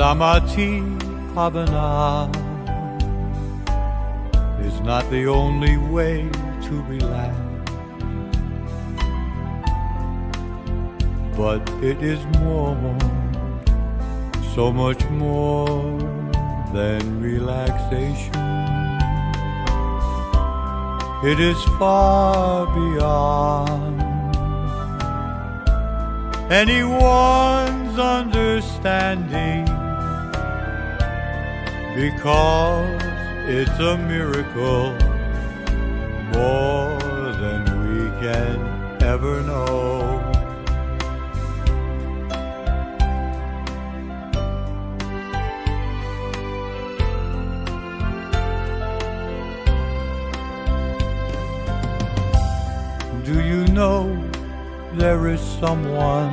Samadhi Bhavana is not the only way to relax, but it is more, so much more than relaxation. It is far beyond anyone's understanding, because it's a miracle more than we can ever know. Do you know there is someone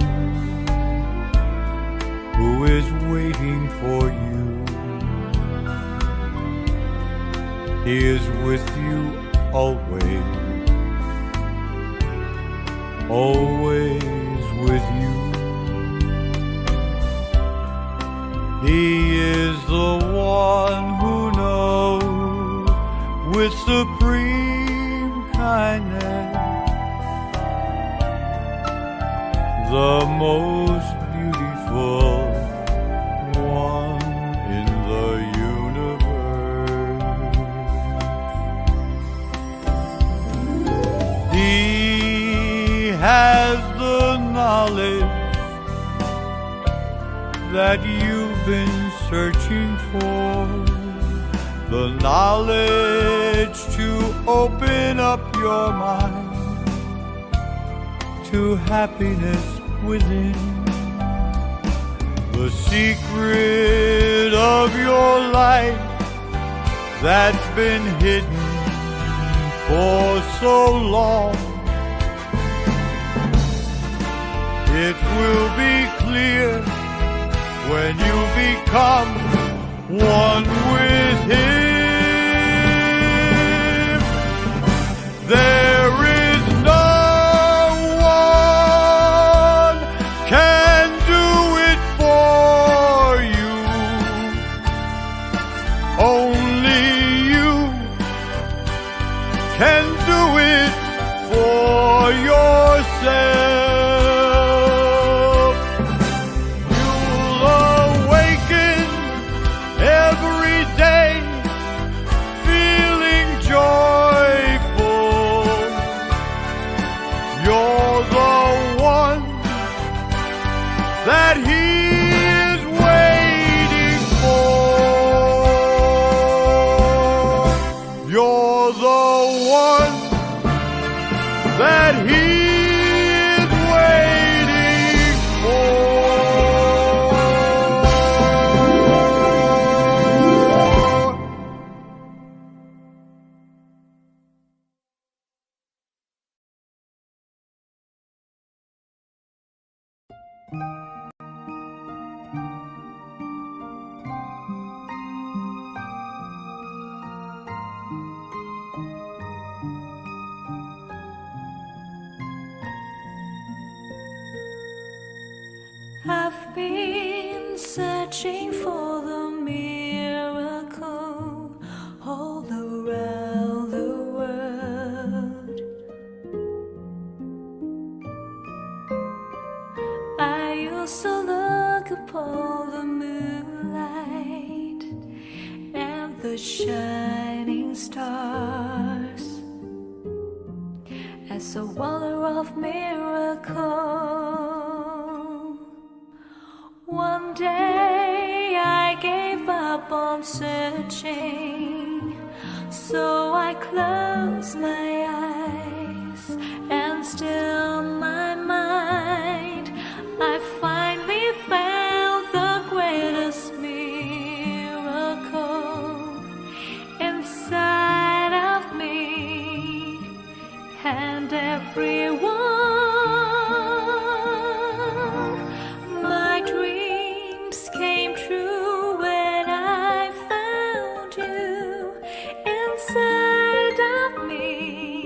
who is waiting for you? He is with you always, always with you. He is the one who knows with supreme kindness the most beautiful one in the universe. He has the knowledge that you've been searching for, the knowledge to open up your mind to happiness within, the secret of your life that's been hidden for so long. It will be clear when you become one with Him. There is no one can do it for you. Only you can do it for yourself. You'll awaken every day feeling joyful. You're the one that He is waiting for. You're the one that He is waiting for. I've been searching for the miracle all around the world. I used to look upon the moonlight and the shining stars as a wonder of miracle. One day I gave up on searching, so I closed my eyes and still my mind. I finally found the greatest miracle inside of me, and everyone. My dreams came true when I found you inside of me.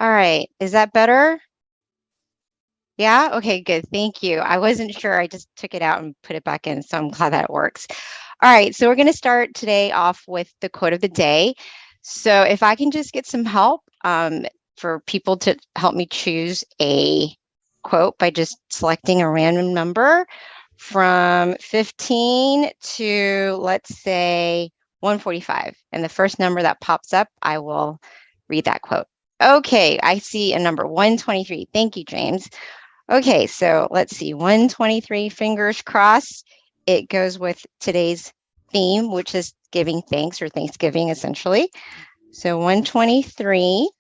All right, is that better? Yeah? Okay, good. Thank you. I wasn't sure. I just took it out and put it back in, so I'm glad that works. All right, so we're going to start today off with the quote of the day. So if I can just get some help for people to help me choose a quote by just selecting a random number from 15 to, let's say, 145. And the first number that pops up, I will read that quote. Okay, I see a number 123. Thank you, James. Okay, so let's see, 123, fingers crossed. It goes with today's theme, which is giving thanks or Thanksgiving, essentially. So 123,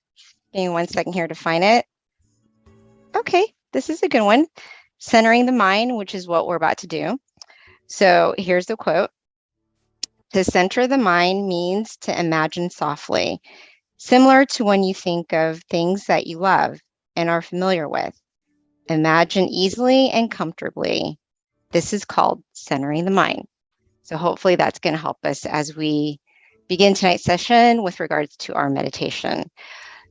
give me 1 second here to find it. Okay, this is a good one. Centering the mind, which is what we're about to do. So here's the quote. To center the mind means to imagine softly, similar to when you think of things that you love and are familiar with. Imagine easily and comfortably. This is called centering the mind. So hopefully that's going to help us as we begin tonight's session with regards to our meditation.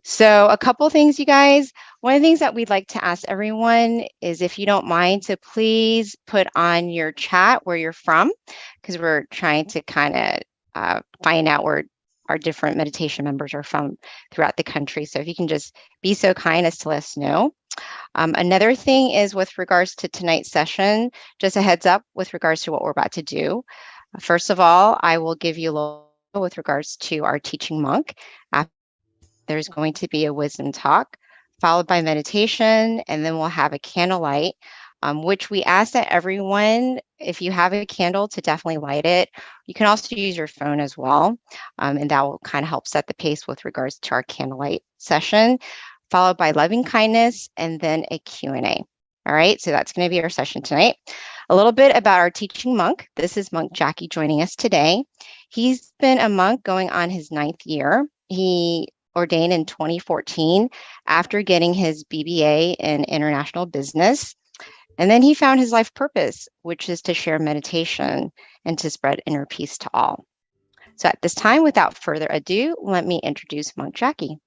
So a couple things, you guys. One of the things that we'd like to ask everyone is, if you don't mind, to please put on your chat where you're from, because we're trying to kind of find out where our different meditation members are from throughout the country. So if you can just be so kind as to let us know. Another thing is with regards to tonight's session, just a heads up with regards to what we're about to do. First of all, I will give you a little with regards to our teaching monk. After, there's going to be a wisdom talk, followed by meditation, and then we'll have a candlelight, which we ask that everyone, if you have a candle, to definitely light it. You can also use your phone as well, and that will kind of help set the pace with regards to our candlelight session, followed by loving kindness, and then a Q&A. All right, so that's going to be our session tonight. A little bit about our teaching monk. This is Monk Jackie joining us today. He's been a monk going on his 9th year. He ordained in 2014 after getting his BBA in international business. And then he found his life purpose, which is to share meditation and to spread inner peace to all. So at this time, without further ado, let me introduce Monk Jackie.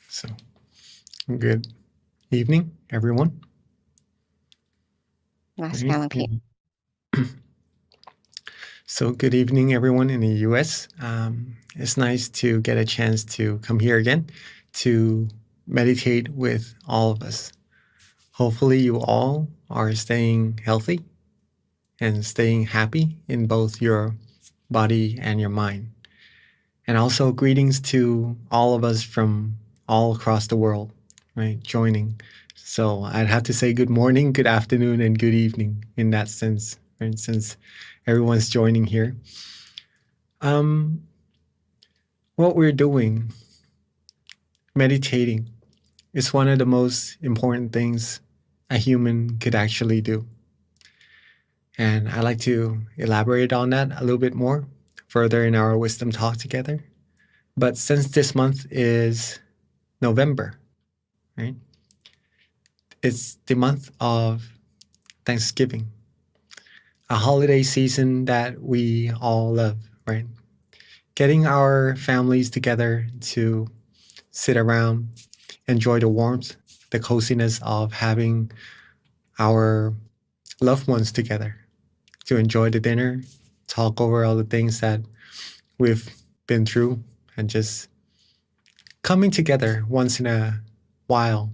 So, good evening, everyone. So, good evening, everyone in the US. It's nice to get a chance to come here again to meditate with all of us. Hopefully, you all are staying healthy and staying happy in both your body and your mind. And also, greetings to all of us from all across the world, right, joining. So I'd have to say good morning, good afternoon, and good evening in that sense, right, since everyone's joining here. What we're doing, meditating, is one of the most important things a human could actually do. And I'd like to elaborate on that a little bit more further in our wisdom talk together. But since this month is November, right? It's the month of Thanksgiving, a holiday season that we all love, right? Getting our families together to sit around, enjoy the warmth, the coziness of having our loved ones together, to enjoy the dinner, talk over all the things that we've been through, and just coming together once in a while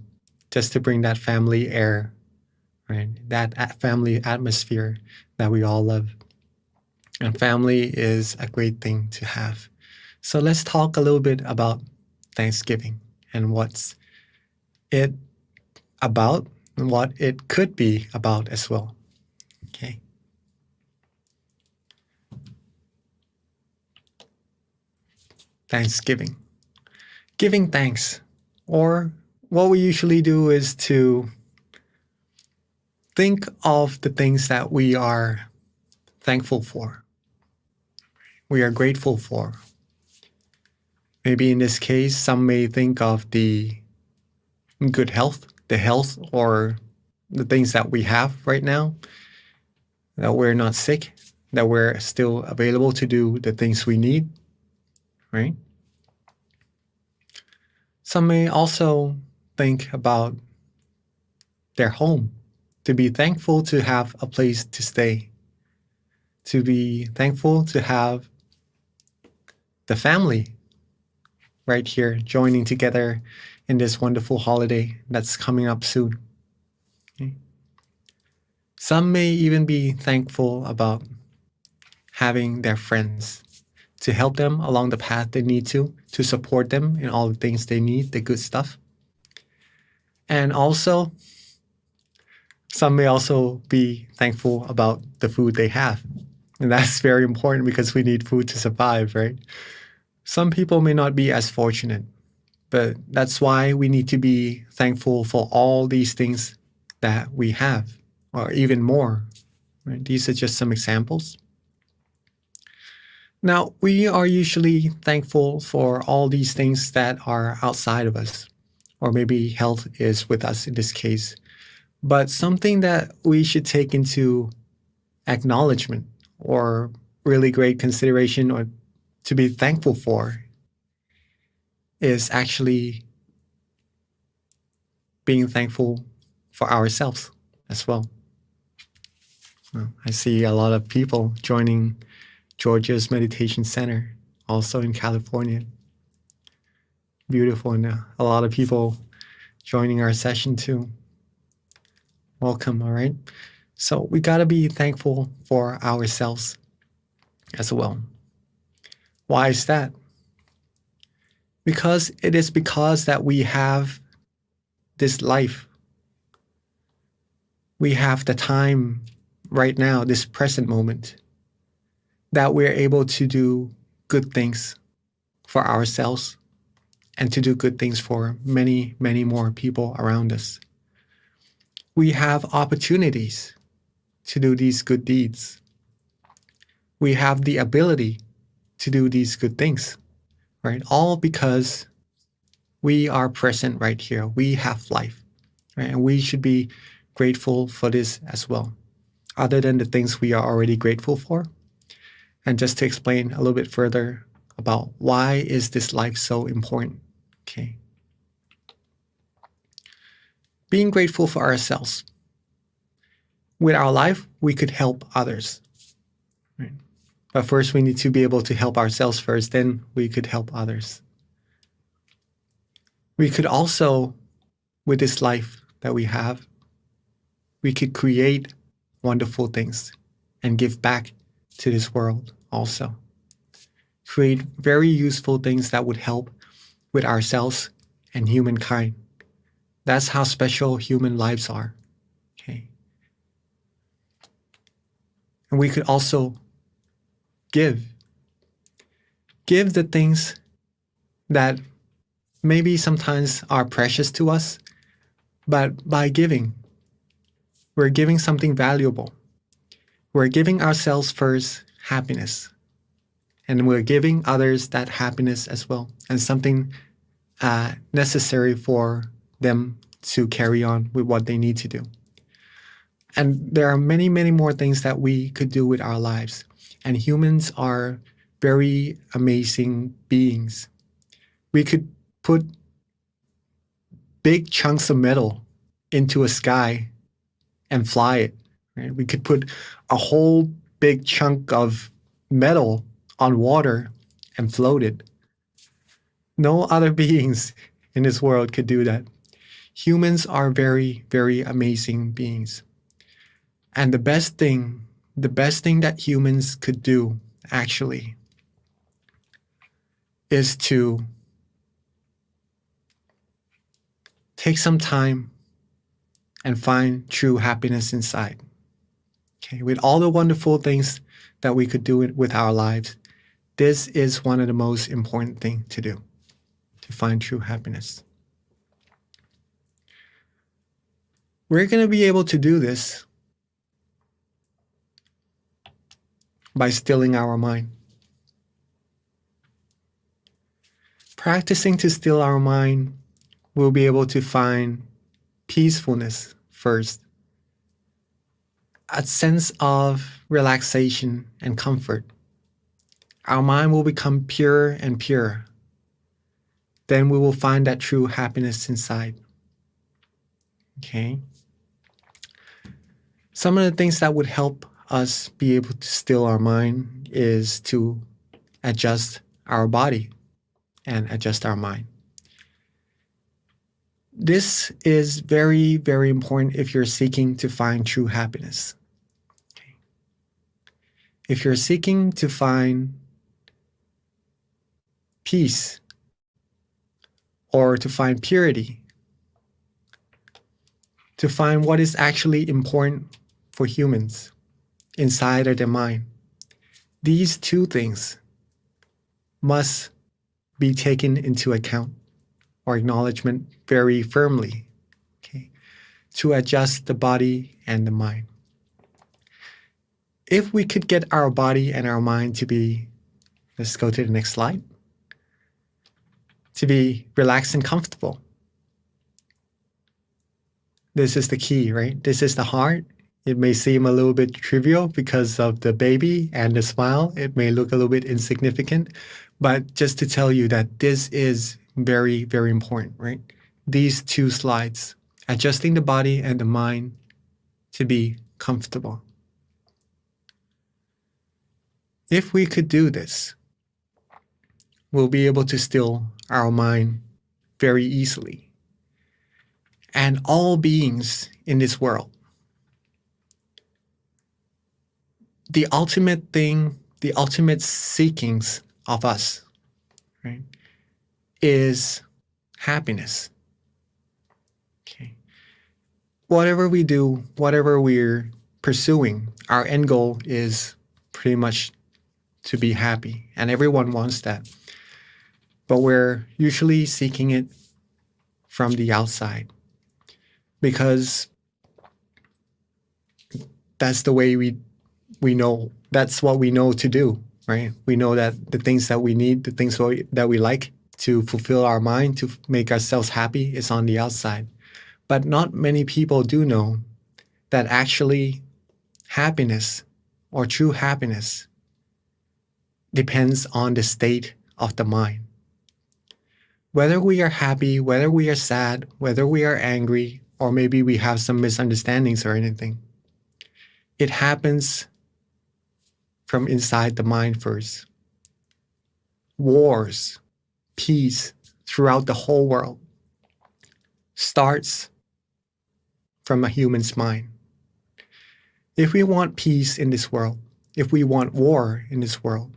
just to bring that family air, right? That family atmosphere that we all love. And family is a great thing to have. So let's talk a little bit about Thanksgiving and what's it about and what it could be about as well. Okay. Thanksgiving. Giving thanks. Or what we usually do is to think of the things that we are thankful for, we are grateful for. Maybe in this case, some may think of the good health, the health or the things that we have right now, that we're not sick, that we're still available to do the things we need, right? Some may also think about their home, to be thankful to have a place to stay, to be thankful to have the family right here joining together in this wonderful holiday that's coming up soon. Okay. Some may even be thankful about having their friends to help them along the path they need to support them in all the things they need, the good stuff. And also, some may also be thankful about the food they have. And that's very important because we need food to survive, right? Some people may not be as fortunate, but that's why we need to be thankful for all these things that we have, or even more. Right? These are just some examples. Now, we are usually thankful for all these things that are outside of us, or maybe health is with us in this case. But something that we should take into acknowledgement or really great consideration or to be thankful for is actually being thankful for ourselves as well. I see a lot of people joining Georgia's Meditation Center, also in California. Beautiful, and a lot of people joining our session too. Welcome, all right? So we gotta be thankful for ourselves as well. Why is that? Because it is because that we have this life. We have the time right now, this present moment, that we're able to do good things for ourselves and to do good things for many, many more people around us. We have opportunities to do these good deeds. We have the ability to do these good things, right? All because we are present right here. We have life, right? And we should be grateful for this as well, other than the things we are already grateful for. And just to explain a little bit further about why is this life so important, okay? Being grateful for ourselves. With our life, we could help others, right? But first, we need to be able to help ourselves first, then we could help others. We could also, with this life that we have, we could create wonderful things and give back to this world also. Create very useful things that would help with ourselves and humankind. That's how special human lives are. Okay. And we could also give the things that maybe sometimes are precious to us, but by giving, we're giving something valuable. We're giving ourselves first happiness, and we're giving others that happiness as well, and something necessary for them to carry on with what they need to do. And there are many, many more things that we could do with our lives. And humans are very amazing beings. We could put big chunks of metal into a sky and fly it. Right? We could put a whole big chunk of metal on water and float it. No other beings in this world could do that. Humans are very, very amazing beings. And the best thing that humans could do, actually, is to take some time and find true happiness inside. Okay, with all the wonderful things that we could do with our lives, this is one of the most important things to do, to find true happiness. We're going to be able to do this by stilling our mind. Practicing to still our mind, we'll be able to find peacefulness first, a sense of relaxation and comfort. Our mind will become purer and purer. Then we will find that true happiness inside. Okay? Some of the things that would help us be able to still our mind is to adjust our body and adjust our mind. This is very, very important if you're seeking to find true happiness. Okay. If you're seeking to find peace or to find purity, to find what is actually important for humans inside of their mind, these two things must be taken into account or acknowledgement very firmly, okay, to adjust the body and the mind. If we could get our body and our mind to be, let's go to the next slide, to be relaxed and comfortable. This is the key, right? This is the heart. It may seem a little bit trivial because of the baby and the smile. It may look a little bit insignificant, but just to tell you that this is very, very important, right? These two slides, adjusting the body and the mind to be comfortable. If we could do this, we'll be able to still our mind very easily. And all beings in this world, the ultimate thing, the ultimate seekings of us, right, is happiness. Okay. Whatever we do, whatever we're pursuing, our end goal is pretty much to be happy, and everyone wants that. But we're usually seeking it from the outside because that's the way we know, that's what we know to do, right? We know that the things that we need, the things that we like to fulfill our mind, to make ourselves happy, is on the outside. But not many people do know that actually happiness or true happiness depends on the state of the mind. Whether we are happy, whether we are sad, whether we are angry, or maybe we have some misunderstandings or anything, it happens from inside the mind first. Wars, peace throughout the whole world starts from a human's mind. If we want peace in this world, if we want war in this world,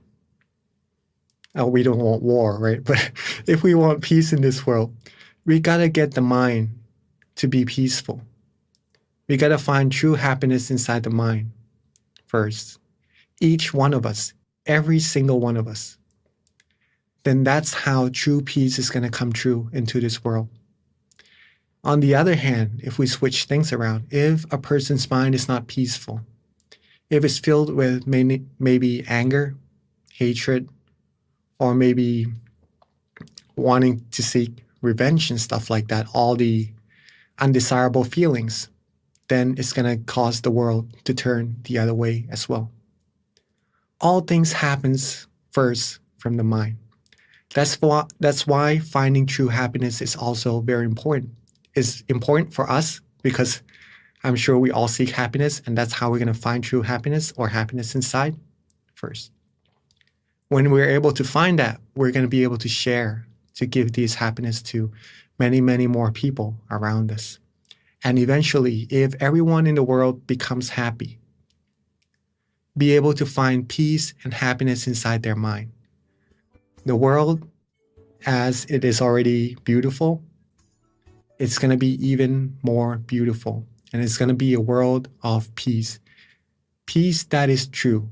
we don't want war, right? But if we want peace in this world, we gotta get the mind to be peaceful. We gotta find true happiness inside the mind first. Each one of us, every single one of us. Then that's how true peace is gonna come true into this world. On the other hand, if we switch things around, if a person's mind is not peaceful, if it's filled with maybe anger, hatred, or maybe wanting to seek revenge and stuff like that, all the undesirable feelings, then it's going to cause the world to turn the other way as well. All things happens first from the mind. That's why finding true happiness is also very important. It's important for us because I'm sure we all seek happiness, and that's how we're going to find true happiness or happiness inside first. When we're able to find that, we're going to be able to share, to give this happiness to many, many more people around us. And eventually, if everyone in the world becomes happy, be able to find peace and happiness inside their mind, the world, as it is already beautiful, it's going to be even more beautiful. And it's going to be a world of peace. Peace that is true.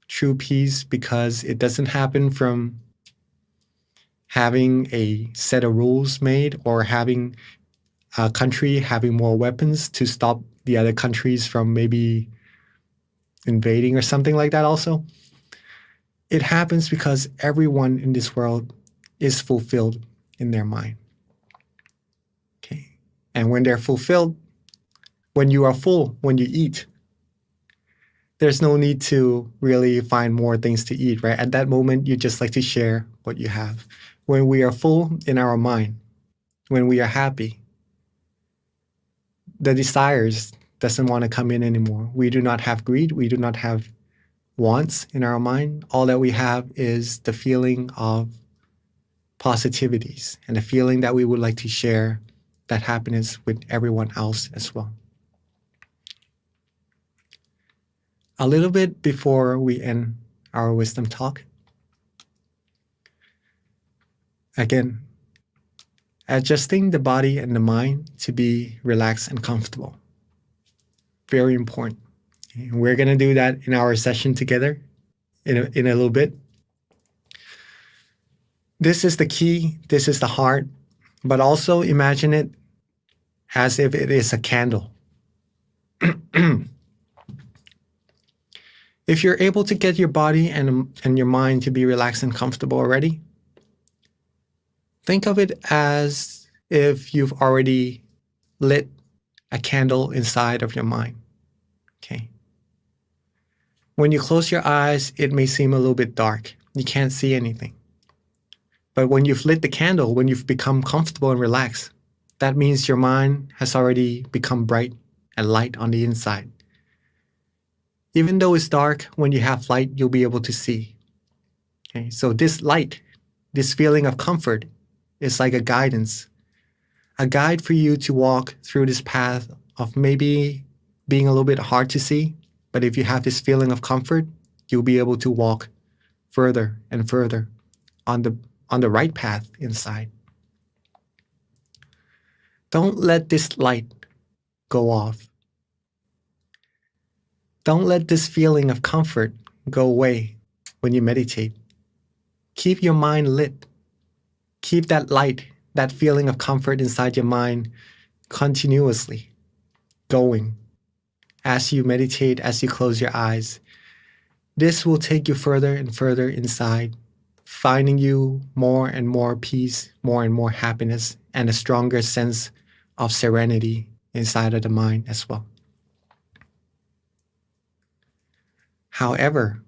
True peace because it doesn't happen from having a set of rules made or having a country having more weapons to stop the other countries from maybe invading or something like that also. It happens because everyone in this world is fulfilled in their mind. Okay. And when they're fulfilled, when you are full, when you eat, there's no need to really find more things to eat, right? At that moment, you just like to share what you have. When we are full in our mind, when we are happy, the desires doesn't want to come in anymore. We do not have greed. We do not have wants in our mind. All that we have is the feeling of positivities and the feeling that we would like to share that happiness with everyone else as well. A little bit before we end our wisdom talk, again, adjusting the body and the mind to be relaxed and comfortable. Very important. We're going to do that in our session together in a little bit. This is the key. This is the heart. But also imagine it as if it is a candle. If you're able to get your body and your mind to be relaxed and comfortable already, think of it as if you've already lit a candle inside of your mind. Okay. When you close your eyes, it may seem a little bit dark. You can't see anything. But when you've lit the candle, when you've become comfortable and relaxed, that means your mind has already become bright and light on the inside. Even though it's dark, when you have light, you'll be able to see. Okay, so this light, this feeling of comfort is like a guidance, a guide for you to walk through this path of maybe being a little bit hard to see. But if you have this feeling of comfort, you'll be able to walk further and further on the right path inside. Don't let this light go off. Don't let this feeling of comfort go away when you meditate. Keep your mind lit. Keep that light, that feeling of comfort inside your mind continuously going as you meditate, as you close your eyes. This will take you further and further inside, finding you more and more peace, more and more happiness, and a stronger sense of serenity inside of the mind as well. However,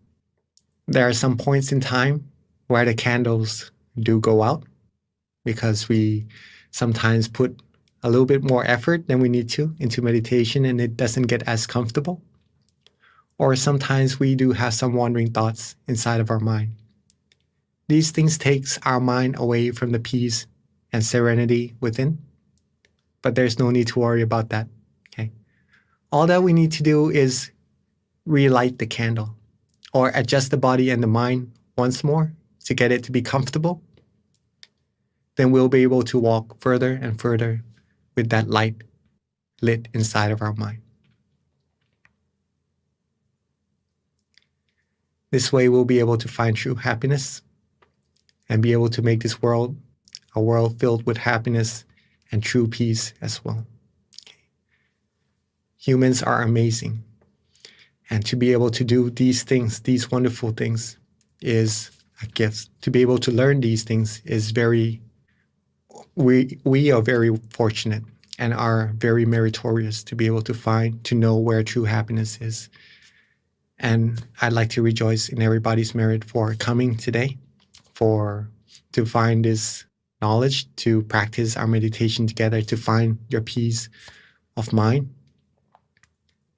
there are some points in time where the candles do go out because we sometimes put a little bit more effort than we need to into meditation and it doesn't get as comfortable. Or sometimes we do have some wandering thoughts inside of our mind. These things takes our mind away from the peace and serenity within, but there's no need to worry about that. Okay. All that we need to do is relight the candle or adjust the body and the mind once more to get it to be comfortable. Then we'll be able to walk further and further with that light lit inside of our mind. This way we'll be able to find true happiness and be able to make this world a world filled with happiness and true peace as well. Okay. Humans are amazing. And to be able to do these things, these wonderful things, is a gift. To be able to learn these things is very we are very fortunate and are very meritorious to be able to know where true happiness is. And I'd like to rejoice in everybody's merit for coming today, to find this knowledge, to practice our meditation together, to find your peace of mind.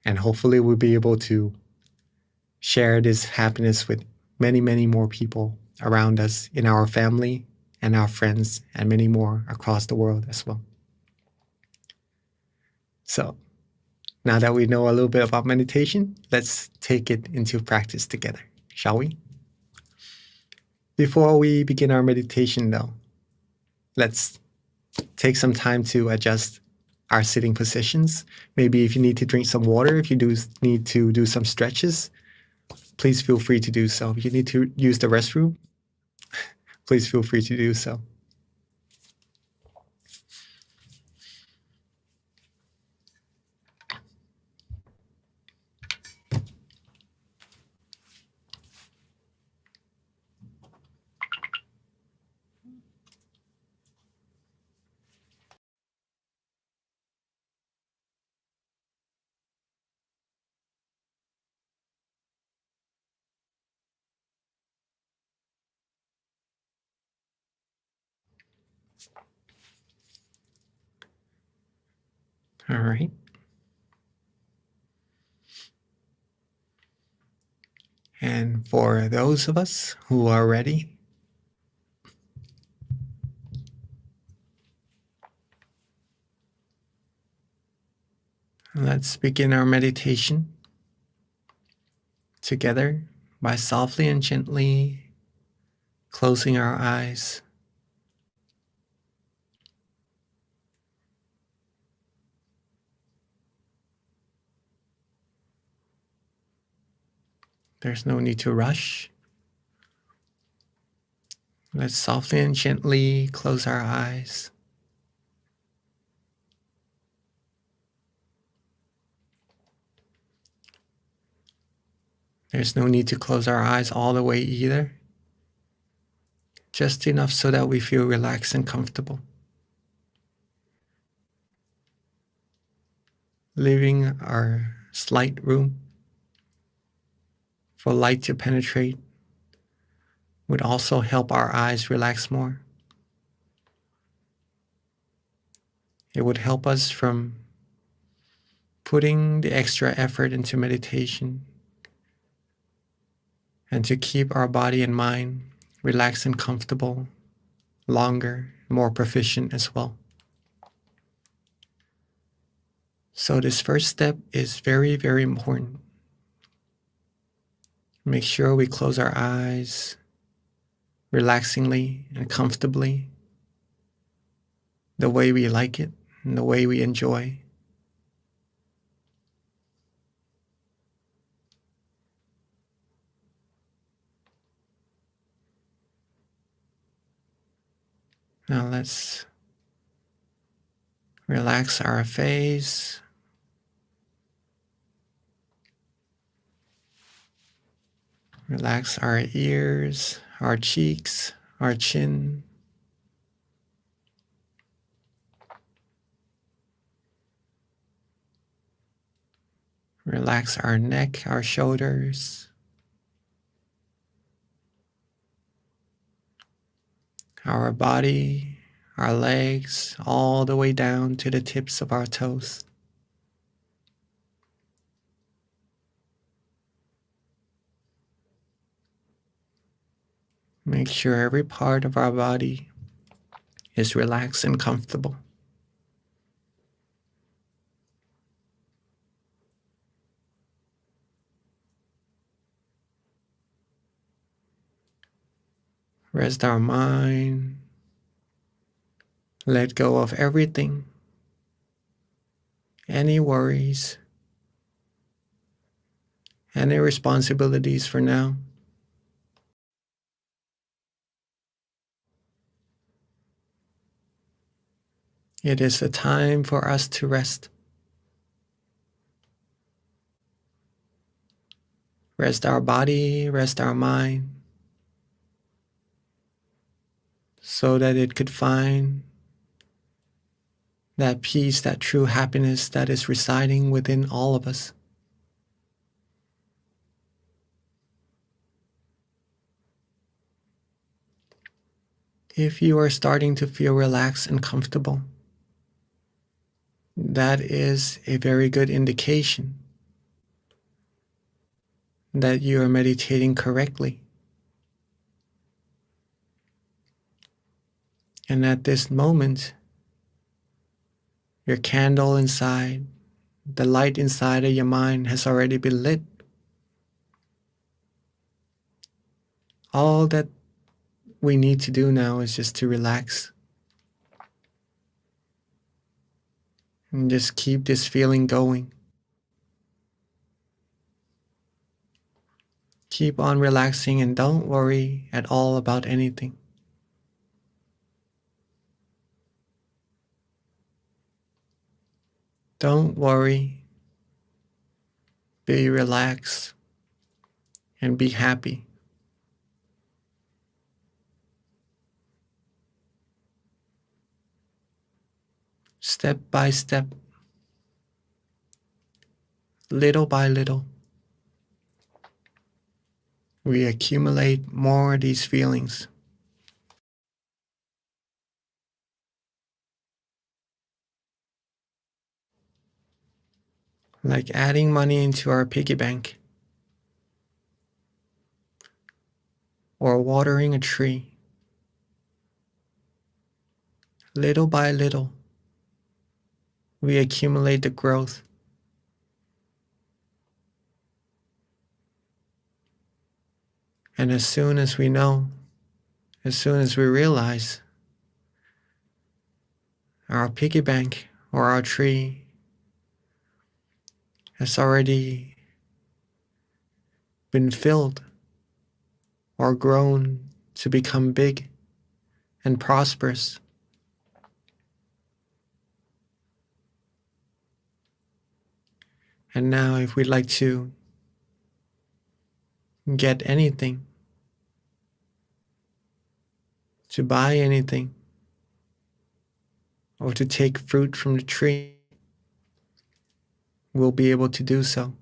And hopefully we'll be able to share this happiness with many, many more people around us in our family and our friends and many more across the world as well. So now that we know a little bit about meditation, let's take it into practice together, shall we? Before we begin our meditation though, let's take some time to adjust our sitting positions. Maybe if you need to drink some water, if you need to do some stretches, please feel free to do so. If you need to use the restroom, please feel free to do so. All right. And for those of us who are ready, let's begin our meditation together by softly and gently closing our eyes. There's no need to rush. Let's softly and gently close our eyes. There's no need to close our eyes all the way either. Just enough so that we feel relaxed and comfortable. Leaving our slight room for light to penetrate would also help our eyes relax more. It would help us from putting the extra effort into meditation and to keep our body and mind relaxed and comfortable longer, more proficient as well. So this first step is very, very important. Make sure we close our eyes relaxingly and comfortably, the way we like it and the way we enjoy. Now let's relax our face. Relax our ears, our cheeks, our chin. Relax our neck, our shoulders. Our body, our legs, all the way down to the tips of our toes. Make sure every part of our body is relaxed and comfortable. Rest our mind. Let go of everything, any worries, any responsibilities for now. It is a time for us to rest. Rest our body, rest our mind, so that it could find that peace, that true happiness that is residing within all of us. If you are starting to feel relaxed and comfortable, that is a very good indication that you are meditating correctly. And at this moment, your candle inside, the light inside of your mind has already been lit. All that we need to do now is just to relax and just keep this feeling going. Keep on relaxing and don't worry at all about anything. Don't worry. Be relaxed and be happy. Step by step, little by little, we accumulate more of these feelings. Like adding money into our piggy bank or watering a tree. Little by little, we accumulate the growth. And as soon as we know, as soon as we realize our piggy bank or our tree has already been filled or grown to become big and prosperous, and now if we'd like to get anything, to buy anything, or to take fruit from the tree, we'll be able to do so.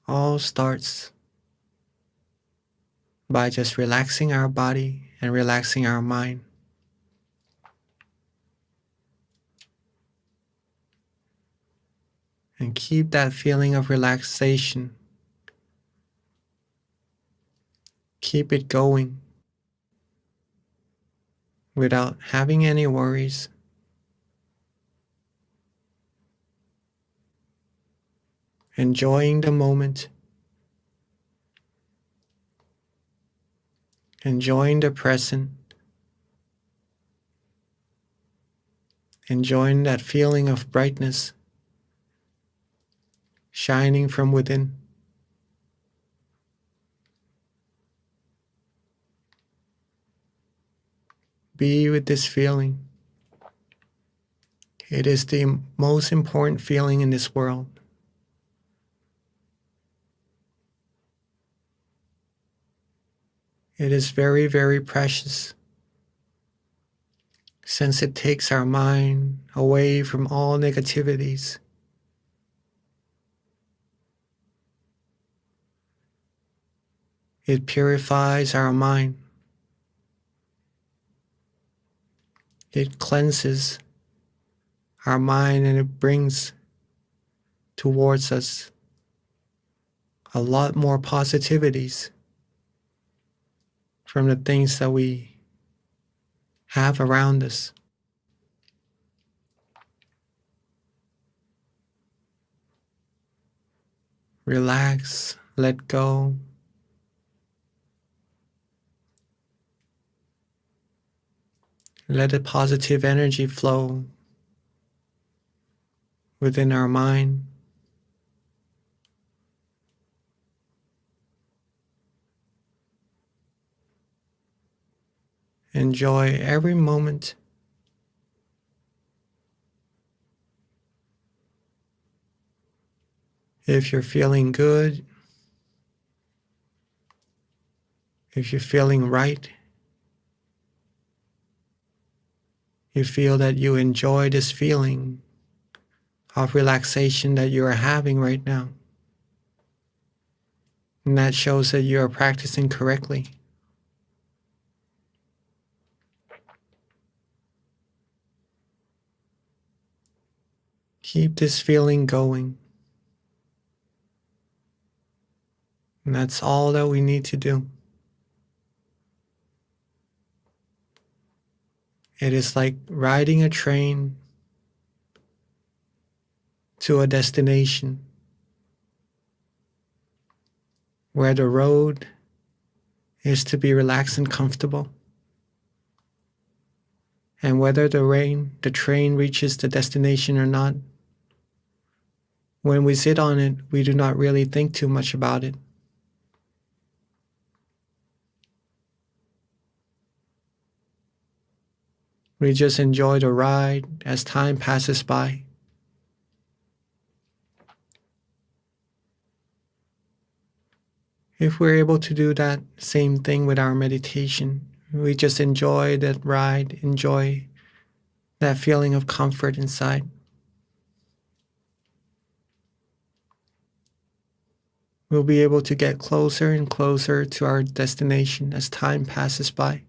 All starts by just relaxing our body and relaxing our mind. And keep that feeling of relaxation. Keep it going without having any worries. Enjoying the moment. Enjoying the present. Enjoying that feeling of brightness shining from within. Be with this feeling. It is the most important feeling in this world. It is very, very precious, since it takes our mind away from all negativities. It purifies our mind. It cleanses our mind, and it brings towards us a lot more positivities from the things that we have around us. Relax, let go. Let the positive energy flow within our mind. Enjoy every moment. If you're feeling good, if you're feeling right, You feel that you enjoy this feeling of relaxation that you are having right now. And that shows that you are practicing correctly. Keep this feeling going. And that's all that we need to do. It is like riding a train to a destination where the road is to be relaxed and comfortable. And whether the train reaches the destination or not, when we sit on it, we do not really think too much about it. We just enjoy the ride as time passes by. If we're able to do that same thing with our meditation, we just enjoy that ride, enjoy that feeling of comfort inside. We'll be able to get closer and closer to our destination as time passes by.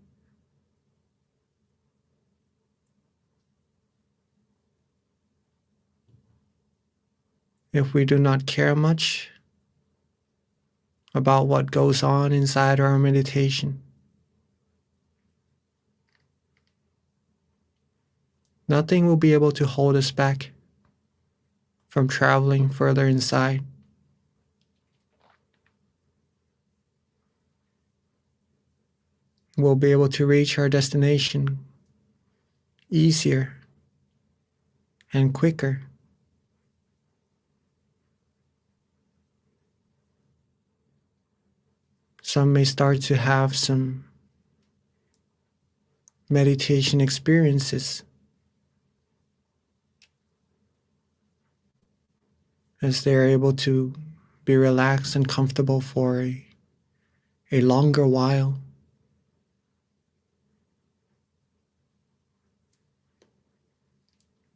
If we do not care much about what goes on inside our meditation, nothing will be able to hold us back from traveling further inside. We'll be able to reach our destination easier and quicker. Some may start to have some meditation experiences as they're able to be relaxed and comfortable for a longer while.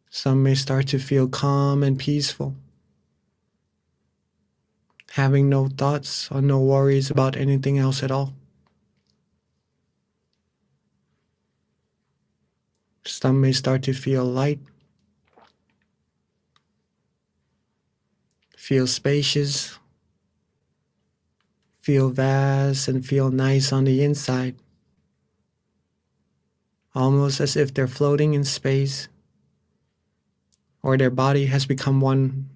Some may start to feel calm and peaceful, having no thoughts or no worries about anything else at all. Some may start to feel light, feel spacious, feel vast, and feel nice on the inside, almost as if they're floating in space, or their body has become one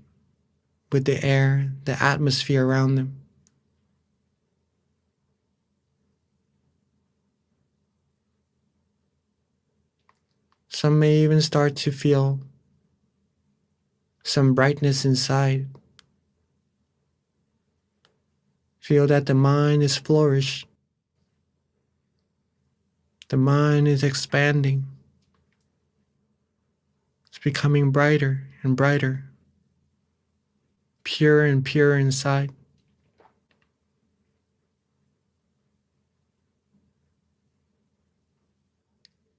with the air, the atmosphere around them. Some may even start to feel some brightness inside. Feel that the mind is flourished. The mind is expanding. It's becoming brighter and brighter, pure and pure inside.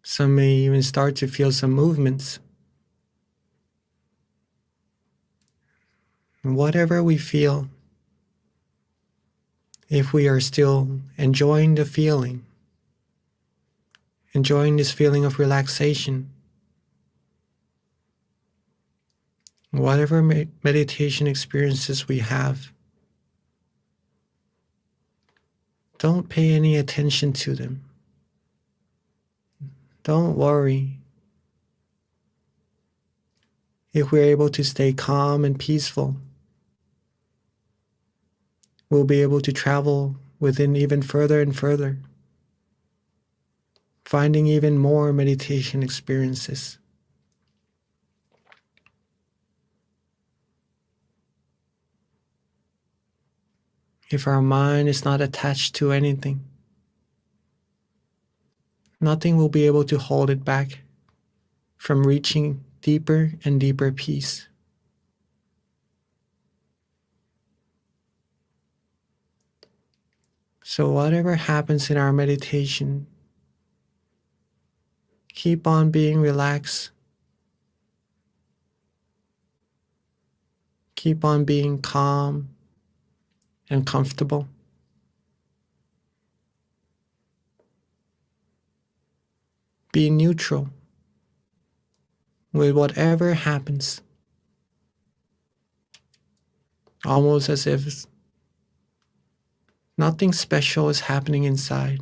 Some may even start to feel some movements. Whatever we feel, if we are still enjoying the feeling, enjoying this feeling of relaxation, whatever meditation experiences we have, don't pay any attention to them. Don't worry. If we're able to stay calm and peaceful, we'll be able to travel within even further and further, finding even more meditation experiences. If our mind is not attached to anything, nothing will be able to hold it back from reaching deeper and deeper peace. So whatever happens in our meditation, Keep on being relaxed. Keep on being calm and comfortable. Be neutral with whatever happens, almost as if nothing special is happening inside.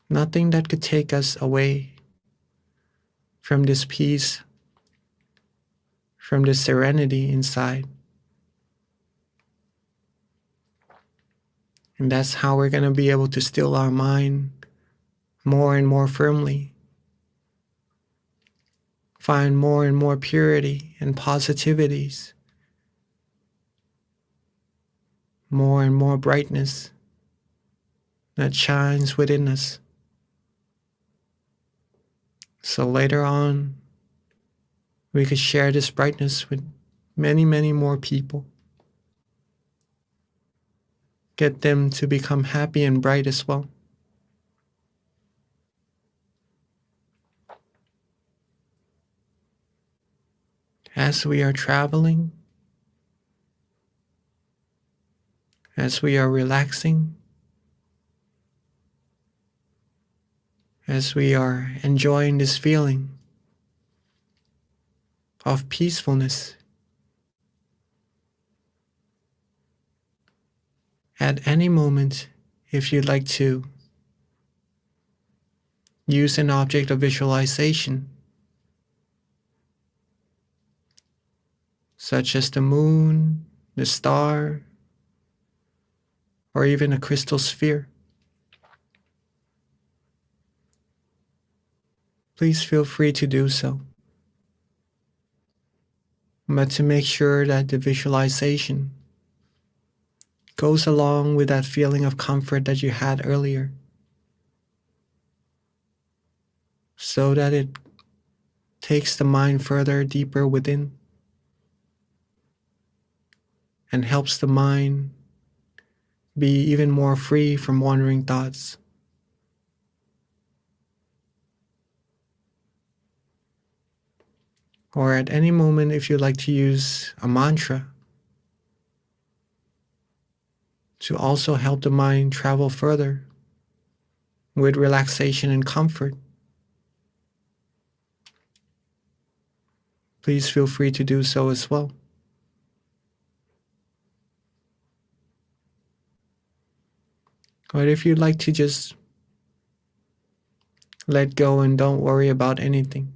Nothing that could take us away from this peace, from this serenity inside. And that's how we're going to be able to still our mind more and more firmly, find more and more purity and positivities, more and more brightness that shines within us. So later on, we could share this brightness with many, many more people. Get them to become happy and bright as well. As we are traveling, as we are relaxing, as we are enjoying this feeling of peacefulness, at any moment, if you'd like to use an object of visualization, such as the moon, the star, or even a crystal sphere, please feel free to do so. But to make sure that the visualization goes along with that feeling of comfort that you had earlier, so that it takes the mind further deeper within and helps the mind be even more free from wandering thoughts. Or at any moment, if you'd like to use a mantra to also help the mind travel further with relaxation and comfort, please feel free to do so as well. Or if you'd like to just let go and don't worry about anything,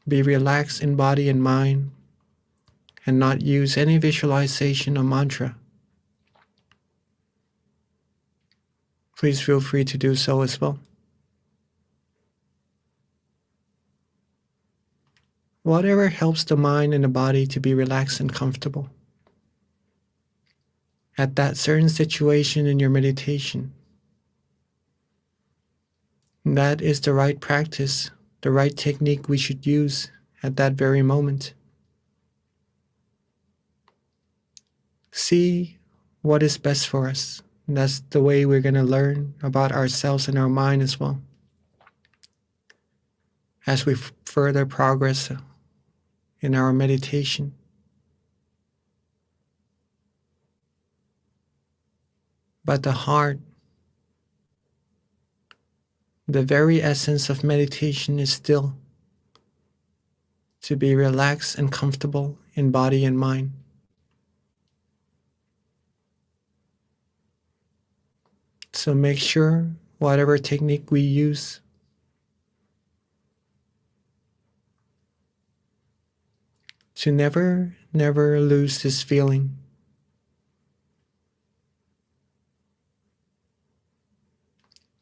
be relaxed in body and mind and not use any visualization or mantra, please feel free to do so as well. Whatever helps the mind and the body to be relaxed and comfortable at that certain situation in your meditation, that is the right practice, the right technique we should use at that very moment. See what is best for us. And that's the way we're going to learn about ourselves and our mind as well, as we further progress in our meditation. But the heart, the very essence of meditation is still to be relaxed and comfortable in body and mind. So make sure whatever technique we use to never lose this feeling.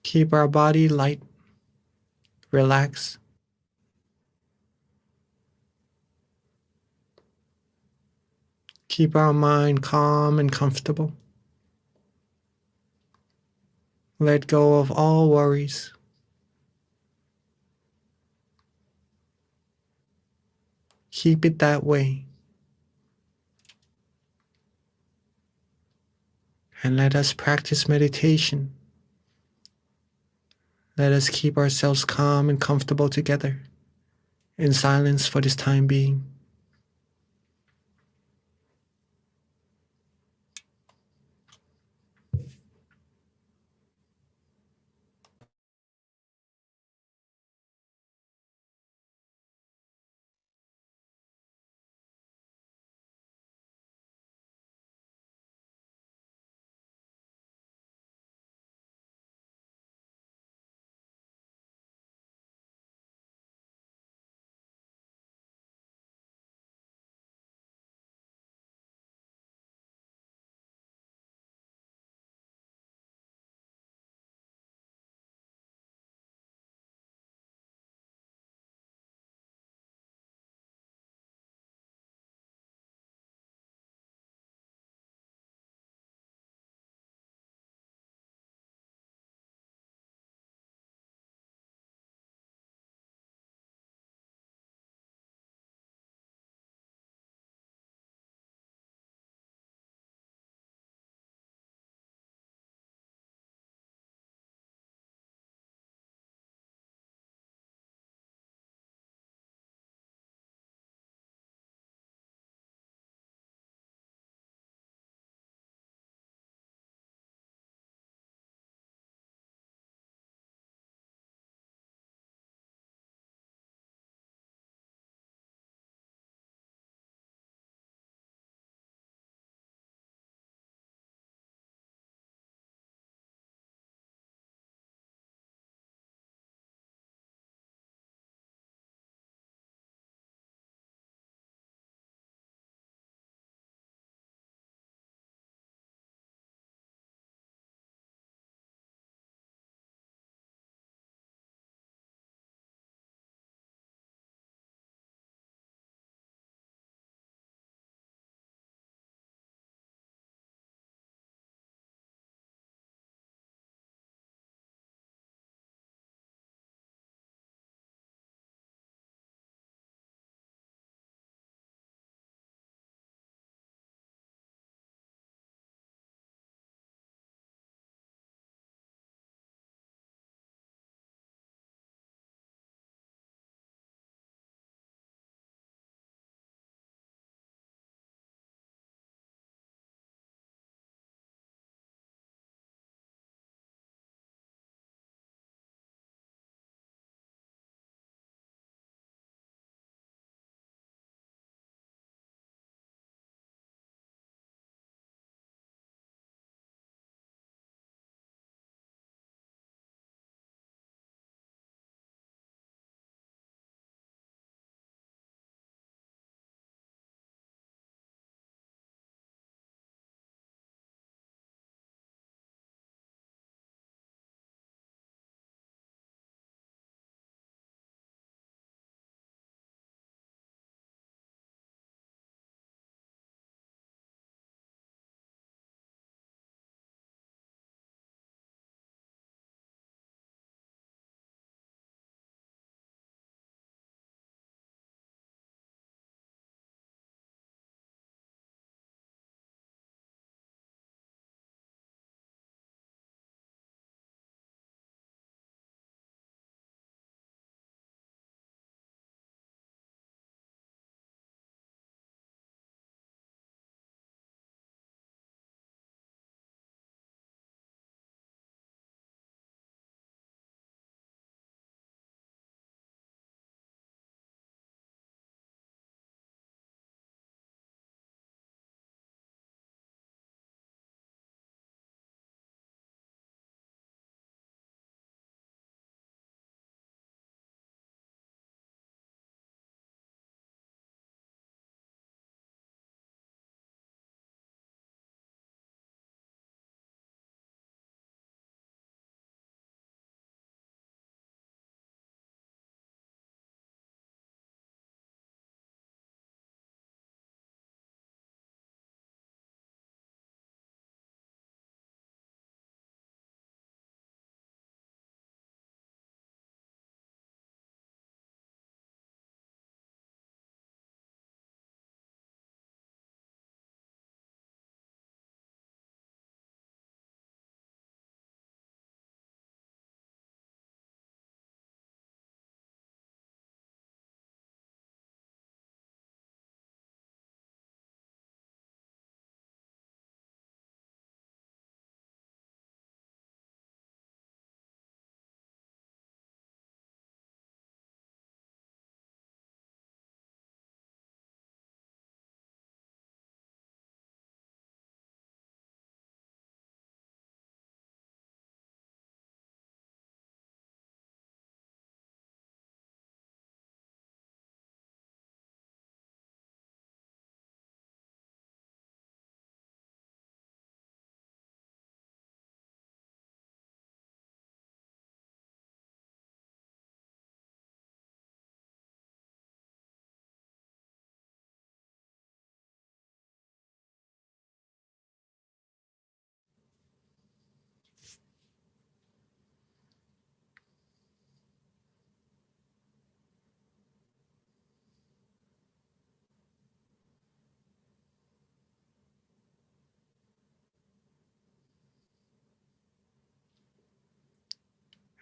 Keep our body light, relaxed. Keep our mind calm and comfortable. Let go of all worries. Keep it that way. and let us practice meditation. Let us keep ourselves calm and comfortable together in silence for this time being.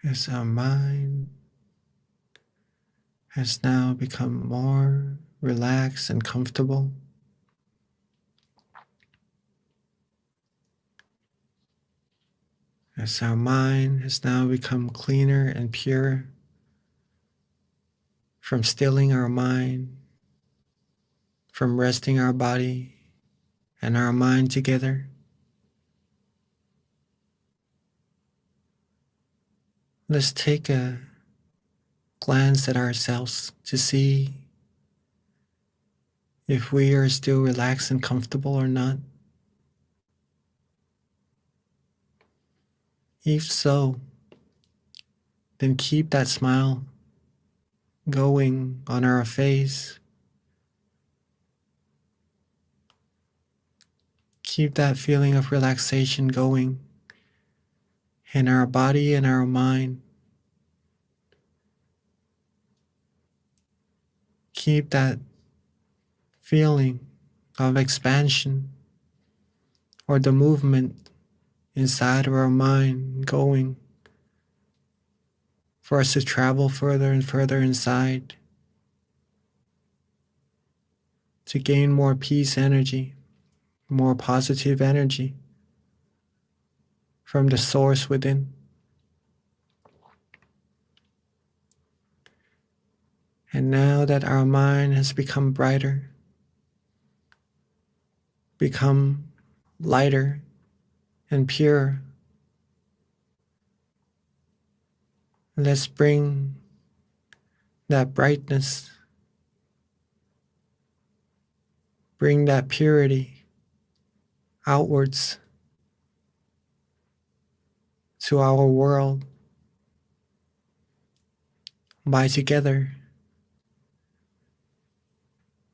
as our mind has now become more relaxed and comfortable. As our mind has now become cleaner and pure from stilling our mind, from resting our body and our mind together. Let's take a glance at ourselves to see if we are still relaxed and comfortable or not. If so, then keep that smile going on our face. Keep that feeling of relaxation going in our body and our mind. Keep that feeling of expansion or the movement inside of our mind going for us to travel further and further inside to gain more peace energy, more positive energy from the source within. And now that our mind has become brighter, become lighter and pure, let's bring that brightness, bring that purity outwards to our world by together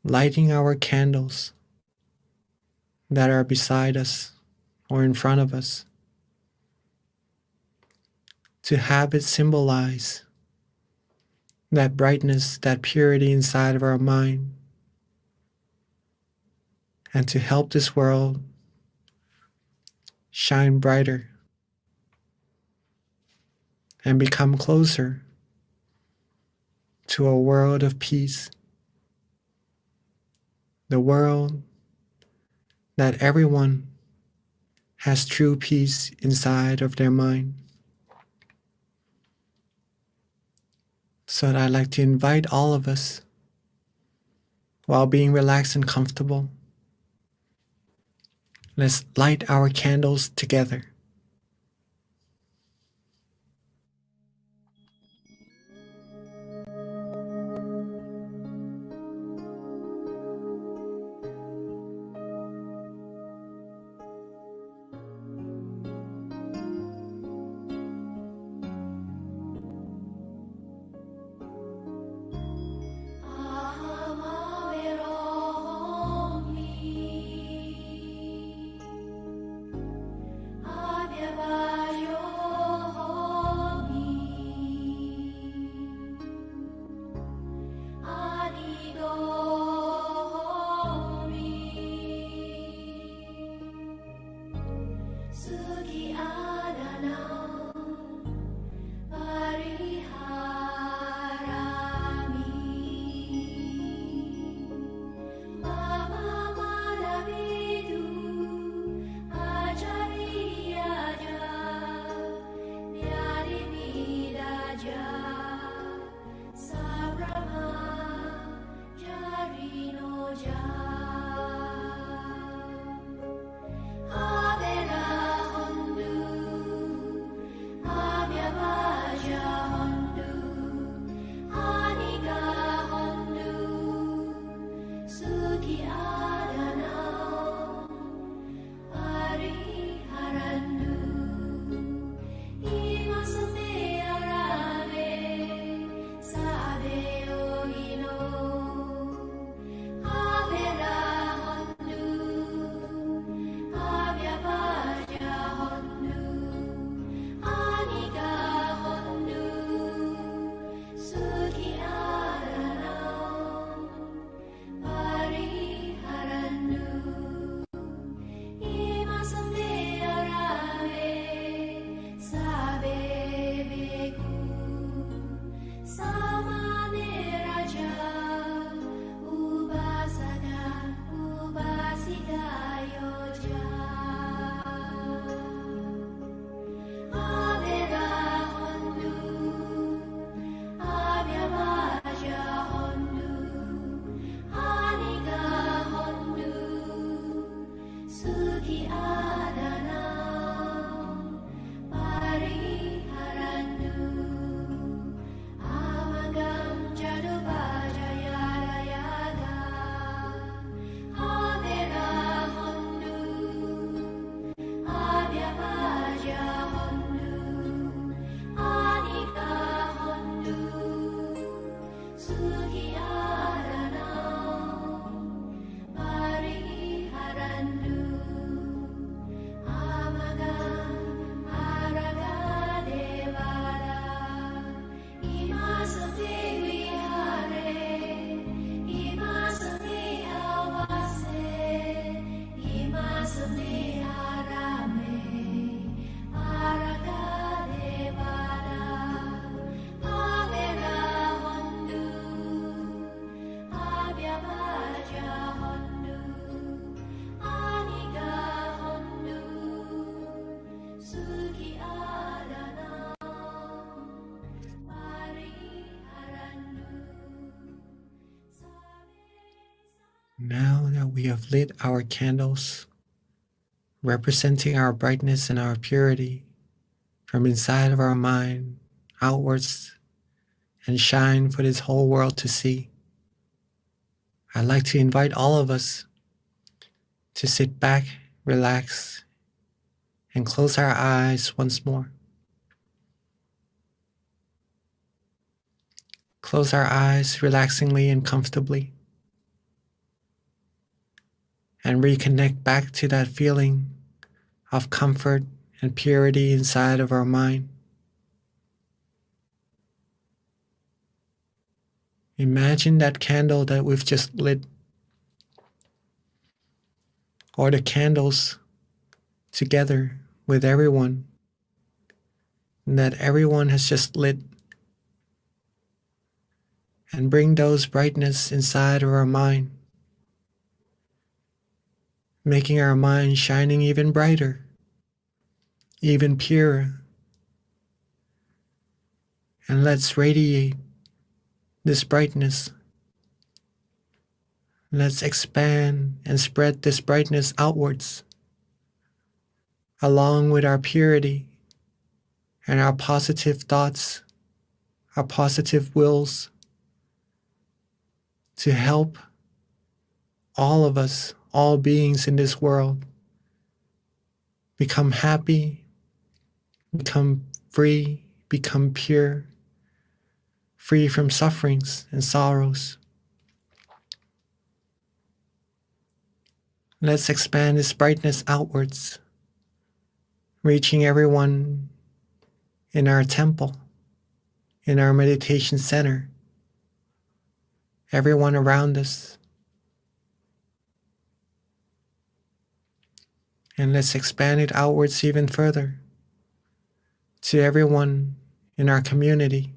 lighting our candles that are beside us or in front of us to have it symbolize that brightness, that purity inside of our mind, and to help this world shine brighter and become closer to a world of peace, the world that everyone has true peace inside of their mind. So I'd like to invite all of us, while being relaxed and comfortable, let's light our candles together. that we have lit our candles, representing our brightness and our purity from inside of our mind outwards and shine for this whole world to see. I'd like to invite all of us to sit back, relax, and close our eyes once more. Close our eyes relaxingly and comfortably, and reconnect back to that feeling of comfort and purity inside of our mind. Imagine that candle that we've just lit, or the candles together with everyone that everyone has just lit, and bring those brightness inside of our mind, making our mind shining even brighter, even purer. And let's radiate this brightness. Let's expand and spread this brightness outwards, along with our purity and our positive thoughts, our positive wills, to help all of us, all beings in this world, become happy, become free, become pure, free from sufferings and sorrows. Let's expand this brightness outwards, reaching everyone in our temple, in our meditation center, everyone around us. And let's expand it outwards even further to everyone in our community.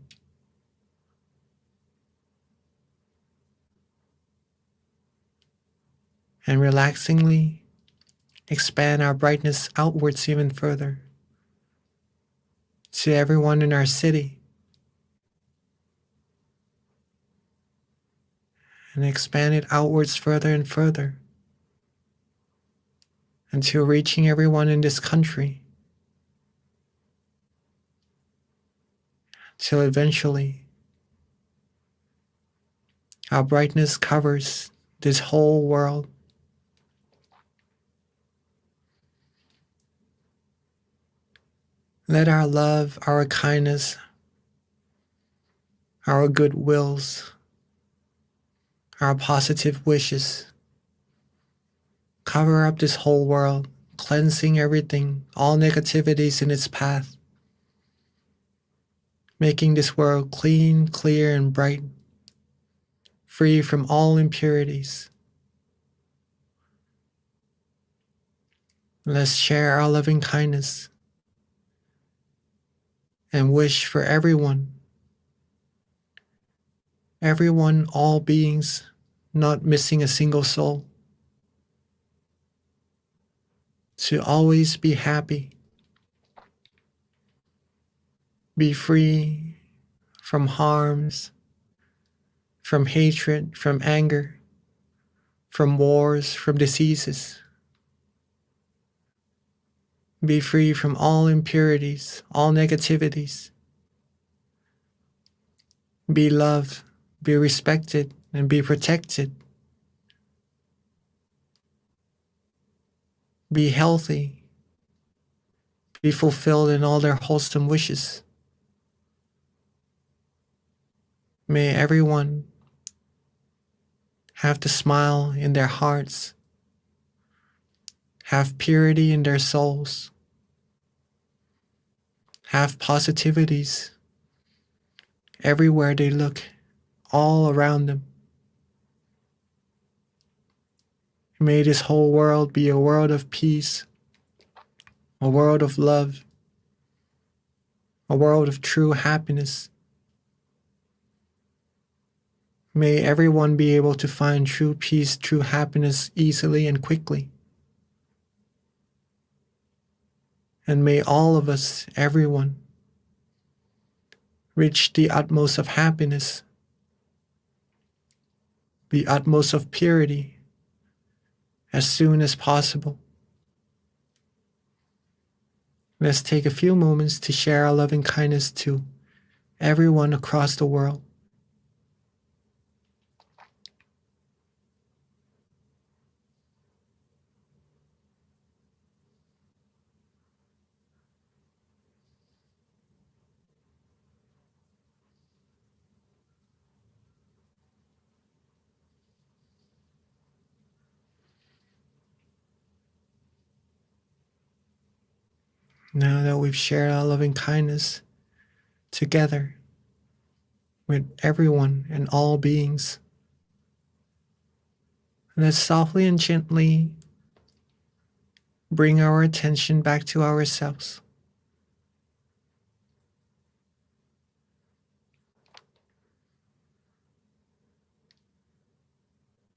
And relaxingly expand our brightness outwards even further to everyone in our city. And expand it outwards further and further until reaching everyone in this country, till eventually our brightness covers this whole world. Let our love, our kindness, our good wills, our positive wishes cover up this whole world, cleansing everything, all negativities in its path, making this world clean, clear, and bright, free from all impurities. Let's share our loving kindness and wish for everyone, all beings, not missing a single soul, to always be happy, be free from harms, from hatred, from anger, from wars, from diseases. Be free from all impurities, all negativities. Be loved, be respected, and be protected. Be healthy, be fulfilled in all their wholesome wishes. May everyone have the smile in their hearts, have purity in their souls, have positivities everywhere they look, all around them. May this whole world be a world of peace, a world of love, a world of true happiness. May everyone be able to find true peace, true happiness easily and quickly. And may all of us, everyone, reach the utmost of happiness, the utmost of purity, as soon as possible. Let's take a few moments to share our loving kindness to everyone across the world. Now that we've shared our loving kindness together with everyone and all beings, let's softly and gently bring our attention back to ourselves.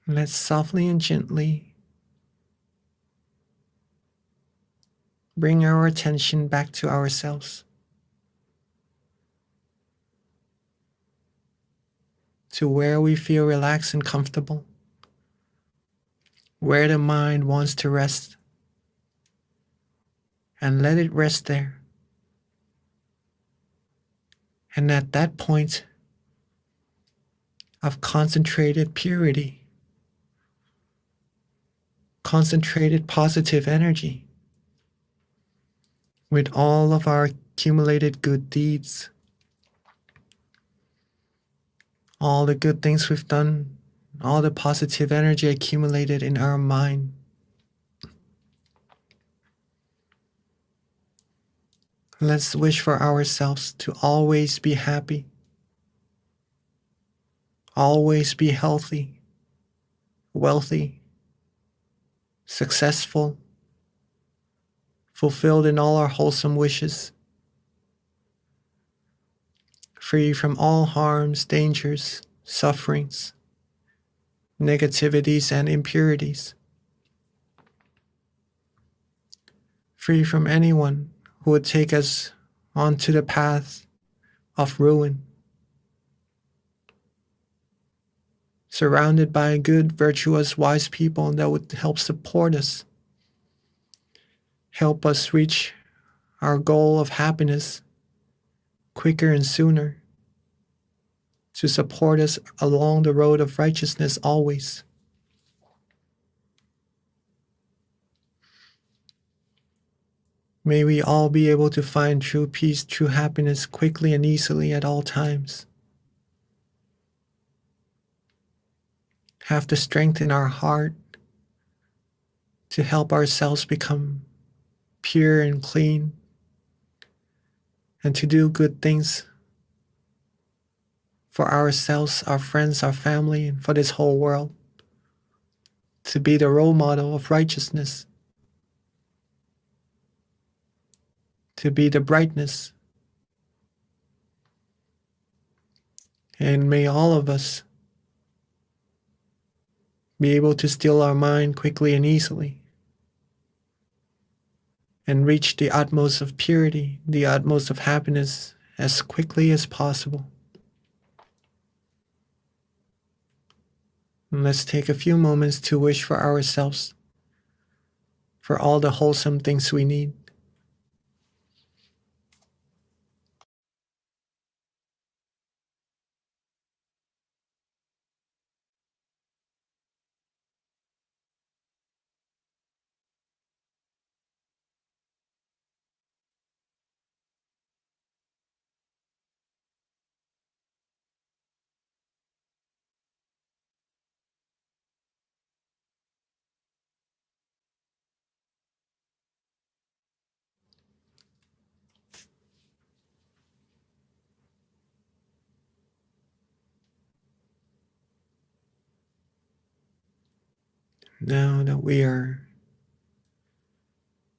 Let's softly and gently bring our attention back to ourselves, to where we feel relaxed and comfortable, where the mind wants to rest, and let it rest there. And at that point of concentrated purity, concentrated positive energy, with all of our accumulated good deeds, all the good things we've done, all the positive energy accumulated in our mind, let's wish for ourselves to always be happy, always be healthy, wealthy, successful, fulfilled in all our wholesome wishes, free from all harms, dangers, sufferings, negativities, and impurities, free from anyone who would take us onto the path of ruin, surrounded by good, virtuous, wise people that would help support us, help us reach our goal of happiness quicker and sooner, to support us along the road of righteousness always. May we all be able to find true peace, true happiness quickly and easily at all times. Have the strength in our heart to help ourselves become pure and clean, and to do good things for ourselves, our friends, our family, and for this whole world, to be the role model of righteousness, to be the brightness. And may all of us be able to still our mind quickly and easily, and reach the utmost of purity, the utmost of happiness as quickly as possible. And let's take a few moments to wish for ourselves, for all the wholesome things we need. Now that we are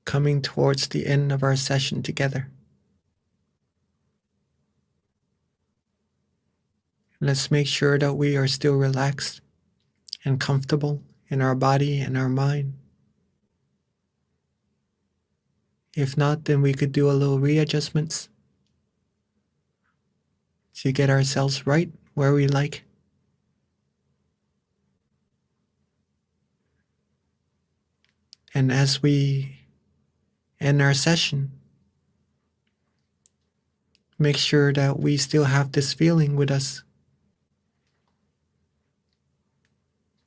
coming towards the end of our session together, let's make sure that we are still relaxed and comfortable in our body and our mind. If not, then we could do a little readjustments to get ourselves right where we like. And as we end our session, make sure that we still have this feeling with us.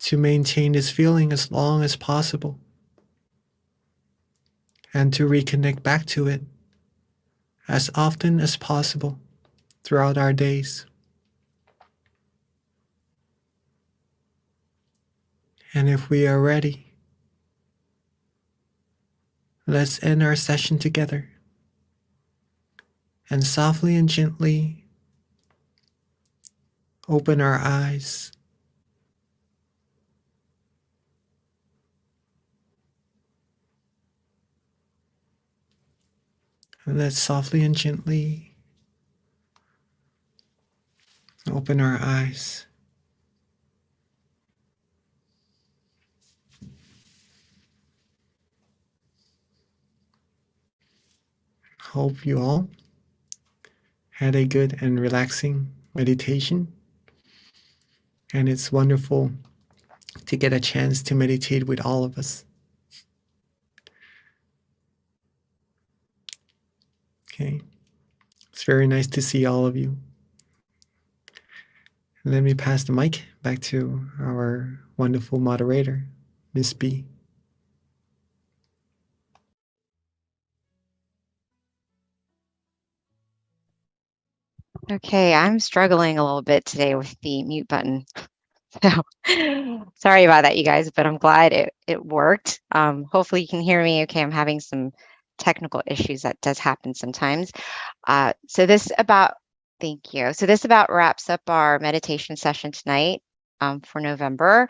To maintain this feeling as long as possible. And to reconnect back to it as often as possible throughout our days. And if we are ready, let's end our session together. And softly and gently open our eyes. And let's softly and gently open our eyes. Hope you all had a good and relaxing meditation. And it's wonderful to get a chance to meditate with all of us. Okay. It's very nice to see all of you. Let me pass the mic back to our wonderful moderator, Miss B. Okay, I'm struggling a little bit today with the mute button. So sorry about that, you guys, but I'm glad it worked. Hopefully you can hear me okay. I'm having some technical issues. That does happen sometimes. Thank you. So this about wraps up our meditation session tonight for November.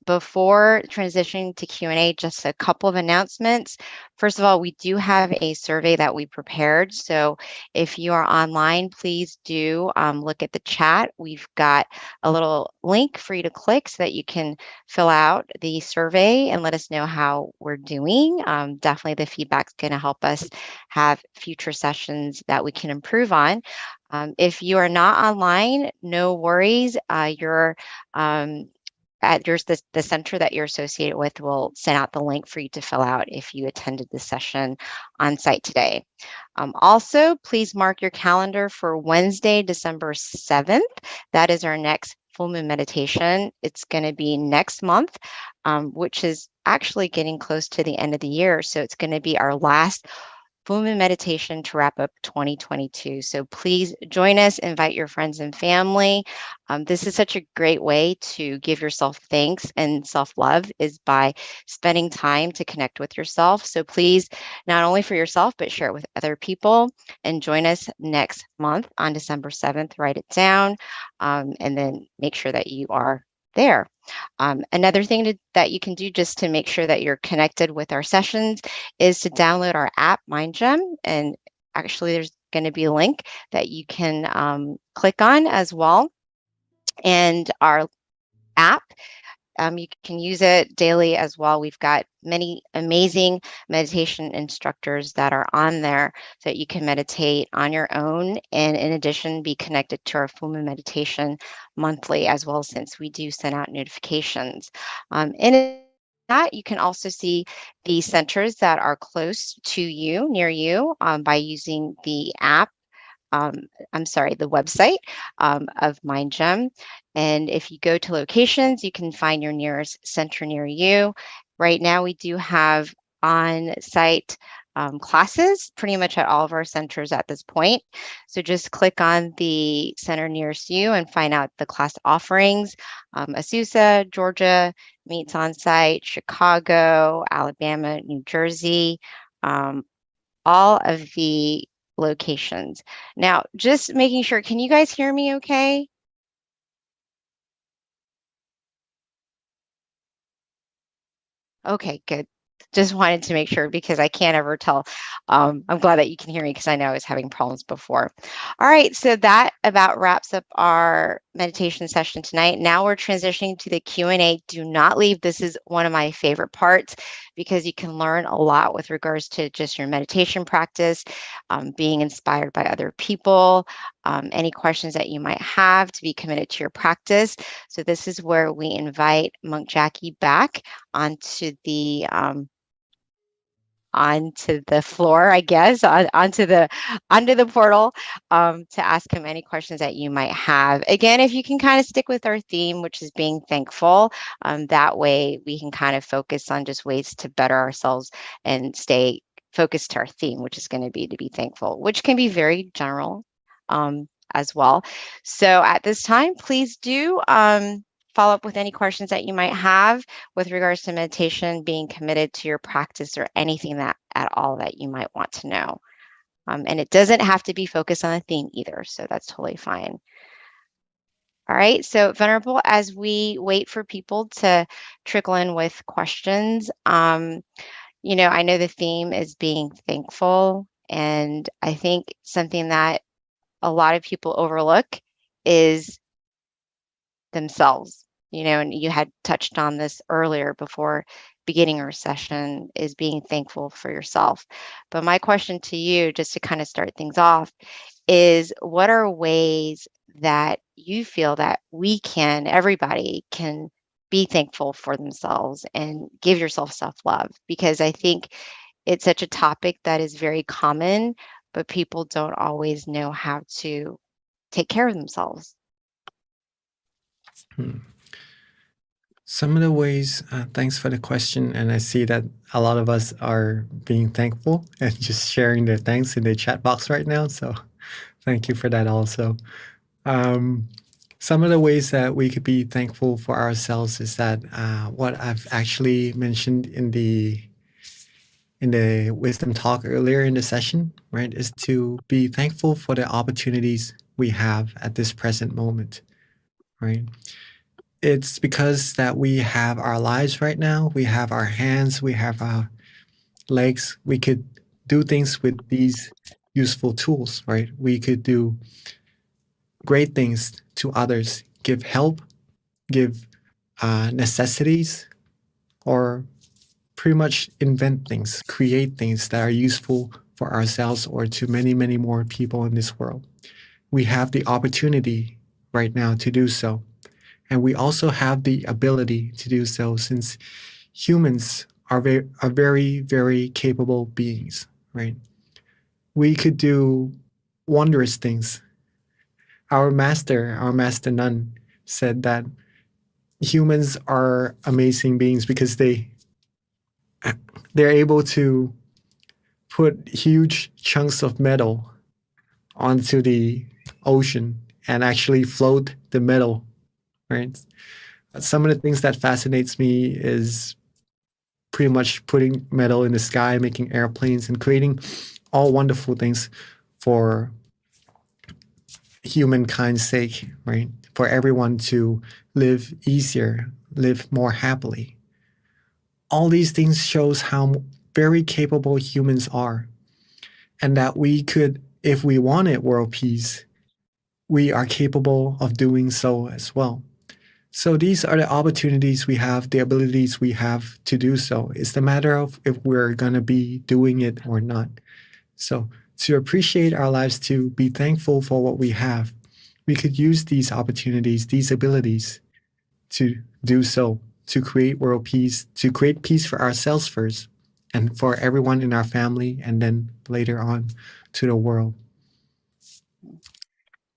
Before transitioning to Q&A, just a couple of announcements. First of all, we do have a survey that we prepared. So if you are online, please do look at the chat. We've got a little link for you to click so that you can fill out the survey and let us know how we're doing. Definitely the feedback's going to help us have future sessions that we can improve on. If you are not online, no worries. The center that you're associated with will send out the link for you to fill out if you attended the session on site today. Also, please mark your calendar for Wednesday, December 7th. That is our next full moon meditation. It's going to be next month, which is actually getting close to the end of the year. So it's going to be our last full moon meditation to wrap up 2022. So please join us, invite your friends and family. This is such a great way to give yourself thanks and self-love is by spending time to connect with yourself. So please, not only for yourself, but share it with other people and join us next month on December 7th. Write it down and then make sure that you are there. Another thing that you can do just to make sure that you're connected with our sessions is to download our app, MindGem. And actually, there's going to be a link that you can click on as well. And our app, you can use it daily as well. We've got many amazing meditation instructors that are on there so that you can meditate on your own. And in addition, be connected to our full moon meditation monthly as well, since we do send out notifications. In that, you can also see the centers that are close to you, near you, by using the app. The website of MindGem. And if you go to locations, you can find your nearest center near you. Right now, we do have on-site classes pretty much at all of our centers at this point. So just click on the center nearest you and find out the class offerings. Azusa, Georgia meets on-site, Chicago, Alabama, New Jersey, all of the locations. Now, just making sure, can you guys hear me okay? Okay, good. Just wanted to make sure because I can't ever tell. I'm glad that you can hear me because I know I was having problems before. All right, so that about wraps up our meditation session tonight. Now we're transitioning to the Q&A. Do not leave. This is one of my favorite parts because you can learn a lot with regards to just your meditation practice, being inspired by other people, any questions that you might have to be committed to your practice. So this is where we invite Monk Jackie back onto the onto the floor, I guess, onto the portal to ask him any questions that you might have. Again, if you can kind of stick with our theme, which is being thankful, that way we can kind of focus on just ways to better ourselves and stay focused to our theme, which is going to be thankful, which can be very general as well. So at this time, please do follow up with any questions that you might have with regards to meditation, being committed to your practice, or anything that at all that you might want to know. And it doesn't have to be focused on a theme either, so that's totally fine. All right, so Venerable, as we wait for people to trickle in with questions, I know the theme is being thankful, and I think something that a lot of people overlook is themselves, and you had touched on this earlier before beginning our session, is being thankful for yourself. But my question to you, just to kind of start things off, is what are ways that you feel that everybody can be thankful for themselves and give yourself self-love? Because I think it's such a topic that is very common, but people don't always know how to take care of themselves. Some of the ways, thanks for the question. And I see that a lot of us are being thankful and just sharing their thanks in the chat box right now. So thank you for that also. Some of the ways that we could be thankful for ourselves is that what I've actually mentioned in the wisdom talk earlier in the session, right, is to be thankful for the opportunities we have at this present moment, right? It's because that we have our lives right now, we have our hands, we have our legs, we could do things with these useful tools, right? We could do great things to others, give help, give necessities, or pretty much invent things, create things that are useful for ourselves or to many, many more people in this world. We have the opportunity right now to do so. And we also have the ability to do so, since humans are very, very capable beings, right? We could do wondrous things. Our master nun, said that humans are amazing beings because they're able to put huge chunks of metal onto the ocean and actually float the metal, right? Some of the things that fascinates me is pretty much putting metal in the sky, making airplanes, and creating all wonderful things for humankind's sake, right? For everyone to live easier, live more happily. All these things shows how very capable humans are, and that we could, if we wanted world peace, we are capable of doing so as well. So these are the opportunities we have, the abilities we have to do so. It's the matter of if we're going to be doing it or not. So to appreciate our lives, to be thankful for what we have, we could use these opportunities, these abilities to do so, to create world peace, to create peace for ourselves first, and for everyone in our family, and then later on to the world.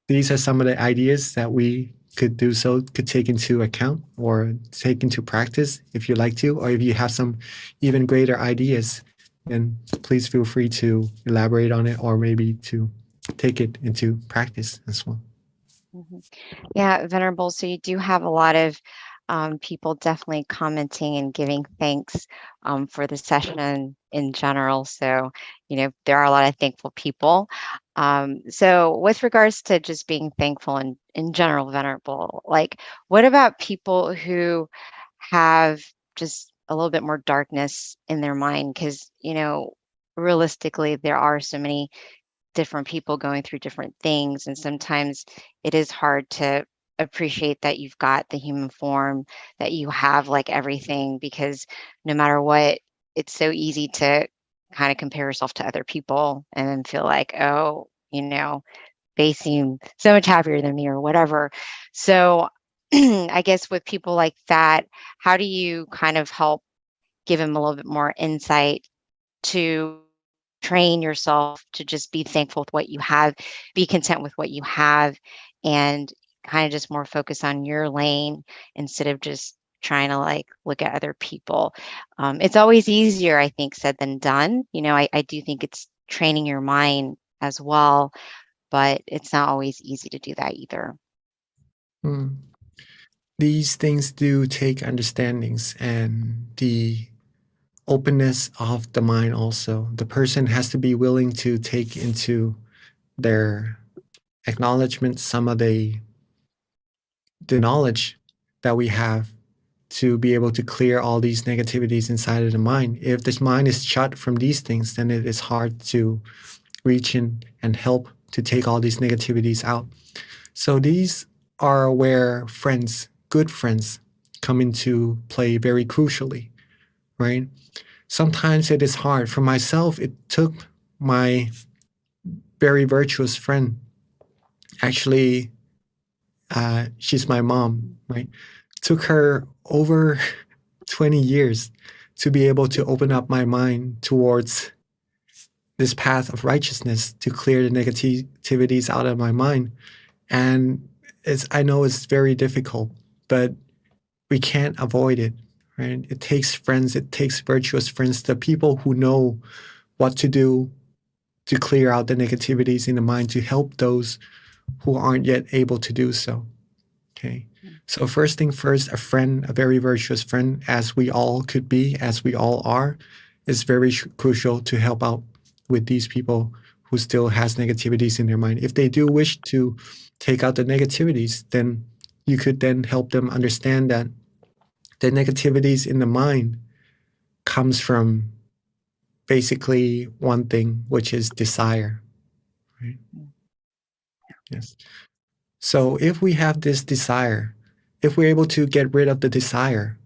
These are some of the ideas that we could do so, could take into account or take into practice if you'd like to, or if you have some even greater ideas, then please feel free to elaborate on it or maybe to take it into practice as well. Yeah, Venerable. So you do have a lot of people definitely commenting and giving thanks for the session in general. So, there are a lot of thankful people. So with regards to just being thankful in general, Venerable, like what about people who have just a little bit more darkness in their mind? Because, realistically, there are so many different people going through different things, and sometimes it is hard to appreciate that you've got the human form, that you have like everything, because no matter what, it's so easy to kind of compare yourself to other people and then feel like, oh, they seem so much happier than me or whatever. So I guess with people like that, how do you kind of help give them a little bit more insight to train yourself to just be thankful with what you have, be content with what you have, and kind of just more focus on your lane instead of just trying to like look at other people. It's always easier, I think, said than done. I do think it's training your mind as well, but it's not always easy to do that either. Mm. These things do take understandings and the openness of the mind also. The person has to be willing to take into their acknowledgement some of the knowledge that we have to be able to clear all these negativities inside of the mind. If this mind is shut from these things, then it is hard to reach in and help to take all these negativities out. So these are where friends, good friends, come into play very crucially, right? Sometimes it is hard. For myself, it took my very virtuous friend. Actually, she's my mom, right? Took her over 20 years to be able to open up my mind towards this path of righteousness, to clear the negativities out of my mind. And I know it's very difficult, but we can't avoid it, right? It takes friends, it takes virtuous friends, the people who know what to do to clear out the negativities in the mind, to help those who aren't yet able to do so. Okay. So first thing first, a friend, a very virtuous friend, as we all could be, as we all are, is very crucial to help out with these people who still has negativities in their mind. If they do wish to take out the negativities, then you could then help them understand that the negativities in the mind comes from basically one thing, which is desire, right? Yes. So if we have this desire, if we're able to get rid of the desire,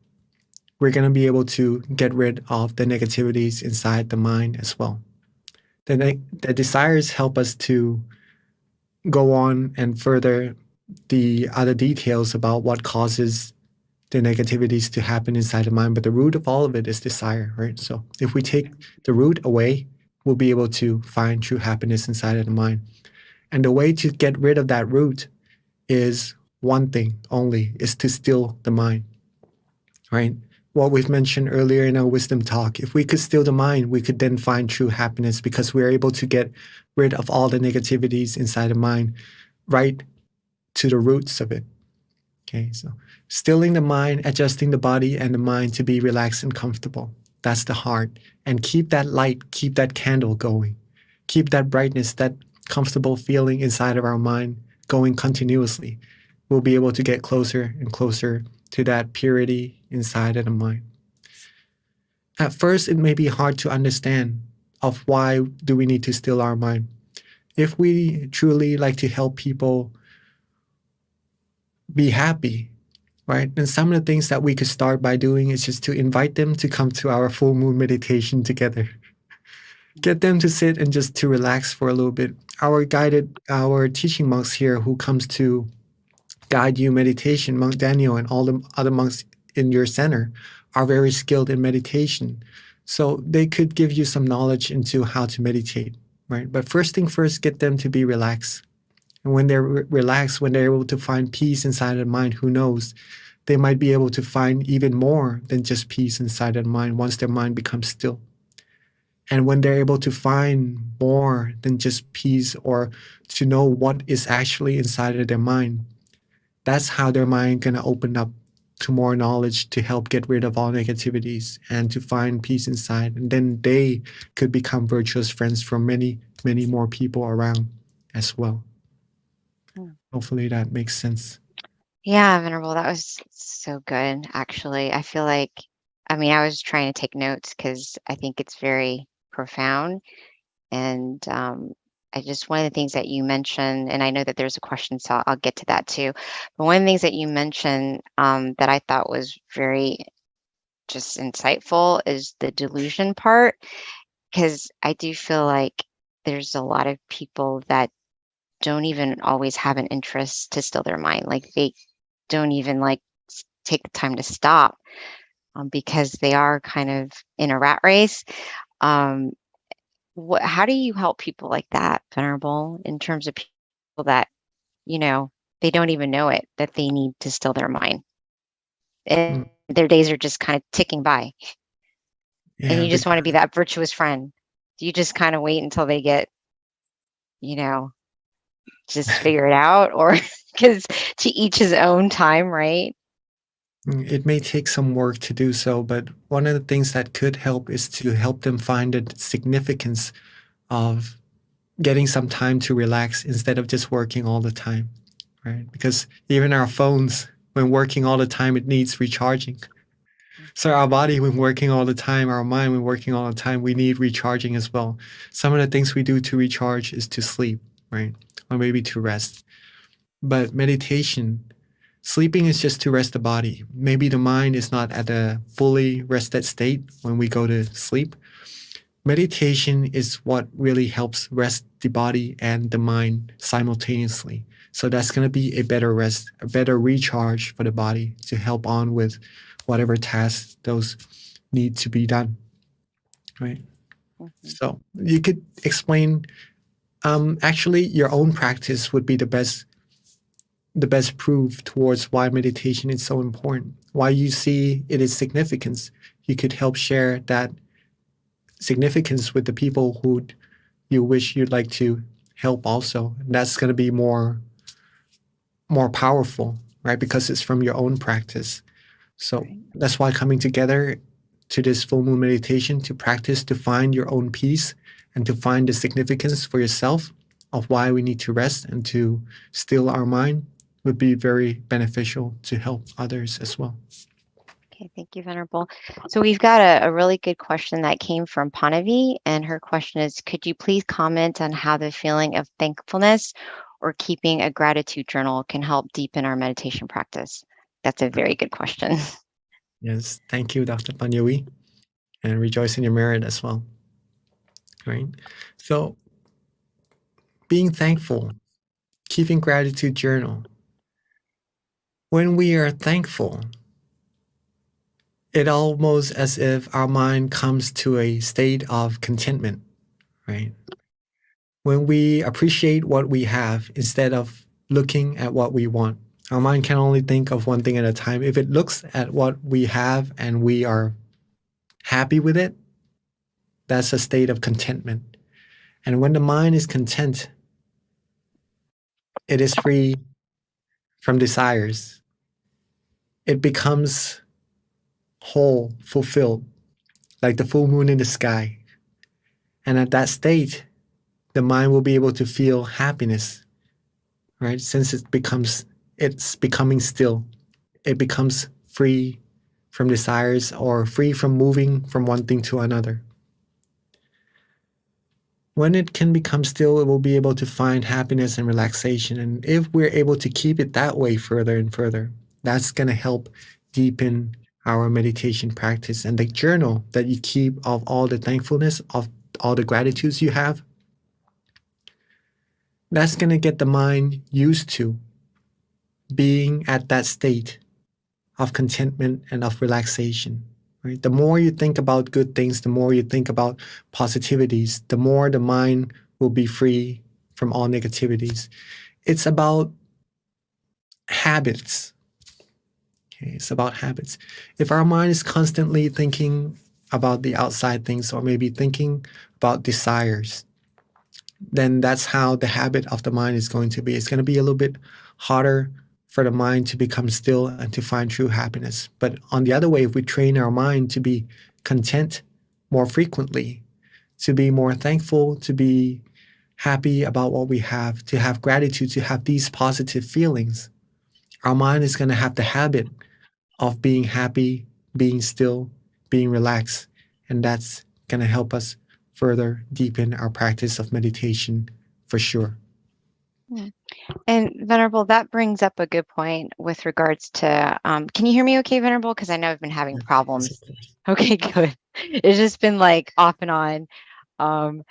we're going to be able to get rid of the negativities inside the mind as well. The desires help us to go on and further the other details about what causes the negativities to happen inside the mind. But the root of all of it is desire, right? So if we take the root away, we'll be able to find true happiness inside of the mind. And the way to get rid of that root is one thing only, is to still the mind, right? What we've mentioned earlier in our wisdom talk, if we could still the mind, we could then find true happiness, because we're able to get rid of all the negativities inside the mind right to the roots of it. Okay, so stilling the mind, adjusting the body and the mind to be relaxed and comfortable. That's the heart. And keep that light, keep that candle going. Keep that brightness, that comfortable feeling inside of our mind going continuously. We'll be able to get closer and closer to that purity inside of the mind. At first, it may be hard to understand of why do we need to still our mind. If we truly like to help people be happy, right? And some of the things that we could start by doing is just to invite them to come to our full moon meditation together. Get them to sit and just to relax for a little bit. Our teaching monks here who comes to guide you meditation, Monk Daniel and all the other monks in your center are very skilled in meditation. So they could give you some knowledge into how to meditate, right? But first thing first, get them to be relaxed. And when they're relaxed, when they're able to find peace inside of the mind, who knows, they might be able to find even more than just peace inside of the mind once their mind becomes still. And when they're able to find more than just peace, or to know what is actually inside of their mind, that's how their mind gonna open up to more knowledge to help get rid of all negativities and to find peace inside. And then they could become virtuous friends for many, many more people around as well. Hopefully that makes sense. Yeah, Venerable, that was so good, actually. I feel like, I was trying to take notes because I think it's very profound. And one of the things that you mentioned, and I know that there's a question, so I'll get to that too. But one of the things that you mentioned that I thought was very just insightful is the delusion part, because I do feel like there's a lot of people that don't even always have an interest to still their mind. Like they don't even take the time to stop because they are kind of in a rat race. How do you help people like that, Venerable, in terms of people that, they don't even know it, that they need to still their mind? And their days are just kind of ticking by. And Yeah, you just want to be that virtuous friend. Do you just kind of wait until they get, just figure it out? Or because to each his own time, right? it may take some work to do so, but one of the things that could help is to help them find the significance of getting some time to relax instead of just working all the time, right? Because even our phones, when working all the time, it needs recharging. So our body, when working all the time, our mind, when working all the time, we need recharging as well. Some of the things we do to recharge is to sleep, right? Or maybe to rest. But meditation, sleeping is just to rest the body. Maybe the mind is not at a fully rested state when we go to sleep. Meditation is what really helps rest the body and the mind simultaneously. So that's going to be a better rest, a better recharge for the body to help on with whatever tasks those need to be done, right? So you could explain, actually your own practice would be the best proof towards why meditation is so important, why you see it is significance. You could help share that significance with the people who you wish you'd like to help also. And that's going to be more powerful, right? Because it's from your own practice. So that's why coming together to this full moon meditation to practice, to find your own peace and to find the significance for yourself of why we need to rest and to still our mind would be very beneficial to help others as well. Okay, thank you, Venerable. So we've got a really good question that came from Panavi, and her question is, could you please comment on how the feeling of thankfulness or keeping a gratitude journal can help deepen our meditation practice? That's a very good question. Yes, thank you, Dr. Panyawi, and rejoice in your merit as well. Right? So being thankful, keeping gratitude journal. When we are thankful, it almost as if our mind comes to a state of contentment, right? When we appreciate what we have instead of looking at what we want, our mind can only think of one thing at a time. If it looks at what we have and we are happy with it, that's a state of contentment. And when the mind is content, it is free from desires. It becomes whole, fulfilled, like the full moon in the sky. And at that state, the mind will be able to feel happiness, right? Since it's becoming still. It becomes free from desires or free from moving from one thing to another. When it can become still, it will be able to find happiness and relaxation. And if we're able to keep it that way further and further, that's going to help deepen our meditation practice. And the journal that you keep of all the thankfulness, of all the gratitudes you have, that's going to get the mind used to being at that state of contentment and of relaxation. Right? The more you think about good things, the more you think about positivities, the more the mind will be free from all negativities. It's about habits. Okay, it's about habits. If our mind is constantly thinking about the outside things or maybe thinking about desires, then that's how the habit of the mind is going to be. It's going to be a little bit harder for the mind to become still and to find true happiness. But on the other way, if we train our mind to be content more frequently, to be more thankful, to be happy about what we have, to have gratitude, to have these positive feelings, our mind is going to have the habit of being happy, being still, being relaxed. And that's going to help us further deepen our practice of meditation for sure. And Venerable, that brings up a good point with regards to, can you hear me okay, Venerable? Because I know I've been having problems. Okay, good. It's just been like off and on.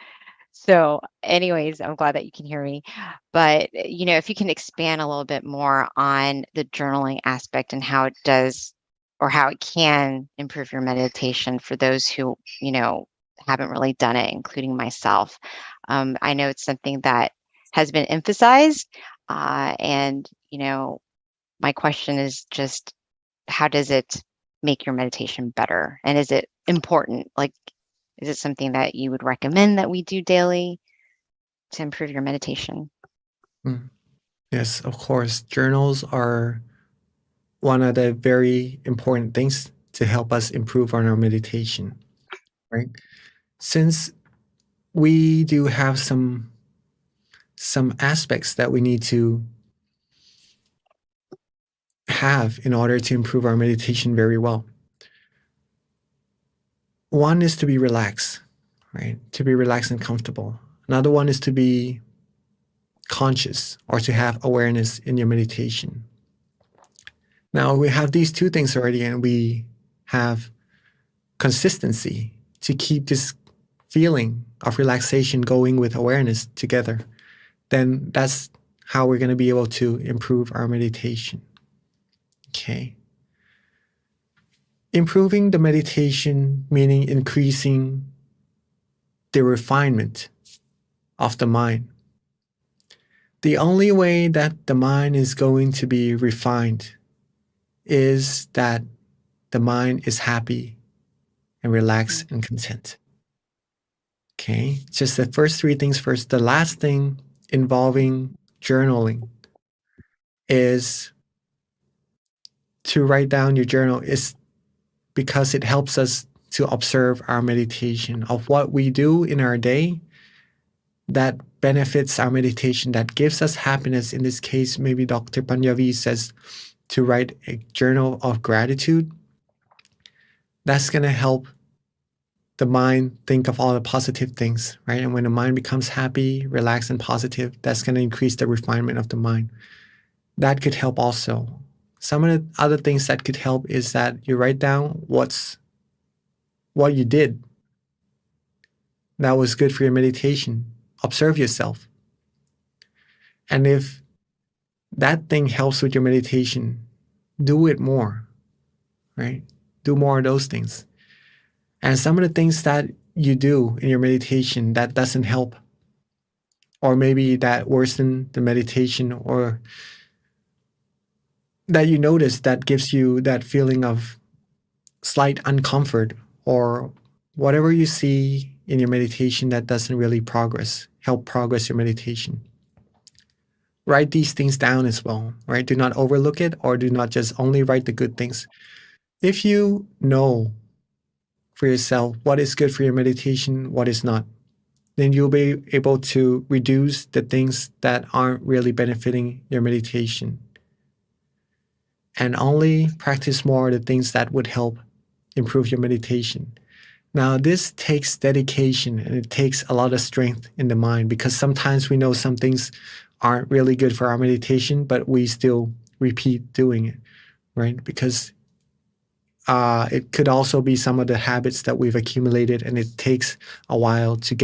So anyways, I'm glad that you can hear me. But, if you can expand a little bit more on the journaling aspect and how it does or how it can improve your meditation for those who, haven't really done it, including myself. I know it's something that has been emphasized, and my question is just, how does it make your meditation better? And is it important? Like, is it something that you would recommend that we do daily to improve your meditation? Yes, of course. Journals are one of the very important things to help us improve on our meditation, right? Since we do have some aspects that we need to have in order to improve our meditation very well. One is to be relaxed, right? To be relaxed and comfortable. Another one is to be conscious or to have awareness in your meditation. Now we have these two things already, and we have consistency to keep this feeling of relaxation going with awareness together. Then that's how we're going to be able to improve our meditation. Okay. Improving the meditation, meaning increasing the refinement of the mind. The only way that the mind is going to be refined is that the mind is happy and relaxed and content. Okay, just the first three things first. The last thing involving journaling is to write down your journal, is because it helps us to observe our meditation of what we do in our day that benefits our meditation, that gives us happiness. In this case, maybe Dr. Panjavi says to write a journal of gratitude. That's going to help the mind think of all the positive things, right? And when the mind becomes happy, relaxed, and positive, that's going to increase the refinement of the mind. That could help also. Some of the other things that could help is that you write down what you did that was good for your meditation. Observe yourself. And if that thing helps with your meditation, do it more, right? Do more of those things. And some of the things that you do in your meditation that doesn't help, or maybe that worsen the meditation, or that you notice that gives you that feeling of slight uncomfort, or whatever you see in your meditation that doesn't really help progress your meditation. Write these things down as well, right? Do not overlook it, or do not just only write the good things. If you know for yourself what is good for your meditation, what is not, then you'll be able to reduce the things that aren't really benefiting your meditation, and only practice more the things that would help improve your meditation. Now, this takes dedication, and it takes a lot of strength in the mind, because sometimes we know some things aren't really good for our meditation, but we still repeat doing it, right? Because it could also be some of the habits that we've accumulated, and it takes a while to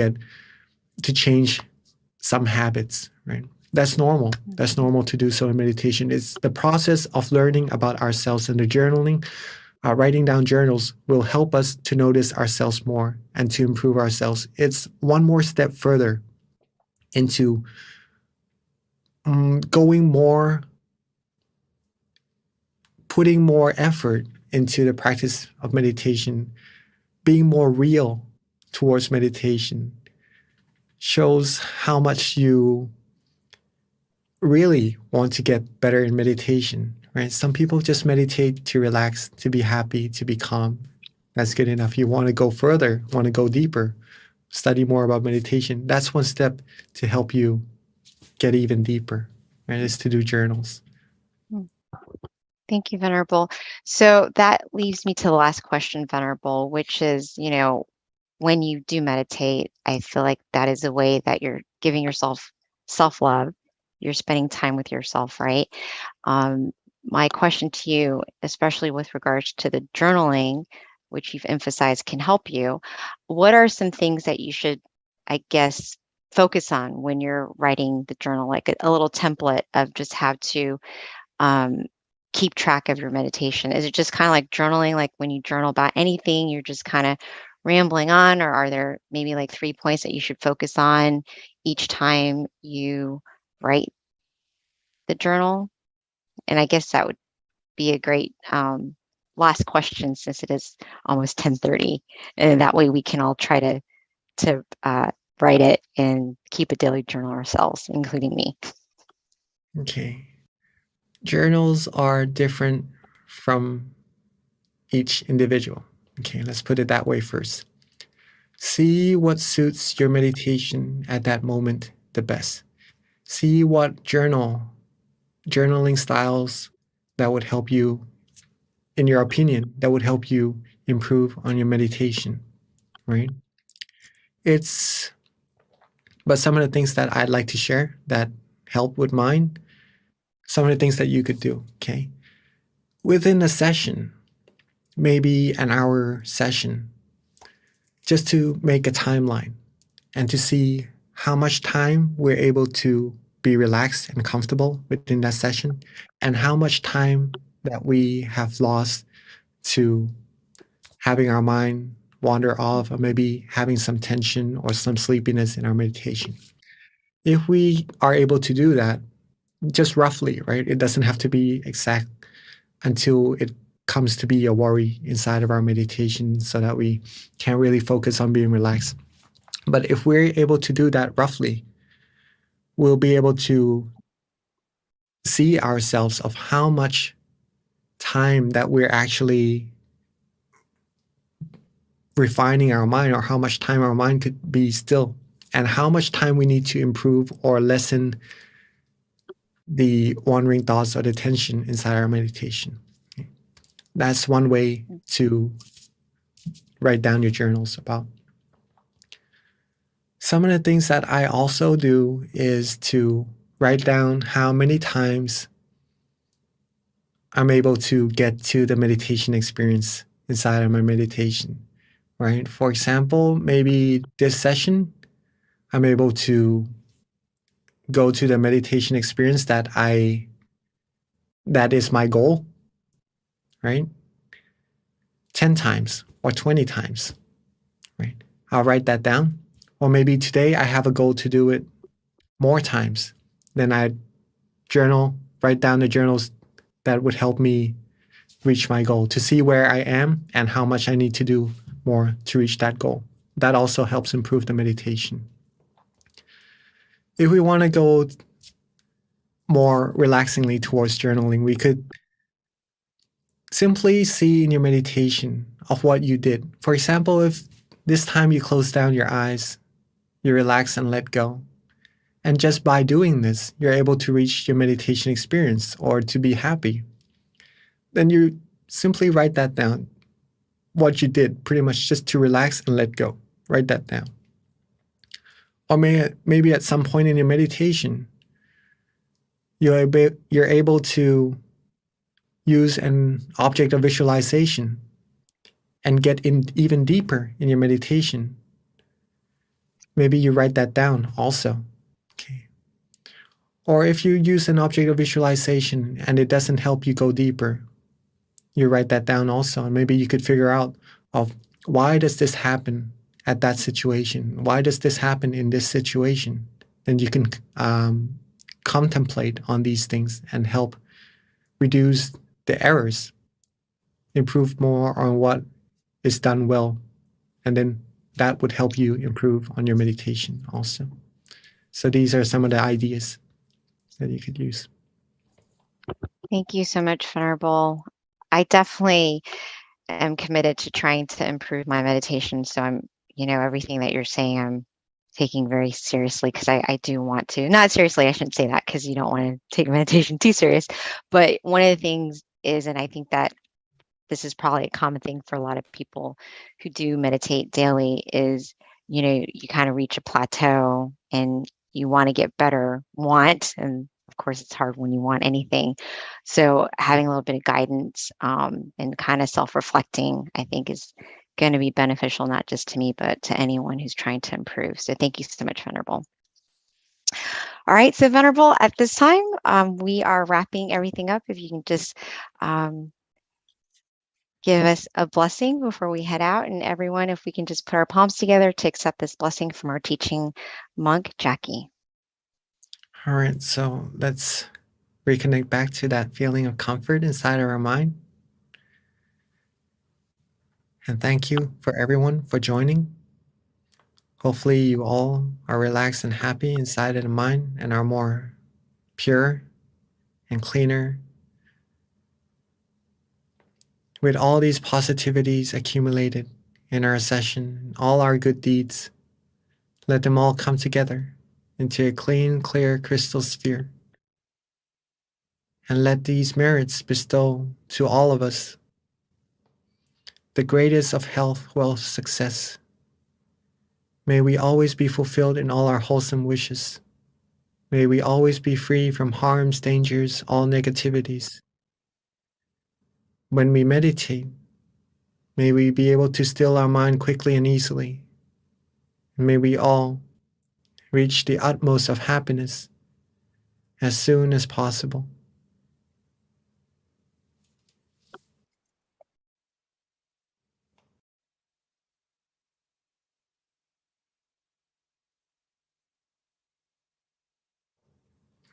change some habits, right? That's normal. That's normal to do so in meditation. It's the process of learning about ourselves, and the journaling, writing down journals will help us to notice ourselves more and to improve ourselves. It's one more step further into putting more effort into the practice of meditation, being more real towards meditation, shows how much you really want to get better in meditation, right? Some people just meditate to relax, to be happy, to be calm. That's good enough. You want to go further, want to go deeper, study more about meditation. That's one step to help you get even deeper, right? Is to do journals. Thank you, Venerable. So that leaves me to the last question, Venerable, which is, when you do meditate, I feel like that is a way that you're giving yourself self-love. You're spending time with yourself, right? My question to you, especially with regards to the journaling, which you've emphasized can help you, what are some things that you should, I guess, focus on when you're writing the journal, like a little template of just how to keep track of your meditation? Is it just kind of like journaling, like when you journal about anything, you're just kind of rambling on, or are there maybe like 3 points that you should focus on each time you write the journal? And I guess that would be a great last question, since it is almost 10:30, and that way we can all try to write it and keep a daily journal ourselves, including me. Okay. Journals are different from each individual. Okay, let's put it that way first. See what suits your meditation at that moment the best. See what journaling styles that would help you, in your opinion, that would help you improve on your meditation, right? But some of the things that I'd like to share that help with mine, some of the things that you could do, okay? Within a session, maybe an hour session, just to make a timeline and to see how much time we're able to be relaxed and comfortable within that session, and how much time that we have lost to having our mind wander off, or maybe having some tension or some sleepiness in our meditation. If we are able to do that, just roughly, right? It doesn't have to be exact until it comes to be a worry inside of our meditation, so that we can't really focus on being relaxed. But if we're able to do that roughly, we'll be able to see ourselves of how much time that we're actually refining our mind, or how much time our mind could be still, and how much time we need to improve or lessen the wandering thoughts or the tension inside our meditation. That's one way to write down your journals about. Some of the things that I also do is to write down how many times I'm able to get to the meditation experience inside of my meditation, right? For example, maybe this session, I'm able to go to the meditation experience that is my goal, right? 10 times or 20 times, right? I'll write that down. Or maybe today I have a goal to do it more times. Then I write down the journals that would help me reach my goal, to see where I am and how much I need to do more to reach that goal. That also helps improve the meditation. If we want to go more relaxingly towards journaling, we could simply see in your meditation of what you did. For example, if this time you close down your eyes, you relax and let go. And just by doing this, you're able to reach your meditation experience or to be happy. Then you simply write that down, what you did, pretty much just to relax and let go. Write that down. Or maybe at some point in your meditation, you're able to use an object of visualization and get in even deeper in your meditation. Maybe you write that down also. Okay. Or if you use an object of visualization and it doesn't help you go deeper, you write that down also. And maybe you could figure out of why does this happen at that situation? Why does this happen in this situation? Then you can contemplate on these things and help reduce the errors, improve more on what is done well, and then that would help you improve on your meditation also. So these are some of the ideas that you could use. Thank you so much, Venerable. I definitely am committed to trying to improve my meditation. So I'm, everything that you're saying, I'm taking very seriously, because I do want to. Not seriously, I shouldn't say that, because you don't want to take meditation too serious. But one of the things is, and I think that this is probably a common thing for a lot of people who do meditate daily, is, you kind of reach a plateau and you want to get better, and of course it's hard when you want anything. So having a little bit of guidance and kind of self-reflecting, I think, is going to be beneficial, not just to me, but to anyone who's trying to improve. So thank you so much, Venerable. All right, so Venerable, at this time, we are wrapping everything up. If you can just give us a blessing before we head out. And everyone, if we can just put our palms together to accept this blessing from our teaching monk, Jackie. All right, so let's reconnect back to that feeling of comfort inside of our mind. And thank you for everyone for joining. Hopefully you all are relaxed and happy inside of the mind and are more pure and cleaner. With all these positivities accumulated in our session, all our good deeds, let them all come together into a clean, clear crystal sphere. And let these merits bestow to all of us the greatest of health, wealth, success. May we always be fulfilled in all our wholesome wishes. May we always be free from harms, dangers, all negativities. When we meditate, may we be able to still our mind quickly and easily. And may we all reach the utmost of happiness as soon as possible.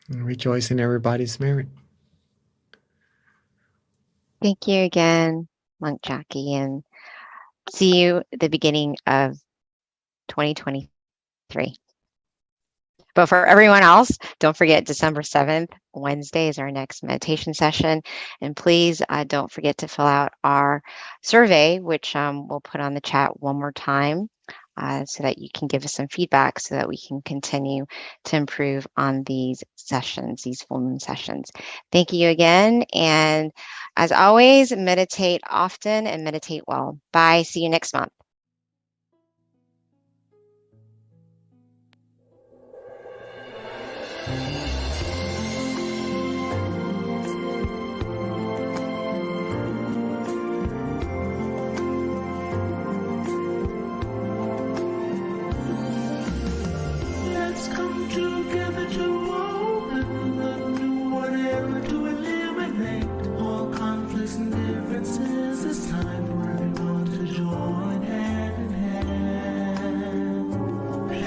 And rejoice in everybody's merit. Thank you again, Monk Jackie, and see you at the beginning of 2023. But for everyone else, don't forget December 7th, Wednesday is our next meditation session. And please don't forget to fill out our survey, which we'll put on the chat one more time so that you can give us some feedback so that we can continue to improve on these sessions, these full moon sessions. Thank you again. And as always, meditate often and meditate well. Bye. See you next month. Let's come together to open the new whatever to eliminate all conflicts and differences. It's time for everyone to join hand in hand. At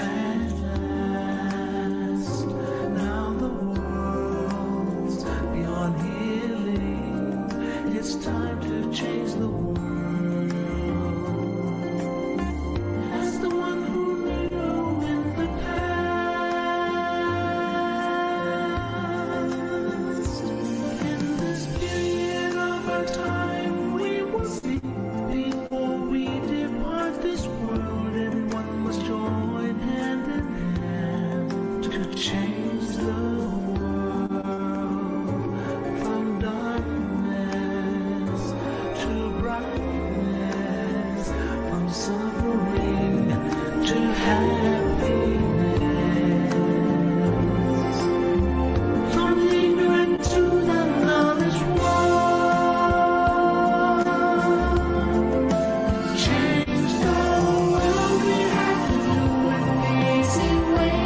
last, now the world's beyond healing. It's time to change the world. As the one who knew in the past, in this period of our time, we will see before we depart this world. Everyone must join hand in hand to change the world from darkness to brightness, from suffering to happiness, from ignorant to the knowledge world. Change the world, we have to do an amazing way.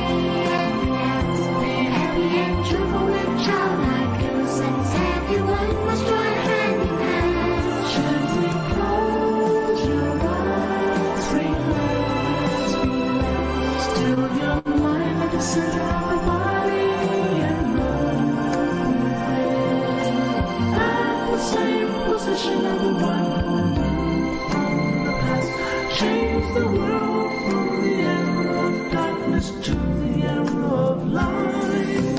And we have to be happy and cheerful and childlike. Innocence, everyone must join hand in hand. Gently close your eyes, relax, relax. Still your mind at the center of the body and move at the same position of the one who knew from the past. Change the world from the era of darkness to the era of light.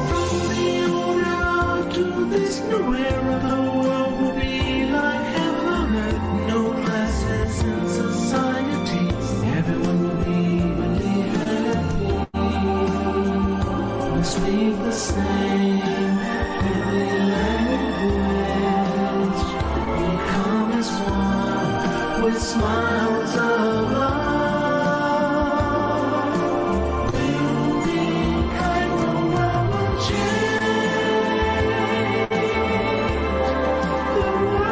From the old era to this new era, the world will be like heaven on earth. No classes in society. Everyone will be really happy. We speak the same holy language. We come as one with smiles of love. We will be kind, the world will change. The world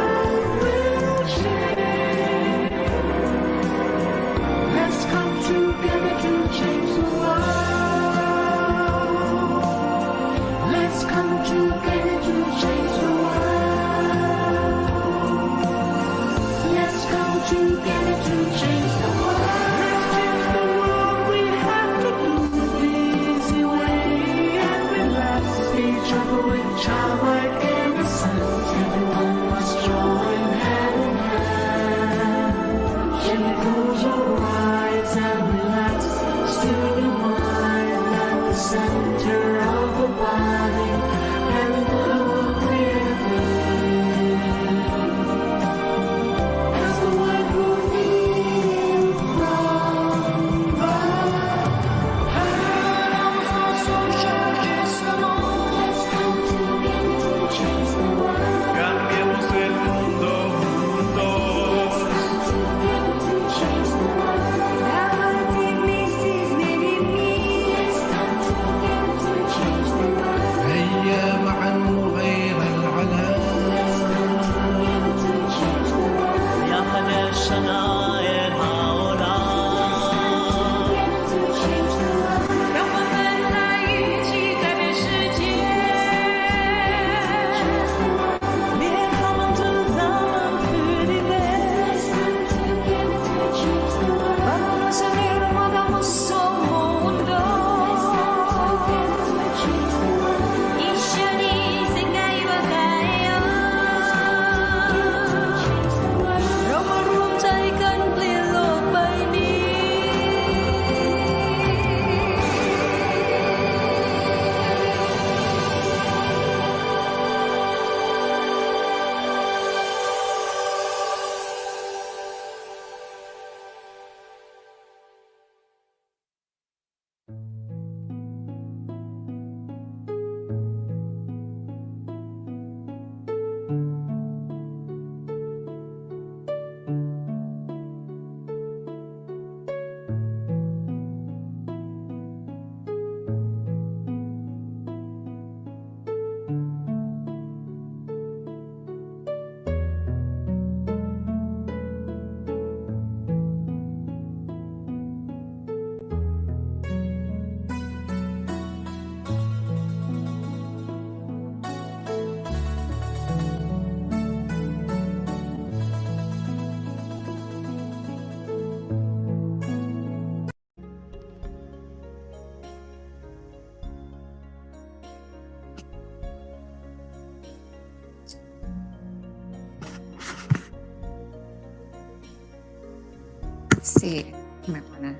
see. I might wanna.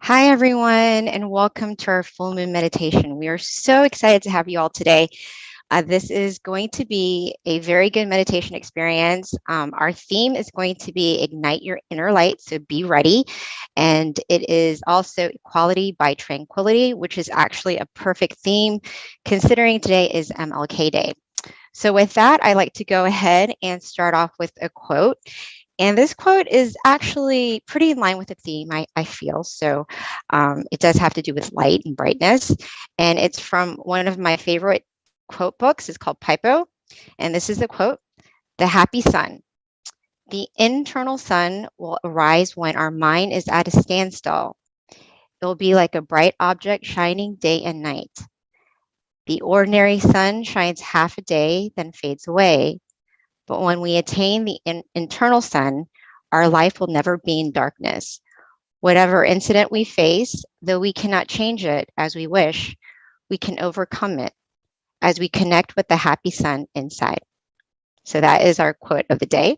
Hi, everyone, and welcome to our full moon meditation. We are so excited to have you all today. This is going to be a very good meditation experience. Our theme is going to be Ignite Your Inner Light, so be ready. And it is also Equality by Tranquility, which is actually a perfect theme considering today is MLK Day. So with that, I like to go ahead and start off with a quote. And this quote is actually pretty in line with the theme, I feel. So it does have to do with light and brightness. And it's from one of my favorite quote books. It's called Pipo. And this is the quote: "The happy sun. The internal sun will arise when our mind is at a standstill. It will be like a bright object shining day and night. The ordinary sun shines half a day, then fades away. But when we attain the internal sun, our life will never be in darkness. Whatever incident we face, though we cannot change it as we wish, we can overcome it as we connect with the happy sun inside." So that is our quote of the day.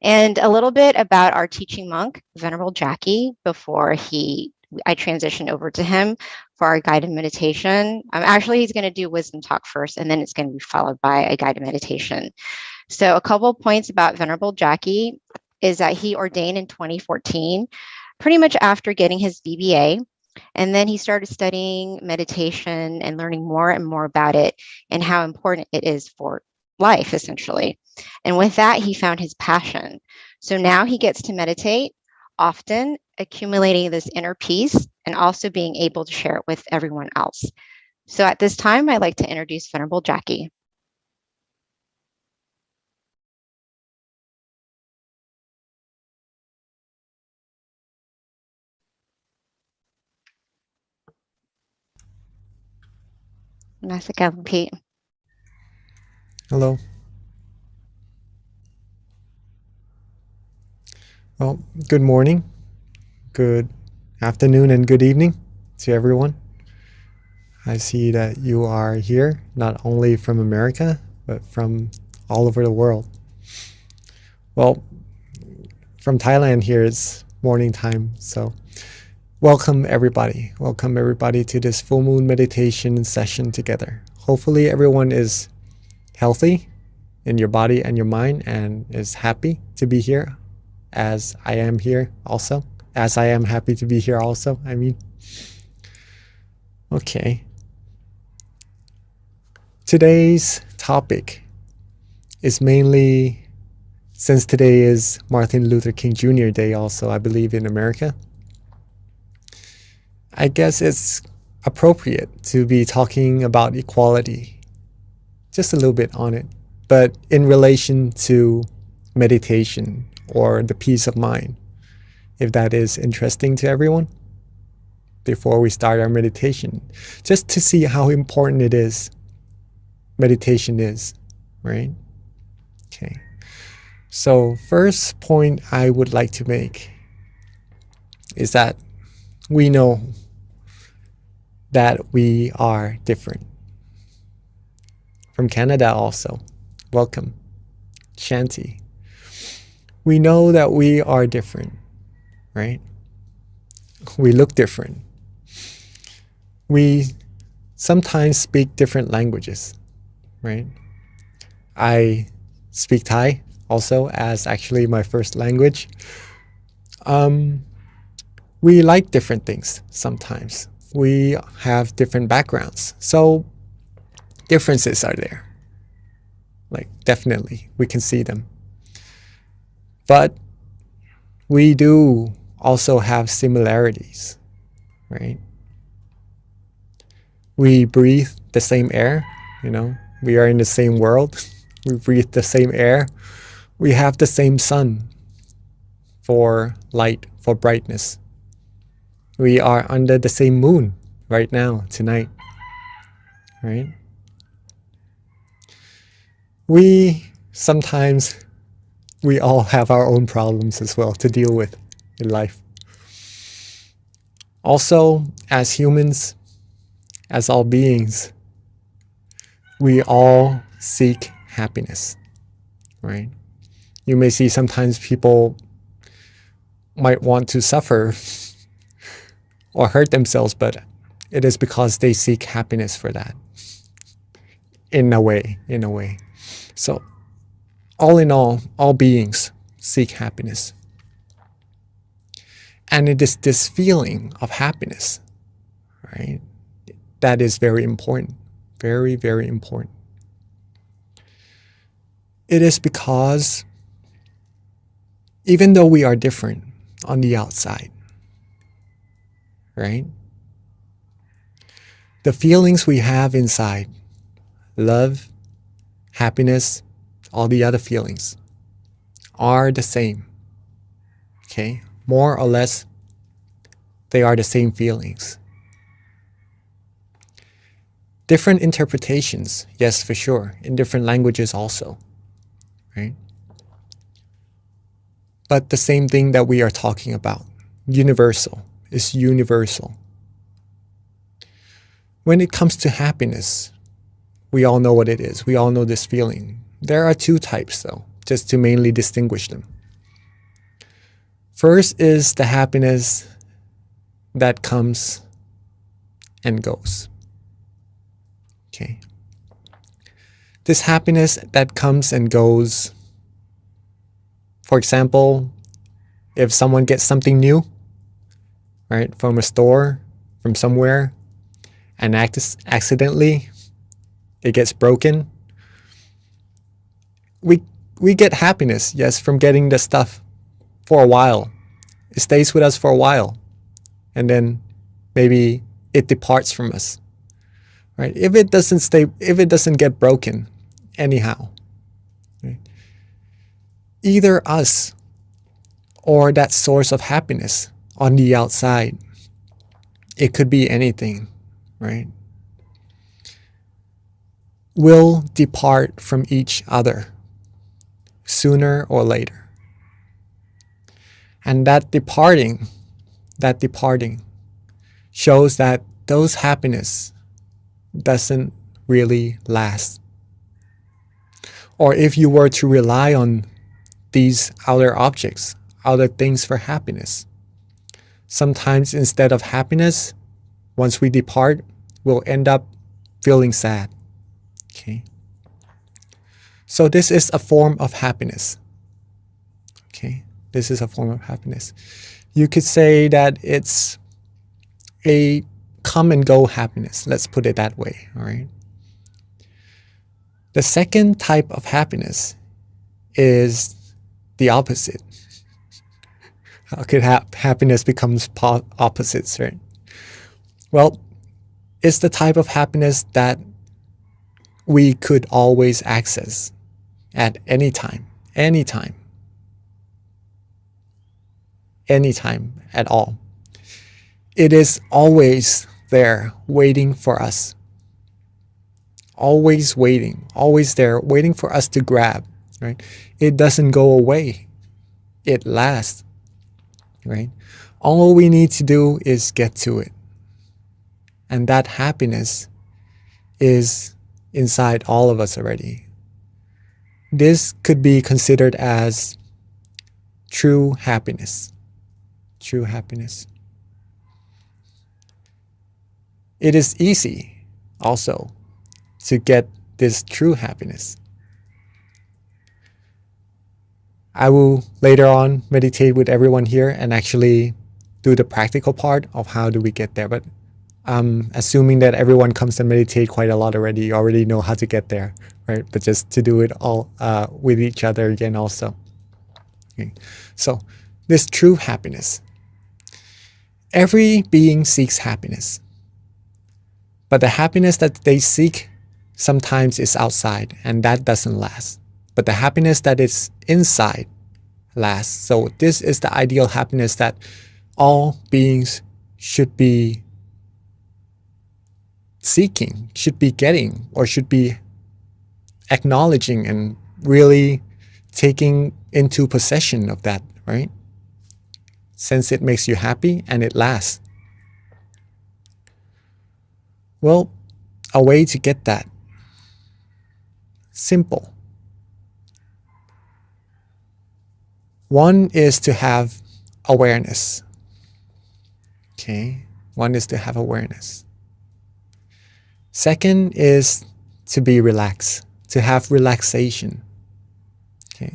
And a little bit about our teaching monk, Venerable Jackie, before I transitioned over to him for our guided meditation. Actually, he's going to do wisdom talk first, and then it's going to be followed by a guided meditation. So a couple of points about Venerable Jackie is that he ordained in 2014, pretty much after getting his BBA. And then he started studying meditation and learning more and more about it and how important it is for life, essentially. And with that, he found his passion. So now he gets to meditate often, accumulating this inner peace and also being able to share it with everyone else. So at this time, I'd like to introduce Venerable Jackie. Masaka, Pete. Hello. Well, good morning, good afternoon, and good evening to everyone. I see that you are here not only from America, but from all over the world. Well, from Thailand here it's morning time, so welcome everybody. Welcome everybody to this full moon meditation session together. Hopefully everyone is healthy in your body and your mind and is happy to be here, as I am here also, as I am happy to be here also, I mean. Okay. Today's topic is mainly, since today is Martin Luther King Jr. Day also, I believe, in America, I guess it's appropriate to be talking about equality, just a little bit on it, but in relation to meditation or the peace of mind, if that is interesting to everyone, before we start our meditation, just to see how important it is, meditation is, right? Okay. So first point I would like to make is that we know that we are different. From Canada also, welcome. Shanti. We know that we are different, right? We look different. We sometimes speak different languages, right? I speak Thai also as actually my first language. We like different things sometimes. We have different backgrounds. So differences are there. Like, definitely, we can see them. But we do also have similarities, right? We breathe the same air, you know, we are in the same world. We breathe the same air. We have the same sun for light, for brightness. We are under the same moon right now, tonight, right? We all have our own problems as well to deal with in life. Also, as humans, as all beings, we all seek happiness, right? You may see sometimes people might want to suffer or hurt themselves, but it is because they seek happiness for that. In a way. So all in all beings seek happiness. And it is this feeling of happiness, right, that is very important. Very, very important. It is because even though we are different on the outside, right, the feelings we have inside, love, happiness, all the other feelings, are the same. Okay? More or less, they are the same feelings. Different interpretations, yes, for sure, in different languages also, right? But the same thing that we are talking about, universal, is universal. When it comes to happiness, we all know what it is. We all know this feeling. There are two types, though, just to mainly distinguish them. First is the happiness that comes and goes. Okay. This happiness that comes and goes, for example, if someone gets something new, right, from a store, from somewhere, and accidentally it gets broken, we get happiness, yes, from getting the stuff for a while. It stays with us for a while, and then maybe it departs from us, right? If it doesn't get broken anyhow, right? Either us or that source of happiness on the outside, it could be anything, right, will depart from each other sooner or later. And that departing shows that those happiness doesn't really last. Or if you were to rely on these outer objects, other things for happiness, sometimes instead of happiness, once we depart, we'll end up feeling sad. Okay. So this is a form of happiness. Okay. This is a form of happiness. You could say that it's a come and go happiness. Let's put it that way. All right. The second type of happiness is the opposite. How could happiness becomes opposites, right? Well, it's the type of happiness that we could always access at any time at all. It is always there waiting for us. Always waiting, always there waiting for us to grab, right? It doesn't go away. It lasts, right? All we need to do is get to it. And that happiness is inside all of us already. This could be considered as true happiness. True happiness. It is easy also to get this true happiness. I will later on meditate with everyone here and actually do the practical part of how do we get there. But I'm assuming that everyone comes to meditate quite a lot already. You already know how to get there, right? But just to do it all with each other again also. Okay. So this true happiness. Every being seeks happiness. But the happiness that they seek sometimes is outside, and that doesn't last. But the happiness that is inside lasts. So this is the ideal happiness that all beings should be seeking, should be getting, or should be acknowledging and really taking into possession of that, right? Since it makes you happy and it lasts. Well, a way to get that. Simple. One is to have awareness. Okay? One is to have awareness. Second is to be relaxed, to have relaxation. Okay.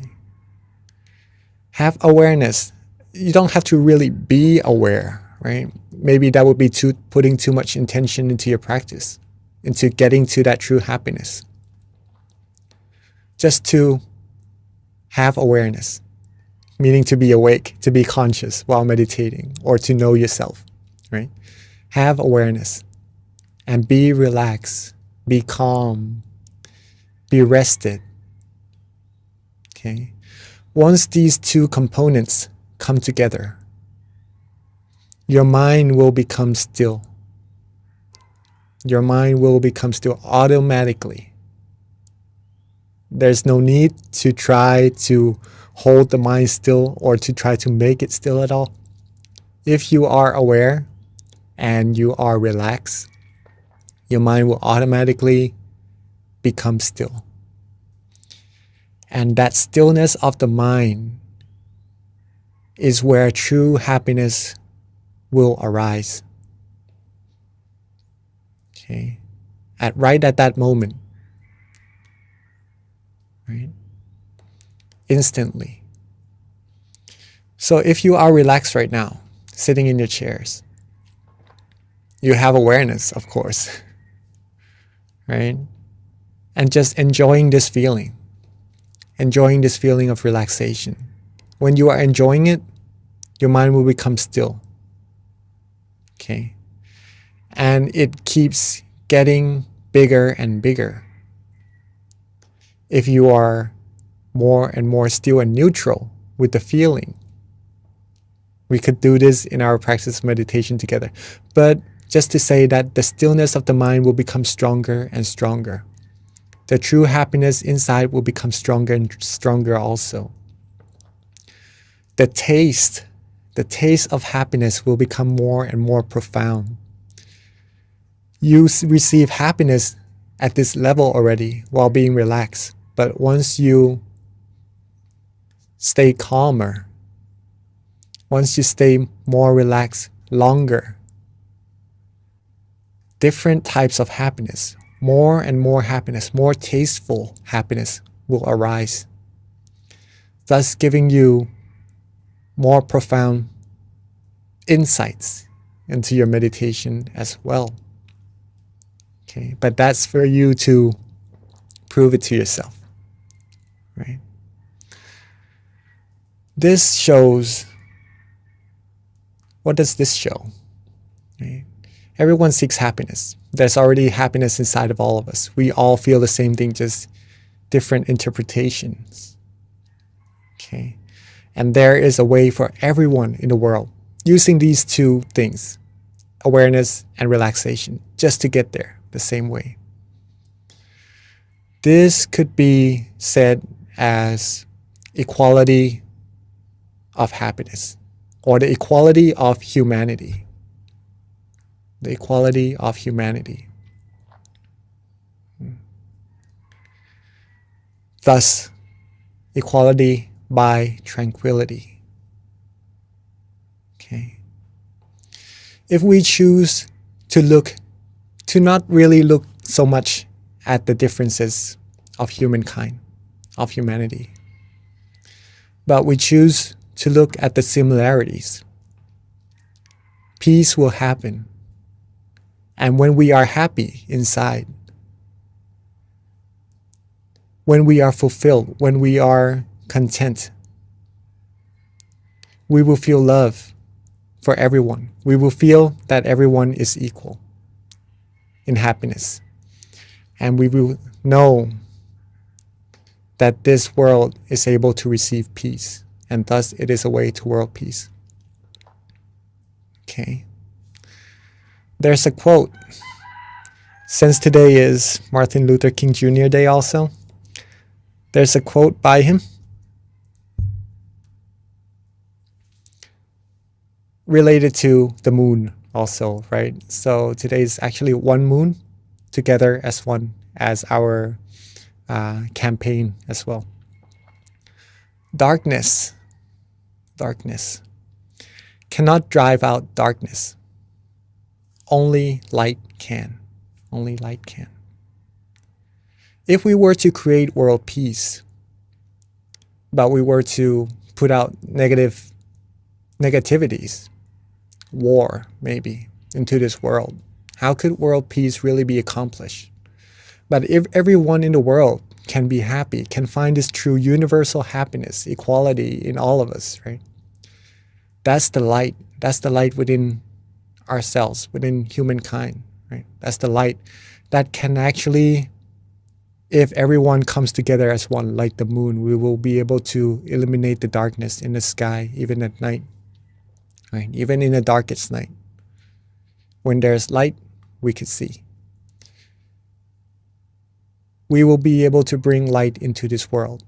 Have awareness. You don't have to really be aware, right? Maybe that would be putting too much intention into your practice, into getting to that true happiness. Just to have awareness, meaning to be awake, to be conscious while meditating, or to know yourself, right? Have awareness and be relaxed, be calm, be rested. Okay. Once these two components come together, your mind will become still. Your mind will become still automatically. There's no need to try to hold the mind still or to try to make it still at all. If you are aware and you are relaxed, your mind will automatically become still. And that stillness of the mind is where true happiness will arise. Okay. Right at that moment. Right? Instantly. So if you are relaxed right now, sitting in your chairs, you have awareness, of course. Right? And just enjoying this feeling of relaxation. When you are enjoying it, your mind will become still. Okay? And it keeps getting bigger and bigger. If you are more and more still and neutral with the feeling, we could do this in our practice of meditation together. But just to say that the stillness of the mind will become stronger and stronger. The true happiness inside will become stronger and stronger also. The taste of happiness will become more and more profound. You receive happiness at this level already while being relaxed. But once you stay calmer, once you stay more relaxed longer, different types of happiness, more and more happiness, more tasteful happiness will arise, thus giving you more profound insights into your meditation as well. Okay, but that's for you to prove it to yourself, right? This shows, what does this show? Right? Everyone seeks happiness. There's already happiness inside of all of us. We all feel the same thing, just different interpretations. Okay, and there is a way for everyone in the world using these two things, awareness and relaxation, just to get there the same way. This could be said as equality of happiness, or the equality of humanity. The equality of humanity. Thus, equality by tranquility. Okay. If we choose to not really look so much at the differences of humankind, of humanity, but we choose to look at the similarities, peace will happen. And when we are happy inside, when we are fulfilled, when we are content, we will feel love for everyone. We will feel that everyone is equal in happiness. And we will know that this world is able to receive peace, and thus it is a way to world peace. Okay. There's a quote. Since today is Martin Luther King Jr. Day also, there's a quote by him related to the moon also, right? So today is actually one moon together as one, as our campaign as well. Darkness cannot drive out darkness. Only light can. Only light can. If we were to create world peace, but we were to put out negativities, war maybe, into this world, how could world peace really be accomplished? But if everyone in the world can be happy, can find this true universal happiness, equality in all of us, right? That's the light. That's the light within ourselves, within humankind, right? That's the light that can actually, if everyone comes together as one, like the moon, we will be able to eliminate the darkness in the sky, even at night, right? Even in the darkest night. When there's light, we can see. We will be able to bring light into this world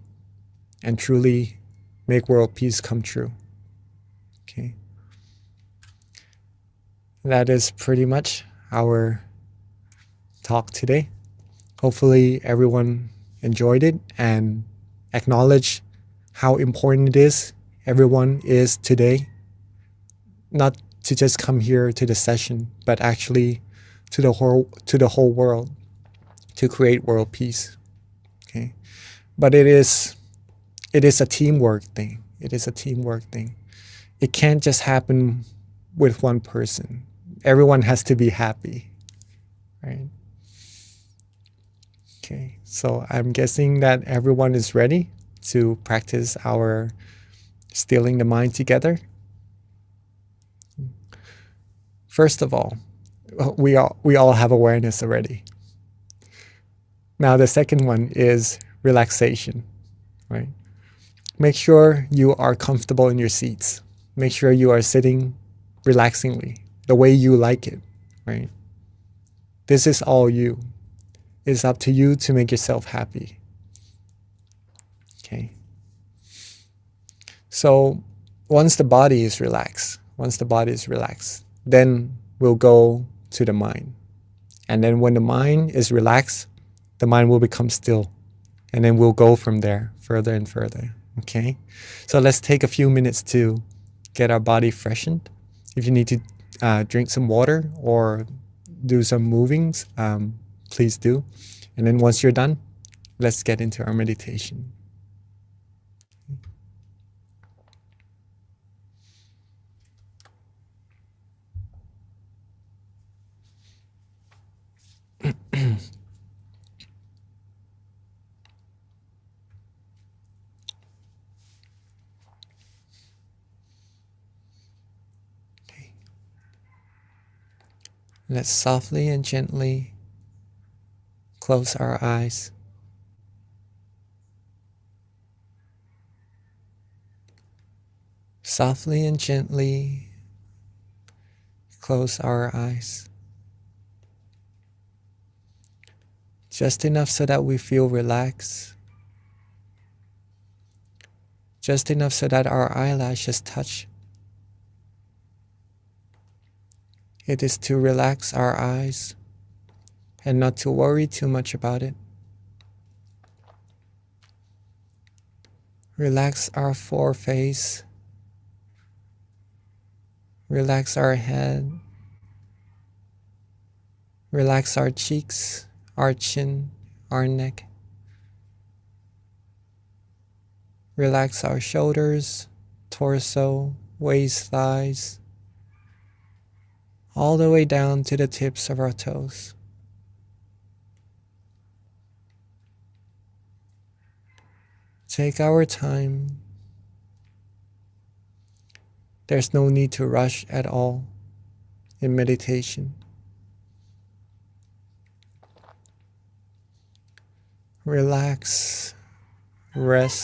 and truly make world peace come true. Okay. That is pretty much our talk today. Hopefully everyone enjoyed it and acknowledged how important it is everyone is today. Not to just come here to the session, but actually to the whole world, to create world peace. Okay. But it is a teamwork thing. It is a teamwork thing. It can't just happen with one person. Everyone has to be happy, right? Okay, so I'm guessing that everyone is ready to practice our stealing the mind together. First of all, we all have awareness already. Now the second one is relaxation, right? Make sure you are comfortable in your seats. Make sure you are sitting relaxingly, the way you like it, right? This is all you. It's up to you to make yourself happy. Okay. So once the body is relaxed, then we'll go to the mind. And then when the mind is relaxed, the mind will become still. And then we'll go from there further and further. Okay. So let's take a few minutes to get our body freshened. If you need to drink some water or do some movings, please do. And then once you're done, let's get into our meditation. Let's softly and gently close our eyes. Softly and gently close our eyes. Just enough so that we feel relaxed. Just enough so that our eyelashes touch. It is to relax our eyes and not to worry too much about it. Relax our foreface. Relax our head. Relax our cheeks, our chin, our neck. Relax our shoulders, torso, waist, thighs, all the way down to the tips of our toes. Take our time. There's no need to rush at all in meditation. Relax, rest,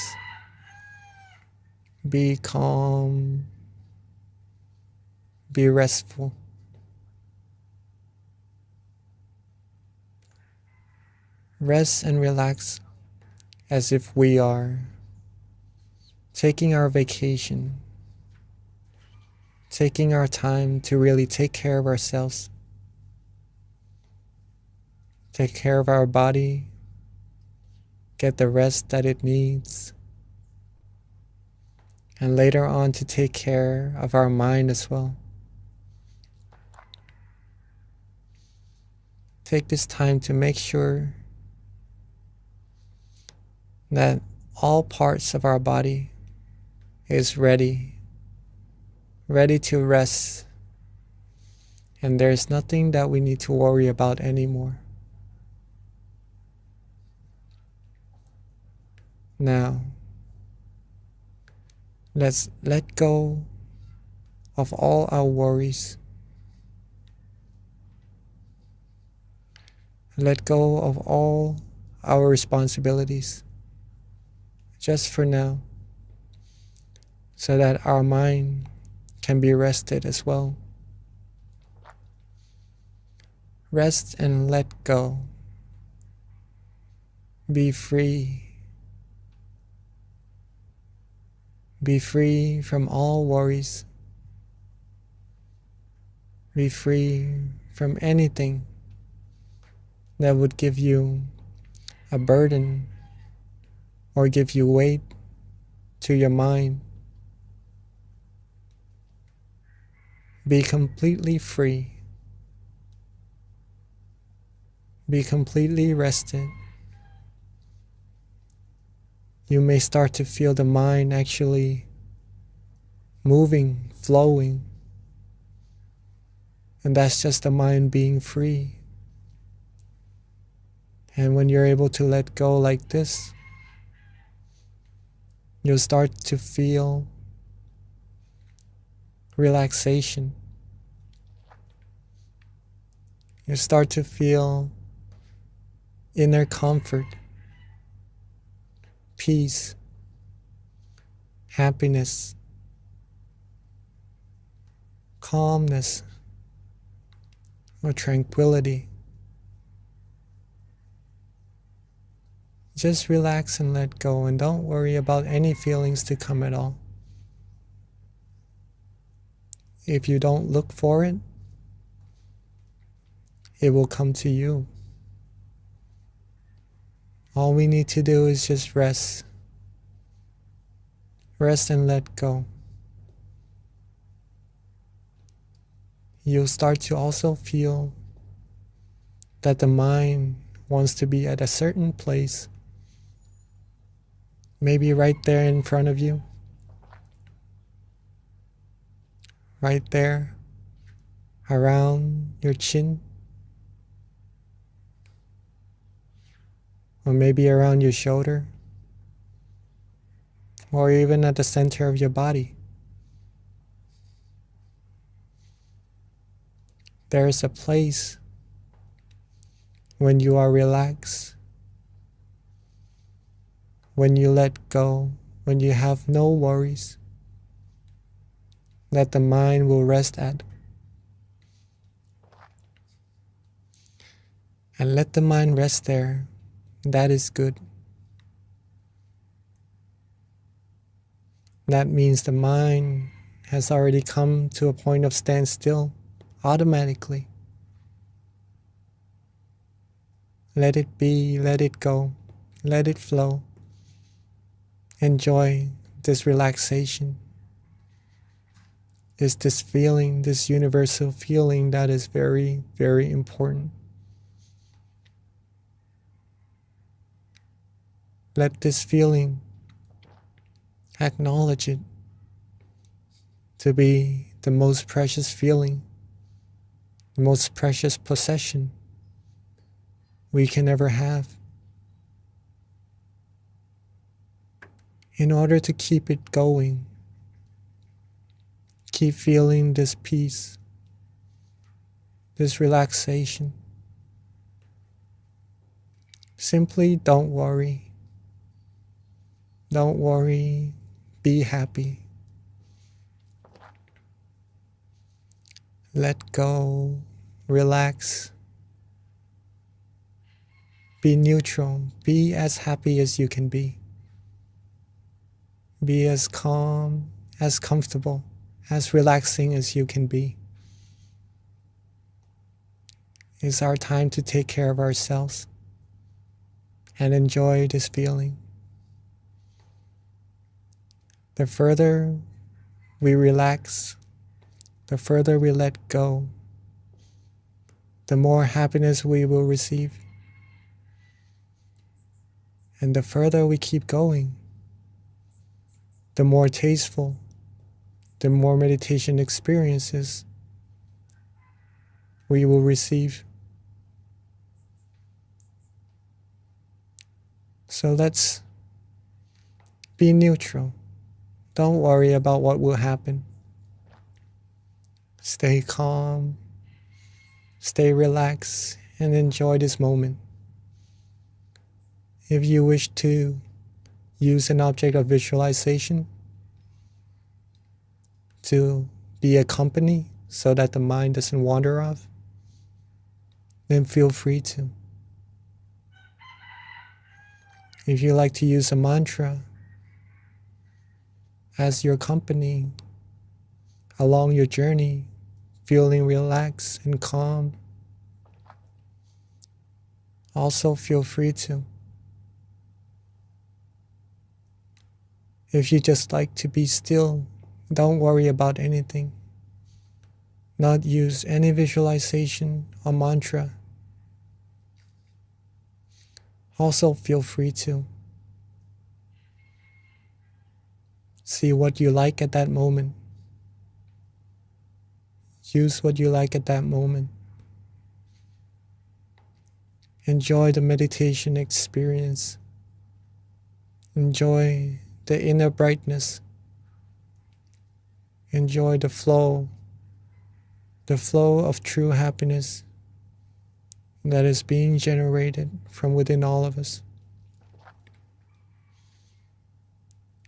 be calm, be restful. Rest and relax as if we are taking our vacation, taking our time to really take care of ourselves, take care of our body, get the rest that it needs, and later on to take care of our mind as well. take this time to make sure that all parts of our body is ready to rest, and there's nothing that we need to worry about anymore. Now, let's let go of all our worries. Let go of all our responsibilities, just for now, so that our mind can be rested as well. Rest and let go. Be free. Be free from all worries. Be free from anything that would give you a burden or give you weight to your mind. Be completely free. Be completely rested. You may start to feel the mind actually moving, flowing. And that's just the mind being free. And when you're able to let go like this, you'll start to feel relaxation. You start to feel inner comfort, peace, happiness, calmness, or tranquility. Just relax and let go, and don't worry about any feelings to come at all. If you don't look for it, it will come to you. All we need to do is just rest. Rest and let go. You'll start to also feel that the mind wants to be at a certain place, maybe right there in front of you, right there around your chin, or maybe around your shoulder, or even at the center of your body. There is a place when you are relaxed, when you let go, when you have no worries, that the mind will rest at. And let the mind rest there. That is good. That means the mind has already come to a point of standstill automatically. Let it be, let it go, let it flow. Enjoy this relaxation. It's this feeling, this universal feeling that is very, very important. Let this feeling, acknowledge it to be the most precious feeling, the most precious possession we can ever have. In order to keep it going, keep feeling this peace, this relaxation, simply don't worry. Don't worry, be happy. Let go, relax. Be neutral, be as happy as you can be. Be as calm, as comfortable, as relaxing as you can be. It's our time to take care of ourselves and enjoy this feeling. The further we relax, the further we let go, the more happiness we will receive. And the further we keep going, the more tasteful, the more meditation experiences we will receive. So let's be neutral. Don't worry about what will happen. Stay calm, stay relaxed, and enjoy this moment. If you wish to use an object of visualization to be a company so that the mind doesn't wander off, then feel free to. If you like to use a mantra as your company along your journey, feeling relaxed and calm, also feel free to. If you just like to be still, don't worry about anything. Not use any visualization or mantra. Also feel free to. See what you like at that moment. Use what you like at that moment. Enjoy the meditation experience. Enjoy the inner brightness. Enjoy the flow of true happiness that is being generated from within all of us.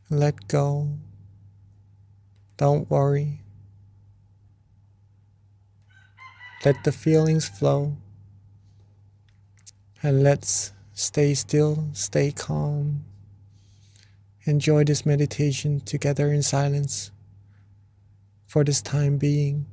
Let go. Don't worry. Let the feelings flow. And let's stay still, stay calm. Enjoy this meditation together in silence for this time being.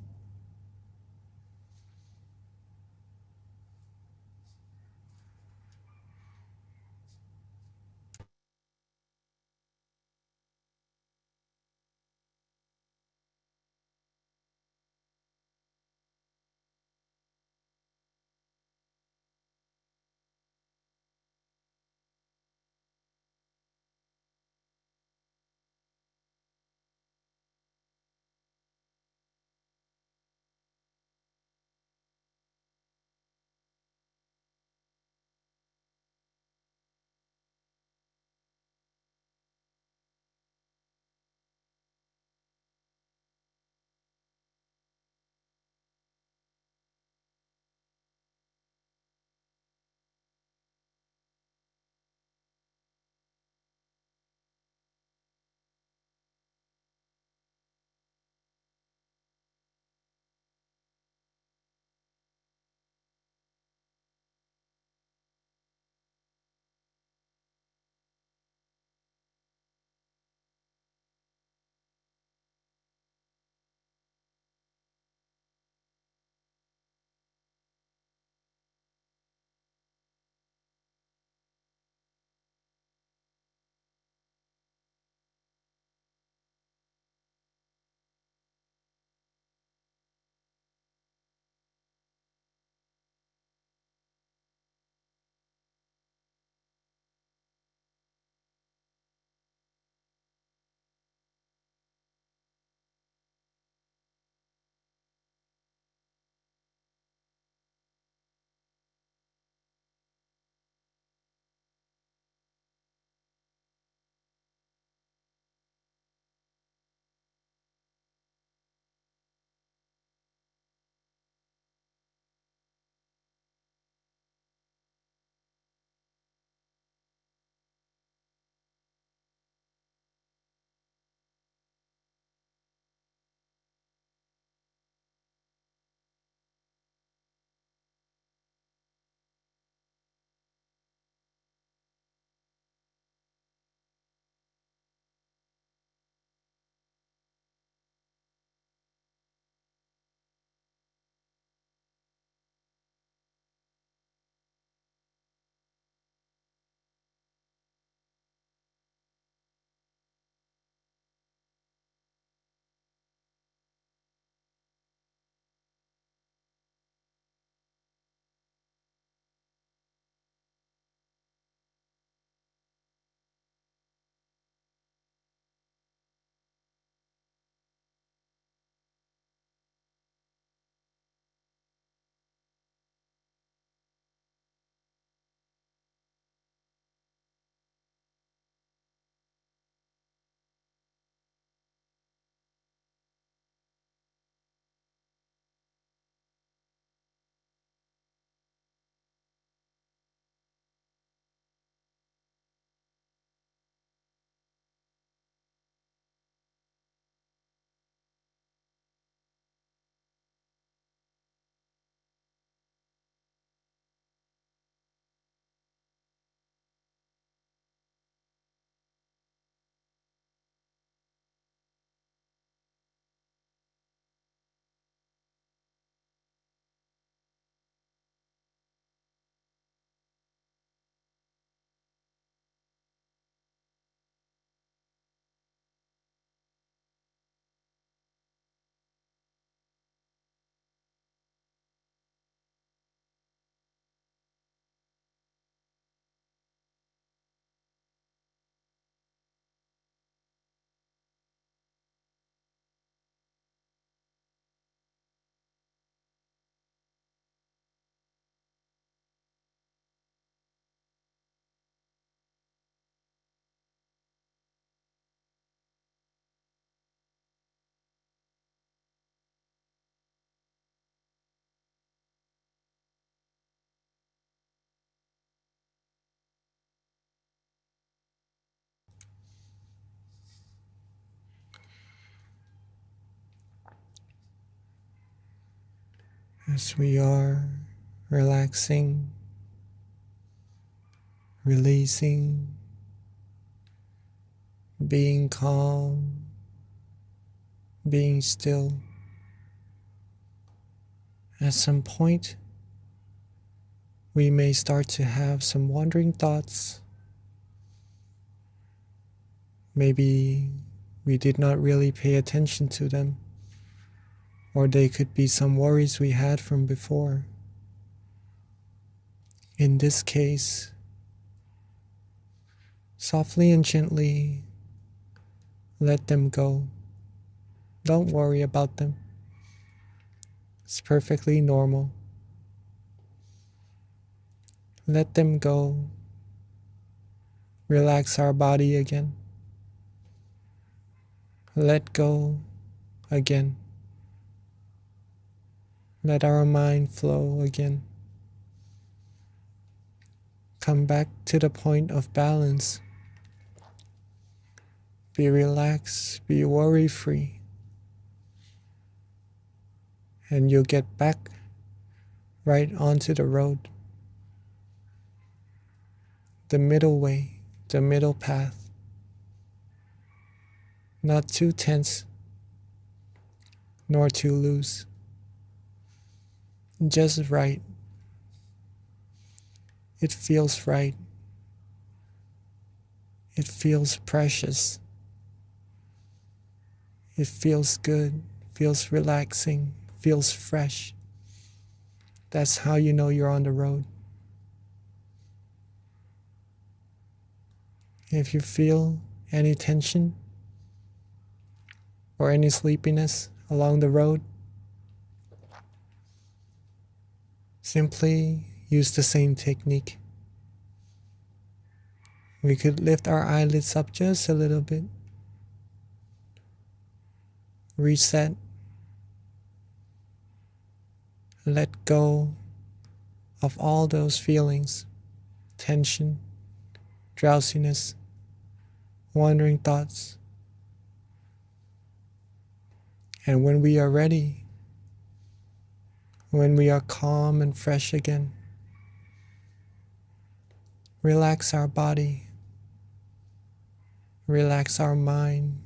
as we are relaxing, releasing, being calm, being still. At some point, we may start to have some wandering thoughts. Maybe we did not really pay attention to them, or they could be some worries we had from before. In this case, softly and gently let them go. Don't worry about them. It's perfectly normal. Let them go. Relax our body again. Let go again. Let our mind flow again. Come back to the point of balance. Be relaxed, be worry-free. And you'll get back right onto the road. The middle way, the middle path. Not too tense, nor too loose. Just right. It feels right. It feels precious. It feels good, feels relaxing, feels fresh. That's how you know you're on the road. If you feel any tension or any sleepiness along the road, simply use the same technique. We could lift our eyelids up just a little bit. Reset. Let go of all those feelings, tension, drowsiness, wandering thoughts. And when we are ready, when we are calm and fresh again, relax our body, relax our mind,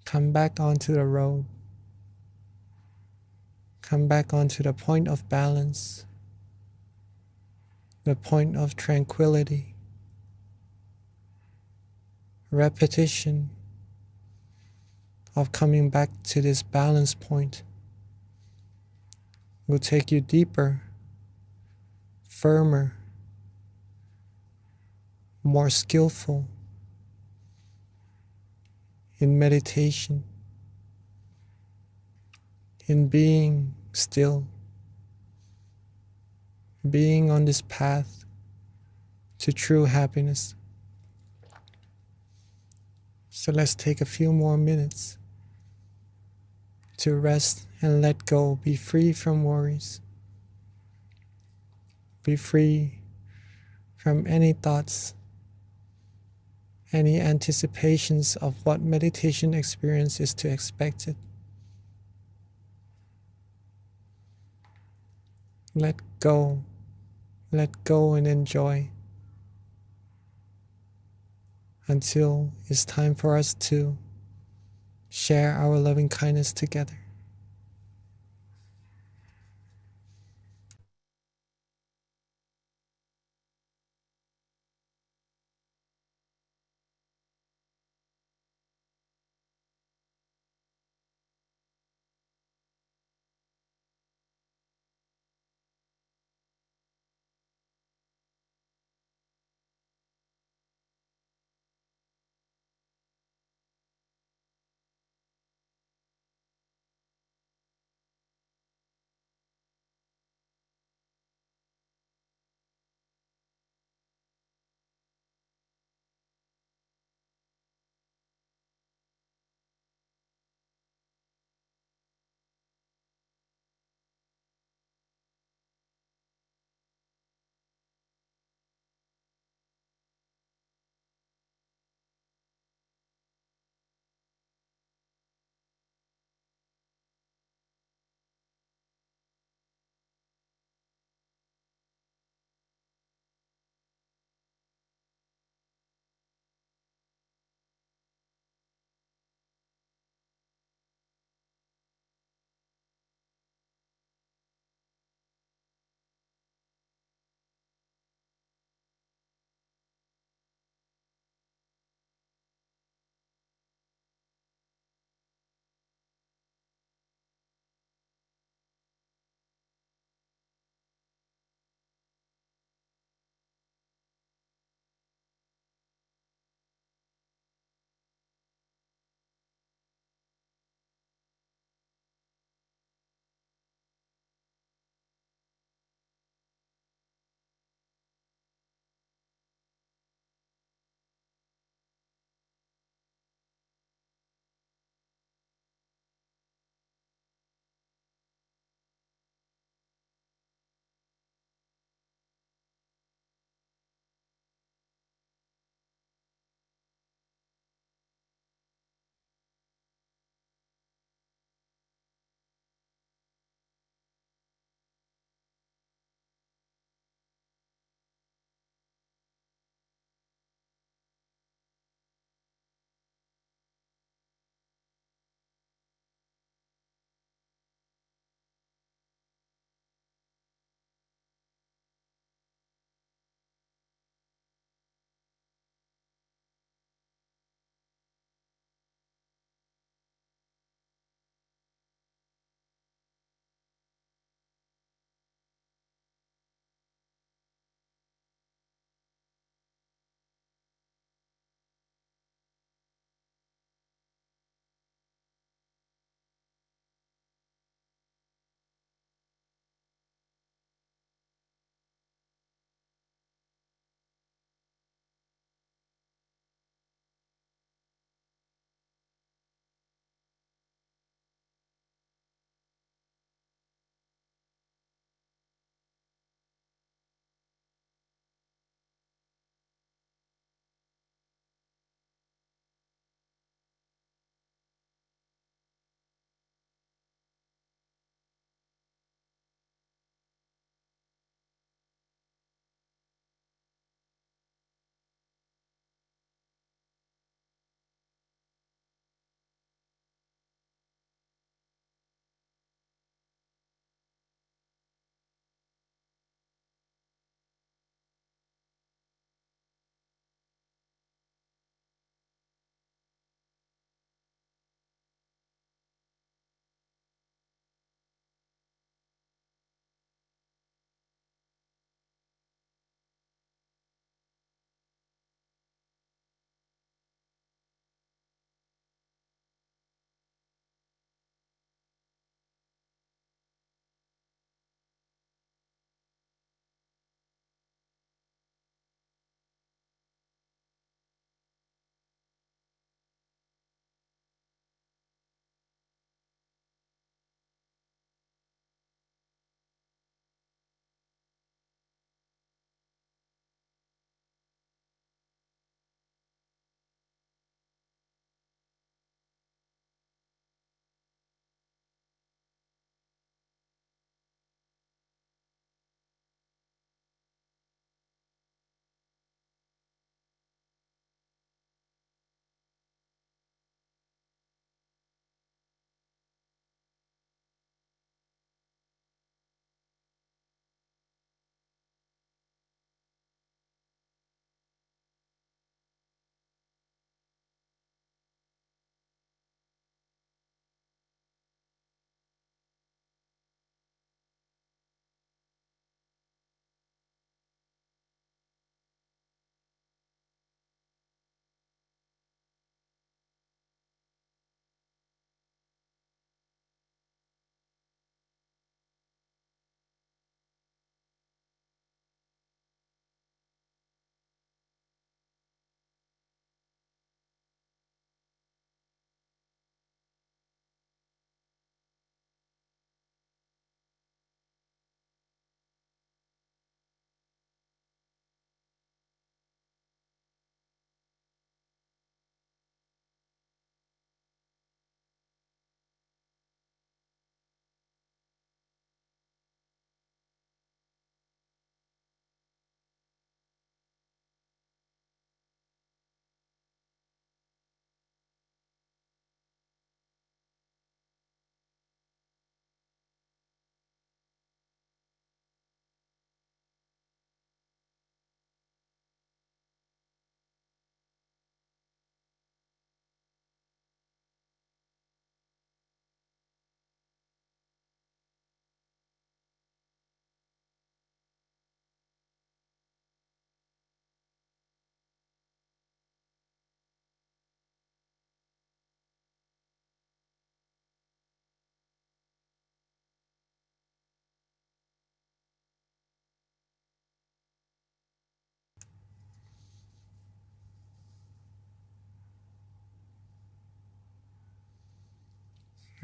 come back onto the road, come back onto the point of balance, the point of tranquility. Repetition of coming back to this balance point will take you deeper, firmer, more skillful in meditation, in being still, being on this path to true happiness. So let's take a few more minutes to rest and let go, be free from worries, be free from any thoughts, any anticipations of what meditation experience is to expect it. Let go and enjoy until it's time for us to share our loving kindness together.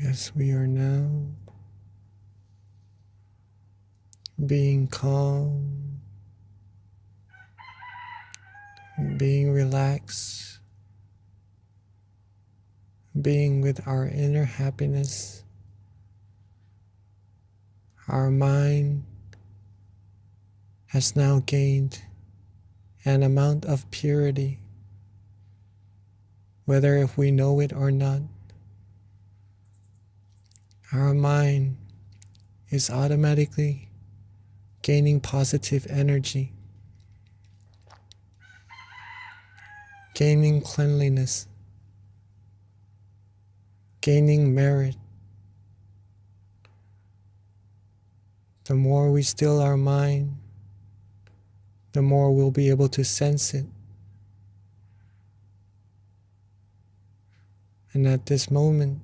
as we are now being calm, being relaxed, being with our inner happiness, our mind has now gained an amount of purity, whether if we know it or not. Our mind is automatically gaining positive energy, gaining cleanliness, gaining merit. The more we still our mind, the more we'll be able to sense it. And at this moment,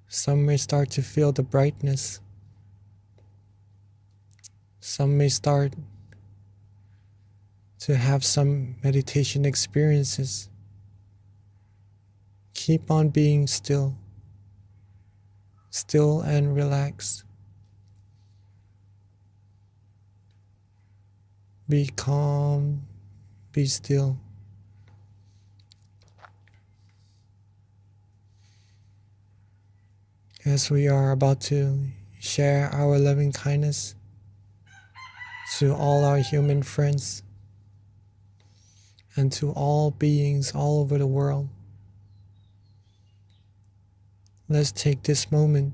some may start to feel the brightness. Some may start to have some meditation experiences. Keep on being still and relaxed. Be calm, be still. As we are about to share our loving kindness to all our human friends and to all beings all over the world, let's take this moment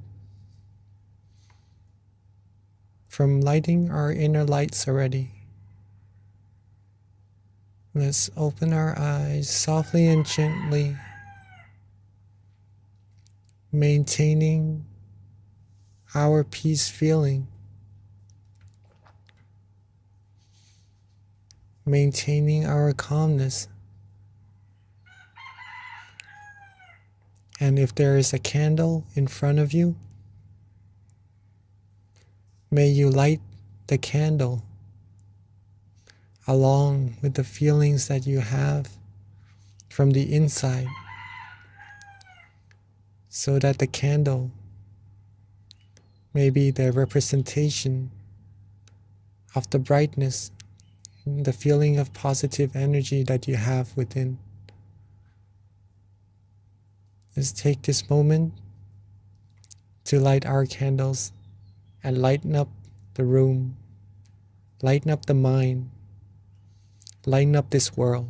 from lighting our inner lights already. Let's open our eyes softly and gently, maintaining our peace feeling, maintaining our calmness. And if there is a candle in front of you, may you light the candle along with the feelings that you have from the inside, so that the candle may be the representation of the brightness, the feeling of positive energy that you have within. Let's take this moment to light our candles and lighten up the room, lighten up the mind, lighten up this world.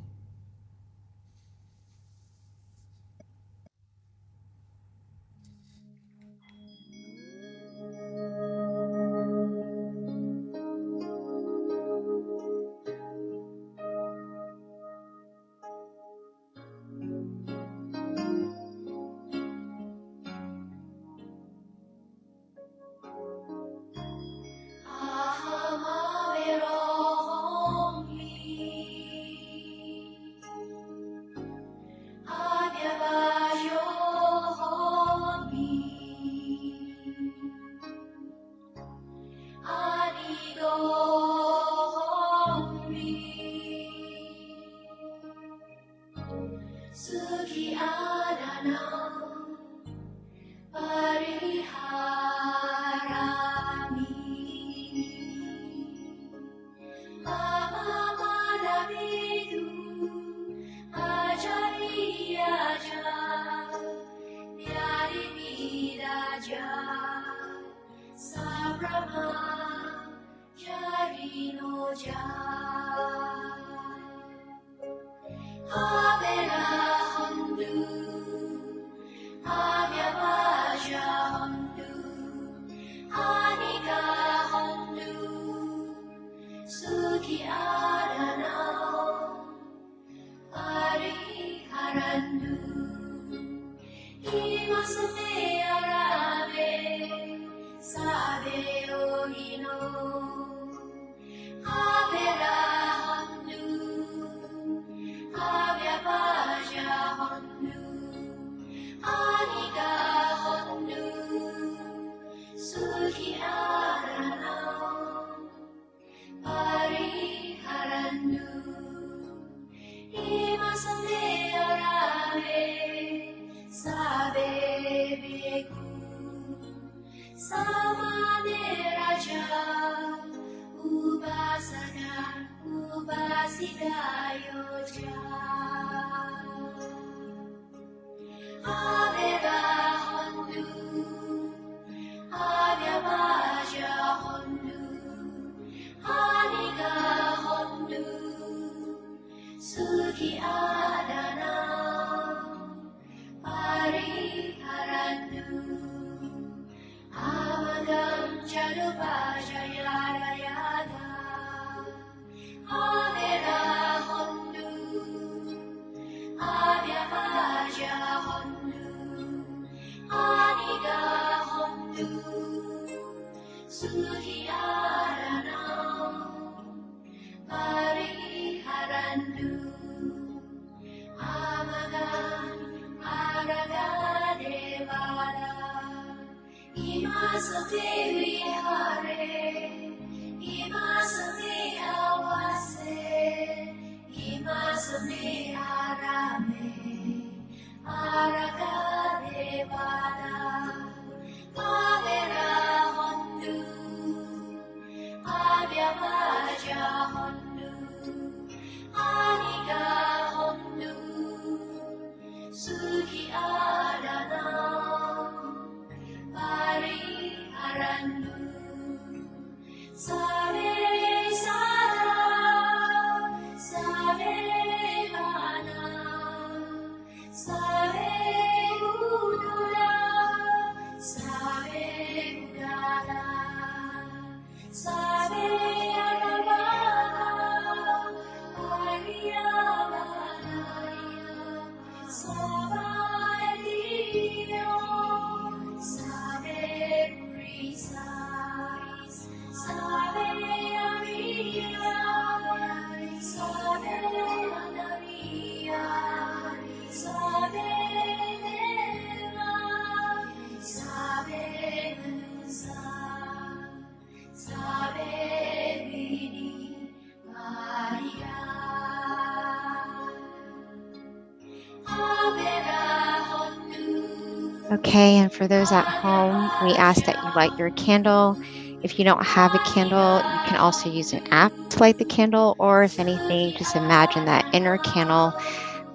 Okay, and for those at home, we ask that you light your candle. If you don't have a candle, you can also use an app to light the candle, or if anything, just imagine that inner candle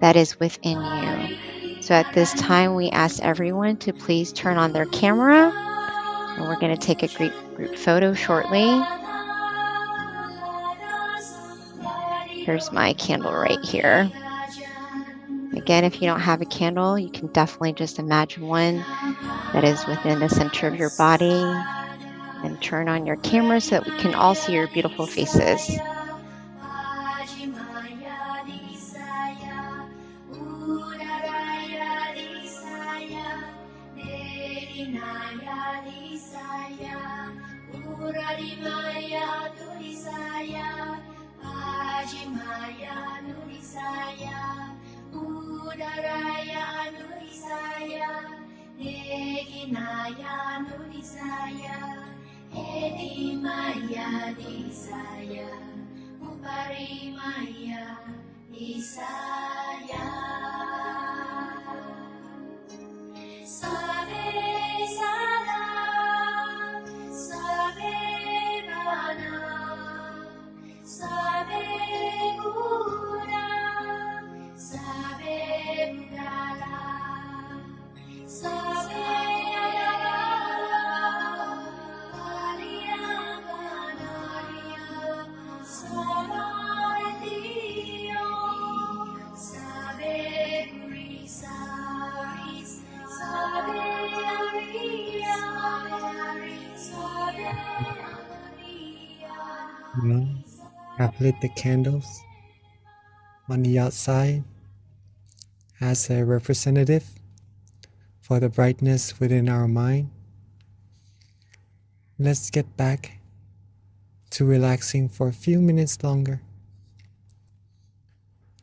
that is within you. So at this time, we ask everyone to please turn on their camera, and we're going to take a group photo shortly. Here's my candle right here. Again, if you don't have a candle, you can definitely just imagine one that is within the center of your body, and turn on your camera so that we can all see your beautiful faces. Now, I've lit the candles on the outside as a representative for the brightness within our mind. Let's get back to relaxing for a few minutes longer,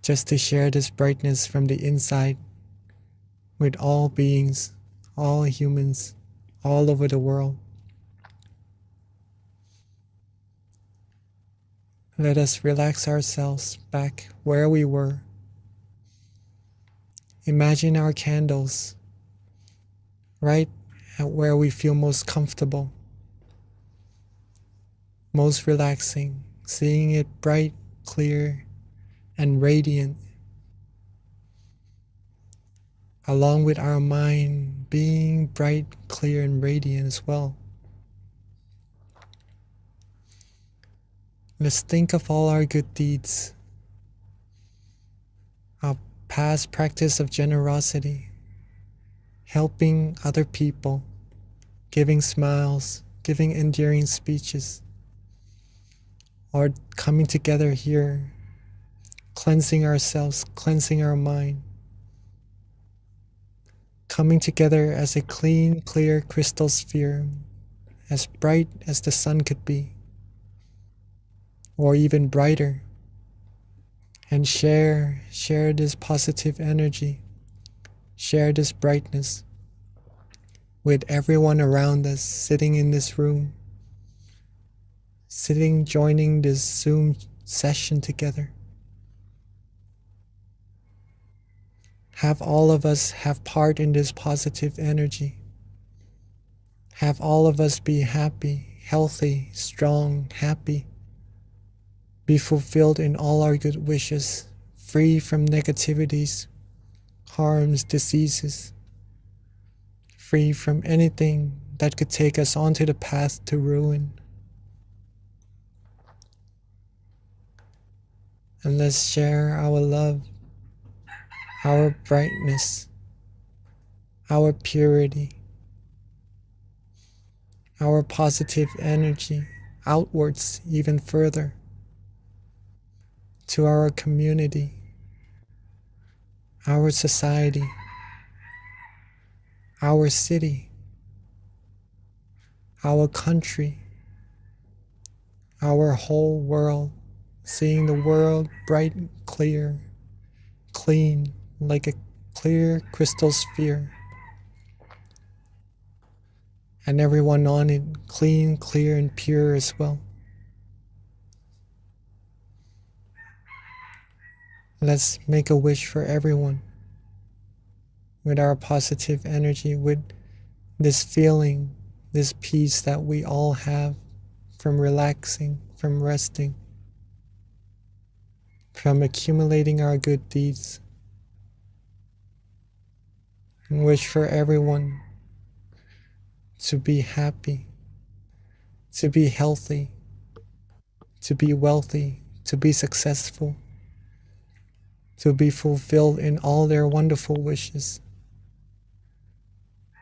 just to share this brightness from the inside with all beings, all humans, all over the world. Let us relax ourselves back where we were. Imagine our candles right at where we feel most comfortable, most relaxing, seeing it bright, clear, and radiant, along with our mind being bright, clear, and radiant as well. Let's think of all our good deeds, our past practice of generosity, helping other people, giving smiles, giving endearing speeches, or coming together here, cleansing ourselves, cleansing our mind, coming together as a clean, clear crystal sphere, as bright as the sun could be, or even brighter, and share this positive energy, share this brightness with everyone around us sitting in this room, joining this Zoom session together. Have all of us have part in this positive energy. Have all of us be happy, healthy, strong, happy. Be fulfilled in all our good wishes, free from negativities, harms, diseases, free from anything that could take us onto the path to ruin. And let's share our love, our brightness, our purity, our positive energy outwards even further to our community, our society, our city, our country, our whole world, seeing the world bright, clear, clean, like a clear crystal sphere, and everyone on it clean, clear, and pure as well. Let's make a wish for everyone with our positive energy, with this feeling, this peace that we all have from relaxing, from resting, from accumulating our good deeds. And wish for everyone to be happy, to be healthy, to be wealthy, to be successful, to be fulfilled in all their wonderful wishes.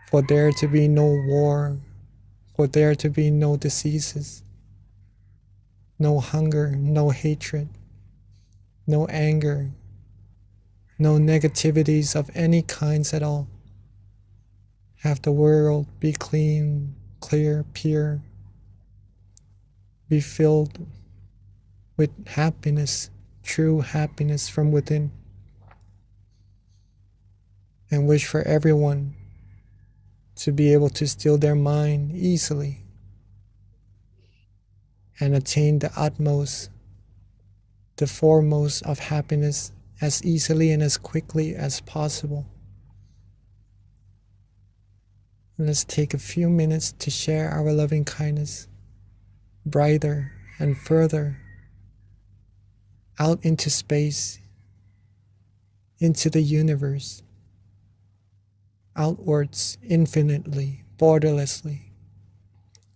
For there to be no war, for there to be no diseases, no hunger, no hatred, no anger, no negativities of any kinds at all. Have the world be clean, clear, pure, be filled with happiness, true happiness from within. And wish for everyone to be able to still their mind easily and attain the utmost, the foremost of happiness as easily and as quickly as possible. Let's take a few minutes to share our loving kindness brighter and further out into space, into the universe, outwards infinitely, borderlessly,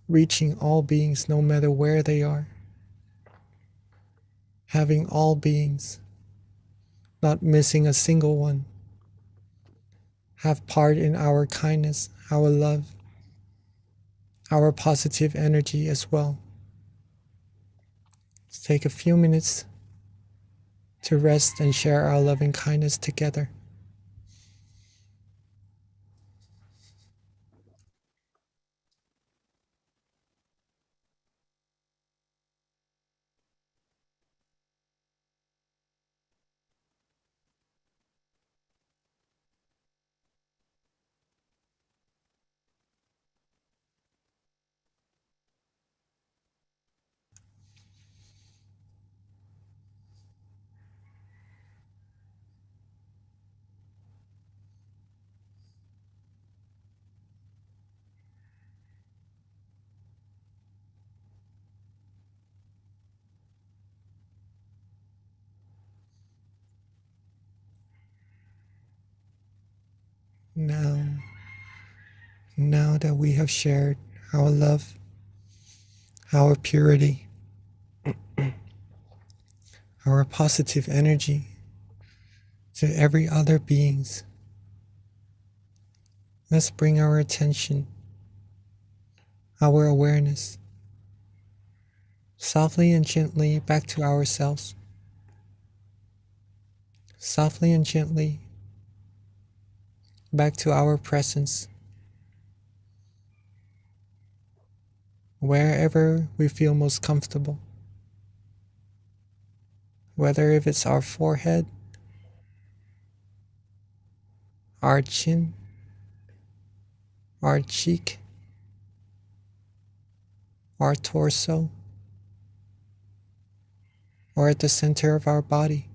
reaching all beings no matter where they are, having all beings, not missing a single one, have part in our kindness, our love, our positive energy as well. Let's take a few minutes to rest and share our loving kindness together. Now that we have shared our love, our purity, our positive energy to every other beings, let's bring our attention, our awareness softly and gently back to ourselves, softly and gently back to our presence, wherever we feel most comfortable, whether if it's our forehead, our chin, our cheek, our torso, or at the center of our body.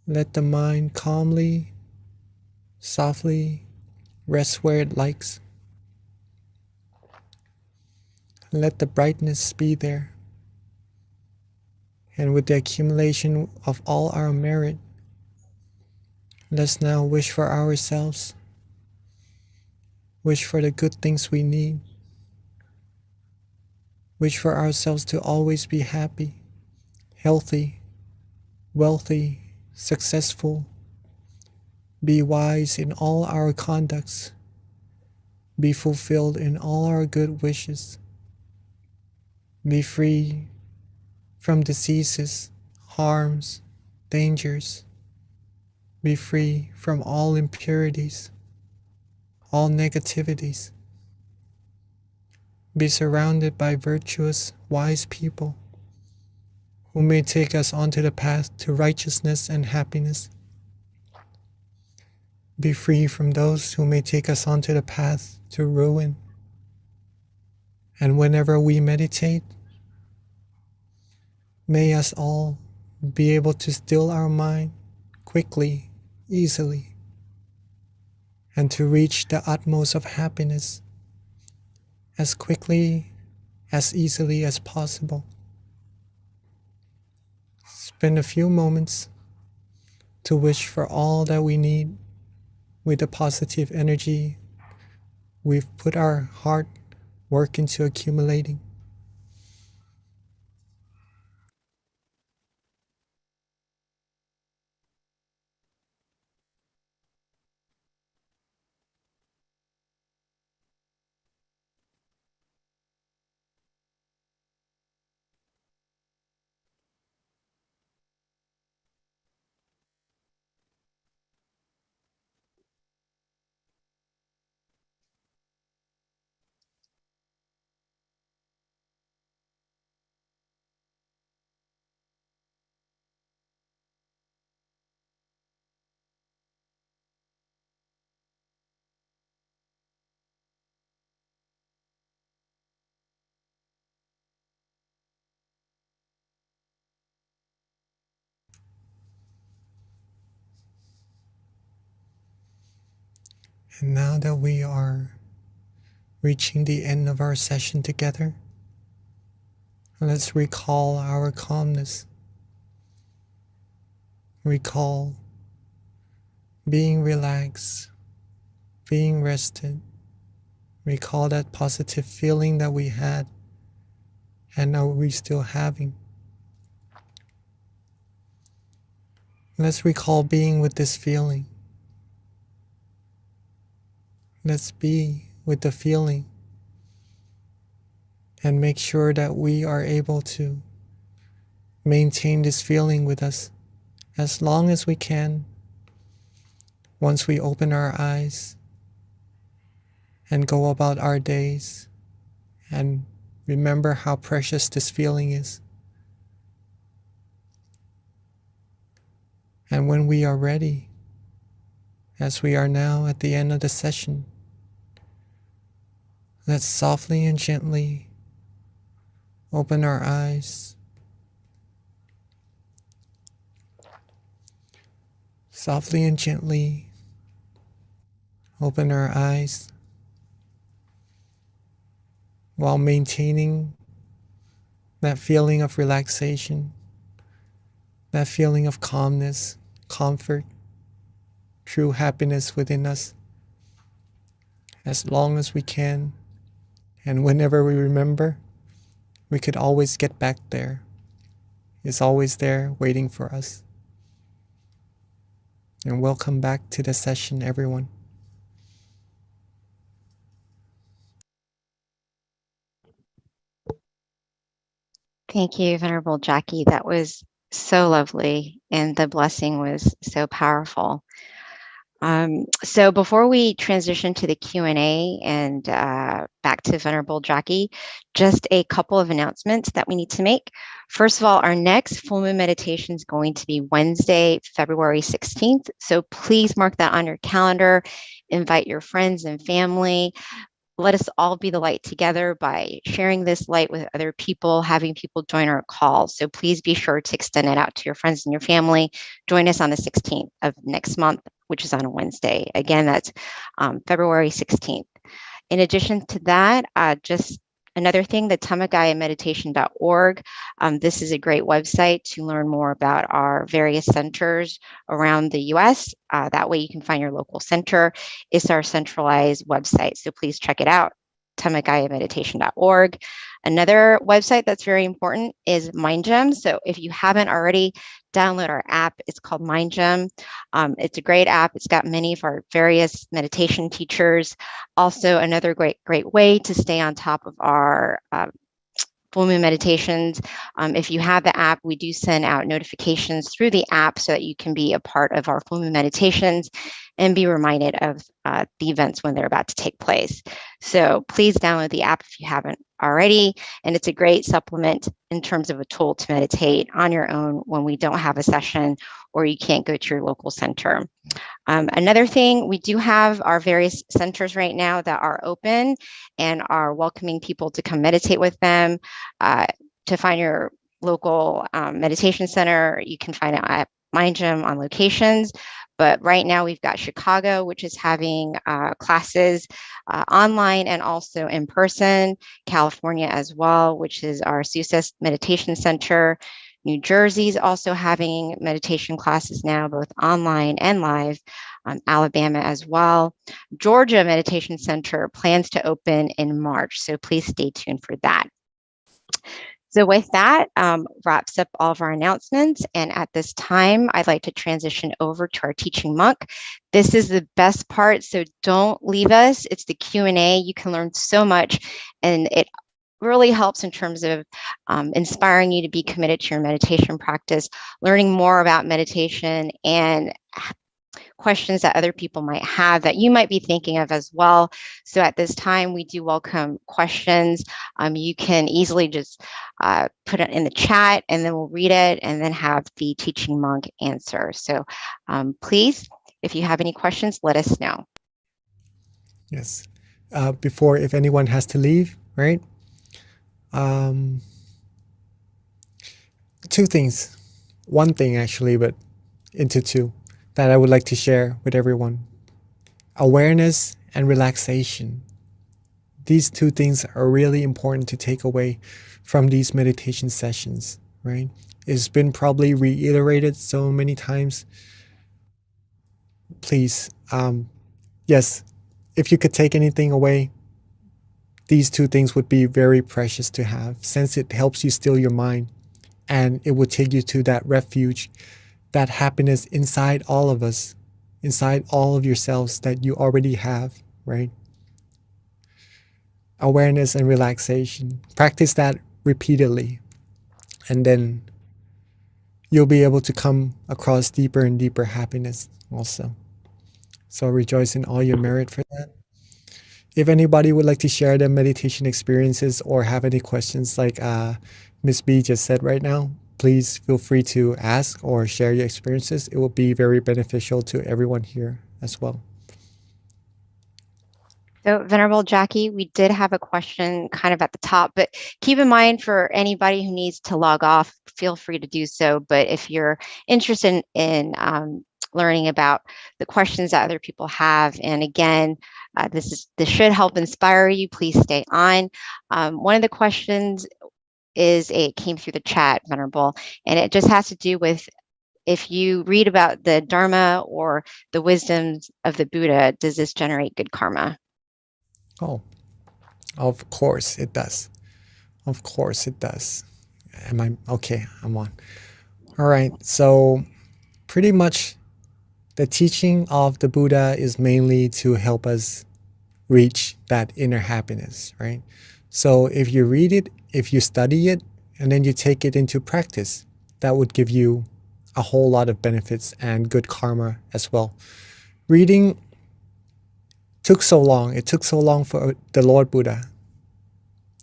Let the mind calmly, softly rest where it likes. Let the brightness be there. And with the accumulation of all our merit, let's now wish for ourselves, wish for the good things we need, wish for ourselves to always be happy, healthy, wealthy, successful, be wise in all our conducts, be fulfilled in all our good wishes, be free from diseases, harms, dangers, be free from all impurities, all negativities, be surrounded by virtuous, wise people who may take us onto the path to righteousness and happiness. Be free from those who may take us onto the path to ruin. And whenever we meditate, may us all be able to still our mind quickly, easily, and to reach the utmost of happiness as quickly, as easily as possible. Spend a few moments to wish for all that we need with the positive energy we've put our hard work into accumulating. And now that we are reaching the end of our session together, let's recall our calmness. Recall being relaxed, being rested. Recall that positive feeling that we had and are we still having. Let's recall being with this feeling. Let's be with the feeling and make sure that we are able to maintain this feeling with us as long as we can once we open our eyes and go about our days and remember how precious this feeling is. And when we are ready, as we are now at the end of the session, let's softly and gently open our eyes. Softly and gently open our eyes while maintaining that feeling of relaxation, that feeling of calmness, comfort, true happiness within us as long as we can. And whenever we remember, we could always get back there. It's always there waiting for us. And welcome back to the session, everyone. Thank you, Venerable Jackie. That was so lovely, and the blessing was so powerful. So before we transition to the Q&A and back to Venerable Jackie, just a couple of announcements that we need to make. First of all, our next full moon meditation is going to be Wednesday, February 16th. So please mark that on your calendar, invite your friends and family. Let us all be the light together by sharing this light with other people, having people join our call. So please be sure to extend it out to your friends and your family. Join us on the 16th of next month, which is on a Wednesday. Again, that's February 16th. In addition to that, just another thing, the tamagaямeditation.org. This is a great website to learn more about our various centers around the US. That way you can find your local center. It's our centralized website, so please check it out, tamagaямeditation.org. Another website that's very important is MindGem. So if you haven't already, download our app. It's called MindGem. It's a great app. It's got many of our various meditation teachers. Also, another great way to stay on top of our full moon meditations. If you have the app, we do send out notifications through the app so that you can be a part of our full moon meditations and be reminded of the events when they're about to take place. So please download the app if you haven't already. And it's a great supplement in terms of a tool to meditate on your own when we don't have a session or you can't go to your local center. Another thing, we do have our various centers right now that are open and are welcoming people to come meditate with them. To find your local meditation center, you can find it at MindGem on locations. But right now we've got Chicago, which is having classes online and also in person. California as well, which is our Success Meditation Center. New Jersey is also having meditation classes now, both online and live. Alabama as well. Georgia Meditation Center plans to open in March, so please stay tuned for that. So with that, wraps up all of our announcements. And at this time, I'd like to transition over to our teaching monk. This is the best part, so don't leave us. It's the Q&A. You can learn so much, and it really helps in terms of inspiring you to be committed to your meditation practice, learning more about meditation, and questions that other people might have that you might be thinking of as well. So at this time, we do welcome questions. You can easily just put it in the chat and then we'll read it and then have the teaching monk answer. So please, if you have any questions, let us know. Yes. Before, if anyone has to leave, right? Two things. One thing actually, but into two that I would like to share with everyone. Awareness and relaxation. These two things are really important to take away from these meditation sessions, right? It's been probably reiterated so many times. Please, yes, if you could take anything away, these two things would be very precious to have, since it helps you still your mind and it will take you to that refuge, that happiness inside all of us, inside all of yourselves that you already have, right? Awareness and relaxation. Practice that repeatedly, and then you'll be able to come across deeper and deeper happiness also. So rejoice in all your merit for that. If anybody would like to share their meditation experiences or have any questions like Miss B just said right now, please feel free to ask or share your experiences. It will be very beneficial to everyone here as well. So Venerable Jackie, we did have a question kind of at the top, but keep in mind for anybody who needs to log off, feel free to do so. But if you're interested in learning about the questions that other people have, and again, this should help inspire you, please stay on. One of the questions it came through the chat, Venerable, and it just has to do with if you read about the Dharma or the wisdoms of the Buddha, does this generate good karma? Oh, of course it does. Of course it does. Am I okay? I'm on. All right. So pretty much the teaching of the Buddha is mainly to help us reach that inner happiness, right? So if you read it, if you study it, and then you take it into practice, that would give you a whole lot of benefits and good karma as well. Reading took so long. It took so long for the Lord Buddha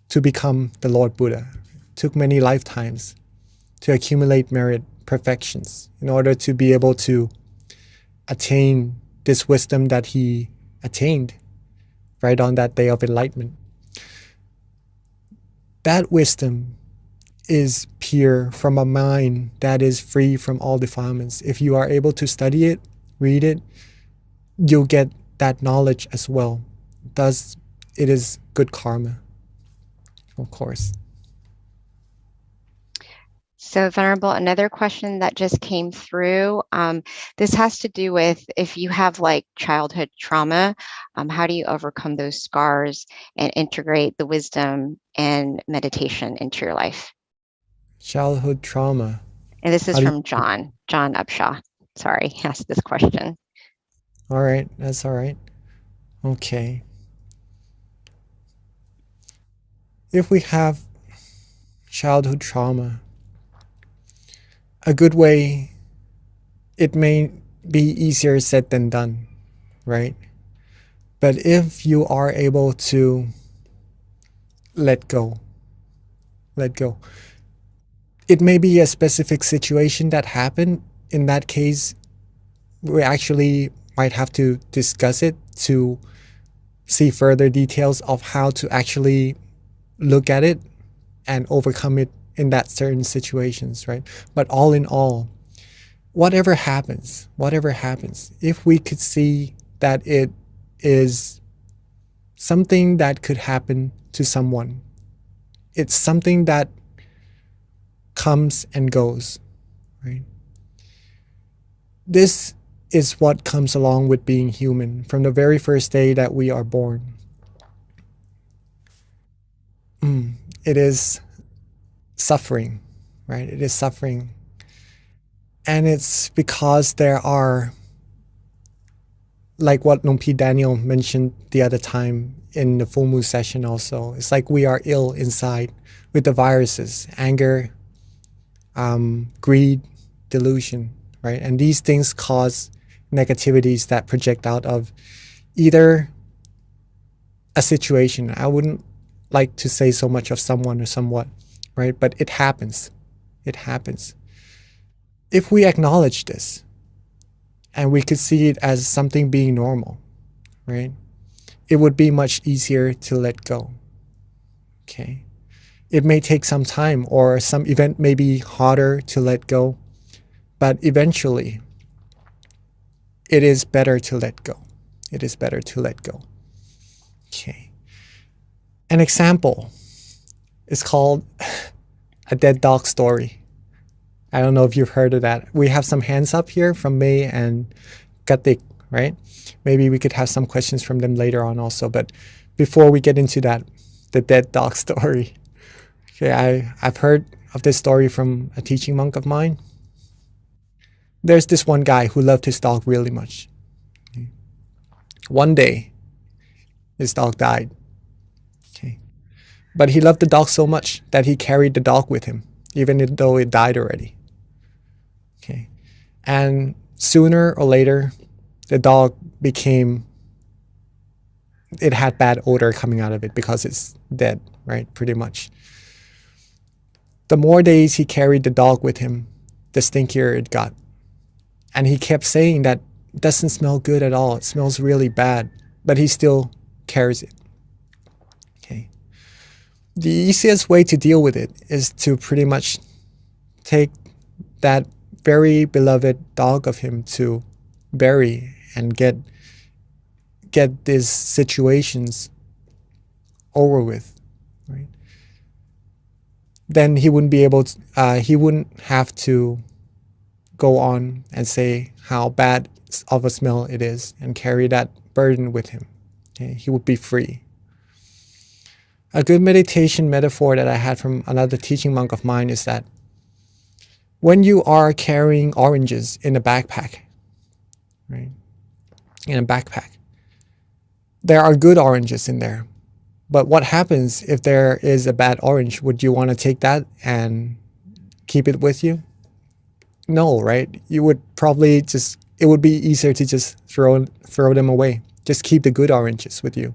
to become the Lord Buddha. It took many lifetimes to accumulate merit, perfections, in order to be able to attain this wisdom that he attained right on that day of enlightenment. That wisdom is pure from a mind that is free from all defilements. If you are able to study it, read it, you'll get that knowledge as well. Thus, it is good karma, of course. So Venerable, another question that just came through. This has to do with if you have like childhood trauma, how do you overcome those scars and integrate the wisdom and meditation into your life? Childhood trauma. And this is How do you- from John Upshaw. Sorry, he asked this question. All right, that's all right. Okay. If we have childhood trauma, a good way, it may be easier said than done, right? But if you are able to let go, it may be a specific situation that happened. In that case, we actually might have to discuss it to see further details of how to actually look at it and overcome it in that certain situations, right? But all in all, whatever happens, if we could see that it is something that could happen to someone, it's something that comes and goes, right? This is what comes along with being human from the very first day that we are born. It is suffering, right? It is suffering. And it's because there are, like what Nong P. Daniel mentioned the other time in the full moon session also, it's like we are ill inside with the viruses, anger, greed, delusion, right? And these things cause negativities that project out of either a situation. I wouldn't like to say so much of someone or somewhat, right? But it happens. It happens. If we acknowledge this and we could see it as something being normal, right? It would be much easier to let go. Okay. It may take some time, or some event may be harder to let go, but eventually it is better to let go. It is better to let go. Okay. An example is called a dead dog story. I don't know if you've heard of that. We have some hands up here from May and Katik, right? Maybe we could have some questions from them later on also. But before we get into that, the dead dog story. Okay, I've heard of this story from a teaching monk of mine. There's this one guy who loved his dog really much. One day, his dog died. Okay, but he loved the dog so much that he carried the dog with him, even though it died already. Okay, and sooner or later, the dog it had bad odor coming out of it because it's dead, right? Pretty much. The more days he carried the dog with him, the stinkier it got. And he kept saying that it doesn't smell good at all. It smells really bad, but he still carries it. Okay. The easiest way to deal with it is to pretty much take that very beloved dog of him to bury and get these situations over with, right? Then he wouldn't have to go on and say how bad of a smell it is and carry that burden with him. Okay? He would be free. A good meditation metaphor that I had from another teaching monk of mine is that when you are carrying oranges in a backpack, right? In a backpack, there are good oranges in there, But what happens if there is a bad orange? Would you want to take that and keep it with you? No, right? You would probably just, it would be easier to just throw them away. Just keep the good oranges with you.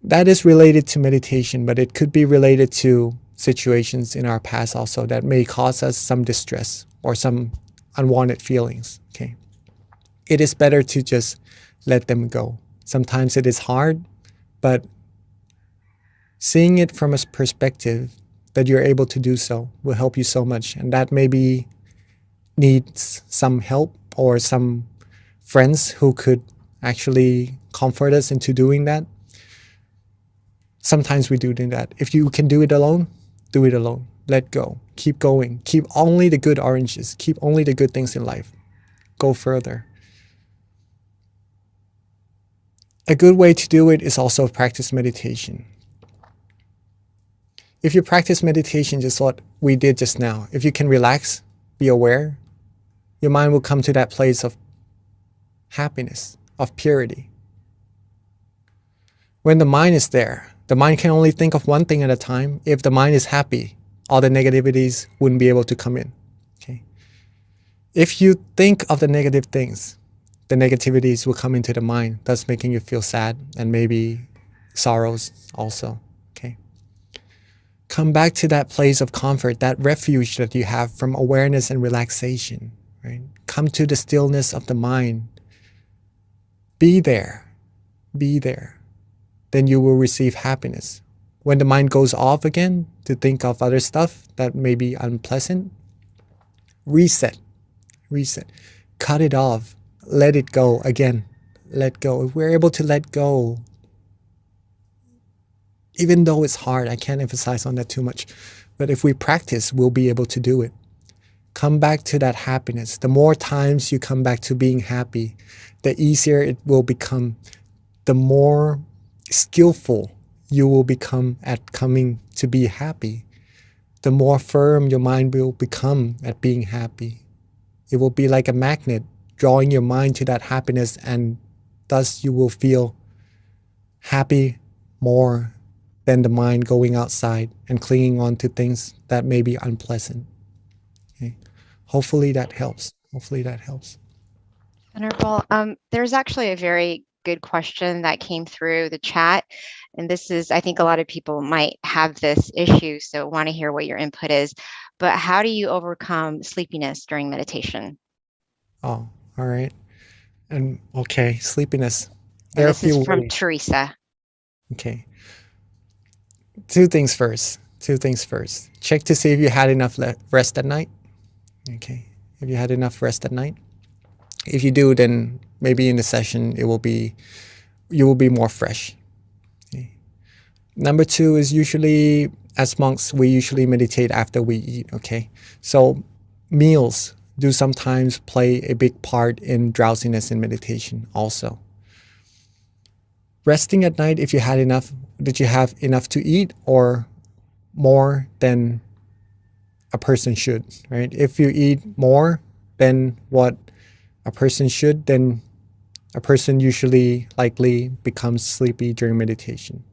That is related to meditation, but it could be related to situations in our past also that may cause us some distress or some unwanted feelings. Okay. It is better to just let them go. Sometimes it is hard, but seeing it from a perspective that you're able to do so will help you so much. And that maybe needs some help or some friends who could actually comfort us into doing that. Sometimes we do that. If you can do it alone, do it alone. Let go. Keep going. Keep only the good oranges. Keep only the good things in life. Go further. A good way to do it is also practice meditation. If you practice meditation, just what we did just now, if you can relax, be aware, your mind will come to that place of happiness, of purity. When the mind is there, the mind can only think of one thing at a time. If the mind is happy, all the negativities wouldn't be able to come in. Okay. If you think of the negative things, the negativities will come into the mind, thus making you feel sad and maybe sorrows also. Okay. Come back to that place of comfort, that refuge that you have from awareness and relaxation. Right? Come to the stillness of the mind. Be there. Be there. Then you will receive happiness. When the mind goes off again to think of other stuff that may be unpleasant, reset. Reset. Cut it off. Let it go again. Let go. If we're able to let go, even though it's hard, I can't emphasize on that too much, but if we practice, we'll be able to do it. Come back to that happiness. The more times you come back to being happy, the easier it will become. The more skillful you will become at coming to be happy. The more firm your mind will become at being happy. It will be like a magnet drawing your mind to that happiness, and thus you will feel happy more than the mind going outside and clinging on to things that may be unpleasant. Okay. Hopefully that helps. Hopefully that helps. Venerable, there's actually a very good question that came through the chat. And this is, I think a lot of people might have this issue, so want to hear what your input is. But how do you overcome sleepiness during meditation? Oh, all right. And okay, sleepiness. And this is from Teresa. Okay. Two things first. Check to see if you had enough rest at night. Okay. If you had enough rest at night. If you do, then maybe in the session you will be more fresh. Okay. Number two is usually, as monks, we usually meditate after we eat. Okay. So meals do sometimes play a big part in drowsiness in meditation also. Resting at night, if you had enough, did you have enough to eat or more than a person should, right? If you eat more than what a person should, then a person usually likely becomes sleepy during meditation.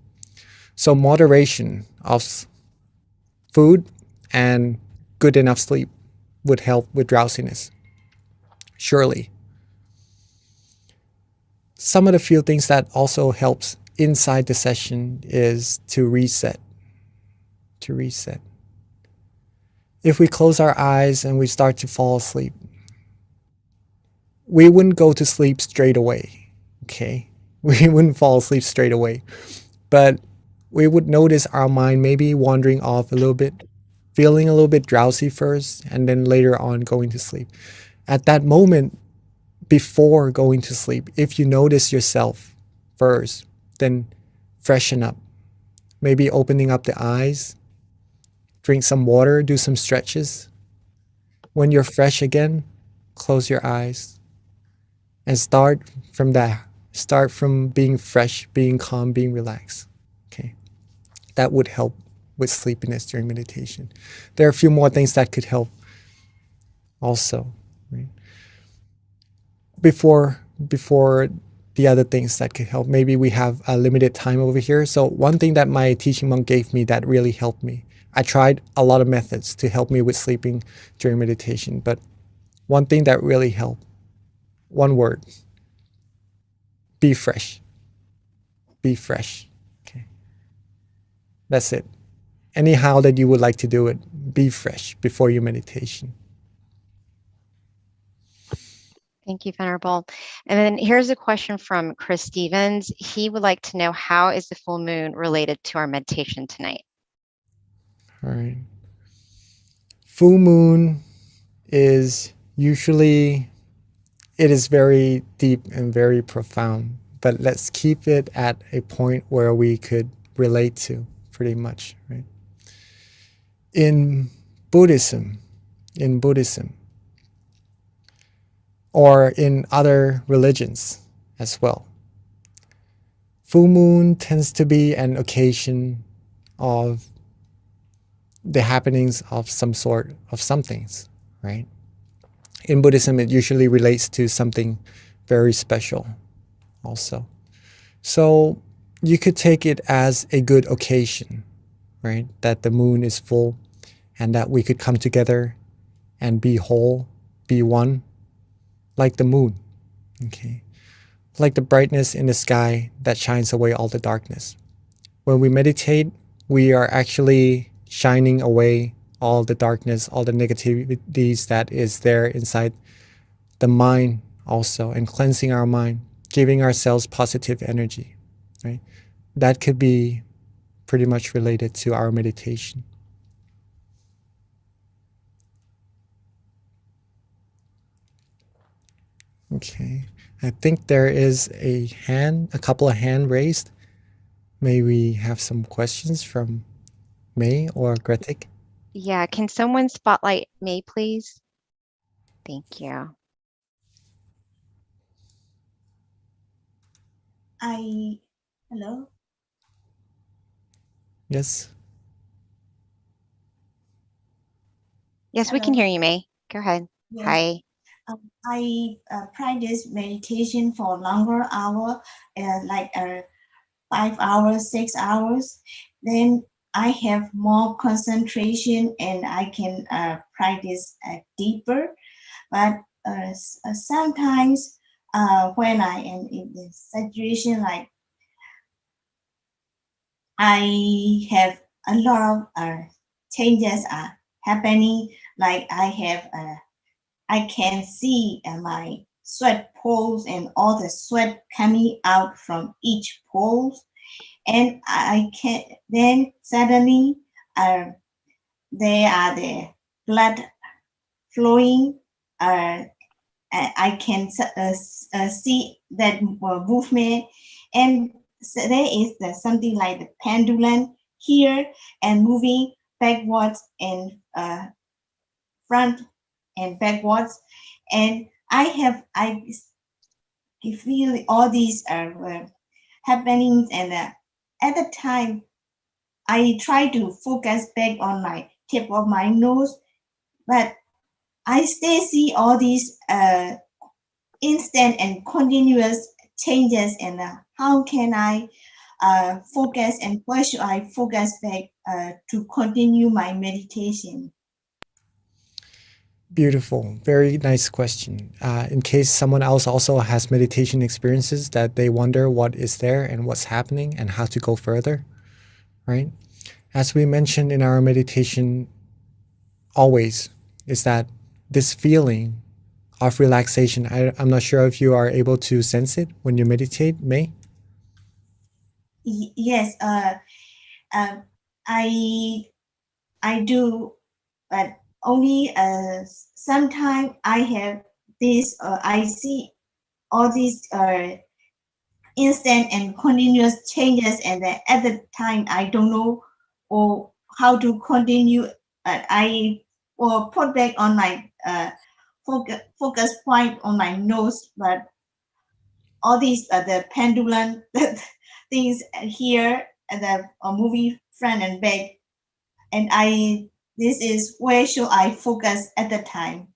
So moderation of food and good enough sleep would help with drowsiness. Surely. Some of the few things that also helps inside the session is to reset. If we close our eyes and we start to fall asleep, we wouldn't go to sleep straight away, okay? We wouldn't fall asleep straight away, but we would notice our mind maybe wandering off a little bit, feeling a little bit drowsy first, and then later on going to sleep. At that moment, before going to sleep, if you notice yourself first, then freshen up. Maybe opening up the eyes, drink some water, do some stretches. When you're fresh again, close your eyes and start from there. Start from being fresh, being calm, being relaxed. Okay, that would help with sleepiness during meditation. There are a few more things that could help also. Right? Before the other things that could help. Maybe we have a limited time over here. So one thing that my teaching monk gave me that really helped me, I tried a lot of methods to help me with sleeping during meditation, but one thing that really helped, one word, be fresh. Be fresh. Okay. That's it. Anyhow that you would like to do it, be fresh before your meditation. Thank you, Venerable. And then here's a question from Chris Stevens. He would like to know, how is the full moon related to our meditation tonight? All right. Full moon is usually, it is very deep and very profound, but let's keep it at a point where we could relate to pretty much, right? In Buddhism, or in other religions as well, full moon tends to be an occasion of the happenings of some sort of somethings, right? In Buddhism, it usually relates to something very special also. So you could take it as a good occasion, right? That the moon is full and that we could come together and be whole, be one, like the moon, okay? Like the brightness in the sky that shines away all the darkness. When we meditate, we are actually shining away all the darkness, all the negativities that is there inside the mind also, and cleansing our mind, giving ourselves positive energy, right? That could be pretty much related to our meditation. Okay, I think there is a couple of hands raised. May we have some questions from May or Gretik? Yeah, can someone spotlight May, please? Thank you. Hello? Yes. Yes, we can Hello. hear you, May. Go ahead. Yes. Hi. I practice meditation for longer hour, like 5 hours, 6 hours. Then I have more concentration and I can practice deeper. But sometimes when I am in this situation, like I have a lot of changes are happening. Like I can see my sweat poles and all the sweat coming out from each pole, and I can then suddenly there are the blood flowing. I can see that movement, and so there is something like the pendulum here and moving backwards and front and backwards, and I feel all these happenings, and at the time I try to focus back on my tip of my nose, but I still see all these instant and continuous changes, and how can I focus, and where should I focus back to continue my meditation? Beautiful. Very nice question. In case someone else also has meditation experiences that they wonder what is there and what's happening and how to go further, right? As we mentioned in our meditation always, is that this feeling of relaxation, I'm not sure if you are able to sense it when you meditate, May? Yes, I do, but only sometimes I have this. I see all these instant and continuous changes, and at the time I don't know or how to continue. But I will put back on my focus point on my nose, but all these the pendulum things here, and the moving front and back, and this is where should I focus at the time.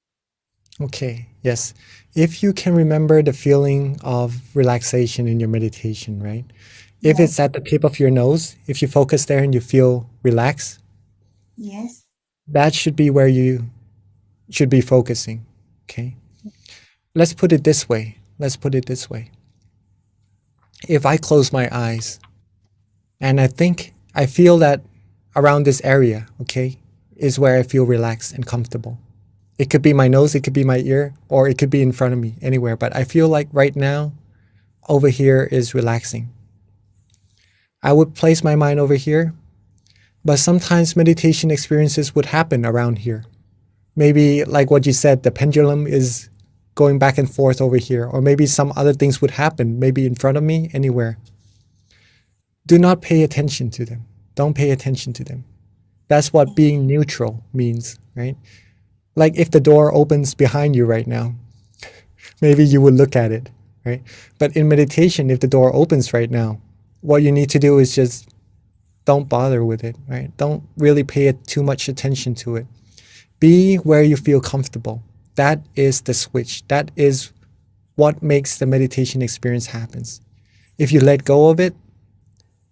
Okay, yes. If you can remember the feeling of relaxation in your meditation, right? If Yes. it's at the tip of your nose, if you focus there and you feel relaxed, Yes. that should be where you should be focusing. Okay. Let's put it this way. Let's put it this way. If I close my eyes and I feel that around this area, okay, is where I feel relaxed and comfortable. It could be my nose, it could be my ear, or it could be in front of me, anywhere. But I feel like right now, over here is relaxing. I would place my mind over here, but sometimes meditation experiences would happen around here. Maybe, like what you said, the pendulum is going back and forth over here, or maybe some other things would happen, maybe in front of me, anywhere. Do not pay attention to them. Don't pay attention to them. That's what being neutral means, right? Like if the door opens behind you right now, maybe you would look at it, right? But in meditation, if the door opens right now, what you need to do is just don't bother with it, right? Don't really pay too much attention to it. Be where you feel comfortable. That is the switch. That is what makes the meditation experience happens. If you let go of it,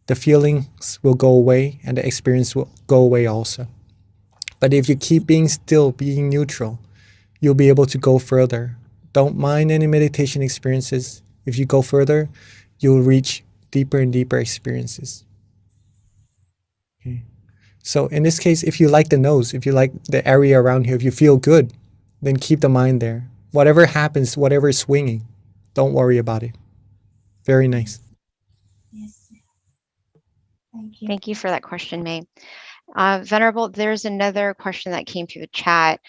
the feelings will go away and the experience will go away also. But if you keep being still, being neutral, you'll be able to go further. Don't mind any meditation experiences. If you go further, you'll reach deeper and deeper experiences. Okay. So in this case, if you like the nose, if you like the area around here, if you feel good, then keep the mind there. Whatever happens, whatever is swinging, don't worry about it. Very nice. Yes. Thank you. Thank you for that question, May. Venerable, there's another question that came through the chat.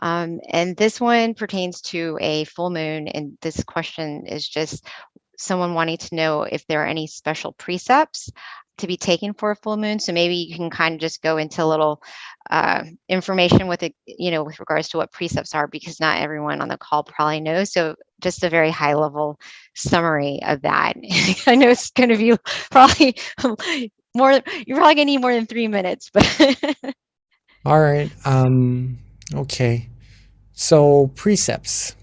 And this one pertains to a full moon. And this question is just someone wanting to know if there are any special precepts to be taken for a full moon. So maybe you can kind of just go into a little information with it, with regards to what precepts are, because not everyone on the call probably knows. So just a very high level summary of that. I know it's going to be probably more, you're probably gonna need more than 3 minutes, but All right. Okay. So precepts.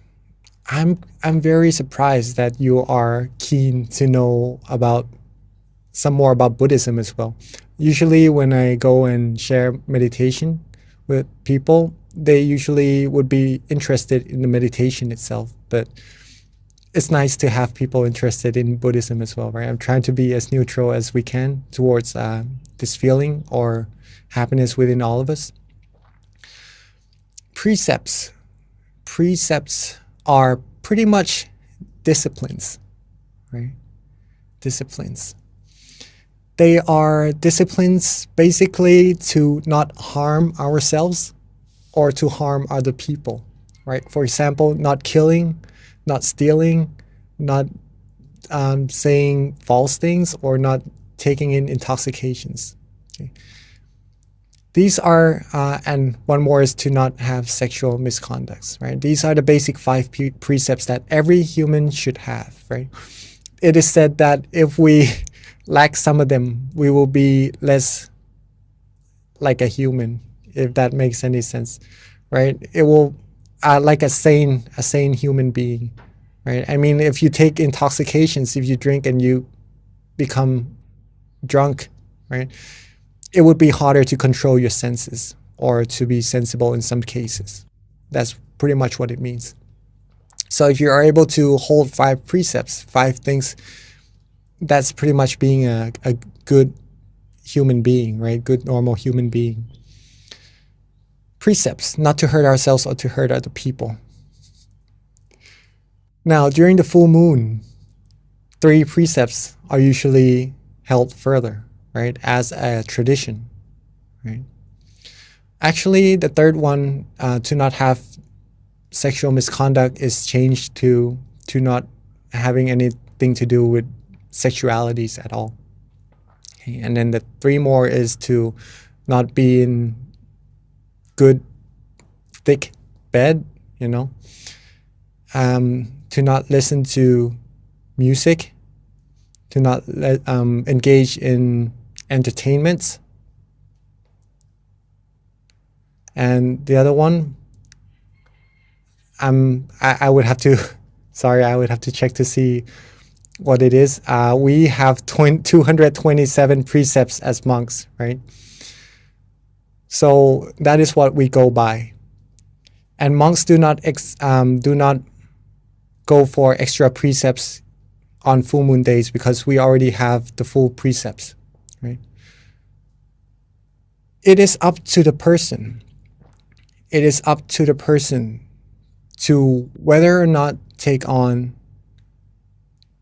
I'm very surprised that you are keen to know about some more about Buddhism as well. Usually when I go and share meditation with people, they usually would be interested in the meditation itself, but it's nice to have people interested in Buddhism as well, right? I'm trying to be as neutral as we can towards this feeling or happiness within all of us. Precepts are pretty much disciplines, right? Disciplines. They are disciplines basically to not harm ourselves or to harm other people, right? For example, not killing, not stealing, not saying false things, or not taking in intoxications. Okay. These are, and one more is to not have sexual misconducts, right? These are the basic 5 precepts that every human should have, right? It is said that if we lack some of them, we will be less like a human, if that makes any sense, right? It will, like a sane human being, right? I mean, if you take intoxications, if you drink and you become drunk, right? It would be harder to control your senses or to be sensible in some cases. That's pretty much what it means. So if you are able to hold 5 precepts, 5 things, that's pretty much being a good human being, right? Good, normal human being. Precepts, not to hurt ourselves or to hurt other people. Now, during the full moon, 3 precepts are usually held further, right? As a tradition, right? Actually, the third one, to not have sexual misconduct, is changed to not having anything to do with sexualities at all. Okay. And then the 3 more is to not be in good, thick bed, to not listen to music, to not engage in entertainments. And the other one, I would have to, sorry, I would have to check to see what it is. We have 227 precepts as monks, right? So that is what we go by. And monks do not go for extra precepts on full moon days because we already have the full precepts, right? It is up to the person. It is up to the person to whether or not take on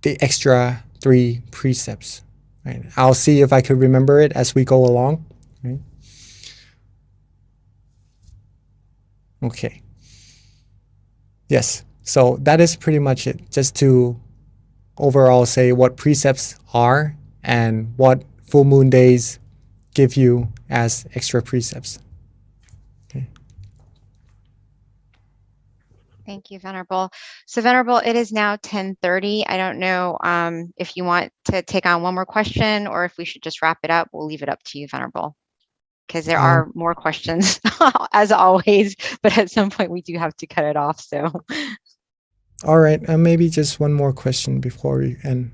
the extra 3 precepts, right? I'll see if I could remember it as we go along, right? Okay. Yes, so that is pretty much it. Just to overall say what precepts are and what full moon days give you as extra precepts. Okay. Thank you, Venerable. So Venerable, it is now 10:30. I don't know if you want to take on one more question or if we should just wrap it up. We'll leave it up to you, Venerable, because there are more questions as always, but at some point we do have to cut it off. So. All right, maybe just one more question before we end.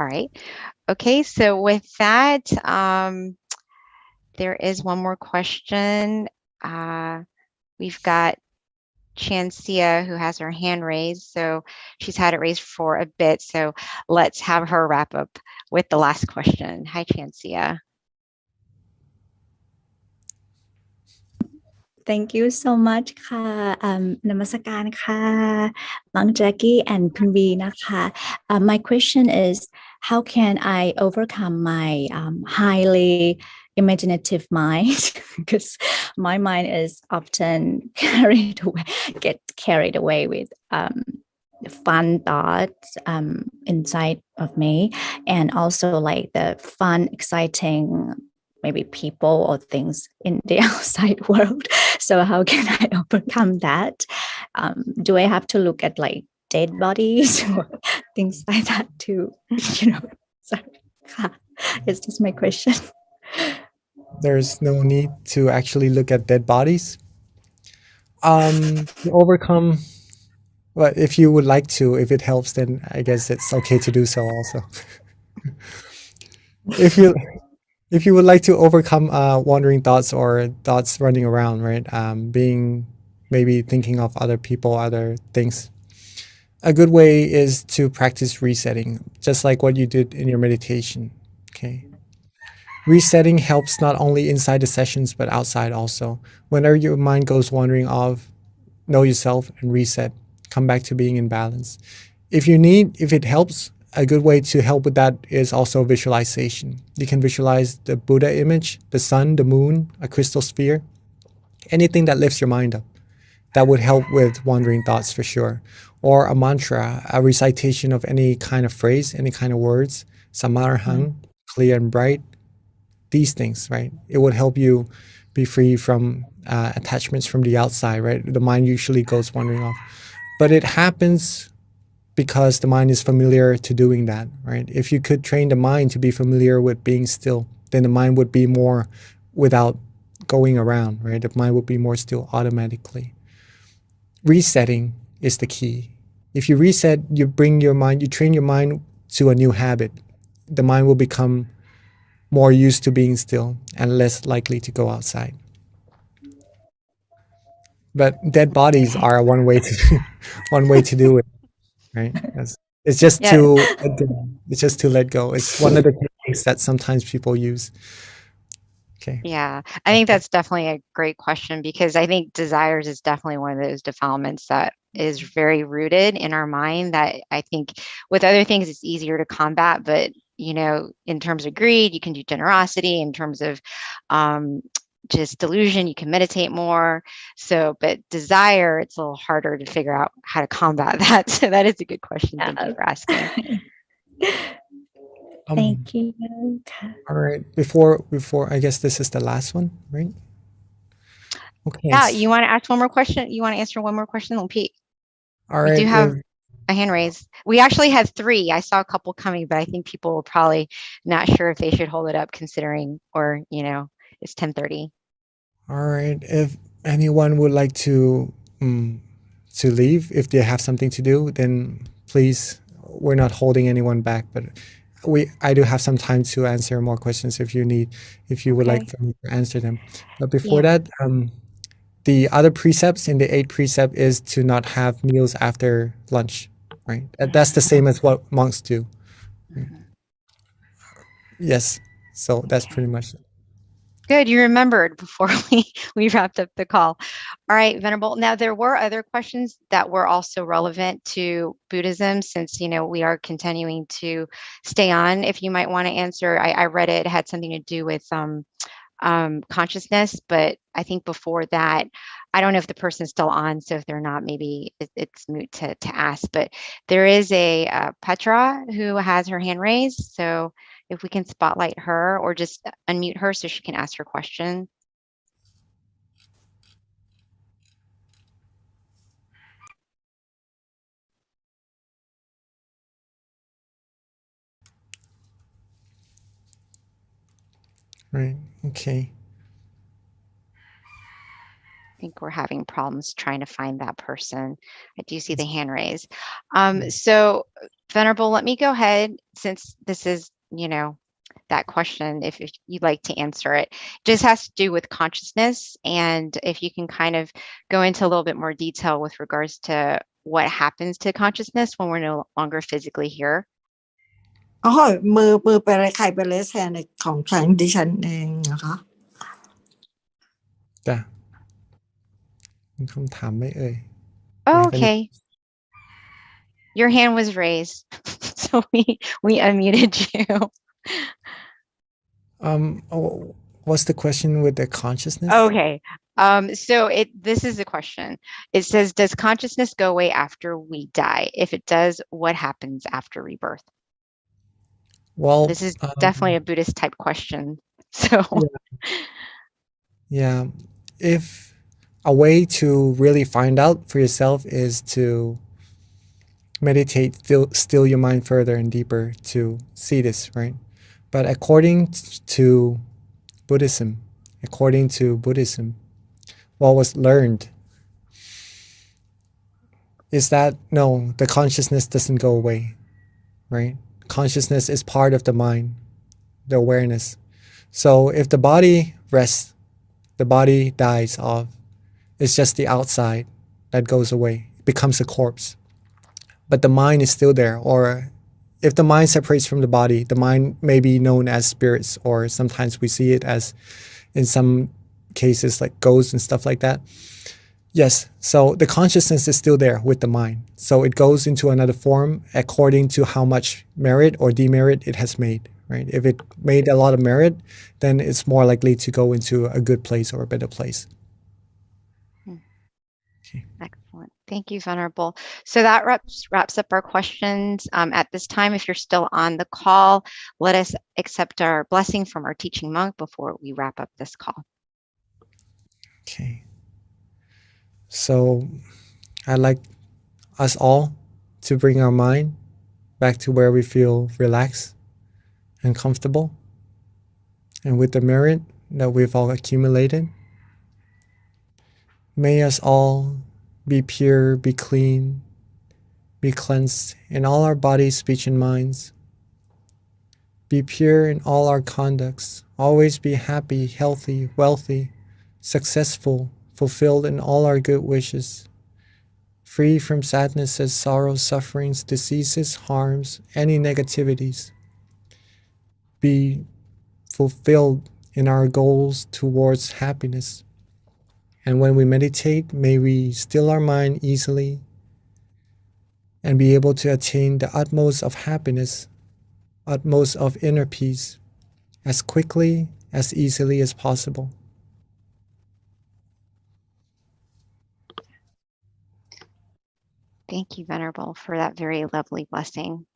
All right. Okay, so with that, there is one more question. We've got Chancia who has her hand raised. So she's had it raised for a bit. So let's have her wrap up with the last question. Hi, Chancia. Thank you so much ค่ะ นมัสการค่ะ Mang Jackie and Kunvi นะคะ My question is, how can I overcome my highly imaginative mind? Because my mind is often get carried away with fun thoughts inside of me, and also like the fun, exciting maybe people or things in the outside world. So how can I overcome that? Do I have to look at like dead bodies or things like that too? Sorry. It's just my question. There's no need to actually look at dead bodies. To overcome, well, if you would like to, if it helps, then I guess it's okay to do so also. If you would like to overcome wandering thoughts or thoughts running around, right? Being maybe thinking of other people, other things. A good way is to practice resetting, just like what you did in your meditation. Okay. Resetting helps not only inside the sessions, but outside also. Whenever your mind goes wandering off, know yourself and reset. Come back to being in balance. If it helps, a good way to help with that is also visualization. You can visualize the Buddha image, the sun, the moon, a crystal sphere, anything that lifts your mind up. That would help with wandering thoughts for sure. Or a mantra, a recitation of any kind of phrase, any kind of words, samarahang, clear and bright, these things, right? It would help you be free from attachments from the outside, right? The mind usually goes wandering off. But it happens because the mind is familiar to doing that, right? If you could train the mind to be familiar with being still, then the mind would be more without going around, right? The mind would be more still automatically. Resetting is the key. If you reset, you train your mind to a new habit. The mind will become more used to being still and less likely to go outside. But dead bodies are one way to do it. Right? It's just to let go. It's one of the techniques that sometimes people use. Okay. Yeah, I think that's definitely a great question, because I think desires is definitely one of those defilements that is very rooted in our mind, that I think with other things it's easier to combat, but in terms of greed, you can do generosity. In terms of just delusion, you can meditate more. So, but desire, it's a little harder to figure out how to combat that. So that is a good question. Thank you for asking. Thank you. All right. Before I guess this is the last one, right? Okay. Yeah, you want to ask one more question? You want to answer one more question, Pete? All right. We do have a hand raised. We actually had 3. I saw a couple coming, but I think people were probably not sure if they should hold it up, considering, or it's 10:30. All right. If anyone would like to to leave. If they have something to do, then please, we're not holding anyone back, but I do have some time to answer more questions if you would like Okay. for me to answer them. But before Yeah. that, the other precepts in the 8th precept is to not have meals after lunch, right? That's the same as what monks do. Mhm. Yes. So that's Okay. pretty much it. Good, you remembered before we wrapped up the call. All right, Venerable. Now, there were other questions that were also relevant to Buddhism since, we are continuing to stay on. If you might want to answer, I read it had something to do with consciousness, but I think before that, I don't know if the person's still on, so if they're not, maybe it's moot to ask. But there is a Petra who has her hand raised, so if we can spotlight her or just unmute her so she can ask her question. Right. Okay. I think we're having problems trying to find that person. I do see the hand raise. Mm. So Venerable, let me go ahead since this is, that question, if you'd like to answer it. Just has to do with consciousness. And if you can kind of go into a little bit more detail with regards to what happens to consciousness when we're no longer physically here. อ๋อมือไปเลยใครไปเลยแทนในของฉันดิฉันเองนะคะ จ้ะมีคำถามไหมเอ่ย Oh, You have any- okay. Your hand was raised. So we unmuted you. What's the question with the consciousness? Okay. So this is the question. It says, does consciousness go away after we die? If it does, what happens after rebirth? Well, This is definitely a Buddhist type question. So yeah. If a way to really find out for yourself is to meditate, still your mind further and deeper to see this, right? But according to Buddhism, what was learned is that no, the consciousness doesn't go away, right? Consciousness is part of the mind, the awareness. So if the body rests, the body dies off. It's just the outside that goes away, it becomes a corpse. But the mind is still there. Or if the mind separates from the body, the mind may be known as spirits, or sometimes we see it as, in some cases, like ghosts and stuff like that. Yes, so the consciousness is still there with the mind. So it goes into another form according to how much merit or demerit it has made, right? If it made a lot of merit, then it's more likely to go into a good place or a better place. excellent. Thank you, Venerable. So that wraps up our questions. At this time, if you're still on the call, let us accept our blessing from our teaching monk before we wrap up this call. Okay. So I'd like us all to bring our mind back to where we feel relaxed and comfortable. And with the merit that we've all accumulated, may us all be pure, be clean, be cleansed in all our bodies, speech, and minds. Be pure in all our conducts. Always be happy, healthy, wealthy, successful, fulfilled in all our good wishes. Free from sadnesses, sorrows, sufferings, diseases, harms, any negativities. Be fulfilled in our goals towards happiness. And when we meditate, may we still our mind easily and be able to attain the utmost of happiness, utmost of inner peace, as quickly, as easily as possible. Thank you, Venerable, for that very lovely blessing.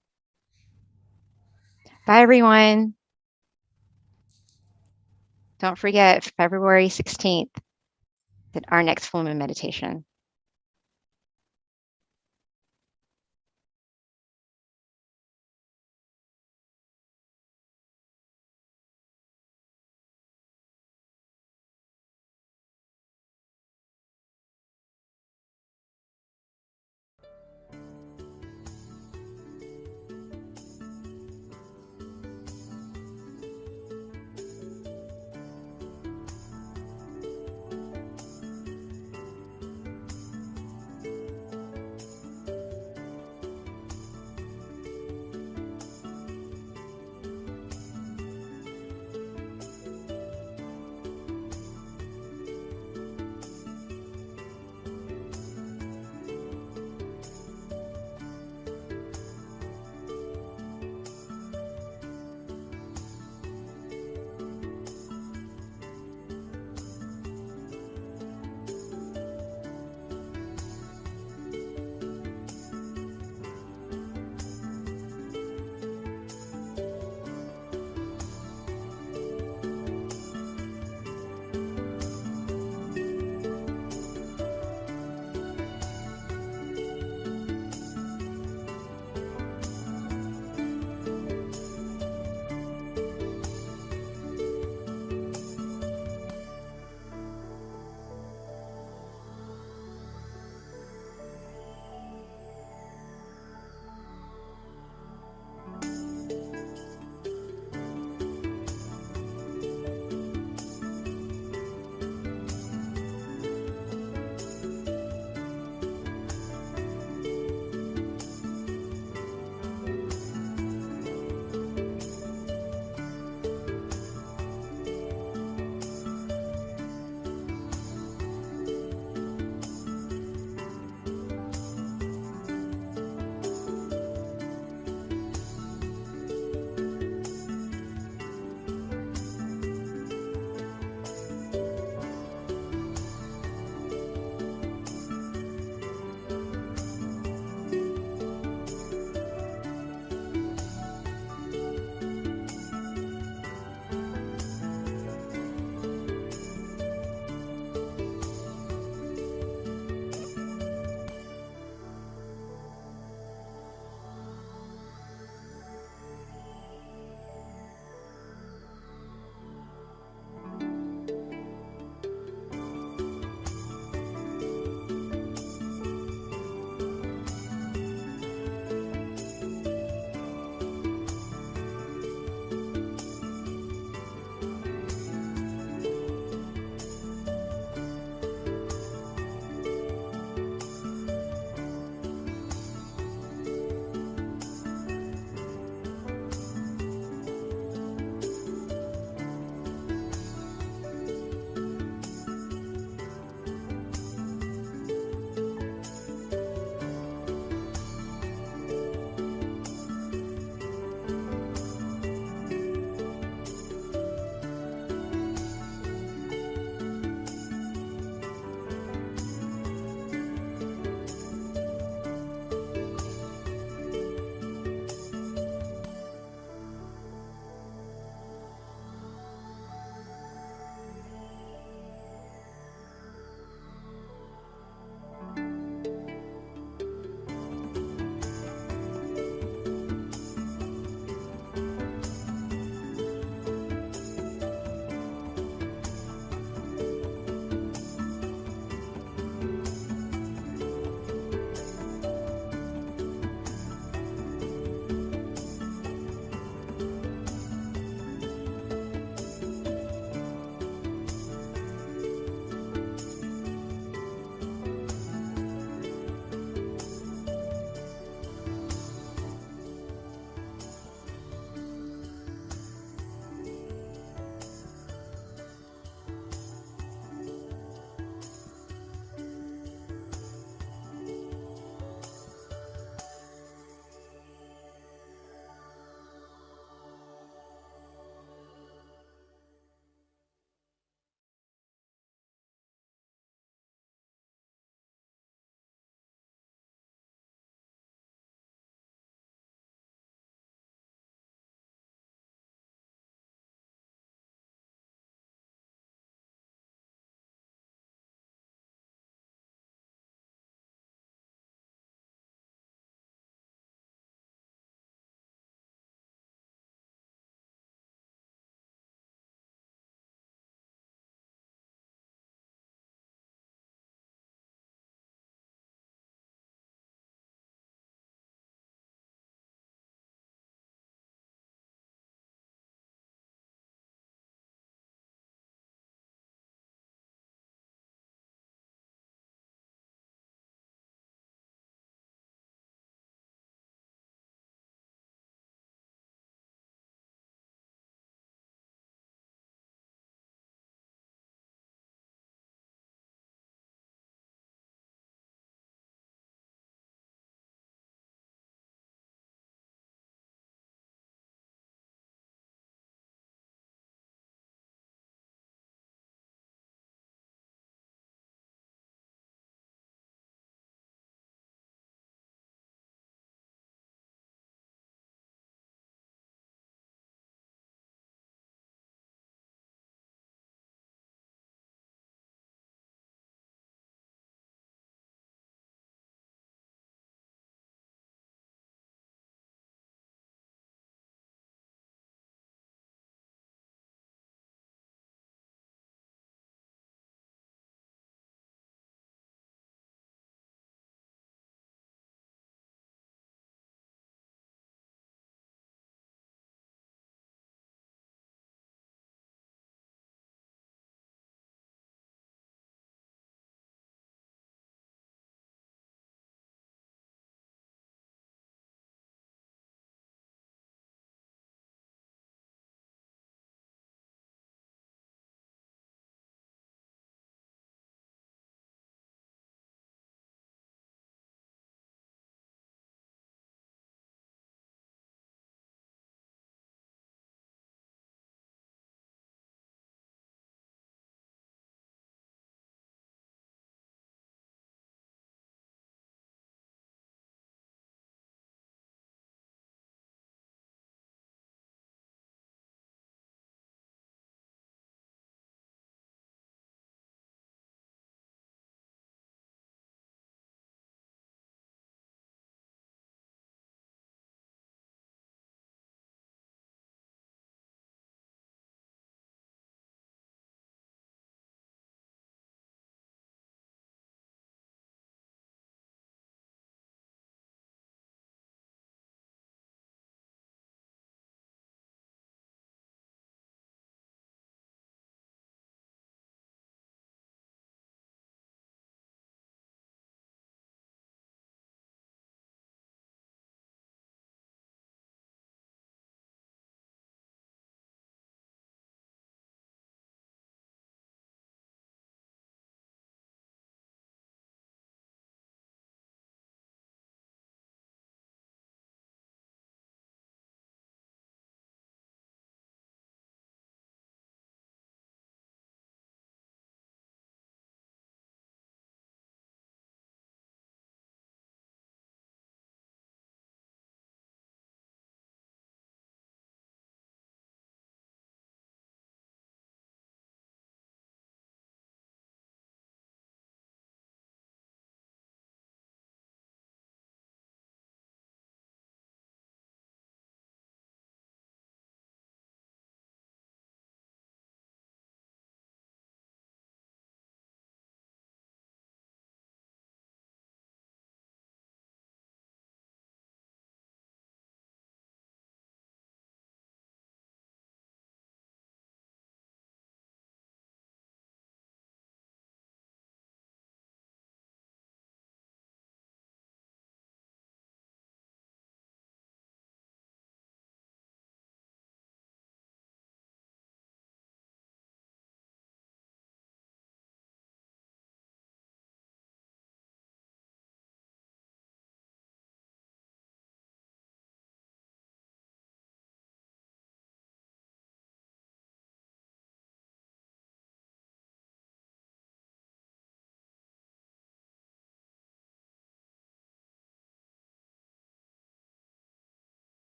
Bye, everyone. Don't forget, February 16th, our next full moon meditation.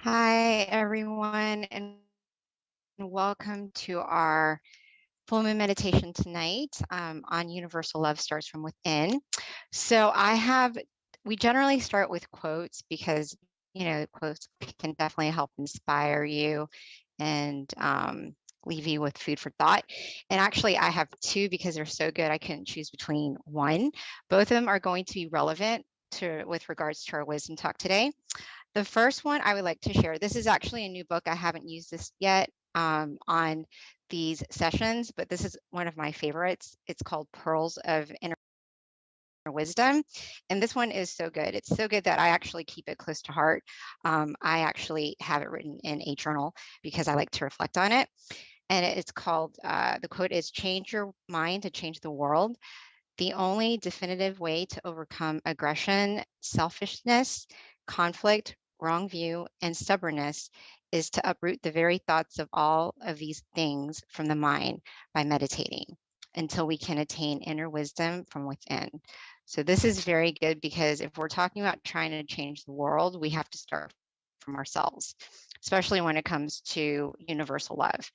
Hi, everyone, and welcome to our full moon meditation tonight on Universal Love Starts from Within. So we generally start with quotes because, quotes can definitely help inspire you and leave you with food for thought. And actually, I have two because they're so good, I couldn't choose between one. Both of them are going to be relevant with regards to our wisdom talk today. The first one I would like to share, this is actually a new book. I haven't used this yet on these sessions, but this is one of my favorites. It's called Pearls of Inner Wisdom. And this one is so good. It's so good that I actually keep it close to heart. I actually have it written in a journal because I like to reflect on it. And it's called, the quote is, "Change your mind to change the world. The only definitive way to overcome aggression, selfishness, conflict, wrong view, and stubbornness is to uproot the very thoughts of all of these things from the mind by meditating until we can attain inner wisdom from within." So this is very good because if we're talking about trying to change the world, we have to start from ourselves, especially when it comes to universal love.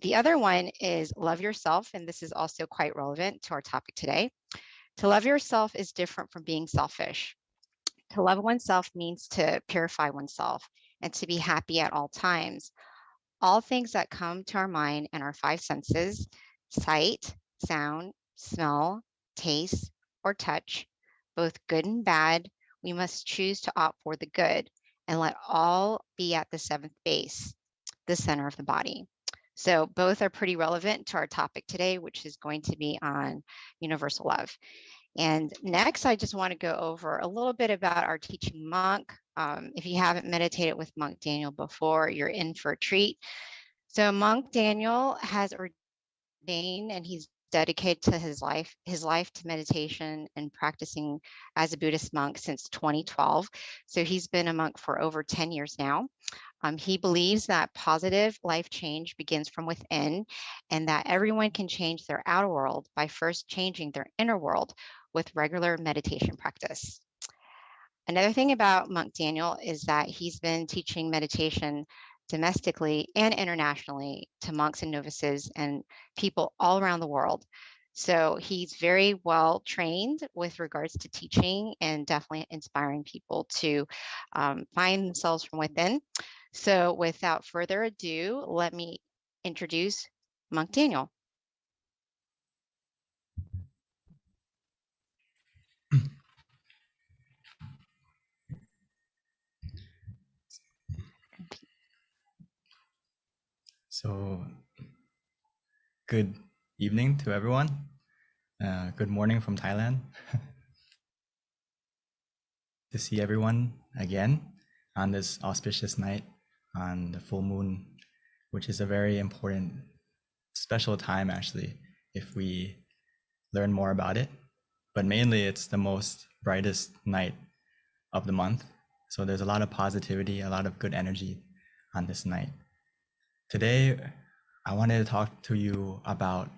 The other one is love yourself, and this is also quite relevant to our topic today. To love yourself is different from being selfish. To love oneself means to purify oneself and to be happy at all times. All things that come to our mind and our five senses, sight, sound, smell, taste, or touch, both good and bad, we must choose to opt for the good and let all be at the seventh base, the center of the body. So both are pretty relevant to our topic today, which is going to be on universal love. And next, I just want to go over a little bit about our teaching monk. If you haven't meditated with Monk Daniel before, you're in for a treat. So Monk Daniel has ordained and he's dedicated to his life to meditation and practicing as a Buddhist monk since 2012. So he's been a monk for over 10 years now. He believes that positive life change begins from within and that everyone can change their outer world by first changing their inner world with regular meditation practice. Another thing about Monk Daniel is that he's been teaching meditation domestically and internationally to monks and novices and people all around the world. So he's very well trained with regards to teaching and definitely inspiring people to find themselves from within. So without further ado, let me introduce Monk Daniel. So, good evening to everyone. Good morning from Thailand. To see everyone again on this auspicious night on the full moon, which is a very important, special time actually, if we learn more about it. But mainly it's the most brightest night of the month. So there's a lot of positivity, a lot of good energy on this night. Today, I wanted to talk to you about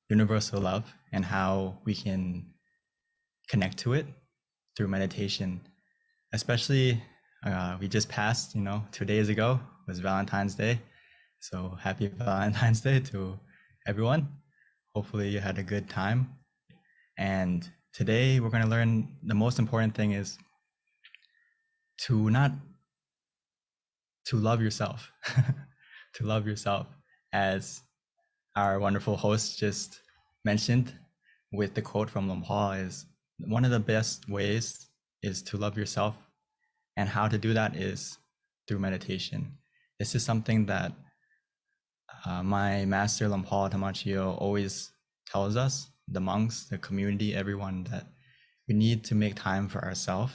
universal love and how we can connect to it through meditation. Especially, we just passed, 2 days ago was Valentine's Day. So happy Valentine's Day to everyone. Hopefully you had a good time. And today we're going to learn the most important thing is to love yourself, to love yourself, as our wonderful host just mentioned with the quote from Luang Por, is one of the best ways is to love yourself. And how to do that is through meditation. This is something that my master Luang Por Tamachio always tells us, the monks, the community, everyone, that we need to make time for ourselves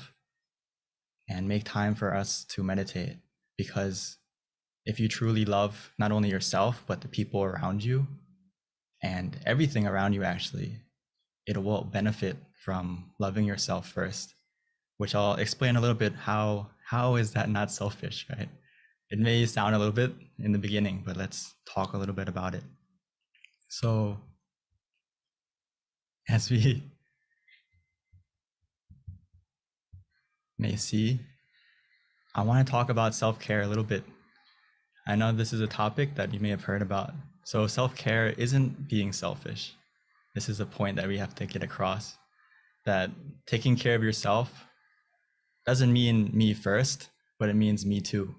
and make time for us to meditate. Because if you truly love not only yourself, but the people around you and everything around you, actually, it will benefit from loving yourself first, which I'll explain a little bit how is that not selfish, right? It may sound a little bit in the beginning, but let's talk a little bit about it. So as we may see I want to talk about self-care a little bit. I know this is a topic that you may have heard about. So self-care isn't being selfish. This is a point that we have to get across, that taking care of yourself doesn't mean me first, but it means me too.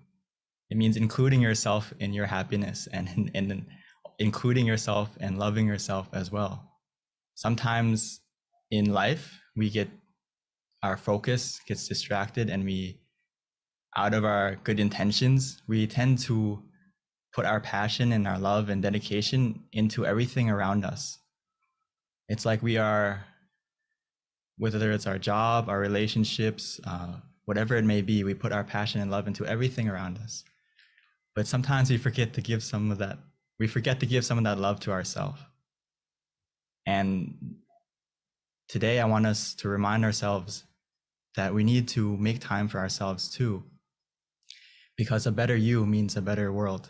It means including yourself in your happiness and including yourself and loving yourself as well. Sometimes in life, our focus gets distracted, and out of our good intentions, we tend to put our passion and our love and dedication into everything around us. It's like we are, whether it's our job, our relationships, whatever it may be, we put our passion and love into everything around us. But sometimes we forget to give some of that. We forget to give some of that love to ourselves. And today I want us to remind ourselves that we need to make time for ourselves too, because a better you means a better world.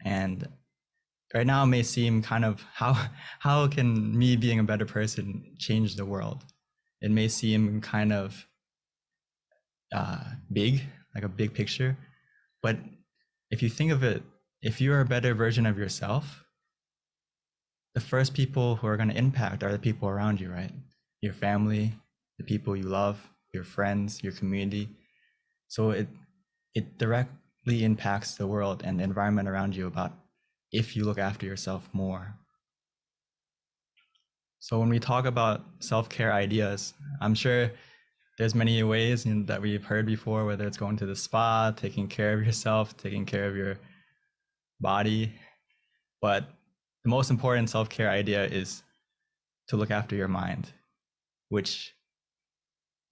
And right now it may seem kind of, how can me being a better person change the world? It may seem kind of big, like a big picture, but if you think of it, if you're a better version of yourself, the first people who are going to impact are the people around you, right? Your family, the people you love, your friends, your community. So it directly impacts the world and the environment around you about if you look after yourself more. So when we talk about self-care ideas, I'm sure there's many ways that we've heard before, whether it's going to the spa, taking care of yourself, taking care of your body. But the most important self-care idea is to look after your mind, which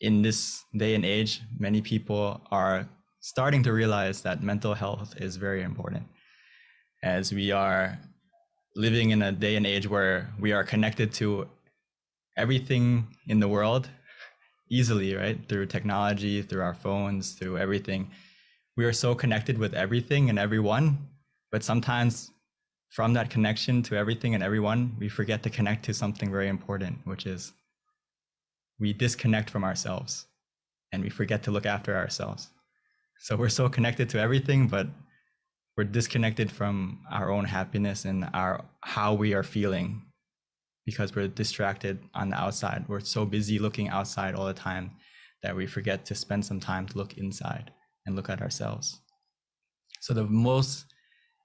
in this day and age, many people are starting to realize that mental health is very important, as we are living in a day and age where we are connected to everything in the world easily, right? Through technology, through our phones, through everything. We are so connected with everything and everyone, but sometimes from that connection to everything and everyone, we forget to connect to something very important, which is we disconnect from ourselves and we forget to look after ourselves. So we're so connected to everything, but we're disconnected from our own happiness and how we are feeling, because we're distracted on the outside. We're so busy looking outside all the time that we forget to spend some time to look inside and look at ourselves. So the most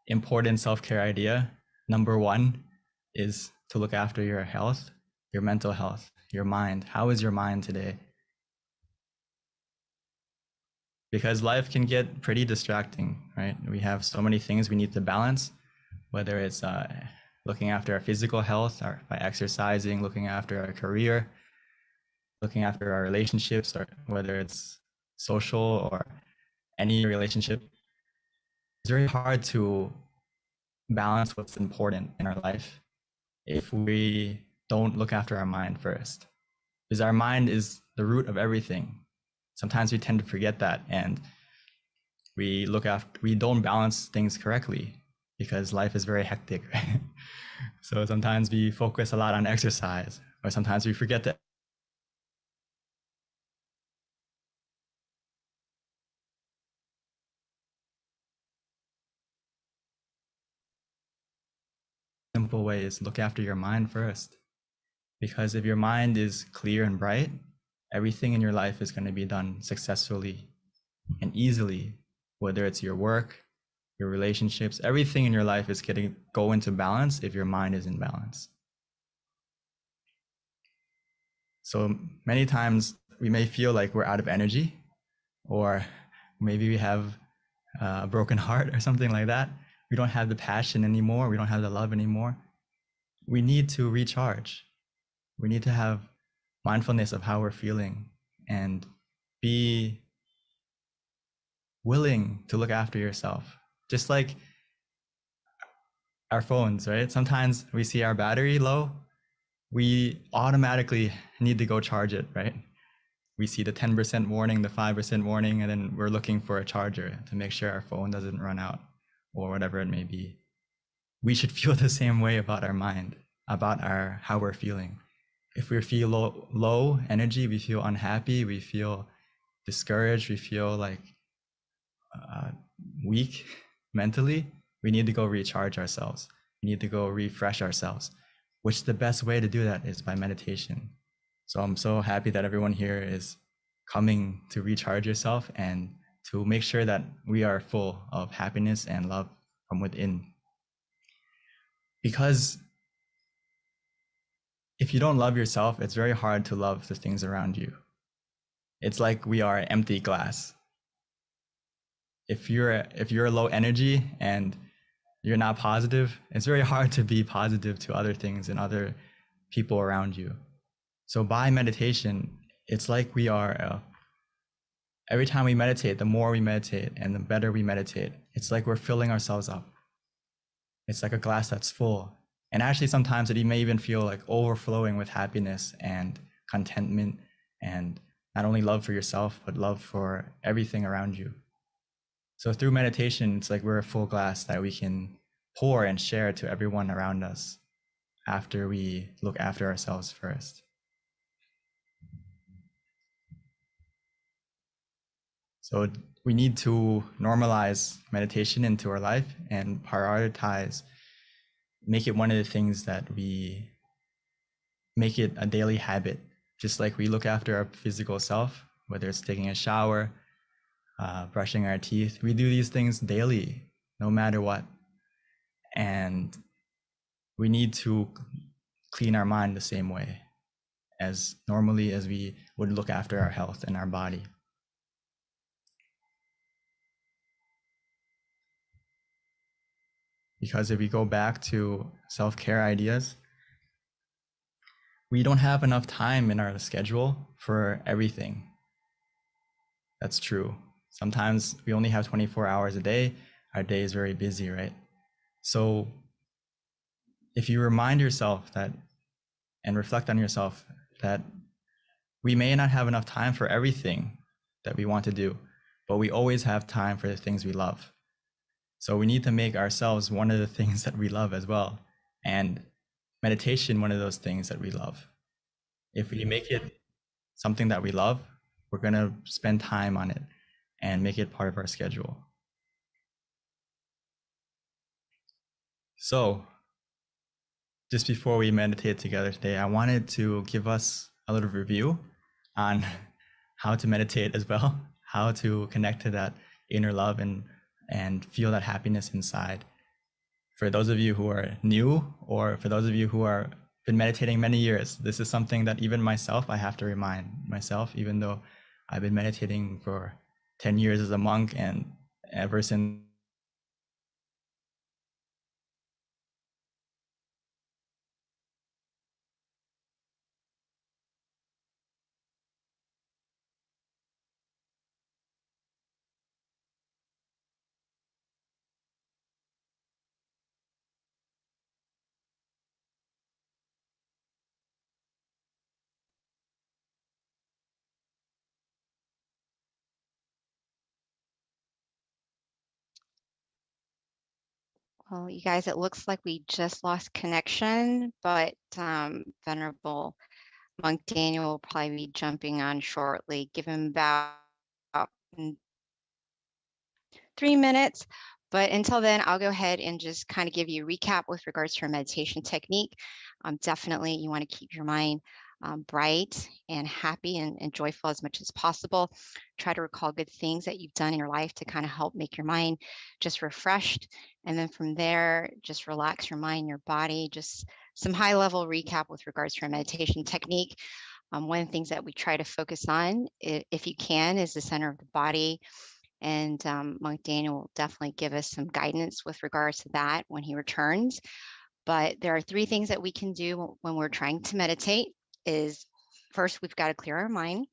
important self-care idea, number one, is to look after your health, your mental health, your mind. How is your mind today? Because life can get pretty distracting, right? We have so many things we need to balance, whether it's looking after our physical health or by exercising, looking after our career, looking after our relationships, or whether it's social or any relationship. It's very hard to balance what's important in our life if we don't look after our mind first, because our mind is the root of everything. Sometimes we tend to forget that, and we don't balance things correctly because life is very hectic, right? So sometimes we focus a lot on exercise, or sometimes we forget to simple way is look after your mind first. Because if your mind is clear and bright, everything in your life is going to be done successfully and easily, whether it's your work, your relationships, everything in your life is going to go into balance if your mind is in balance. So many times we may feel like we're out of energy, or maybe we have a broken heart or something like that. We don't have the passion anymore. We don't have the love anymore. We need to recharge. We need to have mindfulness of how we're feeling and be willing to look after yourself. Just like our phones, right? Sometimes we see our battery low, we automatically need to go charge it, right? We see the 10% warning, the 5% warning, and then we're looking for a charger to make sure our phone doesn't run out or whatever it may be. We should feel the same way about our mind, about how we're feeling. If we feel low energy, we feel unhappy, we feel discouraged, we feel like weak mentally, we need to go recharge ourselves. We need to go refresh ourselves, which the best way to do that is by meditation. So I'm so happy that everyone here is coming to recharge yourself and to make sure that we are full of happiness and love from within. Because if you don't love yourself, it's very hard to love the things around you. It's like we are an empty glass. If you're low energy and you're not positive, it's very hard to be positive to other things and other people around you. So by meditation, it's like we are, every time we meditate, the more we meditate and the better we meditate, it's like we're filling ourselves up. It's like a glass that's full. And actually sometimes it may even feel like overflowing with happiness and contentment and not only love for yourself, but love for everything around you. So through meditation, it's like we're a full glass that we can pour and share to everyone around us after we look after ourselves first. So we need to normalize meditation into our life and prioritize, make it one of the things that we make it a daily habit, just like we look after our physical self, whether it's taking a shower, brushing our teeth. We do these things daily, no matter what. And we need to clean our mind the same way as normally as we would look after our health and our body. Because if we go back to self-care ideas, we don't have enough time in our schedule for everything. That's true. Sometimes we only have 24 hours a day. Our day is very busy, right? So if you remind yourself that and reflect on yourself that we may not have enough time for everything that we want to do, but we always have time for the things we love. So we need to make ourselves one of the things that we love as well. And meditation, one of those things that we love. If we make it something that we love, we're going to spend time on it and make it part of our schedule. So just before we meditate together today, I wanted to give us a little review on how to meditate as well, how to connect to that inner love and feel that happiness inside. For those of you who are new, or for those of you who are been meditating many years, this is something that even myself, I have to remind myself, even though I've been meditating for 10 years as a monk and ever since Well, you guys, it looks like we just lost connection, but Venerable Monk Daniel will probably be jumping on shortly. Give him about 3 minutes. But until then, I'll go ahead and just kind of give you a recap with regards to our meditation technique. Definitely, you want to keep your mind bright and happy and joyful as much as possible. Try to recall good things that you've done in your life to kind of help make your mind just refreshed. And then from there, just relax your mind, your body, just some high level recap with regards to our meditation technique. One of the things that we try to focus on, if you can, is the center of the body. And Monk Daniel will definitely give us some guidance with regards to that when he returns. But there are 3 things that we can do when we're trying to meditate. Is first, we've got to clear our mind.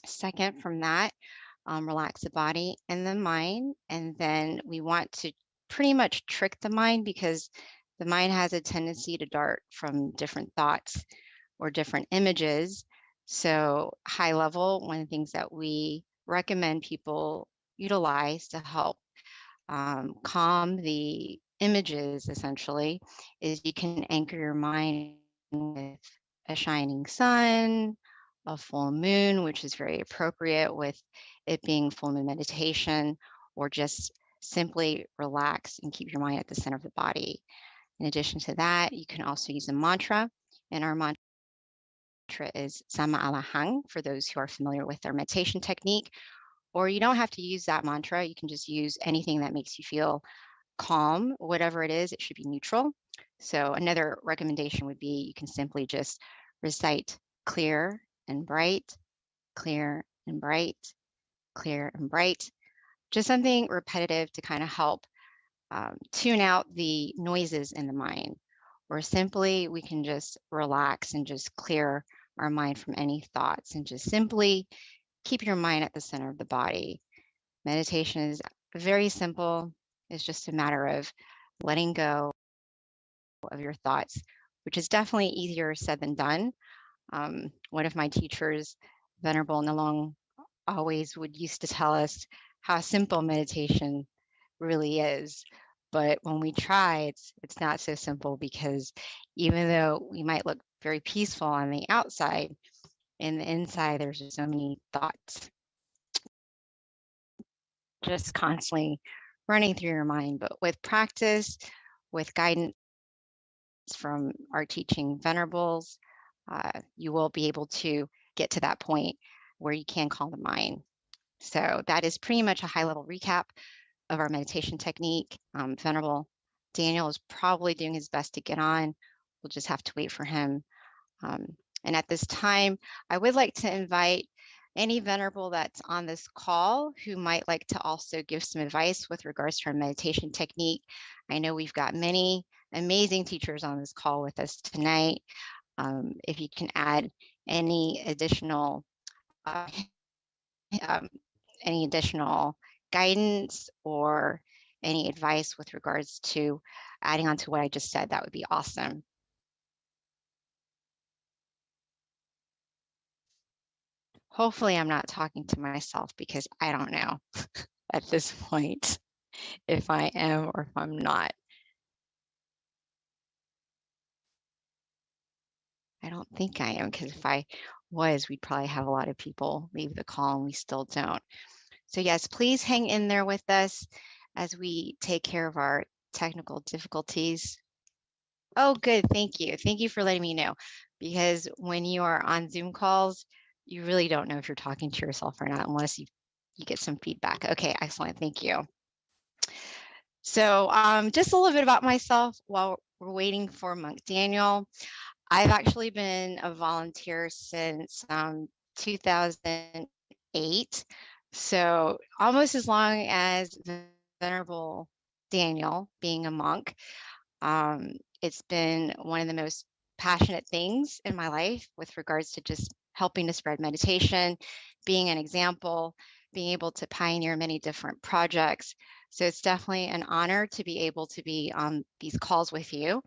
Second, from that, relax the body and the mind. And then we want to pretty much trick the mind, because the mind has a tendency to dart from different thoughts or different images. So high level, one of the things that we recommend people utilize to help calm the images essentially is you can anchor your mind with a shining sun, a full moon, which is very appropriate with it being full moon meditation, or just simply relax and keep your mind at the center of the body. In addition to that, you can also use a mantra, and our mantra is Sama Alahang for those who are familiar with our meditation technique. Or you don't have to use that mantra. You can just use anything that makes you feel calm, whatever it is, it should be neutral. So another recommendation would be you can simply just recite clear and bright, clear and bright, clear and bright. Just something repetitive to kind of help tune out the noises in the mind. Or simply we can just relax and just clear our mind from any thoughts and just simply keep your mind at the center of the body. Meditation is very simple. It's just a matter of letting go of your thoughts, which is definitely easier said than done. One of my teachers, Venerable Nalong, always would used to tell us how simple meditation really is. But when we try, it's not so simple, because even though we might look very peaceful on the outside, in the inside, there's just so many thoughts just constantly running through your mind. But with practice, with guidance from our teaching venerables, you will be able to get to that point where you can calm the mind. So that is pretty much a high-level recap of our meditation technique. Venerable Daniel is probably doing his best to get on. We'll just have to wait for him. And at this time, I would like to invite any venerable that's on this call who might like to also give some advice with regards to our meditation technique. I know we've got many amazing teachers on this call with us tonight. If you can add any additional guidance or any advice with regards to adding on to what I just said, that would be awesome. Hopefully I'm not talking to myself, because I don't know at this point if I am or if I'm not. I don't think I am, because if I was, we'd probably have a lot of people leave the call, and we still don't. So yes, please hang in there with us as we take care of our technical difficulties. Oh, good. Thank you. Thank you for letting me know, because when you are on Zoom calls, you really don't know if you're talking to yourself or not unless you get some feedback. Okay, excellent. Thank you. So just a little bit about myself while we're waiting for Monk Daniel. I've actually been a volunteer since 2008. So almost as long as Venerable Daniel being a monk. It's been one of the most passionate things in my life with regards to just helping to spread meditation, being an example, being able to pioneer many different projects. So it's definitely an honor to be able to be on these calls with you.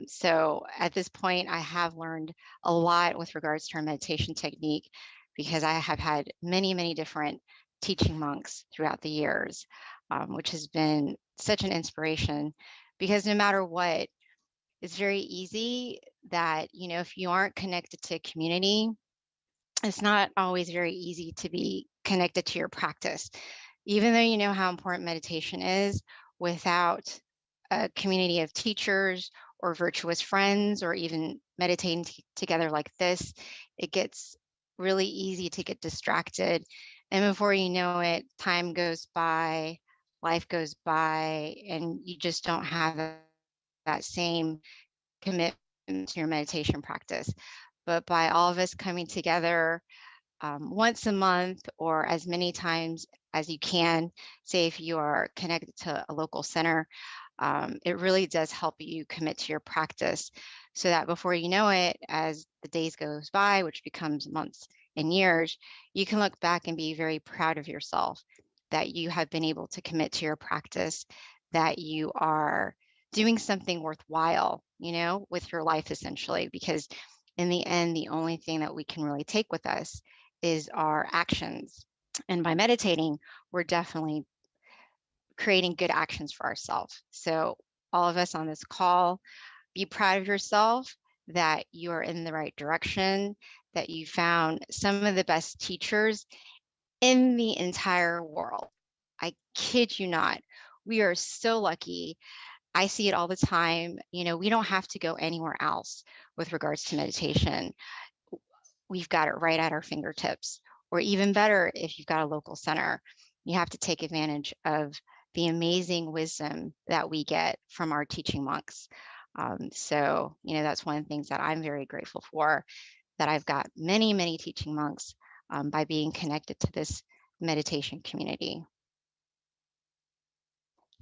So at this point, I have learned a lot with regards to our meditation technique, because I have had many, many different teaching monks throughout the years, which has been such an inspiration, because no matter what, it's very easy that, you know, if you aren't connected to a community, it's not always very easy to be connected to your practice. Even though you know how important meditation is, without a community of teachers or virtuous friends, or even meditating together like this, it gets really easy to get distracted. And before you know it, time goes by, life goes by, and you just don't have that same commitment to your meditation practice. But by all of us coming together once a month, or as many times as you can, say if you are connected to a local center, it really does help you commit to your practice, so that before you know it, as the days goes by, which becomes months and years, you can look back and be very proud of yourself that you have been able to commit to your practice, that you are doing something worthwhile, you know, with your life, essentially, because in the end, the only thing that we can really take with us is our actions. And by meditating, we're definitely creating good actions for ourselves. So all of us on this call, be proud of yourself that you are in the right direction, that you found some of the best teachers in the entire world. I kid you not. We are so lucky. I see it all the time. You know, we don't have to go anywhere else with regards to meditation. We've got it right at our fingertips. Or even better, if you've got a local center, you have to take advantage of the amazing wisdom that we get from our teaching monks. So, you know, that's one of the things that I'm very grateful for, that I've got many, many teaching monks by being connected to this meditation community.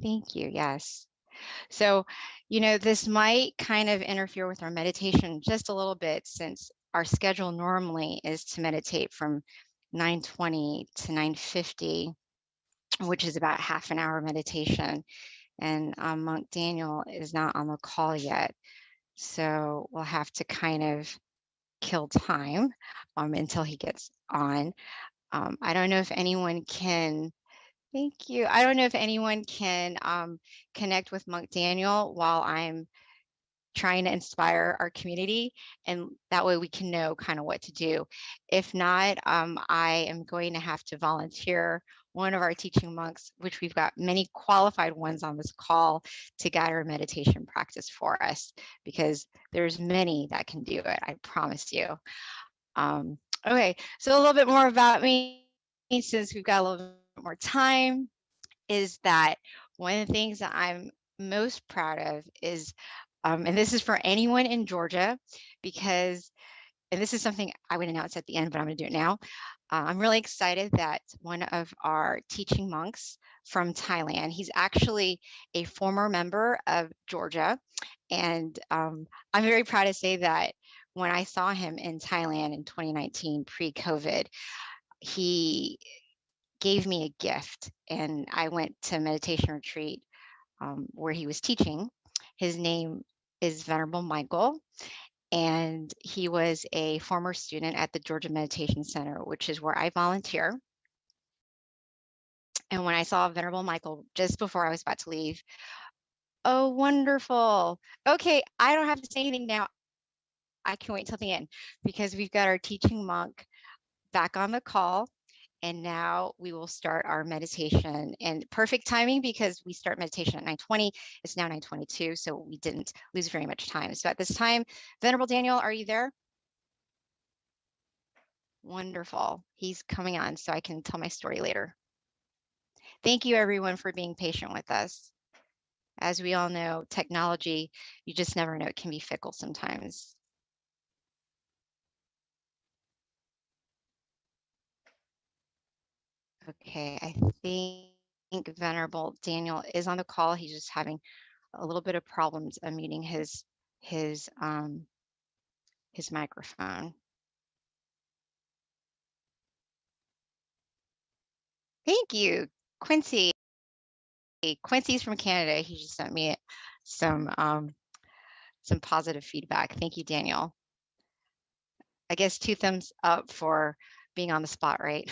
Thank you. Yes. So, you know, this might kind of interfere with our meditation just a little bit, since our schedule normally is to meditate from 9:20 to 9:50, which is about half an hour meditation. And Monk Daniel is not on the call yet. So we'll have to kind of kill time until he gets on. I don't know if anyone can, thank you. I don't know if anyone can connect with Monk Daniel while I'm trying to inspire our community, and that way we can know kind of what to do. If not, I am going to have to volunteer one of our teaching monks, which we've got many qualified ones on this call, to guide our meditation practice for us, because there's many that can do it, I promise you. Okay, so a little bit more about me, since we've got a little bit more time, is that one of the things that I'm most proud of is, and this is for anyone in Georgia, because, and this is something I would announce at the end, but I'm going to do it now. I'm really excited that one of our teaching monks from Thailand, he's actually a former member of Georgia. And I'm very proud to say that when I saw him in Thailand in 2019, pre-COVID, he gave me a gift, and I went to a meditation retreat where he was teaching. His name is Venerable Michael, and he was a former student at the Georgia Meditation Center, which is where I volunteer. And when I saw Venerable Michael just before I was about to leave, oh, wonderful. Okay, I don't have to say anything now. I can wait till the end, because we've got our teaching monk back on the call. And now we will start our meditation, and perfect timing, because we start meditation at 9:20. It's now 9:22, so we didn't lose very much time. So at this time, Venerable Daniel, are you there? Wonderful. He's coming on so I can tell my story later. Thank you, everyone, for being patient with us. As we all know, technology, you just never know, it can be fickle sometimes. Okay, I think Venerable Daniel is on the call. He's just having a little bit of problems unmuting his microphone. Thank you, Quincy. Quincy's from Canada. He just sent me some positive feedback. Thank you, Daniel. I guess 2 thumbs up for being on the spot, right?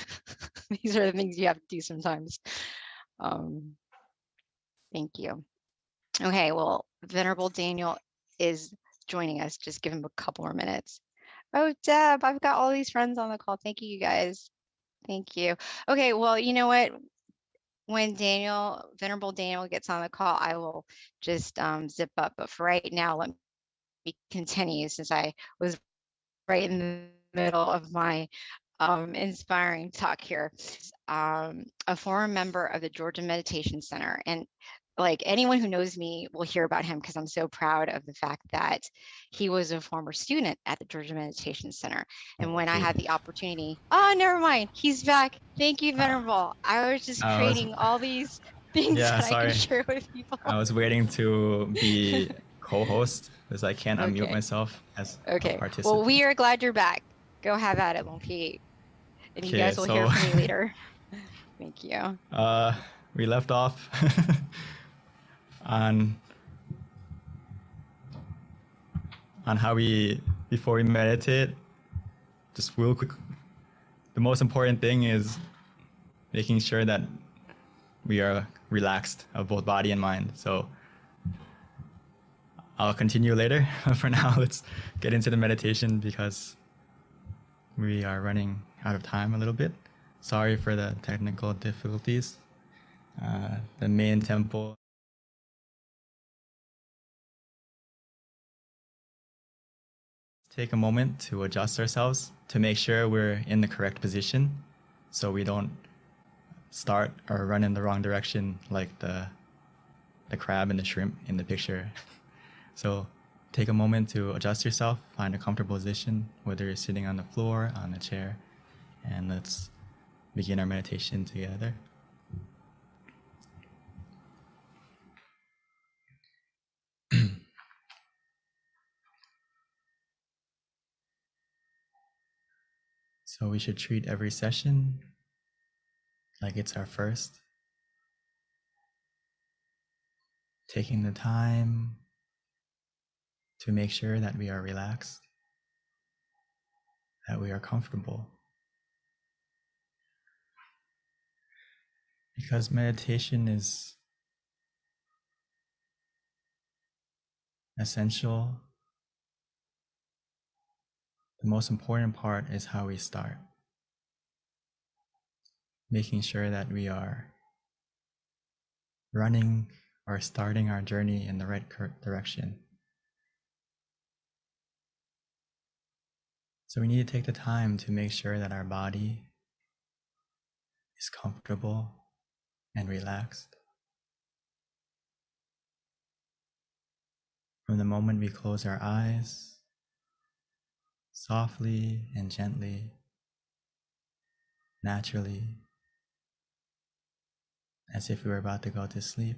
These are the things you have to do sometimes. Thank you. Okay, well, Venerable Daniel is joining us. Just give him a couple more minutes. Oh, Deb, I've got all these friends on the call. Thank you, you guys. Thank you. Okay, well, you know what? When Venerable Daniel gets on the call, I will just zip up. But for right now, let me continue, since I was right in the middle of my inspiring talk here. A former member of the Georgia Meditation Center, and like anyone who knows me will hear about him, because I'm so proud of the fact that he was a former student at the Georgia Meditation Center. And when I had the opportunity, oh, never mind, he's back. Thank you, Venerable. I was just creating all these things that I can share with people. I was waiting to be co-host, because I can't unmute myself as a participant. Well, we are glad you're back. Go have at it, Monkey. And you guys will hear from me later. Thank you. We left off on how before we meditate, just real quick, the most important thing is making sure that we are relaxed of both body and mind. So I'll continue later. For now, let's get into the meditation, because we are running out of time a little bit. Sorry for the technical difficulties. the main temple. Take a moment to adjust ourselves to make sure we're in the correct position so we don't start or run in the wrong direction like the crab and the shrimp in the picture. So take a moment to adjust yourself, find a comfortable position, whether you're sitting on the floor, on a chair, and let's begin our meditation together. So we should treat every session like it's our first, taking the time to make sure that we are relaxed, that we are comfortable. Because meditation is essential, the most important part is how we start. Making sure that we are running or starting our journey in the right direction. So we need to take the time to make sure that our body is comfortable and relaxed. From the moment we close our eyes, softly and gently, naturally, as if we were about to go to sleep.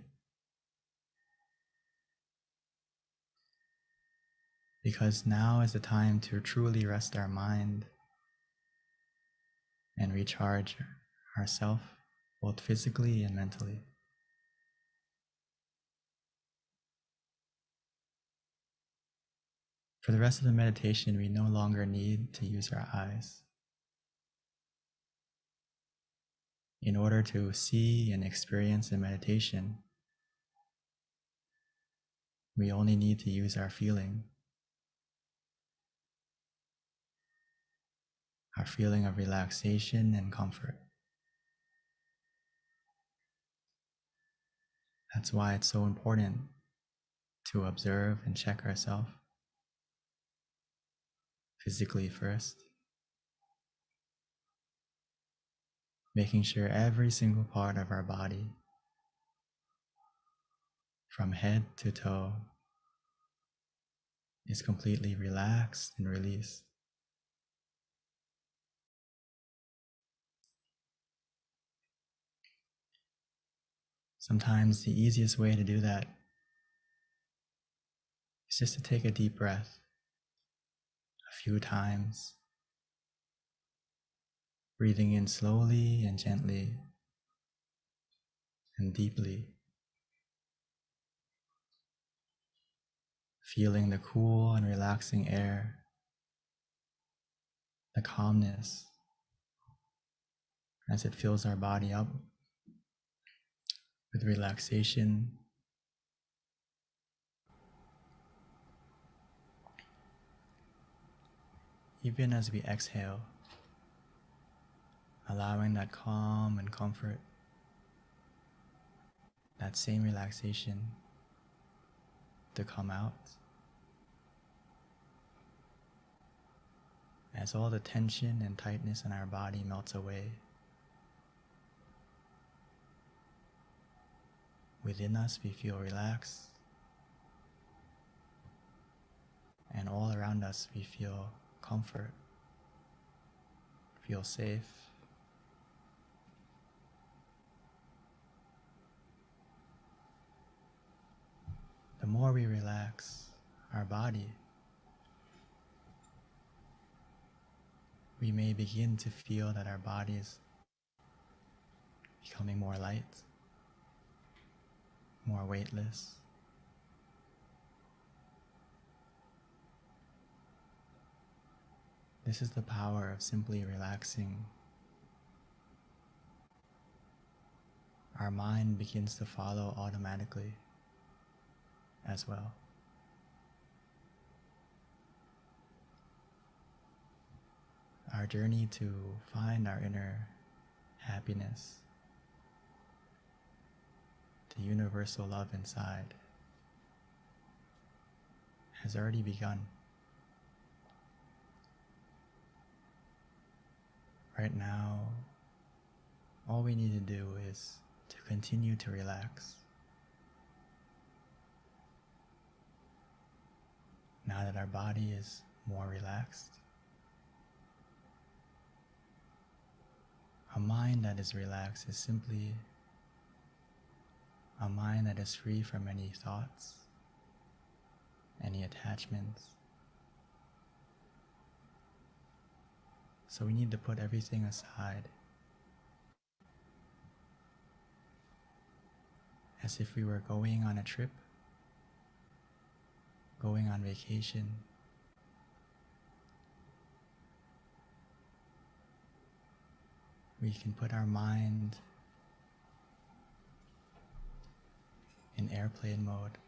Because now is the time to truly rest our mind and recharge ourselves, both physically and mentally. For the rest of the meditation, we no longer need to use our eyes. In order to see and experience the meditation, we only need to use our feeling of relaxation and comfort. That's why it's so important to observe and check ourselves physically first, making sure every single part of our body, from head to toe, is completely relaxed and released. Sometimes the easiest way to do that is just to take a deep breath a few times, breathing in slowly and gently and deeply, feeling the cool and relaxing air, the calmness as it fills our body up with relaxation. Even as we exhale, allowing that calm and comfort, that same relaxation to come out as all the tension and tightness in our body melts away. Within us, we feel relaxed, and all around us, we feel comfort, feel safe. The more we relax our body, we may begin to feel that our body is becoming more light, more weightless. This is the power of simply relaxing. Our mind begins to follow automatically as well. Our journey to find our inner happiness the universal love inside has already begun. Right now, all we need to do is to continue to relax. Now that our body is more relaxed, a mind that is relaxed is simply a mind that is free from any thoughts, any attachments. So we need to put everything aside, as if we were going on a trip, going on vacation. We can put our mind in airplane mode,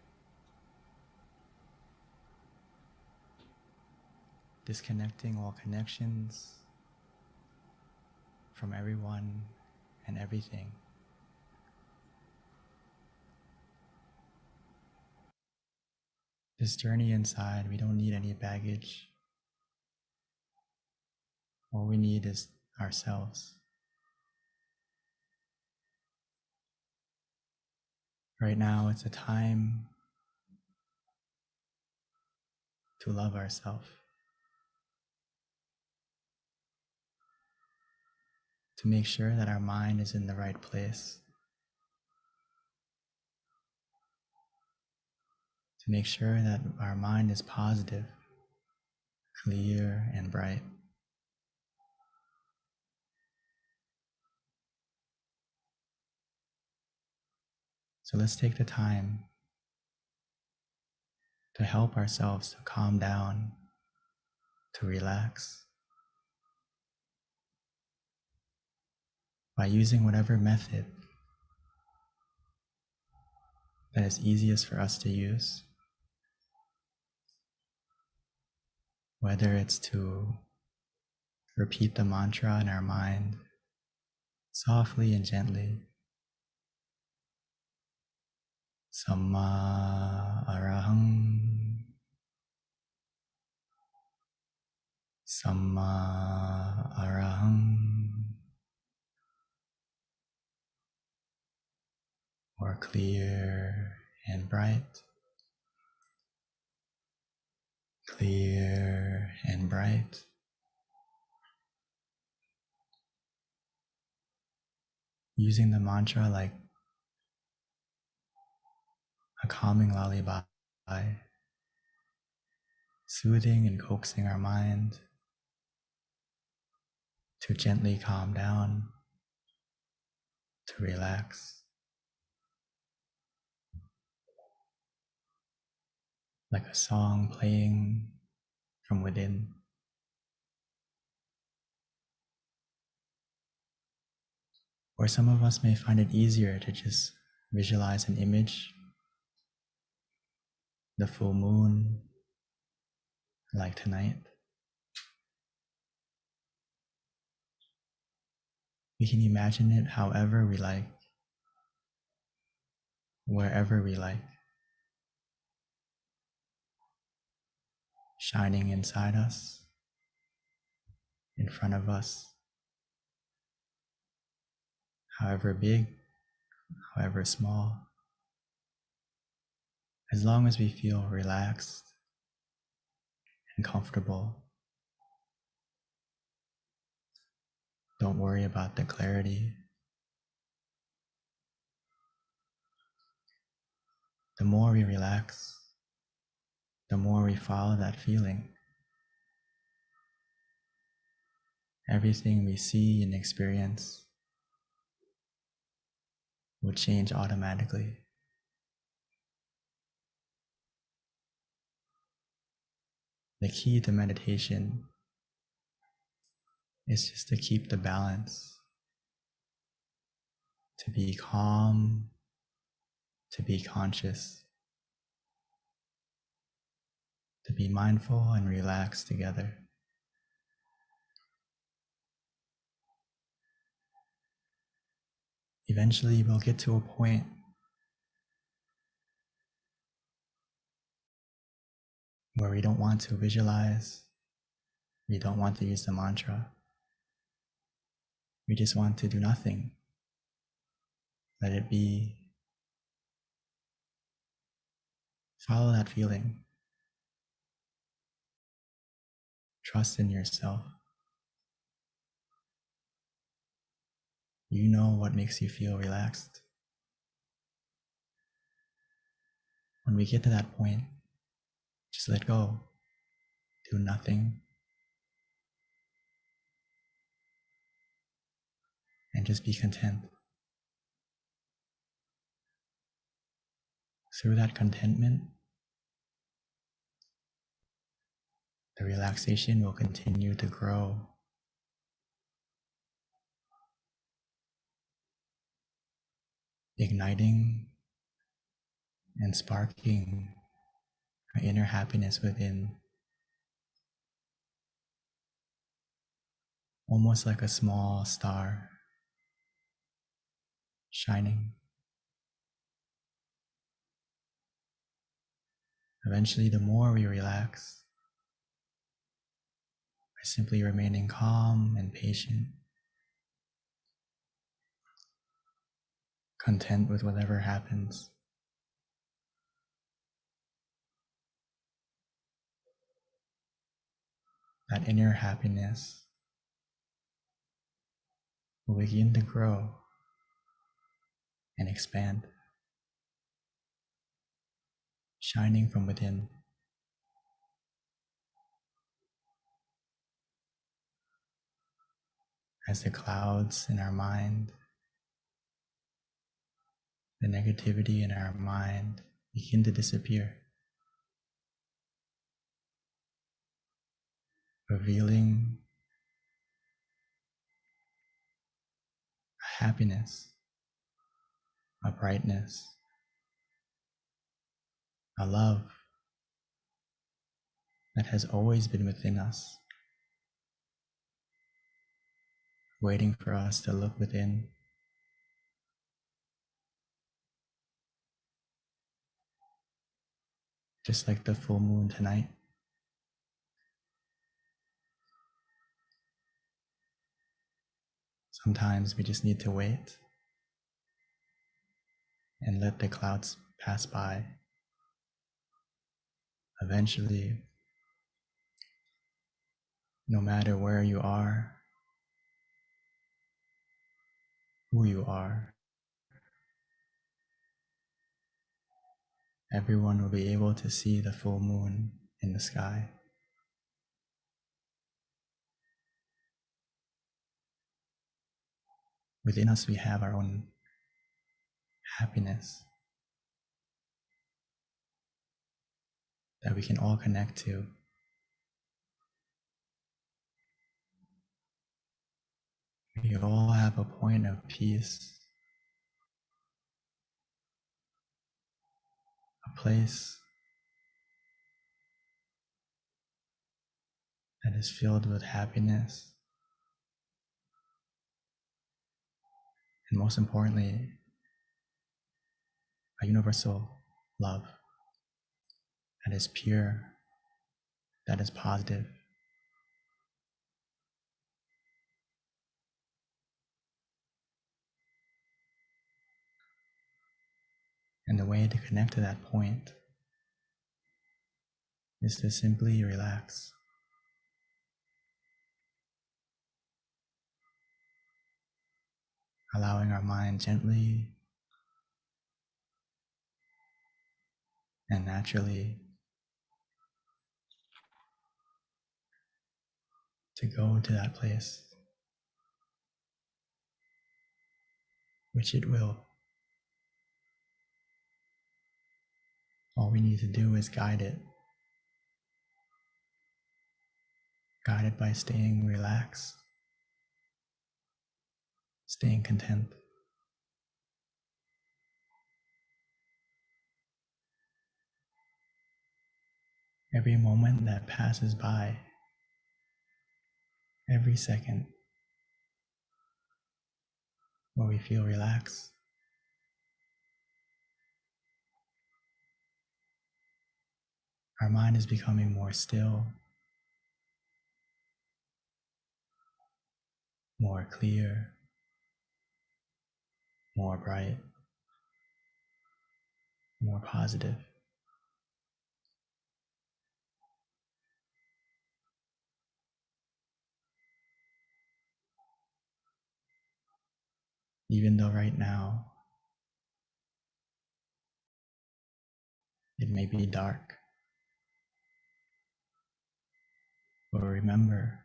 disconnecting all connections from everyone and everything. This journey inside, we don't need any baggage. All we need is ourselves. Right now, it's a time to love ourselves, to make sure that our mind is in the right place, to make sure that our mind is positive, clear, and bright. So let's take the time to help ourselves to calm down, to relax, by using whatever method that is easiest for us to use. Whether it's to repeat the mantra in our mind softly and gently, Samma Arahang, Samma Arahang, or clear and bright, clear and bright. Using the mantra like a calming lullaby, soothing and coaxing our mind to gently calm down, to relax, like a song playing from within. Or some of us may find it easier to just visualize an image, the full moon, like tonight. We can imagine it however we like, wherever we like, shining inside us, in front of us, however big, however small. As long as we feel relaxed and comfortable, don't worry about the clarity. The more we relax, the more we follow that feeling. Everything we see and experience will change automatically. The key to meditation is just to keep the balance, to be calm, to be conscious, to be mindful and relaxed together. Eventually, we'll get to a point where we don't want to visualize, we don't want to use the mantra. We just want to do nothing. Let it be. Follow that feeling. Trust in yourself. You know what makes you feel relaxed. When we get to that point, just let go. Do nothing. And just be content. Through that contentment, the relaxation will continue to grow. Igniting and sparking our inner happiness within, almost like a small star shining. Eventually, the more we relax, by simply remaining calm and patient, content with whatever happens, that inner happiness will begin to grow and expand, shining from within. As the clouds in our mind, the negativity in our mind begin to disappear, revealing a happiness, a brightness, a love that has always been within us, waiting for us to look within. Just like the full moon tonight, sometimes we just need to wait and let the clouds pass by. Eventually, no matter where you are, who you are, everyone will be able to see the full moon in the sky. Within us, we have our own happiness that we can all connect to. We all have a point of peace, a place that is filled with happiness, and most importantly, a universal love that is pure, that is positive. And the way to connect to that point is to simply relax. Allowing our mind gently and naturally to go to that place, which it will. All we need to do is guide it by staying relaxed, staying content. Every moment that passes by, every second where we feel relaxed, our mind is becoming more still, more clear, more bright, more positive. Even though right now it may be dark, but remember,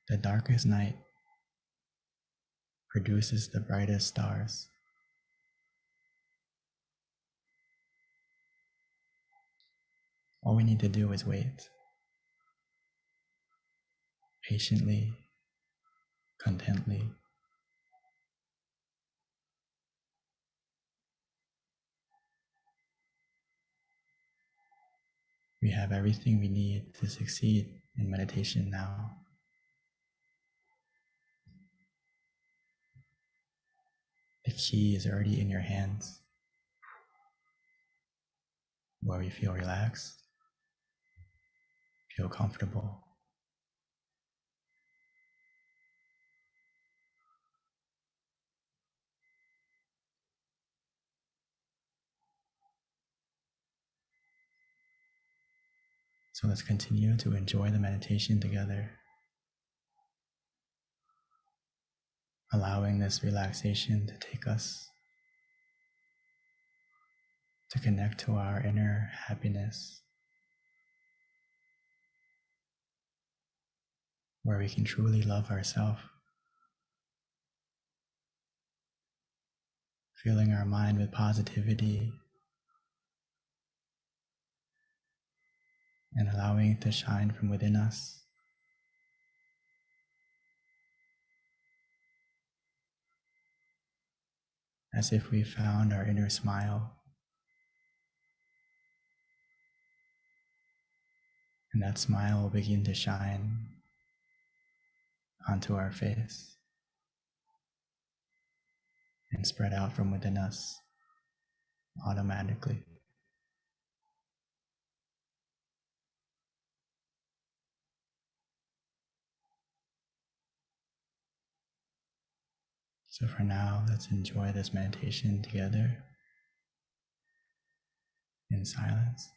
the darkest night produces the brightest stars. All we need to do is wait, patiently, contently. We have everything we need to succeed in meditation now. The key is already in your hands, where you feel relaxed, feel comfortable. So let's continue to enjoy the meditation together, allowing this relaxation to take us to connect to our inner happiness, where we can truly love ourselves, filling our mind with positivity and allowing it to shine from within us. As if we found our inner smile, and that smile will begin to shine onto our face and spread out from within us automatically. So for now, let's enjoy this meditation together in silence.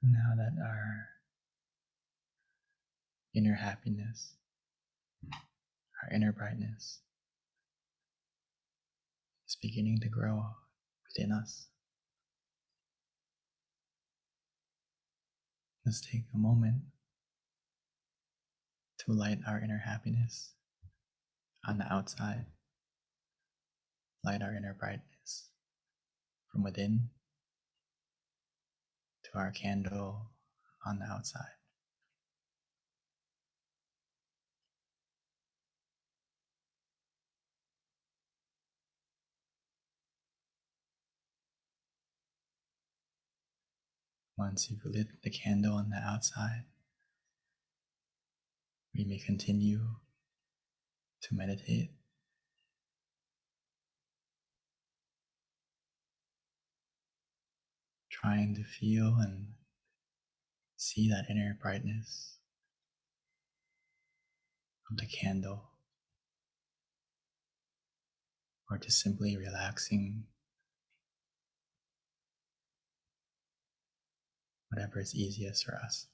Now that our inner happiness, our inner brightness is beginning to grow within us, let's take a moment to light our inner happiness on the outside, light our inner brightness from within to our candle on the outside. Once you've lit the candle on the outside, we may continue to meditate, trying to feel and see that inner brightness of the candle, or just simply relaxing, whatever is easiest for us.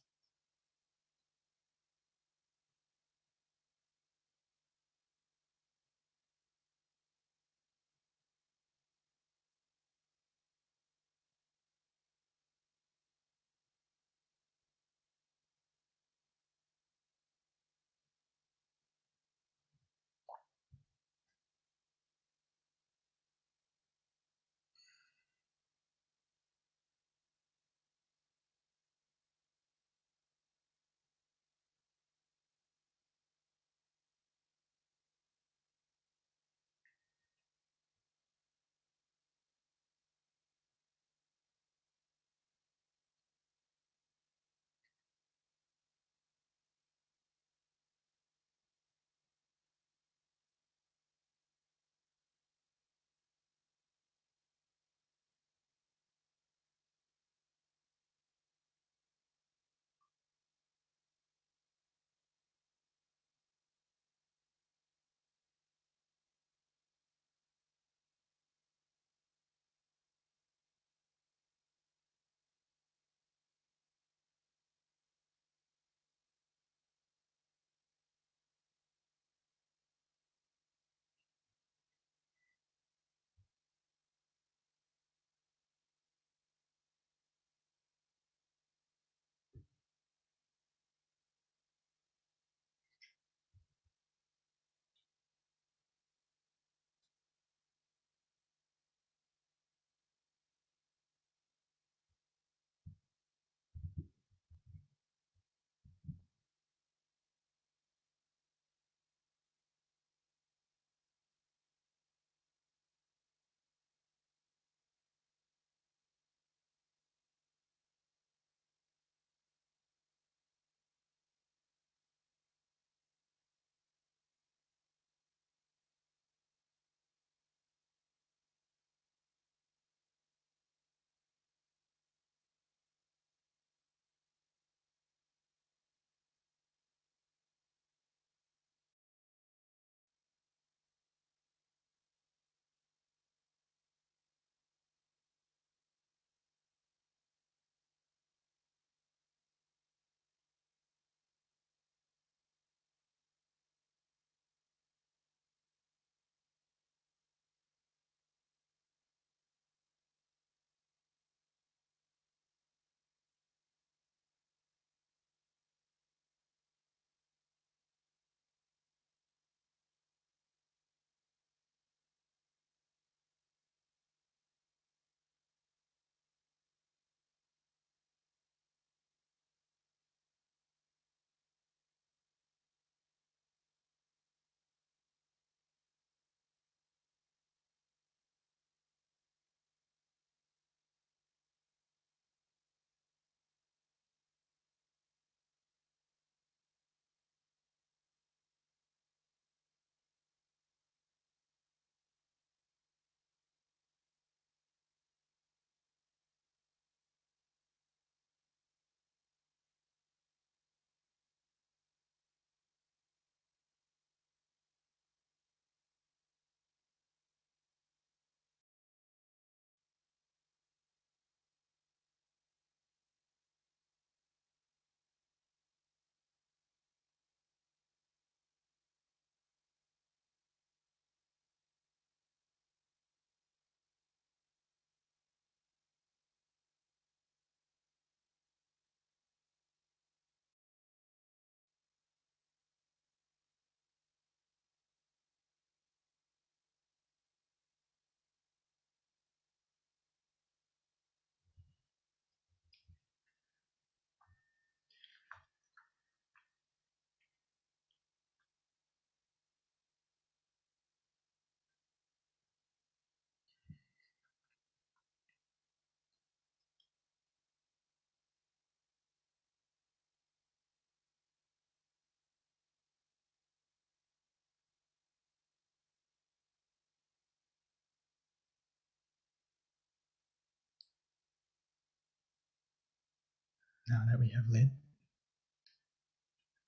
Now that we have lit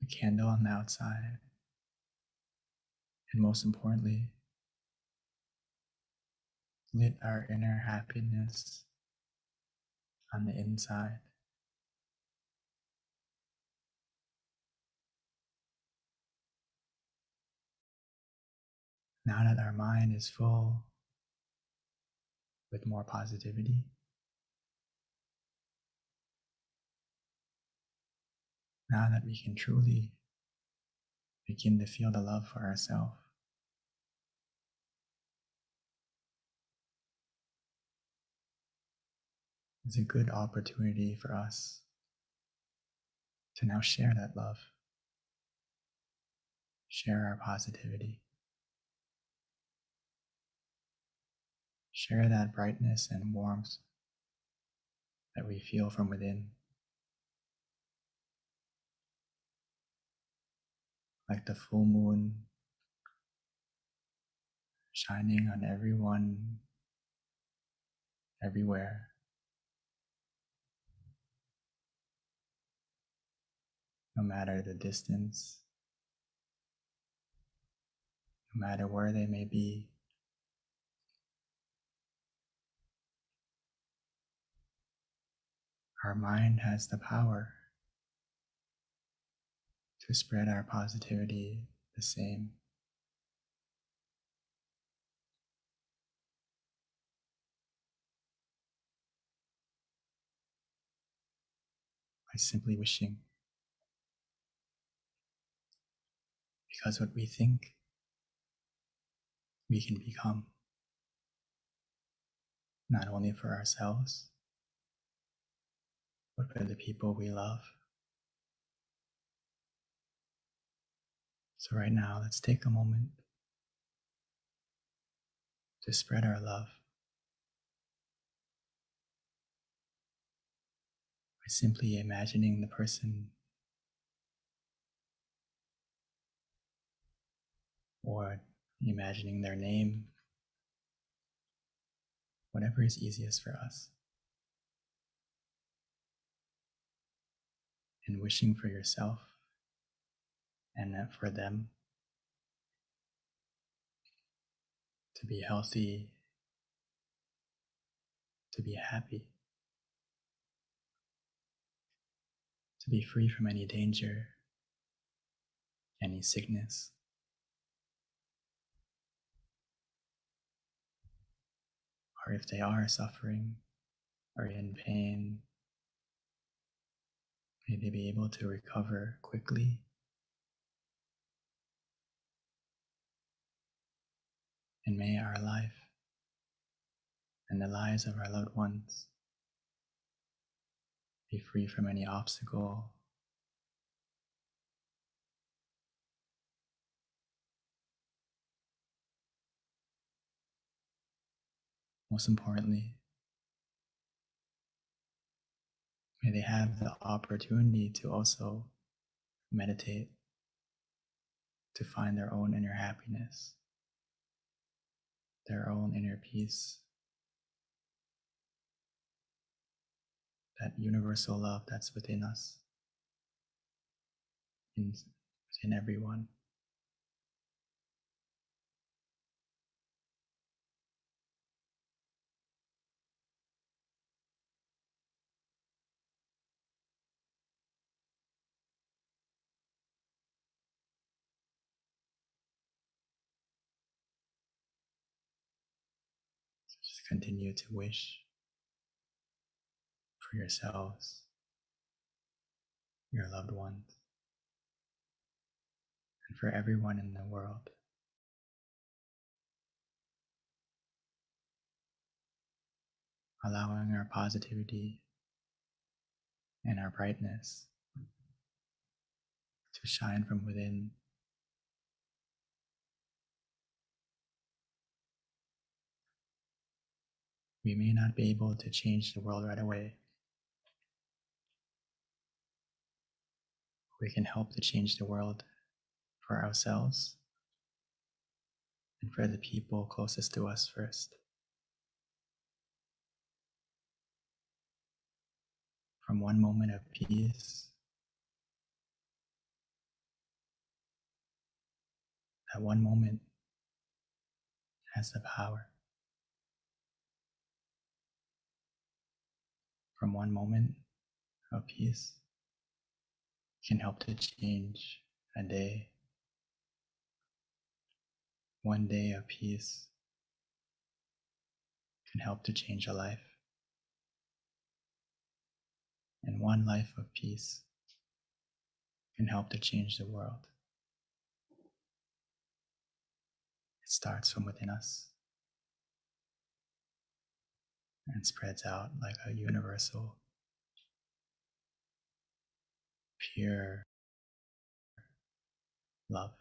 the candle on the outside, and most importantly, lit our inner happiness on the inside, now that our mind is full with more positivity, now that we can truly begin to feel the love for ourselves, it's a good opportunity for us to now share that love, share our positivity, share that brightness and warmth that we feel from within, like the full moon shining on everyone, everywhere. No matter the distance, no matter where they may be, our mind has the power to spread our positivity the same. By simply wishing. Because what we think, we can become, not only for ourselves, but for the people we love. So right now, let's take a moment to spread our love by simply imagining the person or imagining their name, whatever is easiest for us. And wishing for yourself and for them to be healthy, to be happy, to be free from any danger, any sickness. Or if they are suffering or in pain, may they be able to recover quickly. And may our life and the lives of our loved ones be free from any obstacle, most importantly, may they have the opportunity to also meditate, to find their own inner happiness, their own inner peace, that universal love that's within us, within everyone. So just continue to wish for yourselves, your loved ones, and for everyone in the world. Allowing our positivity and our brightness to shine from within. We may not be able to change the world right away. We can help to change the world for ourselves and for the people closest to us first. from one moment of peace, that one moment has the power. From one moment of peace can help to change a day. One day of peace can help to change a life. And one life of peace can help to change the world. It starts from within us and spreads out like a universal, pure love.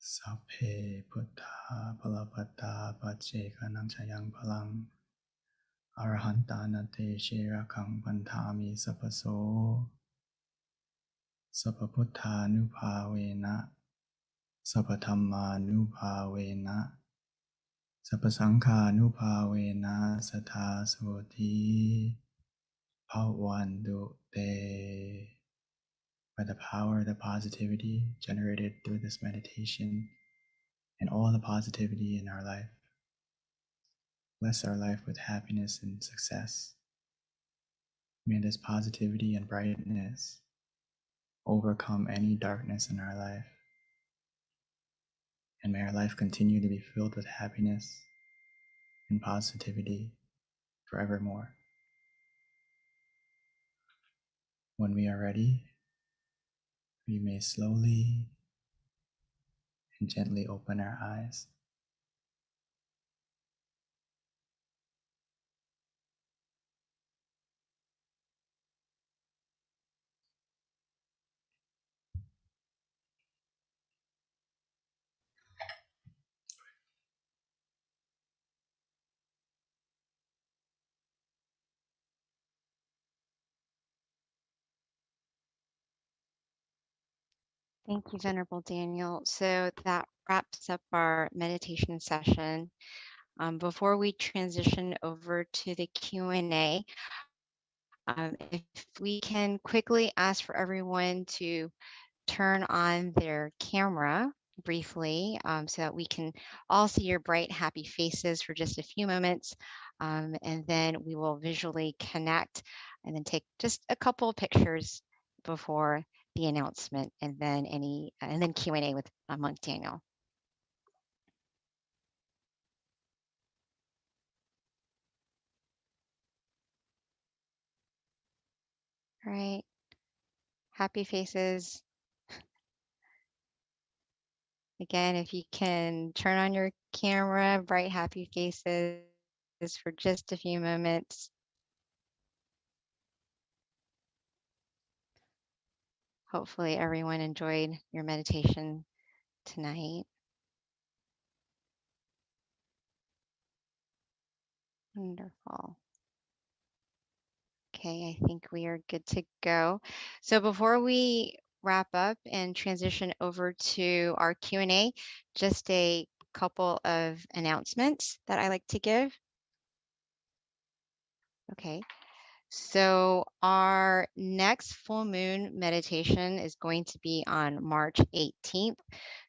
Sapphe Buddha Palapata Pachekanam Chayang Palang Arahantanate Shirakang Pantami Sapaso Sapaputtha Nupavena Sapathamma Nupavena Sapasangha Nupavena Satha Soti Bhavantu Te. By the power of the positivity generated through this meditation and all the positivity in our life, bless our life with happiness and success. May this positivity and brightness overcome any darkness in our life. And may our life continue to be filled with happiness and positivity forevermore. When we are ready, we may slowly and gently open our eyes. Thank you, Venerable Daniel. So that wraps up our meditation session. Before we transition over to the Q&A, if we can quickly ask for everyone to turn on their camera briefly so that we can all see your bright, happy faces for just a few moments. And then we will visually connect and then take just a couple of pictures before the announcement and then Q&A with Monk Daniel. All right. Happy faces. Again, if you can turn on your camera, bright, happy faces for just a few moments. Hopefully everyone enjoyed your meditation tonight. Wonderful. Okay, I think we are good to go. So before we wrap up and transition over to our Q&A, just a couple of announcements that I like to give. Okay. So our next full moon meditation is going to be on March 18th.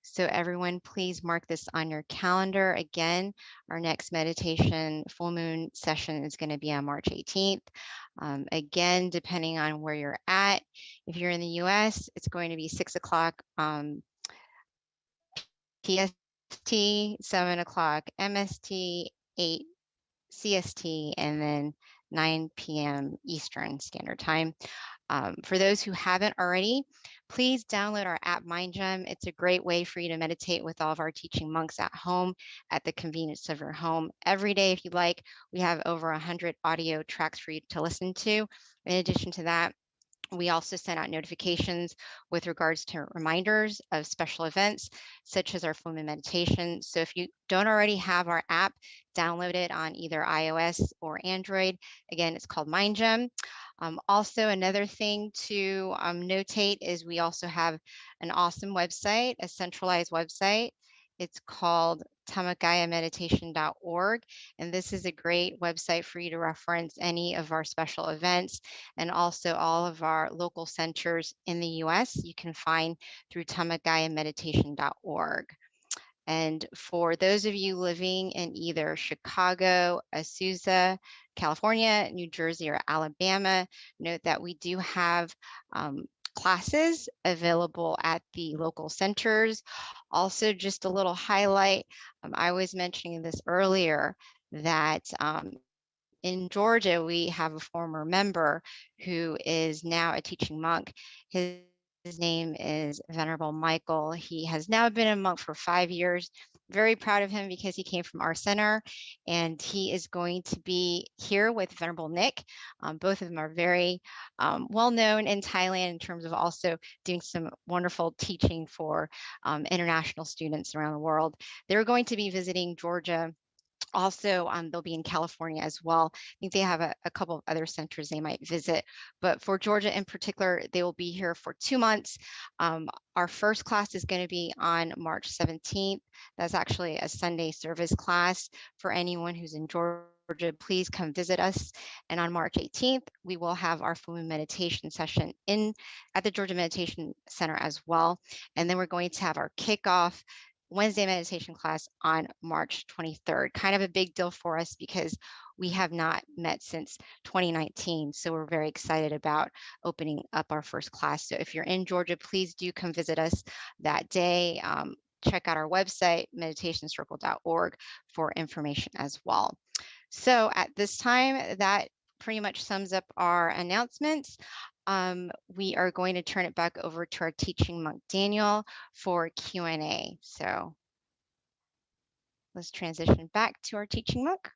So everyone, please mark this on your calendar. Again, our next meditation full moon session is going to be on March 18th. Again, depending on where you're at, if you're in the US, it's going to be 6 o'clock PST, 7 o'clock MST, 8 CST, and then 9 p.m. Eastern Standard Time. For those who haven't already, please download our app MindGem. It's a great way for you to meditate with all of our teaching monks at home at the convenience of your home every day if you'd like. We have over 100 audio tracks for you to listen to. In addition to that, we also send out notifications with regards to reminders of special events, such as our full moon meditation. So if you don't already have our app, download it on either iOS or Android. Again, it's called MindGem. Also, another thing to notate is we also have an awesome website, a centralized website. It's called tamakayameditation.org. And this is a great website for you to reference any of our special events and also all of our local centers in the US you can find through tamakayameditation.org. And for those of you living in either Chicago, Azusa, California, New Jersey, or Alabama, note that we do have classes available at the local centers. Also, just a little highlight, I was mentioning this earlier, that in Georgia, we have a former member who is now a teaching monk. His name is Venerable Michael. He has now been a monk for 5 years. Very proud of him because he came from our center, and he is going to be here with Venerable Nick. Both of them are very well known in Thailand in terms of also doing some wonderful teaching for international students around the world. They're going to be visiting Georgia. Also, they'll be in California as well. I think they have a couple of other centers they might visit, but for Georgia in particular, they will be here for 2 months. Our first class is going to be on March 17th. That's actually a Sunday service class for anyone who's in Georgia. Please come visit us. And on March 18th, we will have our full moon meditation session at the Georgia Meditation Center as well. And then we're going to have our kickoff Wednesday meditation class on March 23rd. Kind of a big deal for us because we have not met since 2019. So we're very excited about opening up our first class. So if you're in Georgia, please do come visit us that day. Check out our website, meditationcircle.org, for information as well. So at this time, that pretty much sums up our announcements. We are going to turn it back over to our teaching monk, Daniel, for Q&A. So let's transition back to our teaching monk.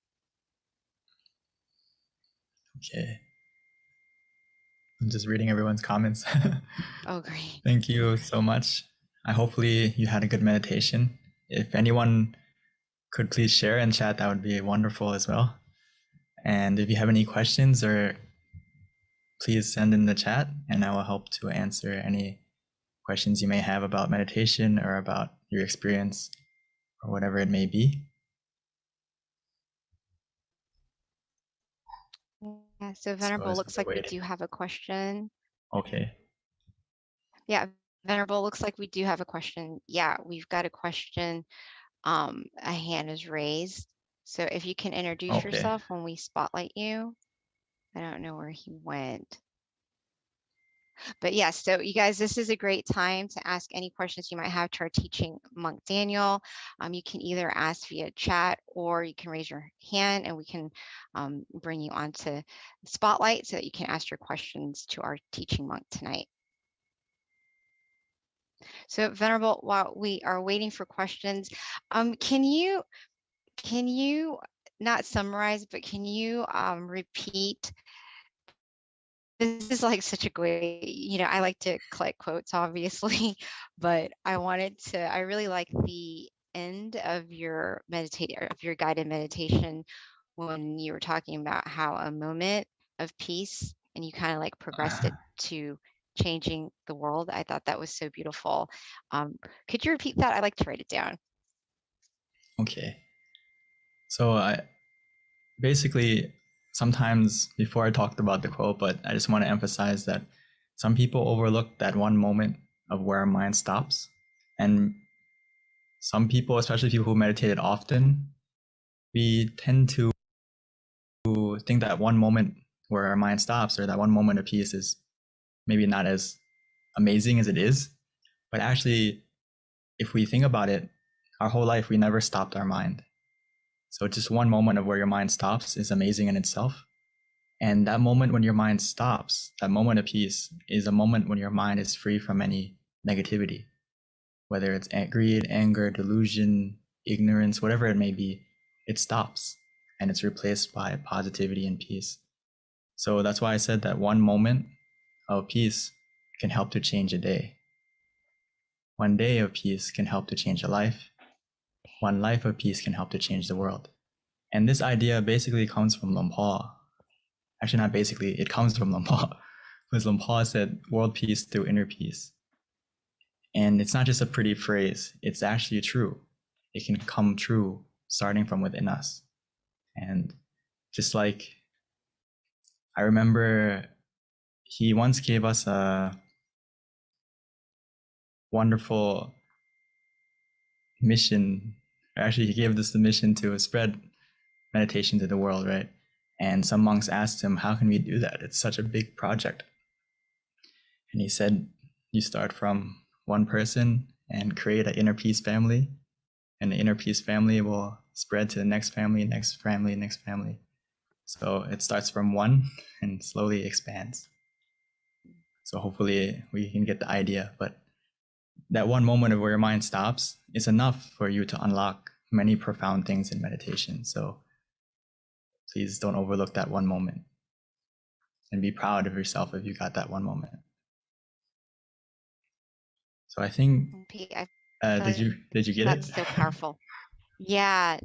Okay. I'm just reading everyone's comments. Oh, great. Thank you so much. Hopefully you had a good meditation. If anyone could please share in chat, that would be wonderful as well. And if you have any questions, or please send in the chat and I will help to answer any questions you may have about meditation or about your experience or whatever it may be. Yeah, so Venerable, looks like we do have a question. Okay. Yeah, Venerable, looks like we do have a question. Yeah, we've got a question. A hand is raised. So if you can introduce yourself when we spotlight you. I don't know where he went. But yes, so you guys, this is a great time to ask any questions you might have to our teaching monk, Daniel. You can either ask via chat or you can raise your hand and we can bring you onto Spotlight so that you can ask your questions to our teaching monk tonight. So Venerable, while we are waiting for questions, can you not summarize, but can you repeat? This is like such a great, I like to collect quotes, obviously, but I really like the end of your guided meditation when you were talking about how a moment of peace and you kind of like progressed it to changing the world. I thought that was so beautiful. Could you repeat that? I'd like to write it down. Okay. So basically, sometimes before I talked about the quote, but I just want to emphasize that some people overlook that one moment of where our mind stops. And some people, especially people who meditated often, we tend to think that one moment where our mind stops or that one moment of peace is maybe not as amazing as it is. But actually, if we think about it, our whole life, we never stopped our mind. So just one moment of where your mind stops is amazing in itself. And that moment when your mind stops, that moment of peace, is a moment when your mind is free from any negativity, whether it's greed, anger, delusion, ignorance, whatever it may be. It stops and it's replaced by positivity and peace. So that's why I said that one moment of peace can help to change a day. One day of peace can help to change a life. One life of peace can help to change the world. And this idea basically comes from Luang Por. Actually, not basically, it comes from Luang Por. Because Luang Por said world peace through inner peace. And it's not just a pretty phrase, it's actually true. It can come true starting from within us. And just like, I remember he once gave us a wonderful mission. Actually, he gave us the mission to spread meditation to the world, right? And some monks asked him, how can we do that? It's such a big project. And he said, you start from one person and create an inner peace family, and the inner peace family will spread to the next family, next family, next family. So it starts from one and slowly expands. So hopefully we can get the idea, but that one moment of where your mind stops is enough for you to unlock many profound things in meditation. So please don't overlook that one moment and be proud of yourself if you got that one moment. So I think, did you get That's it? so powerful. Yeah.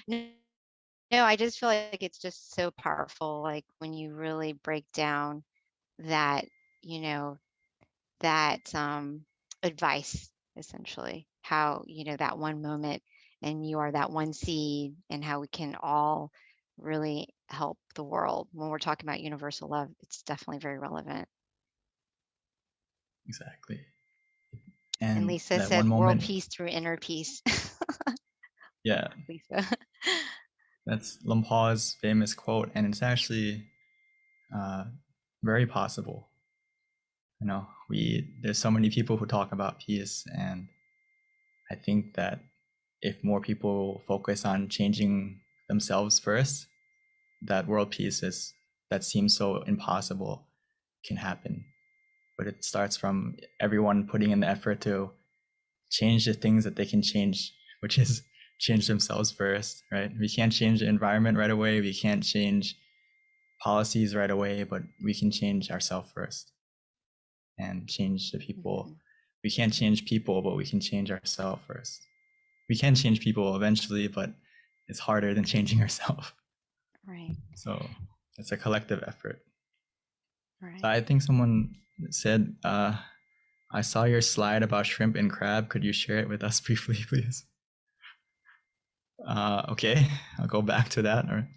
No, I just feel like it's just so powerful. Like when you really break down that, that advice, essentially, how, that one moment and you are that one seed, and how we can all really help the world. When we're talking about universal love, it's definitely very relevant. Exactly. And Lisa that said one world moment, peace through inner peace. yeah, Lisa. that's Luang Por's famous quote, and it's actually very possible. There's so many people who talk about peace, and I think that if more people focus on changing themselves first, that world peace that seems so impossible can happen. But it starts from everyone putting in the effort to change the things that they can change, which is change themselves first, right? We can't change the environment right away. We can't change policies right away, but we can change ourselves first and change the people. Mm-hmm. We can't change people, but we can change ourselves first. We can change people eventually, but it's harder than changing ourselves. Right. So it's a collective effort. Right. So I think someone said, I saw your slide about shrimp and crab. Could you share it with us briefly, please? Okay, I'll go back to that, or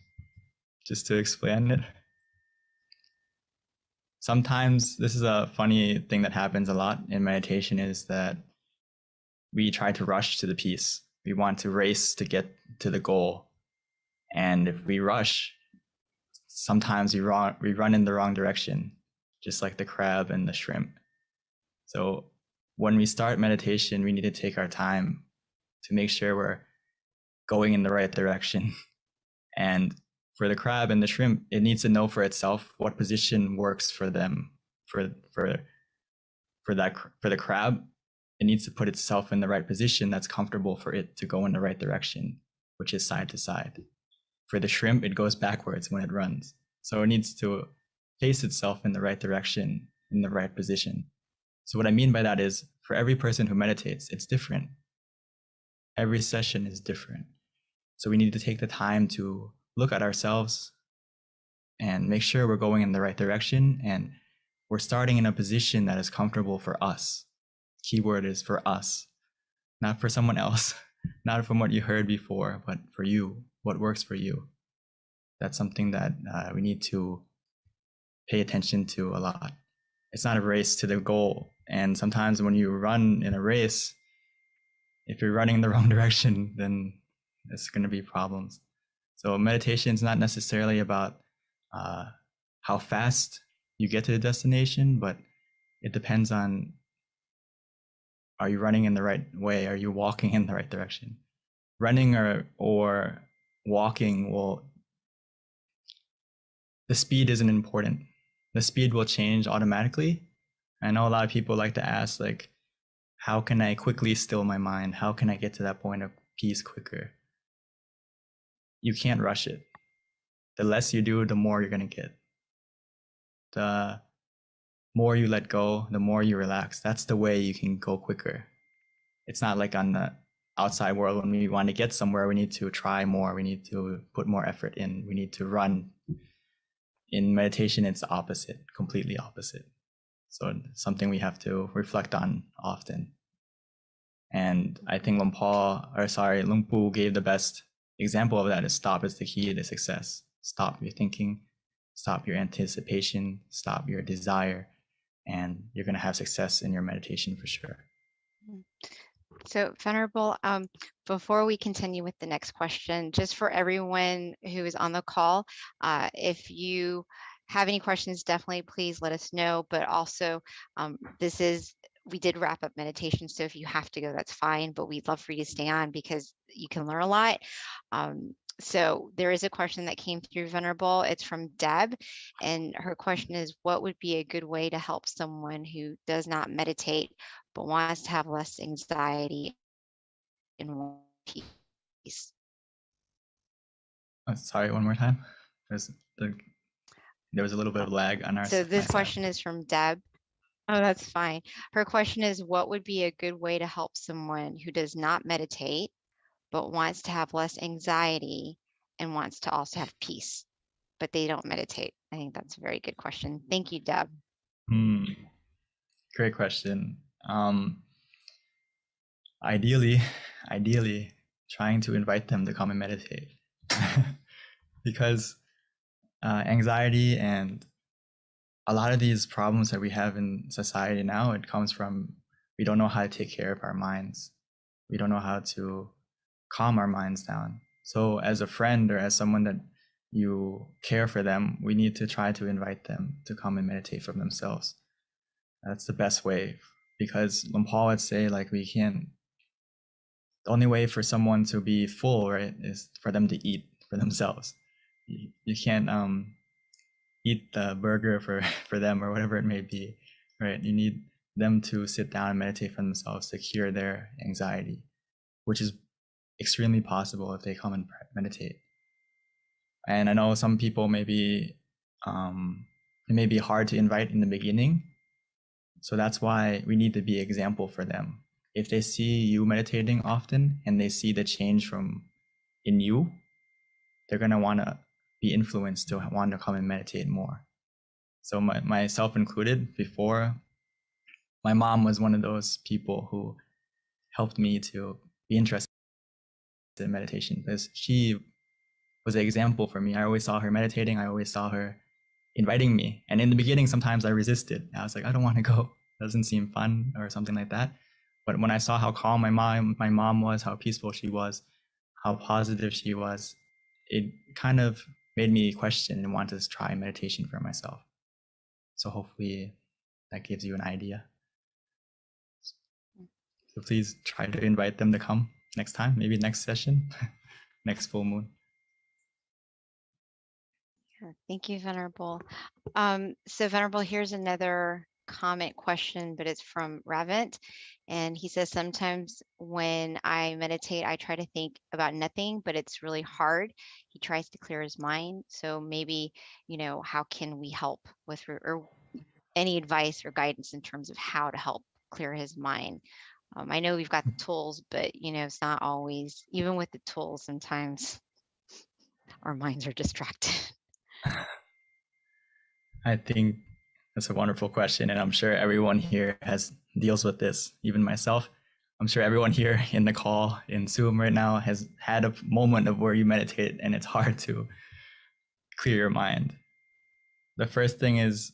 just to explain it. Sometimes this is a funny thing that happens a lot in meditation, is that we try to rush to the peace. We want to race to get to the goal. And if we rush, sometimes we run in the wrong direction, just like the crab and the shrimp. So when we start meditation, we need to take our time to make sure we're going in the right direction. And for the crab and the shrimp, it needs to know for itself what position works for them. For the crab, it needs to put itself in the right position that's comfortable for it to go in the right direction, which is side to side. For the shrimp, it goes backwards when it runs. So it needs to face itself in the right direction, in the right position. So what I mean by that is, for every person who meditates, it's different. Every session is different. So we need to take the time to look at ourselves and make sure we're going in the right direction, and we're starting in a position that is comfortable for us. Keyword is for us, not for someone else, not from what you heard before, but for you, what works for you. That's something that we need to pay attention to a lot. It's not a race to the goal. And sometimes when you run in a race, if you're running in the wrong direction, then there's going to be problems. So meditation is not necessarily about how fast you get to the destination, but it depends on, are you running in the right way? Are you walking in the right direction? Running or walking will the speed isn't important. The speed will change automatically. I know a lot of people like to ask, like, how can I quickly still my mind? How can I get to that point of peace quicker? You can't rush it. The less you do, the more you're going to get. The more you let go, the more you relax. That's the way you can go quicker. It's not like on the outside world when we want to get somewhere, we need to try more. We need to put more effort in. We need to run. In meditation, it's the opposite, completely opposite. So it's something we have to reflect on often. And I think Luang Pu gave the best example of that is stop is the key to success. Stop your thinking, stop your anticipation, stop your desire, and you're going to have success in your meditation for sure. So Venerable, before we continue with the next question, just for everyone who is on the call, if you have any questions, definitely please let us know. But also, we did wrap up meditation, so if you have to go, that's fine. But we'd love for you to stay on because you can learn a lot. So there is a question that came through, Venerable. It's from Deb, and her question is, what would be a good way to help someone who does not meditate but wants to have less anxiety and more peace? Sorry, one more time. There was a little bit of lag on our So this my side. question is from Deb. Oh, that's fine. Her question is, what would be a good way to help someone who does not meditate but wants to have less anxiety and wants to also have peace, but they don't meditate? I think that's a very good question. Thank you, Deb. Great question. Ideally, trying to invite them to come and meditate. Because anxiety and a lot of these problems that we have in society now, it comes from we don't know how to take care of our minds. We don't know how to calm our minds down. So as a friend or as someone that you care for them, we need to try to invite them to come and meditate for themselves. That's the best way, because Luang Por would say, like, we can't, the only way for someone to be full, right, is for them to eat for themselves. You can't eat the burger for them or whatever it may be, right? You need them to sit down and meditate for themselves to cure their anxiety, which is extremely possible if they come and meditate. And I know some people it may be hard to invite in the beginning. So that's why we need to be an example for them. If they see you meditating often and they see the change in you, they're going to want to be influenced to want to come and meditate more. So myself included, before, my mom was one of those people who helped me to be interested in meditation, because she was an example for me. I always saw her meditating. I always saw her inviting me. And in the beginning, sometimes I resisted. I was like, I don't want to go. It doesn't seem fun or something like that. But when I saw how calm my mom was, how peaceful she was, how positive she was, it kind of made me question and want to try meditation for myself. So hopefully that gives you an idea. So please try to invite them to come next time, maybe next session, next full moon. Thank you, Venerable. So Venerable, here's another comment question, but it's from Ravint. And he says, sometimes when I meditate, I try to think about nothing, but it's really hard. He tries to clear his mind. So maybe, how can we help with, or any advice or guidance in terms of how to help clear his mind? I know we've got the tools, but it's not always, even with the tools, sometimes our minds are distracted. I think that's a wonderful question, and I'm sure everyone here deals with this, even myself. I'm sure everyone here in the call, in Zoom right now, has had a moment of where you meditate and it's hard to clear your mind. The first thing is,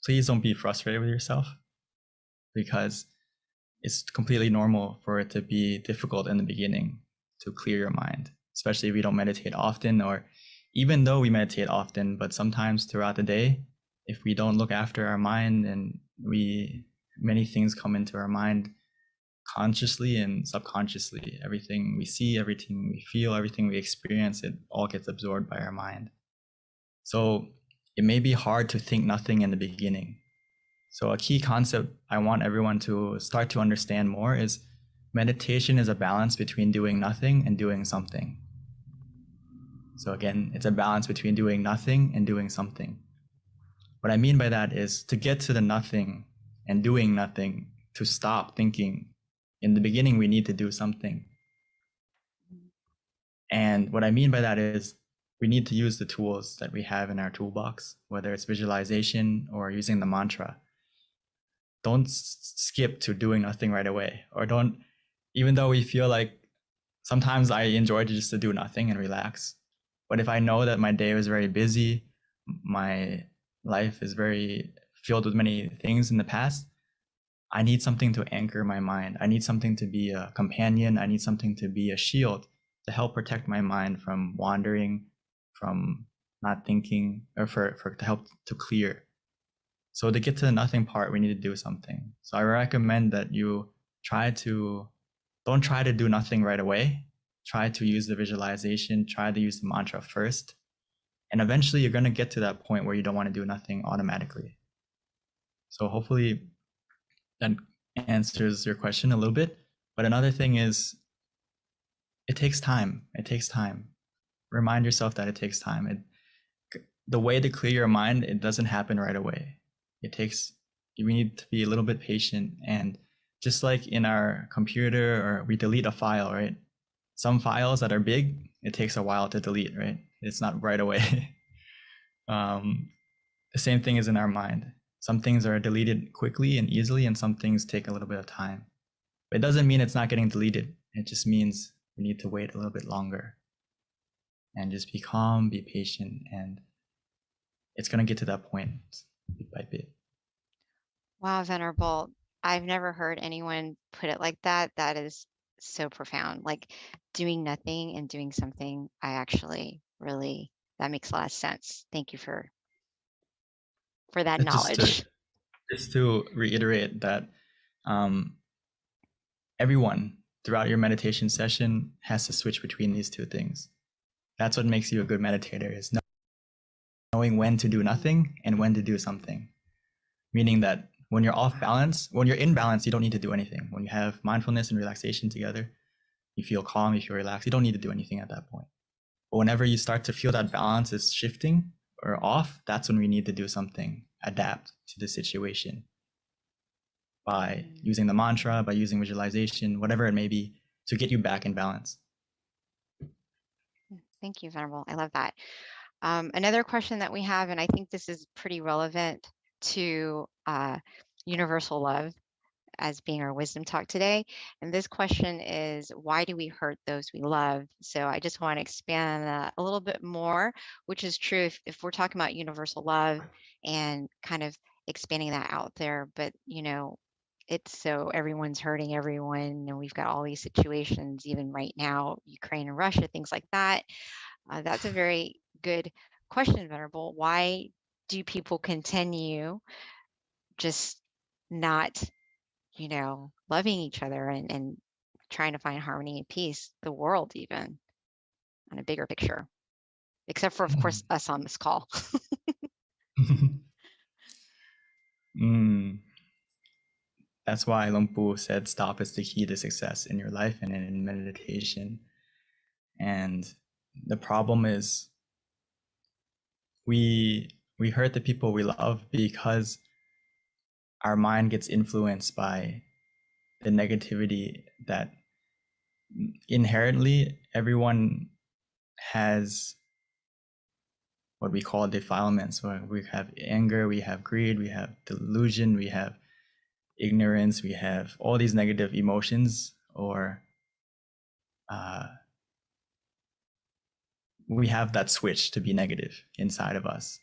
please don't be frustrated with yourself, because it's completely normal for it to be difficult in the beginning to clear your mind, especially if we don't meditate often, or even though we meditate often, but sometimes throughout the day, if we don't look after our mind, and many things come into our mind consciously and subconsciously. Everything we see, everything we feel, everything we experience, it all gets absorbed by our mind. So it may be hard to think nothing in the beginning. So a key concept I want everyone to start to understand more is meditation is a balance between doing nothing and doing something. So again, it's a balance between doing nothing and doing something. What I mean by that is to get to the nothing and doing nothing, to stop thinking. In the beginning, we need to do something. And what I mean by that is we need to use the tools that we have in our toolbox, whether it's visualization or using the mantra. Don't skip to doing nothing right away, or don't, even though we feel like sometimes I enjoy just to do nothing and relax. But if I know that my day was very busy, my life is very filled with many things in the past, I need something to anchor my mind. I need something to be a companion. I need something to be a shield to help protect my mind from wandering, from not thinking, or to help to clear. So to get to the nothing part, we need to do something. So I recommend that you don't try to do nothing right away. Try to use the visualization, try to use the mantra first. And eventually you're going to get to that point where you don't want to do nothing automatically. So hopefully that answers your question a little bit. But another thing is, it takes time. It takes time. Remind yourself that it takes time. The way to clear your mind, it doesn't happen right away. We need to be a little bit patient. And just like in our computer, or we delete a file, right? Some files that are big, it takes a while to delete, right? It's not right away. The same thing is in our mind. Some things are deleted quickly and easily, and some things take a little bit of time. But it doesn't mean it's not getting deleted. It just means we need to wait a little bit longer and just be calm, be patient, and it's going to get to that point bit by bit. Wow, Venerable. I've never heard anyone put it like that. That is so profound. Like doing nothing and doing something. I actually really, that makes a lot of sense. Thank you for that knowledge. Just to reiterate that everyone throughout your meditation session has to switch between these two things. That's what makes you a good meditator, is knowing when to do nothing and when to do something. Meaning that when you're off balance, when you're in balance, you don't need to do anything. When you have mindfulness and relaxation together, you feel calm, you feel relaxed, you don't need to do anything at that point. But whenever you start to feel that balance is shifting or off, that's when we need to do something, adapt to the situation by using the mantra, by using visualization, whatever it may be, to get you back in balance. Thank you, Venerable. I love that. Another question that we have, and I think this is pretty relevant to universal love as being our wisdom talk today. And this question is, why do we hurt those we love? So I just want to expand on that a little bit more, which is true if we're talking about universal love and kind of expanding that out there. But, it's so everyone's hurting everyone, and we've got all these situations, even right now, Ukraine and Russia, things like that. That's a very good question, Venerable. Why do people continue just not, loving each other and trying to find harmony and peace, the world even, on a bigger picture, except for, of course, us on this call? That's why Luang Pu said stop is the key to success in your life and in meditation. And the problem is we hurt the people we love because our mind gets influenced by the negativity that inherently everyone has what we call defilements, where we have anger, we have greed, we have delusion, we have ignorance, we have all these negative emotions, or we have that switch to be negative inside of us.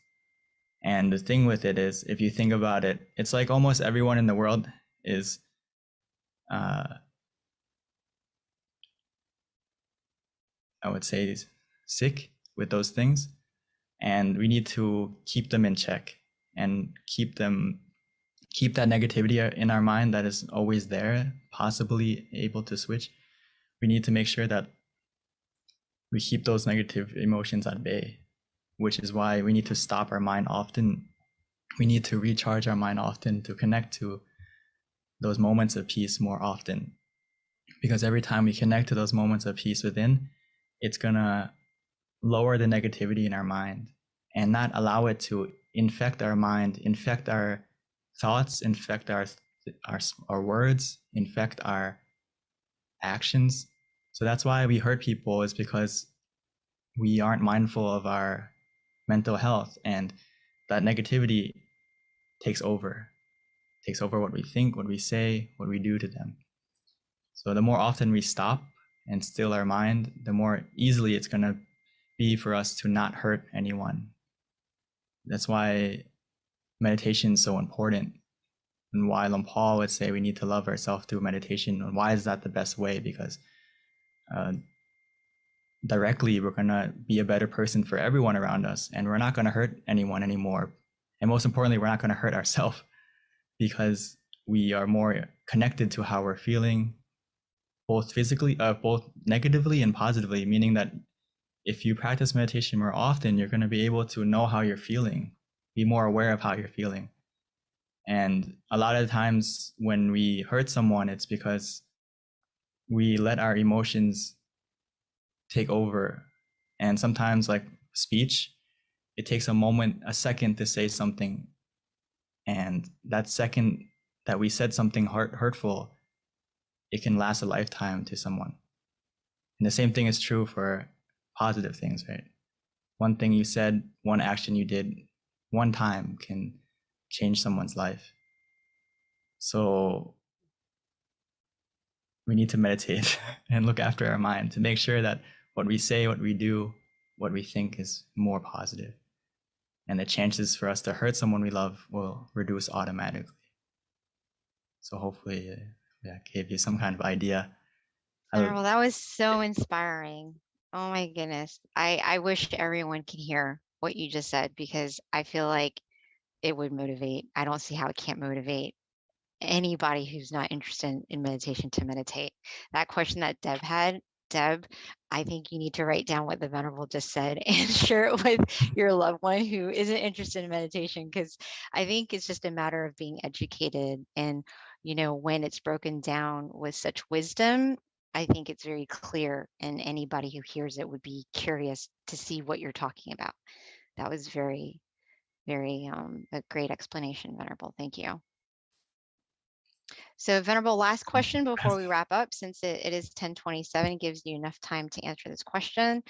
And the thing with it is, if you think about it, it's like almost everyone in the world is I would say sick with those things, and we need to keep them in check and keep that negativity in our mind that is always there, possibly able to switch. We need to make sure that we keep those negative emotions at bay. which is why we need to stop our mind often. We need to recharge our mind often to connect to those moments of peace more often. Because every time we connect to those moments of peace within, it's going to lower the negativity in our mind and not allow it to infect our mind, infect our thoughts, infect our words, infect our actions. So that's why we hurt people, is because we aren't mindful of our mental health, and that negativity takes over what we think, what we say, what we do to them. So the more often we stop and still our mind, the more easily it's going to be for us to not hurt anyone. That's why meditation is so important, and why Luang Por would say we need to love ourselves through meditation. And why is that the best way? Because directly we're going to be a better person for everyone around us, and we're not going to hurt anyone anymore. And most importantly, we're not going to hurt ourselves, because we are more connected to how we're feeling, both physically, both negatively and positively, meaning that if you practice meditation more often, you're going to be able to know how you're feeling, be more aware of how you're feeling. And a lot of times when we hurt someone, it's because we let our emotions take over. And sometimes, like speech, it takes a second to say something. And that second that we said something hurtful, it can last a lifetime to someone. And the same thing is true for positive things, right? One thing you said, one action you did one time can change someone's life. So we need to meditate and look after our mind to make sure that what we say, what we do, what we think is more positive. And the chances for us to hurt someone we love will reduce automatically. So hopefully that gave you some kind of idea. Well, that was so inspiring. Oh my goodness. I wish everyone could hear what you just said, because I feel like it would motivate. I don't see how it can't motivate anybody who's not interested in meditation to meditate. That question that Deb had, Deb, I think you need to write down what the Venerable just said and share it with your loved one who isn't interested in meditation, because I think it's just a matter of being educated. And, you know, when it's broken down with such wisdom, I think it's very clear, and anybody who hears it would be curious to see what you're talking about. That was very, very a great explanation, Venerable. Thank you. So Venerable, last question before we wrap up, since it is 10:27, gives you enough time to answer this question.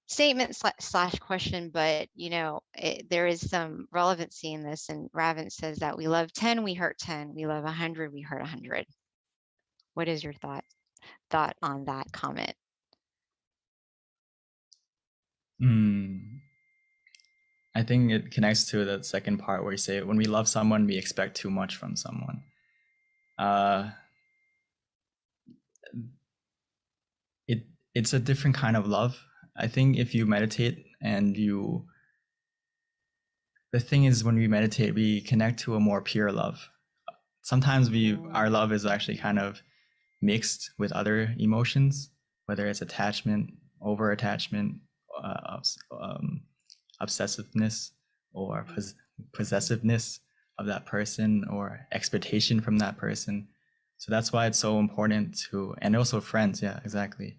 Statement slash question, but you know, there is some relevancy in this. And Ravin says that we love 10, we hurt 10. We love 100, we hurt 100. What is your thought on that comment? I think it connects to the second part where you say, when we love someone, we expect too much from someone. It's a different kind of love. I think if you meditate and the thing is, when we meditate, we connect to a more pure love. Sometimes our love is actually kind of mixed with other emotions, whether it's attachment, over attachment, obsessiveness, or possessiveness of that person, or expectation from that person. So that's why it's so important to, and also friends, yeah, exactly.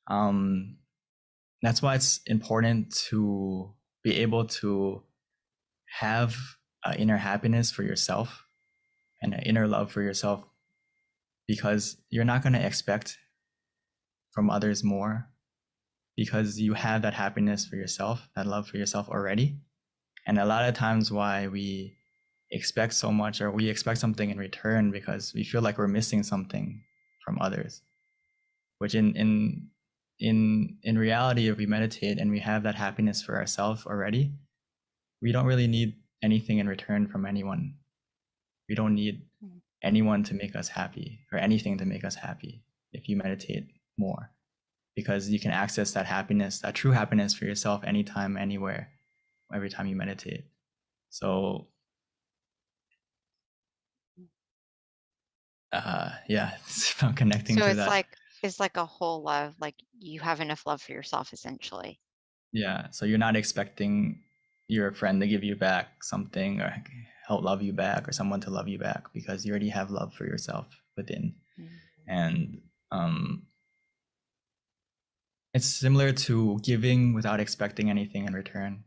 That's why it's important to be able to have inner happiness for yourself and an inner love for yourself, because you're not going to expect from others more, because you have that happiness for yourself, that love for yourself already. And a lot of times why we expect so much, or we expect something in return, because we feel like we're missing something from others, which in reality, if we meditate and we have that happiness for ourselves already, we don't really need anything in return from anyone. We don't need anyone to make us happy, or anything to make us happy, if you meditate more, because you can access that happiness, that true happiness for yourself, anytime, anywhere, every time you meditate. So yeah, it's about connecting so to it's that. it's like a whole love, like you have enough love for yourself, essentially. Yeah. So you're not expecting your friend to give you back something or help love you back or someone to love you back because you already have love for yourself within. And it's similar to giving without expecting anything in return,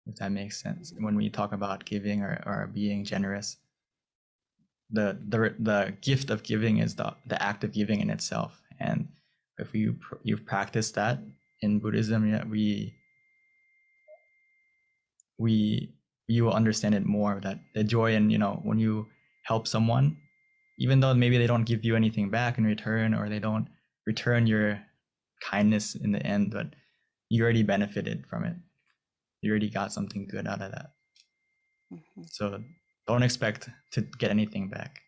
if that makes sense. When we talk about giving or being generous, the gift of giving is the act of giving in itself. And if you practice that in Buddhism, yeah, you will understand it more, that the joy in, when you help someone, even though maybe they don't give you anything back in return or they don't return your kindness in the end, but you already benefited from it. You already got something good out of that. So don't expect to get anything back,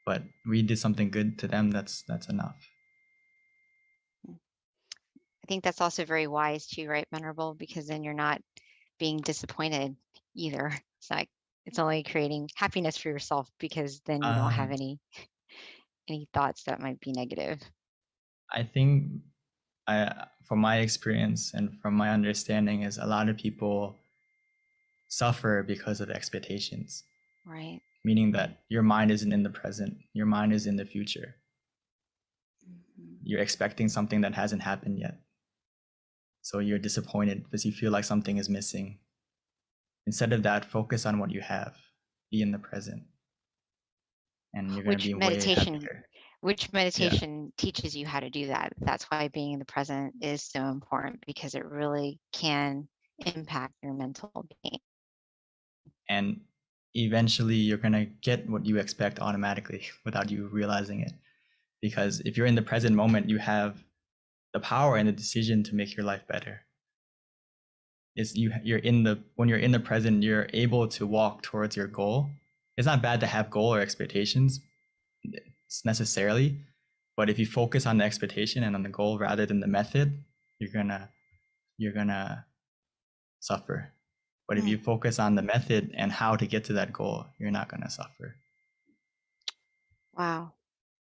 but we did something good to them. That's enough. I think that's also very wise too, right, Venerable? Because then you're not being disappointed either. It's like it's only creating happiness for yourself because then you don't have any thoughts that might be negative. I think from my experience and from my understanding is a lot of people suffer because of expectations. Right. Meaning that your mind isn't in the present, your mind is in the future. You're expecting something that hasn't happened yet. So you're disappointed because you feel like something is missing. Instead of that, focus on what you have. Be in the present. And you're going to be way happier. Which meditation teaches you how to do that. That's why being in the present is so important, because it really can impact your mental being. And eventually you're going to get what you expect automatically without you realizing it. Because if you're in the present moment, you have the power and the decision to make your life better. When you're in the present, you're able to walk towards your goal. It's not bad to have goal or expectations necessarily, but if you focus on the expectation and on the goal rather than the method, you're gonna suffer. But if you focus on the method and how to get to that goal, you're not gonna suffer. Wow,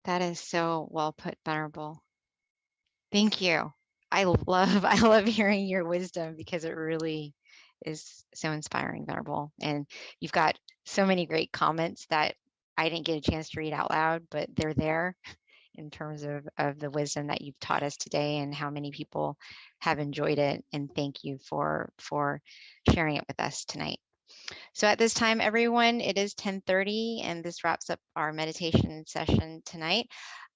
that is so well put, Venerable. Thank you. I love hearing your wisdom, because it really is so inspiring, Venerable. And you've got so many great comments that I didn't get a chance to read out loud, but they're there in terms of the wisdom that you've taught us today and how many people have enjoyed it. And thank you for sharing it with us tonight. So at this time, everyone, it is 10:30, and this wraps up our meditation session tonight.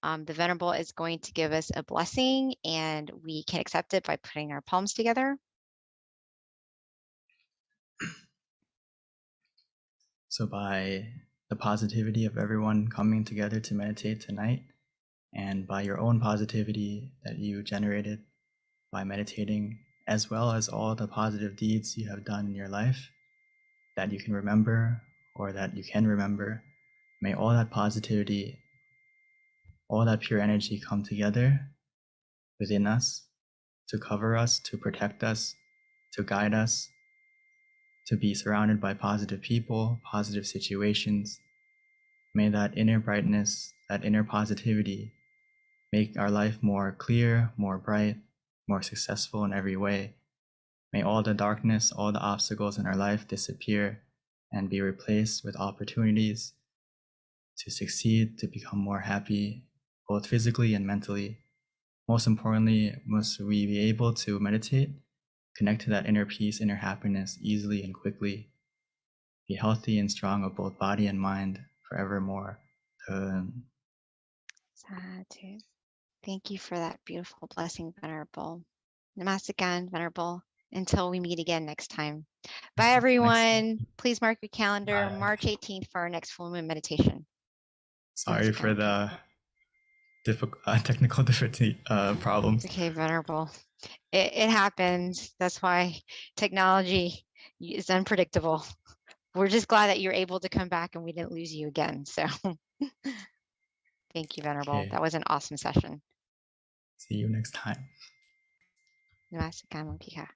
The Venerable is going to give us a blessing, and we can accept it by putting our palms together. So by the positivity of everyone coming together to meditate tonight, and by your own positivity that you generated by meditating, as well as all the positive deeds you have done in your life that you can remember or that you can remember, may all that positivity, all that pure energy come together within us to cover us, to protect us, to guide us, to be surrounded by positive people, positive situations. May that inner brightness, that inner positivity make our life more clear, more bright, more successful in every way. May all the darkness, all the obstacles in our life disappear and be replaced with opportunities to succeed, to become more happy, both physically and mentally. Most importantly, must we be able to meditate, connect to that inner peace, inner happiness easily and quickly, be healthy and strong of both body and mind forevermore. Sadhu. Thank you for that beautiful blessing, Venerable. Namaste, Venerable. Until we meet again next time. Bye, everyone. Please mark your calendar, March 18th, for our next full moon meditation. Sorry for the technical difficulty problems. Okay, Venerable. It happens. That's why technology is unpredictable. We're just glad that you're able to come back and we didn't lose you again. So thank you, Venerable. Okay. That was an awesome session. See you next time. Namaste, Pika.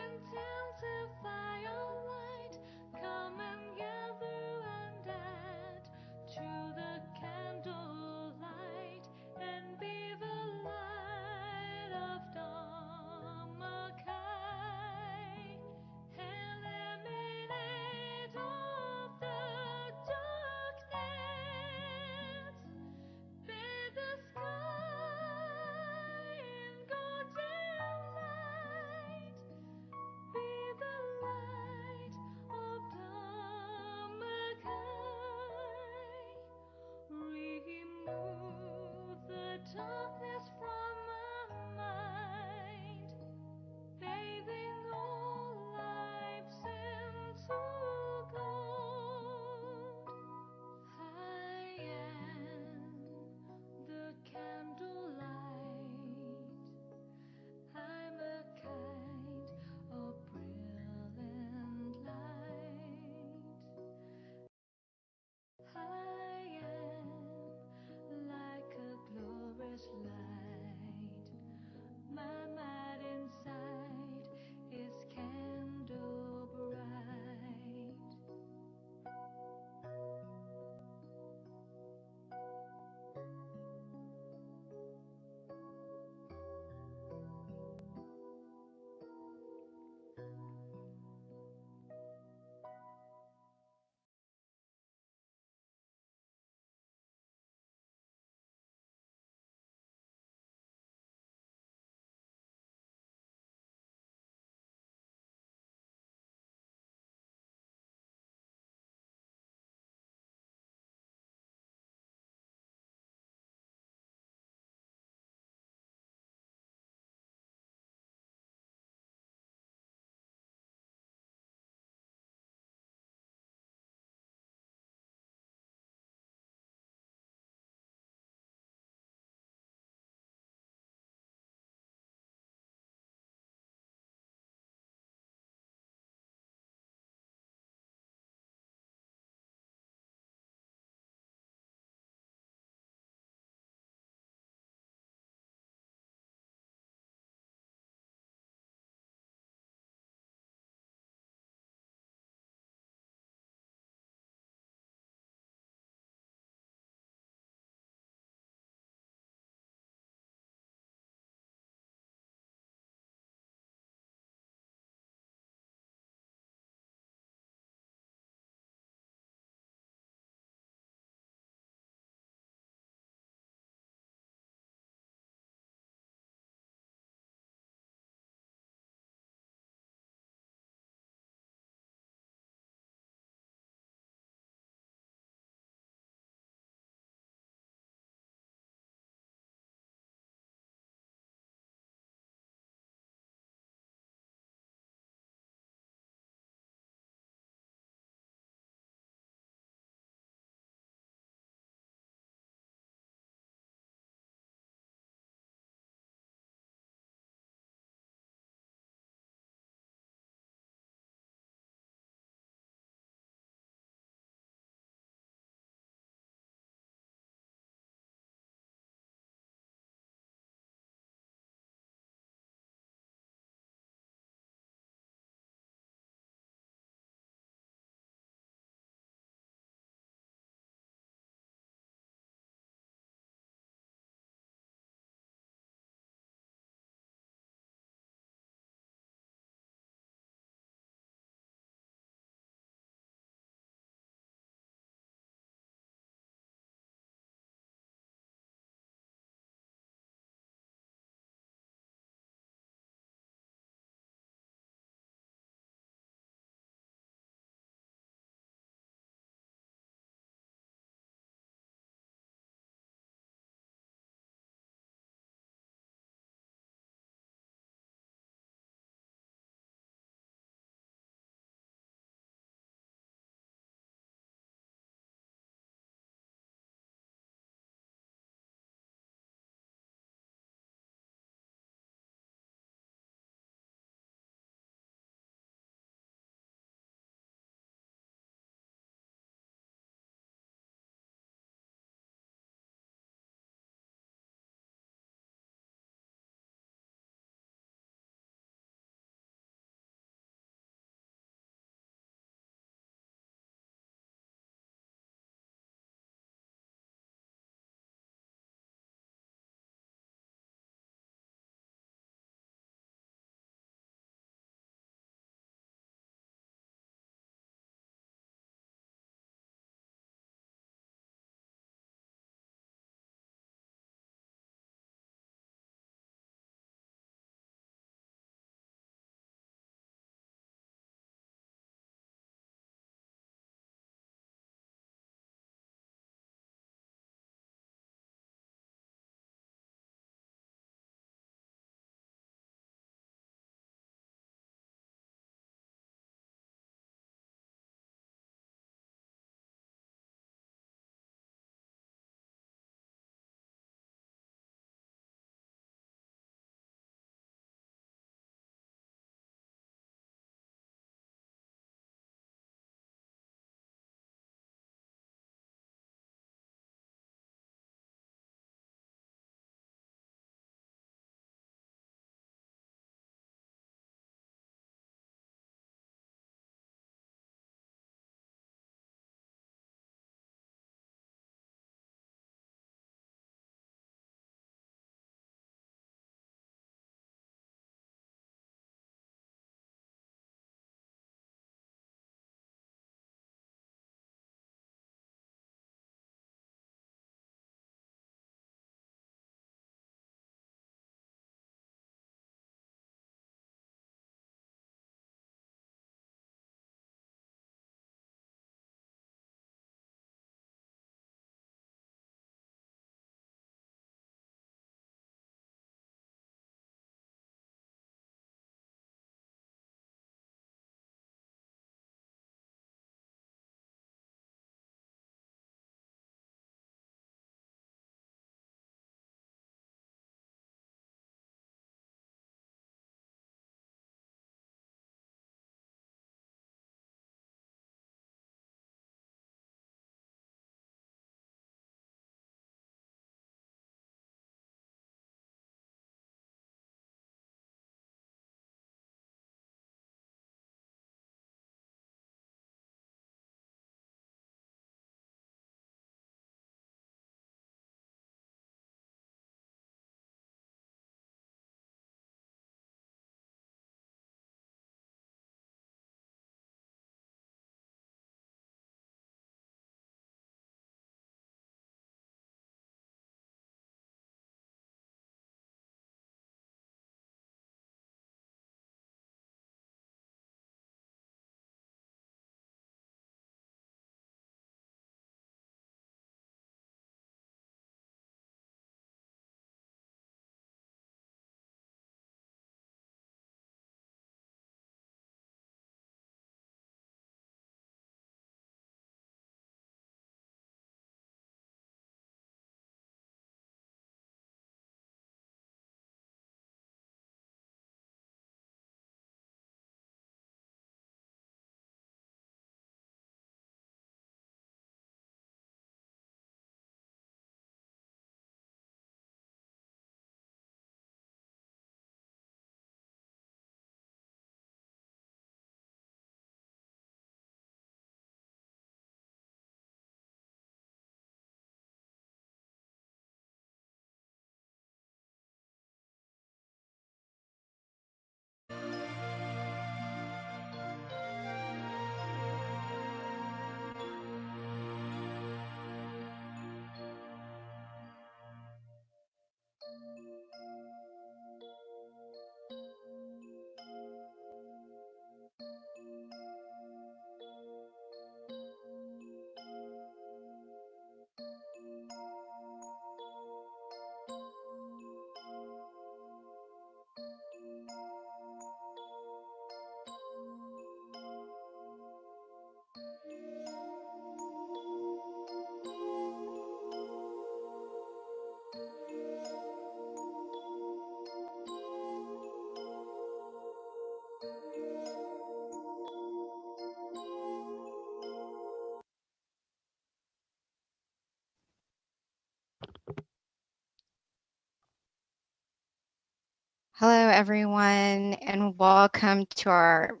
Hello, everyone, and welcome to our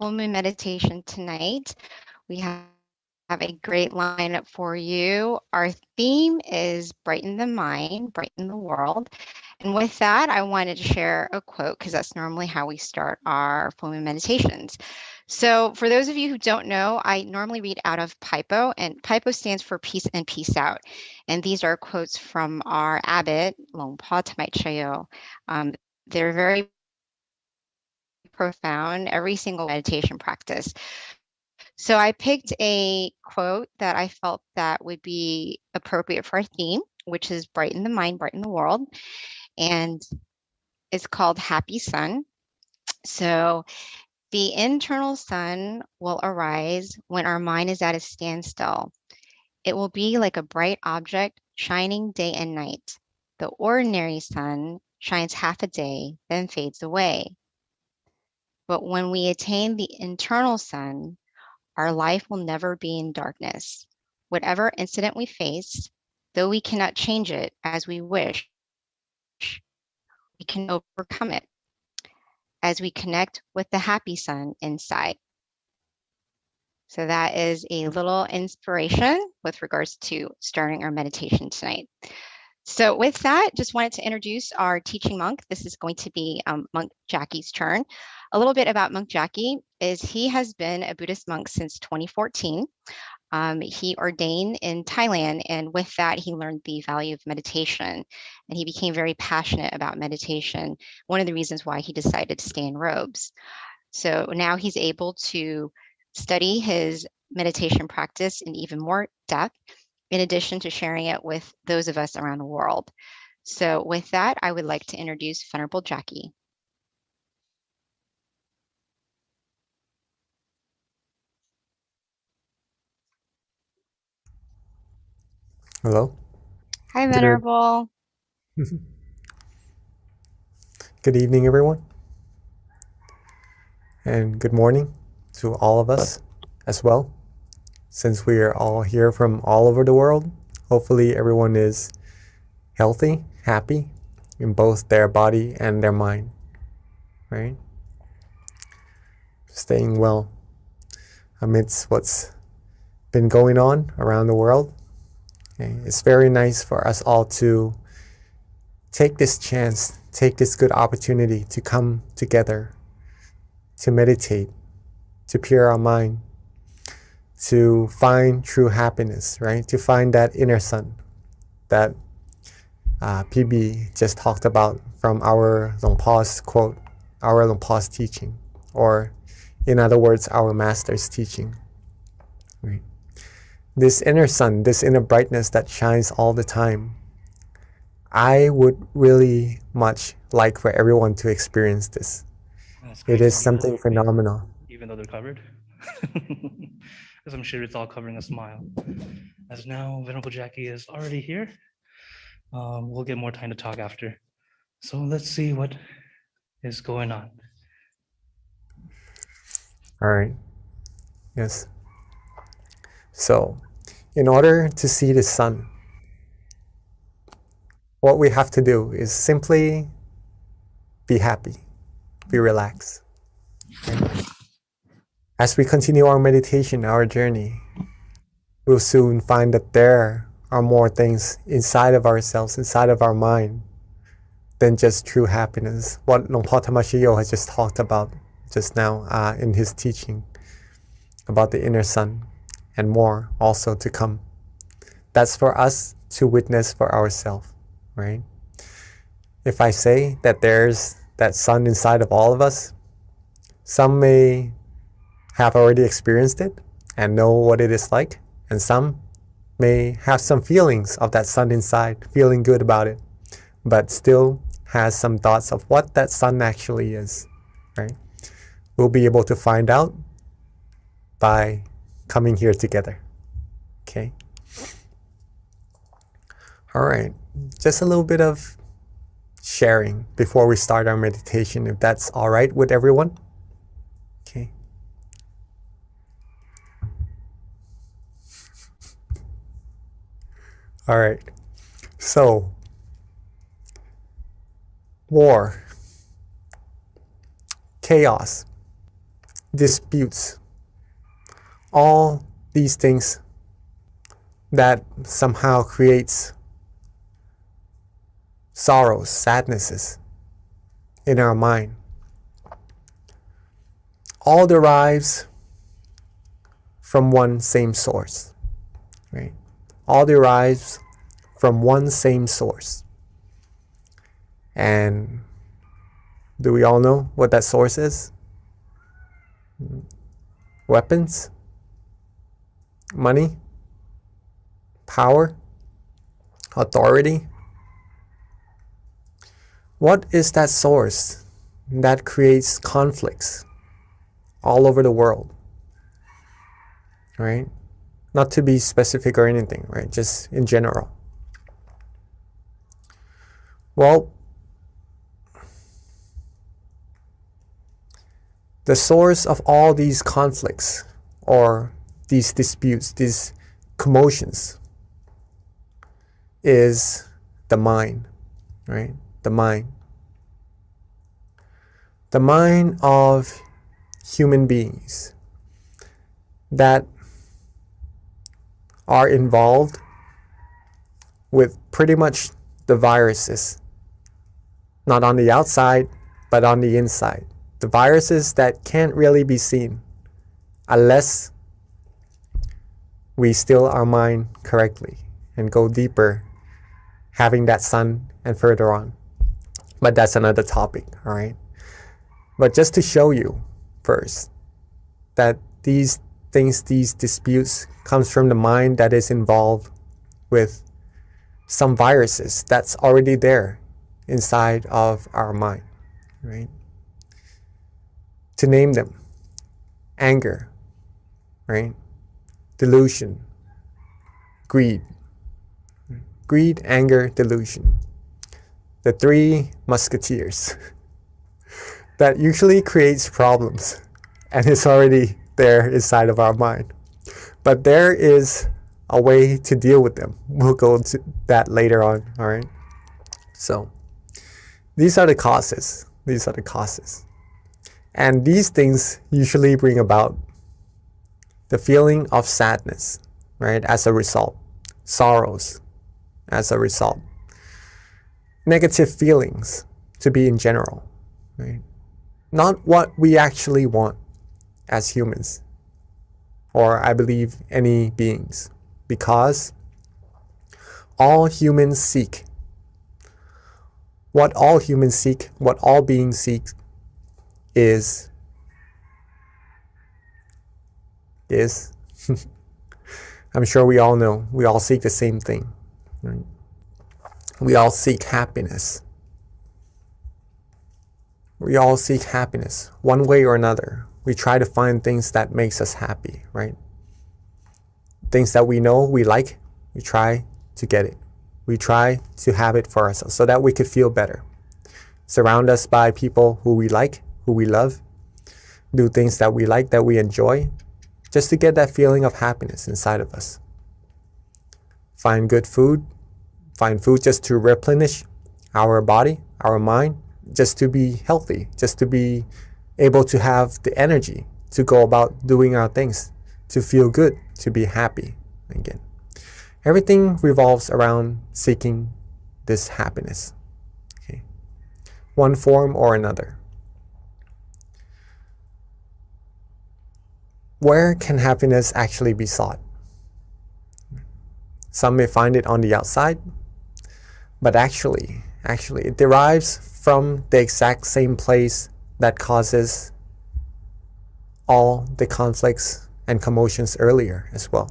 full moon meditation tonight. We have a great lineup for you. Our theme is brighten the mind, brighten the world. And with that, I wanted to share a quote because that's normally how we start our full moon meditations. So for those of you who don't know, I normally read out of Paipo, and Paipo stands for peace and peace out. And these are quotes from our abbot, Longpa Tamai Chayo. They're very profound, every single meditation practice. So I picked a quote that I felt that would be appropriate for our theme, which is brighten the mind, brighten the world. And it's called Happy Sun. So the internal sun will arise when our mind is at a standstill. It will be like a bright object shining day and night. The ordinary sun shines half a day, then fades away. But when we attain the internal sun, our life will never be in darkness. Whatever incident we face, though we cannot change it as we wish, we can overcome it as we connect with the happy sun inside. So that is a little inspiration with regards to starting our meditation tonight. So with that, just wanted to introduce our teaching monk. This is going to be Monk Jackie's turn. A little bit about Monk Jackie is he has been a Buddhist monk since 2014. He ordained in Thailand, and with that, he learned the value of meditation, and he became very passionate about meditation. One of the reasons why he decided to stay in robes. So now he's able to study his meditation practice in even more depth, in addition to sharing it with those of us around the world. So with that, I would like to introduce Venerable Jackie. Hello. Hi, Venerable. Good evening, everyone. And good morning to all of us as well. Since we are all here from all over the world, hopefully everyone is healthy, happy in both their body and their mind, right? Staying well amidst what's been going on around the world. Okay? It's very nice for us all to take this chance, take this good opportunity to come together, to meditate, to pure our mind, to find true happiness, right? To find that inner sun that PB just talked about from our Longpa's quote, our Longpa's teaching, or in other words, our master's teaching. Right? This inner sun, this inner brightness that shines all the time, I would really much like for everyone to experience this. It is something phenomenal. Even though they're covered. As I'm sure it's all covering a smile. As now Venerable Jackie is already here. We'll get more time to talk after. So let's see what is going on. All right. Yes. So, in order to see the sun, what we have to do is simply be happy, be relaxed. Okay? As we continue our meditation, our journey, we'll soon find that there are more things inside of ourselves, inside of our mind, than just true happiness. What Longpa Tamashiyo has just talked about just now in his teaching about the inner sun, and more also to come. That's for us to witness for ourselves, right? If I say that there's that sun inside of all of us, some may have already experienced it and know what it is like, and some may have some feelings of that sun inside, feeling good about it, but still has some thoughts of what that sun actually is, right? We'll be able to find out by coming here together, okay? All right, just a little bit of sharing before we start our meditation, if that's all right with everyone, okay? All right, so war, chaos, disputes, all these things that somehow creates sorrows, sadnesses in our mind, all derives from one same source, right? All derives from one same source. And do we all know what that source is? Weapons? Money? Power? Authority? What is that source that creates conflicts all over the world? Right? Not to be specific or anything, right? Just in general. Well, the source of all these conflicts or these disputes, these commotions, is the mind, right? The mind. The mind of human beings that are involved with pretty much the viruses, not on the outside, but on the inside. The viruses that can't really be seen unless we still our mind correctly and go deeper, having that sun and further on. But that's another topic, all right? But just to show you first that these things, these disputes comes from the mind that is involved with some viruses that's already there inside of our mind, right? To name them: anger, right? Delusion, greed. Greed, anger, delusion. The three musketeers that usually creates problems and is already there inside of our mind. But there is a way to deal with them. We'll go into that later on, all right? So these are the causes. These are the causes. And these things usually bring about the feeling of sadness, right? As a result. Sorrows as a result. Negative feelings to be in general, right? Not what we actually want as humans, or I believe any beings, because all humans seek, what all humans seek, what all beings seek is I'm sure we all know, we all seek the same thing, right? We all seek happiness. We all seek happiness one way or another. We try to find things that makes us happy, right? Things that we know we like, we try to get it. We try to have it for ourselves so that we could feel better. Surround us by people who we like, who we love. Do things that we like, that we enjoy, just to get that feeling of happiness inside of us. Find good food. Find food just to replenish our body, our mind, just to be healthy, just to be able to have the energy to go about doing our things, to feel good, to be happy again. Everything revolves around seeking this happiness, okay? One form or another. Where can happiness actually be sought? Some may find it on the outside, but actually it derives from the exact same place that causes all the conflicts and commotions earlier as well.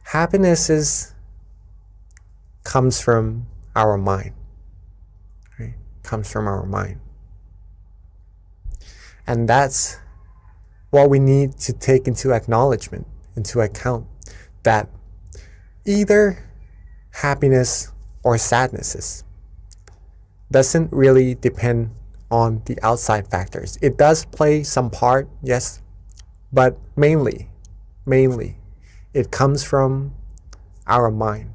Happiness comes from our mind, right? Comes from our mind. And that's what we need to take into acknowledgement, into account, that either happiness or sadnesses doesn't really depend on the outside factors. It does play some part, yes, but mainly, it comes from our mind.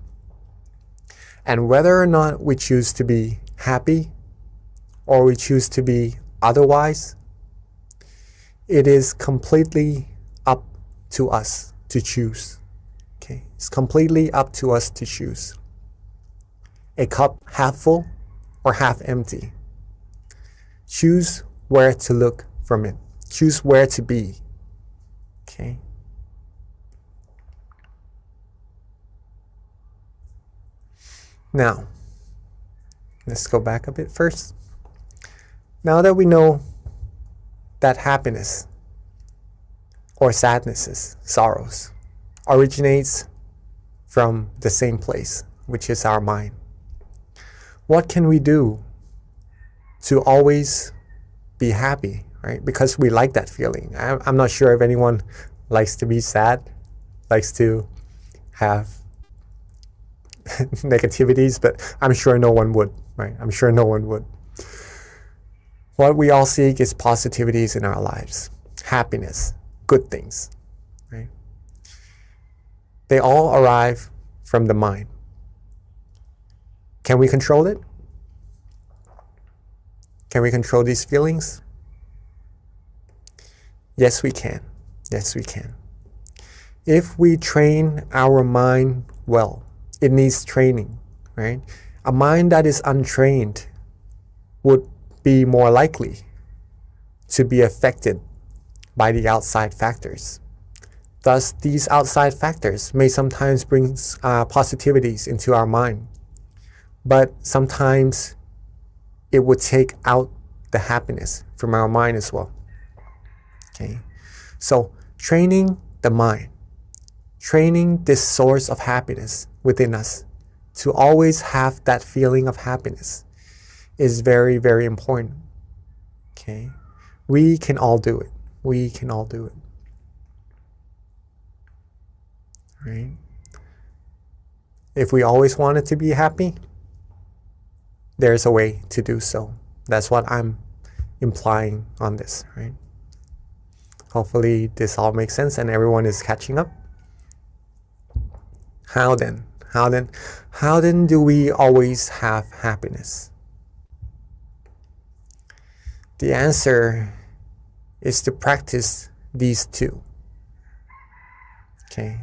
And whether or not we choose to be happy or we choose to be otherwise, it is completely up to us to choose. Okay, it's completely up to us to choose. A cup half full or half empty. Choose where to look from it. Choose where to be. Okay. Now, let's go back a bit first. Now that we know that happiness or sadnesses, sorrows, originates from the same place, which is our mind, what can we do to always be happy, right? Because we like that feeling. I'm not sure if anyone likes to be sad, likes to have negativities, but I'm sure no one would, right? I'm sure no one would. What we all seek is positivities in our lives, happiness, good things, right? They all arrive from the mind. Can we control it? Can we control these feelings? Yes, we can. Yes, we can. If we train our mind well, it needs training, right? A mind that is untrained would be more likely to be affected by the outside factors. Thus, these outside factors may sometimes bring positivities into our mind, but sometimes it would take out the happiness from our mind as well. Okay, so training the mind, training this source of happiness within us to always have that feeling of happiness is very, very important. Okay, we can all do it. We can all do it. Right? If we always wanted to be happy, there's a way to do so. That's what I'm implying on this, right? Hopefully this all makes sense and everyone is catching up. How then? How then do we always have happiness? The answer is to practice these two. Okay.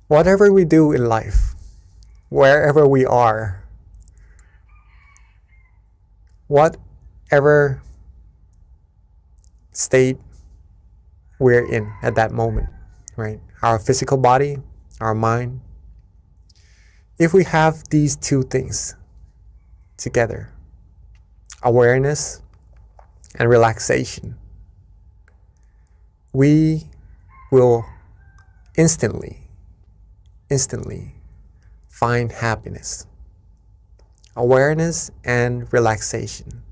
Whatever we do in life, wherever we are, whatever state we're in at that moment, right? Our physical body, our mind. If we have these two things together, awareness and relaxation, we will instantly find happiness. Awareness and relaxation.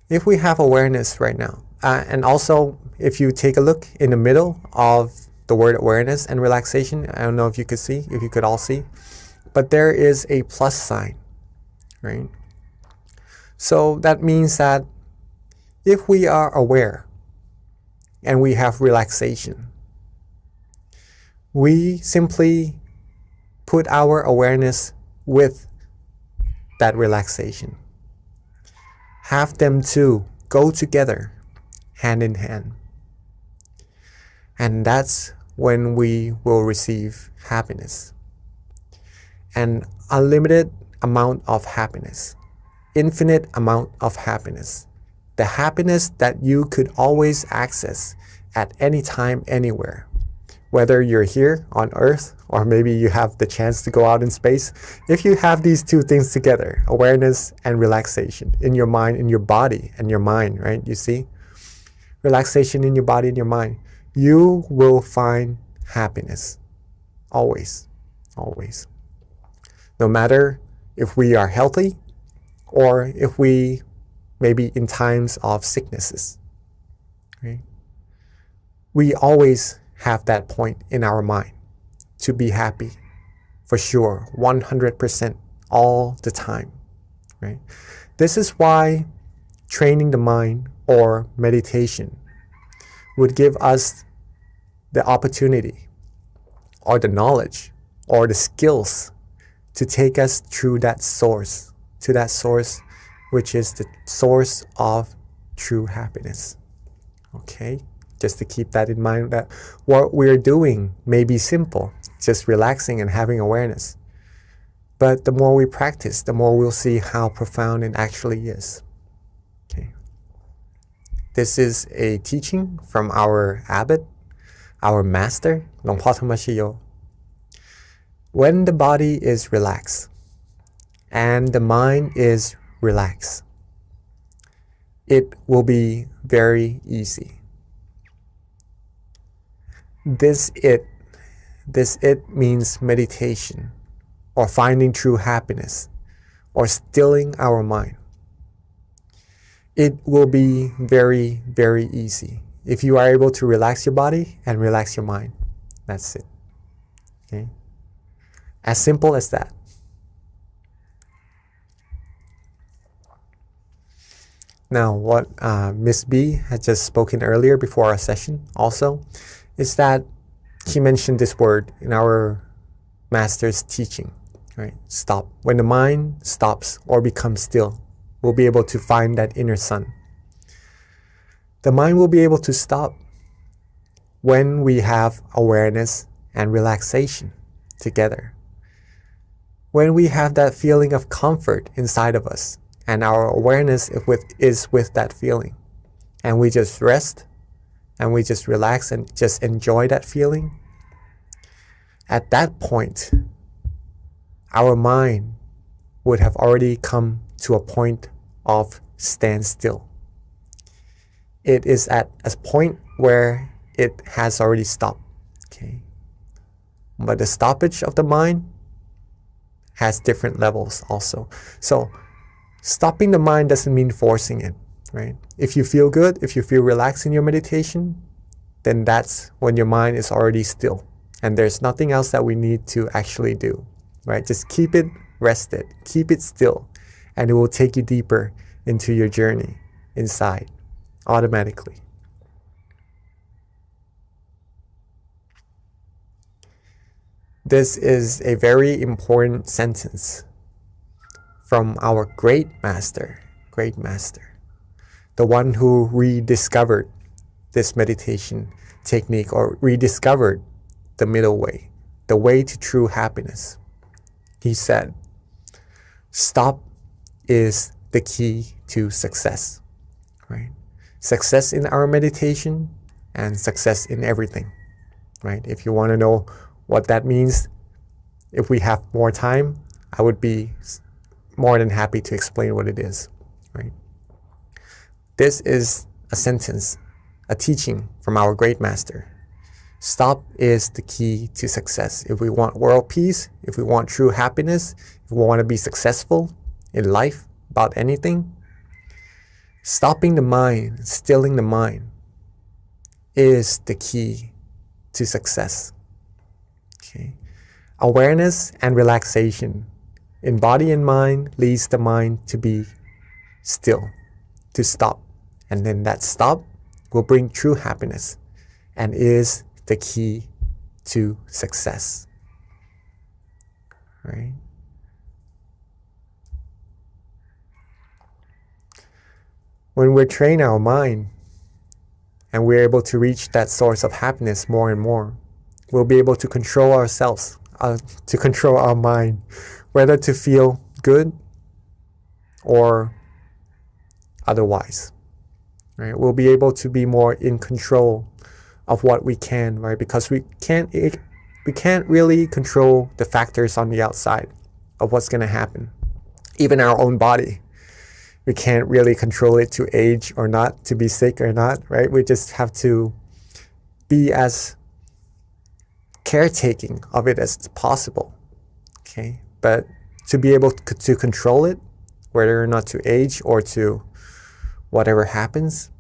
If we have awareness right now, and also if you take a look in the middle of the word awareness and relaxation, I don't know if you could all see, but there is a plus sign, right? So that means that if we are aware and we have relaxation, we simply put our awareness with that relaxation. Have them two go together, hand in hand. And that's when we will receive happiness. An unlimited amount of happiness. Infinite amount of happiness. The happiness that you could always access at any time, anywhere. Whether you're here on Earth or maybe you have the chance to go out in space, if you have these two things together, awareness and relaxation in your mind, in your body and your mind, right? You see? Relaxation in your body and your mind. You will find happiness. Always. Always. No matter if we are healthy or if we maybe in times of sicknesses, right? We always have that point in our mind to be happy, for sure, 100% all the time, right? This is why training the mind or meditation would give us the opportunity or the knowledge or the skills to take us through that source, to that source which is the source of true happiness. Okay, just to keep that in mind, that what we're doing may be simple, just relaxing and having awareness. But the more we practice, the more we'll see how profound it actually is. Okay. This is a teaching from our abbot, our master, หลวงพ่อธรรมชโย. When the body is relaxed and the mind is relaxed, it will be very easy. This it means meditation, or finding true happiness, or stilling our mind. It will be very, very easy if you are able to relax your body and relax your mind. That's it. Okay? As simple as that. Now, what Miss B had just spoken earlier before our session also is that she mentioned this word in our master's teaching, right? Stop. When the mind stops or becomes still, we'll be able to find that inner sun. The mind will be able to stop when we have awareness and relaxation together. When we have that feeling of comfort inside of us, and our awareness is with that feeling, and we just rest and we just relax and just enjoy that feeling, at that point, our mind would have already come to a point of standstill. It is at a point where it has already stopped. Okay. But the stoppage of the mind has different levels also. So stopping the mind doesn't mean forcing it, right? If you feel good, if you feel relaxed in your meditation, then that's when your mind is already still. And there's nothing else that we need to actually do, right? Just keep it rested, keep it still, and it will take you deeper into your journey inside automatically. This is a very important sentence from our great master, the one who rediscovered this meditation technique, or rediscovered the middle way, the way to true happiness. He said, stop is the key to success, right? Success in our meditation and success in everything, right? If you want to know what that means, if we have more time, I would be more than happy to explain what it is, right? This is a sentence, a teaching from our great master. Stop is the key to success. If we want world peace, if we want true happiness, if we want to be successful in life about anything, stopping the mind, stilling the mind is the key to success. Okay. Awareness and relaxation in body and mind leads the mind to be still, to stop. And then that stop will bring true happiness and is the key to success. Right? When we train our mind and we're able to reach that source of happiness more and more, we'll be able to control ourselves, to control our mind, whether to feel good or otherwise. Right? We'll be able to be more in control of what we can, right? Because we can't really control the factors on the outside of what's going to happen. Even our own body, we can't really control it to age or not, to be sick or not, right? We just have to be as caretaking of it as possible. Okay, but to be able to control it, whether or not to age or to whatever happens,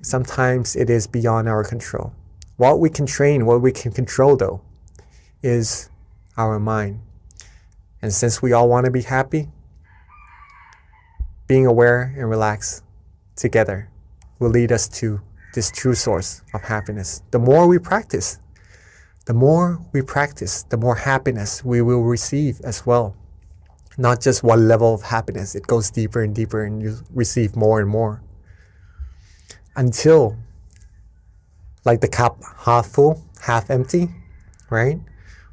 sometimes it is beyond our control. What we can train, what we can control though, is our mind. And since we all want to be happy, being aware and relaxed together will lead us to this true source of happiness. The more we practice, the more happiness we will receive as well. not just one level of happiness. It goes deeper and deeper, and you receive more and more until, like the cup half full, half empty, right?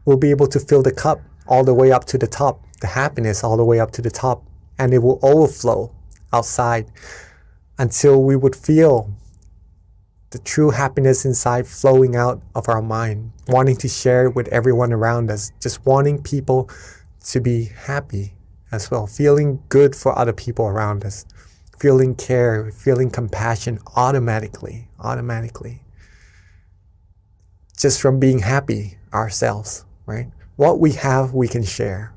We'll be able to fill the cup all the way up to the top, the happiness all the way up to the top, and it will overflow outside until we would feel the true happiness inside flowing out of our mind, wanting to share it with everyone around us, just wanting people to be happy as well, feeling good for other people around us, feeling care, feeling compassion automatically, just from being happy ourselves, right? What we have, we can share.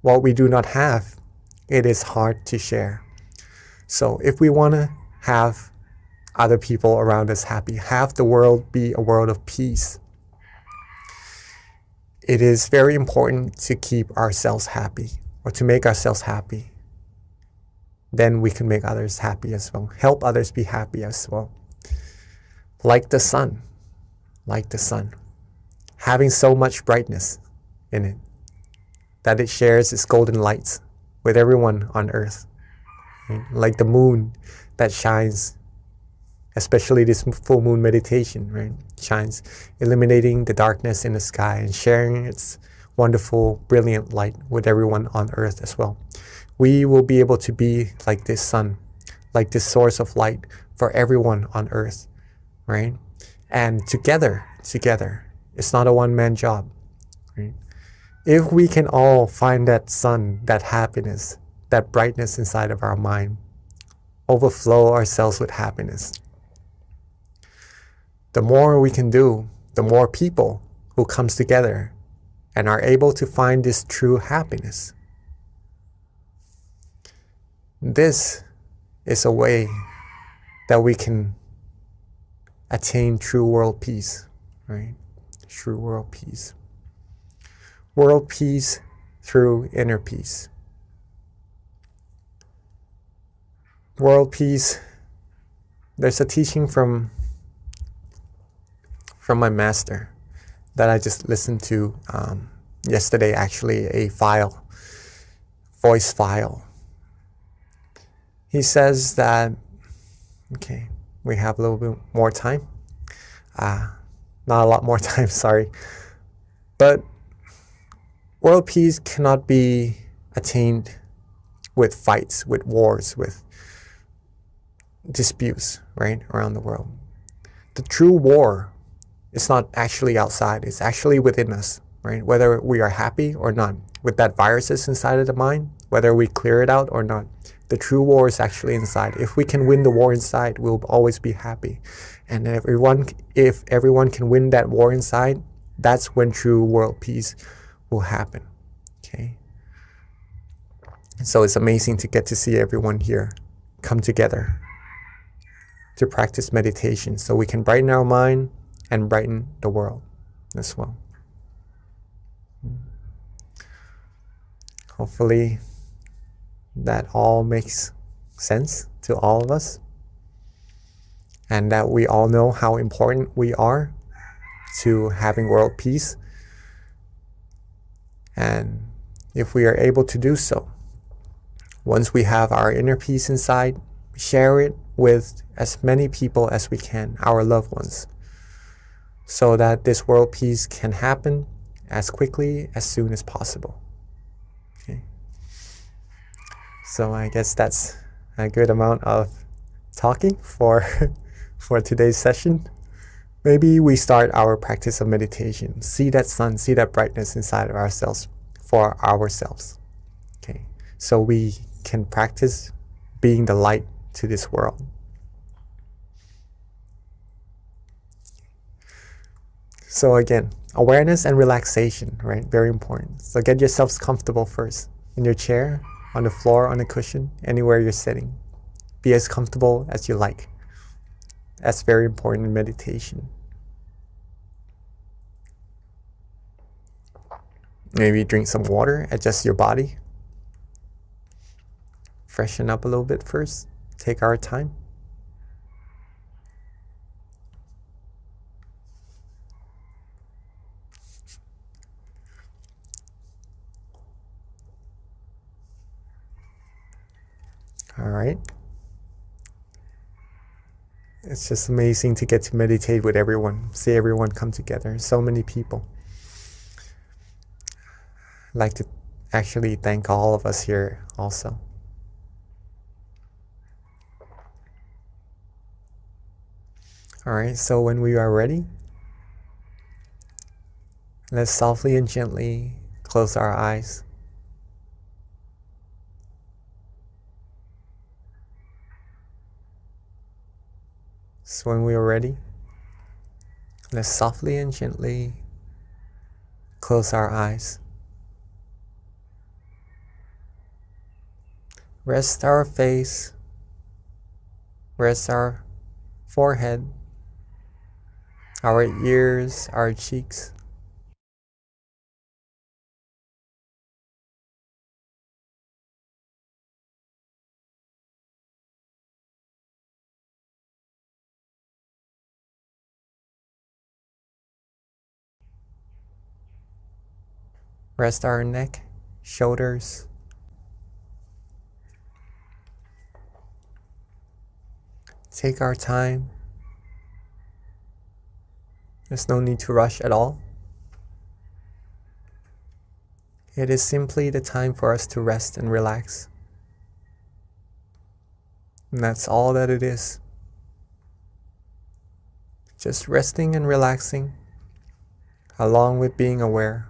What we do not have, it is hard to share. So if we want to have other people around us happy, have the world be a world of peace, it is very important to keep ourselves happy, or to make ourselves happy. Then we can make others happy as well, help others be happy as well. Like the sun, having so much brightness in it that it shares its golden lights with everyone on earth. Right? Like the moon that shines, especially this full moon meditation, right? Shines, illuminating the darkness in the sky and sharing its wonderful, brilliant light with everyone on earth as well. We will be able to be like this sun, like this source of light for everyone on earth, right? And together, it's not a one-man job, right? If we can all find that sun, that happiness, that brightness inside of our mind, overflow ourselves with happiness, the more we can do, the more people who comes together and are able to find this true happiness. This is a way that we can attain true world peace, right? True world peace. World peace through inner peace. World peace, there's a teaching from my master that I just listened to yesterday, actually, a voice file. He says that, okay, we have a little bit more time. Not a lot more time, sorry. But world peace cannot be attained with fights, with wars, with disputes, right, around the world. The true war is not actually outside, it's actually within us, right? Whether we are happy or not, with that viruses inside of the mind, whether we clear it out or not, the true war is actually inside. If we can win the war inside, we'll always be happy. And if everyone can win that war inside, that's when true world peace will happen, okay? So it's amazing to get to see everyone here come together to practice meditation so we can brighten our mind and brighten the world as well. Hopefully that all makes sense to all of us, and that we all know how important we are to having world peace. And if we are able to do so, once we have our inner peace inside, share it with as many people as we can, our loved ones, so that this world peace can happen as quickly, as soon as possible. Okay. So I guess that's a good amount of talking for today's session. Maybe we start our practice of meditation. See that sun, see that brightness inside of ourselves for ourselves. Okay. So we can practice being the light to this world. So again, awareness and relaxation, right? Very important. So get yourselves comfortable first. In your chair, on the floor, on a cushion, anywhere you're sitting. Be as comfortable as you like. That's very important in meditation. Maybe drink some water, adjust your body. Freshen up a little bit first. Take our time. All right. It's just amazing to get to meditate with everyone, see everyone come together, so many people. I'd like to actually thank all of us here also. All right, so when we are ready, let's softly and gently close our eyes. So when we are ready, let's softly and gently close our eyes. Rest our face, rest our forehead, our ears, our cheeks. Rest our neck, shoulders. Take our time. There's no need to rush at all. It is simply the time for us to rest and relax. And that's all that it is. Just resting and relaxing, along with being aware.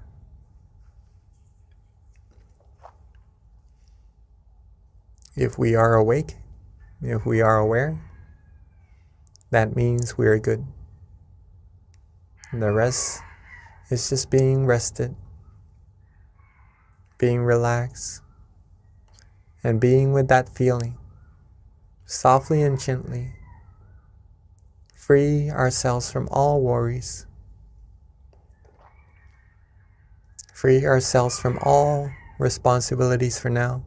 If we are awake, if we are aware, that means we are good. And the rest is just being rested, being relaxed, and being with that feeling, softly and gently. Free ourselves from all worries. Free ourselves from all responsibilities for now.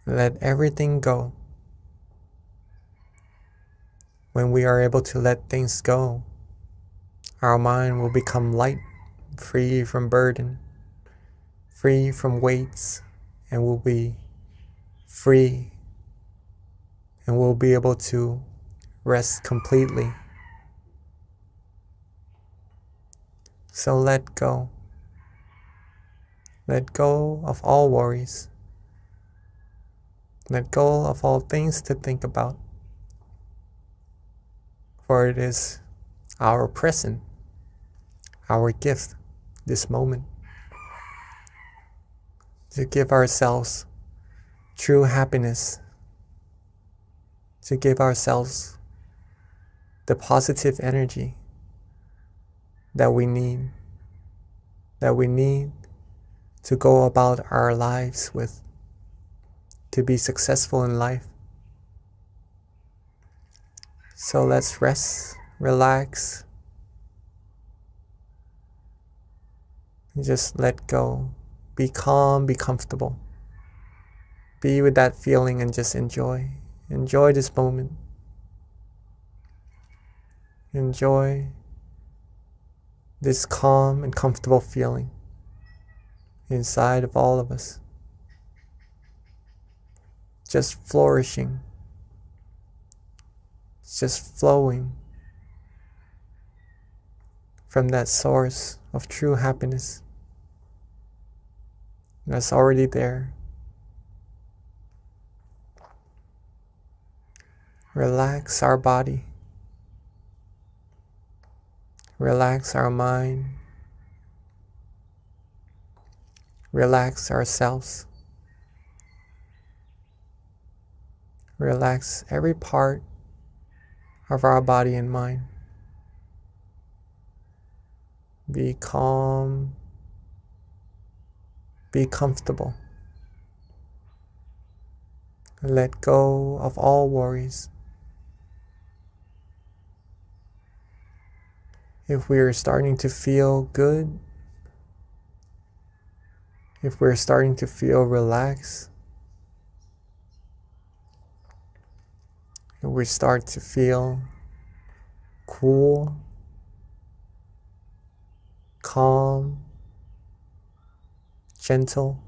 Let everything go. When we are able to let things go, our mind will become light, free from burden, free from weights, and will be free, and we'll be able to rest completely. So let go. Let go of all worries. Let go of all things to think about. For it is our present, our gift, this moment, to give ourselves true happiness, to give ourselves the positive energy that we need to go about our lives with, to be successful in life. So let's rest, relax, and just let go. Be calm, be comfortable. Be with that feeling and just enjoy. Enjoy this moment. Enjoy this calm and comfortable feeling inside of all of us. Just flourishing. Just flowing from that source of true happiness that's already there. Relax our body. Relax our mind. Relax ourselves. Relax every part of our body and mind. Be calm. Be comfortable. Let go of all worries. If we are starting to feel good, if we're starting to feel relaxed, if we start to feel cool, calm, gentle,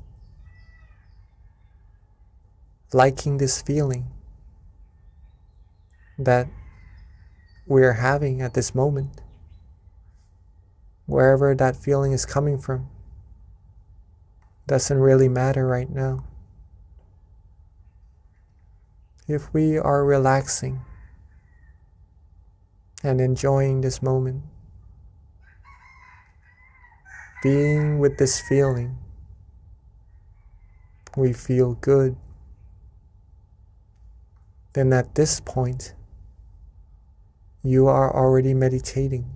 liking this feeling that we're having at this moment, wherever that feeling is coming from, doesn't really matter right now. If we are relaxing and enjoying this moment, being with this feeling, we feel good, then at this point, you are already meditating.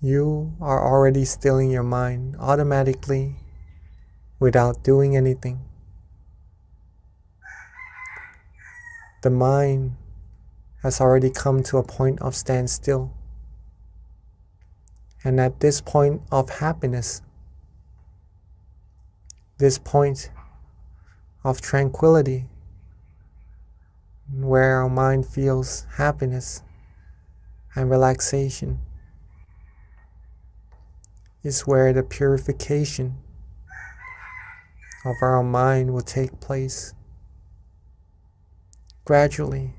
You are already stilling your mind automatically without doing anything. The mind has already come to a point of standstill. And at this point of happiness, this point of tranquility, where our mind feels happiness and relaxation, is where the purification of our mind will take place. Gradually,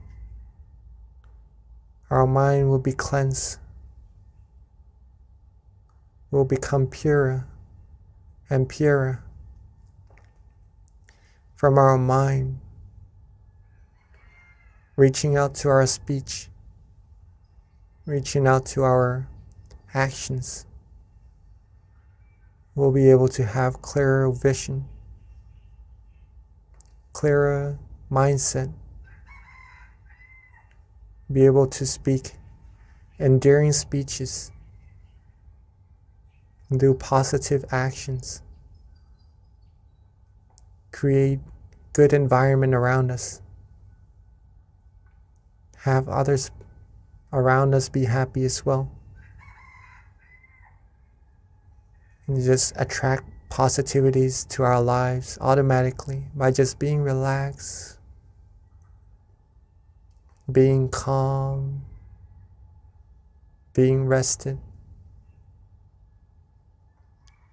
our mind will be cleansed, will become purer and purer. From our mind, reaching out to our speech, reaching out to our actions, we'll be able to have clearer vision, clearer mindset, be able to speak endearing speeches, do positive actions, create good environment around us, have others around us be happy as well, and just attract positivities to our lives automatically by just being relaxed, being calm, being rested,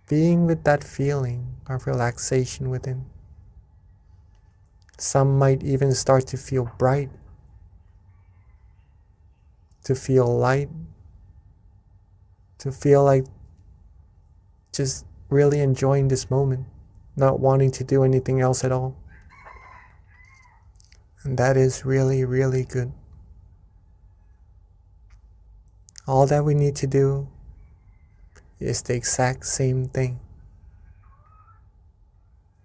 being with that feeling of relaxation within. Some might even start to feel bright, to feel light, to feel like just really enjoying this moment, not wanting to do anything else at all. And that is really, really good. All that we need to do is the exact same thing,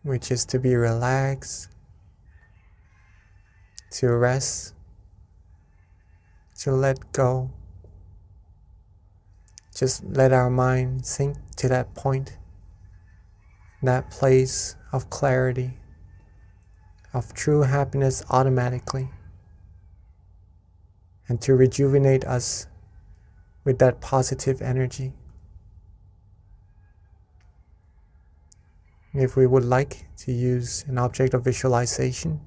which is to be relaxed, to rest, to let go. Just let our mind sink to that point, that place of clarity, of true happiness automatically, and to rejuvenate us with that positive energy. If we would like to use an object of visualization,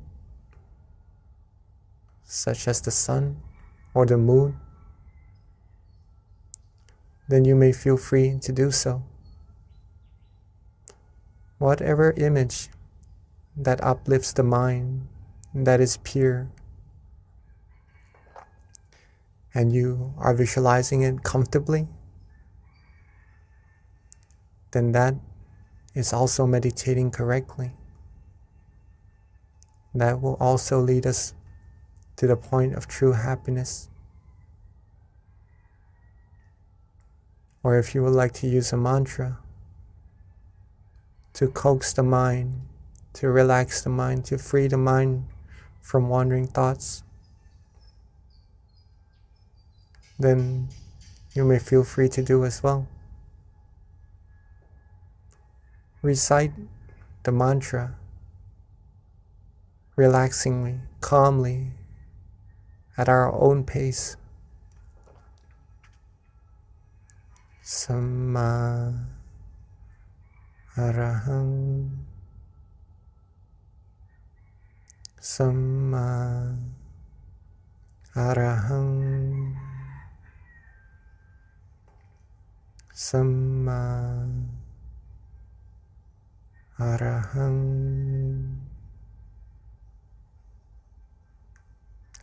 such as the sun or the moon, then you may feel free to do so. Whatever image that uplifts the mind, that is pure, and you are visualizing it comfortably, then that is also meditating correctly. That will also lead us to the point of true happiness. Or if you would like to use a mantra to coax the mind, to relax the mind, to free the mind from wandering thoughts, then you may feel free to do as well. Recite the mantra relaxingly, calmly, at our own pace. Samma Arahang, Samma Arahang, Samma Arahang.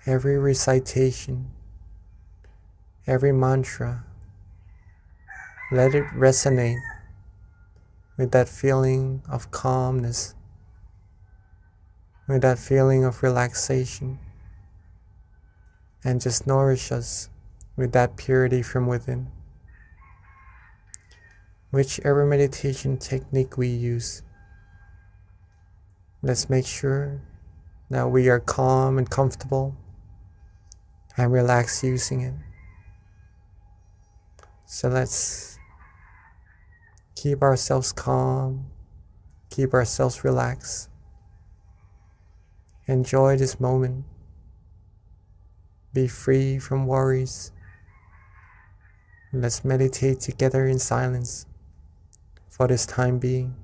every recitation, every mantra, let it resonate with that feeling of calmness, with that feeling of relaxation, and just nourish us with that purity from within. Whichever meditation technique we use, let's make sure that we are calm and comfortable and relaxed using it. So let's keep ourselves calm, keep ourselves relaxed. Enjoy this moment. Be free from worries. Let's meditate together in silence for this time being.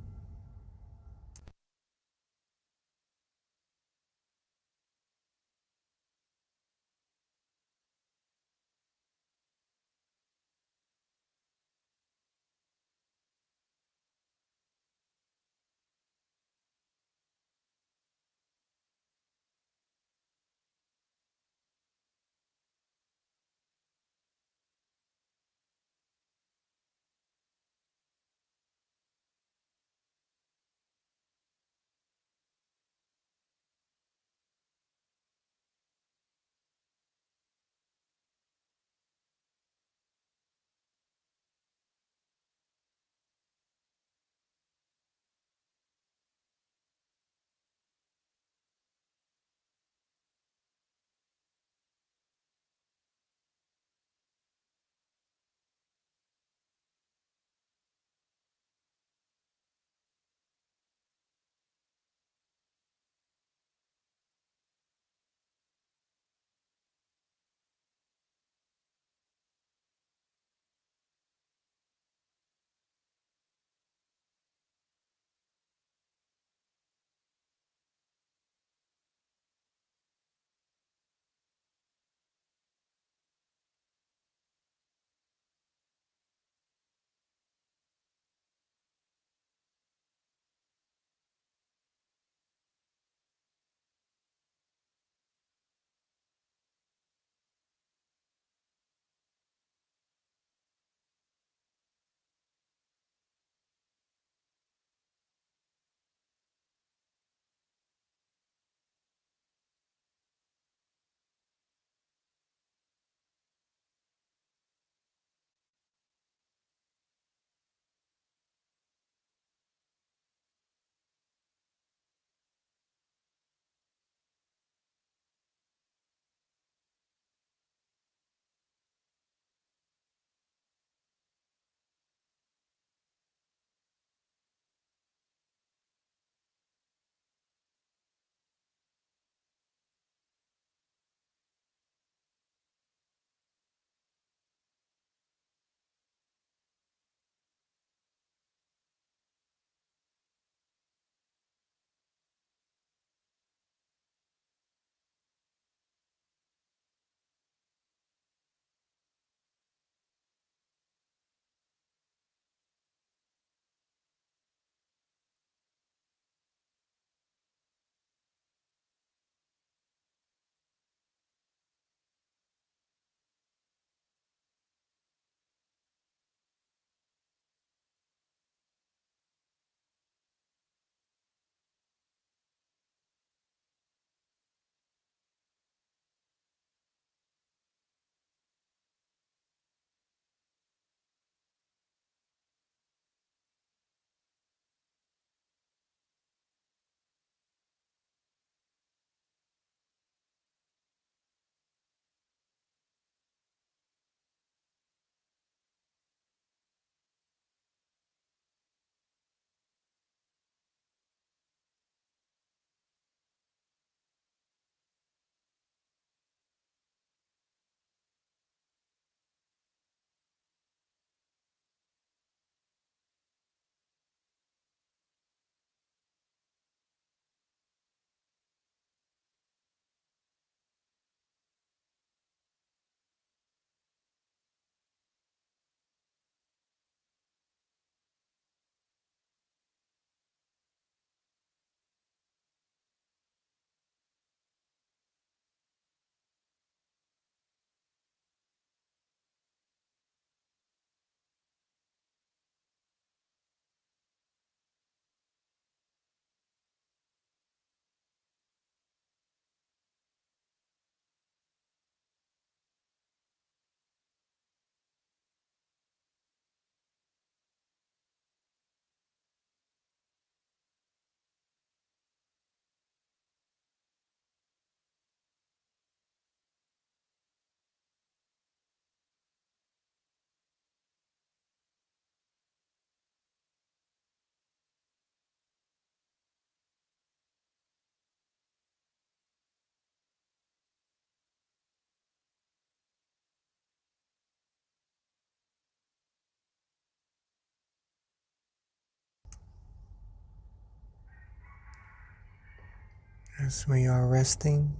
As we are resting,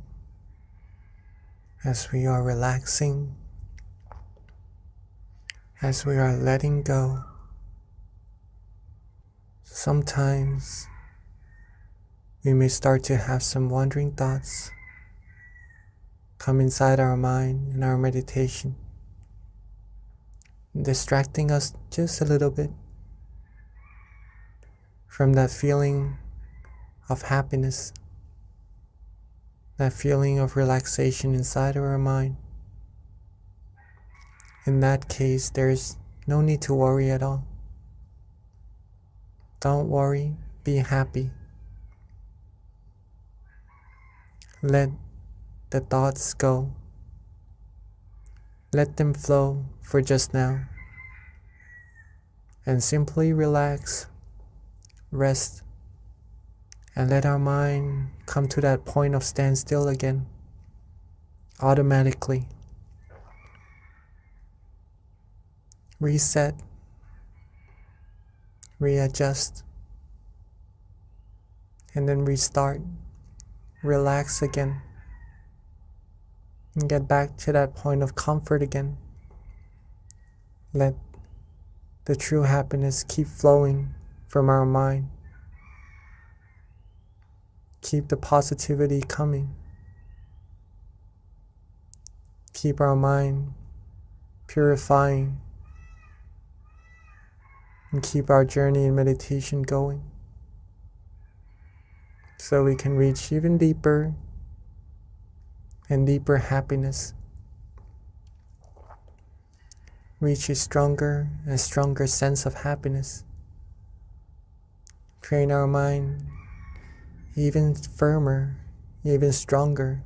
as we are relaxing, as we are letting go, sometimes we may start to have some wandering thoughts come inside our mind in our meditation, distracting us just a little bit from that feeling of happiness, that feeling of relaxation inside of our mind. In that case, there's no need to worry at all. Don't worry, be happy. Let the thoughts go. Let them flow for just now. And simply relax, rest, and let our mind come to that point of standstill again, automatically. Reset, readjust, and then restart. Relax again, and get back to that point of comfort again. Let the true happiness keep flowing from our mind. Keep the positivity coming. Keep our mind purifying, and keep our journey in meditation going, so we can reach even deeper and deeper happiness. Reach a stronger and stronger sense of happiness. Train our mind even firmer, even stronger,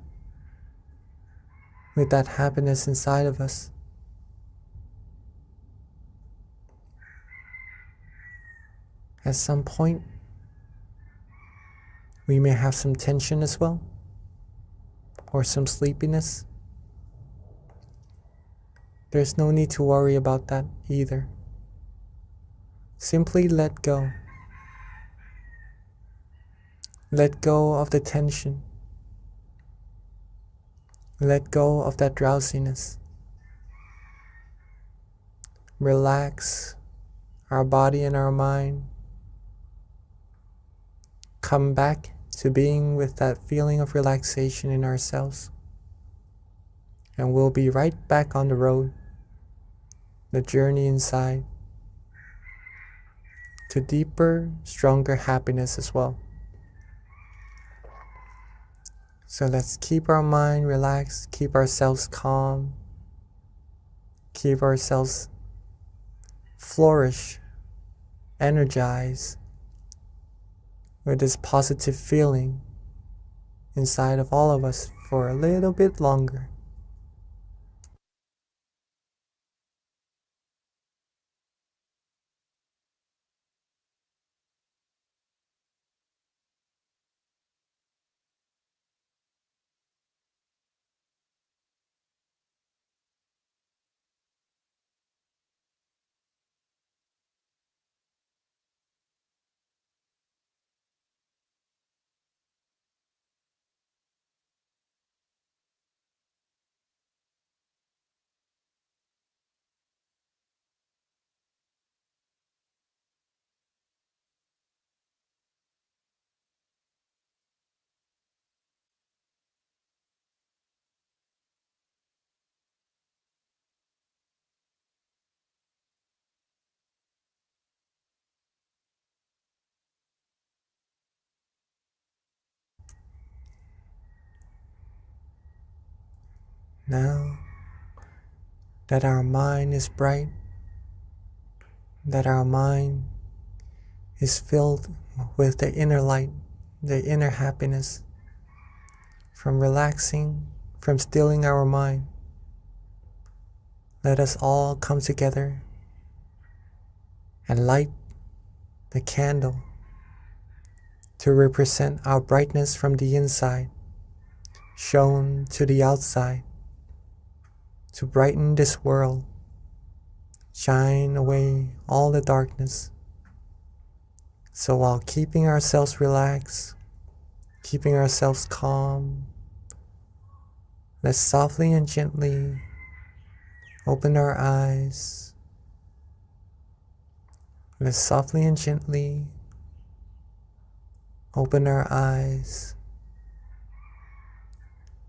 with that happiness inside of us. At some point, we may have some tension as well, or some sleepiness. There's no need to worry about that either. Simply let go. Let go of the tension. Let go of that drowsiness. Relax our body and our mind. Come back to being with that feeling of relaxation in ourselves. And we'll be right back on the road, the journey inside, to deeper, stronger happiness as well. So let's keep our mind relaxed, keep ourselves calm, keep ourselves flourish, energized with this positive feeling inside of all of us for a little bit longer. Now that our mind is bright, that our mind is filled with the inner light, the inner happiness, from relaxing, from stilling our mind, let us all come together and light the candle to represent our brightness from the inside, shown to the outside, to brighten this world, shine away all the darkness. So while keeping ourselves relaxed, keeping ourselves calm. Let's softly and gently open our eyes. Let's softly and gently open our eyes.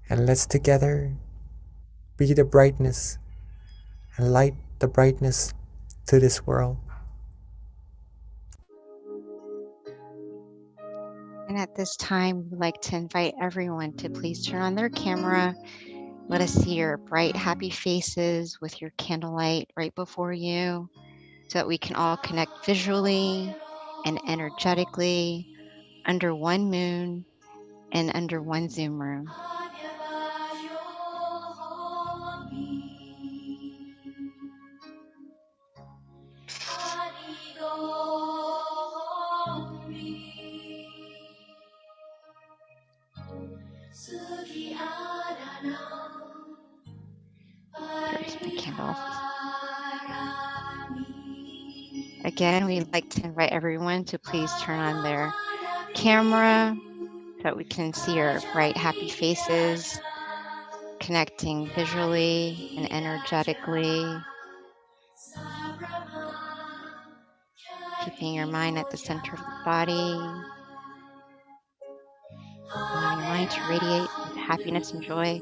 And let's together be the brightness and light the brightness to this world. And at this time, we'd like to invite everyone to please turn on their camera. Let us see your bright, happy faces with your candlelight right before you so that we can all connect visually and energetically under one moon and under one Zoom room. There's my candle. Again, we'd like to invite everyone to please turn on their camera so that we can see your bright, happy faces, connecting visually and energetically, keeping your mind at the center of the body, allowing your mind to radiate with happiness and joy.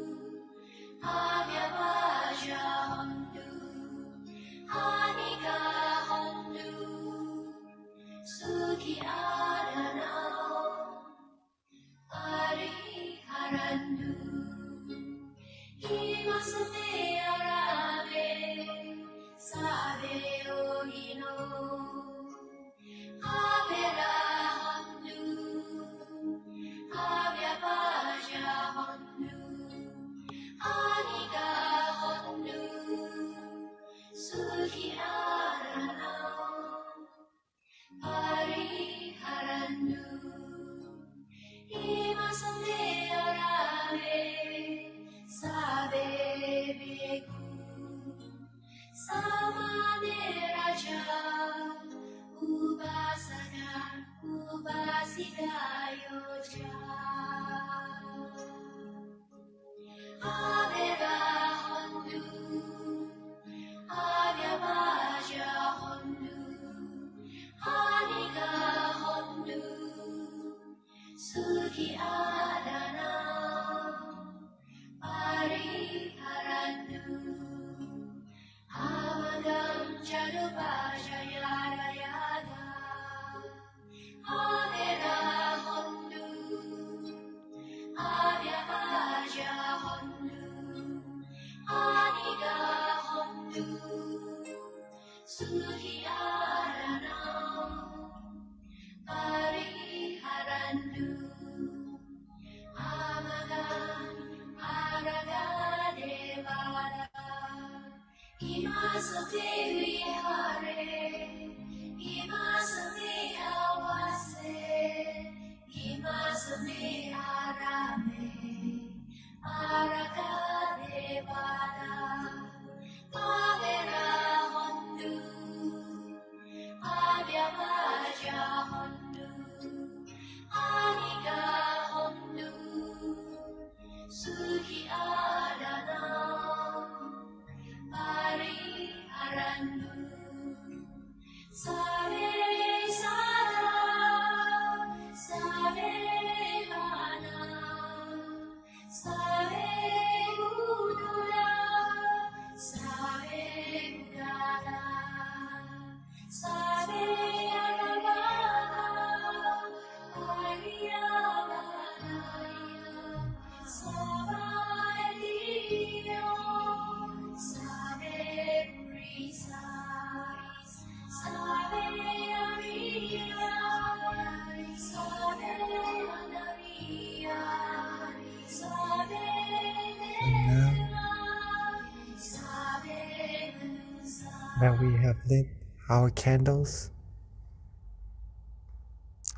Now that we have lit our candles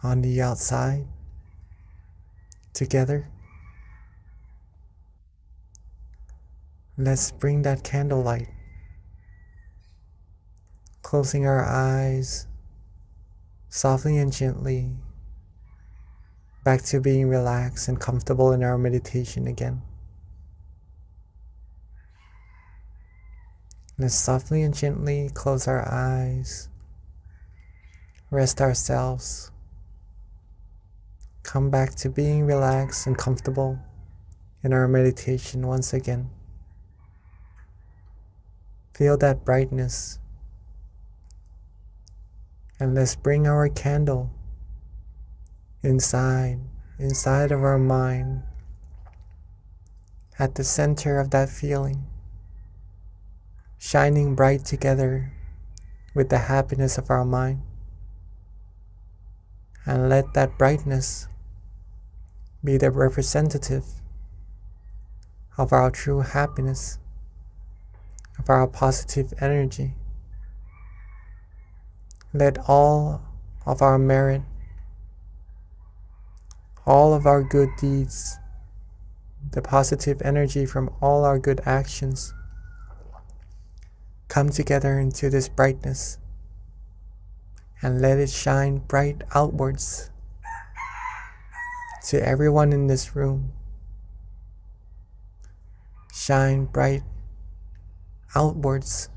on the outside together, let's bring that candlelight, closing our eyes softly and gently, back to being relaxed and comfortable in our meditation again. Let's softly and gently close our eyes, rest ourselves, come back to being relaxed and comfortable in our meditation once again. Feel that brightness, and let's bring our candle inside of our mind, at the center of that feeling, shining bright together with the happiness of our mind. And let that brightness be the representative of our true happiness, of our positive energy. Let all of our merit, all of our good deeds, the positive energy from all our good actions come together into this brightness, and let it shine bright outwards to everyone in this room. Shine bright outwards,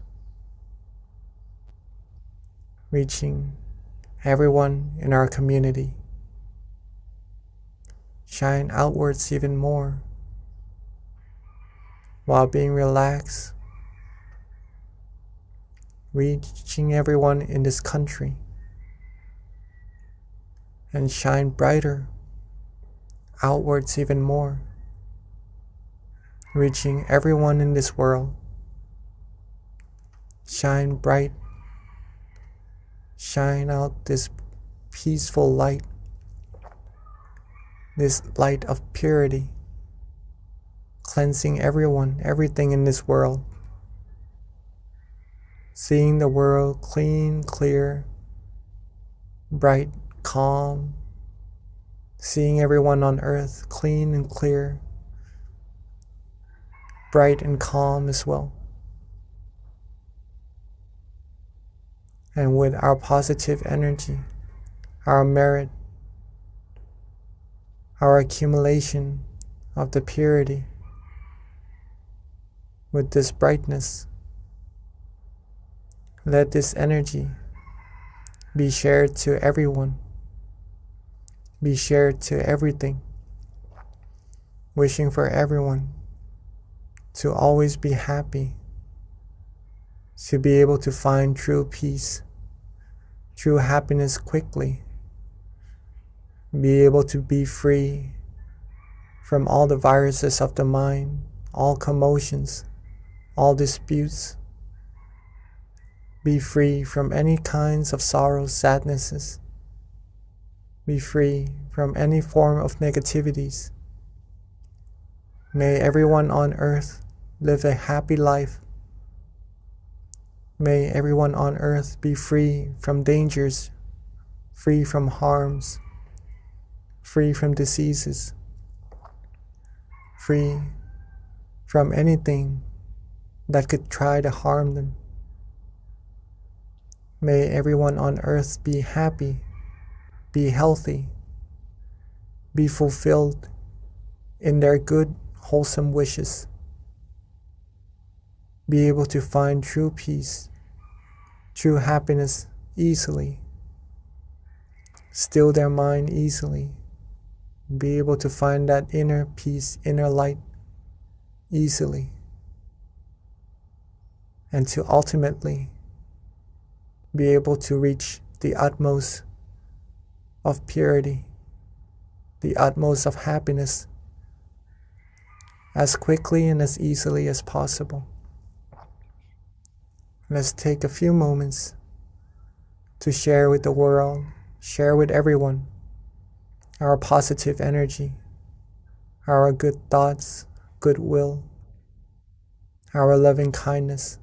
reaching everyone in our community. Shine outwards even more while being relaxed, reaching everyone in this country, and shine brighter outwards even more, reaching everyone in this world. Shine bright, shine out this peaceful light, this light of purity, cleansing everyone, everything in this world, seeing the world clean, clear, bright, calm, seeing everyone on earth clean and clear, bright and calm as well. And with our positive energy, our merit, our accumulation of the purity, with this brightness, let this energy be shared to everyone, be shared to everything, wishing for everyone to always be happy, to be able to find true peace, true happiness quickly, be able to be free from all the viruses of the mind, all commotions, all disputes, be free from any kinds of sorrows, sadnesses, be free from any form of negativities. May everyone on earth live a happy life. May everyone on earth be free from dangers, free from harms, free from diseases, free from anything that could try to harm them. May everyone on earth be happy, be healthy, be fulfilled in their good, wholesome wishes, be able to find true peace, true happiness easily, still their mind easily, be able to find that inner peace, inner light easily, and to ultimately be able to reach the utmost of purity, the utmost of happiness, as quickly and as easily as possible. Let's take a few moments to share with the world, share with everyone our positive energy, our good thoughts, goodwill, our loving kindness.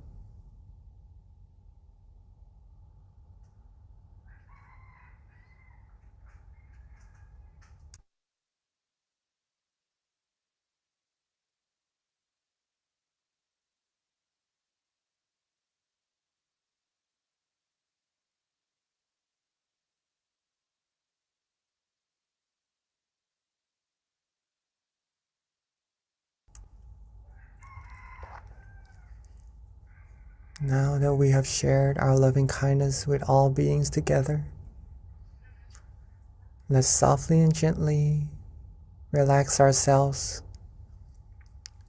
Now that we have shared our loving kindness with all beings together, let's softly and gently relax ourselves,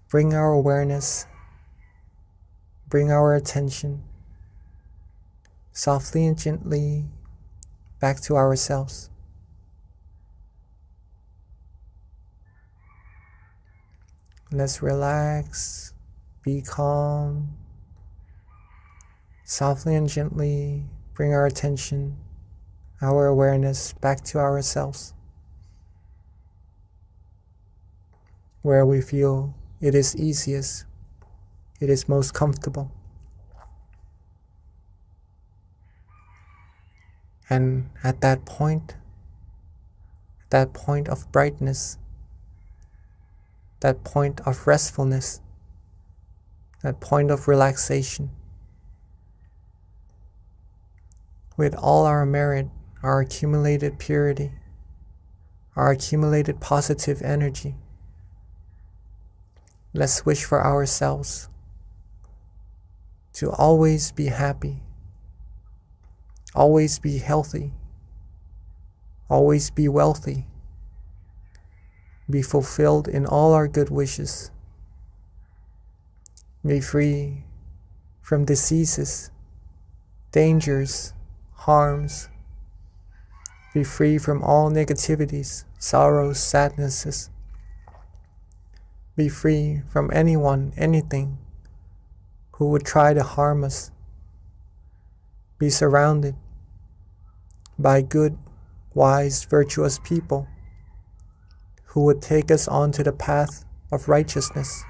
bring our awareness, bring our attention softly and gently back to ourselves. Let's relax, be calm, softly and gently bring our attention, our awareness back to ourselves, where we feel it is easiest, it is most comfortable. And at that point of brightness, that point of restfulness, that point of relaxation, with all our merit, our accumulated purity, our accumulated positive energy, let's wish for ourselves to always be happy, always be healthy, always be wealthy, be fulfilled in all our good wishes, be free from diseases, dangers, harms, be free from all negativities, sorrows, sadnesses, be free from anyone, anything who would try to harm us, be surrounded by good, wise, virtuous people who would take us onto the path of righteousness,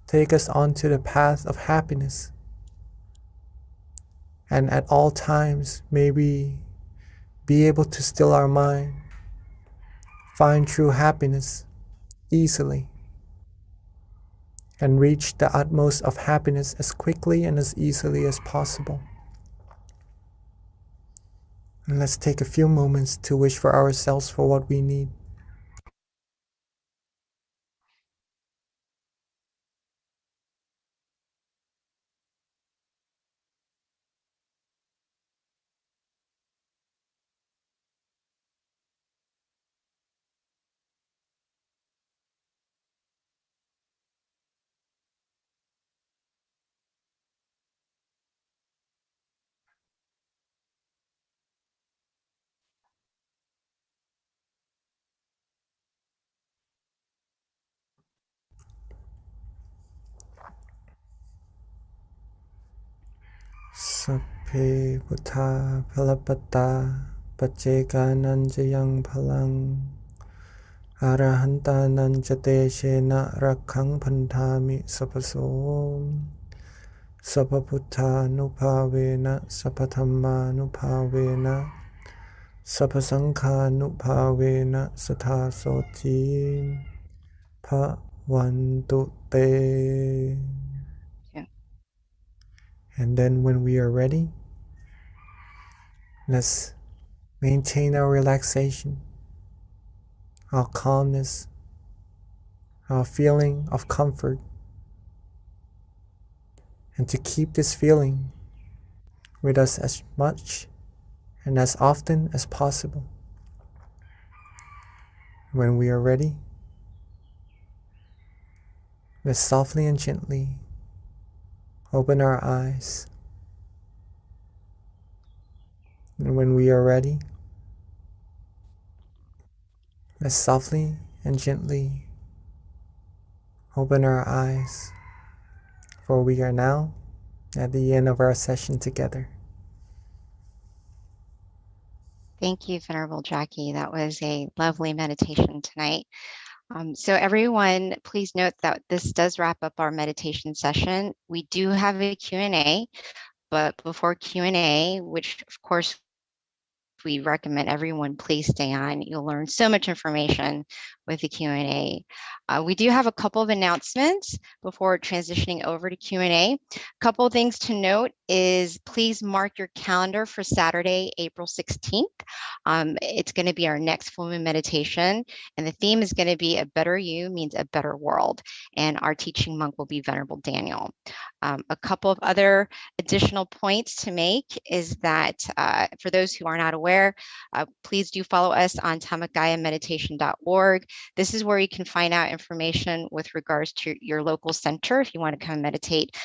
take us onto the path of happiness. And at all times, may we be able to still our mind, find true happiness easily, and reach the utmost of happiness as quickly and as easily as possible. And let's take a few moments to wish for ourselves for what we need. Sapphe Buddha Phalapata Pacheka Nanjayang Phalang Arahanta Nanjate Shena Rakhang Pantami Sapaso Sapaputta Nupavena Sapathamma Nupavena Sapasangha Nupavena Satha Soti Bhavantu Te. And then when we are ready, let's maintain our relaxation, our calmness, our feeling of comfort, and to keep this feeling with us as much and as often as possible. When we are ready, let's softly and gently open our eyes. And when we are ready, let's softly and gently open our eyes, for we are now at the end of our session together. Thank you, Venerable Jackie. That was a lovely meditation tonight. So everyone, please note that this does wrap up our meditation session. We do have a Q&A, but before Q&A, which of course we recommend everyone please stay on. You'll learn so much information with the Q&A. We do have a couple of announcements before transitioning over to Q&A. A couple of things to note is please mark your calendar for Saturday, April 16th. It's going to be our next full moon meditation, and the theme is going to be a better you means a better world, and our teaching monk will be Venerable Daniel. A couple of other additional points to make is that for those who are not aware, please do follow us on tamakayameditation.org. This is where you can find out information with regards to your local center if you want to come meditate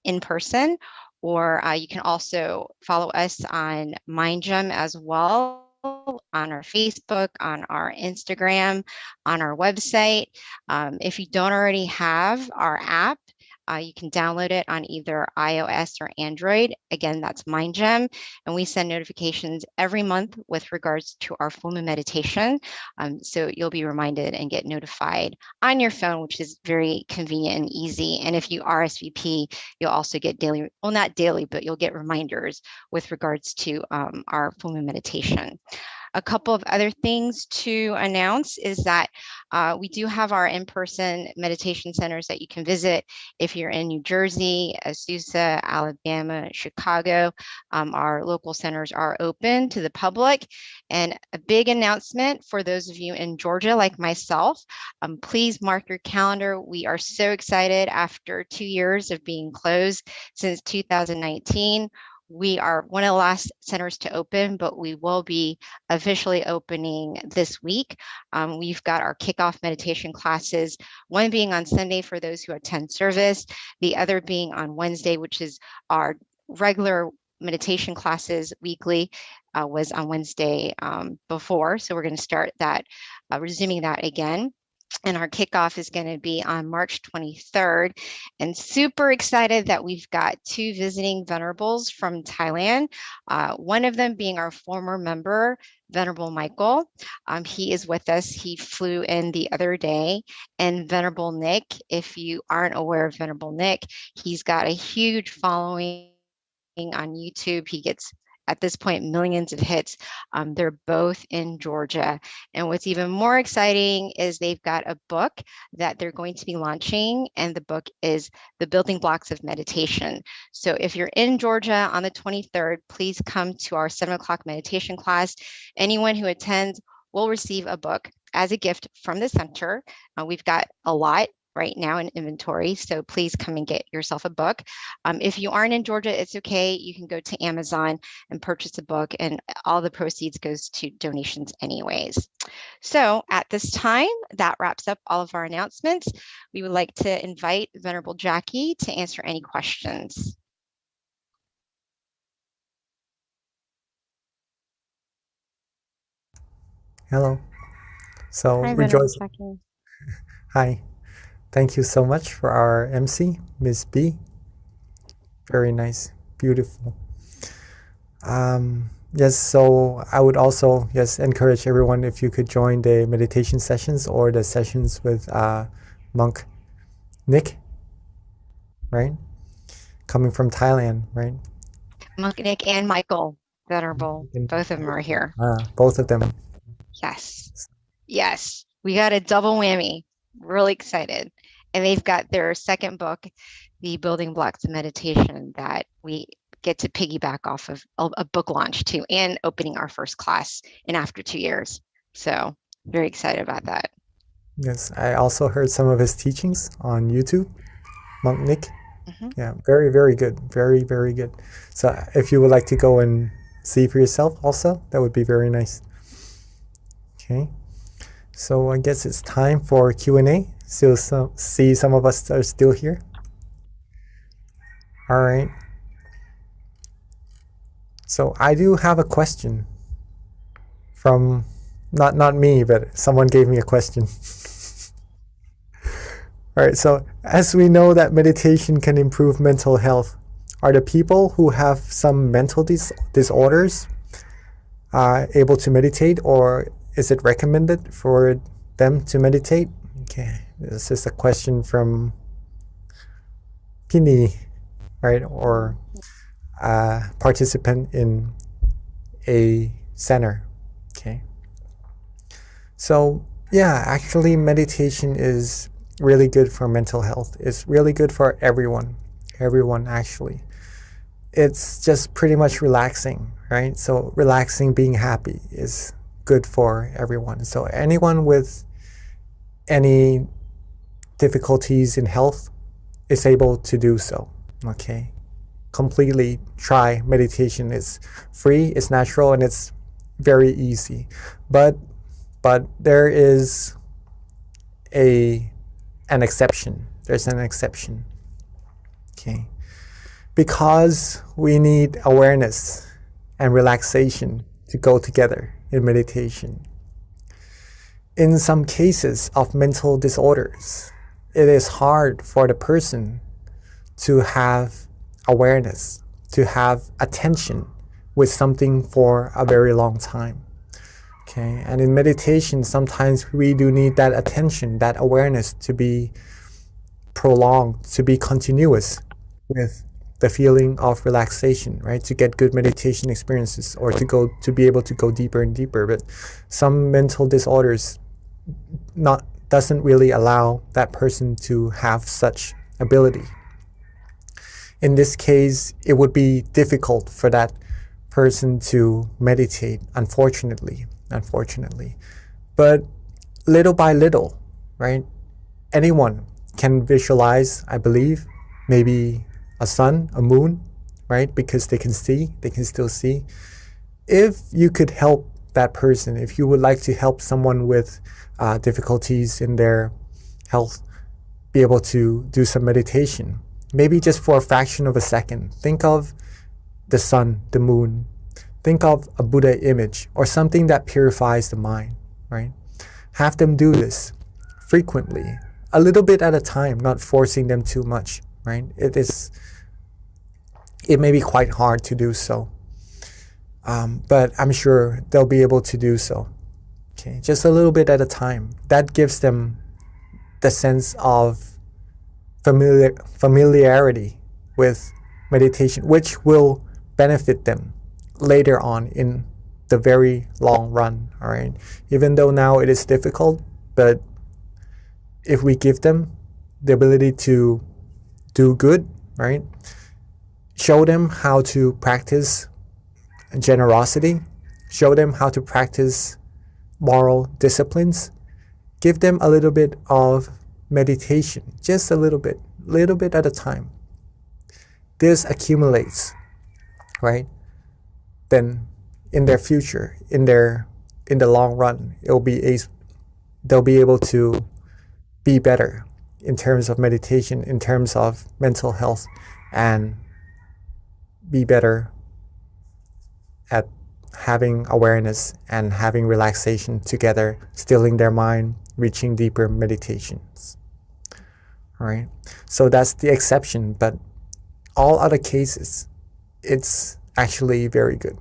in person, or you can also follow us on MindGem as well, on our Facebook, on our Instagram, on our website. If you don't already have our app, you can download it on either iOS or Android. Again, that's MindGem, and we send notifications every month with regards to our full moon meditation. So you'll be reminded and get notified on your phone, which is very convenient and easy. And if you RSVP, you'll also get daily, well, not daily, but you'll get reminders with regards to our full moon meditation. A couple of other things to announce is that we do have our in-person meditation centers that you can visit if you're in New Jersey, Azusa, Alabama, Chicago. Our local centers are open to the public. And a big announcement for those of you in Georgia like myself, please mark your calendar. We are so excited after 2 years of being closed since 2019. We are one of the last centers to open, but we will be officially opening this week. We've got our kickoff meditation classes, one being on Sunday for those who attend service, the other being on Wednesday, which is our regular meditation classes weekly, was on Wednesday before. So we're going to start that, resuming that again. And our kickoff is going to be on March 23rd. And super excited that we've got 2 visiting venerables from Thailand. One of them being our former member, Venerable Michael. He is with us. He flew in the other day. And Venerable Nick, if you aren't aware of Venerable Nick, he's got a huge following on YouTube. He gets, at this point, millions of hits. They're both in Georgia. And what's even more exciting is they've got a book that they're going to be launching, and the book is The Building Blocks of Meditation. So if you're in Georgia on the 23rd, please come to our 7 o'clock meditation class. Anyone who attends will receive a book as a gift from the center. We've got a lot right now in inventory, so please come and get yourself a book. If you aren't in Georgia, it's okay. You can go to Amazon and purchase a book, and all the proceeds goes to donations anyways. So at this time, that wraps up all of our announcements. We would like to invite Venerable Jackie to answer any questions. Hello. So Hi, rejoice. Venerable Jackie. Hi. Thank you so much for our MC, Miss B. Very nice, beautiful. Yes, so I would also encourage everyone if you could join the meditation sessions or the sessions with Monk Nick, right? Coming from Thailand, right? Monk Nick and Michael Venerable, both of them are here. Both of them. Yes, yes, we got a double whammy. Really excited. And they've got their second book, The Building Blocks of Meditation, that we get to piggyback off of a book launch too, and opening our first class in after 2 years. So very excited about that. Yes, I also heard some of his teachings on YouTube, Monk Nick. Yeah, very, very good. Very, very good. So if you would like to go and see for yourself also, that would be very nice. Okay. So I guess it's time for Q&A. Still see some of us are still here. All right. So I do have a question from, not me, but someone gave me a question. All right, so as we know that meditation can improve mental health, are the people who have some mental disorders able to meditate, or is it recommended for them to meditate? Okay, this is a question from Pini, right, or a participant in a center. Okay. So yeah, actually meditation is really good for mental health. It's really good for everyone. Everyone actually. It's just pretty much relaxing, right? So relaxing, being happy is good for everyone. So anyone with any difficulties in health is able to do so. Okay. Completely try meditation. It's free, it's natural, and it's very easy. But there is an exception. There's an exception. Okay. Because we need awareness and relaxation to go together in meditation. In some cases of mental disorders, it is hard for the person to have awareness, to have attention with something for a very long time. Okay, and in meditation, sometimes we do need that attention, that awareness to be prolonged, to be continuous with the feeling of relaxation, right? To get good meditation experiences or to be able to go deeper and deeper. But some mental disorders doesn't really allow that person to have such ability. In this case, it would be difficult for that person to meditate, unfortunately. But little by little, right? Anyone can visualize, I believe, maybe a sun, a moon, right? Because they can still see. If you could help that person, if you would like to help someone with difficulties in their health, be able to do some meditation, maybe just for a fraction of a second, think of the sun, the moon, think of a Buddha image or something that purifies the mind, right? Have them do this frequently, a little bit at a time, not forcing them too much, right? It may be quite hard to do so, but I'm sure they'll be able to do so. Okay, just a little bit at a time. That gives them the sense of familiarity with meditation, which will benefit them later on in the very long run. All right, even though now it is difficult, but if we give them the ability to do good, right? Show them how to practice generosity, show them how to practice moral disciplines, give them a little bit of meditation, just a little bit at a time. This accumulates, right? Then in their future, in the long run, they'll be able to be better in terms of meditation, in terms of mental health, and be better at having awareness and having relaxation together, stilling their mind, reaching deeper meditations. All right. So that's the exception, but all other cases, it's actually very good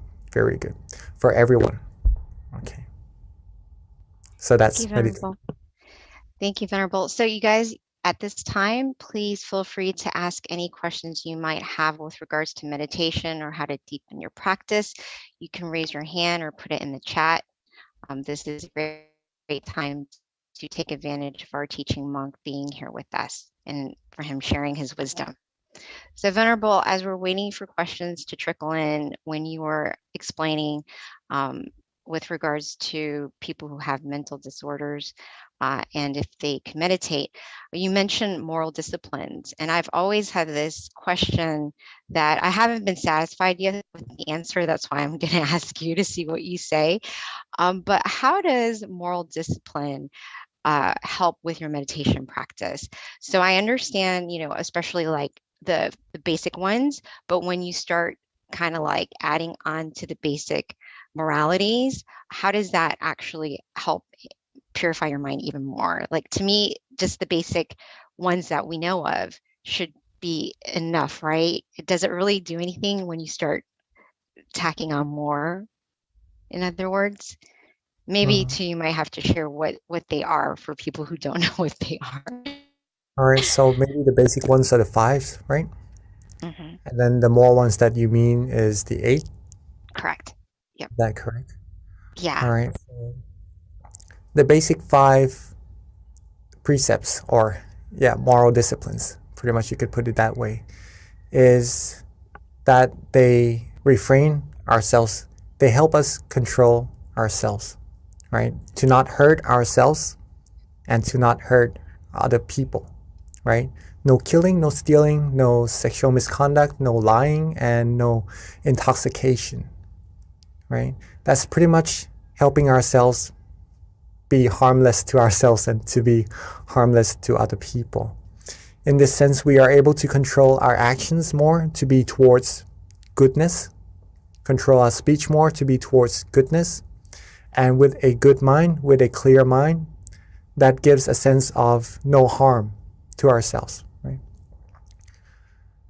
for everyone. Okay. So that's meditation. Thank you, Venerable. So you guys, at this time, please feel free to ask any questions you might have with regards to meditation or how to deepen your practice. You can raise your hand or put it in the chat. This is a great time to take advantage of our teaching monk being here with us and for him sharing his wisdom. So Venerable, as we're waiting for questions to trickle in, when you were explaining with regards to people who have mental disorders and if they can meditate, you mentioned moral disciplines. And I've always had this question that I haven't been satisfied yet with the answer. That's why I'm going to ask you to see what you say. But how does moral discipline help with your meditation practice? So I understand, especially like the basic ones, but when you start kind of like adding on to the basic moralities, how does that actually help purify your mind even more? Like, to me, just the basic ones that we know of should be enough, right? Does it really do anything when you start tacking on more? In other words, maybe too, you might have to share what they are for people who don't know what they are. All right, so maybe the basic ones are the 5, right? Mm-hmm. And then the more ones that you mean is the 8? Correct. Yep. Is that correct? Yeah. All right. So the basic 5 precepts, or moral disciplines, pretty much you could put it that way, is that they refrain ourselves. They help us control ourselves, right? To not hurt ourselves and to not hurt other people, right? No killing, no stealing, no sexual misconduct, no lying, and no intoxication, right? That's pretty much helping ourselves be harmless to ourselves and to be harmless to other people. In this sense, we are able to control our actions more to be towards goodness, control our speech more to be towards goodness, and with a good mind, with a clear mind, that gives a sense of no harm to ourselves, right?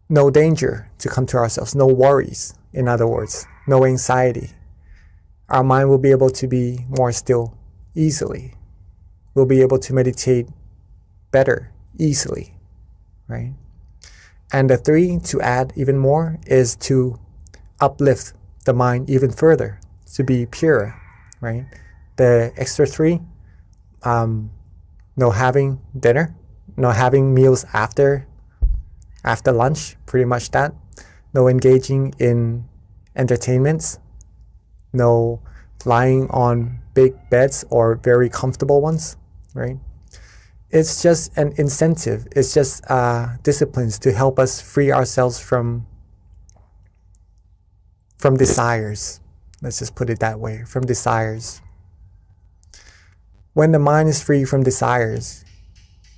No danger to come to ourselves, no worries, in other words, no anxiety. Our mind will be able to be more still easily. We'll be able to meditate better easily, right? And the 3, to add even more, is to uplift the mind even further, to be pure, right? The extra 3, no having dinner, no having meals after lunch, pretty much that. No engaging in entertainments, no lying on big beds or very comfortable ones, right? It's just an incentive. It's just disciplines to help us free ourselves from desires. Let's just put it that way, from desires. When the mind is free from desires,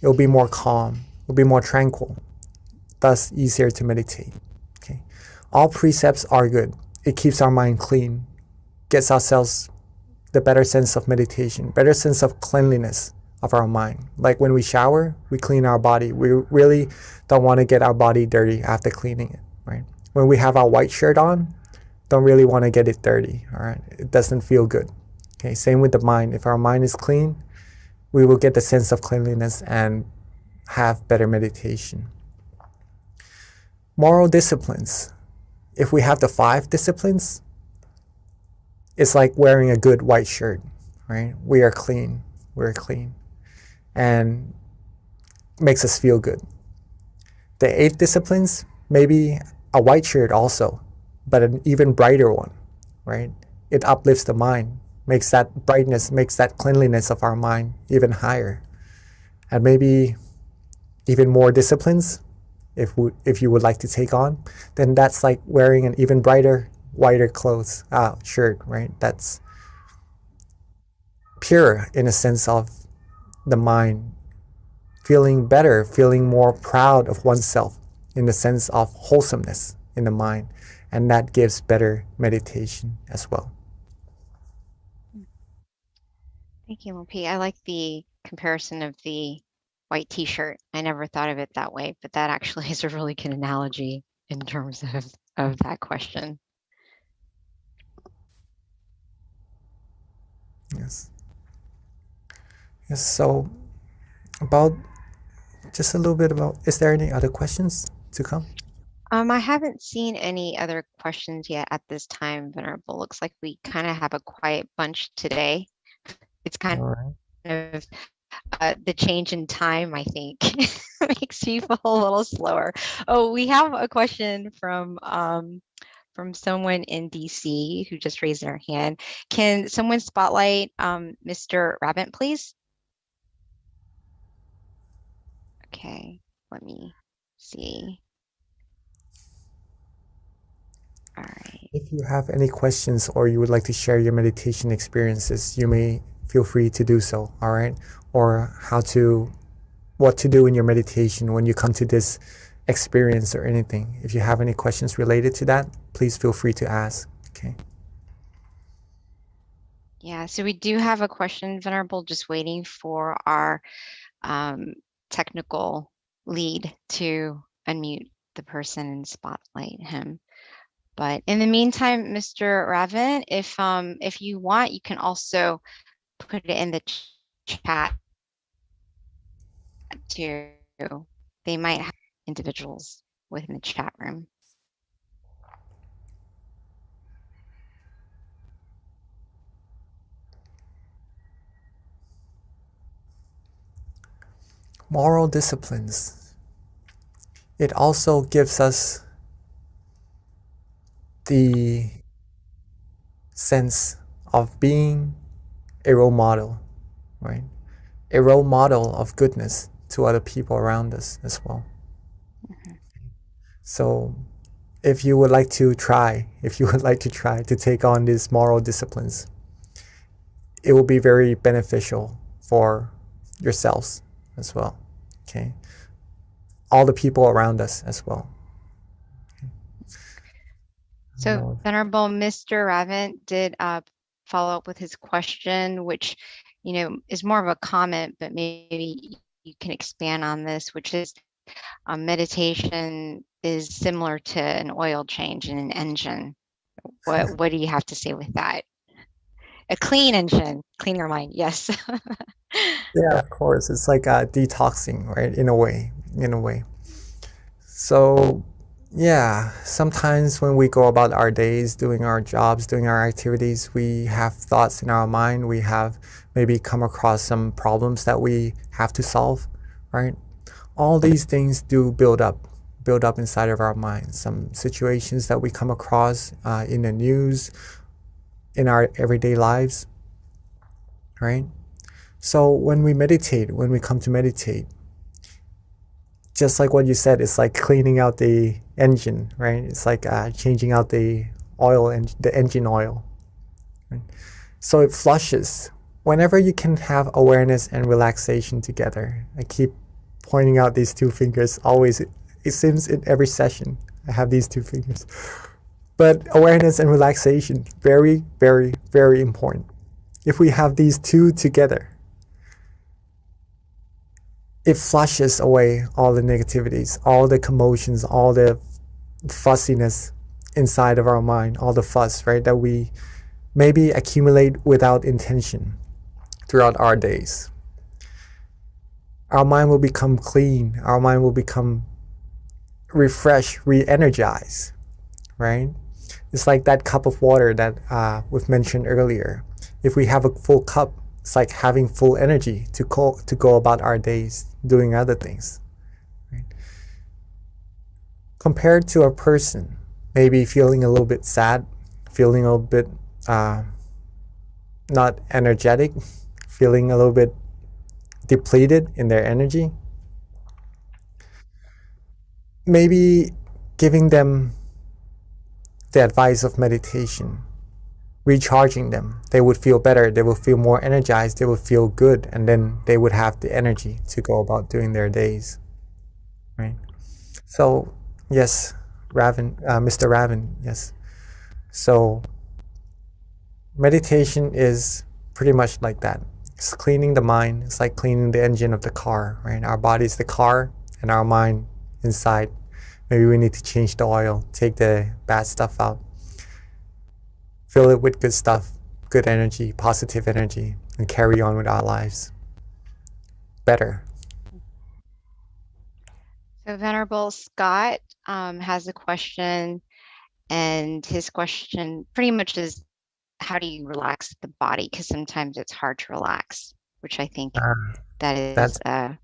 it'll be more calm, it'll be more tranquil, thus easier to meditate. Okay. All precepts are good. It keeps our mind clean, gets ourselves the better sense of meditation, better sense of cleanliness of our mind. Like when we shower, we clean our body. We really don't want to get our body dirty after cleaning it, right? When we have our white shirt on, don't really want to get it dirty, all right? It doesn't feel good. Okay, same with the mind. If our mind is clean, we will get the sense of cleanliness and have better meditation. Moral disciplines. If we have the 5 disciplines, it's like wearing a good white shirt, right? We are clean. We're clean. And makes us feel good. The 8 disciplines, maybe a white shirt also, but an even brighter one, right? It uplifts the mind, makes that brightness, makes that cleanliness of our mind even higher. And maybe even more disciplines, if you would like to take on, then that's like wearing an even brighter, whiter clothes, shirt, right? That's pure in a sense of the mind, feeling better, feeling more proud of oneself in the sense of wholesomeness in the mind. And that gives better meditation as well. Thank you, LP. I like the comparison of the white t-shirt. I never thought of it that way, but that actually is a really good analogy in terms of that question. Yes. Yes, so about just a little bit about, is there any other questions to come? I haven't seen any other questions yet at this time, Venerable. Looks like we kind of have a quiet bunch today. It's kind All right. of the change in time, I think, makes me feel a little slower. Oh, we have a question from someone in DC who just raised their hand. Can someone spotlight Mr. Rabbit, please? Okay, let me see. All right. If you have any questions or you would like to share your meditation experiences, you may feel free to do so, all right? Or what to do in your meditation when you come to this experience or anything. If you have any questions related to that, please feel free to ask, okay? Yeah, so we do have a question, Venerable, just waiting for our technical lead to unmute the person and spotlight him. But in the meantime, Mr. Raven, if you want, you can also put it in the chat too. They might have individuals within the chat room. moral disciplines, it also gives us the sense of being a role model, right? A role model of goodness to other people around us as well. So if you would like to try to take on these moral disciplines, it will be very beneficial for yourselves as well. Okay. All the people around us as well. So Venerable Mr. Ravan did follow up with his question, which, is more of a comment, but maybe you can expand on this, which is meditation is similar to an oil change in an engine. What do you have to say with that? A clean engine, clean your mind. Yes. Yeah, of course. It's like detoxing, right? In a way. So yeah, sometimes when we go about our days, doing our jobs, doing our activities, we have thoughts in our mind. We have maybe come across some problems that we have to solve, right? All these things do build up inside of our minds. Some situations that we come across in the news, in our everyday lives, right? So when we come to meditate, just like what you said, it's like cleaning out the engine, right? It's like changing out the oil and the engine oil. Right? So it flushes. Whenever you can have awareness and relaxation together, I keep pointing out these two fingers always. It seems in every session I have these two fingers. But awareness and relaxation, very, very, very important. If we have these two together, it flushes away all the negativities, all the commotions, all the fussiness inside of our mind, all the fuss, right, that we maybe accumulate without intention throughout our days. Our mind will become clean. Our mind will become refreshed, re-energized, right? It's like that cup of water that we've mentioned earlier. If we have a full cup, it's like having full energy to go about our days doing other things. Right? Compared to a person, maybe feeling a little bit sad, feeling a little bit not energetic, feeling a little bit depleted in their energy, maybe giving them the advice of meditation, recharging them, they would feel better, they would feel more energized, they would feel good, and then they would have the energy to go about doing their days, right? So yes, Mr. Ravan, yes. So meditation is pretty much like that. It's cleaning the mind. It's like cleaning the engine of the car, right? Our body is the car and our mind inside. Maybe we need to change the oil, take the bad stuff out, fill it with good stuff, good energy, positive energy, and carry on with our lives better. So Venerable Scott has a question, and his question pretty much is, how do you relax the body? Because sometimes it's hard to relax, which I think that is a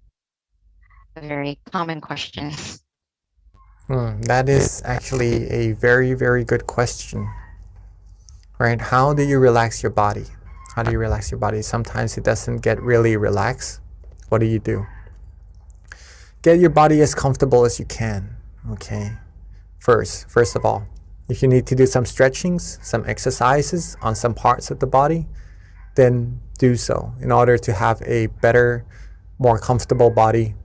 very common question. That is actually a very, very good question, right? How do you relax your body? How do you relax your body? Sometimes it doesn't get really relaxed. What do? Get your body as comfortable as you can, okay? First of all, if you need to do some stretchings, some exercises on some parts of the body, then do so in order to have a better, more comfortable body,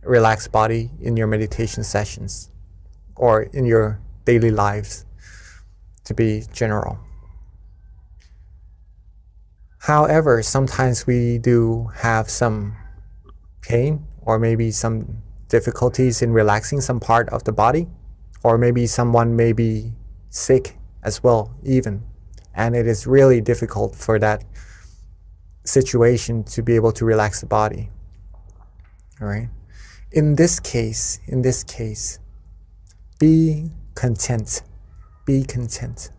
relaxed body in your meditation sessions or in your daily lives, to be general. However, sometimes we do have some pain or maybe some difficulties in relaxing some part of the body, or maybe someone may be sick as well even, and it is really difficult for that situation to be able to relax the body. All right. In this case, be content. Be content.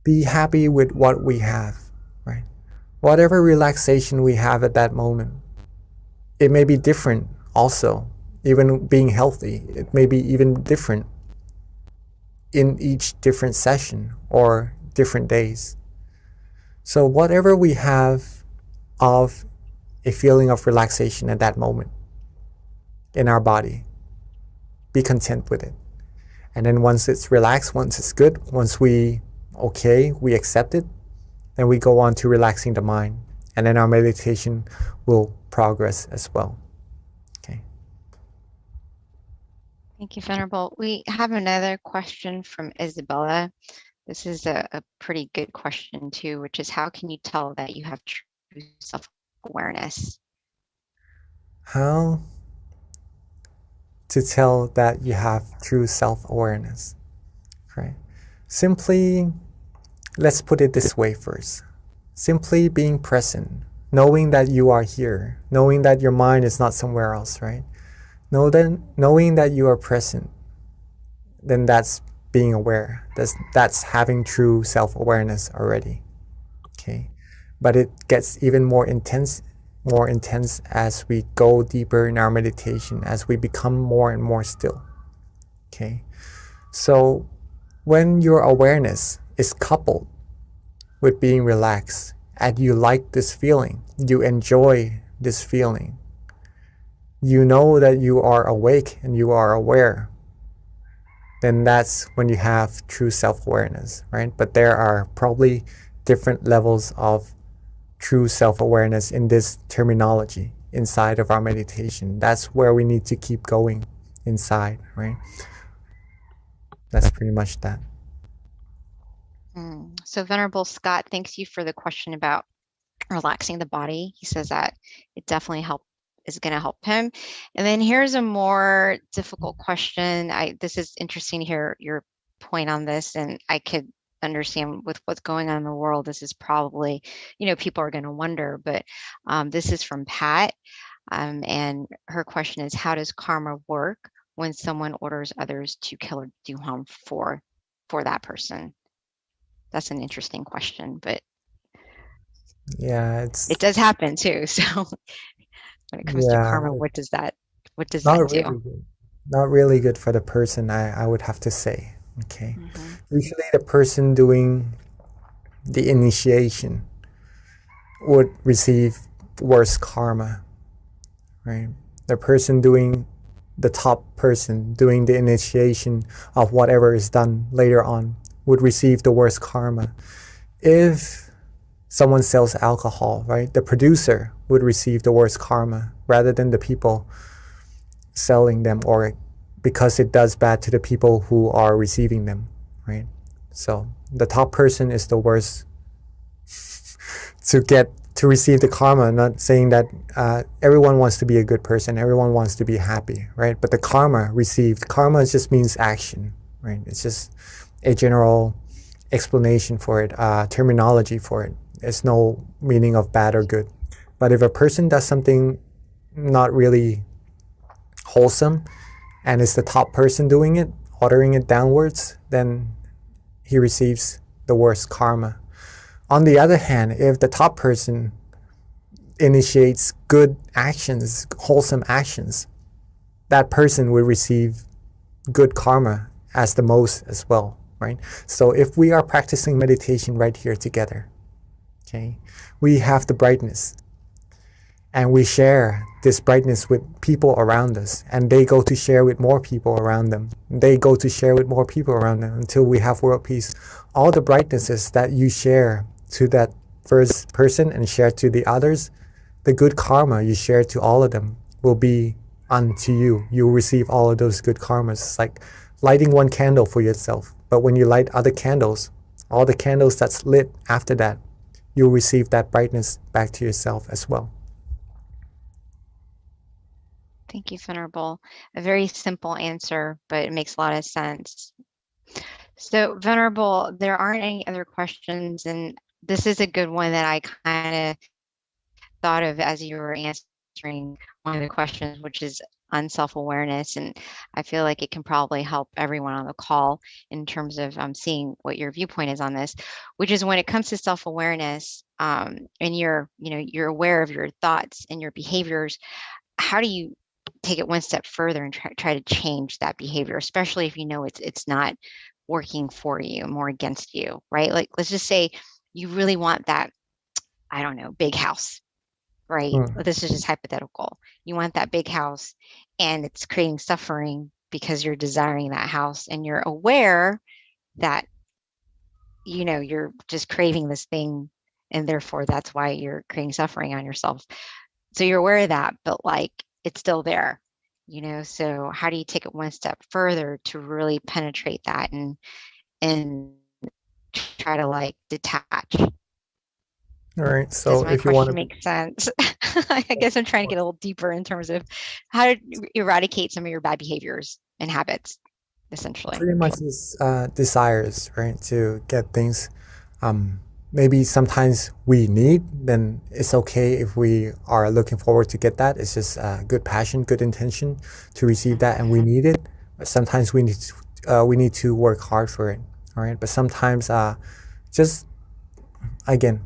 Be happy with what we have, right? Whatever relaxation we have at that moment, it may be different also. Even being healthy, it may be even different in each different session or different days. So whatever we have of a feeling of relaxation at that moment in our body, be content with it. And then once it's relaxed, once it's good, once we accept it, then we go on to relaxing the mind. And then our meditation will progress as well. Okay. Thank you, Venerable. We have another question from Isabella. This is a pretty good question too, which is how can you tell that you have true self-awareness? How to tell that you have true self-awareness? Right. Simply, let's put it this way first. Simply being present, knowing that you are here, knowing that your mind is not somewhere else, right? Knowing that you are present, then that's being aware. That's having true self-awareness already. Okay. But it gets even more intense as we go deeper in our meditation, as we become more and more still. Okay. So when your awareness is coupled with being relaxed, and you like this feeling, you enjoy this feeling, you know that you are awake and you are aware, then that's when you have true self-awareness, right? But there are probably different levels of true self-awareness in this terminology inside of our meditation. That's where we need to keep going inside, right? That's pretty much that. So Venerable Scott, thanks you for the question about relaxing the body. He says that it definitely is going to help him. And then here's a more difficult question. This is interesting to hear your point on this, and I could understand with what's going on in the world, this is probably, people are going to wonder, but this is from Pat. And her question is, how does karma work when someone orders others to kill or do harm for that person? That's an interesting question, but yeah, it does happen too. So when it comes to karma, what does that do? Really good. Not really good for the person, I would have to say. Okay. Usually the person doing the initiation would receive worse karma, right? The top person doing the initiation of whatever is done later on would receive the worst karma. If someone sells alcohol, right, the producer would receive the worst karma rather than the people selling them, or because it does bad to the people who are receiving them, right? So the top person is the worst to receive the karma. Not saying that everyone wants to be a good person, everyone wants to be happy, right? But the karma just means action, right? It's just a general explanation for it, terminology for it. There's no meaning of bad or good. But if a person does something not really wholesome and is the top person doing it, ordering it downwards, then he receives the worst karma. On the other hand, if the top person initiates good actions, wholesome actions, that person will receive good karma as the most as well, right? So if we are practicing meditation right here together, okay, we have the brightness and we share this brightness with people around us, and they go to share with more people around them. They go to share with more people around them until we have world peace. All the brightnesses that you share to that first person and share to the others, the good karma you share to all of them will be unto you. You'll receive all of those good karmas. It's like lighting one candle for yourself. But when you light other candles, all the candles that's lit after that, you'll receive that brightness back to yourself as well. Thank you, Venerable. A very simple answer, but it makes a lot of sense. So Venerable, there aren't any other questions, and this is a good one that I kind of thought of as you were answering one of the questions, which is on self-awareness. And I feel like it can probably help everyone on the call in terms of seeing what your viewpoint is on this, which is when it comes to self-awareness, and you're aware of your thoughts and your behaviors, how do you take it one step further and try to change that behavior, especially if you know it's not working for you, more against you, right? Like, let's just say you really want that, I don't know, big house, right? This is just hypothetical. You want that big house and it's creating suffering because you're desiring that house, and you're aware that, you know, you're just craving this thing, and therefore that's why you're creating suffering on yourself. So you're aware of that, but like it's still there, you know? So how do you take it one step further to really penetrate that and try to like detach? All right. Does So my if you want question to, make sense? I guess I'm trying to get a little deeper in terms of how to eradicate some of your bad behaviors and habits, essentially. pretty much is desires, right? To get things maybe sometimes we need, then it's okay if we are looking forward to get that. It's just good passion, good intention to receive that, and we need it. But sometimes we need to work hard for it, all right? But sometimes just again,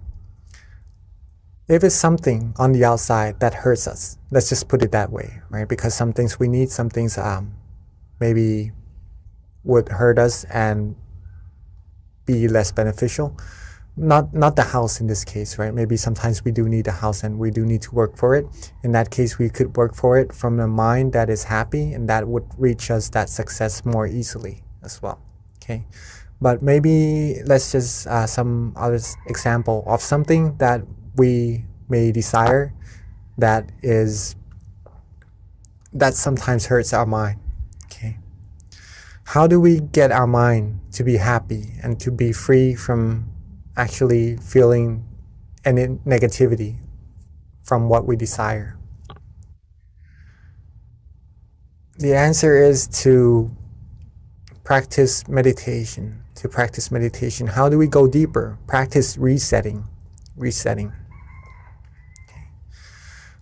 if it's something on the outside that hurts us, let's just put it that way, right? Because some things we need, some things maybe would hurt us and be less beneficial. Not the house in this case, right? Maybe sometimes we do need a house and we do need to work for it. In that case, we could work for it from a mind that is happy, and that would reach us that success more easily as well. Okay, but maybe let's just some other example of something that we may desire that sometimes hurts our mind. Okay, how do we get our mind to be happy and to be free from actually feeling any negativity from what we desire? The answer is to practice meditation. How do we go deeper? Practice resetting. Okay.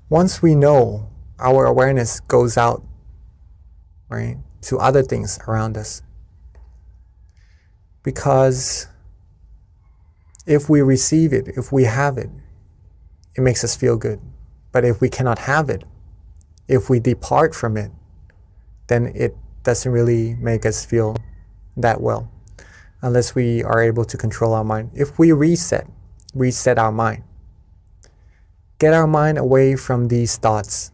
Once we know, our awareness goes out, right, to other things around us. Because if we receive it, if we have it, it makes us feel good. But if we cannot have it, if we depart from it, then it doesn't really make us feel that well, unless we are able to control our mind. If we reset our mind, get our mind away from these thoughts,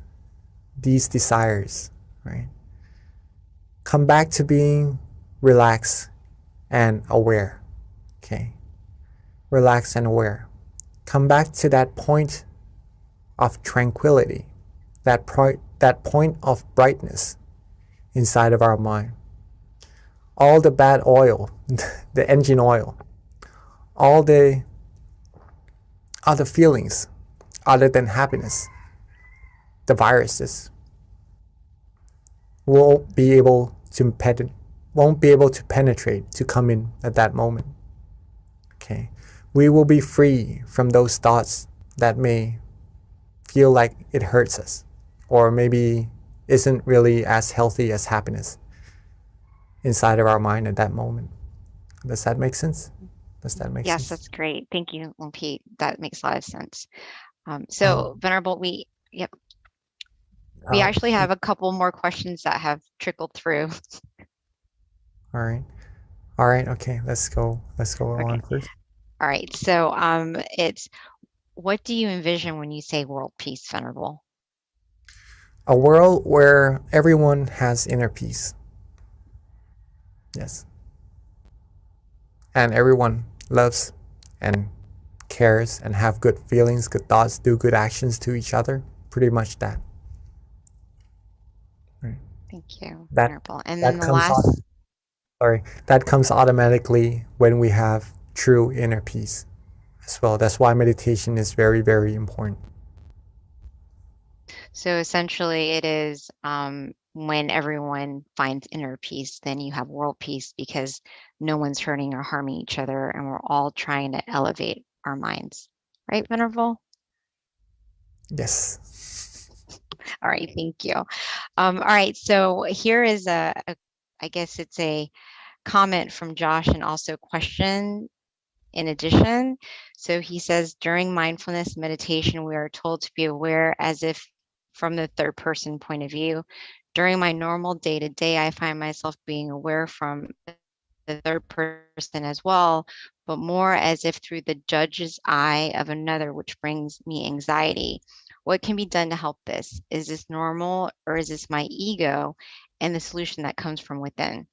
these desires, right? Come back to being relaxed and aware, okay? Relaxed and aware. Come back to that point of tranquility, that point of brightness inside of our mind. All the bad oil, the engine oil, all the other feelings other than happiness, the viruses, won't be able to penetrate, to come in at that moment. Okay, we will be free from those thoughts that may feel like it hurts us, or maybe isn't really as healthy as happiness inside of our mind at that moment. Does that make sense? Yes, that's great. Thank you, Pete. That makes a lot of sense. So Venerable, we actually have a couple more questions that have trickled through. All right. Okay, let's go on first. All right. So it's, what do you envision when you say world peace, Venerable? A world where everyone has inner peace. Yes. And everyone loves and cares and have good feelings, good thoughts, do good actions to each other. Pretty much that. Right. Thank you, Venerable. And then that comes automatically when we have true inner peace as well. That's why meditation is very, very important. So essentially it is when everyone finds inner peace, then you have world peace, because no one's hurting or harming each other, and we're all trying to elevate our minds. Right, Venerable? Yes. All right, thank you. All right, so here is I guess it's a comment from Josh, and also a question in addition. So he says, during mindfulness meditation, we are told to be aware as if from the third person point of view. During my normal day-to-day, I find myself being aware from the third person as well, but more as if through the judge's eye of another, which brings me anxiety. What can be done to help this? Is this normal, or is this my ego and the solution that comes from within?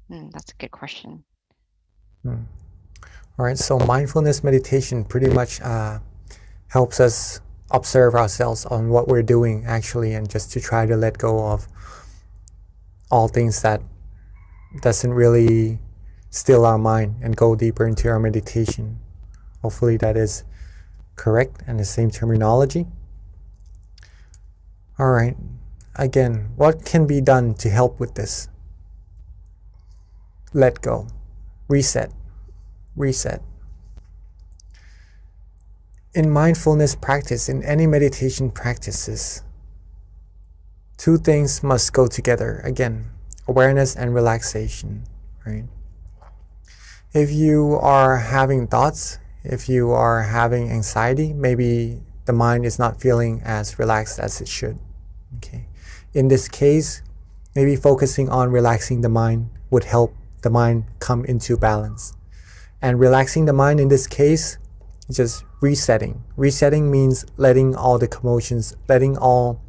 That's a good question. All right, so mindfulness meditation pretty much helps us observe ourselves on what we're doing actually, and just to try to let go of all things that doesn't really still our mind and go deeper into our meditation. Hopefully that is correct and the same terminology. All right, again, what can be done to help with this? Let go, reset. In mindfulness practice, in any meditation practices, two things must go together. Again, awareness and relaxation, right? If you are having thoughts, if you are having anxiety, maybe the mind is not feeling as relaxed as it should. Okay. In this case, maybe focusing on relaxing the mind would help the mind come into balance. And relaxing the mind in this case is just resetting. Resetting means letting all the commotions, letting all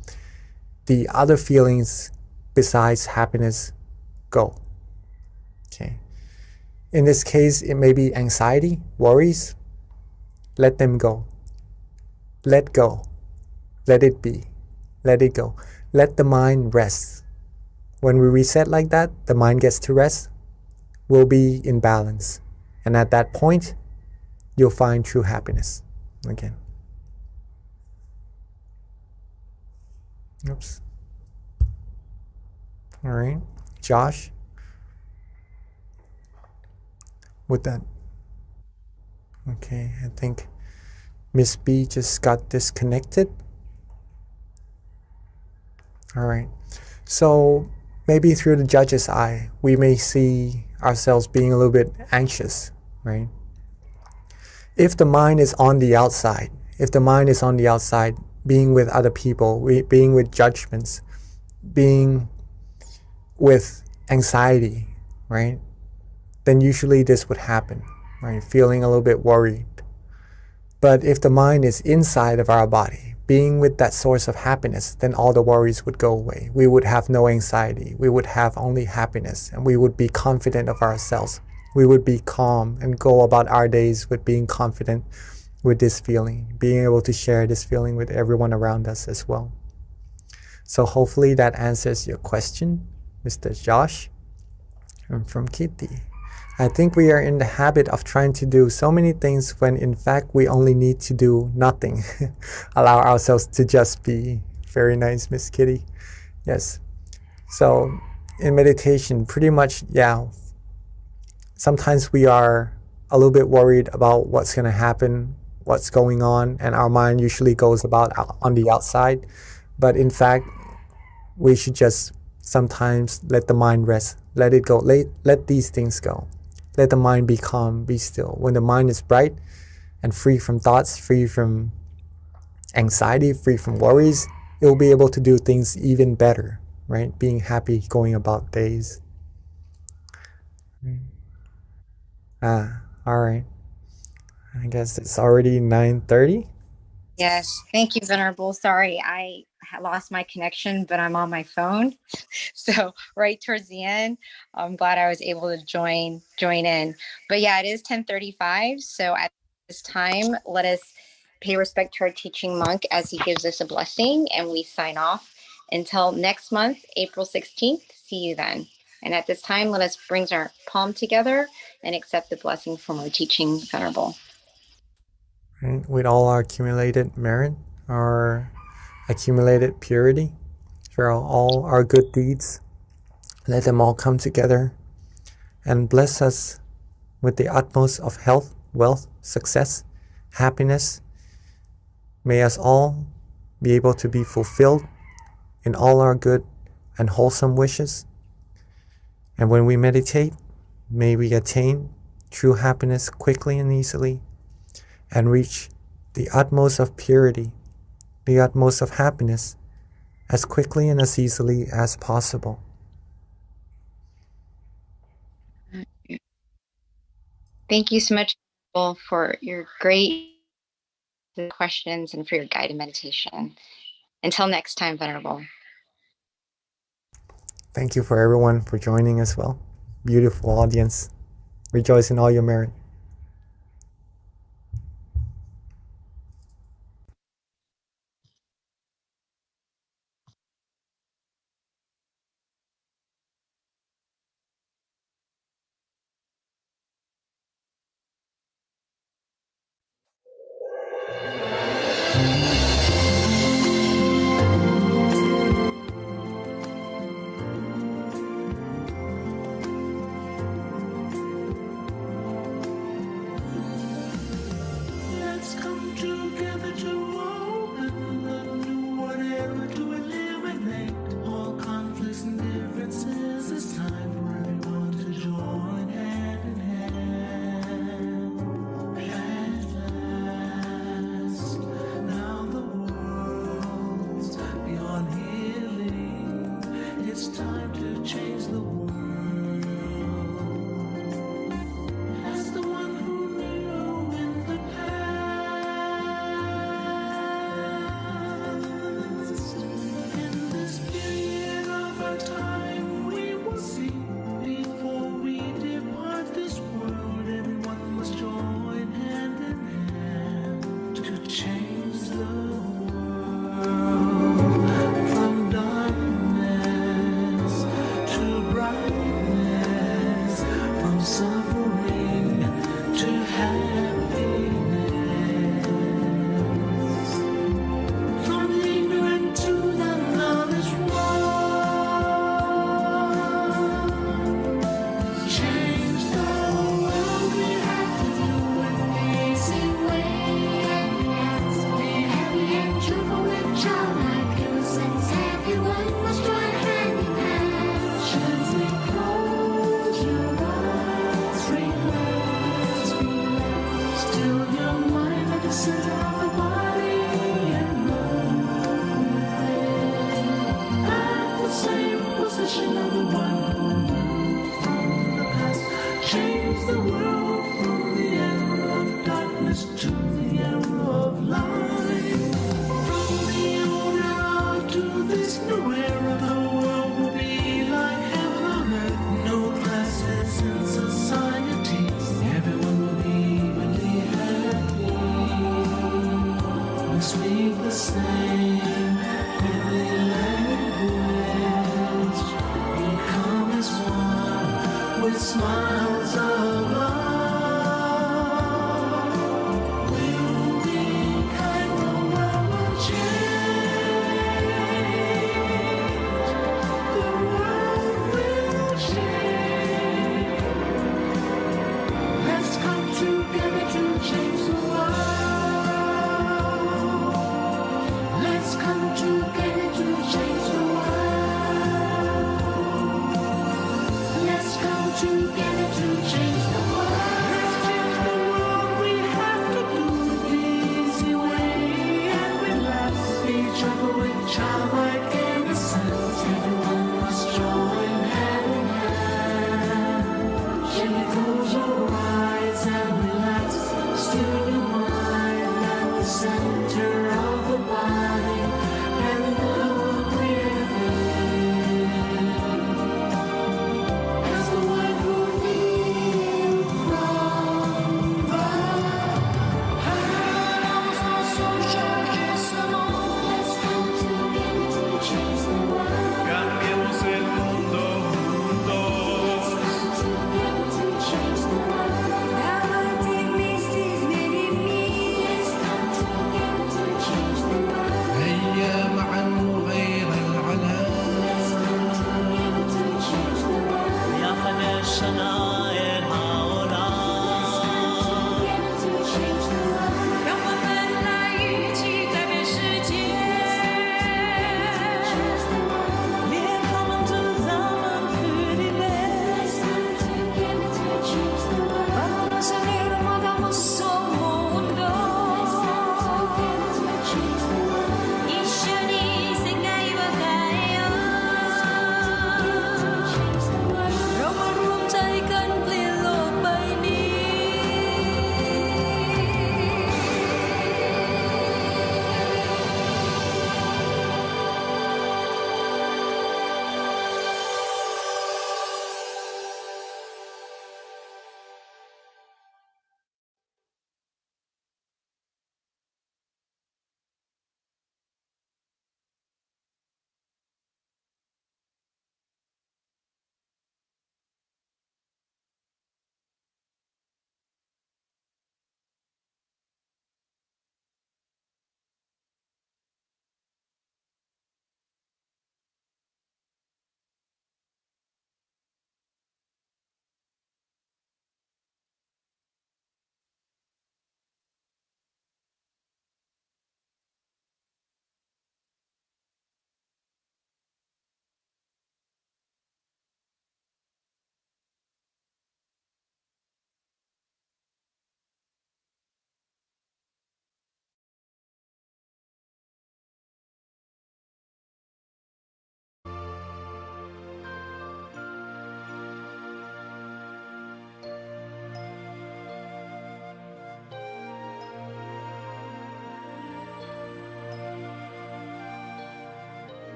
the other feelings besides happiness go. Okay. In this case, it may be anxiety, worries. Let them go. Let go. Let it be. Let it go. Let the mind rest. When we reset like that, the mind gets to rest, we'll be in balance. And at that point, you'll find true happiness again. Oops. All right, Josh, with that. Okay, I think Miss B just got disconnected. All right, so maybe through the judge's eye, we may see ourselves being a little bit anxious, right? If the mind is on the outside, being with other people, being with judgments, being with anxiety, right? Then usually this would happen, right? Feeling a little bit worried. But if the mind is inside of our body, being with that source of happiness, then all the worries would go away. We would have no anxiety. We would have only happiness, and we would be confident of ourselves. We would be calm and go about our days with being confident with this feeling, being able to share this feeling with everyone around us as well. So hopefully that answers your question, Mr. Josh. I'm from Kitty. I think we are in the habit of trying to do so many things when in fact we only need to do nothing. Allow ourselves to just be. Very nice, Miss Kitty. Yes. So in meditation, pretty much, yeah, sometimes we are a little bit worried about what's going to happen, what's going on, and our mind usually goes about on the outside. But in fact, we should just sometimes let the mind rest, let it go, let these things go. Let the mind be calm, be still. When the mind is bright and free from thoughts, free from anxiety, free from worries, it will be able to do things even better, right? Being happy, going about days. All right. I guess it's already 9:30. Yes, thank you, Venerable. Sorry, I lost my connection, but I'm on my phone. So right towards the end, I'm glad I was able to join in. But yeah, it is 10:35. So at this time, let us pay respect to our teaching monk as he gives us a blessing, and we sign off until next month, April 16th. See you then. And at this time, let us bring our palm together and accept the blessing from our teaching Venerable. Right? With all our accumulated merit, our accumulated purity, for all our good deeds, let them all come together and bless us with the utmost of health, wealth, success, happiness. May us all be able to be fulfilled in all our good and wholesome wishes. And when we meditate, may we attain true happiness quickly and easily, and reach the utmost of purity the utmost of happiness as quickly and as easily as possible. Thank you so much for your great questions and for your guided meditation. Until next time, Venerable. Thank you for everyone for joining as well. Beautiful audience. Rejoice in all your merit. Let's come together to open the new whatever to eliminate all conflicts and differences. It's time for everyone to join hand in hand. At last, now the world's beyond healing. It's time to change the world. As the one who knew in the past, in this period of our time, we will see before we depart this world. Everyone must join hand in hand to change the world from darkness to brightness, from suffering to happiness, from ignorant to the knowledge one. Change the world we have to do an easy way. Be happy and cheerful with childlike innocence. Everyone must join hand in hand. Gently close your eyes, relax, relax. Still your mind at the center of the body and move within. At the same position of the one who moved from the past. Change the world from the era of darkness to the era of light. From the old era to this new era, the world will be like heaven on earth. No classes in society. Everyone will be evenly happy. We speak the same heavenly language. Become as one with smiles of love.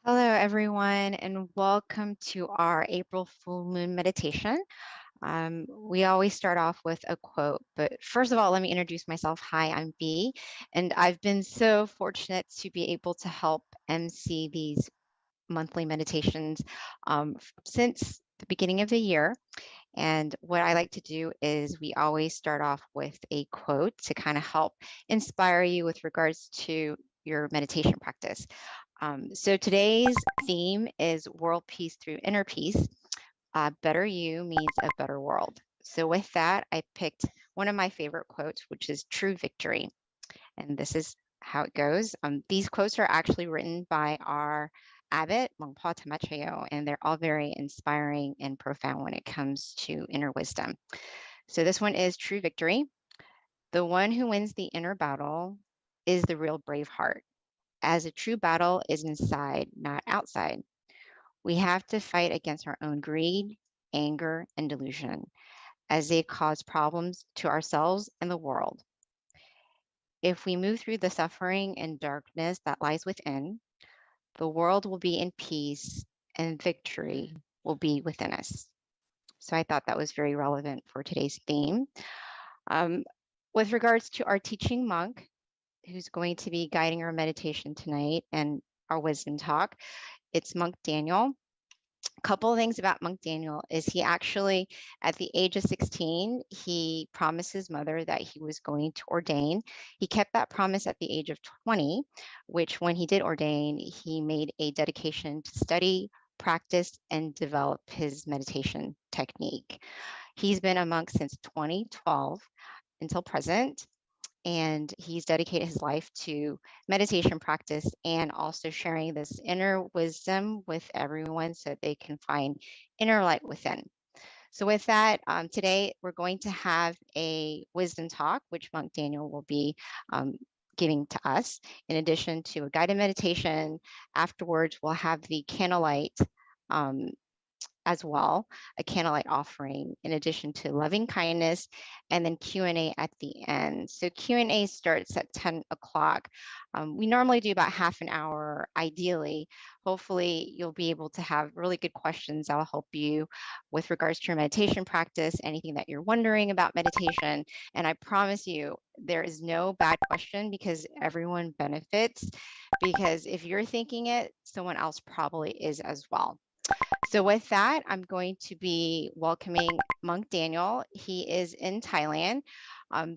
Hello, everyone, and welcome to our April full moon meditation. We always start off with a quote, but first of all, let me introduce myself. Hi, I'm B, and I've been so fortunate to be able to help MC these monthly meditations since the beginning of the year. And what I like to do is we always start off with a quote to kind of help inspire you with regards to your meditation practice. So today's theme is world peace through inner peace. Better you means a better world. So with that, I picked one of my favorite quotes, which is true victory. And this is how it goes. These quotes are actually written by our abbot, Longpa Tamacheo, and they're all very inspiring and profound when it comes to inner wisdom. So this one is true victory. The one who wins the inner battle is the real brave heart, as a true battle is inside, not outside. We have to fight against our own greed, anger, and delusion, as they cause problems to ourselves and the world. If we move through the suffering and darkness that lies within, the world will be in peace and victory will be within us. So I thought that was very relevant for today's theme. With regards to our teaching monk, who's going to be guiding our meditation tonight and our wisdom talk, it's Monk Daniel. A couple of things about Monk Daniel is he actually, at the age of 16, he promised his mother that he was going to ordain. He kept that promise at the age of 20, which when he did ordain, he made a dedication to study, practice, and develop his meditation technique. He's been a monk since 2012 until present. and he's dedicated his life to meditation practice and also sharing this inner wisdom with everyone so they can find inner light within. So with that, today we're going to have a wisdom talk, which Monk Daniel will be giving to us, in addition to a guided meditation. Afterwards, we'll have the candlelight as well, a candlelight offering, in addition to loving kindness, and then Q&A at the end. So Q&A starts at 10 o'clock. We normally do about half an hour, ideally. Hopefully, you'll be able to have really good questions that will help you with regards to your meditation practice, anything that you're wondering about meditation. And I promise you, there is no bad question because everyone benefits. Because if you're thinking it, someone else probably is as well. So with that, I'm going to be welcoming Monk Daniel. He is in Thailand.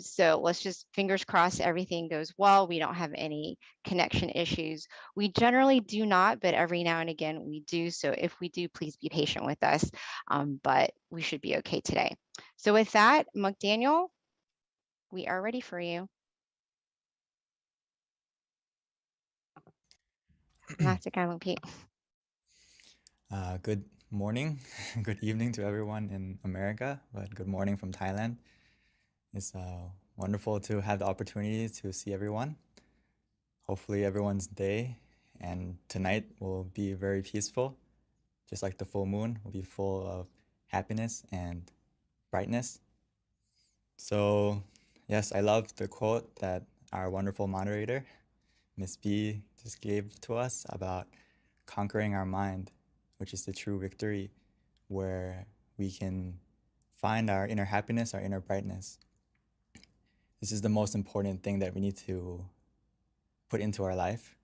So let's just fingers crossed everything goes well. We don't have any connection issues. We generally do not, but every now and again we do. So if we do, please be patient with us. But we should be okay today. So with that, Monk Daniel, we are ready for you. Good morning, good evening to everyone in America, but good morning from Thailand. It's wonderful to have the opportunity to see everyone. Hopefully everyone's day and tonight will be very peaceful, just like the full moon will be full of happiness and brightness. So yes, I love the quote that our wonderful moderator, Miss B, just gave to us about conquering our mind, which is the true victory, where we can find our inner happiness, our inner brightness. This is the most important thing that we need to put into our life,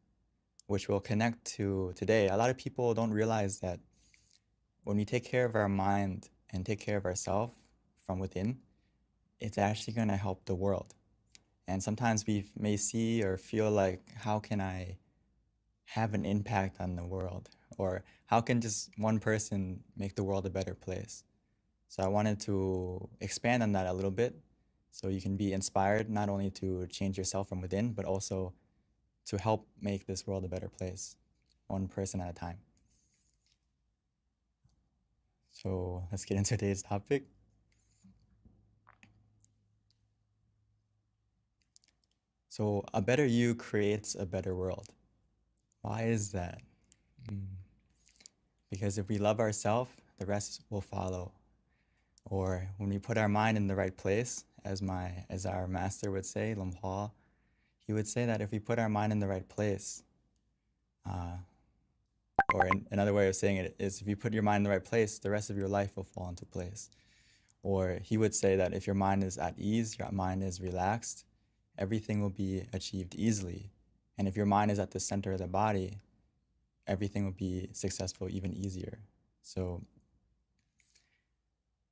which will connect to today. A lot of people don't realize that when we take care of our mind and take care of ourselves from within, it's actually going to help the world. And sometimes we may see or feel like, how can I have an impact on the world? Or how can just one person make the world a better place? So I wanted to expand on that a little bit so you can be inspired not only to change yourself from within, but also to help make this world a better place, one person at a time. So let's get into today's topic. So a better you creates a better world. Why is that? Because if we love ourselves, the rest will follow. Or when we put our mind in the right place, as our master would say, Lom Ha, he would say that if we put our mind in the right place, or another way of saying it is, if you put your mind in the right place, the rest of your life will fall into place. Or he would say that if your mind is at ease, your mind is relaxed, everything will be achieved easily. And if your mind is at the center of the body, everything will be successful even easier. So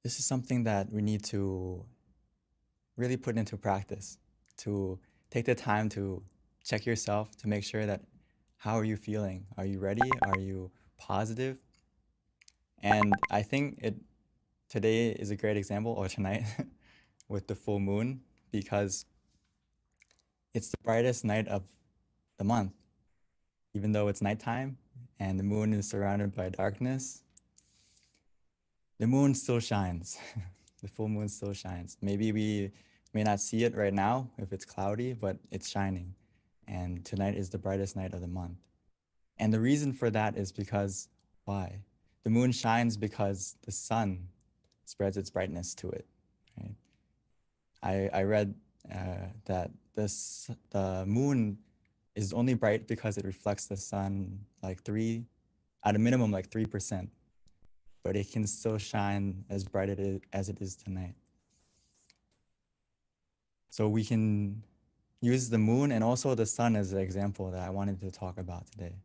this is something that we need to really put into practice, to take the time to check yourself, to make sure that, how are you feeling? Are you ready? Are you positive? And I think today is a great example, or tonight, with the full moon, because it's the brightest night of the month. Even though it's nighttime and the moon is surrounded by darkness, the moon still shines. The full moon still shines. Maybe we may not see it right now if it's cloudy, but it's shining. And tonight is the brightest night of the month. And the reason for that is because, why? The moon shines because the sun spreads its brightness to it, right? I read that the moon is only bright because it reflects the sun at a minimum 3%, but it can still shine as bright as it is tonight. So we can use the moon and also the sun as an example that I wanted to talk about today.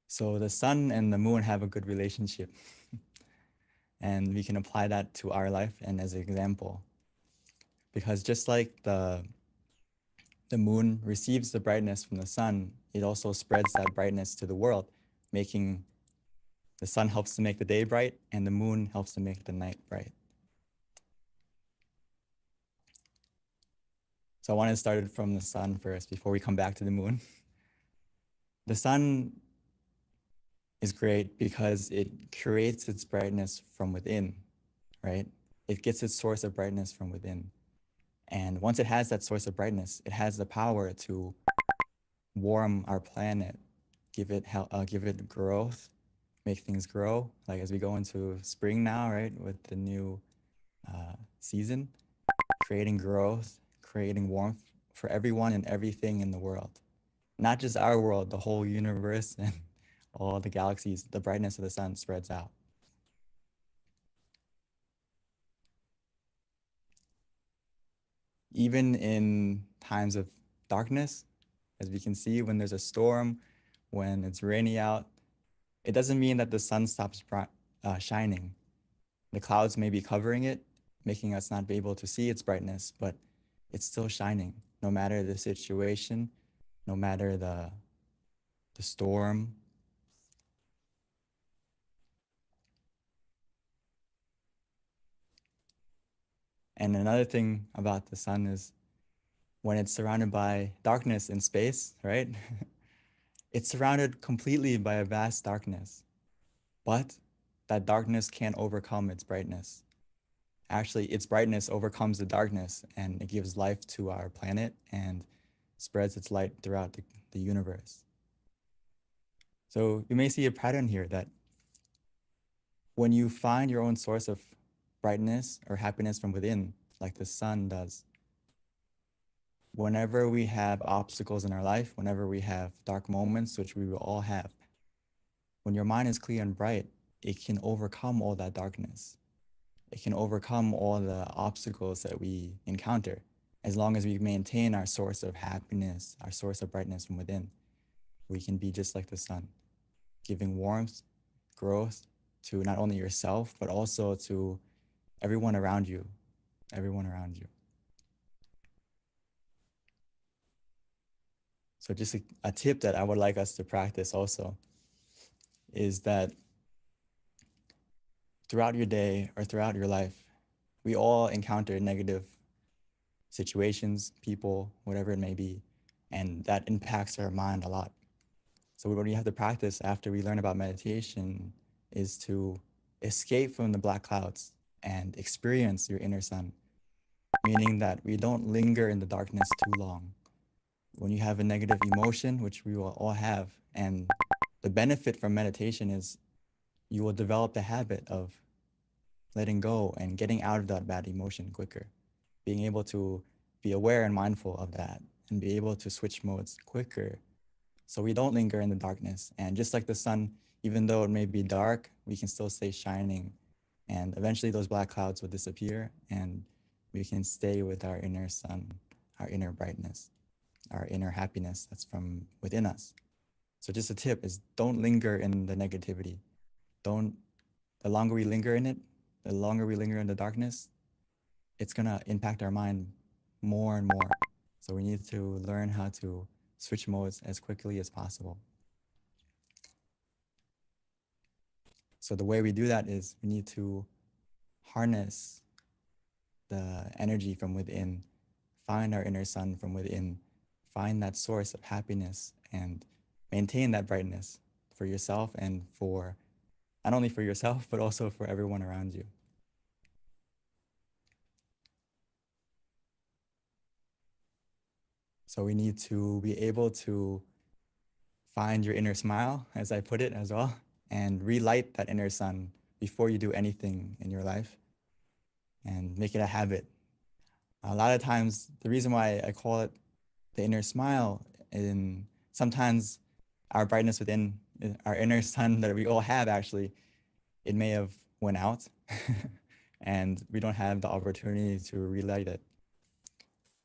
So the sun and the moon have a good relationship, and we can apply that to our life and as an example. Because just like the moon receives the brightness from the sun, it also spreads that brightness to the world, making the sun helps to make the day bright and the moon helps to make the night bright. So I want to start it from the sun first before we come back to the moon. The sun is great because it creates its brightness from within, right? It gets its source of brightness from within. And once it has that source of brightness, it has the power to warm our planet, give it growth, make things grow. Like as we go into spring now, right, with the new season, creating growth, creating warmth for everyone and everything in the world. Not just our world, the whole universe and all the galaxies, the brightness of the sun spreads out. Even in times of darkness, as we can see, when there's a storm, when it's rainy out, it doesn't mean that the sun stops shining. The clouds may be covering it, making us not be able to see its brightness, but it's still shining, no matter the situation, no matter the storm. And another thing about the sun is when it's surrounded by darkness in space, right? It's surrounded completely by a vast darkness, but that darkness can't overcome its brightness. Actually, its brightness overcomes the darkness and it gives life to our planet and spreads its light throughout the universe. So you may see a pattern here that when you find your own source of brightness or happiness from within, like the sun does, whenever we have obstacles in our life, whenever we have dark moments, which we will all have, when your mind is clear and bright, it can overcome all that darkness. It can overcome all the obstacles that we encounter, as long as we maintain our source of happiness, our source of brightness from within. We can be just like the sun, giving warmth, growth to not only yourself, but also to everyone around you, everyone around you. So just a tip that I would like us to practice also is that throughout your day or throughout your life, we all encounter negative situations, people, whatever it may be, and that impacts our mind a lot. So what we have to practice after we learn about meditation is to escape from the black clouds and experience your inner sun, meaning that we don't linger in the darkness too long. When you have a negative emotion, which we will all have, and the benefit from meditation is you will develop the habit of letting go and getting out of that bad emotion quicker, being able to be aware and mindful of that and be able to switch modes quicker so we don't linger in the darkness. And just like the sun, even though it may be dark, we can still stay shining. And eventually those black clouds will disappear and we can stay with our inner sun, our inner brightness, our inner happiness that's from within us. So just a tip is don't linger in the negativity. The longer we linger in it, the longer we linger in the darkness, it's gonna impact our mind more and more. So we need to learn how to switch modes as quickly as possible. So the way we do that is we need to harness the energy from within, find our inner sun from within, find that source of happiness and maintain that brightness for yourself and for, not only for yourself, but also for everyone around you. So we need to be able to find your inner smile, as I put it as well, and relight that inner sun before you do anything in your life and make it a habit. A lot of times, the reason why I call it the inner smile, in sometimes our brightness within, our inner sun that we all have actually, it may have went out and we don't have the opportunity to relight it.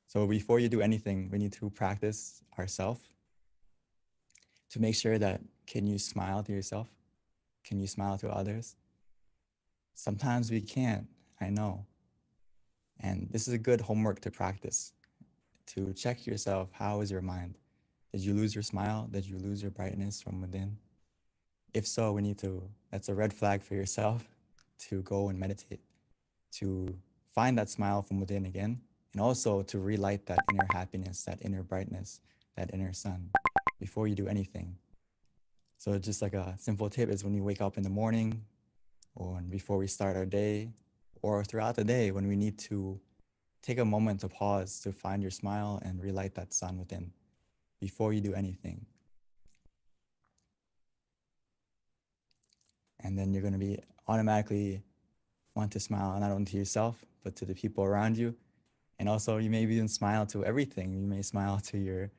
So before you do anything, we need to practice ourselves to make sure that, can you smile to yourself? Can you smile to others? Sometimes we can't, I know. And this is a good homework to practice, to check yourself. How is your mind? Did you lose your smile? Did you lose your brightness from within? If so, that's a red flag for yourself to go and meditate, to find that smile from within again and also to relight that inner happiness, that inner brightness, that inner sun before you do anything. So just like a simple tip is when you wake up in the morning or before we start our day or throughout the day when we need to take a moment to pause to find your smile and relight that sun within before you do anything. And then you're going to be automatically want to smile not only to yourself, but to the people around you. And also you may even smile to everything. You may smile to your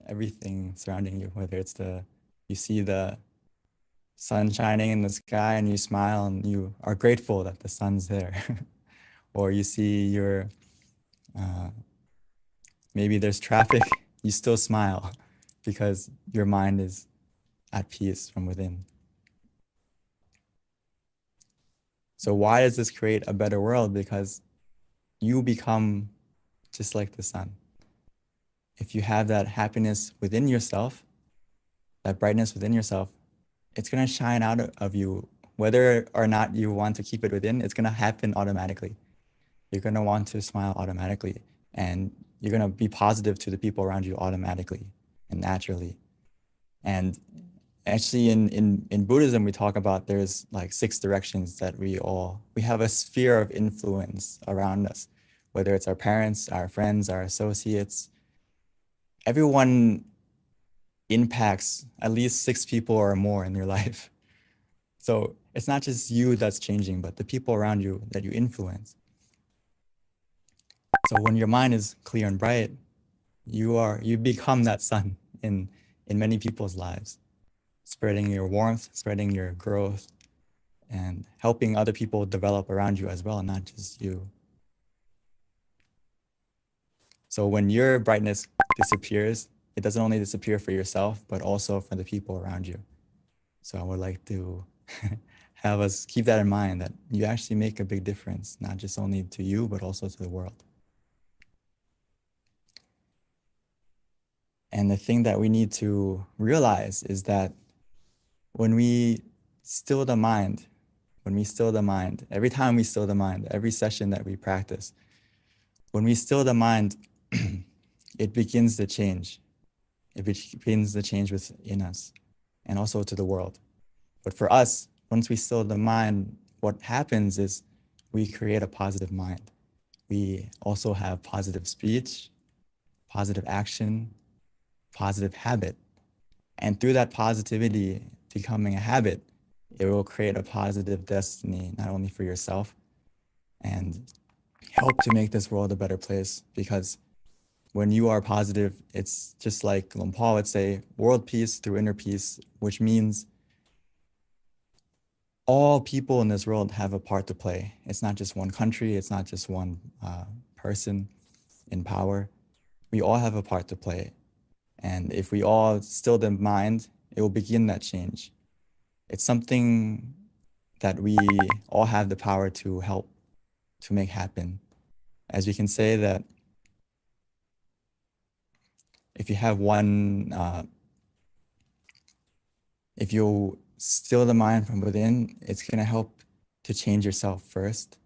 everything surrounding you, whether it's you see the sun shining in the sky and you smile and you are grateful that the sun's there. Or you see maybe there's traffic, you still smile because your mind is at peace from within. So why does this create a better world? Because you become just like the sun. If you have that happiness within yourself, that brightness within yourself, it's going to shine out of you. Whether or not you want to keep it within, it's going to happen automatically. You're going to want to smile automatically, and you're going to be positive to the people around you automatically and naturally. And actually in Buddhism, we talk about there's like 6 directions that we have a sphere of influence around us, whether it's our parents, our friends, our associates. Everyone impacts at least 6 people or more in your life. So it's not just you that's changing, but the people around you that you influence. So when your mind is clear and bright, you become that sun in many people's lives, spreading your warmth, spreading your growth, and helping other people develop around you as well, not just you. So when your brightness disappears, it doesn't only disappear for yourself, but also for the people around you. So I would like to have us keep that in mind, that you actually make a big difference, not just only to you, but also to the world. And the thing that we need to realize is that when we still the mind, every time we still the mind, every session that we practice, when we still the mind, it begins to change. It begins the change within us and also to the world. But for us, once we still the mind, what happens is we create a positive mind. We also have positive speech, positive action, positive habit. And through that positivity becoming a habit, it will create a positive destiny, not only for yourself, and help to make this world a better place. Because when you are positive, it's just like Lumpal would say, world peace through inner peace, which means all people in this world have a part to play. It's not just one country, it's not just one person in power. We all have a part to play. And if we all still the mind, it will begin that change. It's something that we all have the power to help to make happen. As we can say that if you have if you still the mind from within, it's going to help to change yourself first.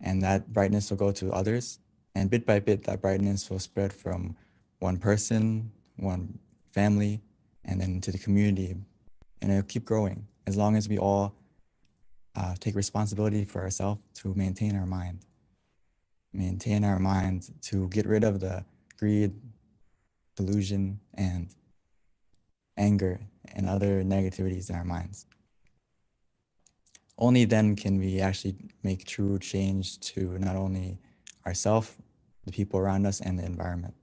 And that brightness will go to others. And bit by bit, that brightness will spread from one person, one family, and then to the community. And it'll keep growing as long as we all take responsibility for ourselves to maintain our mind. Maintain our mind to get rid of the greed, delusion, and anger and other negativities in our minds. Only then can we actually make true change to not only ourselves, the people around us, and the environment.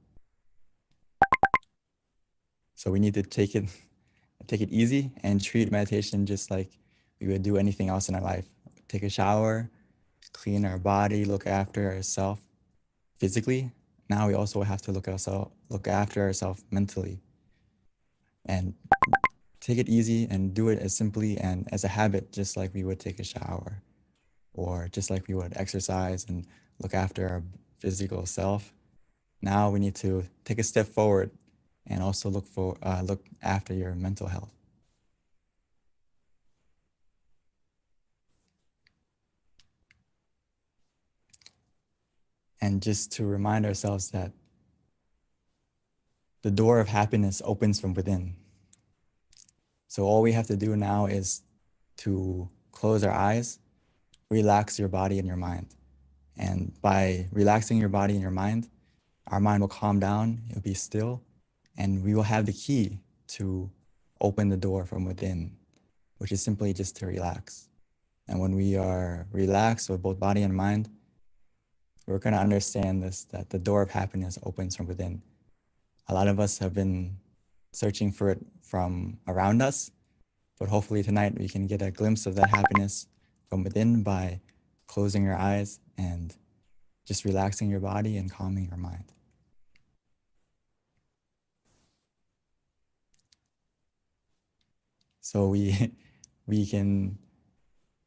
So we need to take it easy and treat meditation just like we would do anything else in our life. Take a shower, clean our body, look after ourselves physically. Now we also have to look after ourselves mentally. And take it easy and do it as simply and as a habit, just like we would take a shower, or just like we would exercise and look after our physical self. Now we need to take a step forward and also look after your mental health. and just to remind ourselves that the door of happiness opens from within. So all we have to do now is to close our eyes, relax your body and your mind. And by relaxing your body and your mind, our mind will calm down, it'll be still, and we will have the key to open the door from within, which is simply just to relax. And when we are relaxed with both body and mind, we're going to understand this, that the door of happiness opens from within. A lot of us have been searching for it from around us, but hopefully tonight we can get a glimpse of that happiness from within by closing your eyes and just relaxing your body and calming your mind. So we can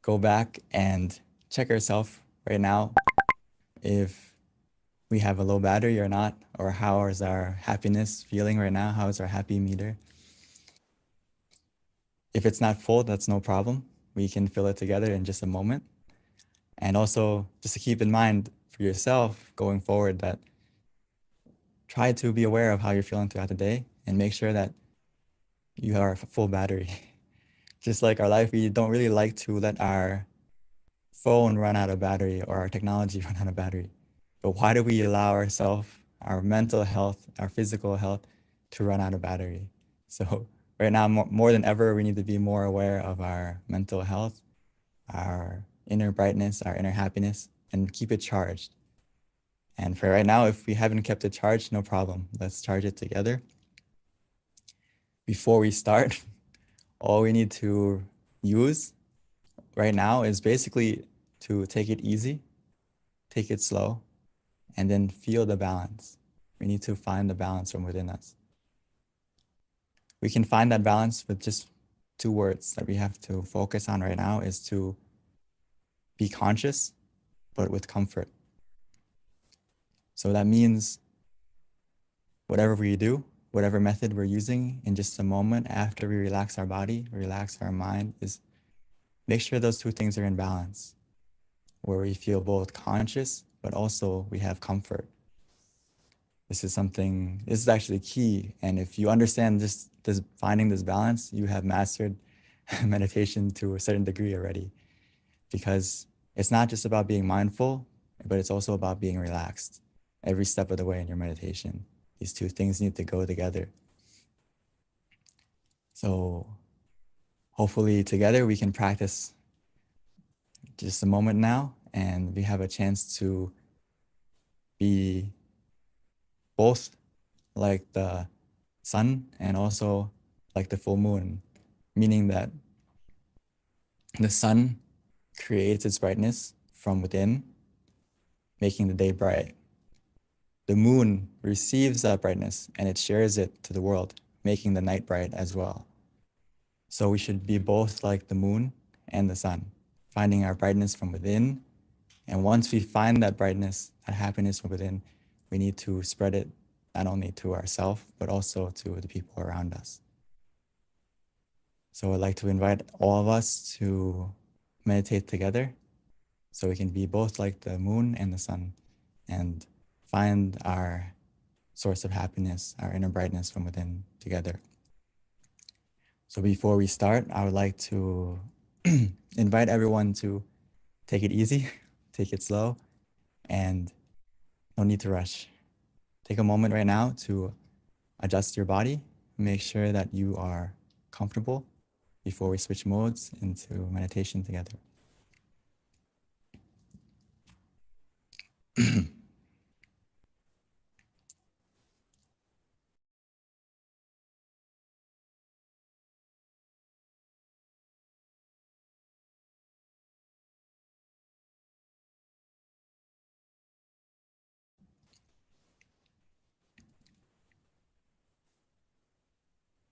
go back and check ourselves right now if we have a low battery or not, or how is our happiness feeling right now? How is our happy meter? If it's not full, that's no problem. We can fill it together in just a moment. And also just to keep in mind for yourself going forward that try to be aware of how you're feeling throughout the day and make sure that you are a full battery. Just like our life, we don't really like to let our phone run out of battery or our technology run out of battery. But why do we allow ourselves, our mental health, our physical health to run out of battery? So right now, more than ever, we need to be more aware of our mental health, our inner brightness, our inner happiness, and keep it charged. And for right now, if we haven't kept it charged, no problem. Let's charge it together. Before we start, all we need to use right now is basically to take it easy, take it slow, and then feel the balance. We need to find the balance from within us. We can find that balance with just 2 words that we have to focus on right now is to be conscious, but with comfort. So that means whatever we do, whatever method we're using in just a moment after we relax our body, relax our mind, is make sure those 2 things are in balance, where we feel both conscious, but also we have comfort. This is actually key. And if you understand this finding this balance, you have mastered meditation to a certain degree already, because it's not just about being mindful, but it's also about being relaxed every step of the way in your meditation. These 2 things need to go together. So hopefully together we can practice just a moment now, and we have a chance to be both like the sun and also like the full moon, meaning that the sun creates its brightness from within, making the day bright. The moon receives that brightness and it shares it to the world, making the night bright as well. So we should be both like the moon and the sun, finding our brightness from within. And once we find that brightness, that happiness from within, we need to spread it not only to ourselves, but also to the people around us. So I'd like to invite all of us to meditate together so we can be both like the moon and the sun and find our source of happiness, our inner brightness from within together. So before we start, I would like to invite everyone to take it easy, take it slow, and no need to rush. Take a moment right now to adjust your body, make sure that you are comfortable before we switch modes into meditation together.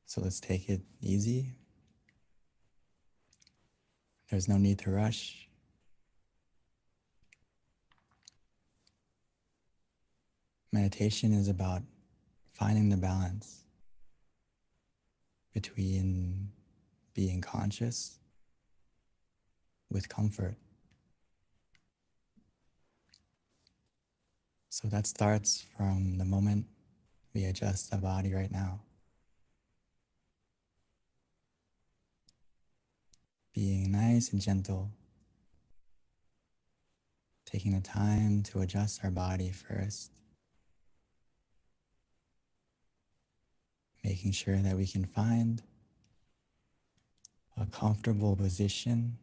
So let's take it easy. There's no need to rush. Meditation is about finding the balance between being conscious with comfort. So that starts from the moment we adjust the body right now. Being nice and gentle, taking the time to adjust our body first, making sure that we can find a comfortable position,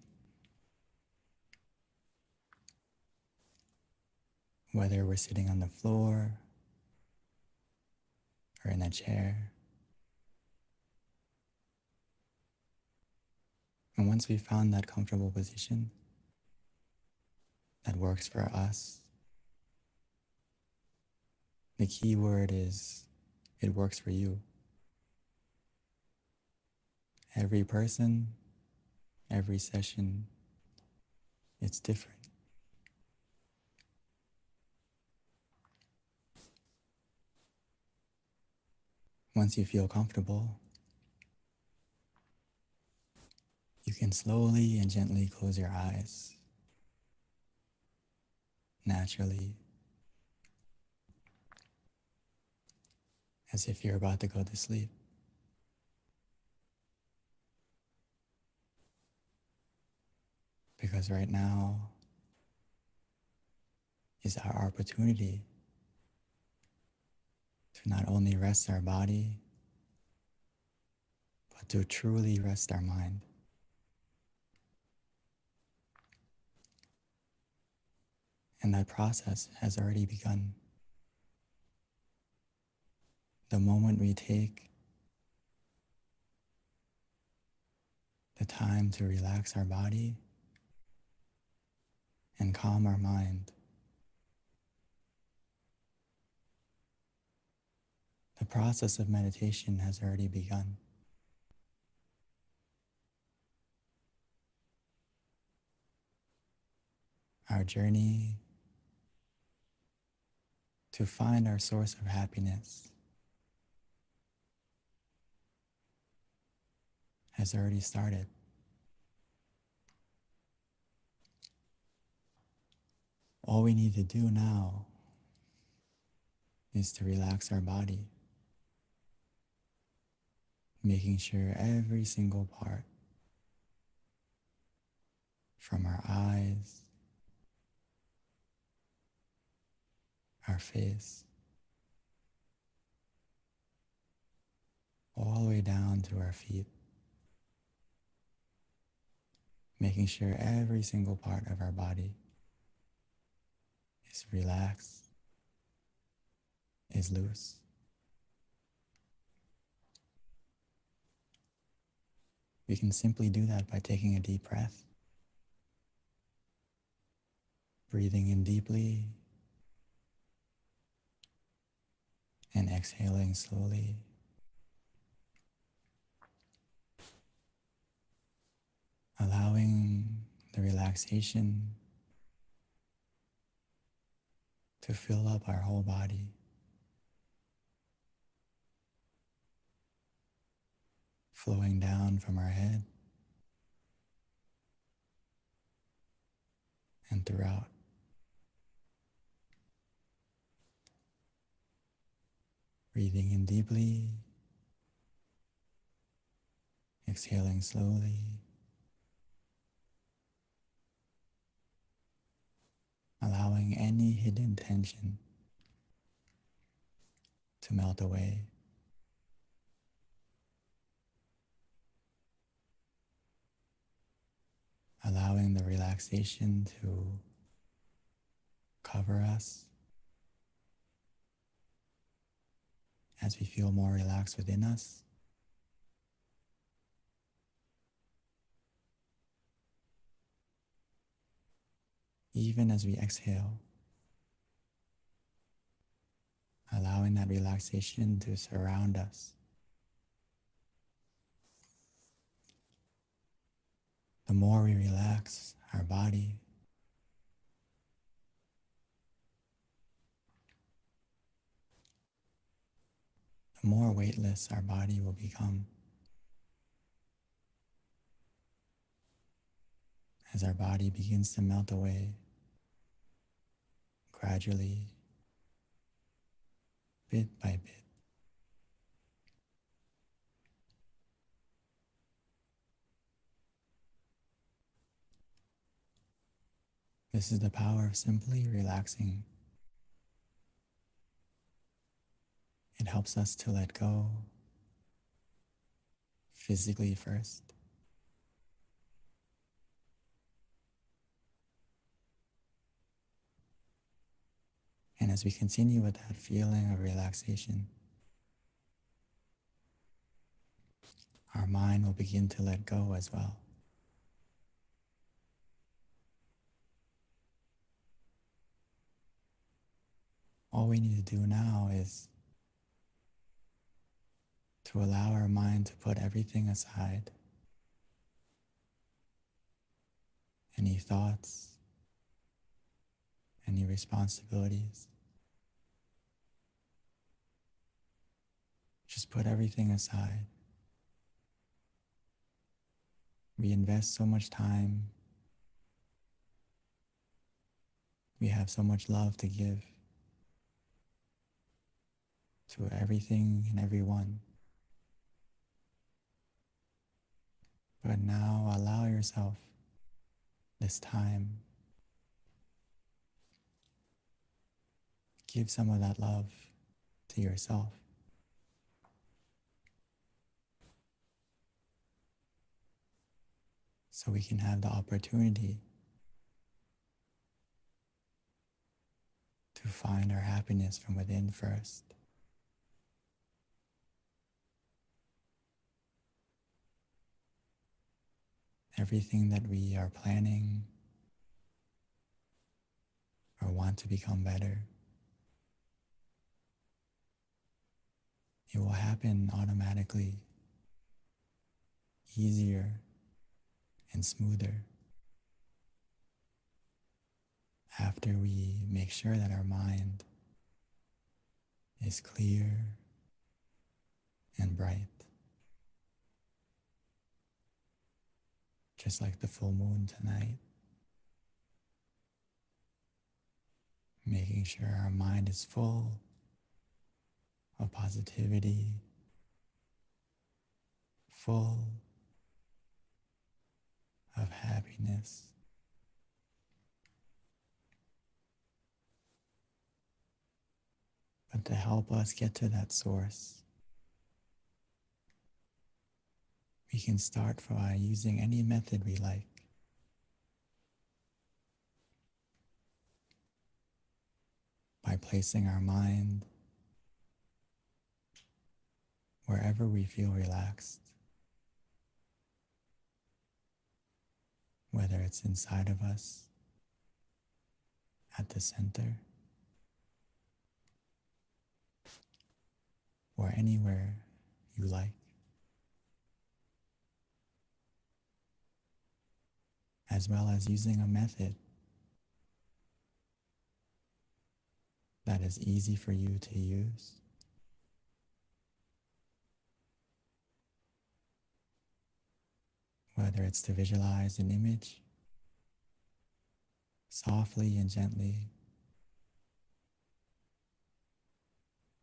whether we're sitting on the floor or in a chair. And once we found that comfortable position that works for us, the key word is it works for you. Every person, every session, it's different. Once you feel comfortable, you can slowly and gently close your eyes, naturally, as if you're about to go to sleep. Because right now is our opportunity to not only rest our body, but to truly rest our mind. And that process has already begun. The moment we take the time to relax our body and calm our mind, the process of meditation has already begun. Our journey to find our source of happiness has already started. All we need to do now is to relax our body, making sure every single part, from our eyes, our face, all the way down to our feet, making sure every single part of our body is relaxed, is loose. We can simply do that by taking a deep breath, breathing in deeply and exhaling slowly. Allowing the relaxation to fill up our whole body. Flowing down from our head and throughout. Breathing in deeply, exhaling slowly. Allowing any hidden tension to melt away. Allowing the relaxation to cover us as we feel more relaxed within us. Even as we exhale, allowing that relaxation to surround us. The more we relax our body, the more weightless our body will become. As our body begins to melt away gradually bit by bit. This is the power of simply relaxing. It helps us to let go physically first. And as we continue with that feeling of relaxation, our mind will begin to let go as well. All we need to do now is to allow our mind to put everything aside. Any thoughts, any responsibilities. Just put everything aside. We invest so much time. We have so much love to give to everything and everyone. But now allow yourself this time. Give some of that love to yourself. So we can have the opportunity to find our happiness from within first. Everything that we are planning or want to become better, it will happen automatically, easier and smoother after we make sure that our mind is clear and bright. Just like the full moon tonight, making sure our mind is full of positivity, full of happiness. But to help us get to that source, we can start by using any method we like. By placing our mind wherever we feel relaxed, whether it's inside of us, at the center, or anywhere you like. As well as using a method that is easy for you to use. Whether it's to visualize an image softly and gently,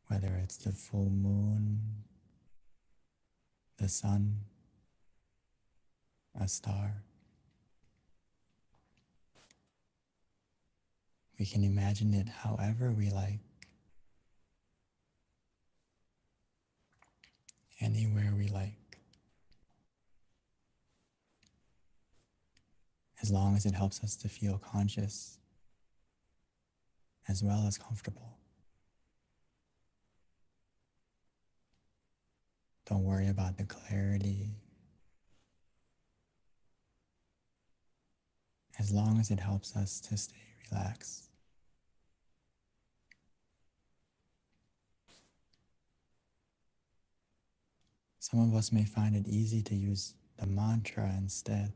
whether it's the full moon, the sun, a star. We can imagine it however we like, anywhere we like, as long as it helps us to feel conscious as well as comfortable. Don't worry about the clarity, as long as it helps us to stay relaxed. Some of us may find it easy to use the mantra instead,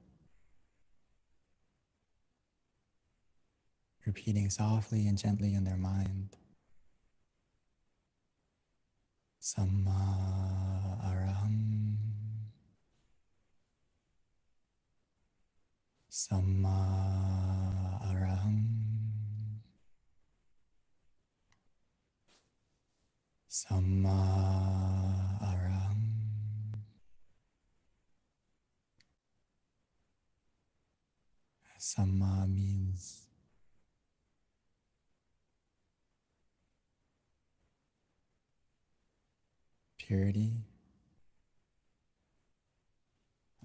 repeating softly and gently in their mind. Samma araham, Samma araham, Samma Araham. Samma means purity.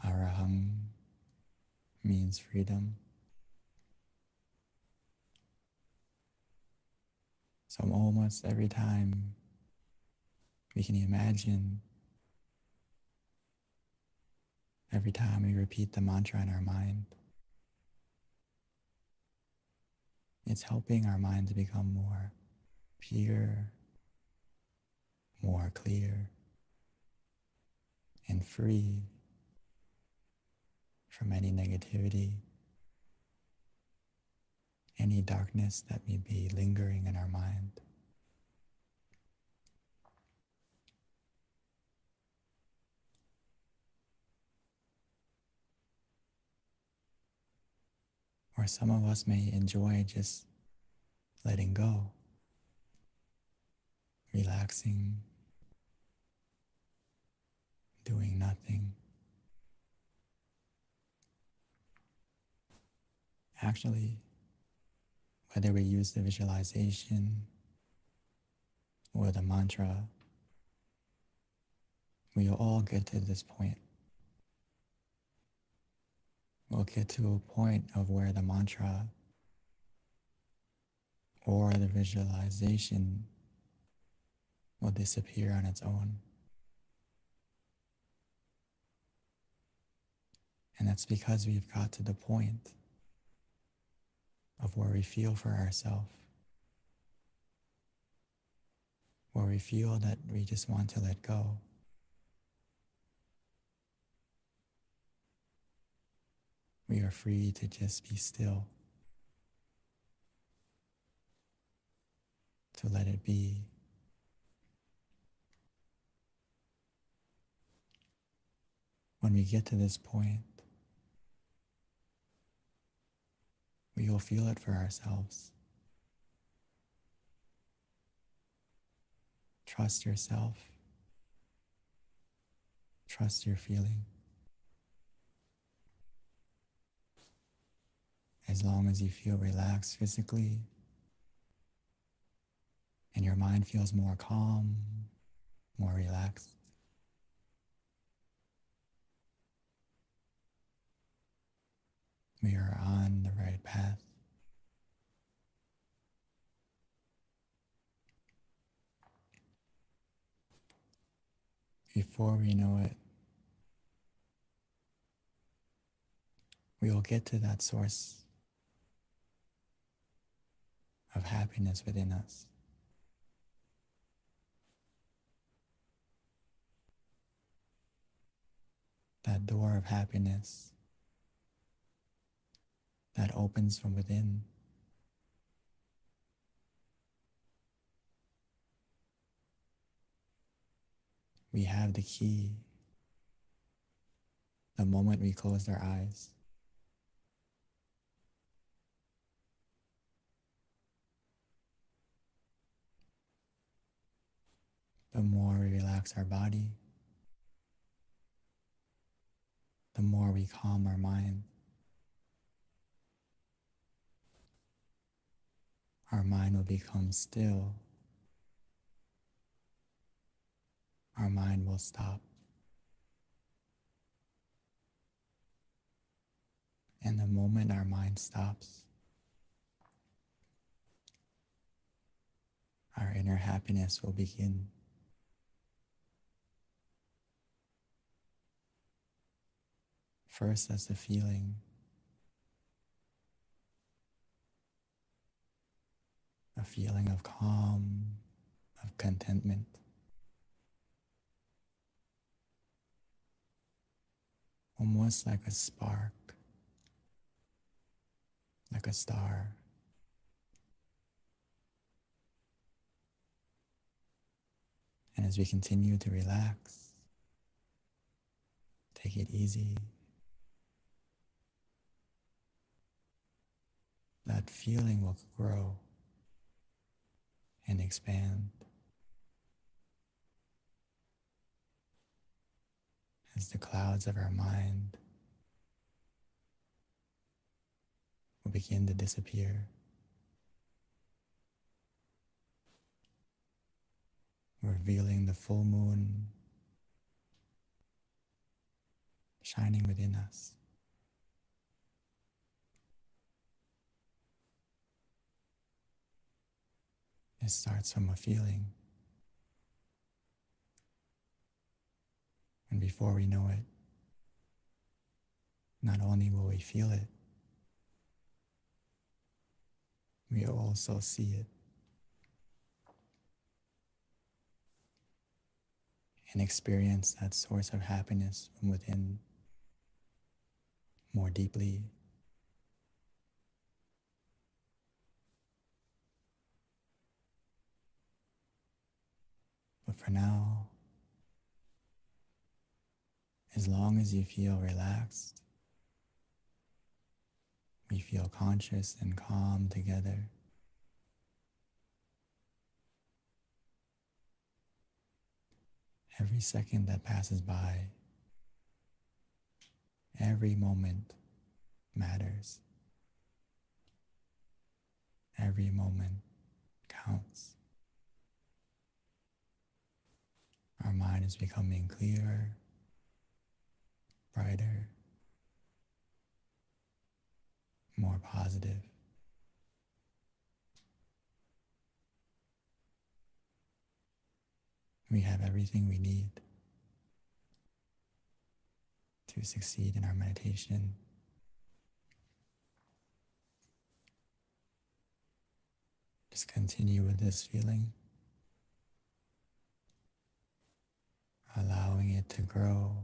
Araham means freedom. So almost every time we can imagine, every time we repeat the mantra in our mind, it's helping our mind to become more pure, more clear, and free from any negativity, any darkness that may be lingering in our mind. Or some of us may enjoy just letting go, relaxing, doing nothing. Actually, whether we use the visualization or the mantra, we will all get to this point. We'll get to a point of where the mantra or the visualization will disappear on its own. And that's because we've got to the point of where we feel for ourselves, where we feel that we just want to let go. We are free to just be still, to let it be. When we get to this point, we will feel it for ourselves. Trust yourself. Trust your feeling. As long as you feel relaxed physically and your mind feels more calm, more relaxed, we are on the right path. Before we know it, we will get to that source of happiness within us. That door of happiness that opens from within. We have the key the moment we closed our eyes. The more we relax our body, the more we calm our mind. Our mind will become still. Our mind will stop. And the moment our mind stops, our inner happiness will begin. First as a feeling, a feeling of calm, of contentment. Almost like a spark, like a star. And as we continue to relax, take it easy, that feeling will grow and expand. as the clouds of our mind will begin to disappear, revealing the full moon shining within us. It starts from a feeling, and before we know it, not only will we feel it, we will also see it and experience that source of happiness from within more deeply. But for now, as long as you feel relaxed, we feel conscious and calm together. Every second that passes by, every moment matters. Every moment counts. Our mind is becoming clearer, brighter, more positive. We have everything we need to succeed in our meditation. Just continue with this feeling, allowing it to grow.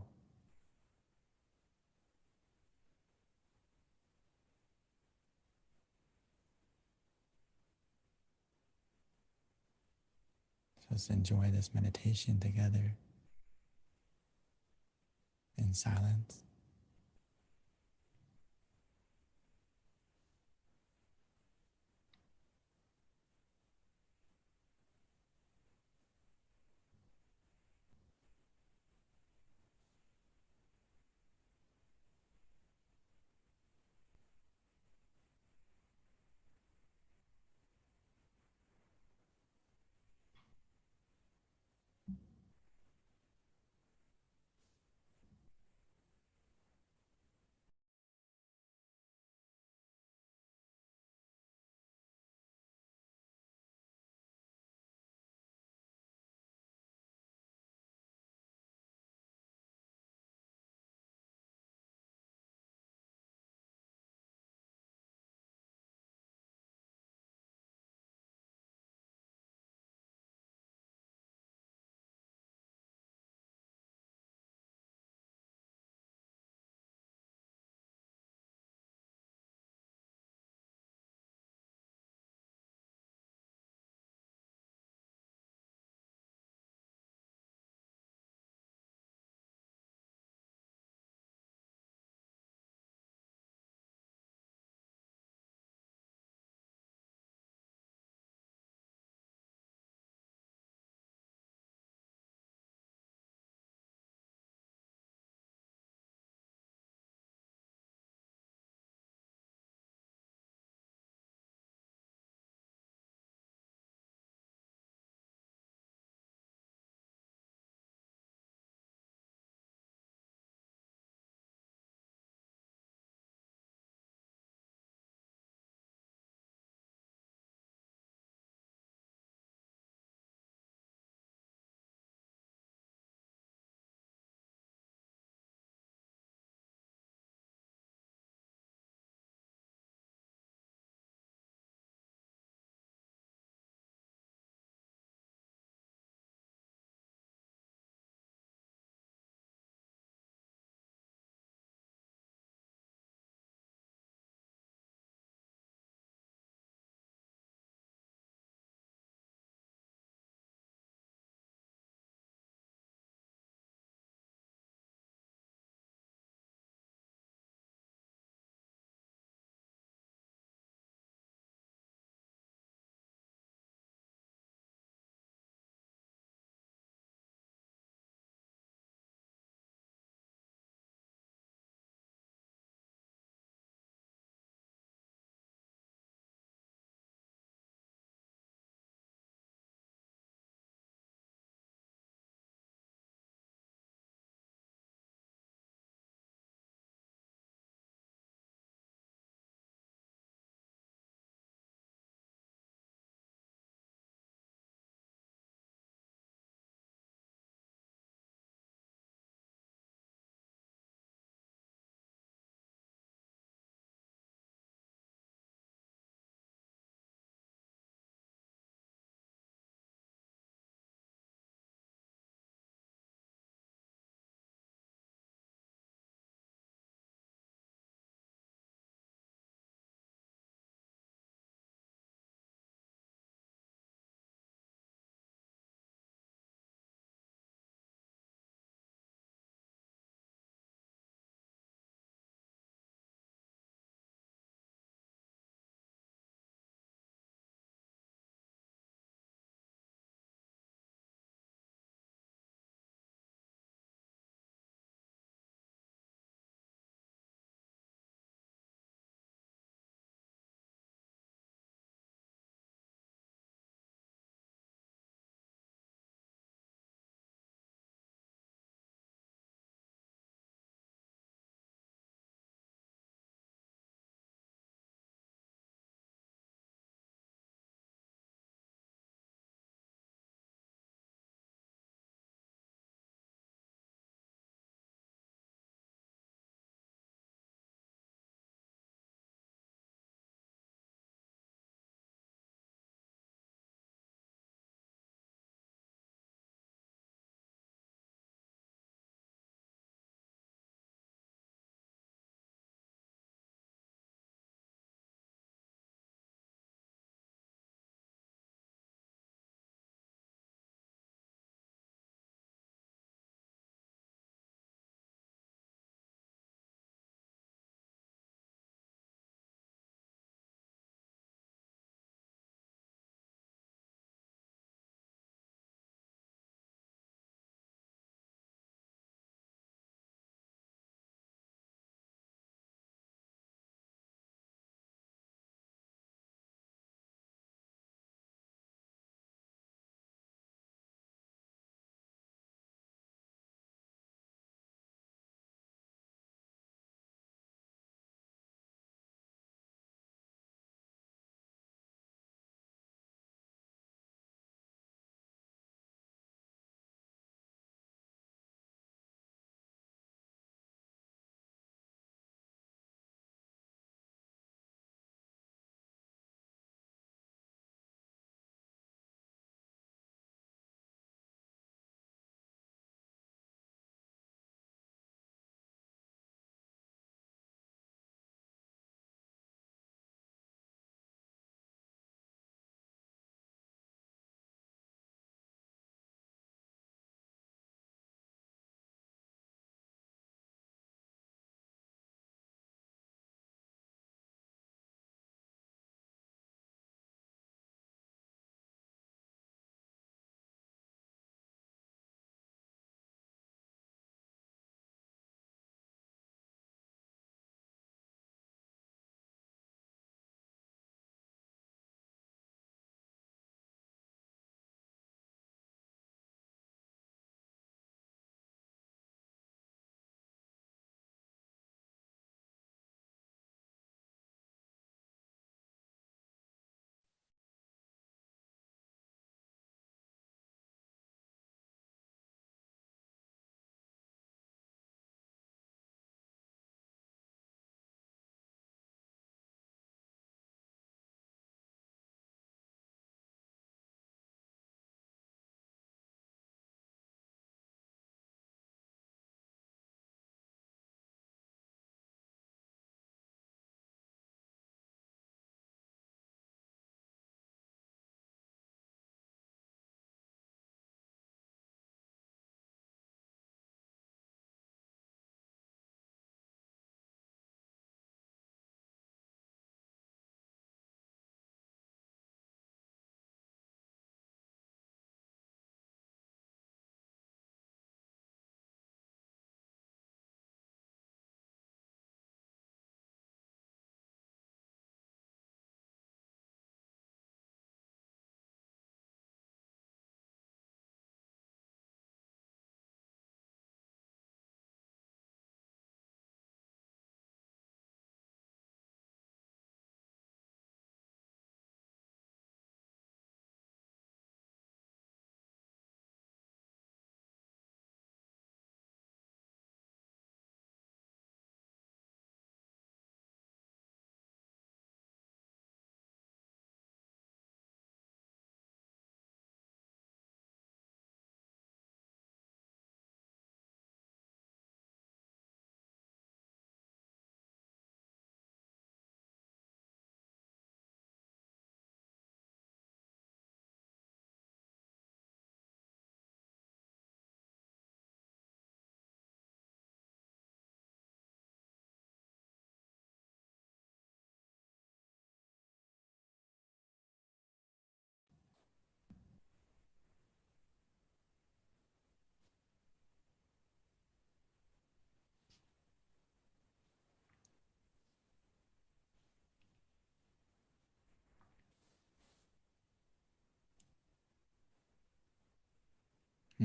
Just enjoy this meditation together in silence.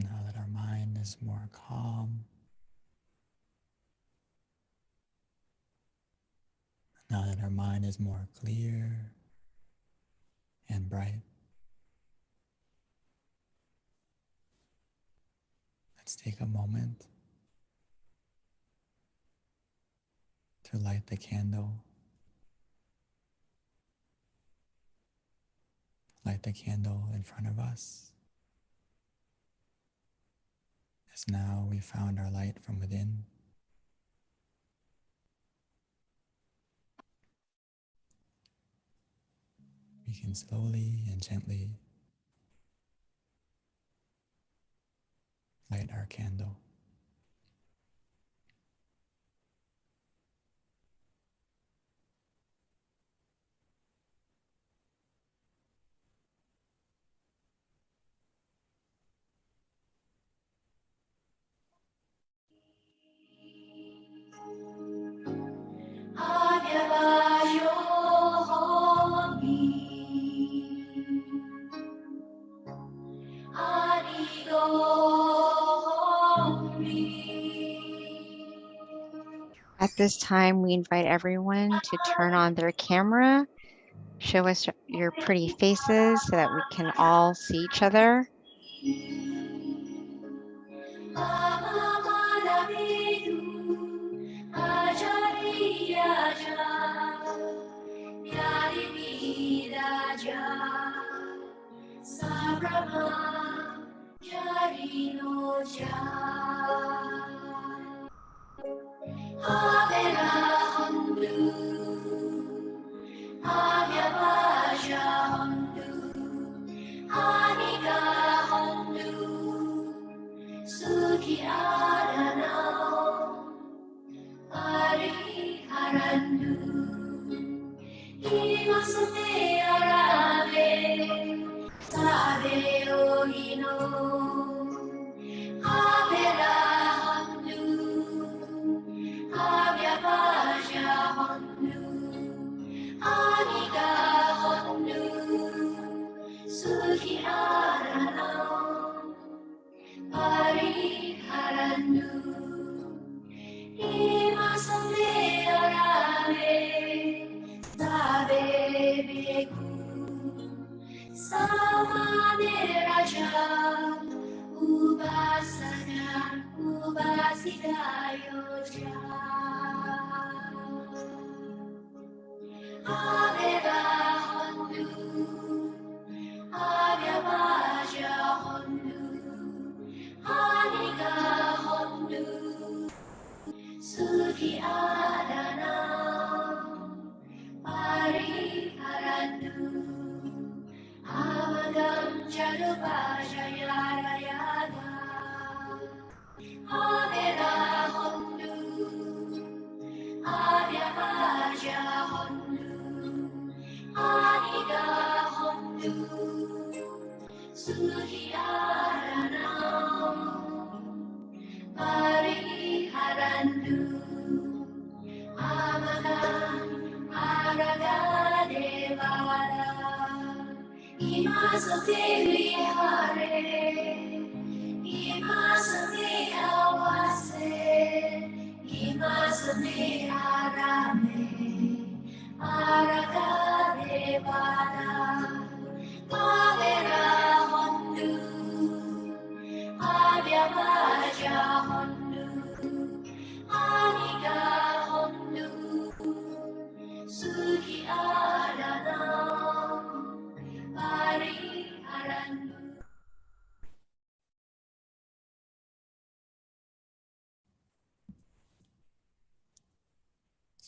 Now that our mind is more calm, now that our mind is more clear and bright, let's take a moment to light the candle. Light the candle in front of us, as now we found our light from within. We can slowly and gently light our candle. At this time, we invite everyone to turn on their camera, show us your pretty faces so that we can all see each other.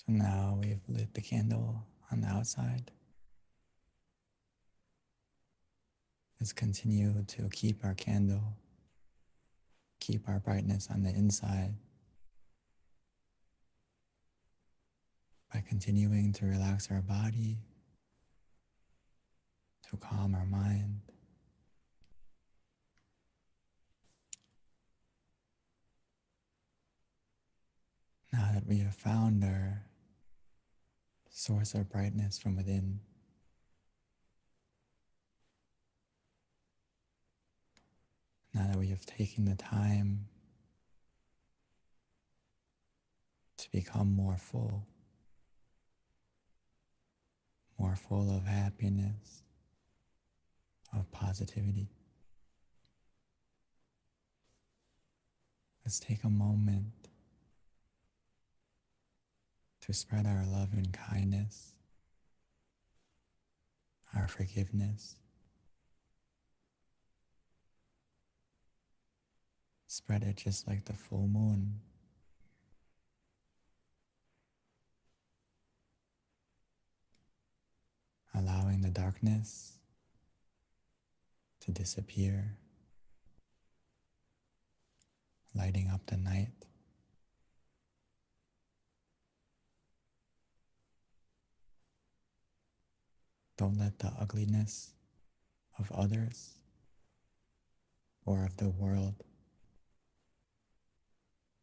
So now we've lit the candle on the outside. Let's continue to keep our candle, keep our brightness on the inside by continuing to relax our body, to calm our mind. Now that we have found our source of brightness from within, now that we way of taking the time to become more full of happiness, of positivity. Let's take a moment to spread our love and kindness, our forgiveness. Spread it just like the full moon. Allowing the darkness to disappear, lighting up the night. Don't let the ugliness of others or of the world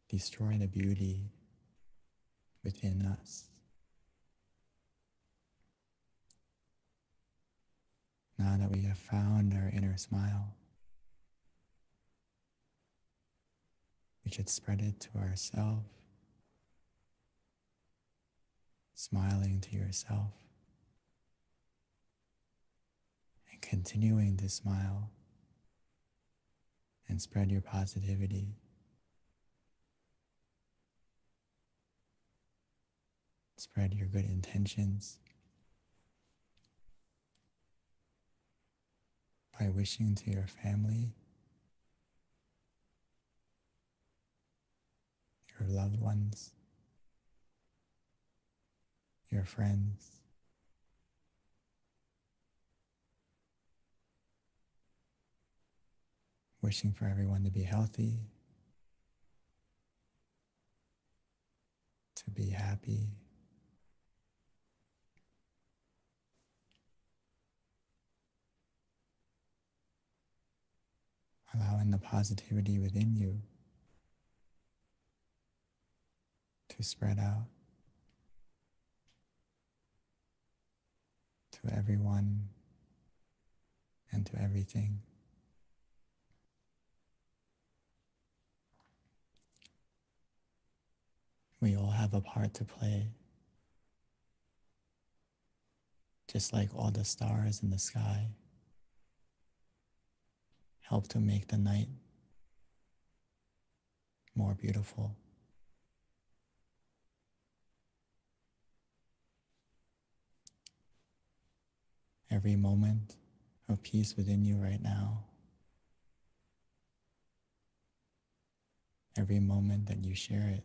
destroy the beauty within us. Now that we have found our inner smile, we should spread it to ourselves, smiling to yourself, and continuing to smile and spread your positivity. Spread your good intentions by wishing to your family, your loved ones, your friends, wishing for everyone to be healthy, to be happy, allowing the positivity within you to spread out to everyone and to everything. We all have a part to play, just like all the stars in the sky help to make the night more beautiful. Every moment of peace within you right now, every moment that you share it,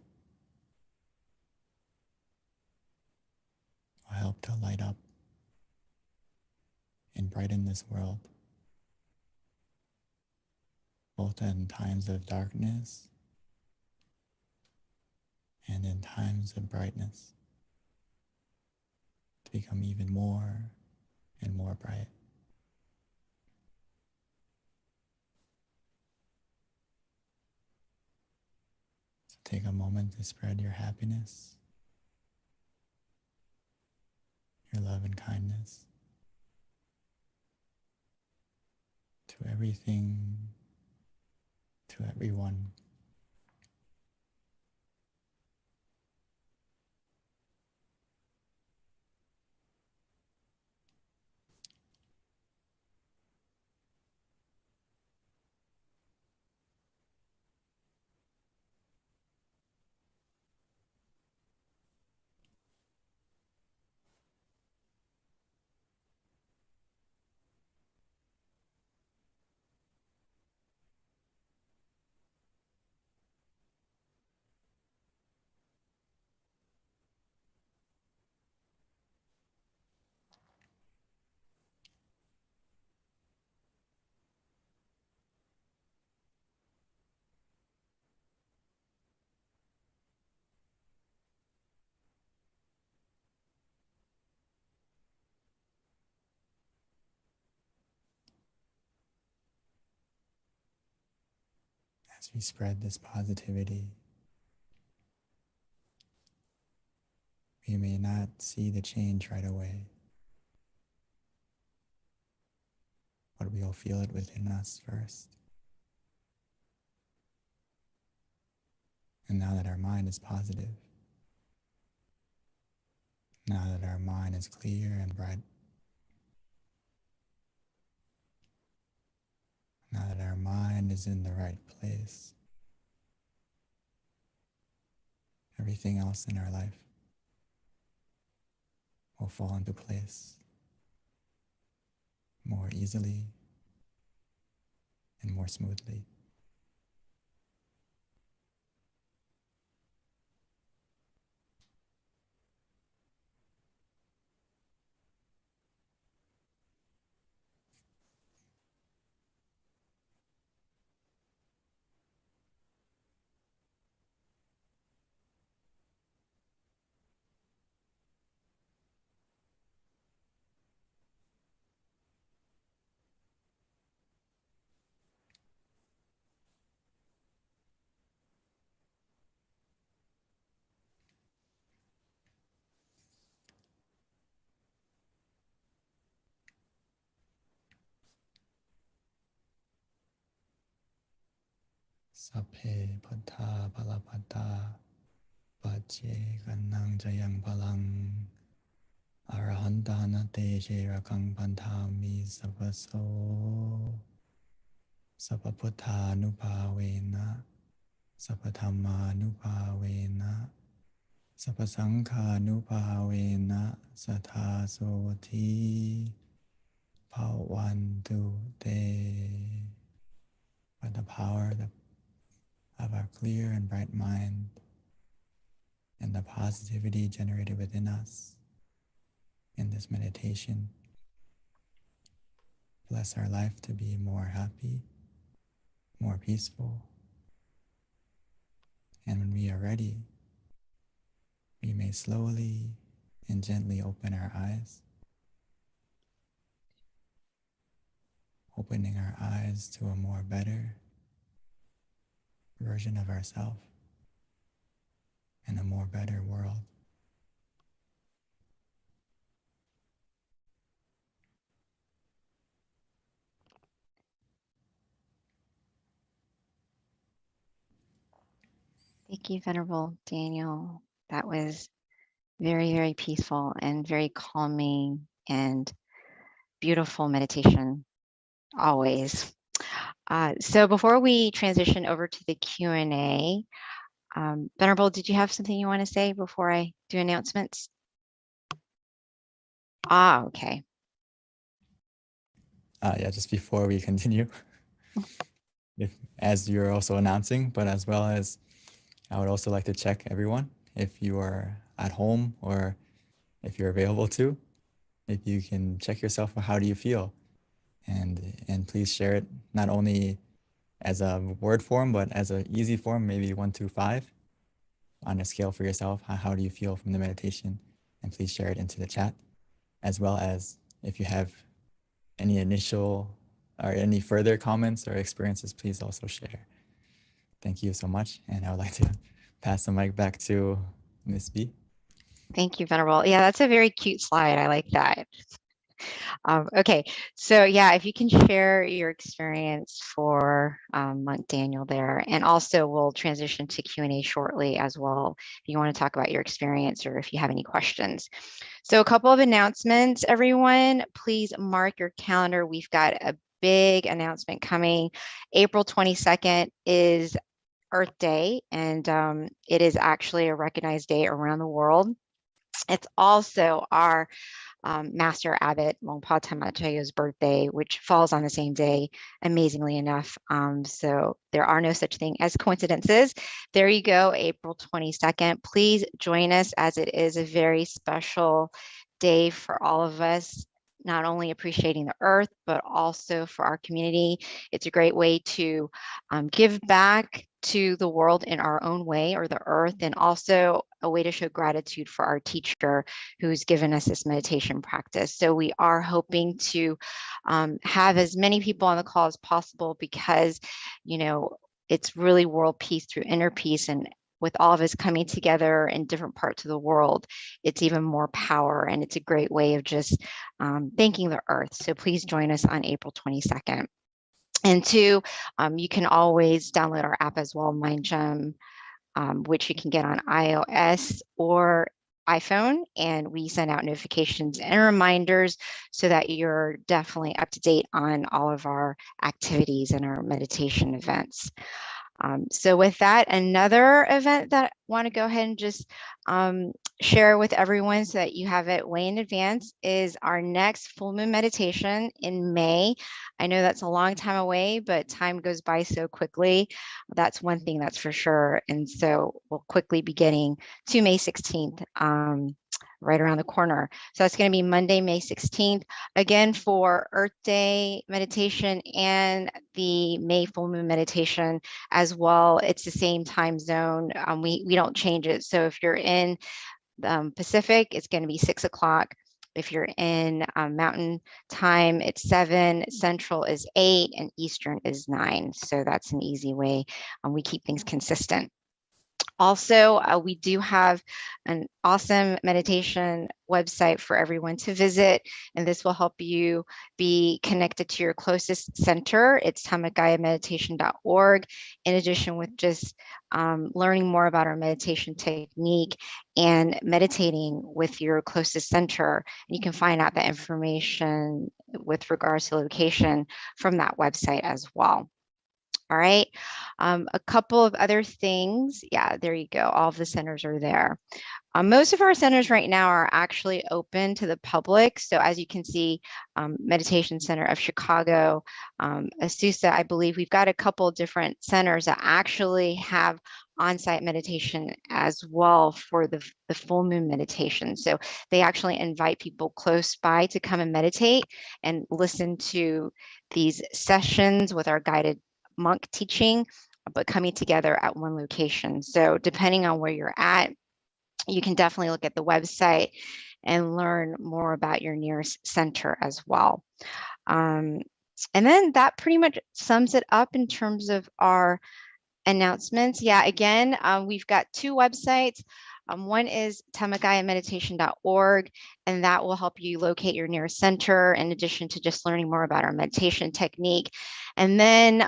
will help to light up and brighten this world, both in times of darkness and in times of brightness, to become even more and more bright. So take a moment to spread your happiness, your love and kindness to everything, to everyone. As we spread this positivity, we may not see the change right away, but we'll feel it within us first. And now that our mind is positive, now that our mind is clear and bright, now that our mind is in the right place, everything else in our life will fall into place more easily and more smoothly. Sapphe patta palapatta pache kannang jayang palang arahantana te rakang pantami sapaso sapaputta nupavena sapathamma nupavena sapasangha nupavena sathasoti bhavantu te. By the power of our clear and bright mind and the positivity generated within us in this meditation, bless our life to be more happy, more peaceful. And when we are ready, we may slowly and gently open our eyes, opening our eyes to a more better version of ourselves and a more better world. Thank you, Venerable Daniel. That was very, very peaceful and very calming and beautiful meditation, always. So before we transition over to the Q&A, Venerable, did you have something you want to say before I do announcements? Okay. Yeah, just before we continue, as you're also announcing, but as well as I would also like to check everyone, if you are at home or if you're available to, if you can check yourself, how do you feel? And please share it not only as a word form, but as an easy form, maybe 1 to 5 on a scale for yourself. How do you feel from the meditation? And please share it into the chat, as well as if you have any initial or any further comments or experiences, please also share. Thank you so much. And I would like to pass the mic back to Ms. B. Thank you, Venerable. Yeah, that's a very cute slide. I like that. Okay, so yeah, if you can share your experience for Monk Daniel there, and also we'll transition to Q&A shortly as well, if you want to talk about your experience or if you have any questions. So a couple of announcements, everyone. Please mark your calendar. We've got a big announcement coming. April 22nd is Earth Day, and it is actually a recognized day around the world. It's also our Master Abbot Longpa Tamachayo's birthday, which falls on the same day, amazingly enough. So there are no such thing as coincidences. There you go, April 22nd. Please join us, as it is a very special day for all of us, not only appreciating the earth, but also for our community. It's a great way to give back to the world in our own way, or the earth, and also a way to show gratitude for our teacher who's given us this meditation practice. So we are hoping to have as many people on the call as possible, because, you know, it's really world peace through inner peace, and with all of us coming together in different parts of the world, it's even more power, and it's a great way of just thanking the earth. So please join us on April 22nd. And 2, you can always download our app as well, MindGem, which you can get on iOS or iPhone, and we send out notifications and reminders so that you're definitely up to date on all of our activities and our meditation events. So with that, another event that I want to go ahead and just share with everyone so that you have it way in advance is our next full moon meditation in May. I know that's a long time away, but time goes by so quickly. That's one thing that's for sure. And so we'll quickly be getting to May 16th. Right around the corner. So it's going to be Monday, May 16th, again for Earth Day meditation and the May full moon meditation as well. It's the same time zone. We don't change it. So if you're in Pacific, it's going to be 6 o'clock. If you're in Mountain Time, it's 7, Central is 8, and Eastern is 9. So that's an easy way. We keep things consistent. Also, we do have an awesome meditation website for everyone to visit, and this will help you be connected to your closest center. It's tamaggayameditation.org. In addition with just learning more about our meditation technique and meditating with your closest center, you can find out that information with regards to location from that website as well. All right, a couple of other things. Yeah, there you go. All of the centers are there. Most of our centers right now are actually open to the public. So as you can see, Meditation Center of Chicago, Azusa, I believe we've got a couple of different centers that actually have on-site meditation as well for the full moon meditation. So they actually invite people close by to come and meditate and listen to these sessions with our guided monk teaching, but coming together at one location. So depending on where you're at, you can definitely look at the website and learn more about your nearest center as well. And then that pretty much sums it up in terms of our announcements. Yeah, again, we've got 2 websites. One is tamaggayameditation.org, and that will help you locate your nearest center in addition to just learning more about our meditation technique. And then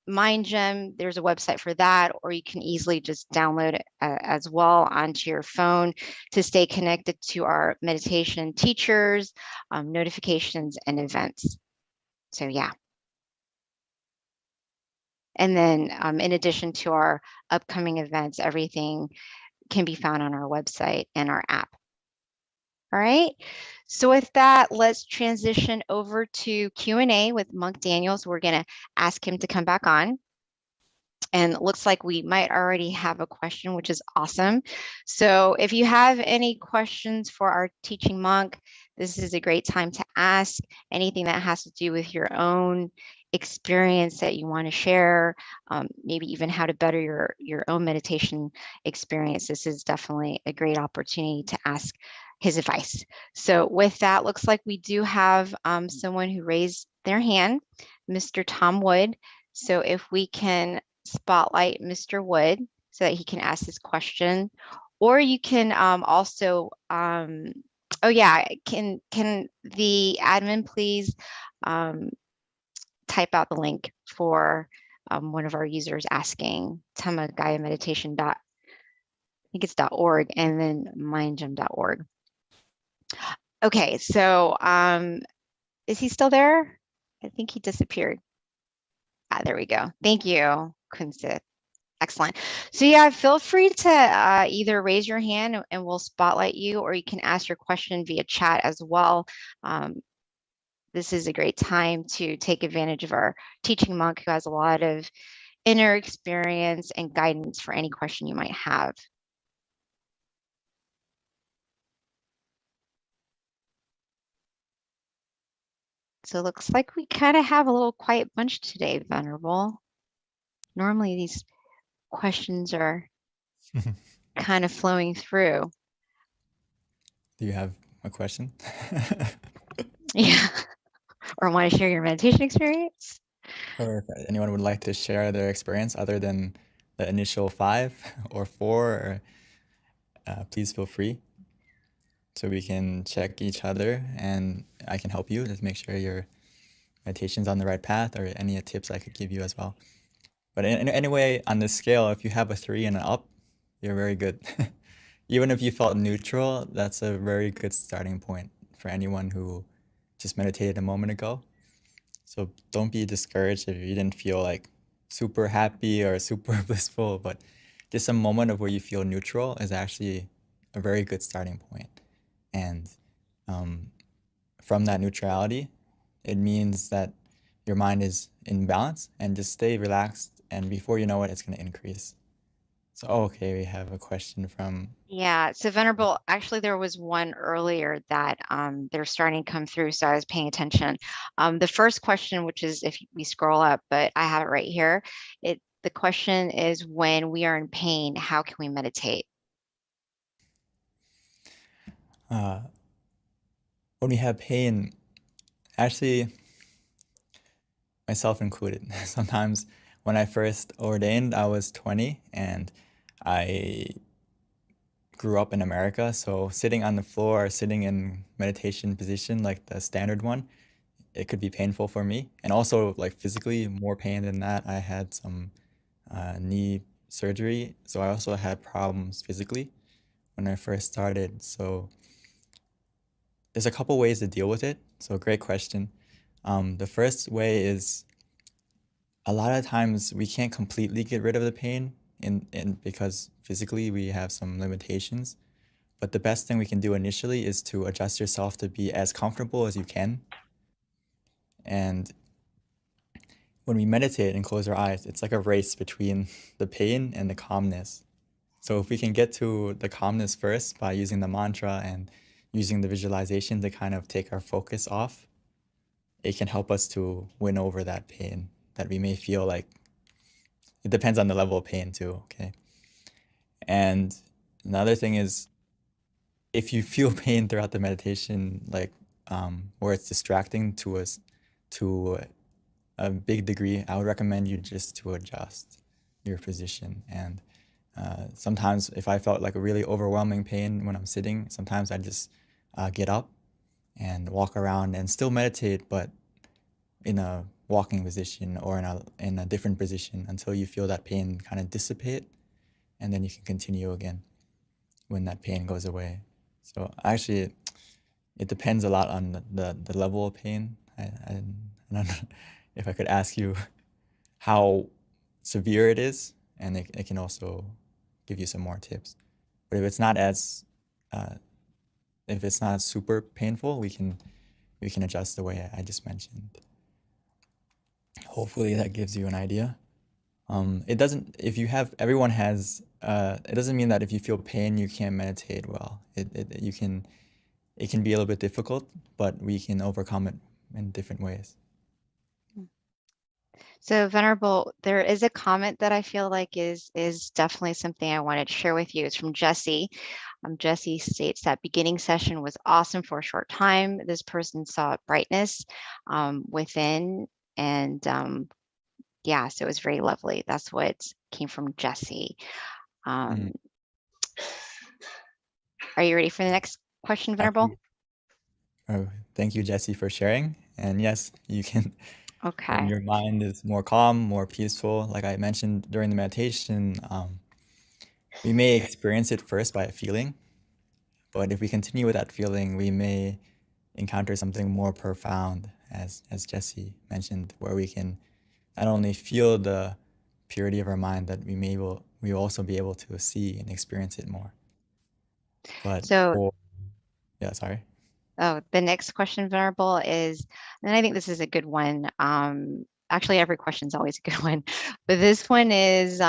MindGym, there's a website for that, or you can easily just download it as well onto your phone to stay connected to our meditation teachers, notifications, and events. So yeah. And then in addition to our upcoming events, everything can be found on our website and our app. All right. So with that, let's transition over to Q&A with Monk Daniels. We're going to ask him to come back on. And it looks like we might already have a question, which is awesome. So if you have any questions for our teaching monk, this is a great time to ask anything that has to do with your own experience that you want to share, maybe even how to better your own meditation experience. This is definitely a great opportunity to ask his advice. So with that, looks like we do have someone who raised their hand, Mr. Tom Wood. So if we can spotlight Mr. Wood so that he can ask his question, or you can also, oh yeah, can the admin please type out the link for one of our users asking tamaggayameditation. I think it's .org and then mindgym.org. Okay, so is he still there? I think he disappeared. There we go. Thank you, Kunsit. Excellent. So yeah, feel free to either raise your hand and we'll spotlight you, or you can ask your question via chat as well. This is a great time to take advantage of our teaching monk who has a lot of inner experience and guidance for any question you might have. So it looks like we kind of have a little quiet bunch today, Venerable. Normally these questions are kind of flowing through. Do you have a question? Yeah. Or want to share your meditation experience? Or if anyone would like to share their experience other than the initial 5 or 4, please feel free. So we can check each other and I can help you to make sure your meditation's on the right path, or any tips I could give you as well. But anyway, on this scale, if you have a 3 and an up, you're very good. Even if you felt neutral, that's a very good starting point for anyone who just meditated a moment ago. So don't be discouraged if you didn't feel like super happy or super blissful, but just a moment of where you feel neutral is actually a very good starting point. And from that neutrality, it means that your mind is in balance, and just stay relaxed, and before you know it, it's going to increase. So, okay, we have a question from... Yeah, so Venerable, actually there was one earlier that they're starting to come through, so I was paying attention. The first question, which is if we scroll up, but I have it right here. The question is, when we are in pain, how can we meditate? When we have pain, actually, myself included, sometimes when I first ordained, I was 20 and I grew up in America. So sitting on the floor, sitting in meditation position, like the standard one, it could be painful for me. And also like physically more pain than that. I had some knee surgery. So I also had problems physically when I first started. So there's a couple ways to deal with it. So great question. The first way is, a lot of times we can't completely get rid of the pain because physically we have some limitations. But the best thing we can do initially is to adjust yourself to be as comfortable as you can. And when we meditate and close our eyes, it's like a race between the pain and the calmness. So if we can get to the calmness first by using the mantra and using the visualization to kind of take our focus off, it can help us to win over that pain that we may feel like. It depends on the level of pain too, okay? And another thing is, if you feel pain throughout the meditation, like where it's distracting to us to a big degree, I would recommend you just to adjust your position. And sometimes if I felt like a really overwhelming pain when I'm sitting, sometimes I just get up and walk around and still meditate, but in a walking position or in a different position until you feel that pain kind of dissipate, and then you can continue again when that pain goes away. So actually, it depends a lot on the level of pain. I don't know if I could ask you how severe it is, and it can also give you some more tips. But if it's not super painful, we can adjust the way I just mentioned. Hopefully that gives you an idea. It doesn't mean that if you feel pain you can't meditate well. It can be a little bit difficult, but we can overcome it in different ways. So Venerable, there is a comment that I feel like is definitely something I wanted to share with you. It's from Jesse. Jesse states that beginning session was awesome for a short time. This person saw brightness within, and yeah, so it was very lovely. That's what came from Jesse. Are you ready for the next question, Venerable? Thank you, Jesse, for sharing. And yes, you can. Okay. When your mind is more calm, more peaceful, like I mentioned during the meditation, we may experience it first by a feeling, but if we continue with that feeling, we may encounter something more profound, as Jesse mentioned, where we can not only feel the purity of our mind, that we will also be able to see and experience it more. But yeah, sorry. Oh, the next question, Venerable, is, and I think this is a good one. Actually, every question is always a good one, but this one is,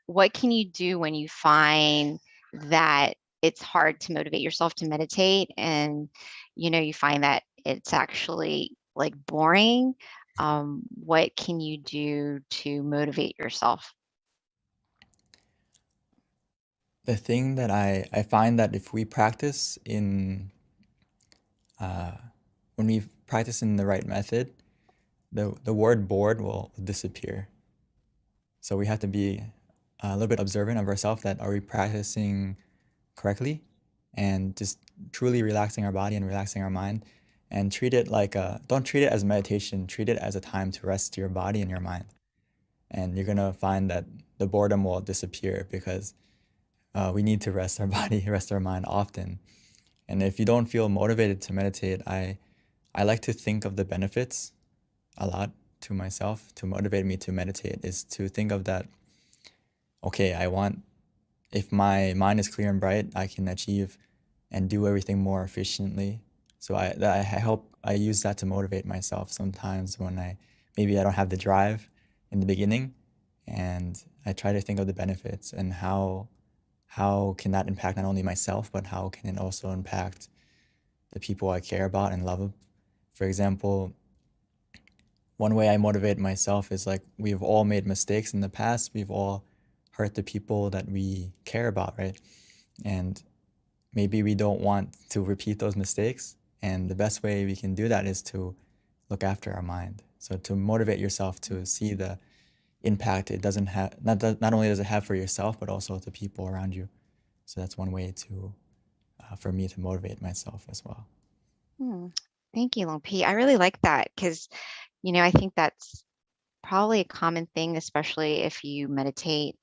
what can you do when you find that it's hard to motivate yourself to meditate, and you find that it's actually like boring? What can you do to motivate yourself? The thing that I find that if we practice when we practice in the right method, the word bored will disappear. So we have to be a little bit observant of ourselves, that are we practicing correctly, and just truly relaxing our body and relaxing our mind, and treat it like don't treat it as meditation, treat it as a time to rest your body and your mind. and you're gonna find that the boredom will disappear because we need to rest our body, rest our mind often. And if you don't feel motivated to meditate, I like to think of the benefits a lot to myself. To motivate me to meditate is to think of that, okay, if my mind is clear and bright, I can achieve and do everything more efficiently. So I use that to motivate myself sometimes when maybe I don't have the drive in the beginning, and I try to think of the benefits and how can that impact not only myself, but how can it also impact the people I care about and love. For example, one way I motivate myself is like, we've all made mistakes in the past. We've all hurt the people that we care about, right? And maybe we don't want to repeat those mistakes. And the best way we can do that is to look after our mind. So to motivate yourself to see the impact it doesn't have, not only does it have for yourself, but also the people around you. So that's one way for me to motivate myself as well. Thank you, Long P. I really like that because, I think that's probably a common thing, especially if you meditate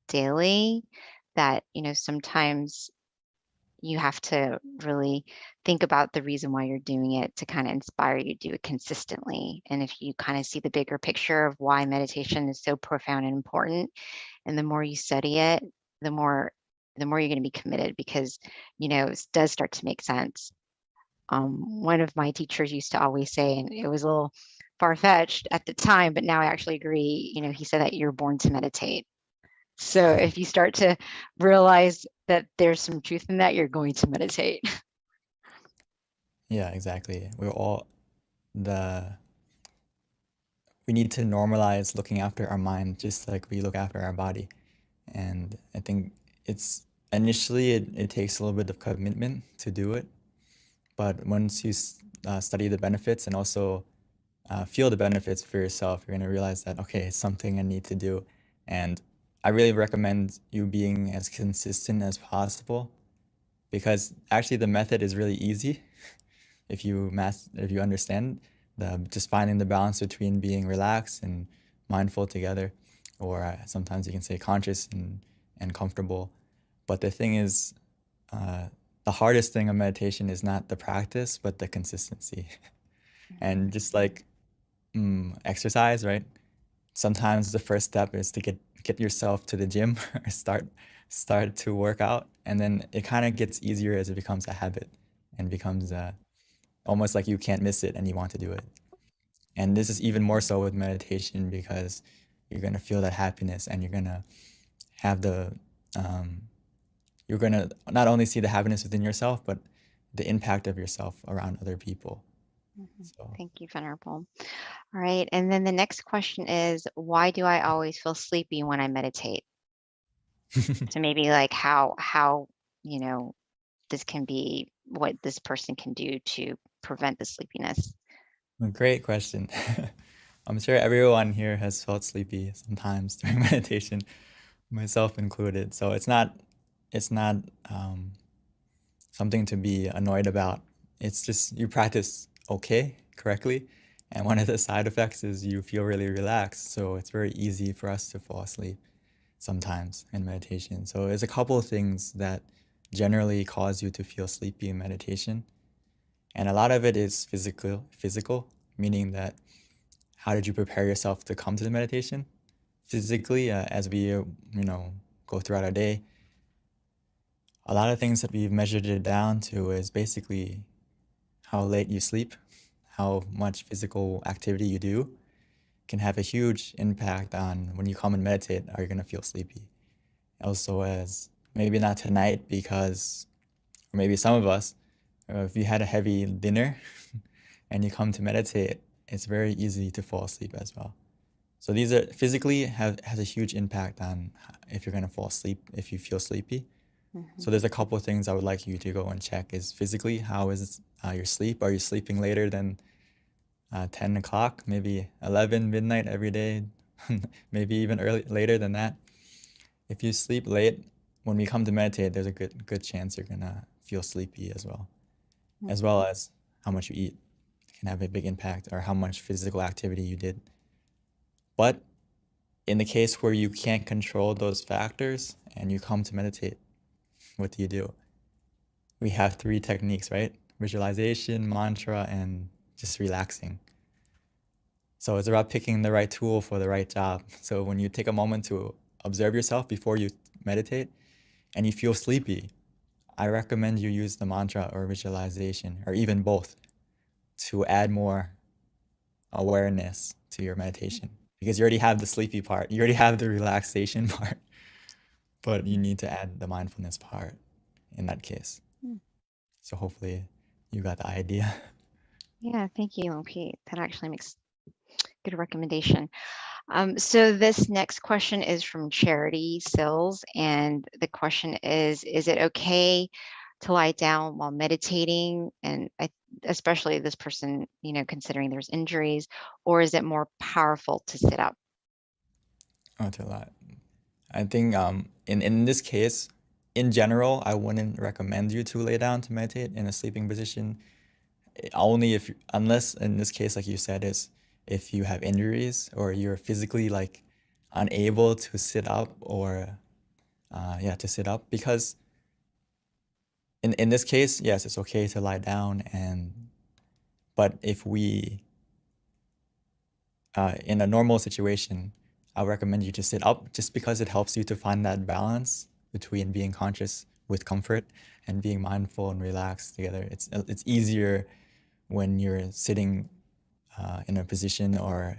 daily, that, sometimes you have to really think about the reason why you're doing it to kind of inspire you to do it consistently. And if you kind of see the bigger picture of why meditation is so profound and important, and the more you study it, the more you're going to be committed because, it does start to make sense. One of my teachers used to always say, and it was a little far-fetched at the time, but now I actually agree, he said that you're born to meditate. So if you start to realize that there's some truth in that, you're going to meditate. Yeah, exactly. We need to normalize looking after our mind just like we look after our body. And I think initially it takes a little bit of commitment to do it. But once you study the benefits and also feel the benefits for yourself, you're going to realize that, okay, it's something I need to do. And I really recommend you being as consistent as possible, because actually the method is really easy if you understand just finding the balance between being relaxed and mindful together, or sometimes you can say conscious and comfortable. But the thing is, the hardest thing of meditation is not the practice, but the consistency. And just like exercise, right? Sometimes the first step is to get yourself to the gym or start to work out, and then it kind of gets easier as it becomes a habit and becomes almost like you can't miss it and you want to do it. And this is even more so with meditation, because you're going to feel that happiness, and you're going to have you're going to not only see the happiness within yourself, but the impact of yourself around other people. So. Thank you, Venerable. All right. And then the next question is, why do I always feel sleepy when I meditate? So maybe like how, this can be what this person can do to prevent the sleepiness. Great question. I'm sure everyone here has felt sleepy sometimes during meditation, myself included. So it's not something to be annoyed about. It's just you practice correctly, and one of the side effects is you feel really relaxed. So it's very easy for us to fall asleep sometimes in meditation. So there's a couple of things that generally cause you to feel sleepy in meditation, and a lot of it is physical, meaning that how did you prepare yourself to come to the meditation? Physically, as we go throughout our day, a lot of things that we've measured it down to is basically how late you sleep, how much physical activity you do can have a huge impact on when you come and meditate, are you going to feel sleepy? Also, as maybe not tonight, because, or maybe some of us, if you had a heavy dinner and you come to meditate, it's very easy to fall asleep as well. So these are physically has a huge impact on if you're going to fall asleep, if you feel sleepy. So there's a couple of things I would like you to go and check. Is physically, how is your sleep? Are you sleeping later than 10 o'clock, maybe 11, midnight every day, maybe even later than that? If you sleep late, when we come to meditate, there's a good chance you're gonna feel sleepy as well. As well as how much you eat can have a big impact, or how much physical activity you did. But in the case where you can't control those factors and you come to meditate, what do? We have 3 techniques, right? Visualization, mantra, and just relaxing. So it's about picking the right tool for the right job. So when you take a moment to observe yourself before you meditate and you feel sleepy, I recommend you use the mantra or visualization, or even both, to add more awareness to your meditation. Because you already have the sleepy part, you already have the relaxation part, but you need to add the mindfulness part in that case. So hopefully you got the idea. Yeah, thank you, Pete. That actually makes good recommendation. So this next question is from Charity Sills, and the question is it okay to lie down while meditating? And especially this person, considering there's injuries, or is it more powerful to sit up? To a lot. I think in this case, in general, I wouldn't recommend you to lay down to meditate in a sleeping position. Only unless in this case, like you said, is if you have injuries or you're physically like unable to sit up or to sit up, because in this case, yes, it's okay to lie down, but if we in a normal situation, I recommend you to sit up, just because it helps you to find that balance between being conscious with comfort and being mindful and relaxed together. It's easier when you're sitting in a position or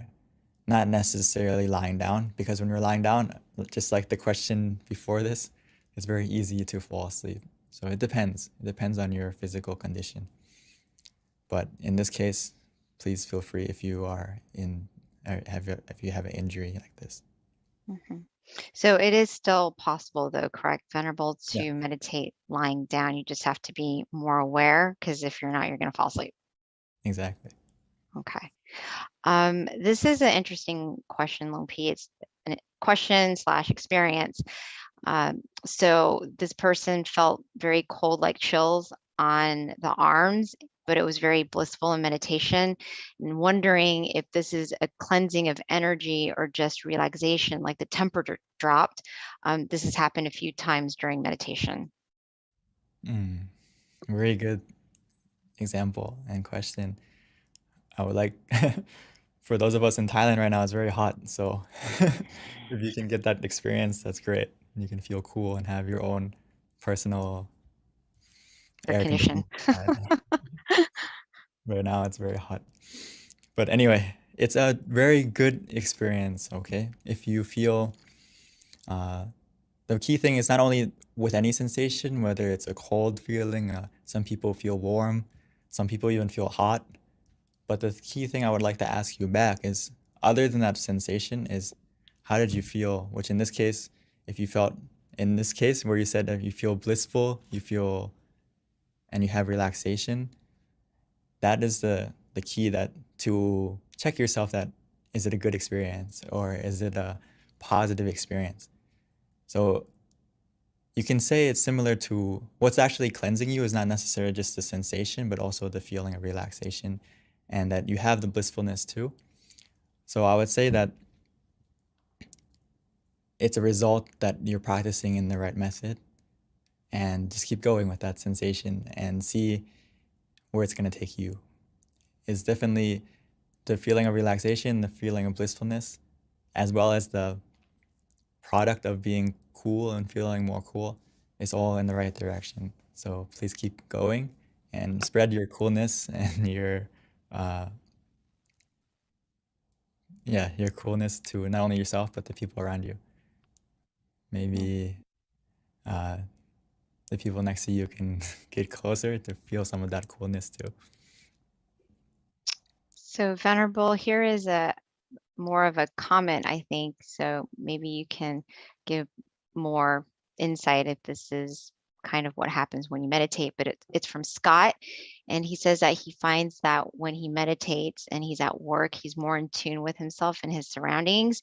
not necessarily lying down, because when you're lying down, just like the question before this, it's very easy to fall asleep. So it depends. It depends on your physical condition. But in this case, please feel free if you are if you have an injury like this. So it is still possible, though, correct, Venerable, to meditate lying down. You just have to be more aware, because if you're not, you're going to fall asleep. Exactly. Okay. This is an interesting question, Lone P. It's a question/experience. So this person felt very cold, like chills on the arms, but it was very blissful in meditation, and wondering if this is a cleansing of energy or just relaxation, like the temperature dropped. This has happened a few times during meditation. Very good example and question. I would like, for those of us in Thailand right now, it's very hot. So if you can get that experience, that's great. You can feel cool and have your own personal Air condition. Right now it's very hot. But anyway, it's a very good experience, okay? If you feel, the key thing is not only with any sensation, whether it's a cold feeling, some people feel warm, some people even feel hot. But the key thing I would like to ask you back is, other than that sensation, is how did you feel? Which in this case, if you felt, in this case where you said that you feel blissful, you feel, and you have relaxation, that is the key, that to check yourself, that is it a good experience or is it a positive experience? So you can say it's similar to what's actually cleansing you is not necessarily just the sensation, but also the feeling of relaxation, and that you have the blissfulness too. So I would say that it's a result that you're practicing in the right method, and just keep going with that sensation and see where it's going to take you. It's definitely the feeling of relaxation, the feeling of blissfulness, as well as the product of being cool and feeling more cool. It's all in the right direction. So please keep going and spread your coolness and your your coolness to not only yourself, but the people around you. Maybe the people next to you can get closer to feel some of that coolness too. So Venerable, here is a more of a comment, I think. So maybe you can give more insight if this is kind of what happens when you meditate, but it's from Scott. And he says that he finds that when he meditates and he's at work, he's more in tune with himself and his surroundings.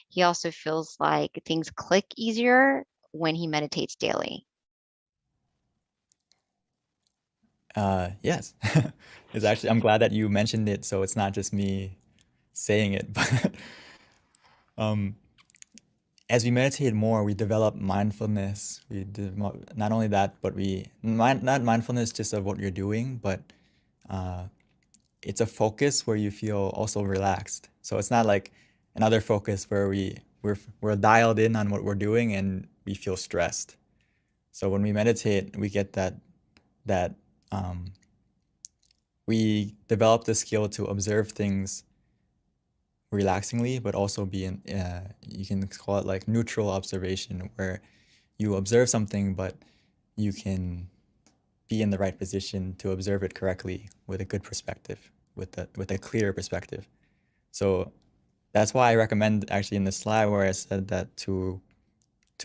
He also feels like things click easier when he meditates daily. Yes, it's actually, I'm glad that you mentioned it, so it's not just me saying it, but as we meditate more, we develop mindfulness. Not only that, but not mindfulness just of what you're doing, but it's a focus where you feel also relaxed. So it's not like another focus where we're dialed in on what we're doing and we feel stressed. So when we meditate, we get that we develop the skill to observe things relaxingly, but also be in, you can call it like neutral observation, where you observe something, but you can be in the right position to observe it correctly with a good perspective, with a clear perspective. So that's why I recommend actually in the slide where I said that to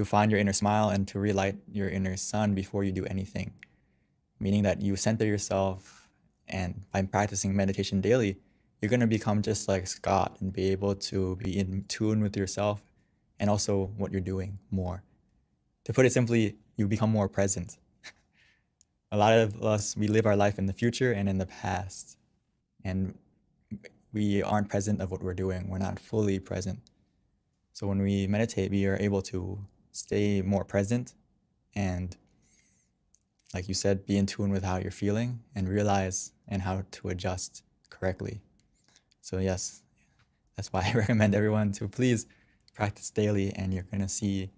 find your inner smile and to relight your inner sun before you do anything, meaning that you center yourself, and by practicing meditation daily, you're going to become just like Scott and be able to be in tune with yourself and also what you're doing more. To put it simply, you become more present. A lot of us, we live our life in the future and in the past, and we aren't present of what we're doing. We're not fully present. So when we meditate, we are able to stay more present and, like you said, be in tune with how you're feeling and realize and how to adjust correctly. So yes, that's why I recommend everyone to please practice daily, and you're going to see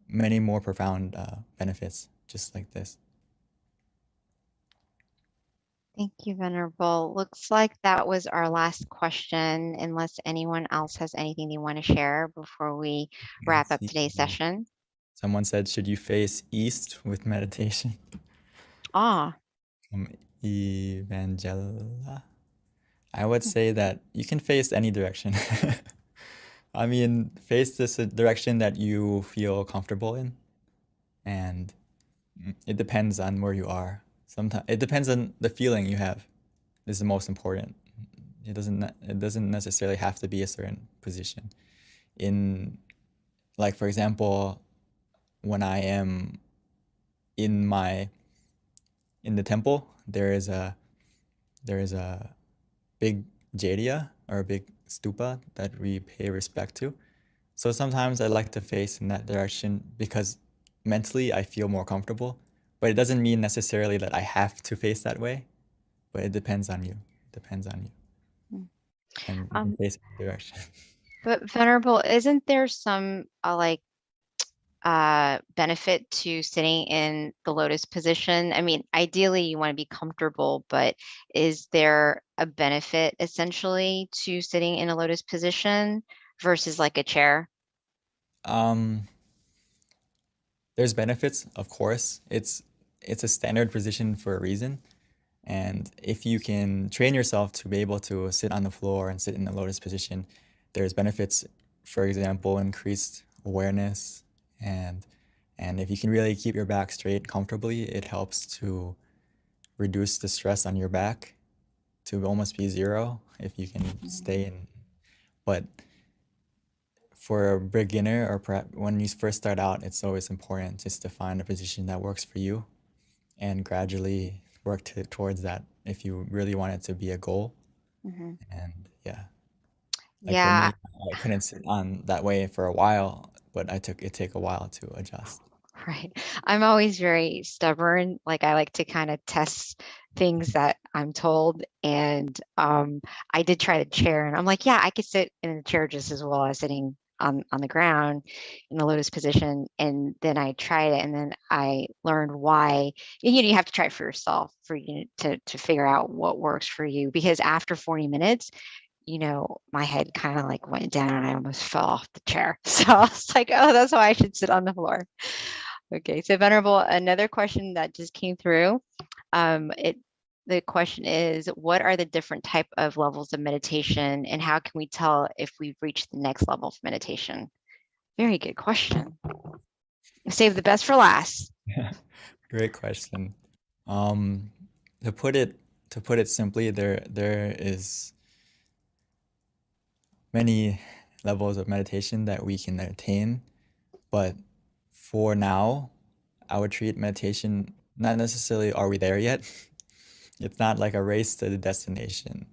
many more profound benefits just like this. Thank you, Venerable. Looks like that was our last question, unless anyone else has anything they want to share before we wrap up today's session. Someone said, should you face east with meditation? Ah, From Evangela. I would say that you can face any direction. I mean, face this direction that you feel comfortable in, and it depends on where you are. Sometimes it depends on the feeling you have. This is the most important. It doesn't necessarily have to be a certain position. In, like, for example, when I am in the temple, there is a big jariya, or a big stupa that we pay respect to. So sometimes I like to face in that direction because mentally I feel more comfortable, but it doesn't mean necessarily that I have to face that way, but it depends on you. It depends on you. And you can face the direction. but Venerable, isn't there some benefit to sitting in the lotus position? I mean, ideally you want to be comfortable, but is there a benefit essentially to sitting in a lotus position versus like a chair? There's benefits, of course. It's a standard position for a reason. And if you can train yourself to be able to sit on the floor and sit in the lotus position, there's benefits, for example, increased awareness, and if you can really keep your back straight comfortably, it helps to reduce the stress on your back to almost be zero if you can stay in. But for a beginner, or perhaps when you first start out, it's always important just to find a position that works for you and gradually work towards that if you really want it to be a goal. And yeah. Like Yeah. for me, I couldn't sit on that way for a while, but it took a while to adjust. Right. I'm always very stubborn. Like I like to kind of test things that I'm told. And I did try the chair, and I'm like, yeah, I could sit in the chair just as well as sitting on the ground in the lotus position. And then I tried it, and then I learned why. You have to try it for yourself for you to figure out what works for you. Because after 40 minutes, my head kind of like went down and I almost fell off the chair. So I was like, oh, that's why I should sit on the floor. Okay, so Venerable, another question that just came through. The question is, what are the different type of levels of meditation, and how can we tell if we've reached the next level of meditation? Very good question. Save the best for last. Great question. To put it simply, there is many levels of meditation that we can attain, but for now, I would treat meditation not necessarily are we there yet. It's not like a race to the destination.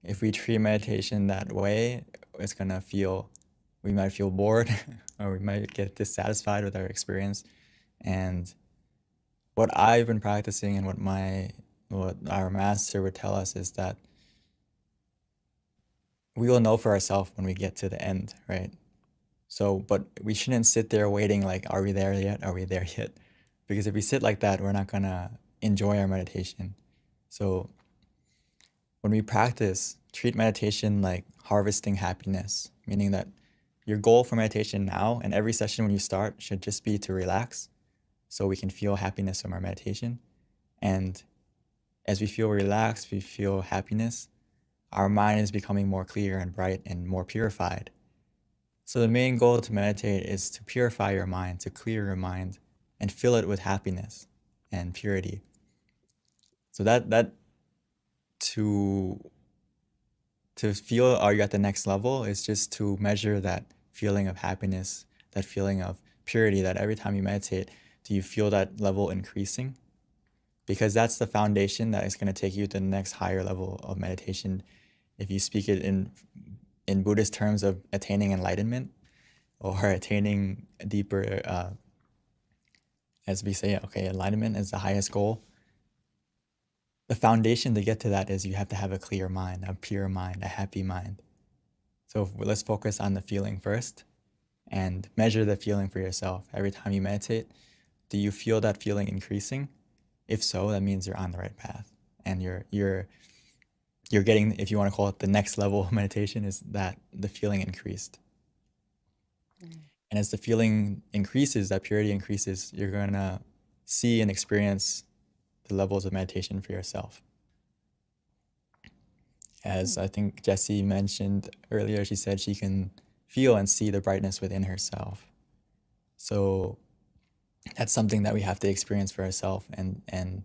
If we treat meditation that way, it's gonna feel we might feel bored or we might get dissatisfied with our experience. And what I've been practicing and what our master would tell us is that we will know for ourselves when we get to the end, right? So, but we shouldn't sit there waiting like, are we there yet? Are we there yet? Because if we sit like that, we're not gonna enjoy our meditation. So when we practice, treat meditation like harvesting happiness, meaning that your goal for meditation now and every session when you start should just be to relax so we can feel happiness from our meditation. And as we feel relaxed, we feel happiness, our mind is becoming more clear and bright and more purified. So the main goal to meditate is to purify your mind, to clear your mind and fill it with happiness and purity. So that to feel are you at the next level is just to measure that feeling of happiness, that feeling of purity, that every time you meditate, do you feel that level increasing? Because that's the foundation that is going to take you to the next higher level of meditation. If you speak it in Buddhist terms of attaining enlightenment or attaining a deeper, as we say, okay, enlightenment is the highest goal. The foundation to get to that is you have to have a clear mind, a pure mind, a happy mind. So let's focus on the feeling first and measure the feeling for yourself. Every time you meditate, do you feel that feeling increasing? If so, that means you're on the right path and you're getting, if you want to call it the next level of meditation, is that the feeling increased. And as the feeling increases, that purity increases, you're going to see and experience the levels of meditation for yourself. As I think Jessie mentioned earlier, she said she can feel and see the brightness within herself. So that's something that we have to experience for ourselves. And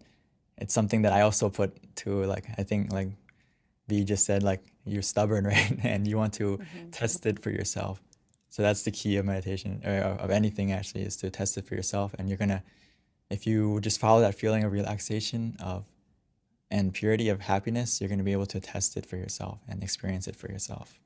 it's something that I also put to, like, I think like B just said, like, you're stubborn, right? And you want to test it for yourself. So that's the key of meditation, or of anything actually, is to test it for yourself. And you're gonna, if you just follow that feeling of relaxation and purity of happiness, you're gonna be able to test it for yourself and experience it for yourself.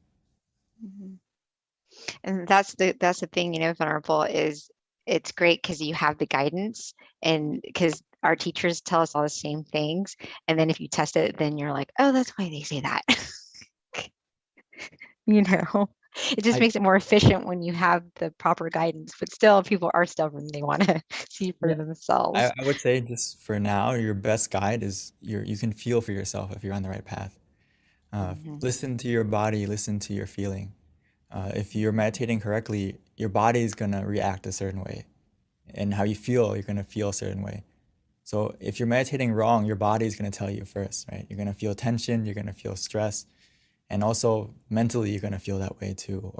And that's the thing, Venerable, is it's great because you have the guidance, and because our teachers tell us all the same things. And then if you test it, then you're like, oh, that's why they say that. It just makes it more efficient when you have the proper guidance. But still, people are stubborn. They want to see for themselves. I would say just for now, your best guide is you can feel for yourself if you're on the right path. Listen to your body, listen to your feeling. If you're meditating correctly, your body is going to react a certain way. And how you feel, you're going to feel a certain way. So if you're meditating wrong, your body is going to tell you first, right? You're going to feel tension, you're going to feel stress, and also mentally you're going to feel that way too.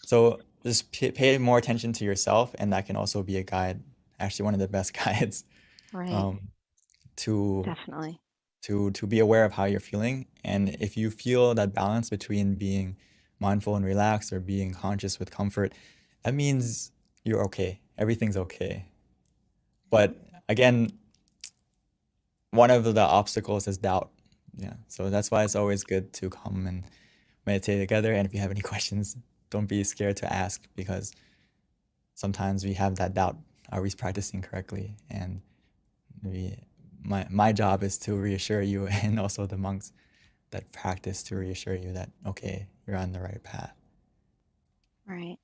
So just pay more attention to yourself, and that can also be a guide, actually one of the best guides, Right. Definitely. To be aware of how you're feeling. And if you feel that balance between being mindful and relaxed or being conscious with comfort, that means you're okay. Everything's okay. But again, one of the obstacles is doubt. Yeah. So that's why it's always good to come and meditate together. And if you have any questions, don't be scared to ask, because sometimes we have that doubt. Are we practicing correctly? And my job is to reassure you, and also the monks that practice, to reassure you that, okay, you're on the right path. Right.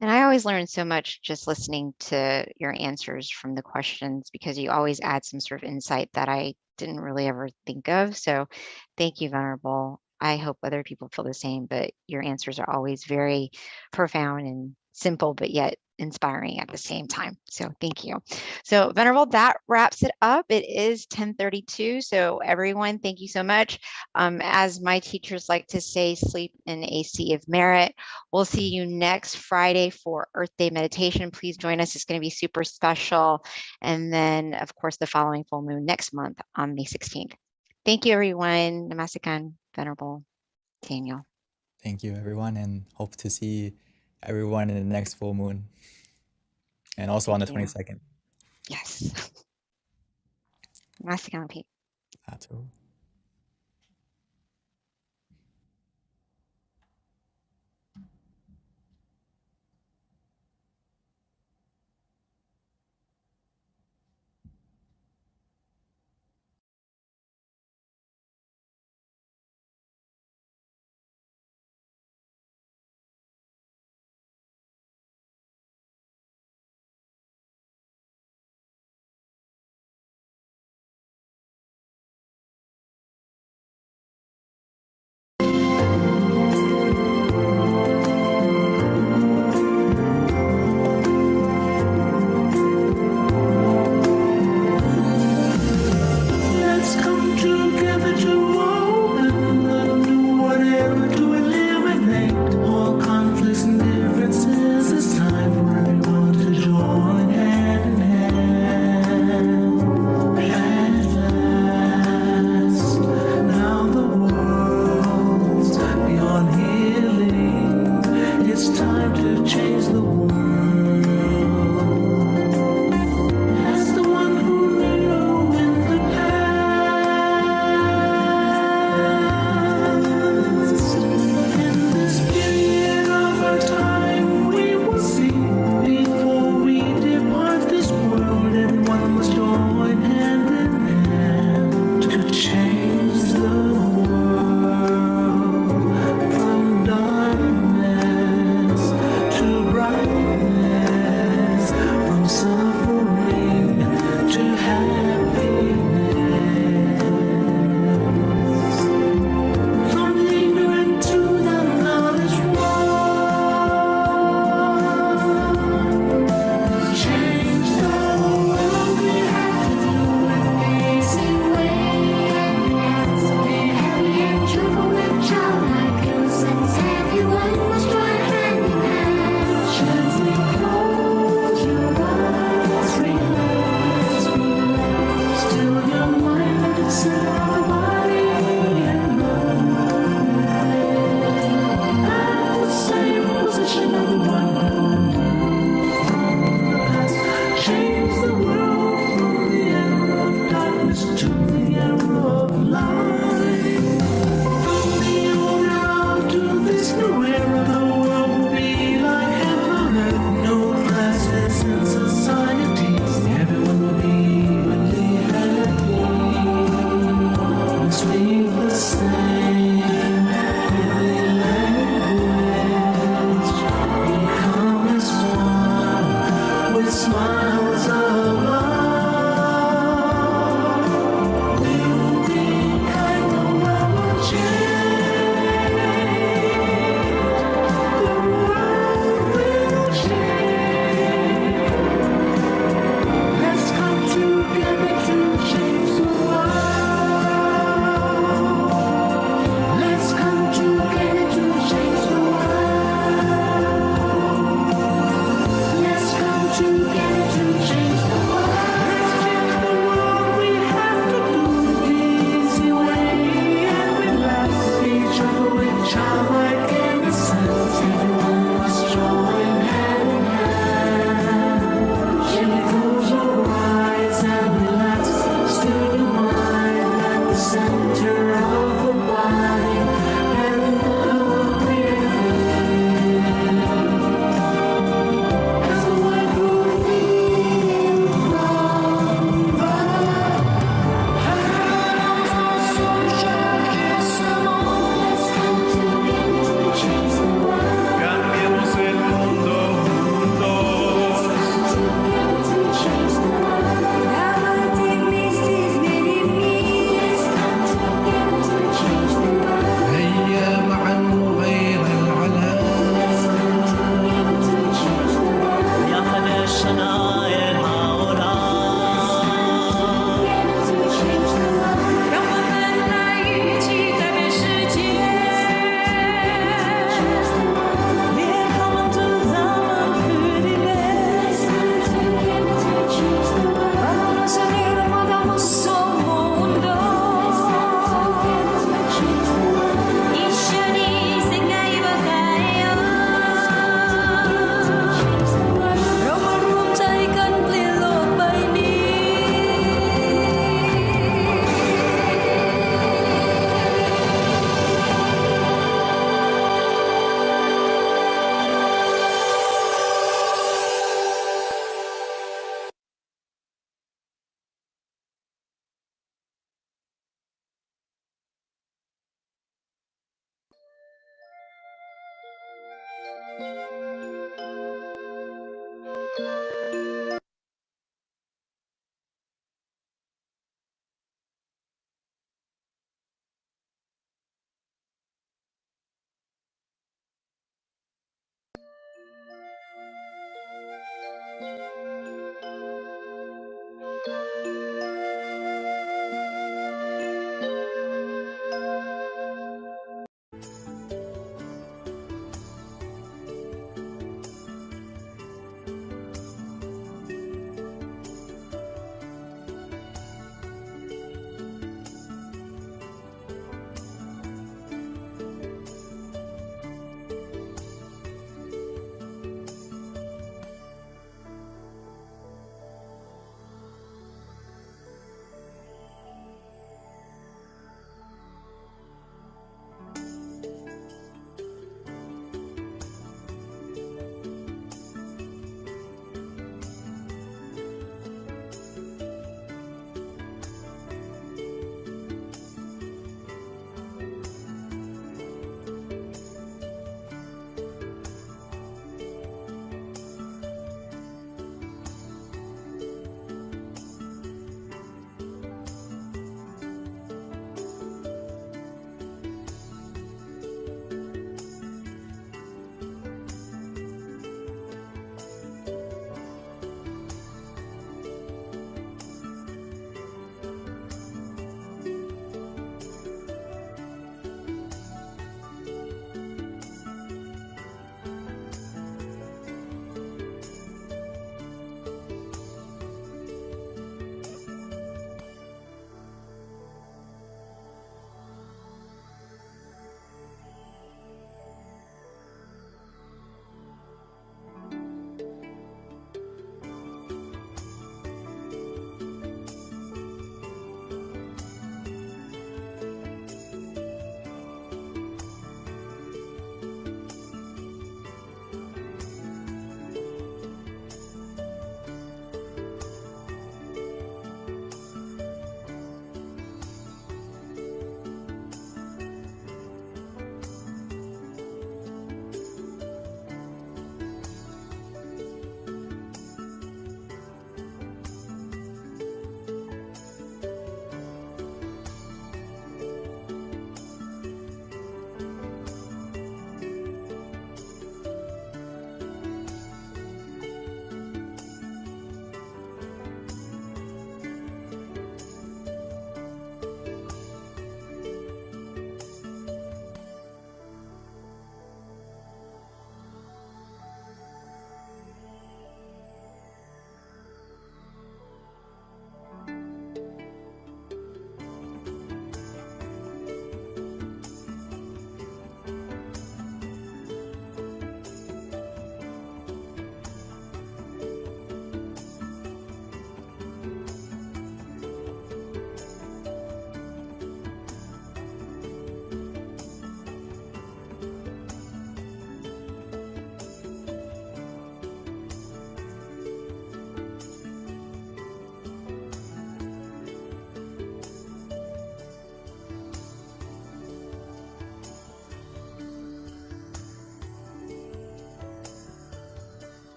And I always learn so much just listening to your answers from the questions, because you always add some sort of insight that I didn't really ever think of. So thank you, Venerable. I hope other people feel the same, but your answers are always very profound and simple, but yet inspiring at the same time. So thank you. So Venerable, that wraps it up. It is 10:32. So everyone, thank you so much. As my teachers like to say, sleep in a sea of merit. We'll see you next Friday for Earth Day meditation. Please join us. It's going to be super special. And then, of course, the following full moon next month on May 16th. Thank you, everyone. Namaskaran, Venerable Daniel. Thank you, everyone, and hope to see everyone in the next full moon. And also on the 22nd. Yes. Namaskaran, Pete. Atu.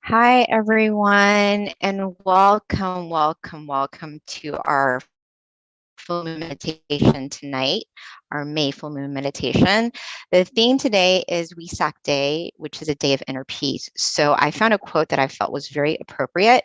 Hi, everyone, and welcome to our full moon meditation tonight, our May full moon meditation. The theme today is Wesak Day, which is a day of inner peace. So I found a quote that I felt was very appropriate,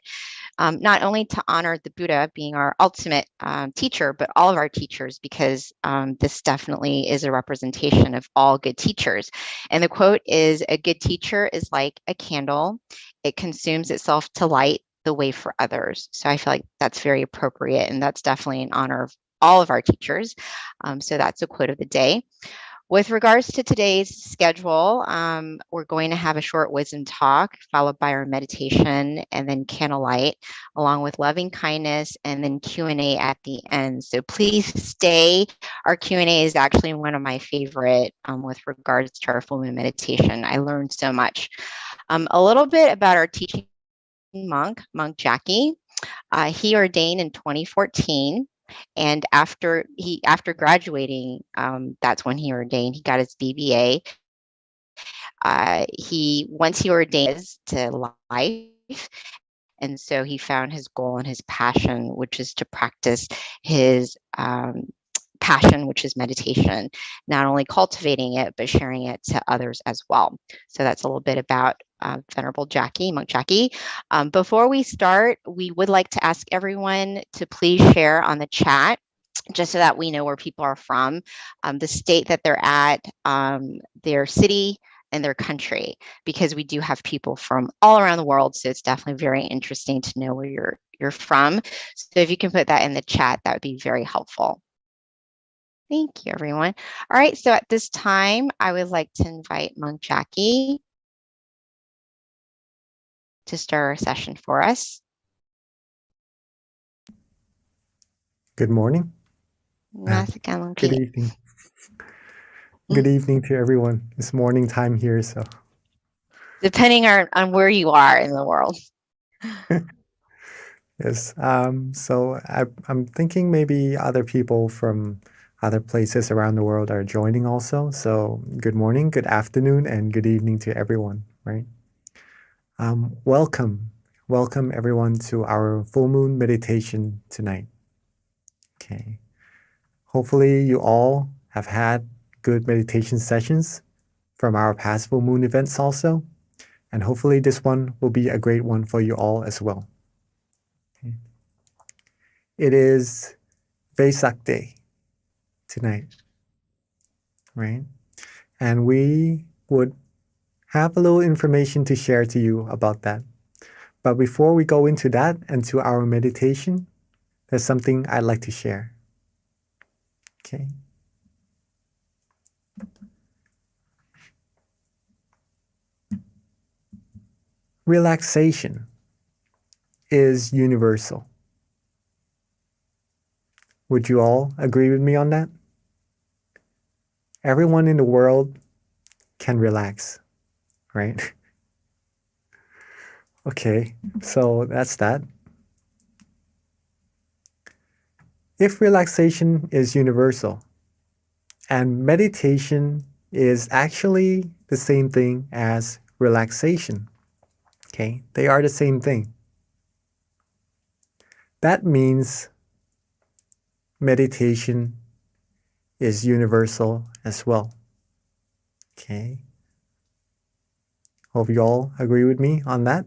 not only to honor the Buddha being our ultimate teacher, but all of our teachers, because this definitely is a representation of all good teachers. And the quote is, "A good teacher is like a candle. It consumes itself to light the way for others." So I feel like that's very appropriate, and that's definitely in honor of all of our teachers. So that's a quote of the day. With regards to today's schedule, we're going to have a short wisdom talk followed by our meditation and then candlelight, along with loving kindness and then Q&A at the end. So please stay. Our Q&A is actually one of my favorite with regards to our full moon meditation. I learned so much. A little bit about our teaching monk Jackie. He ordained in 2014. And after graduating, that's when he ordained. He got his BBA. Once he ordained to life, and so he found his goal and his passion, which is to practice his passion, which is meditation, not only cultivating it, but sharing it to others as well. So that's a little bit about Venerable Jackie, Monk Jackie. Before we start, we would like to ask everyone to please share on the chat, just so that we know where people are from, the state that they're at, their city, and their country, because we do have people from all around the world. So it's definitely very interesting to know where you're from. So if you can put that in the chat, that would be very helpful. Thank you, everyone. All right, so at this time, I would like to invite Monk Jackie to start our session for us. Good morning. Good evening. Good evening to everyone. It's morning time here, so. Depending on where you are in the world. Yes. So I'm thinking maybe other people from other places around the world are joining also. So good morning, good afternoon, and good evening to everyone, right? Welcome everyone to our full moon meditation tonight. Okay. Hopefully you all have had good meditation sessions from our past full moon events also. And hopefully this one will be a great one for you all as well. Okay. It is Vesak Day tonight, right? And we would have a little information to share to you about that. But before we go into that and to our meditation, there's something I'd like to share. Okay. Relaxation is universal. Would you all agree with me on that? Everyone in the world can relax, right? Okay, so that's that. If relaxation is universal, and meditation is actually the same thing as relaxation, okay? They are the same thing. That means meditation is universal as well, okay? Hope you all agree with me on that.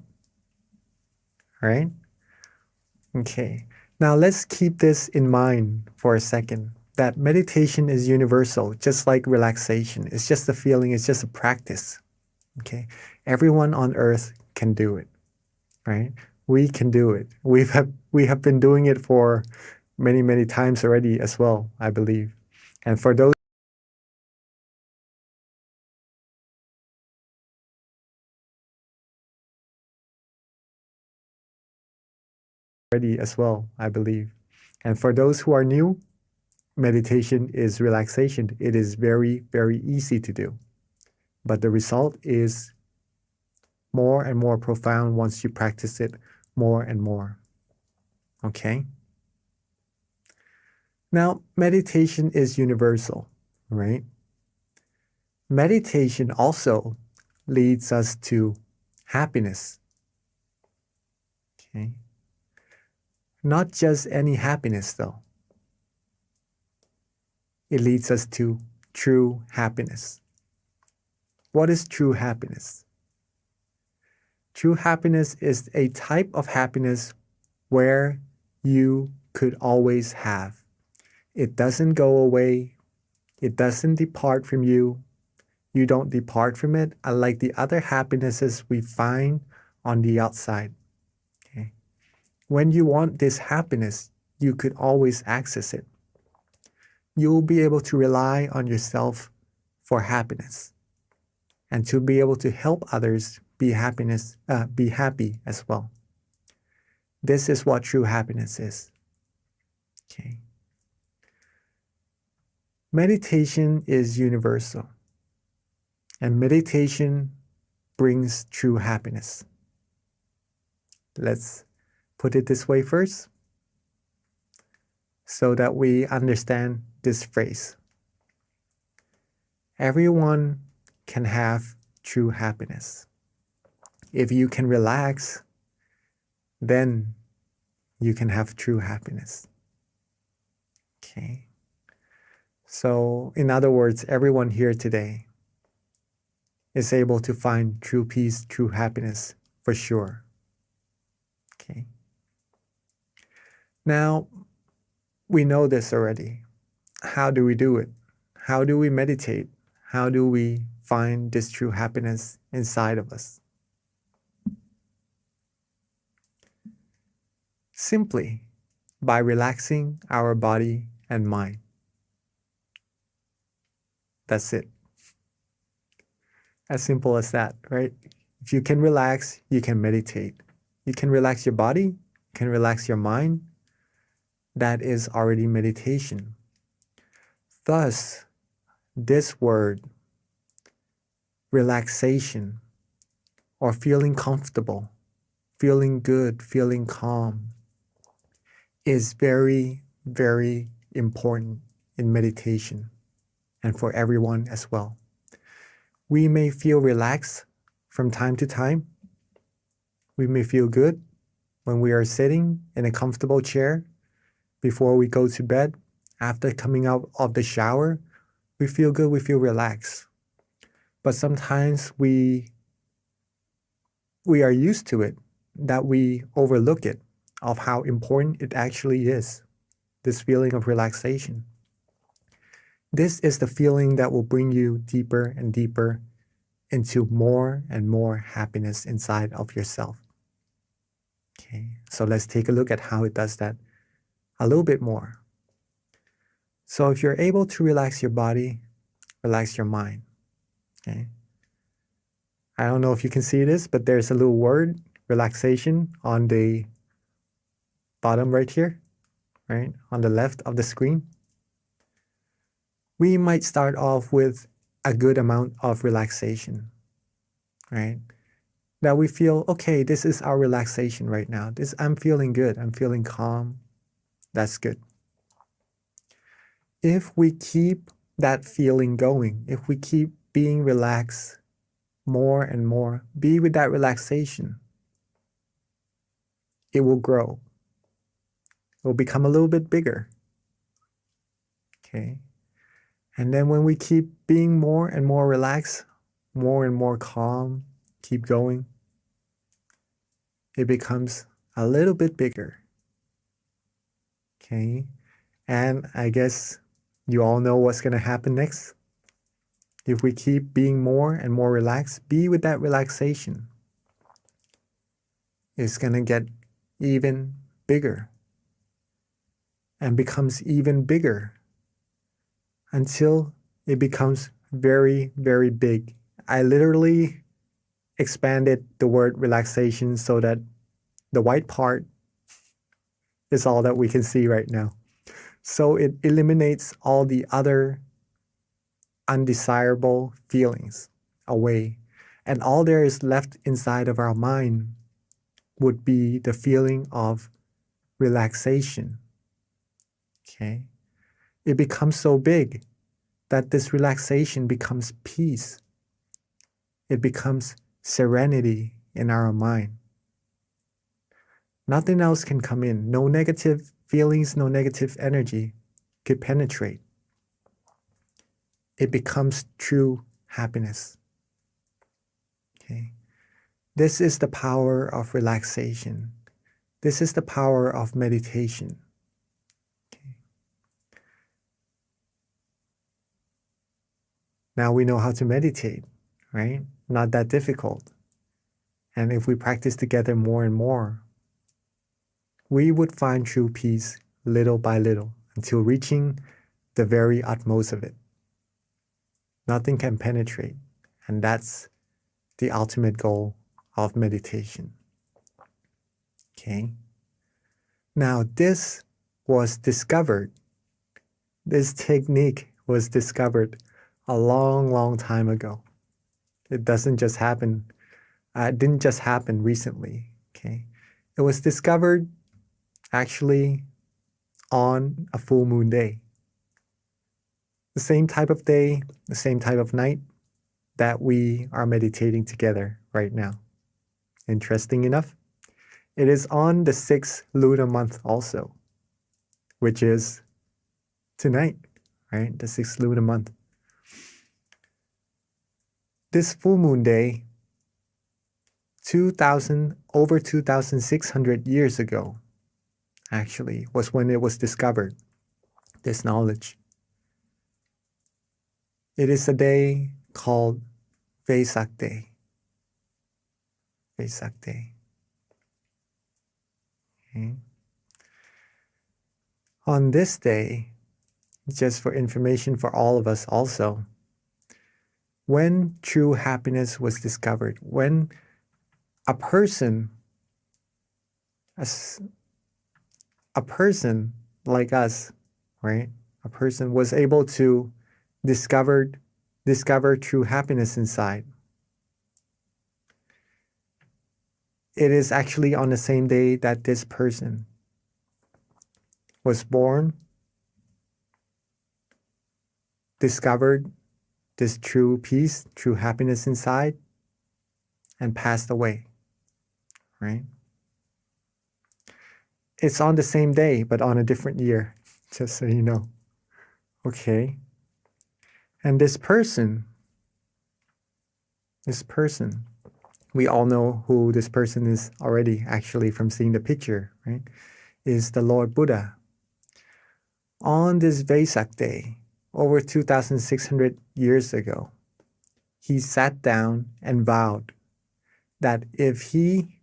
All right? Okay. Now let's keep this in mind for a second, that meditation is universal, just like relaxation. It's just a feeling, it's just a practice. Okay? Everyone on earth can do it, right? We can do it. We have been doing it for many, many times already as well, I believe. And for those already as well, I believe. And for those who are new, meditation is relaxation. It is very, very easy to do. But the result is more and more profound once you practice it more and more. Okay? Now, meditation is universal, right? Meditation also leads us to happiness, Okay. Not just any happiness, though. It leads us to true happiness. What is true happiness? True happiness is a type of happiness where you could always have. It doesn't go away. It doesn't depart from you. You don't depart from it, unlike the other happinesses we find on the outside. Okay? When you want this happiness, you could always access it. You'll be able to rely on yourself for happiness and to be able to help others be happy as well. This is what true happiness is. Okay. Meditation is universal, and meditation brings true happiness. Let's put it this way first, so that we understand this phrase. Everyone can have true happiness. If you can relax, then you can have true happiness. Okay. So, in other words, everyone here today is able to find true peace, true happiness for sure. Okay. Now, we know this already. How do we do it? How do we meditate? How do we find this true happiness inside of us? Simply by relaxing our body and mind. That's it. As simple as that, right? If you can relax, you can meditate. You can relax your body, you can relax your mind. That is already meditation. Thus, this word, relaxation, or feeling comfortable, feeling good, feeling calm, is very, very important in meditation and for everyone as well. We may feel relaxed from time to time. We may feel good when we are sitting in a comfortable chair before we go to bed. After coming out of the shower, we feel good, we feel relaxed. But sometimes we are used to it, that we overlook it, of how important it actually is, this feeling of relaxation. This is the feeling that will bring you deeper and deeper into more and more happiness inside of yourself. Okay, so let's take a look at how it does that a little bit more. So if you're able to relax your body, relax your mind. Okay. I don't know if you can see this, but there's a little word, relaxation, on the bottom right here, right? On the left of the screen. We might start off with a good amount of relaxation, right? That we feel, okay, this is our relaxation right now. I'm feeling good. I'm feeling calm. That's good. If we keep that feeling going, if we keep being relaxed more and more, be with that relaxation, it will grow. It will become a little bit bigger. Okay. And then when we keep being more and more relaxed, more and more calm, keep going, it becomes a little bit bigger. Okay. And I guess you all know what's going to happen next. If we keep being more and more relaxed, be with that relaxation, it's going to get even bigger and becomes even bigger until it becomes very, very big. I literally expanded the word relaxation so that the white part is all that we can see right now. So it eliminates all the other undesirable feelings away. And all there is left inside of our mind would be the feeling of relaxation. Okay? It becomes so big that this relaxation becomes peace. It becomes serenity in our mind. Nothing else can come in. No negative feelings, no negative energy could penetrate. It becomes true happiness. Okay. This is the power of relaxation. This is the power of meditation. Okay. Now we know how to meditate, right? Not that difficult. And if we practice together more and more, we would find true peace little by little until reaching the very utmost of it. Nothing can penetrate, and that's the ultimate goal of meditation. Okay. Now this was discovered. This technique was discovered a long, long time ago. It doesn't just happen. It didn't just happen recently. Okay. It was discovered actually on a full moon day. The same type of day, the same type of night that we are meditating together right now. Interesting enough, it is on the 6th lunar month also, which is tonight, right? The 6th lunar month. This full moon day, over 2,600 years ago, actually, was when it was discovered, this knowledge. It is a day called Vesak Day. Vesak Day. Okay. On this day, just for information for all of us also, when true happiness was discovered, when a person like us, right? A person was able to discover true happiness inside. It is actually on the same day that this person was born, discovered this true peace, true happiness inside, and passed away, right? It's on the same day, but on a different year, just so you know. Okay. And this person, we all know who this person is already, actually, from seeing the picture, right? Is the Lord Buddha. On this Vesak Day, over 2,600 years ago, he sat down and vowed that if he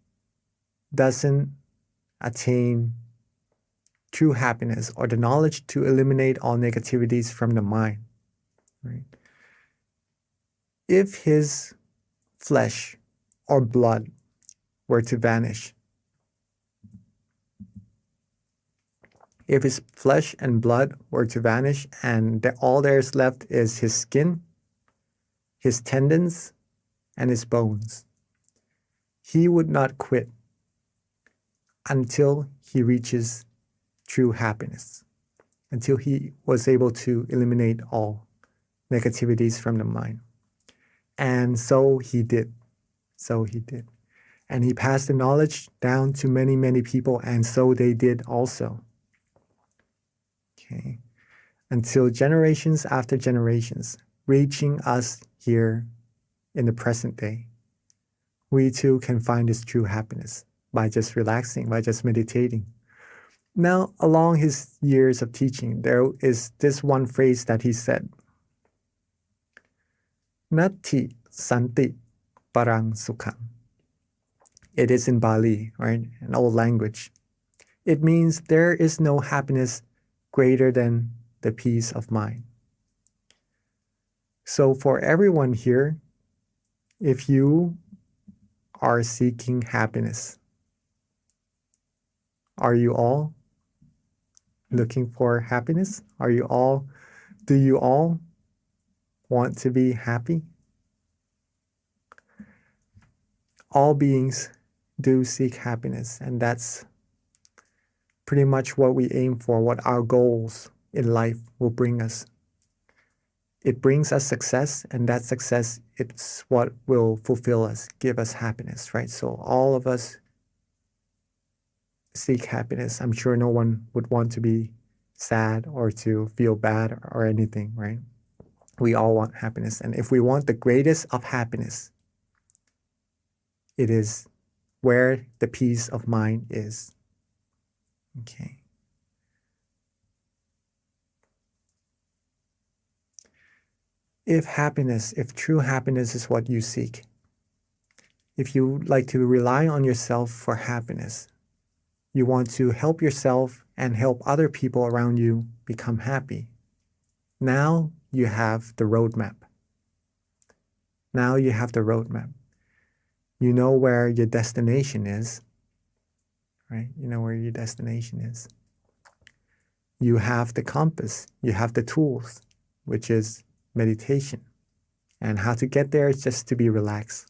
doesn't attain true happiness or the knowledge to eliminate all negativities from the mind, right? If his flesh or blood were to vanish, if his flesh and blood were to vanish and all there's left is his skin, his tendons, and his bones, he would not quit until he reaches true happiness, until he was able to eliminate all negativities from the mind. And so he did. And he passed the knowledge down to many, many people, and so they did also. Okay. Until generations after generations, reaching us here in the present day, we too can find this true happiness by just relaxing, by just meditating. Now, along his years of teaching, there is this one phrase that he said, Nati Santi Parang Sukham. It is in Bali, right? An old language. It means there is no happiness greater than the peace of mind. So for everyone here, if you are seeking happiness, are you all looking for happiness? Do you all want to be happy? All beings do seek happiness, and that's pretty much what we aim for, what our goals in life will bring us. It brings us success, and that success, it's what will fulfill us, give us happiness, right? So all of us seek happiness. I'm sure no one would want to be sad or to feel bad or anything, right? We all want happiness. And if we want the greatest of happiness, it is where the peace of mind is. Okay. If true happiness is what you seek, if you like to rely on yourself for happiness, you want to help yourself and help other people around you become happy. Now you have the roadmap. Now you have the roadmap. You know where your destination is, right? You know where your destination is. You have the compass. You have the tools, which is meditation. And how to get there is just to be relaxed.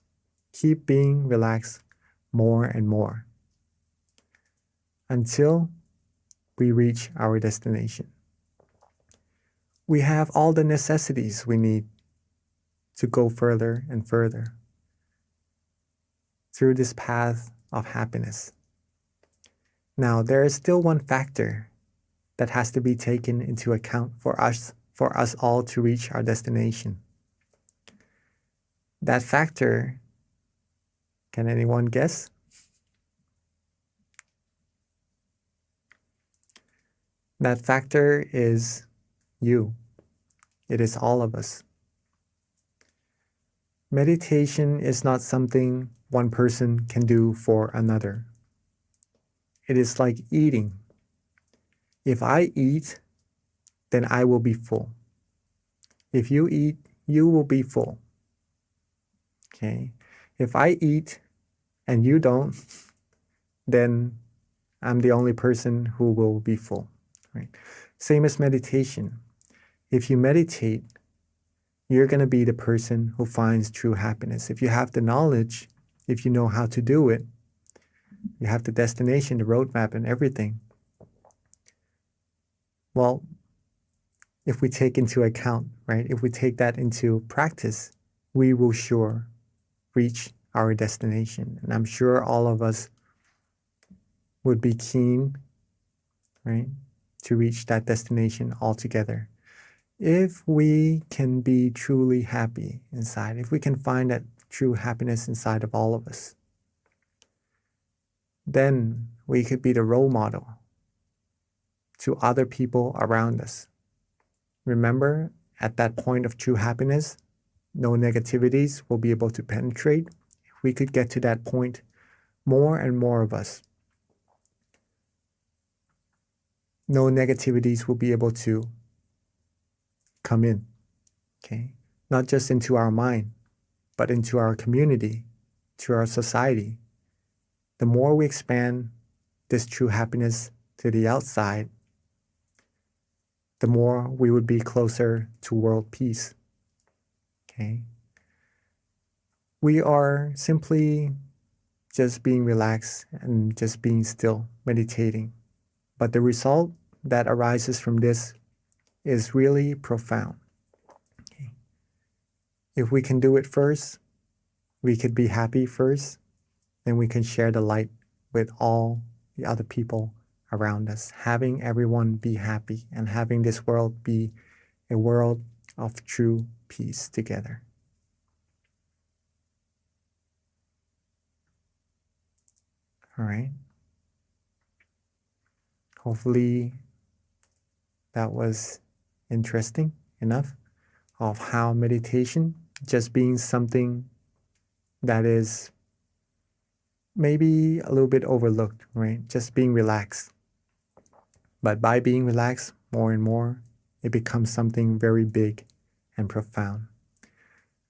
Keep being relaxed more and more until we reach our destination. We have all the necessities we need to go further and further through this path of happiness. Now, there is still one factor that has to be taken into account for us all to reach our destination. That factor, can anyone guess? That factor is you. It is all of us. Meditation is not something one person can do for another. It is like eating. If I eat, then I will be full. If you eat, you will be full. Okay? If I eat and you don't, then I'm the only person who will be full. Right? Same as meditation. If you meditate, you're going to be the person who finds true happiness. If you have the knowledge, if you know how to do it, you have the destination, the roadmap, and everything. Well, if we take into account, right, if we take that into practice, we will sure reach our destination. And I'm sure all of us would be keen, right, to reach that destination altogether. If we can be truly happy inside, if we can find that true happiness inside of all of us, then we could be the role model to other people around us. Remember, at that point of true happiness, no negativities will be able to penetrate. If we could get to that point, more and more of us, no negativities will be able to come in, okay? Not just into our mind, but into our community, to our society. The more we expand this true happiness to the outside, the more we would be closer to world peace, okay? We are simply just being relaxed and just being still, meditating. But the result that arises from this is really profound. Okay. If we can do it first, we could be happy first, then we can share the light with all the other people around us, having everyone be happy and having this world be a world of true peace together. All right. Hopefully that was interesting enough of how meditation, just being something that is maybe a little bit overlooked, right? Just being relaxed. But by being relaxed more and more, it becomes something very big and profound.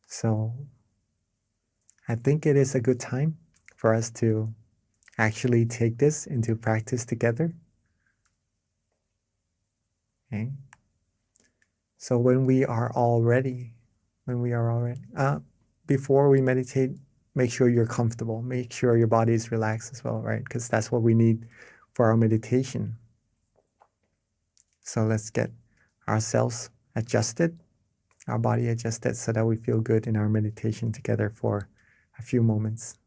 So I think it is a good time for us to actually take this into practice together. Okay. So when we are all ready, before we meditate, make sure you're comfortable. Make sure your body is relaxed as well, right? Because that's what we need for our meditation. So let's get ourselves adjusted, our body adjusted, so that we feel good in our meditation together for a few moments.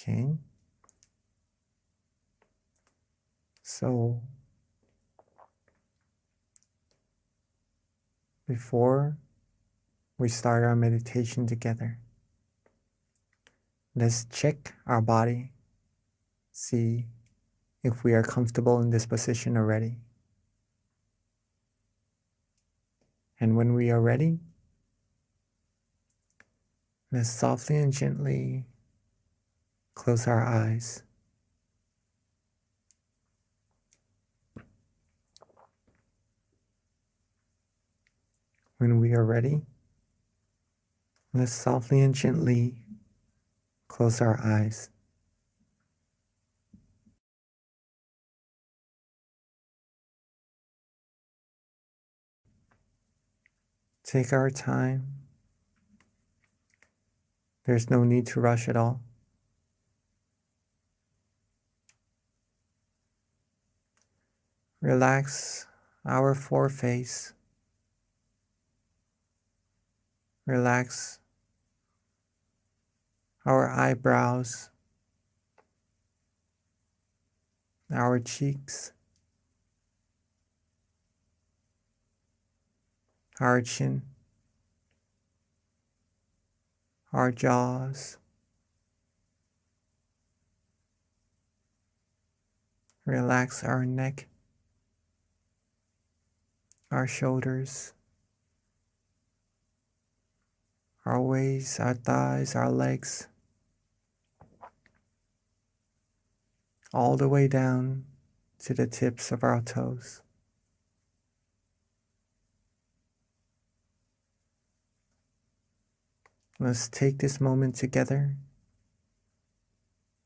Okay. So before we start our meditation together, let's check our body, see if we are comfortable in this position already. And when we are ready, let's softly and gently close our eyes. When we are ready, let's softly and gently close our eyes. Take our time. There's no need to rush at all. Relax our foreface. Relax our eyebrows, our cheeks, our chin, our jaws. Relax our neck, our shoulders, our waist, our thighs, our legs, all the way down to the tips of our toes. Let's take this moment together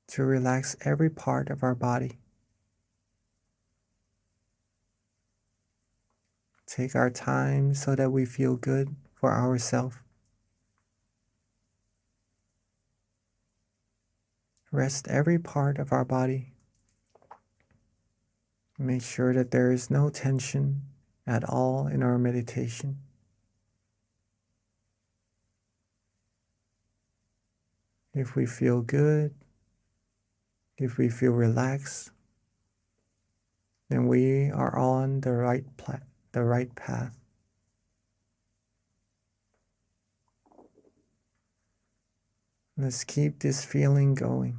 to relax every part of our body. Take our time so that we feel good for ourselves. Rest every part of our body. Make sure that there is no tension at all in our meditation. If we feel good, if we feel relaxed, then we are on the right path. Let's keep this feeling going.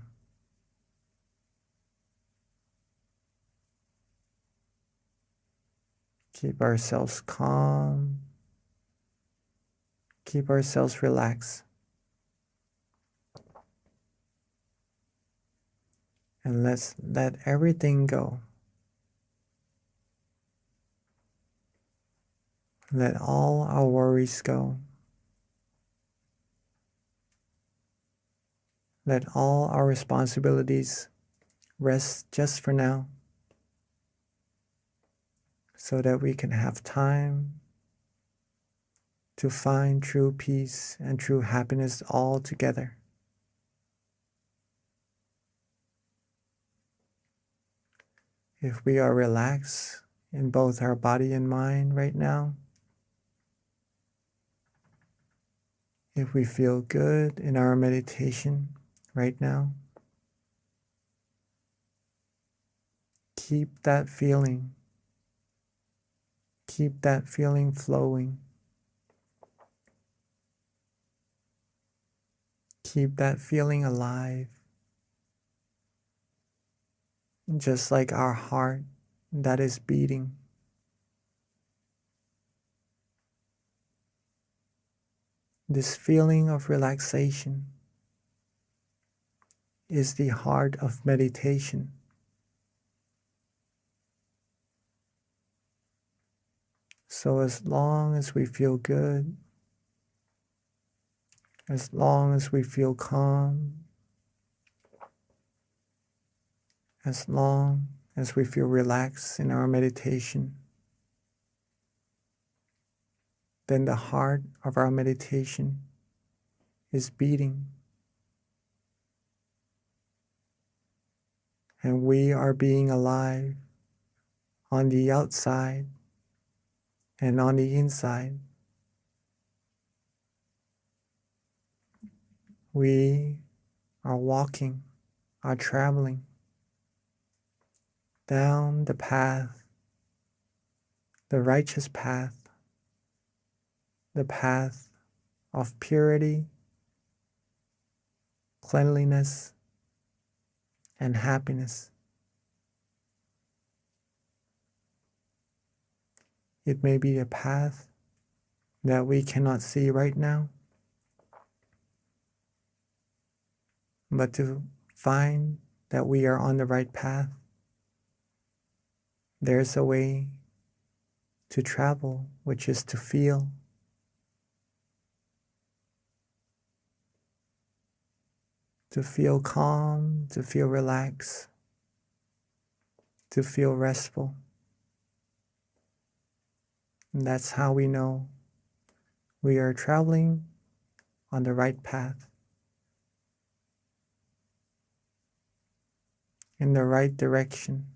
Keep ourselves calm. Keep ourselves relaxed. And let's let everything go. Let all our worries go. Let all our responsibilities rest just for now, so that we can have time to find true peace and true happiness all together. If we are relaxed in both our body and mind right now, if we feel good in our meditation right now, keep that feeling. Keep that feeling flowing. Keep that feeling alive. Just like our heart that is beating. This feeling of relaxation is the heart of meditation. So as long as we feel good, as long as we feel calm, as long as we feel relaxed in our meditation, then the heart of our meditation is beating. And we are being alive on the outside and on the inside. We are walking are traveling down the path, the righteous path, the path of purity, cleanliness, and happiness. It may be a path that we cannot see right now, but to find that we are on the right path, there's a way to travel, which is to feel. To feel calm, to feel relaxed, to feel restful. And that's how we know we are traveling on the right path, in the right direction,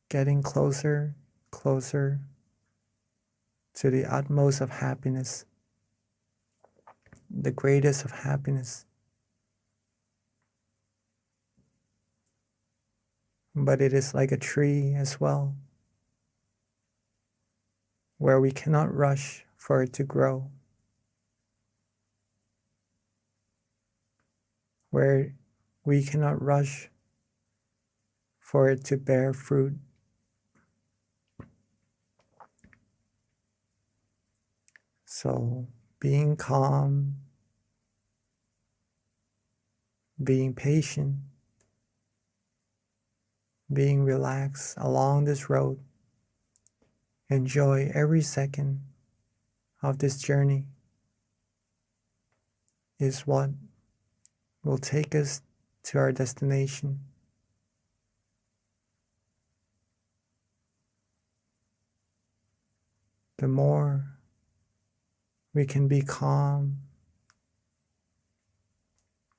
getting closer, closer to the utmost of happiness, the greatest of happiness. But it is like a tree as well, where we cannot rush for it to grow, where we cannot rush for it to bear fruit. So being calm, being patient, being relaxed along this road, enjoy every second of this journey is what will take us to our destination. The more we can be calm,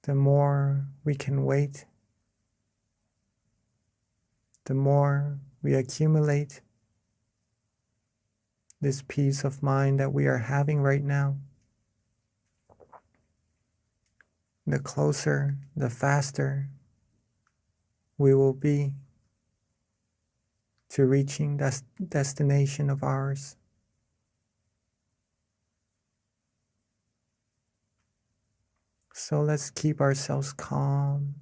the more we can wait, the more we accumulate this peace of mind that we are having right now, the closer, the faster we will be to reaching that destination of ours. So let's keep ourselves calm.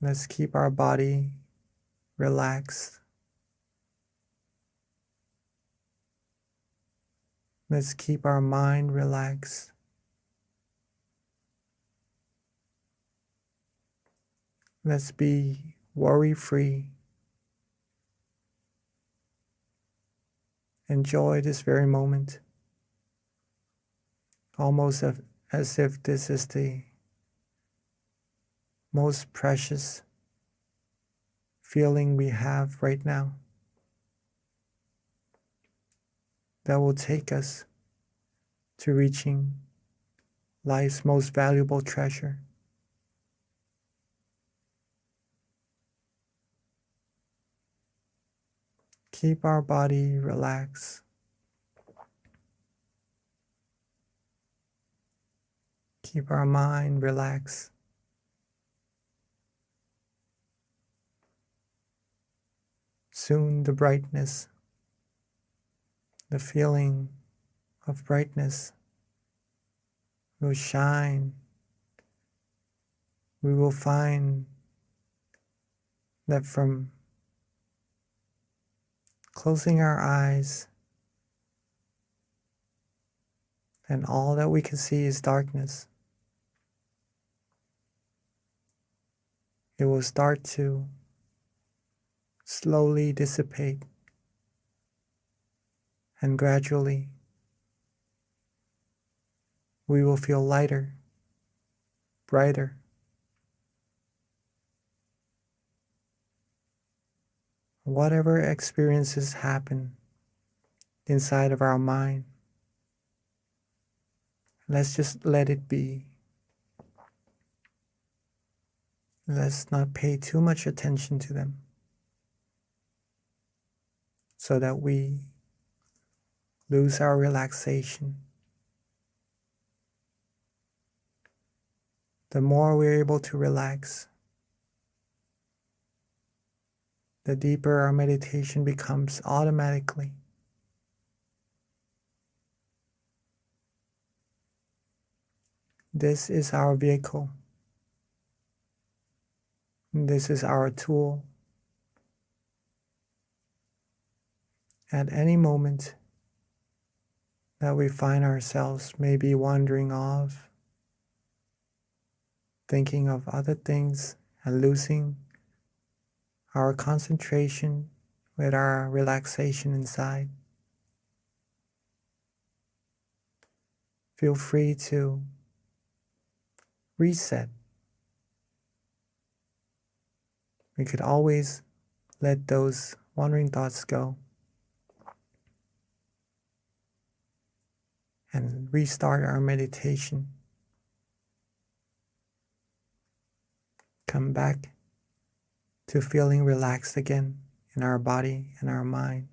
Let's keep our body relaxed. Let's keep our mind relaxed. Let's be worry-free. Enjoy this very moment, almost as if this is the most precious feeling we have right now, that will take us to reaching life's most valuable treasure. Keep our body relaxed. Keep our mind relaxed. Soon the brightness, the feeling of brightness will shine. We will find that from closing our eyes and all that we can see is darkness, it will start to slowly dissipate, and gradually we will feel lighter, brighter. Whatever experiences happen inside of our mind, let's just let it be. Let's not pay too much attention to them, so that we lose our relaxation, the more we're able to relax, the deeper our meditation becomes automatically. This is our vehicle. This is our tool. At any moment that we find ourselves maybe wandering off, thinking of other things and losing our concentration with our relaxation inside, feel free to reset. We could always let those wandering thoughts go and restart our meditation. Come back to feeling relaxed again in our body and our mind.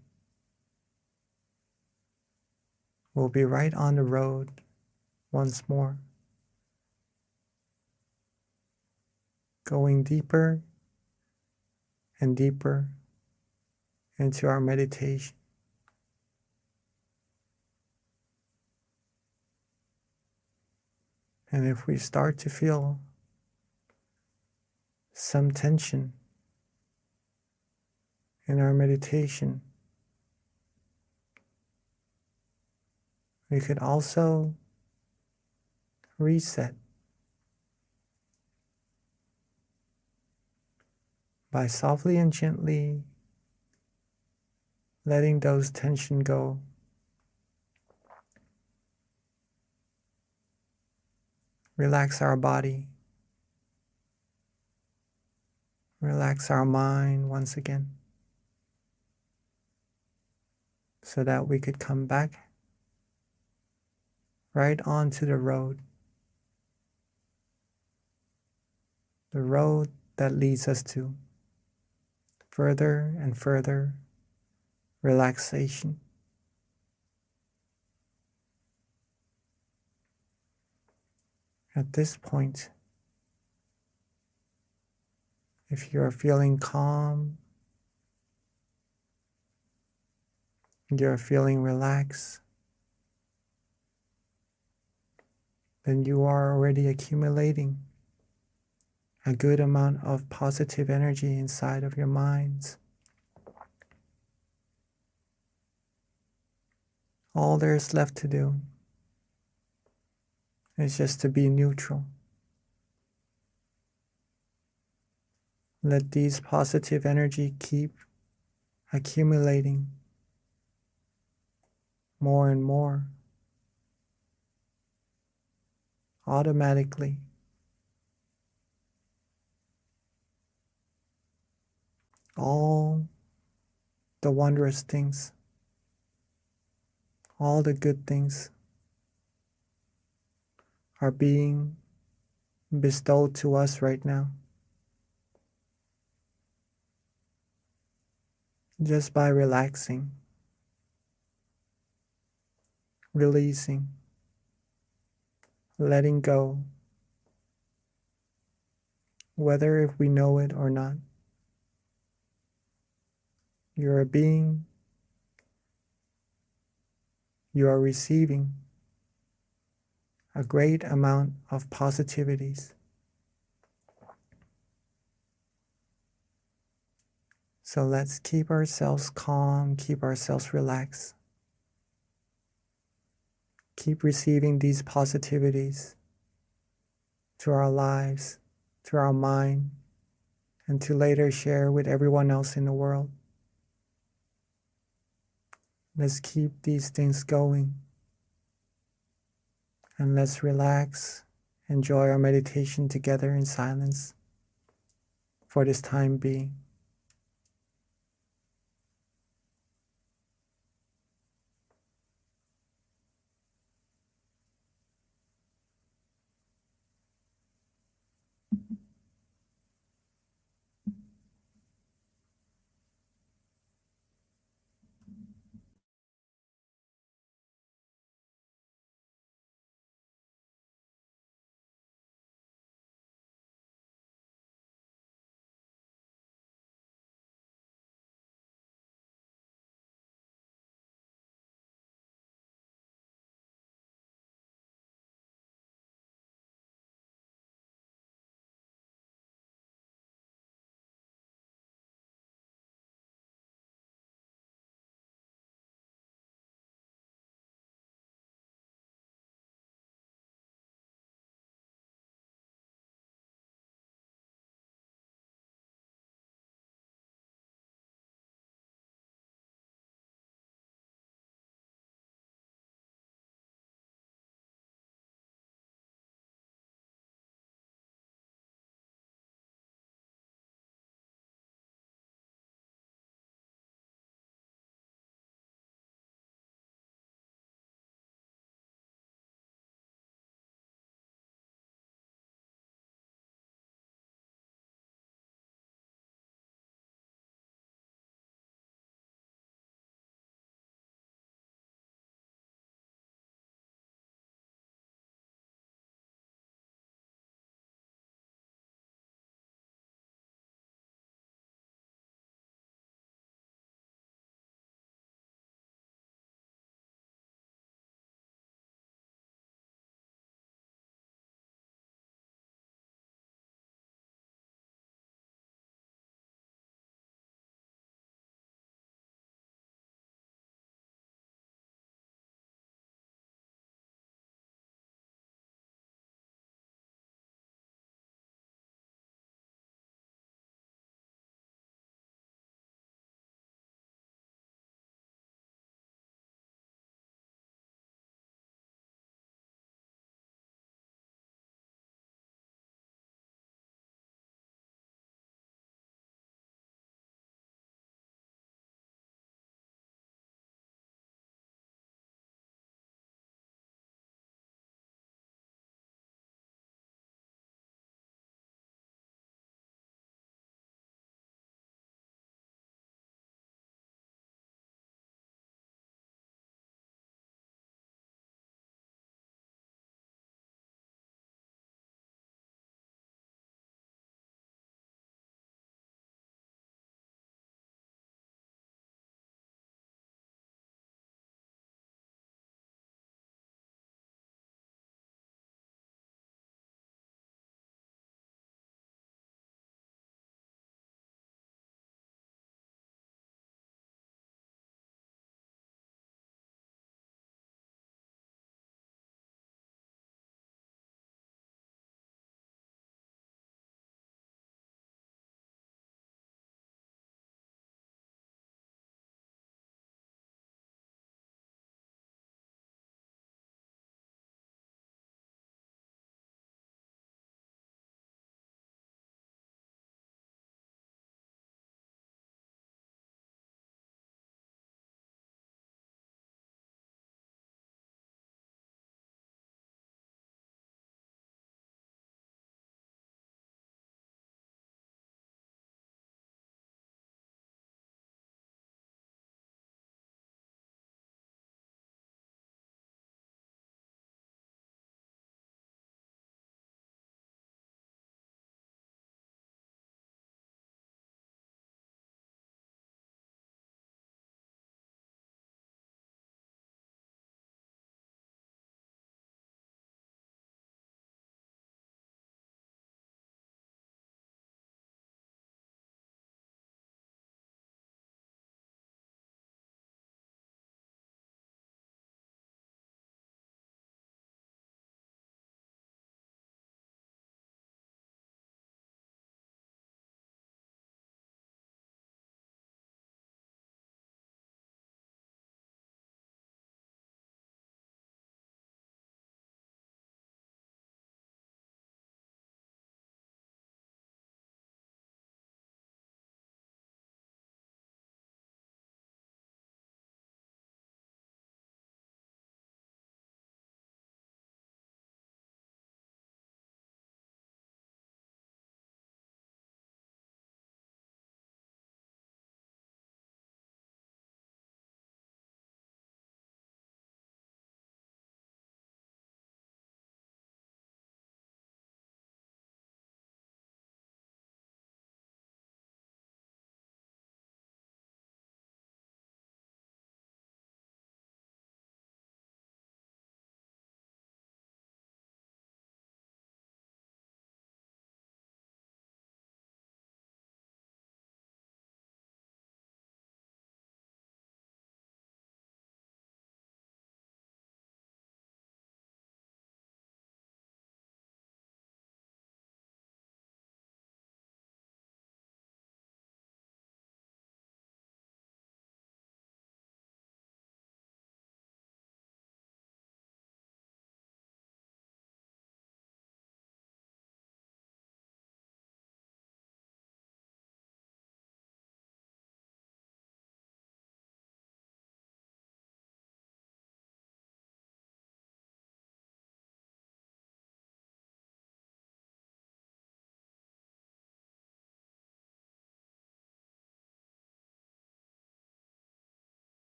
We'll be right on the road once more, going deeper and deeper into our meditation. And if we start to feel some tension in our meditation, we could also reset by softly and gently letting those tension go. Relax our body. Relax our mind once again, so that we could come back right onto the road that leads us to further and further relaxation. At this point, if you're feeling calm, you're feeling relaxed, then you are already accumulating a good amount of positive energy inside of your minds. All there's left to do is just to be neutral. Let these positive energy keep accumulating more and more automatically. All the wondrous things, all the good things are being bestowed to us right now, just by relaxing, releasing, letting go, whether if we know it or not. You're a being, you are receiving a great amount of positivities. So let's keep ourselves calm, keep ourselves relaxed. Keep receiving these positivities to our lives, to our mind, and to later share with everyone else in the world. Let's keep these things going. And let's relax, enjoy our meditation together in silence for this time being.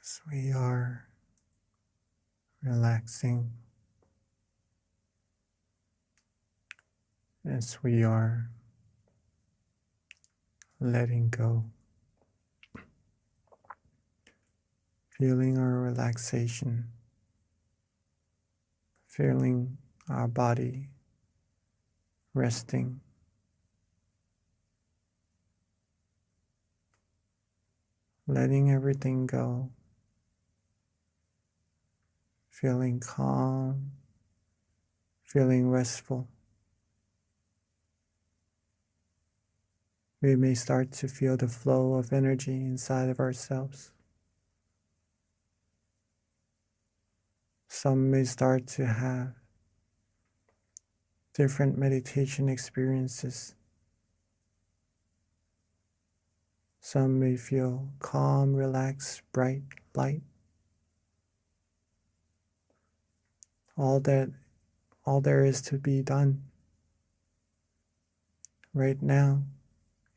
as we are relaxing, as we are letting go, feeling our relaxation, feeling our body resting, letting everything go, feeling calm, feeling restful. We may start to feel the flow of energy inside of ourselves. Some may start to have different meditation experiences. Some may feel calm, relaxed, bright, light. All there is to be done right now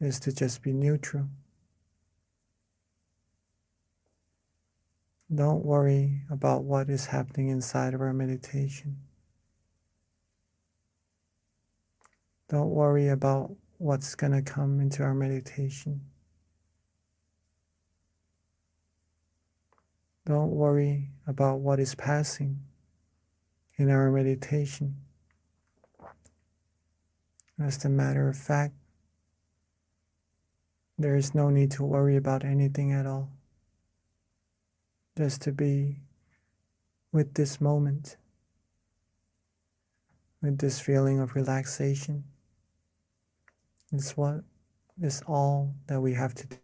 is to just be neutral. Don't worry about what is happening inside of our meditation. Don't worry about what's going to come into our meditation. Don't worry about what is passing in our meditation. As a matter of fact, there is no need to worry about anything at all. Just to be with this moment, with this feeling of relaxation, is all that we have to do.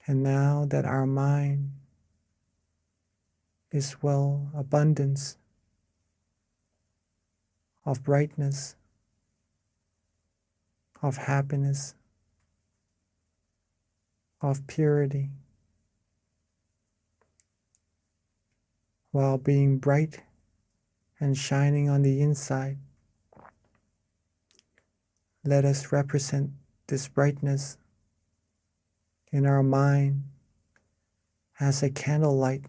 And now that our mind is well abundance of brightness, of happiness, of purity, while being bright and shining on the inside, let us represent this brightness in our mind as a candlelight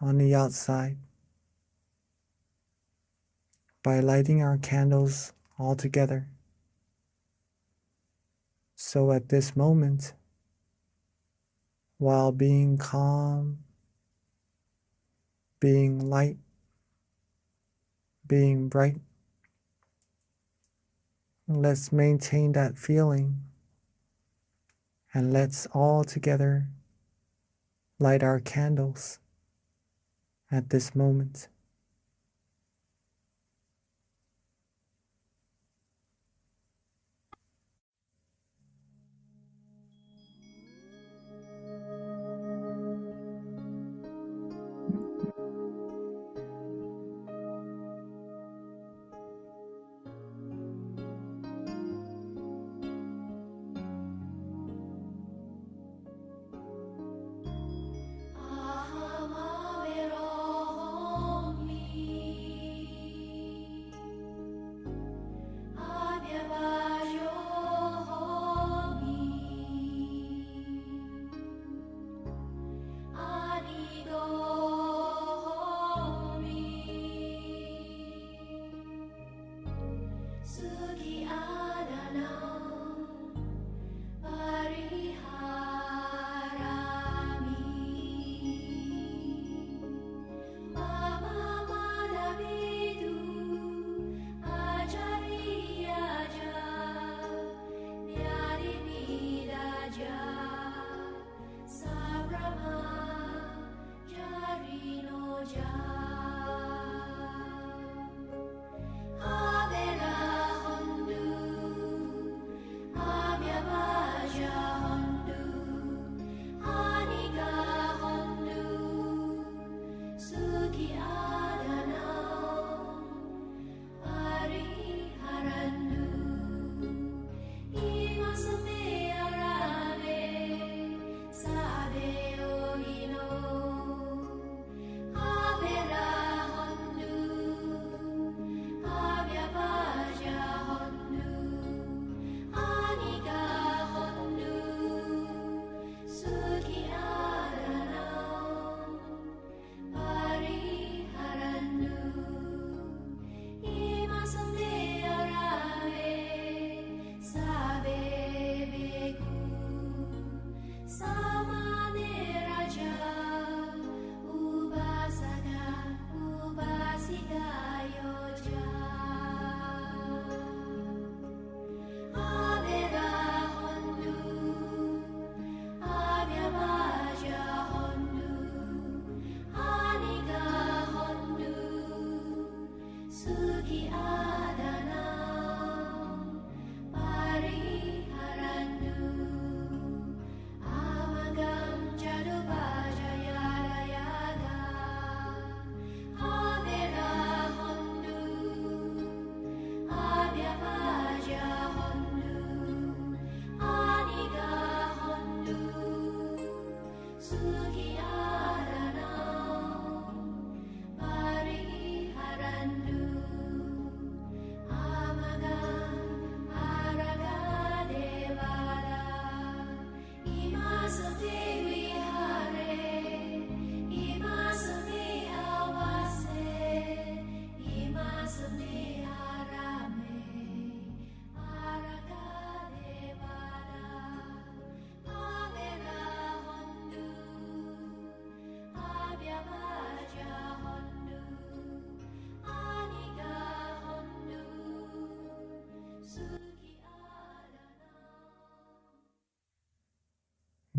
on the outside by lighting our candles all together. So at this moment, while being calm, being light, being bright, let's maintain that feeling and let's all together light our candles at this moment.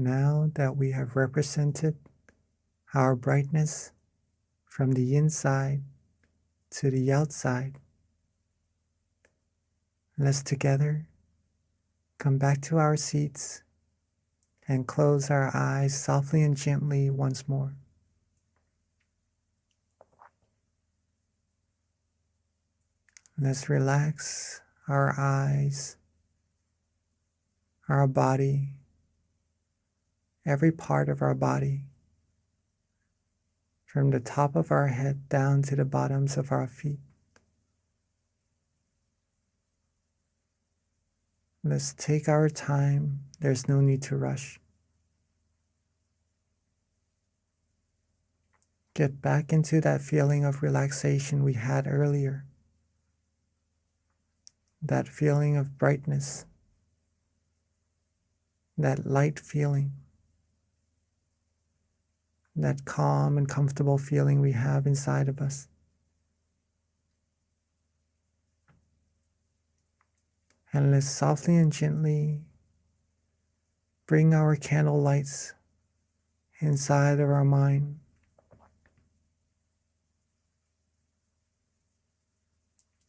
Now that we have represented our brightness from the inside to the outside, let's together come back to our seats and close our eyes softly and gently once more. Let's relax our eyes, our body, every part of our body, from the top of our head down to the bottoms of our feet. Let's take our time. There's no need to rush. Get back into that feeling of relaxation we had earlier. That feeling of brightness, that light feeling, that calm and comfortable feeling we have inside of us. And let's softly and gently bring our candle lights inside of our mind.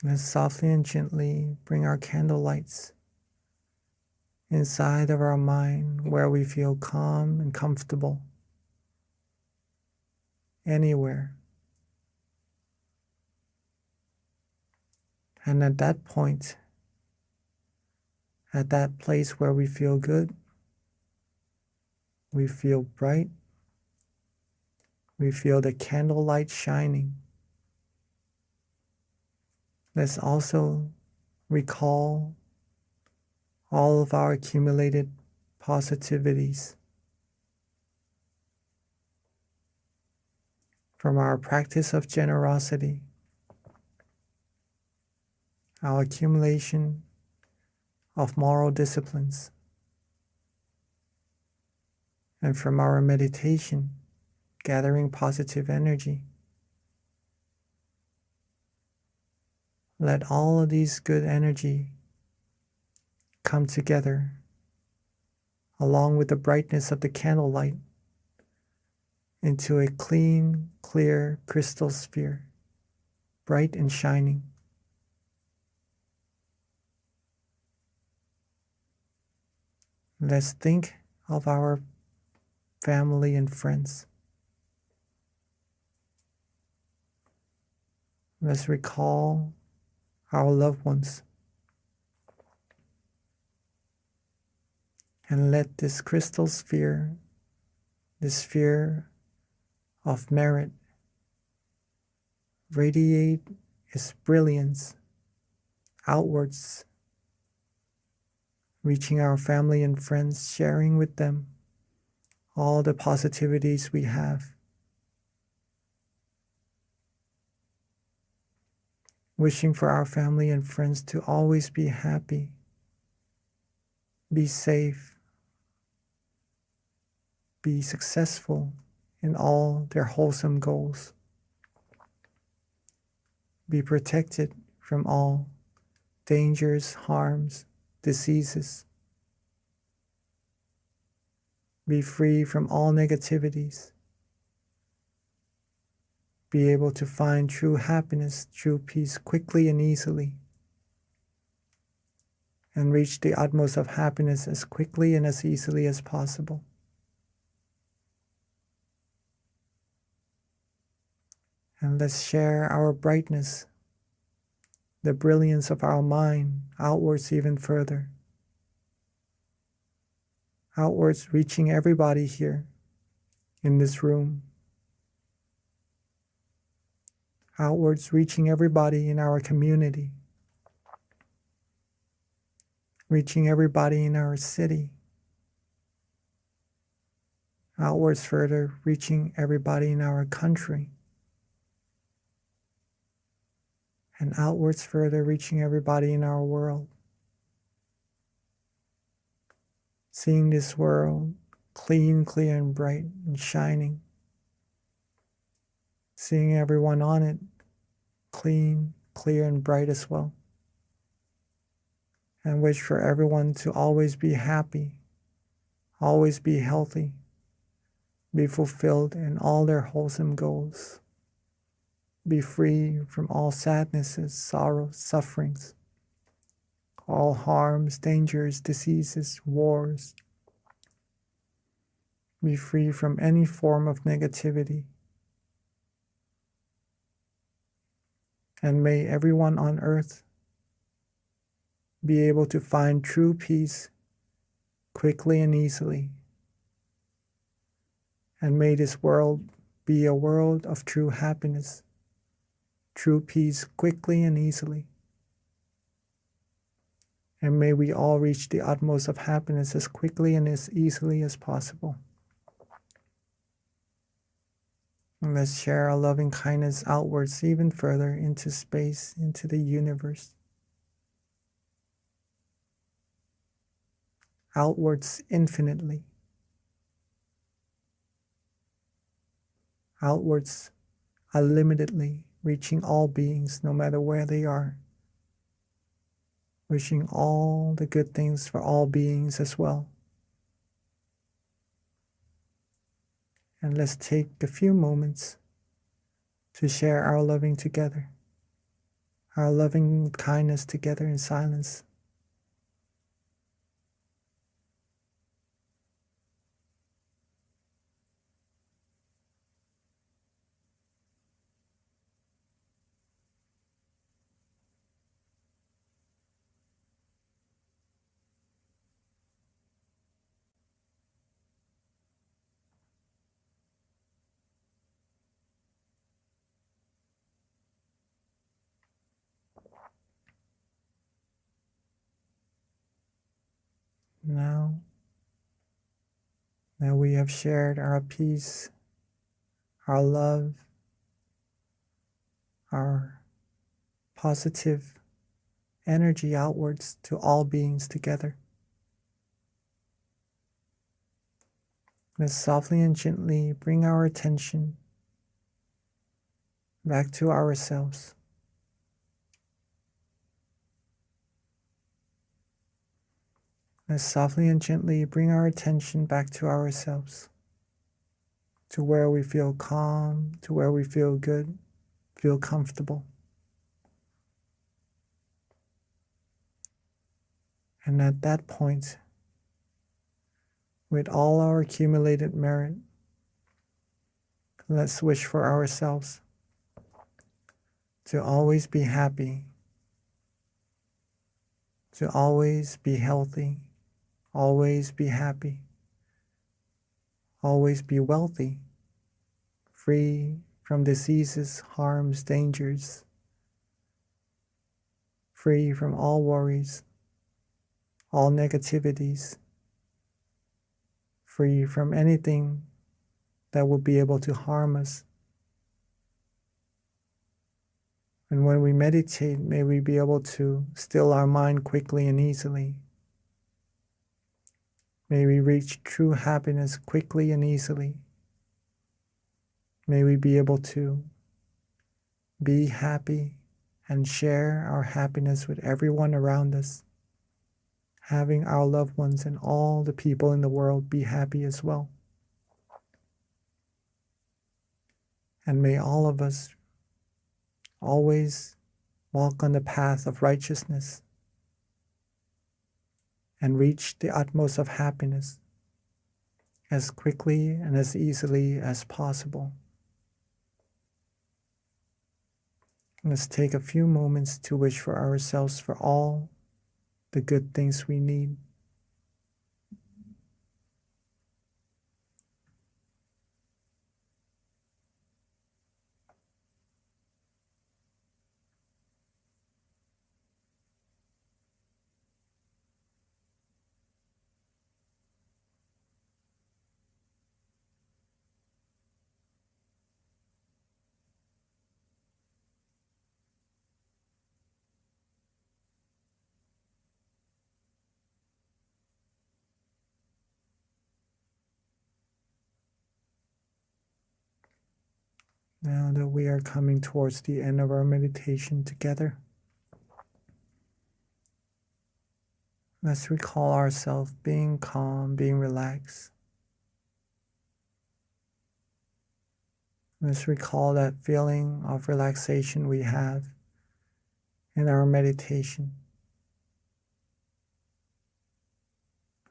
Let's softly and gently bring our candle lights inside of our mind where we feel calm and comfortable. Anywhere. And at that point, at that place where we feel good, we feel bright, we feel the candle light shining. Let's also recall all of our accumulated positivities from our practice of generosity, our accumulation of moral disciplines, and from our meditation, gathering positive energy. Let all of these good energy come together along with the brightness of the candlelight into a clean, clear crystal sphere, bright and shining. Let's think of our family and friends. Let's recall our loved ones. And let this crystal sphere, this sphere of merit, radiate its brilliance outwards, reaching our family and friends, sharing with them all the positivities we have. Wishing for our family and friends to always be happy, be safe, be successful in all their wholesome goals, be protected from all dangers, harms, diseases, be free from all negativities, be able to find true happiness, true peace quickly and easily, and reach the utmost of happiness as quickly and as easily as possible. And let's share our brightness, the brilliance of our mind outwards even further. Outwards, reaching everybody here in this room. Outwards, reaching everybody in our community. Reaching everybody in our city. Outwards further, reaching everybody in our country. And outwards further, reaching everybody in our world. Seeing this world clean, clear, and bright and shining. Seeing everyone on it clean, clear, and bright as well. And wish for everyone to always be happy, always be healthy, be fulfilled in all their wholesome goals, be free from all sadnesses, sorrows, sufferings, all harms, dangers, diseases, wars, be free from any form of negativity. And may everyone on earth be able to find true peace quickly and easily. And may this world be a world of true happiness, true peace quickly and easily. And may we all reach the utmost of happiness as quickly and as easily as possible. And let's share our loving kindness outwards even further into space, into the universe. Outwards infinitely. Outwards unlimitedly, reaching all beings no matter where they are. Wishing all the good things for all beings as well. And let's take a few moments to share our loving together, our loving kindness together in silence. Now that we have shared our peace, our love, our positive energy outwards to all beings together, let's softly and gently bring our attention back to ourselves. Let's softly and gently bring our attention back to ourselves, to where we feel calm, to where we feel good, feel comfortable. And at that point, with all our accumulated merit, let's wish for ourselves to always be happy, to always be healthy, always be happy, always be wealthy, free from diseases, harms, dangers, free from all worries, all negativities, free from anything that will be able to harm us. And when we meditate, may we be able to still our mind quickly and easily. May we reach true happiness quickly and easily. May we be able to be happy and share our happiness with everyone around us, having our loved ones and all the people in the world be happy as well. And may all of us always walk on the path of righteousness and reach the utmost of happiness as quickly and as easily as possible. Let's take a few moments to wish for ourselves for all the good things we need. Now that we are coming towards the end of our meditation together, Let's recall ourselves being calm, being relaxed. Let's recall that feeling of relaxation we have in our meditation.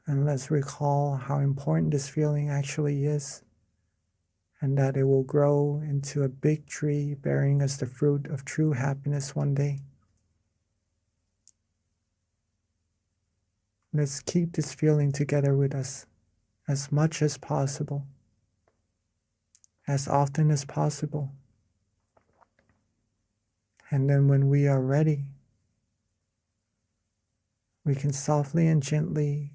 And let's recall how important this feeling actually is, and that it will grow into a big tree bearing us the fruit of true happiness one day. Let's keep this feeling together with us as much as possible, as often as possible. And then when we are ready, we can softly and gently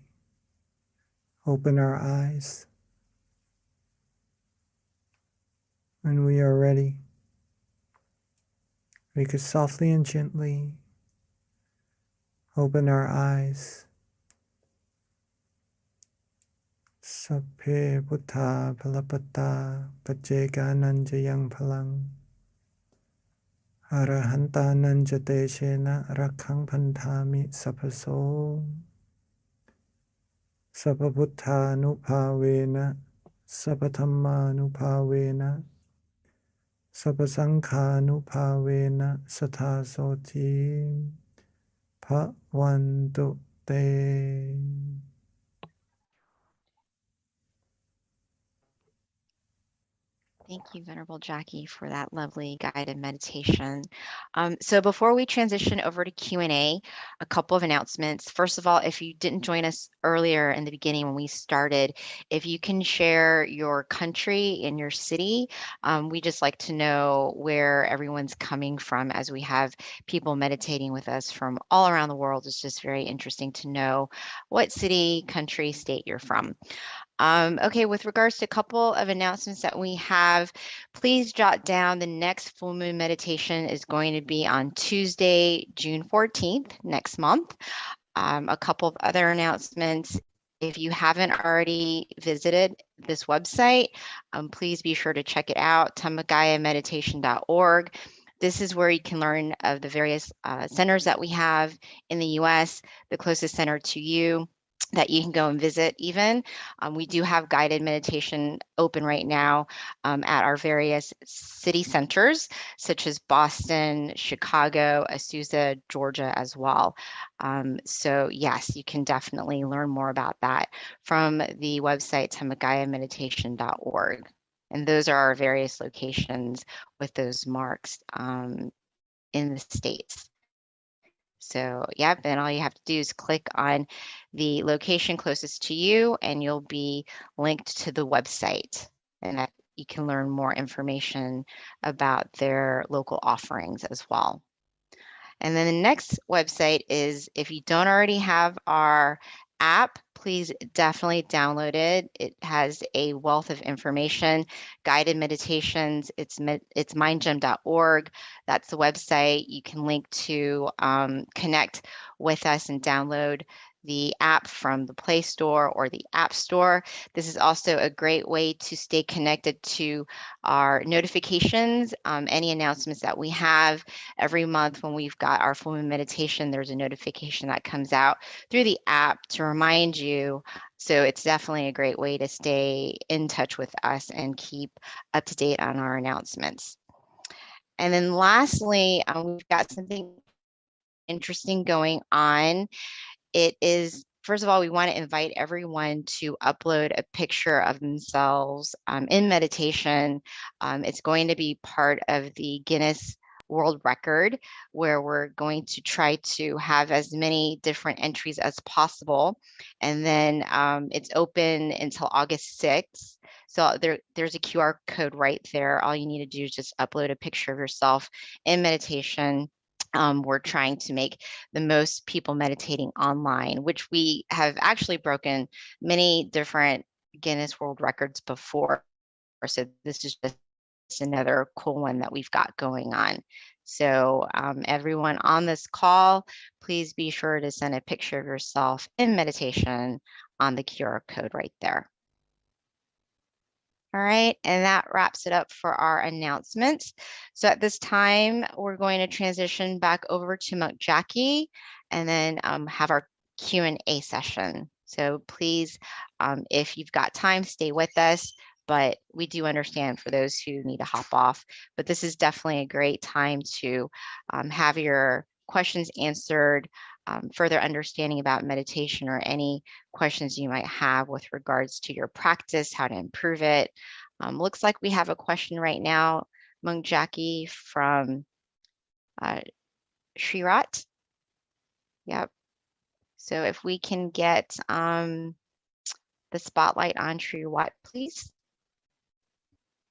open our eyes. When we are ready, we could softly and gently open our eyes. Sapphe Buddha Palapata Pajjeka Nanjayang Palang Arahanta Nanjate Shena Rakhang Pantami Sapaso Sapabuddha Nupavena Sapathamma Nupavena Sapasangha Nupavena Sathasoti Bhavantu Te. Thank you, Venerable Jackie, for that lovely guided meditation. So before we transition over to Q&A, a couple of announcements. First of all, if you didn't join us earlier in the beginning when we started, if you can share your country and your city, we just like to know where everyone's coming from as we have people meditating with us from all around the world. It's just very interesting to know what city, country, state you're from. Okay, with regards to a couple of announcements that we have, please jot down the next full moon meditation is going to be on Tuesday, June 14th, next month. A couple of other announcements. If you haven't already visited this website, please be sure to check it out, tamagayameditation.org. This is where you can learn of the various centers that we have in the US, the closest center to you that you can go and visit even. We do have guided meditation open right now at our various city centers, such as Boston, Chicago, Azusa, Georgia as well. So yes, you can definitely learn more about that from the website tamagayameditation.org. And those are our various locations with those marks in the states. So yep, and all you have to do is click on the location closest to you and you'll be linked to the website, and that you can learn more information about their local offerings as well. And then the next website is, if you don't already have our app, please definitely download it. It has a wealth of information, guided meditations. It's mindgem.org. That's the website. You can link to connect with us and download the app from the Play Store or the App Store. This is also a great way to stay connected to our notifications, any announcements that we have. Every month when we've got our full moon meditation, there's a notification that comes out through the app to remind you. So it's definitely a great way to stay in touch with us and keep up to date on our announcements. And then lastly, we've got something interesting going on. It is, first of all, we want to invite everyone to upload a picture of themselves in meditation. It's going to be part of the Guinness World Record, where we're going to try to have as many different entries as possible. And then it's open until August 6th. So there's a QR code right there. All you need to do is just upload a picture of yourself in meditation. We're trying to make the most people meditating online, which we have actually broken many different Guinness World Records before. So this is just another cool one that we've got going on. So everyone on this call, please be sure to send a picture of yourself in meditation on the QR code right there. All right, and that wraps it up for our announcements. So at this time, we're going to transition back over to Monk Jackie and then have our Q&A session. So please, if you've got time, stay with us, but we do understand for those who need to hop off. But this is definitely a great time to have your questions answered, further understanding about meditation or any questions you might have with regards to your practice, how to improve it. Looks like we have a question right now, Mung Jackie from Shrirat. Yep. So if we can get the spotlight on Shrirat, please.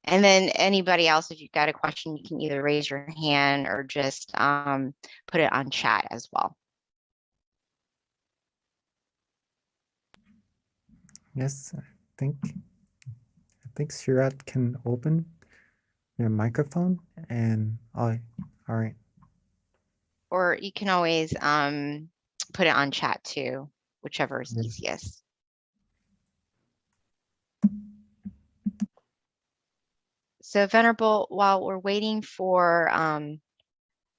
And then anybody else, if you've got a question, you can either raise your hand or just put it on chat as well. Yes, I think Shirat can open your microphone and all right. Or you can always put it on chat too, whichever is Yes. easiest. So Venerable, while we're waiting for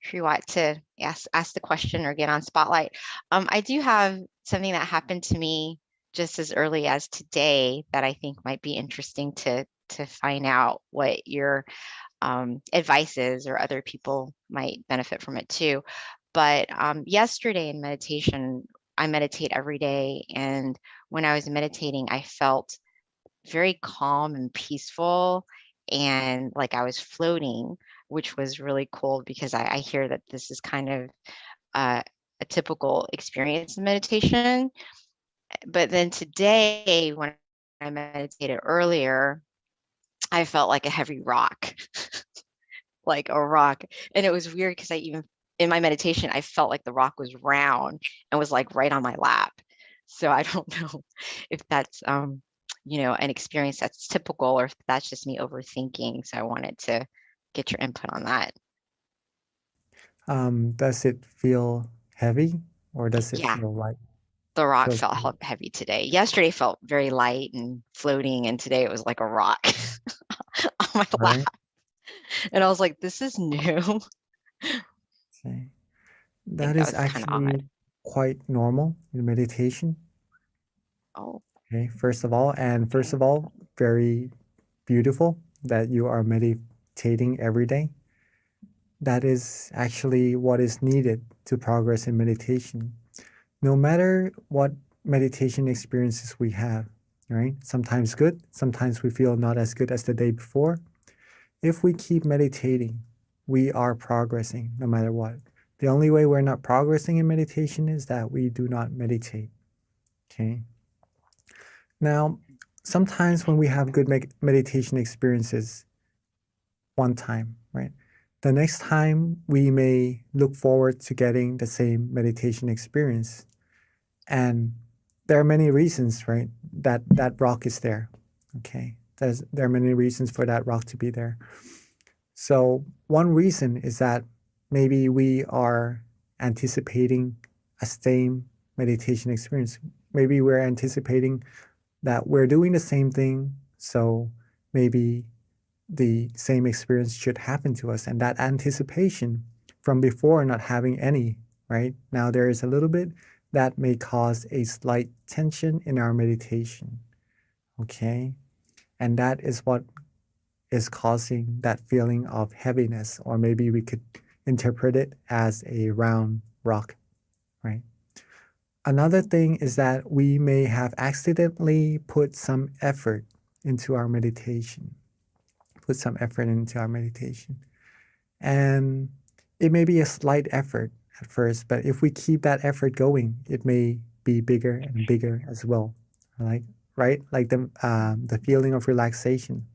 Shriwat to ask the question or get on spotlight, I do have something that happened to me just as early as today that I think might be interesting to find out what your advice is, or other people might benefit from it too. But yesterday in meditation, I meditate every day, and when I was meditating, I felt very calm and peaceful, and like I was floating, which was really cool because I hear that this is kind of a typical experience in meditation. But then today, when I meditated earlier, I felt like a heavy rock, like a rock. And it was weird because in my meditation, I felt like the rock was round and was like right on my lap. So I don't know if that's, an experience that's typical, or if that's just me overthinking. So I wanted to get your input on that. Does it feel heavy or does it Yeah. feel light? The rock Feels felt heavy today. Yesterday felt very light and floating, and today it was like a rock on my right? lap. And I was like, this is new. Okay. I think That that is was kind of actually odd. quite normal in meditation. Oh, Okay, first of all, very beautiful that you are meditating every day. That is actually what is needed to progress in meditation. No matter what meditation experiences we have, right? Sometimes good, sometimes we feel not as good as the day before. If we keep meditating, we are progressing no matter what. The only way we're not progressing in meditation is that we do not meditate. Okay. Now, sometimes when we have good meditation experiences one time, right? The next time we may look forward to getting the same meditation experience. And there are many reasons, right? That rock is there. Okay. There are many reasons for that rock to be there. So one reason is that maybe we are anticipating a same meditation experience. Maybe we're anticipating that we're doing the same thing, so maybe the same experience should happen to us. And that anticipation from before not having any, right? Now there is a little bit that may cause a slight tension in our meditation. Okay? And that is what is causing that feeling of heaviness, or maybe we could interpret it as a round rock, right? Another thing is that we may have accidentally put some effort into our meditation, And it may be a slight effort at first, but if we keep that effort going, it may be bigger and bigger as well, right? Like the feeling of relaxation.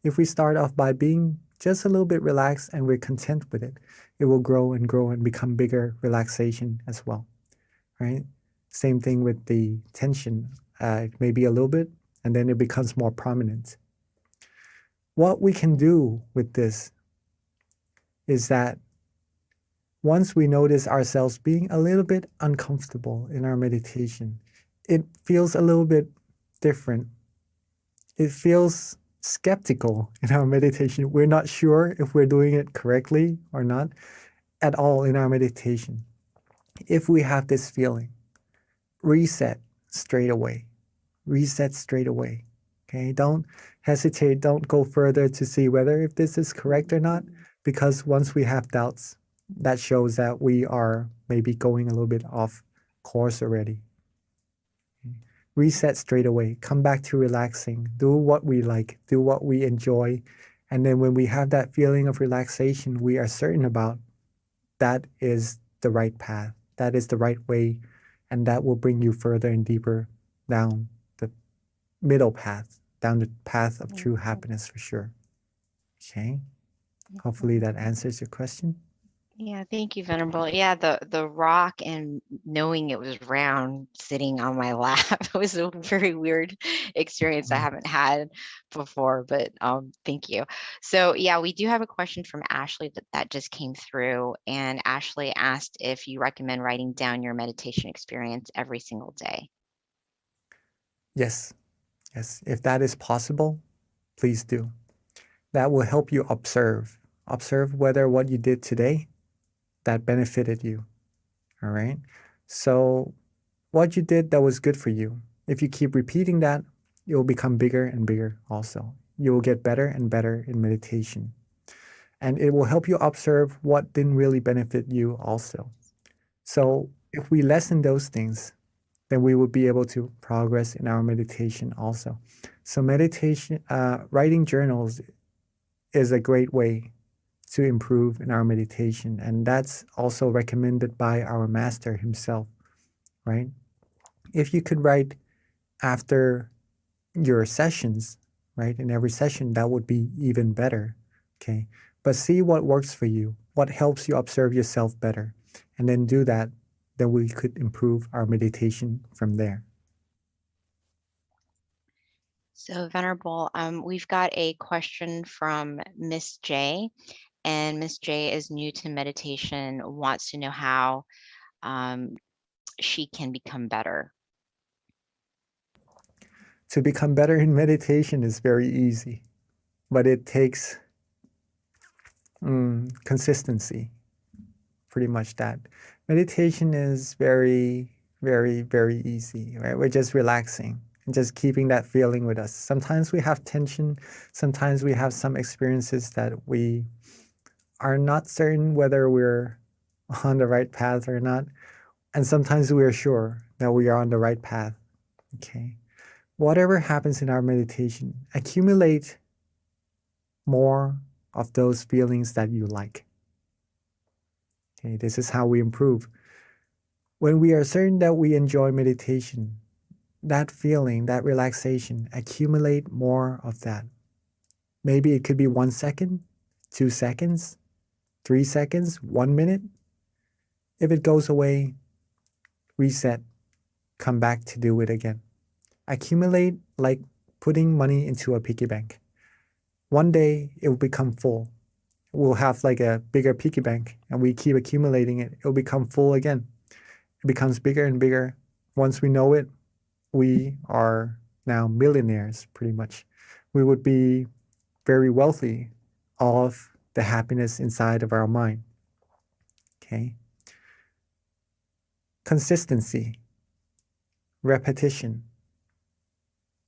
If we start off by being just a little bit relaxed and we're content with it, it will grow and grow and become bigger relaxation as well, right? Same thing with the tension. It may be a little bit, and then it becomes more prominent. What we can do with this is that once we notice ourselves being a little bit uncomfortable in our meditation, it feels a little bit different. It feels skeptical in our meditation. We're not sure if we're doing it correctly or not at all in our meditation. If we have this feeling, reset straight away. Reset straight away. Okay, don't hesitate, don't go further to see whether if this is correct or not, because once we have doubts, that shows that we are maybe going a little bit off course already. Reset straight away, come back to relaxing, do what we like, do what we enjoy. And then when we have that feeling of relaxation, we are certain about that is the right path, that is the right way, and that will bring you further and deeper down the middle path, down the path of true happiness for sure. Okay. Hopefully that answers your question. Yeah, thank you, Venerable. Yeah, the rock and knowing it was round sitting on my lap was a very weird experience I haven't had before, but thank you. So yeah, we do have a question from Ashley that just came through, and Ashley asked if you recommend writing down your meditation experience every single day. Yes, yes. If that is possible, please do. That will help you observe whether what you did today that benefited you. All right. So what you did that was good for you, if you keep repeating that, it will become bigger and bigger also. You will get better and better in meditation. And it will help you observe what didn't really benefit you also. So if we lessen those things, then we will be able to progress in our meditation also. So meditation, writing journals is a great way to improve in our meditation. And that's also recommended by our master himself, right? If you could write after your sessions, right, in every session, that would be even better, okay? But see what works for you, what helps you observe yourself better, and then do that, then we could improve our meditation from there. So Venerable, we've got a question from Miss J, and Miss J is new to meditation, wants to know how she can become better. To become better in meditation is very easy, but it takes consistency, pretty much that. Meditation is very, very, very easy, right? We're just relaxing and just keeping that feeling with us. Sometimes we have tension, sometimes we have some experiences that we are not certain whether we're on the right path or not. And sometimes we are sure that we are on the right path, okay? Whatever happens in our meditation, accumulate more of those feelings that you like. Okay, this is how we improve. When we are certain that we enjoy meditation, that feeling, that relaxation, accumulate more of that. Maybe it could be 1 second, 2 seconds, 3 seconds, 1 minute. If it goes away, reset, come back to do it again. Accumulate like putting money into a piggy bank. One day it will become full. We'll have like a bigger piggy bank and we keep accumulating it. It will become full again. It becomes bigger and bigger. Once we know it, we are now millionaires pretty much. We would be very wealthy of the happiness inside of our mind. Okay. Consistency, repetition,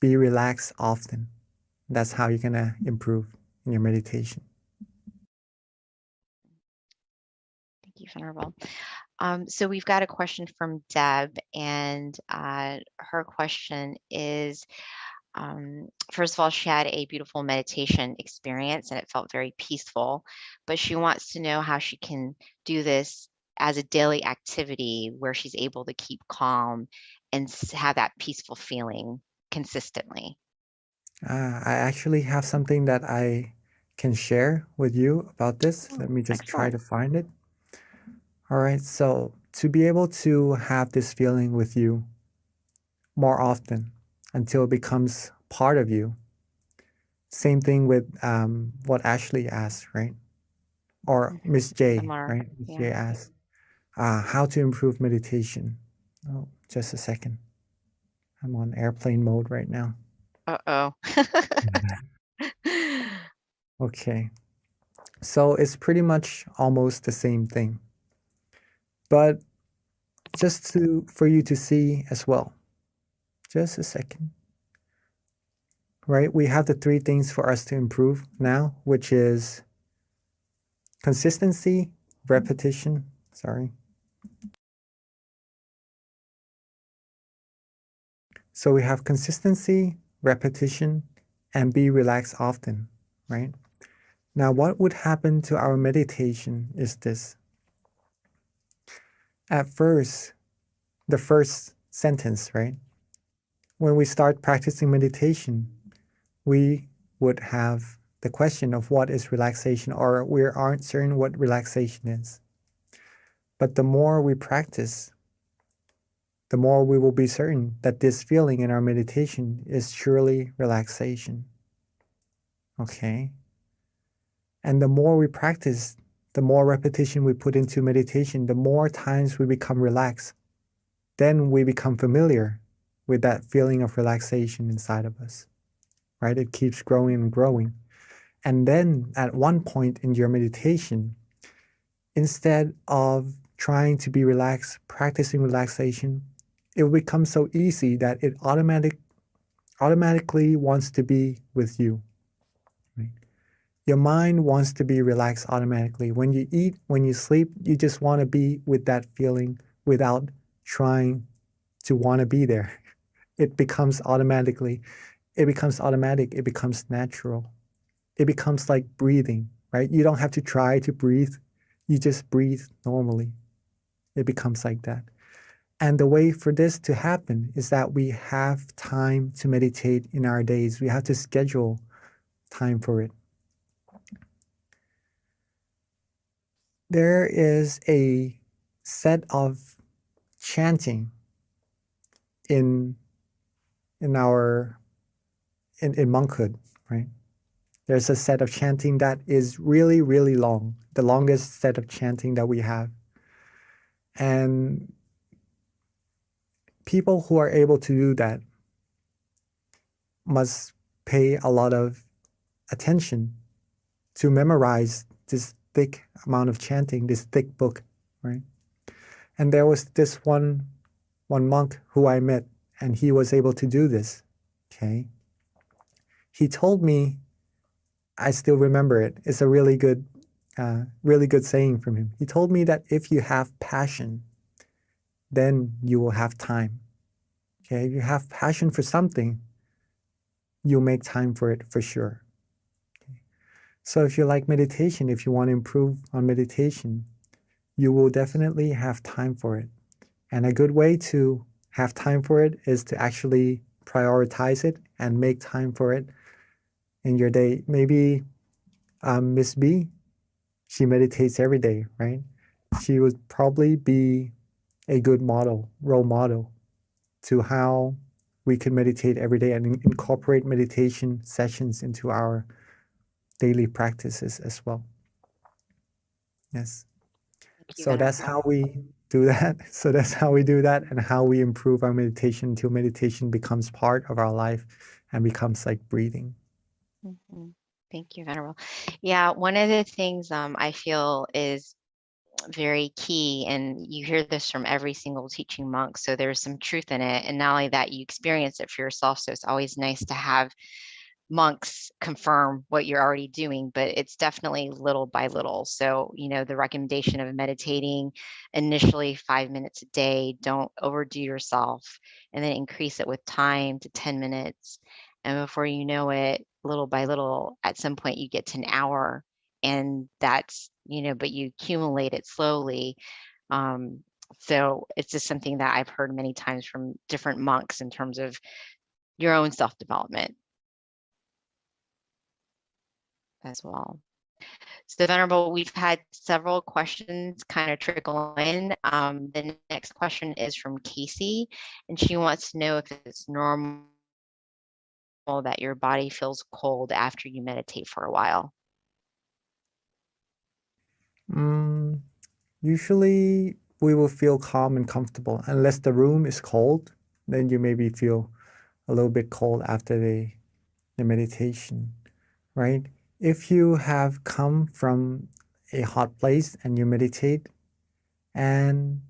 be relaxed often. That's how you're going to improve in your meditation. Thank you, Venerable. So we've got a question from Deb, and her question is, first of all, she had a beautiful meditation experience and it felt very peaceful, but she wants to know how she can do this as a daily activity where she's able to keep calm and have that peaceful feeling consistently. I actually have something that I can share with you about this. Let me just try to find it. All right, so to be able to have this feeling with you more often until it becomes part of you. Same thing with what Ashley asked, right? Or Miss J, right? Miss J asked, how to improve meditation. Oh, just a second. I'm on airplane mode right now. Uh-oh. Okay. So it's pretty much almost the same thing. But just for you to see as well. Just a second. Right? We have the 3 things for us to improve now, which is consistency, repetition, So we have consistency, repetition, and be relaxed often, right? Now, what would happen to our meditation is this. At first, the first sentence, right? When we start practicing meditation, we would have the question of what is relaxation, or we aren't certain what relaxation is. But the more we practice, the more we will be certain that this feeling in our meditation is surely relaxation. Okay? And the more we practice, the more repetition we put into meditation, the more times we become relaxed. Then we become familiar with that feeling of relaxation inside of us, right? It keeps growing and growing. And then at one point in your meditation, instead of trying to be relaxed, practicing relaxation, it will become so easy that it automatically wants to be with you. Right? Your mind wants to be relaxed automatically. When you eat, when you sleep, you just want to be with that feeling without trying to want to be there. It becomes automatic, it becomes natural. It becomes like breathing, right? You don't have to try to breathe. You just breathe normally. It becomes like that. And the way for this to happen is that we have time to meditate in our days. We have to schedule time for it. There is a set of chanting in monkhood, right? There's a set of chanting that is really, really long, the longest set of chanting that we have. And people who are able to do that must pay a lot of attention to memorize this thick amount of chanting, this thick book, right? And there was this one monk who I met, and he was able to do this, okay? He told me, I still remember it, it's a really good saying from him. He told me that if you have passion, then you will have time. Okay, if you have passion for something, you'll make time for it for sure. Okay. So if you like meditation, if you want to improve on meditation, you will definitely have time for it. And a good way to have time for it is to actually prioritize it and make time for it in your day. Maybe Miss B, she meditates every day, right? She would probably be a good role model to how we can meditate every day and incorporate meditation sessions into our daily practices as well. Yes. So that's how we do that. So that's how we do that, and how we improve our meditation until meditation becomes part of our life and becomes like breathing. Mm-hmm. Thank you, Venerable. Yeah, one of the things I feel is very key, and you hear this from every single teaching monk, so there's some truth in it. And not only that, you experience it for yourself, so it's always nice to have monks confirm what you're already doing, but it's definitely little by little. So, the recommendation of meditating initially 5 minutes a day, don't overdo yourself, and then increase it with time to 10 minutes. And before you know it, little by little, at some point you get to an hour, and that's, but you accumulate it slowly. So it's just something that I've heard many times from different monks in terms of your own self-development as well. So Venerable, we've had several questions kind of trickle in. The next question is from Casey, and she wants to know if it's normal that your body feels cold after you meditate for a while. Usually we will feel calm and comfortable. Unless the room is cold, then you maybe feel a little bit cold after the meditation, right? If you have come from a hot place and you meditate, and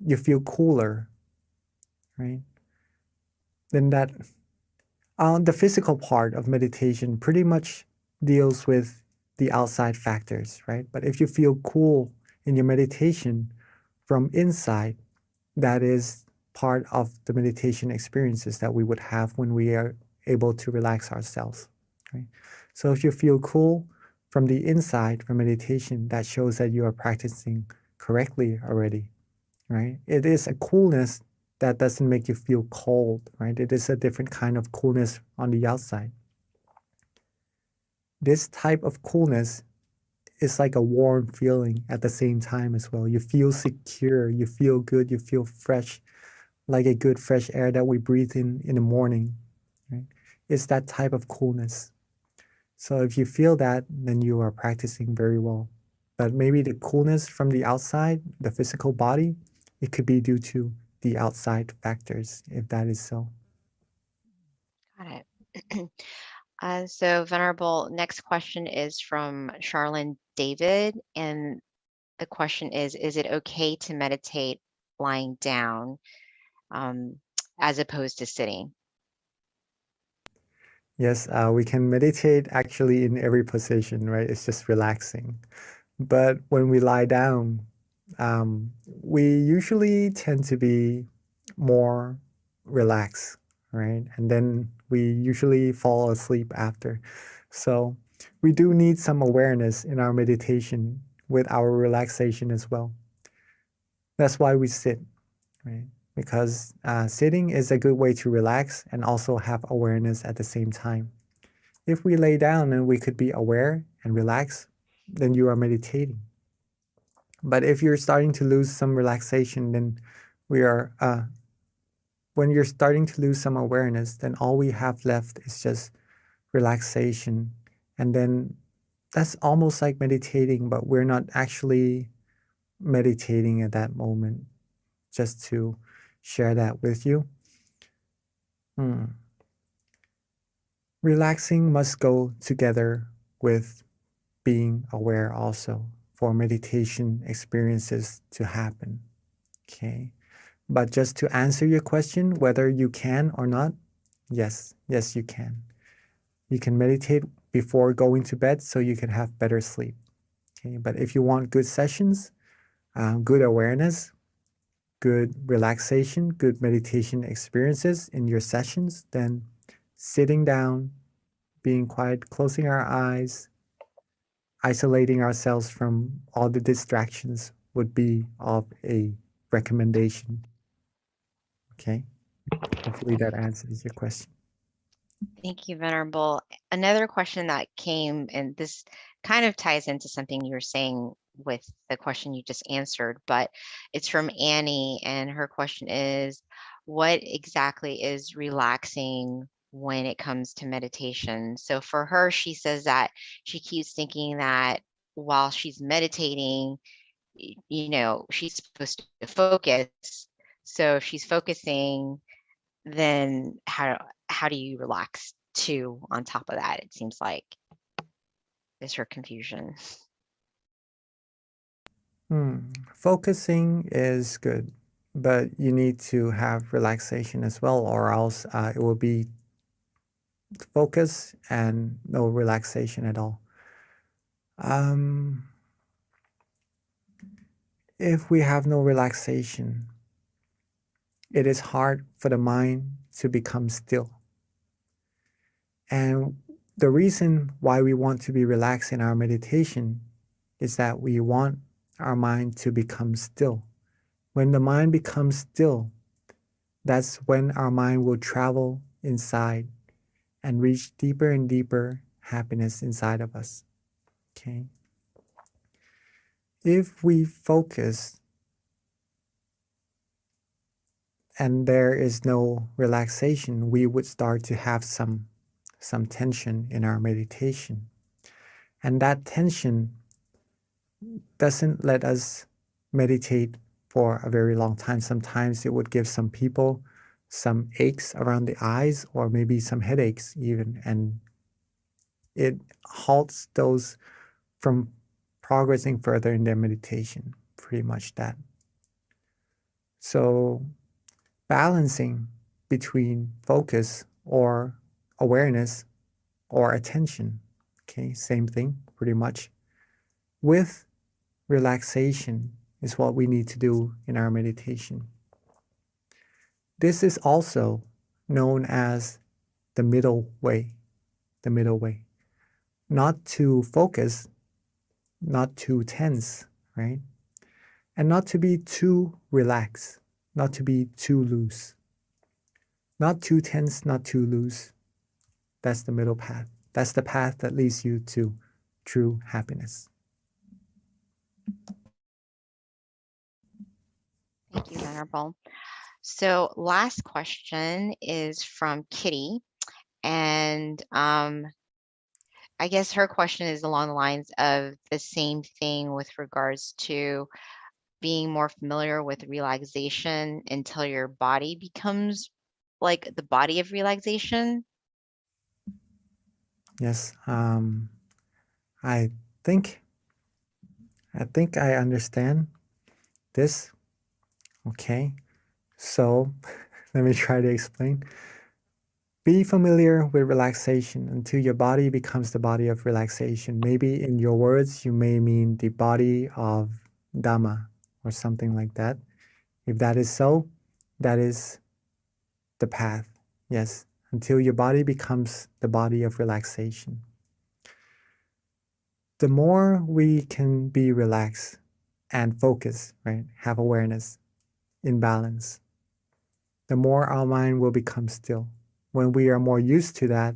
you feel cooler, right? Then that the physical part of meditation pretty much deals with the outside factors, right? But if you feel cool in your meditation from inside, that is part of the meditation experiences that we would have when we are able to relax ourselves, right? So if you feel cool from the inside from meditation, that shows that you are practicing correctly already, right? It is a coolness that doesn't make you feel cold, right? It is a different kind of coolness on the outside. This type of coolness is like a warm feeling at the same time as well. You feel secure, you feel good, you feel fresh, like a good fresh air that we breathe in the morning, right? It's that type of coolness. So if you feel that, then you are practicing very well. But maybe the coolness from the outside, the physical body, it could be due to the outside factors, if that is so. Got it. So Venerable, next question is from Charlene David. And the question is it okay to meditate lying down as opposed to sitting? Yes, we can meditate actually in every position, right? It's just relaxing. But when we lie down, we usually tend to be more relaxed, right? And then we usually fall asleep after. So we do need some awareness in our meditation with our relaxation as well. That's why we sit, right? Because sitting is a good way to relax and also have awareness at the same time. If we lay down and we could be aware and relax, then you are meditating. But if you're starting to lose some relaxation, then when you're starting to lose some awareness, then all we have left is just relaxation. And then that's almost like meditating, but we're not actually meditating at that moment. Just to share that with you. Relaxing must go together with being aware also for meditation experiences to happen. Okay. But just to answer your question, whether you can or not, yes, you can. You can meditate before going to bed so you can have better sleep. Okay. But if you want good sessions, good awareness, good relaxation, good meditation experiences in your sessions, then sitting down, being quiet, closing our eyes, isolating ourselves from all the distractions would be of a recommendation. Okay. Hopefully that answers your question. Thank you, Venerable. Another question that came, and this kind of ties into something you were saying with the question you just answered, but it's from Annie, and her question is, what exactly is relaxing when it comes to meditation? So for her, she says that she keeps thinking that while she's meditating, she's supposed to focus. So if she's focusing, then how do you relax too on top of that? It seems like is her confusion. Focusing is good, but you need to have relaxation as well, or else it will be focus and no relaxation at all. If we have no relaxation, it is hard for the mind to become still. And the reason why we want to be relaxed in our meditation is that we want our mind to become still. When the mind becomes still, that's when our mind will travel inside and reach deeper and deeper happiness inside of us. Okay? If we focus and there is no relaxation, we would start to have some tension in our meditation. And that tension doesn't let us meditate for a very long time. Sometimes it would give some people some aches around the eyes or maybe some headaches even, and it halts those from progressing further in their meditation, pretty much that. So balancing between focus or awareness or attention, okay, same thing pretty much, with relaxation is what we need to do in our meditation. This is also known as the middle way, the middle way. Not too focus, not too tense, right? And not to be too relaxed, not to be too loose. Not too tense, not too loose. That's the middle path. That's the path that leads you to true happiness. Thank you, Venerable. So last question is from Kitty. And I guess her question is along the lines of the same thing with regards to being more familiar with relaxation until your body becomes like the body of relaxation. Yes, I think I understand this. Okay, so let me try to explain. Be familiar with relaxation until your body becomes the body of relaxation. Maybe in your words, you may mean the body of Dhamma or something like that. If that is so, that is the path. Yes, until your body becomes the body of relaxation. The more we can be relaxed and focus, right, have awareness, in balance, the more our mind will become still. When we are more used to that,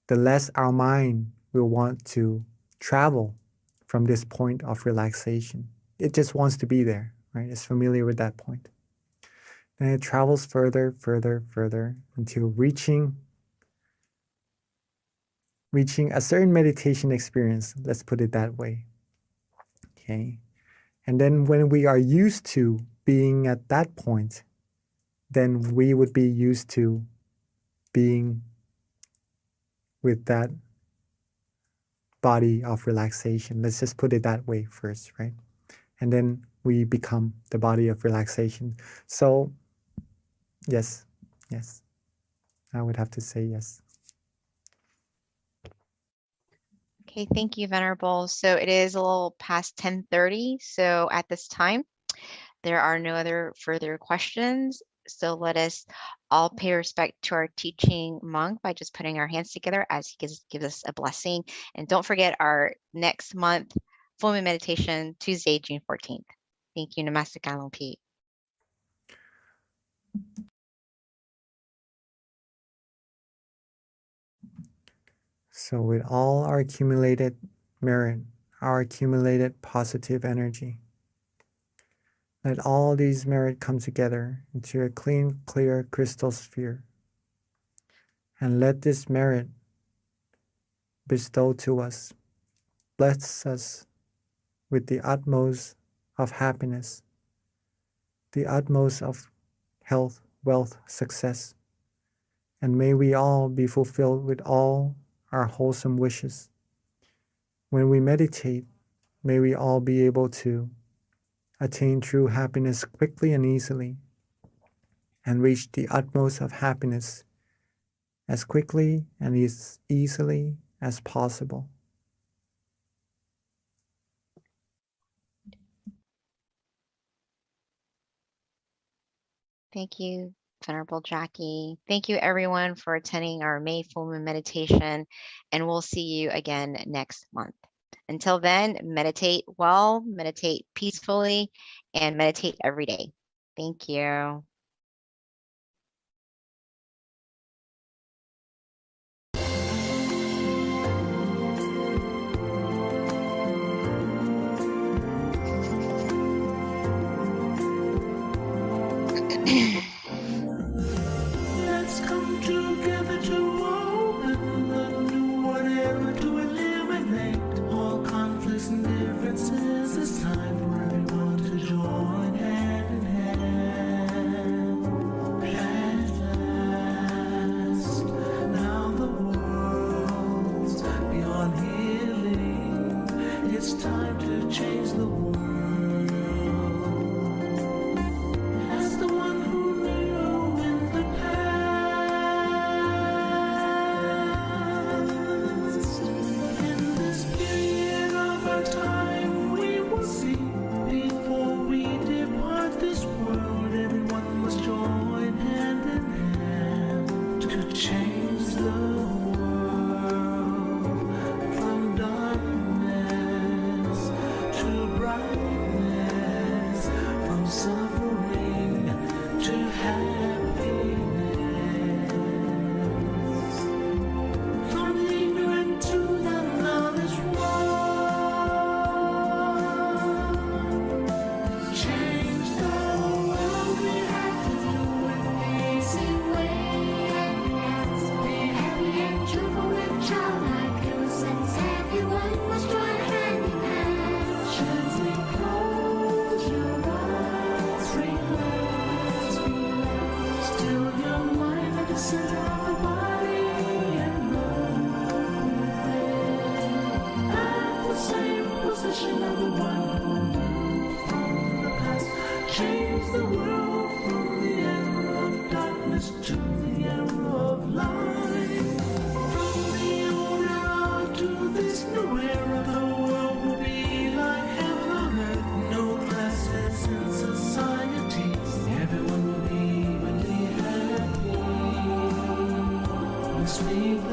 the less our mind will want to travel from this point of relaxation. It just wants to be there, right? It's familiar with that point. Then it travels further, further, further until reaching a certain meditation experience, let's put it that way. Okay. And then when we are used to being at that point, then we would be used to being with that body of relaxation. Let's just put it that way first, right? And then we become the body of relaxation. So, yes, I would have to say yes. Okay, thank you, Venerable. So it is a little past 10:30. So at this time, there are no other further questions. So let us all pay respect to our teaching monk by just putting our hands together as he gives us a blessing. And don't forget our next month full moon meditation, Tuesday, June 14th. Thank you. Namaste Kalompi. So with all our accumulated merit, our accumulated positive energy, let all these merit come together into a clean, clear crystal sphere. And let this merit bestow to us, bless us with the utmost of happiness, the utmost of health, wealth, success. And may we all be fulfilled with all our wholesome wishes. When we meditate, may we all be able to attain true happiness quickly and easily, and reach the utmost of happiness as quickly and as easily as possible. Thank you, Venerable Jackie. Thank you, everyone, for attending our May full moon meditation, and we'll see you again next month. Until then, meditate well, meditate peacefully, and meditate every day. Thank you. Let's come together to open the new whatever to eliminate all conflicts and differences. It's time for everyone to join hand in hand.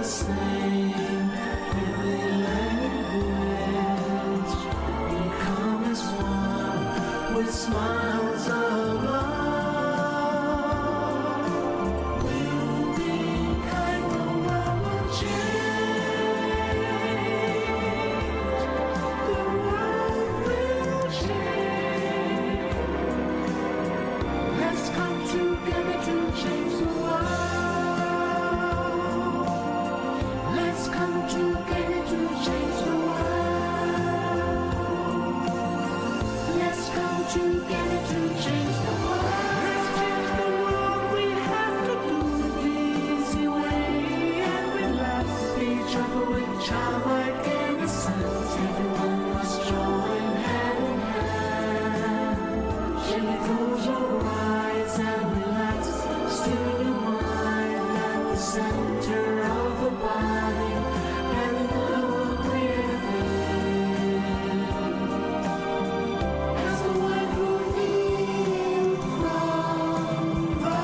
same every language. Become as one with smiles of love. We'll be kind of will change. The world will change. Let's come together to change the world. Let's come together to change the world. Let's come together to change the world. Let's change the world. We have to do it the easy way and relax each other with childlike innocence. Everyone must join hand in hand. Gently close your eyes and relax. Still your mind at the center of the body and look within. As the word will in from the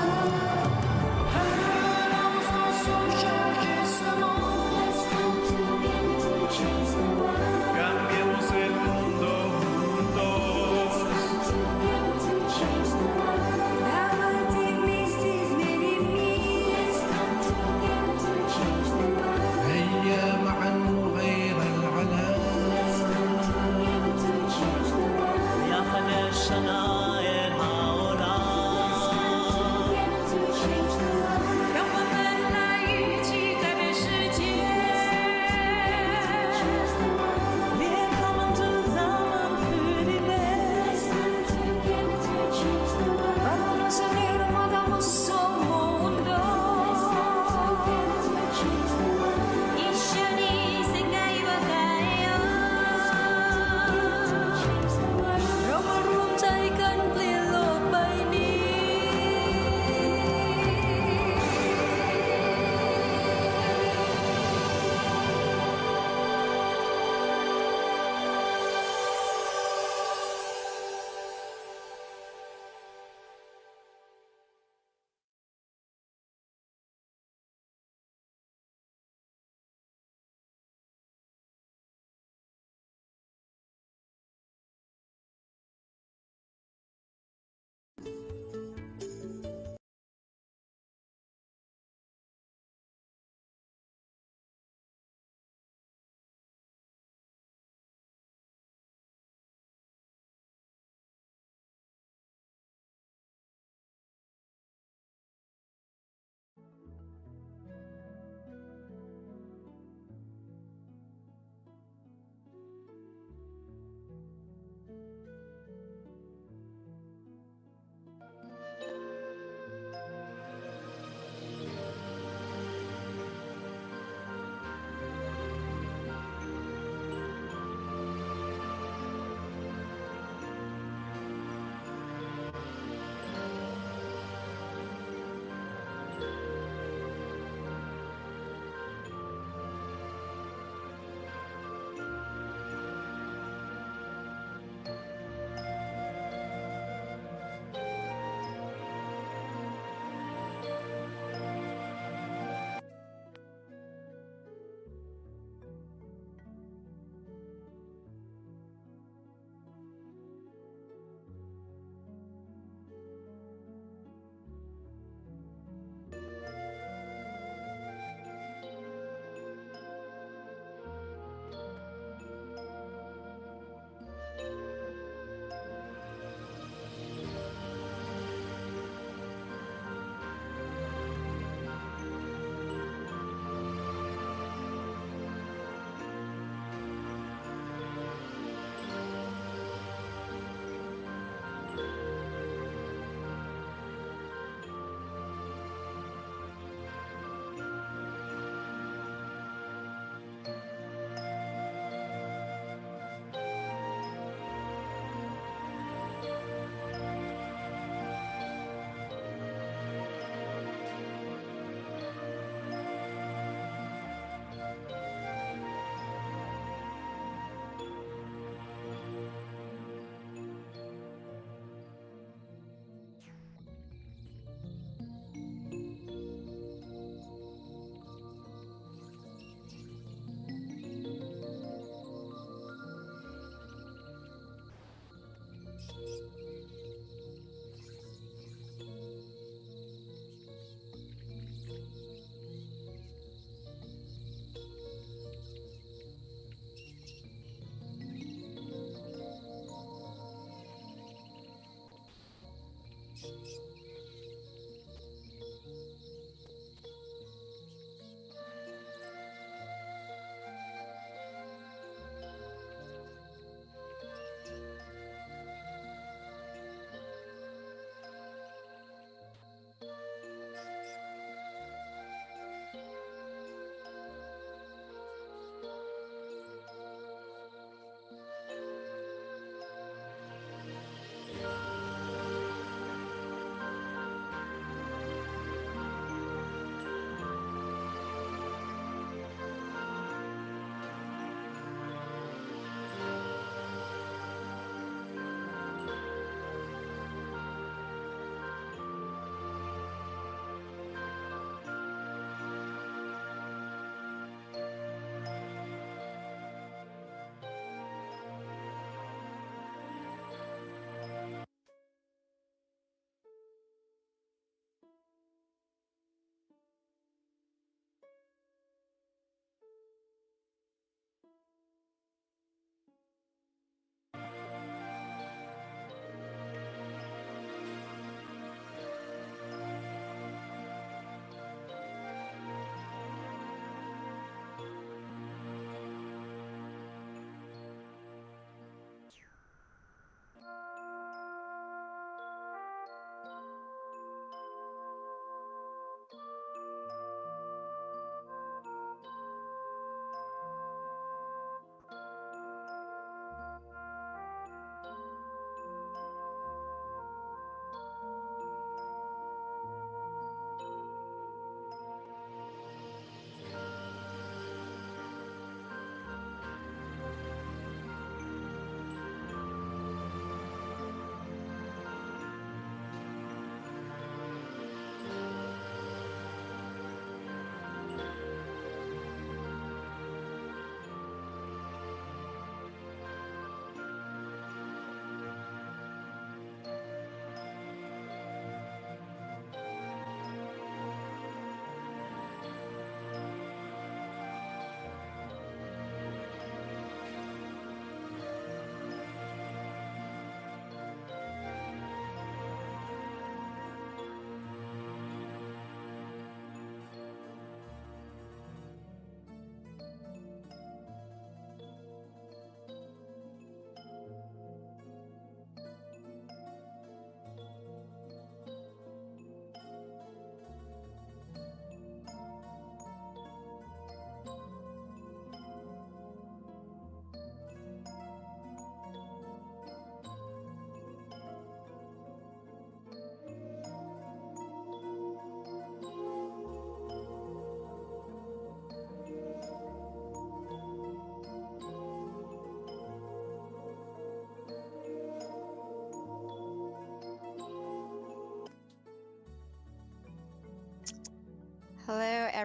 heart of our social dissonance. Let's come together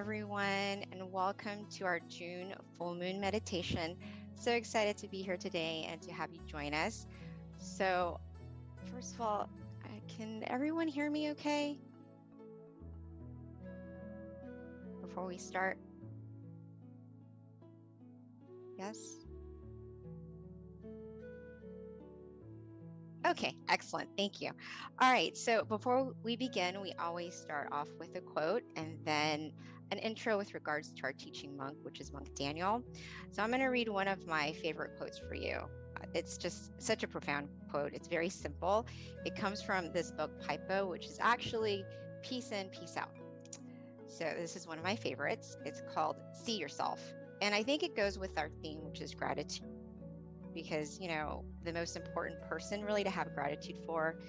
everyone, and welcome to our June full moon meditation. So excited to be here today and to have you join us. So, first of all, can everyone hear me okay? Before we start? Yes? Okay, excellent. Thank you. All right, so before we begin, we always start off with a quote and then an intro with regards to our teaching monk, which is Monk Daniel. So I'm going to read one of my favorite quotes for you. It's just such a profound quote. It's very simple. It comes from this book, Pipo, which is actually Peace In, Peace Out. So this is one of my favorites. It's called See Yourself. And I think it goes with our theme, which is gratitude. Because, you know, the most important person really to have gratitude for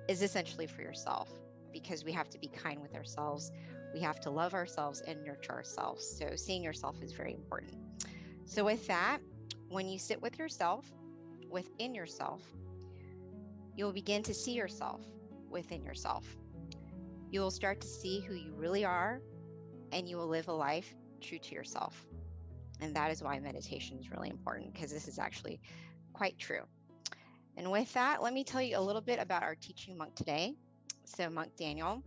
is essentially for yourself, because we have to be kind with ourselves. We have to love ourselves and nurture ourselves. So seeing yourself is very important. So with that, when you sit with yourself, within yourself, you'll begin to see yourself within yourself. You will start to see who you really are, and you will live a life true to yourself. And that is why meditation is really important, because this is actually quite true. And with that, let me tell you a little bit about our teaching monk today. So Monk Daniel,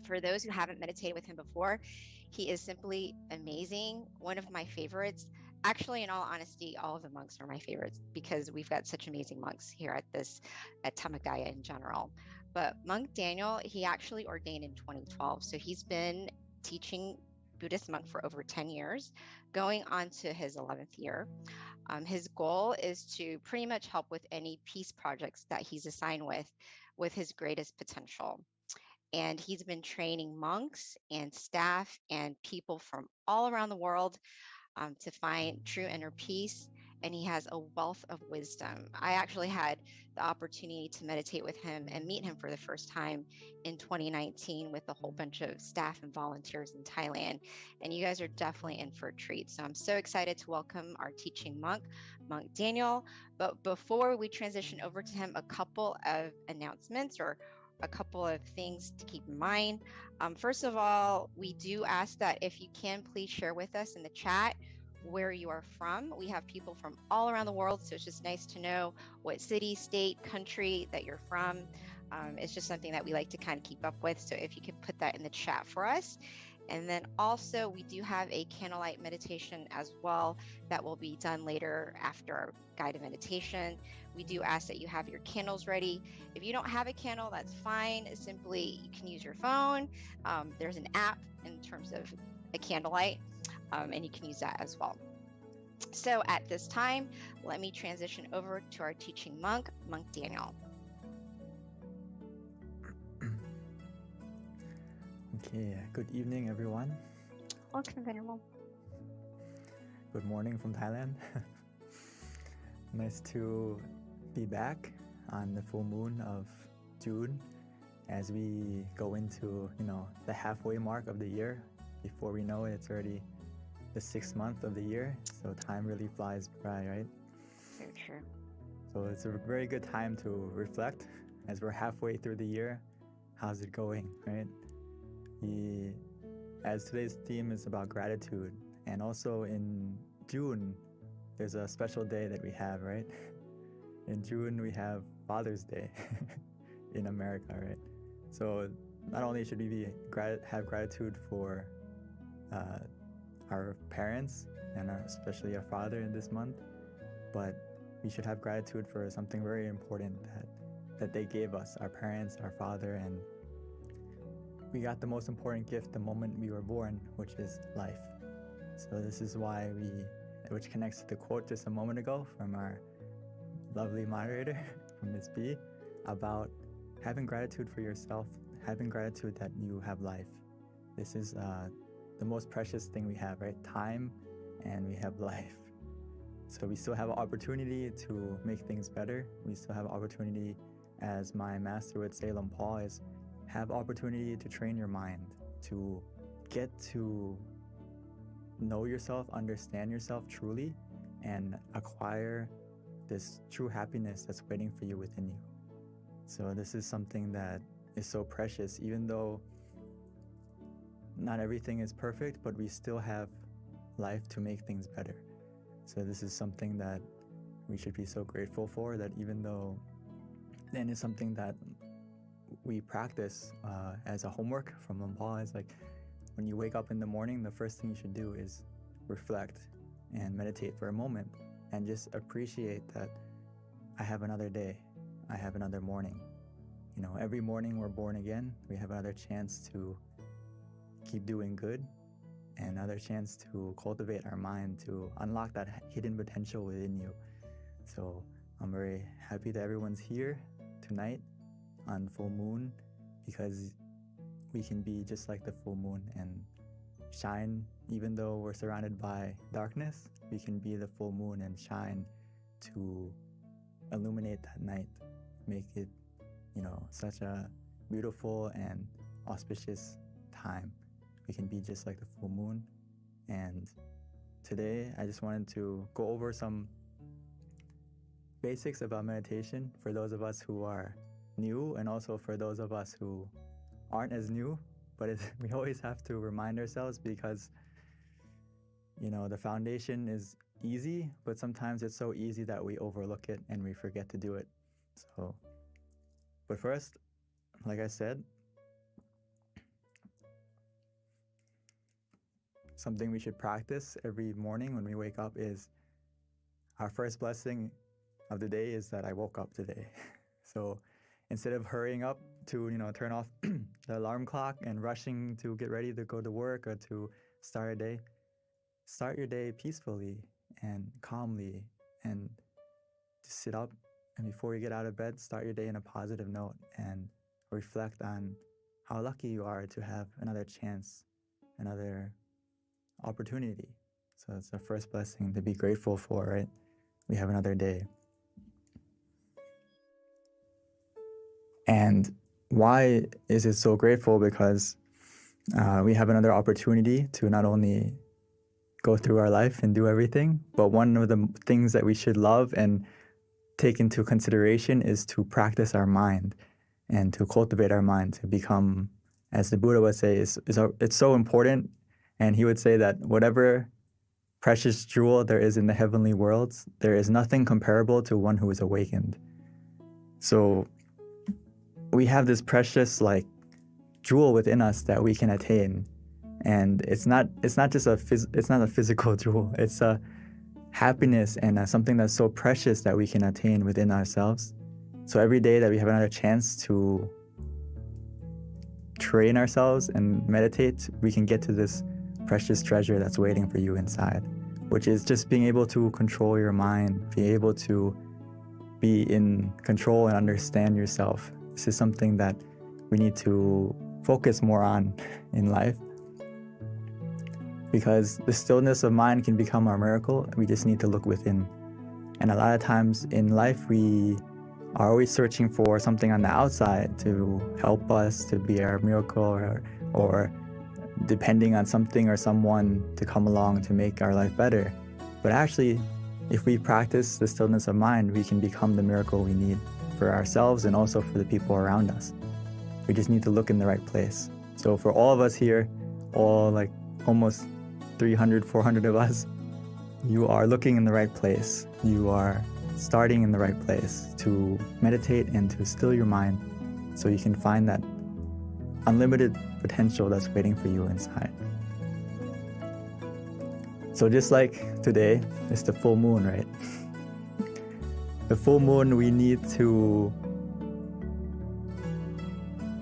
for those who haven't meditated with him before, he is simply amazing. One of my favorites. Actually, in all honesty, all of the monks are my favorites because we've got such amazing monks here at Dhammakaya in general. But Monk Daniel, he actually ordained in 2012. So he's been teaching Buddhist monk for over 10 years, going on to his 11th year. His goal is to pretty much help with any peace projects that he's assigned with his greatest potential. And he's been training monks and staff and people from all around the world to find true inner peace. And he has a wealth of wisdom. I actually had the opportunity to meditate with him and meet him for the first time in 2019 with a whole bunch of staff and volunteers in Thailand. And you guys are definitely in for a treat. So I'm so excited to welcome our teaching monk, Monk Daniel. But before we transition over to him, a couple of announcements or a couple of things to keep in mind. First of all, we do ask that if you can, please share with us in the chat where you are from. We have people from all around the world, so it's just nice to know what city, state, country that you're from. It's just something that we like to kind of keep up with. So if you could put that in the chat for us. And then also we do have a candlelight meditation as well that will be done later after our guided meditation. We do ask that you have your candles ready. If you don't have a candle, that's fine. Simply, you can use your phone. There's an app in terms of a candlelight, and you can use that as well. So at this time, let me transition over to our teaching monk, Monk Daniel. Okay, good evening, everyone. Welcome, Venerable. Good morning from Thailand. Nice to be back on the full moon of June as we go into, the halfway mark of the year. Before we know it, it's already the 6th month of the year. So time really flies by, right? So true. So it's a very good time to reflect as we're halfway through the year. How's it going, right? As today's theme is about gratitude, and also in June, there's a special day that we have, right? In June, we have Father's Day in America, right? So not only should we have gratitude for our parents and especially our father in this month, but we should have gratitude for something very important that they gave us, our parents, our father, and we got the most important gift the moment we were born, which is life. So this is why which connects to the quote just a moment ago from our lovely moderator, from Ms. B, about having gratitude for yourself, having gratitude that you have life. This is the most precious thing we have, right? Time, and we have life. So we still have an opportunity to make things better. We still have an opportunity, as my master would say, Lumpur, is have opportunity to train your mind, to get to know yourself, understand yourself truly, and acquire this true happiness that's waiting for you within you. So this is something that is so precious, even though not everything is perfect, but we still have life to make things better. So this is something that we should be so grateful for, that even though then it's something that we practice as a homework from Lampal, is like when you wake up in the morning, the first thing you should do is reflect and meditate for a moment and just appreciate that I have another day, I have another morning. You know, every morning we're born again, we have another chance to keep doing good and another chance to cultivate our mind, to unlock that hidden potential within you. So I'm very happy that everyone's here tonight on full moon, because we can be just like the full moon and shine. Even though we're surrounded by darkness, we can be the full moon and shine to illuminate that night, make it, you know, such a beautiful and auspicious time. We can be just like the full moon. And today I just wanted to go over some basics about meditation for those of us who are new, and also for those of us who aren't as new, but we always have to remind ourselves, because you know, the foundation is easy, but sometimes it's so easy that we overlook it and we forget to do it. So, but first, like I said, something we should practice every morning when we wake up is our first blessing of the day is that I woke up today. So instead of hurrying up to, you know, turn off the alarm clock and rushing to get ready to go to work or to start a day, start your day peacefully and calmly, and just sit up, and before you get out of bed, start your day in a positive note and reflect on how lucky you are to have another chance, another opportunity. So it's the first blessing to be grateful for, right? We have another day. And why is it so grateful? Because we have another opportunity to not only go through our life and do everything, but one of the things that we should love and take into consideration is to practice our mind and to cultivate our mind to become, as the Buddha would say, it's so important. And he would say that whatever precious jewel there is in the heavenly worlds, there is nothing comparable to one who is awakened. So we have this precious like jewel within us that we can attain, and it's not just a physical jewel. It's a happiness and something that's so precious that we can attain within ourselves. So every day that we have another chance to train ourselves and meditate, we can get to this precious treasure that's waiting for you inside, which is just being able to control your mind, be able to be in control and understand yourself. This is something that we need to focus more on in life, because the stillness of mind can become our miracle. We just need to look within. And a lot of times in life, we are always searching for something on the outside to help us to be our miracle, or depending on something or someone to come along to make our life better. But actually, if we practice the stillness of mind, we can become the miracle we need for ourselves and also for the people around us. We just need to look in the right place. So for all of us here, all like almost 300, 400 of us, you are looking in the right place. You are starting in the right place to meditate and to still your mind so you can find that unlimited potential that's waiting for you inside. So just like today, it's the full moon, right? The full moon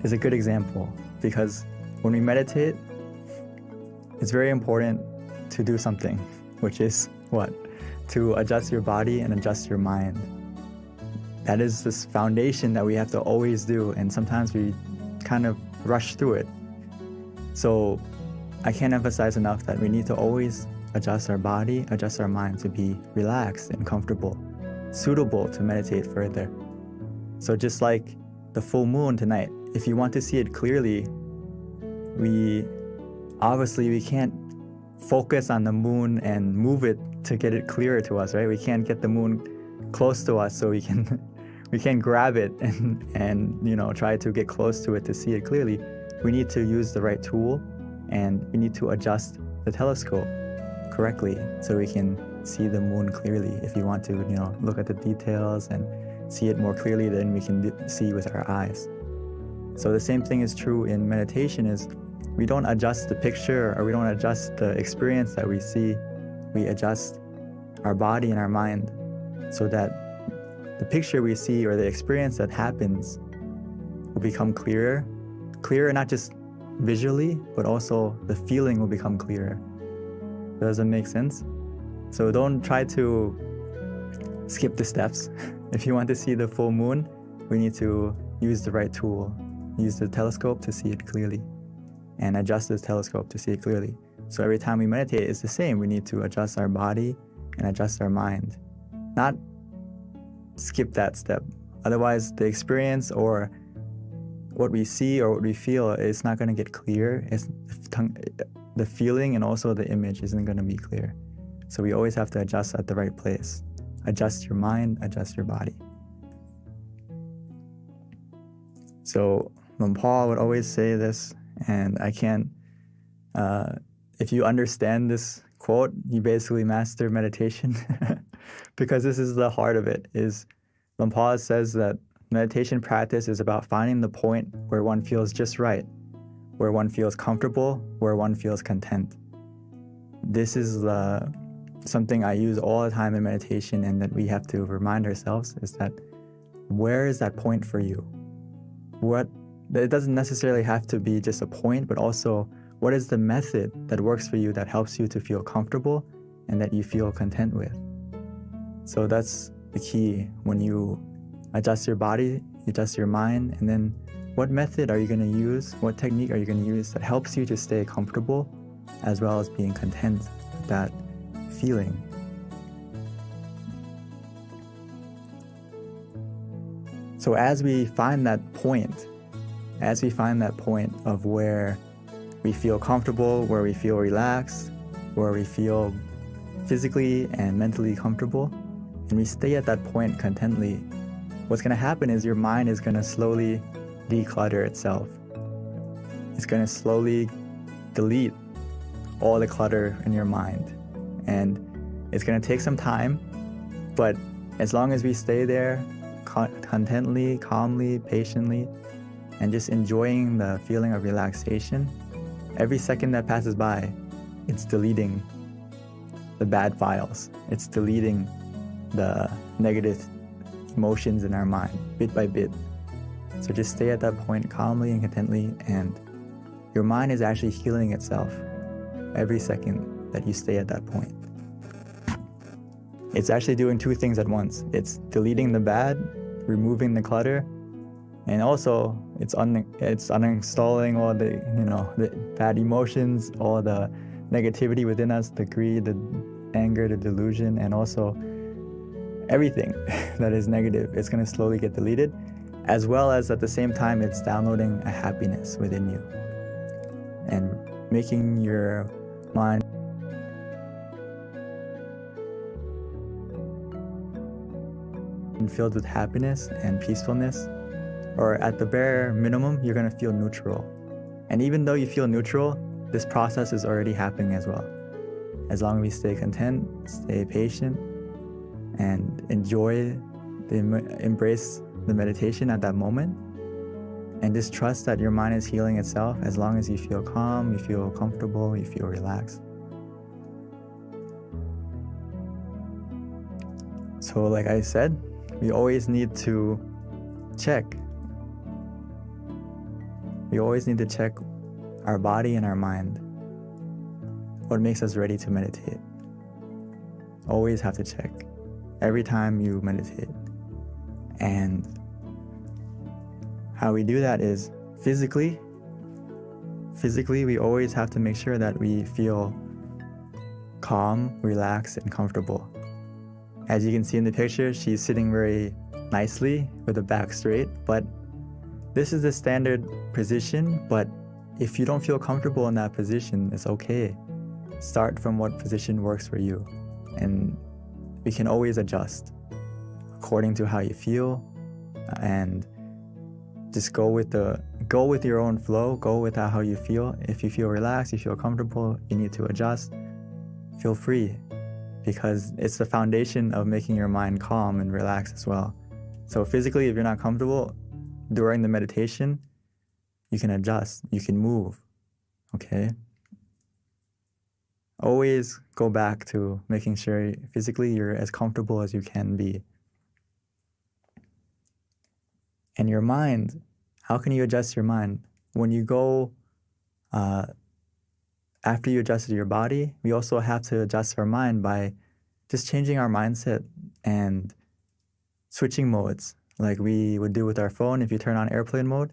is a good example, because when we meditate, it's very important to do something, which is what? To adjust your body and adjust your mind. That is this foundation that we have to always do, and sometimes we kind of rush through it. So I can't emphasize enough that we need to always adjust our body, adjust our mind to be relaxed and comfortable, suitable to meditate further. So just like the full moon tonight, if you want to see it clearly, we can't focus on the moon and move it to get it clearer to us, right? We can't get the moon close to us so we can grab it and try to get close to it to see it clearly. We need to use the right tool and we need to adjust the telescope correctly so we can see the moon clearly. If we want to, look at the details and see it more clearly than we can see with our eyes. So the same thing is true in meditation, is we don't adjust the picture or we don't adjust the experience that we see. We adjust our body and our mind so that the picture we see or the experience that happens will become clearer not just visually, but also the feeling will become clearer. Does that make sense? So don't try to skip the steps. If you want to see the full moon, we need to use the right tool. Use the telescope to see it clearly and adjust the telescope to see it clearly. So every time we meditate, it's the same. We need to adjust our body and adjust our mind, not skip that step. Otherwise, the experience or what we see or what we feel is not going to get clear. The feeling and also the image isn't going to be clear. So we always have to adjust at the right place. Adjust your mind, adjust your body. So Paul would always say this, and I can't, if you understand this quote, you basically master meditation because this is the heart of it. Is Paul says that meditation practice is about finding the point where one feels just right, where one feels comfortable, where one feels content. This is something I use all the time in meditation, and that we have to remind ourselves is that where is that point for you? It doesn't necessarily have to be just a point, but also what is the method that works for you that helps you to feel comfortable and that you feel content with? So that's the key. When you adjust your body, you adjust your mind, and then what method are you going to use? What technique are you going to use that helps you to stay comfortable as well as being content with that feeling? So as we find that point of where we feel comfortable, where we feel relaxed, where we feel physically and mentally comfortable, and we stay at that point contently, what's going to happen is your mind is going to slowly declutter itself. It's going to slowly delete all the clutter in your mind. And it's going to take some time, but as long as we stay there contently, calmly, patiently, and just enjoying the feeling of relaxation, every second that passes by, it's deleting the bad files. It's deleting the negative emotions in our mind, bit by bit. So just stay at that point calmly and contently, and your mind is actually healing itself every second that you stay at that point. It's actually doing two things at once. It's deleting the bad, removing the clutter, and also it's uninstalling all the bad emotions, all the negativity within us, the greed, the anger, the delusion, and also everything that is negative. It's going to slowly get deleted, as well as at the same time it's downloading a happiness within you and making your mind filled with happiness and peacefulness. Or at the bare minimum, you're going to feel neutral. And even though you feel neutral, this process is already happening as well. As long as we stay content, stay patient, and embrace the meditation at that moment, and just trust that your mind is healing itself as long as you feel calm, you feel comfortable, you feel relaxed. So like I said, we always need to check. We always need to check our body and our mind. What makes us ready to meditate? Always have to check every time you meditate. And how we do that is physically, we always have to make sure that we feel calm, relaxed, and comfortable. As you can see in the picture, she's sitting very nicely with the back straight, but this is the standard position. But if you don't feel comfortable in that position, it's okay. Start from what position works for you, and we can always adjust according to how you feel, and just go with go with your own flow, go with how you feel. If you feel relaxed, you feel comfortable, you need to adjust, feel free, because it's the foundation of making your mind calm and relaxed as well. So physically, if you're not comfortable during the meditation, you can adjust, you can move, okay? Always go back to making sure physically you're as comfortable as you can be. And your mind, how can you adjust your mind? When you go, after you adjusted your body, we also have to adjust our mind by just changing our mindset and switching modes, like we would do with our phone. If you turn on airplane mode,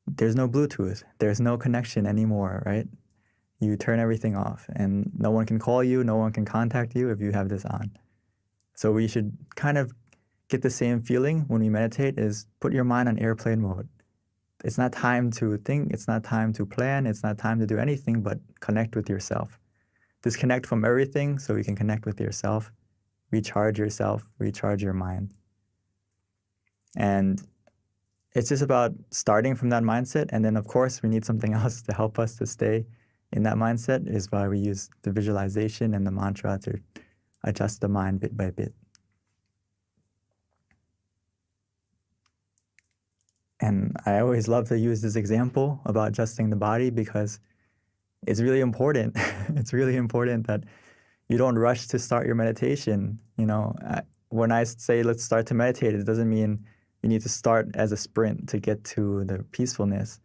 there's no Bluetooth, there's no connection anymore, right? You turn everything off and no one can call you, no one can contact you if you have this on. So we should kind of get the same feeling when we meditate, is put your mind on airplane mode. It's not time to think, it's not time to plan, it's not time to do anything but connect with yourself. Disconnect from everything so you can connect with yourself, recharge yourself, recharge your mind. And it's just about starting from that mindset. And then of course we need something else to help us to stay in that mindset, is why we use the visualization and the mantra to adjust the mind bit by bit. And I always love to use this example about adjusting the body because it's really important. It's really important that you don't rush to start your meditation. You know, when I say let's start to meditate, it doesn't mean you need to start as a sprint to get to the peacefulness.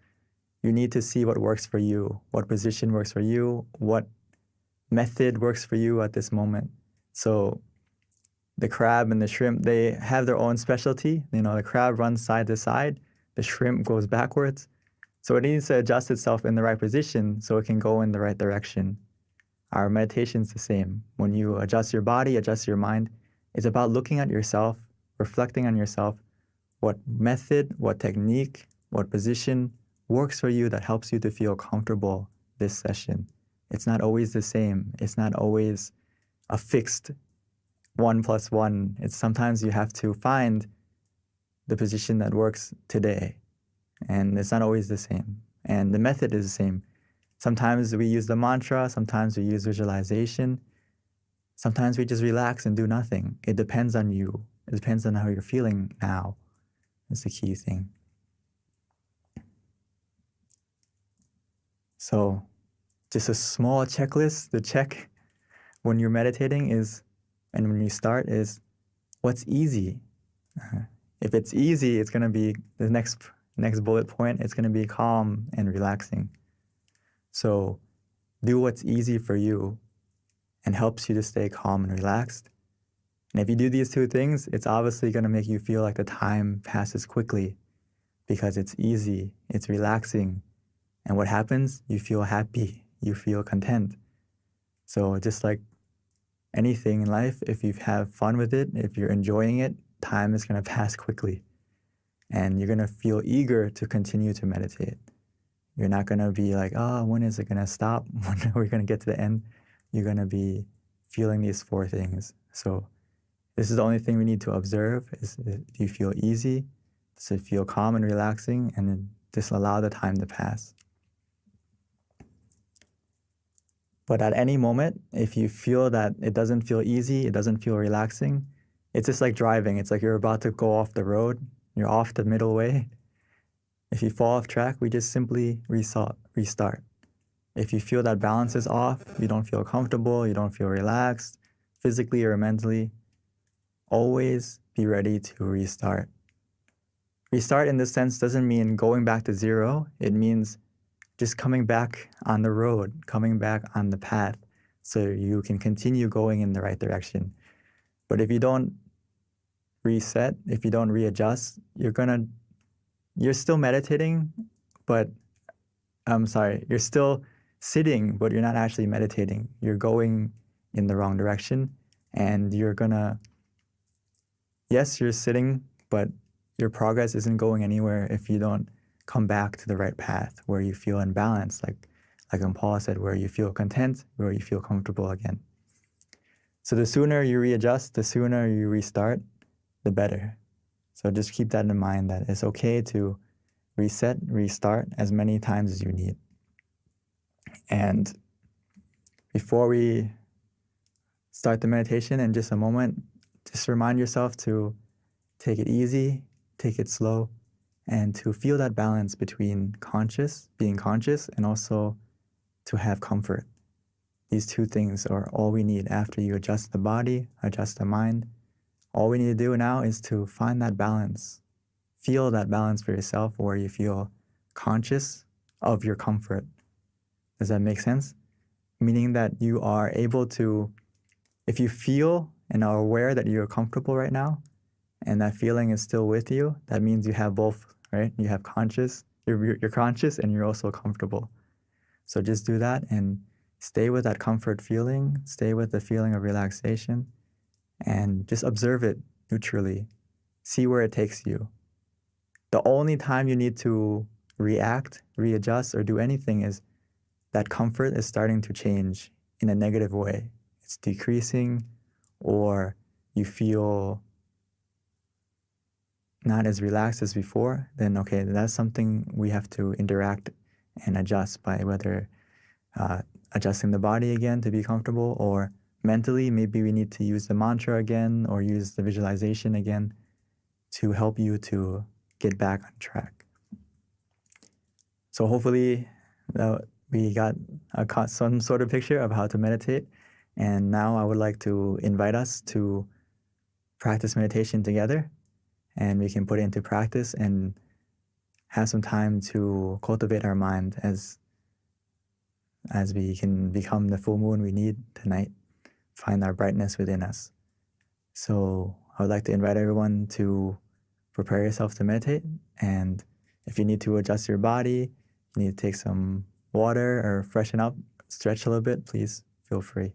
You need to see what works for you, what position works for you, what method works for you at this moment. So the crab and the shrimp, they have their own specialty. You know, the crab runs side to side, the shrimp goes backwards. So it needs to adjust itself in the right position so it can go in the right direction. Our meditation's the same. When you adjust your body, adjust your mind, it's about looking at yourself, reflecting on yourself, what method, what technique, what position works for you that helps you to feel comfortable this session. It's not always the same. It's not always a fixed 1 + 1. It's sometimes you have to find the position that works today. And it's not always the same. And the method is the same. Sometimes we use the mantra, sometimes we use visualization. Sometimes we just relax and do nothing. It depends on you. It depends on how you're feeling now. That's the key thing. So just a small checklist to check when you're meditating is, and when you start, is what's easy. If it's easy, it's going to be the next bullet point. It's going to be calm and relaxing. So do what's easy for you and helps you to stay calm and relaxed. And if you do these two things, it's obviously going to make you feel like the time passes quickly because it's easy, it's relaxing. And what happens? You feel happy, you feel content. So just like anything in life, if you have fun with it, if you're enjoying it, time is going to pass quickly. And you're going to feel eager to continue to meditate. You're not going to be like, oh, when is it going to stop? When are we going to get to the end? You're going to be feeling these 4 things. So this is the only thing we need to observe is, do you feel easy? Does it feel calm and relaxing? And then just allow the time to pass. But at any moment, if you feel that it doesn't feel easy, it doesn't feel relaxing, it's just like driving. It's like you're about to go off the road. You're off the middle way. If you fall off track, we just simply restart. If you feel that balance is off, you don't feel comfortable, you don't feel relaxed, physically or mentally, always be ready to restart. Restart in this sense doesn't mean going back to zero. It means just coming back on the road, coming back on the path so you can continue going in the right direction. But if you don't reset, if you don't readjust, you're still meditating, but you're still sitting, but you're not actually meditating. You're going in the wrong direction, and yes, you're sitting, but your progress isn't going anywhere if you don't come back to the right path where you feel in balance, like Paul said, where you feel content, where you feel comfortable again. So the sooner you readjust, the sooner you restart, the better. So just keep that in mind, that it's okay to reset, restart as many times as you need. And before we start the meditation in just a moment, just remind yourself to take it easy, take it slow, and to feel that balance between being conscious, and also to have comfort. These two things are all we need after you adjust the body, adjust the mind. All we need to do now is to find that balance. Feel that balance for yourself where you feel conscious of your comfort. Does that make sense? Meaning that you are able to, if you feel and are aware that you're comfortable right now, and that feeling is still with you, that means you have both, right? You have you're conscious and you're also comfortable. So just do that and stay with that comfort feeling, stay with the feeling of relaxation, and just observe it neutrally. See where it takes you. The only time you need to react, readjust, or do anything is that comfort is starting to change in a negative way. It's decreasing, or you feel not as relaxed as before, then okay, that's something we have to interact and adjust by whether adjusting the body again to be comfortable, or mentally, maybe we need to use the mantra again or use the visualization again to help you to get back on track. So hopefully we got some sort of picture of how to meditate. And now I would like to invite us to practice meditation together, and we can put it into practice and have some time to cultivate our mind as we can become the full moon we need tonight, find our brightness within us. So I would like to invite everyone to prepare yourself to meditate. And if you need to adjust your body, you need to take some water or freshen up, stretch a little bit, please feel free.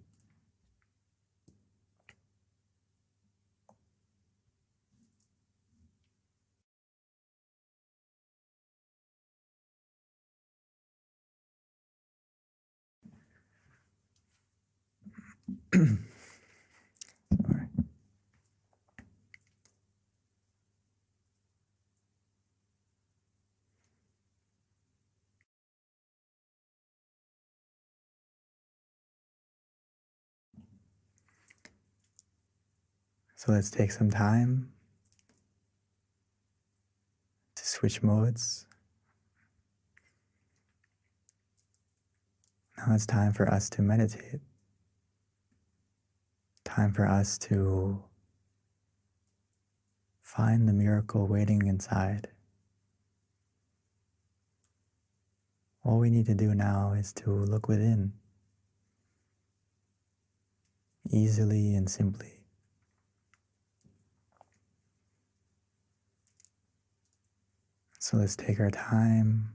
So let's take some time to switch modes. Now it's time for us to meditate. Time for us to find the miracle waiting inside. All we need to do now is to look within, easily and simply. So let's take our time,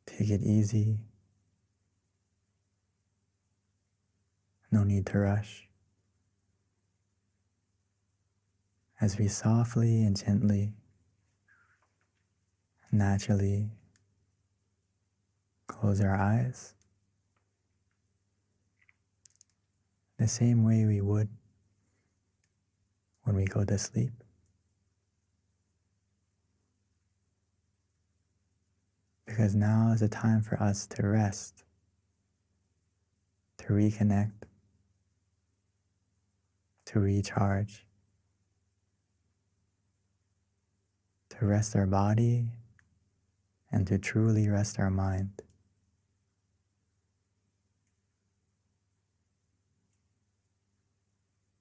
take it easy. No need to rush. As we softly and gently, naturally close our eyes, the same way we would when we go to sleep. Because now is the time for us to rest, to reconnect, to recharge, to rest our body, and to truly rest our mind.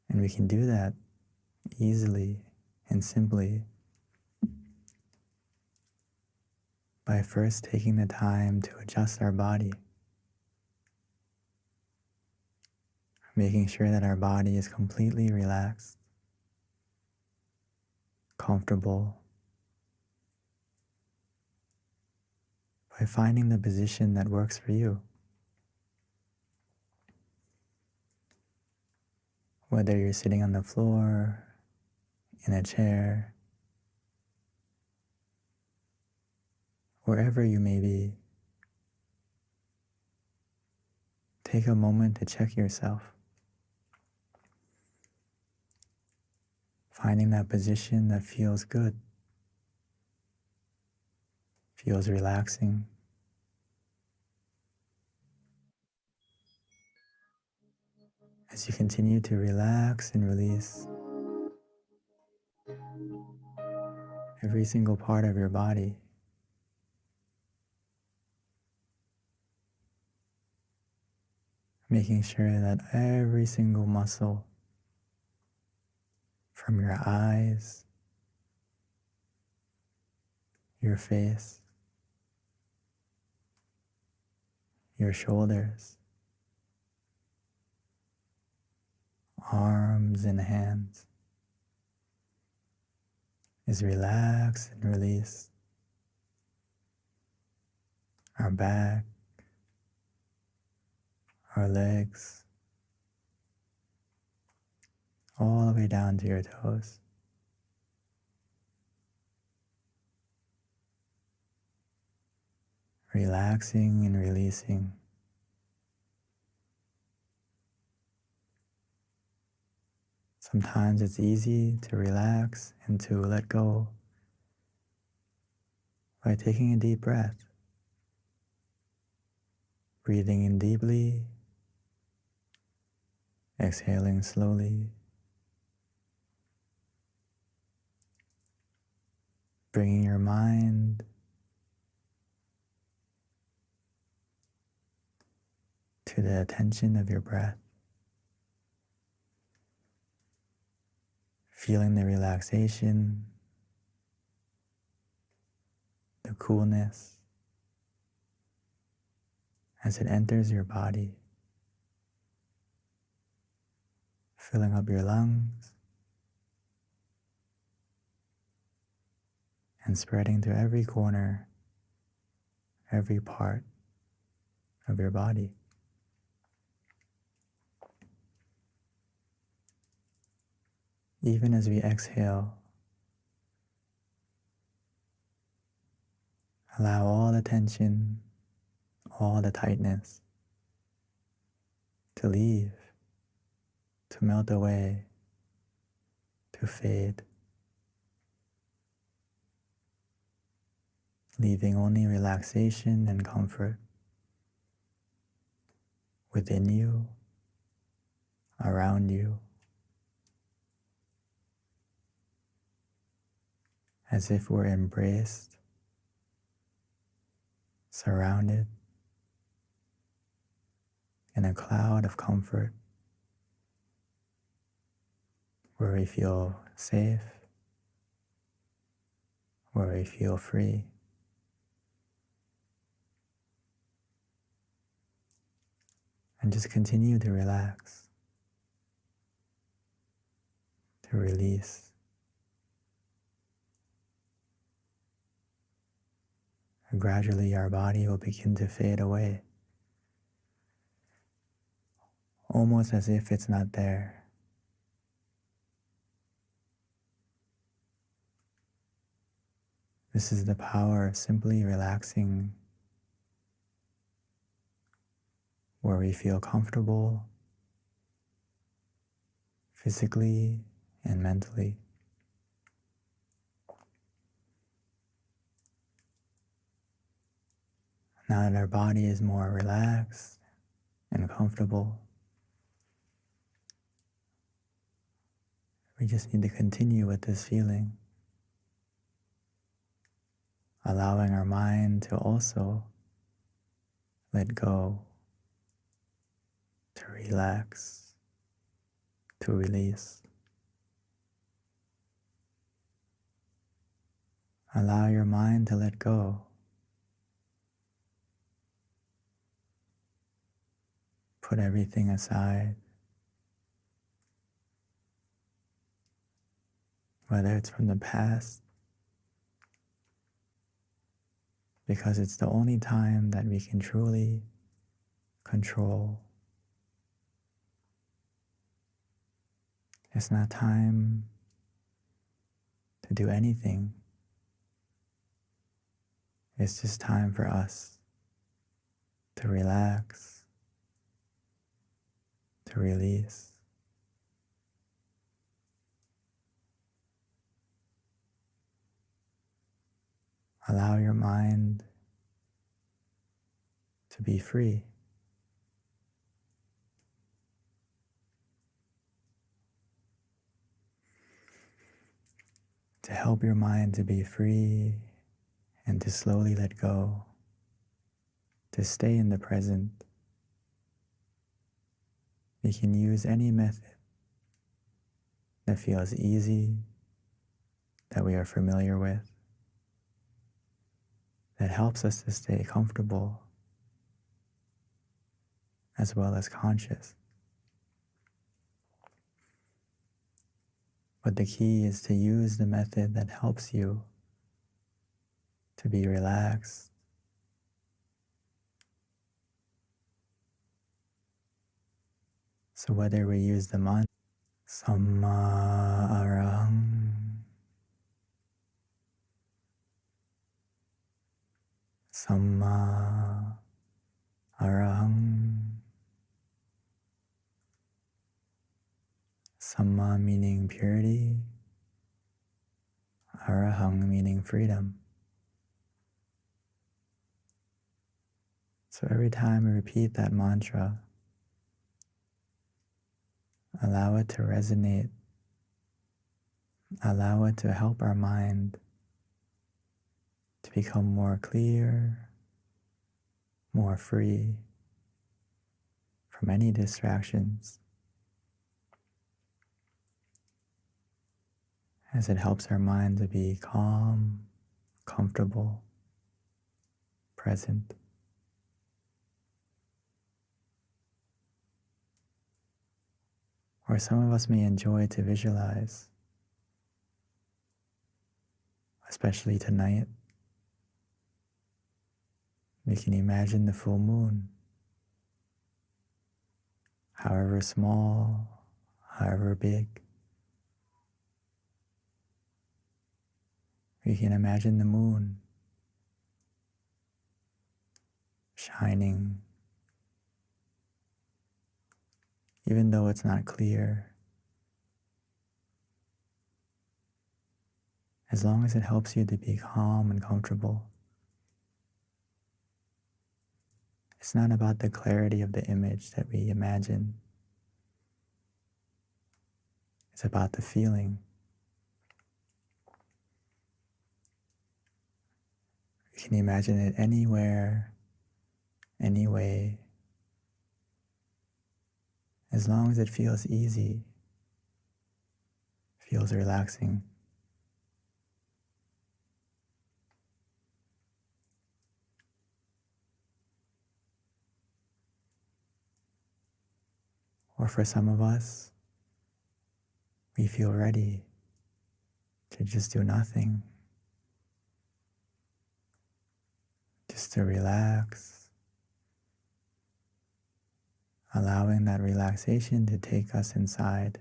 And we can do that easily and simply by first taking the time to adjust our body, making sure that our body is completely relaxed, comfortable, by finding the position that works for you. Whether you're sitting on the floor, in a chair, wherever you may be, take a moment to check yourself. Finding that position that feels good. feels relaxing. As you continue to relax and release every single part of your body, making sure that every single muscle from your eyes, your face, your shoulders, arms and hands is relaxed and released. Our back, our legs, all the way down to your toes. Relaxing and releasing. Sometimes it's easy to relax and to let go by taking a deep breath, breathing in deeply, exhaling slowly, bringing your mind to the attention of your breath, feeling the relaxation, the coolness as it enters your body, filling up your lungs and spreading to every corner, every part of your body. Even as we exhale, allow all the tension, all the tightness to leave, to melt away, to fade, leaving only relaxation and comfort within you, around you, as if we're embraced, surrounded in a cloud of comfort where we feel safe, where we feel free. And just continue to relax, to release. And gradually our body will begin to fade away, almost as if it's not there. This is the power of simply relaxing, where we feel comfortable physically and mentally. Now that our body is more relaxed and comfortable, we just need to continue with this feeling, allowing our mind to also let go, to relax, to release. Allow your mind to let go. Put everything aside, whether it's from the past, because it's the only time that we can truly control. It's not time to do anything. It's just time for us to relax, to release. Allow your mind to be free. To help your mind to be free and to slowly let go, to stay in the present, we can use any method that feels easy, that we are familiar with, that helps us to stay comfortable as well as conscious. But the key is to use the method that helps you to be relaxed, so whether we use the mantra Samma Arahang, Samma Arahang, Samma meaning purity, Arahang meaning freedom. So every time we repeat that mantra, allow it to resonate, allow it to help our mind to become more clear, more free from any distractions, as it helps our mind to be calm, comfortable, present. Or some of us may enjoy to visualize, especially tonight. We can imagine the full moon, however small, however big. We can imagine the moon shining, even though it's not clear, as long as it helps you to be calm and comfortable. It's not about the clarity of the image that we imagine. It's about the feeling. You can imagine it anywhere, any way, as long as it feels easy, feels relaxing. Or for some of us, we feel ready to just do nothing, just to relax, allowing that relaxation to take us inside,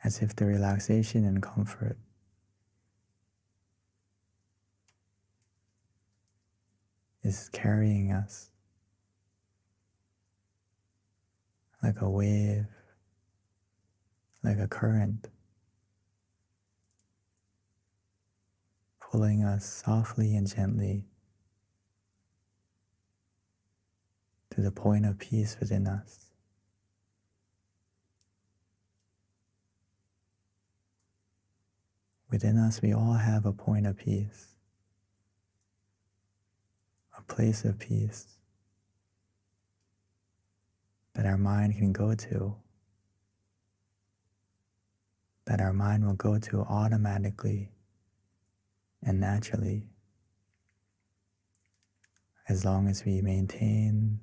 as if the relaxation and comfort is carrying us like a wave, like a current, pulling us softly and gently to the point of peace within us. Within us, we all have a point of peace, a place of peace that our mind can go to, that our mind will go to automatically and naturally, as long as we maintain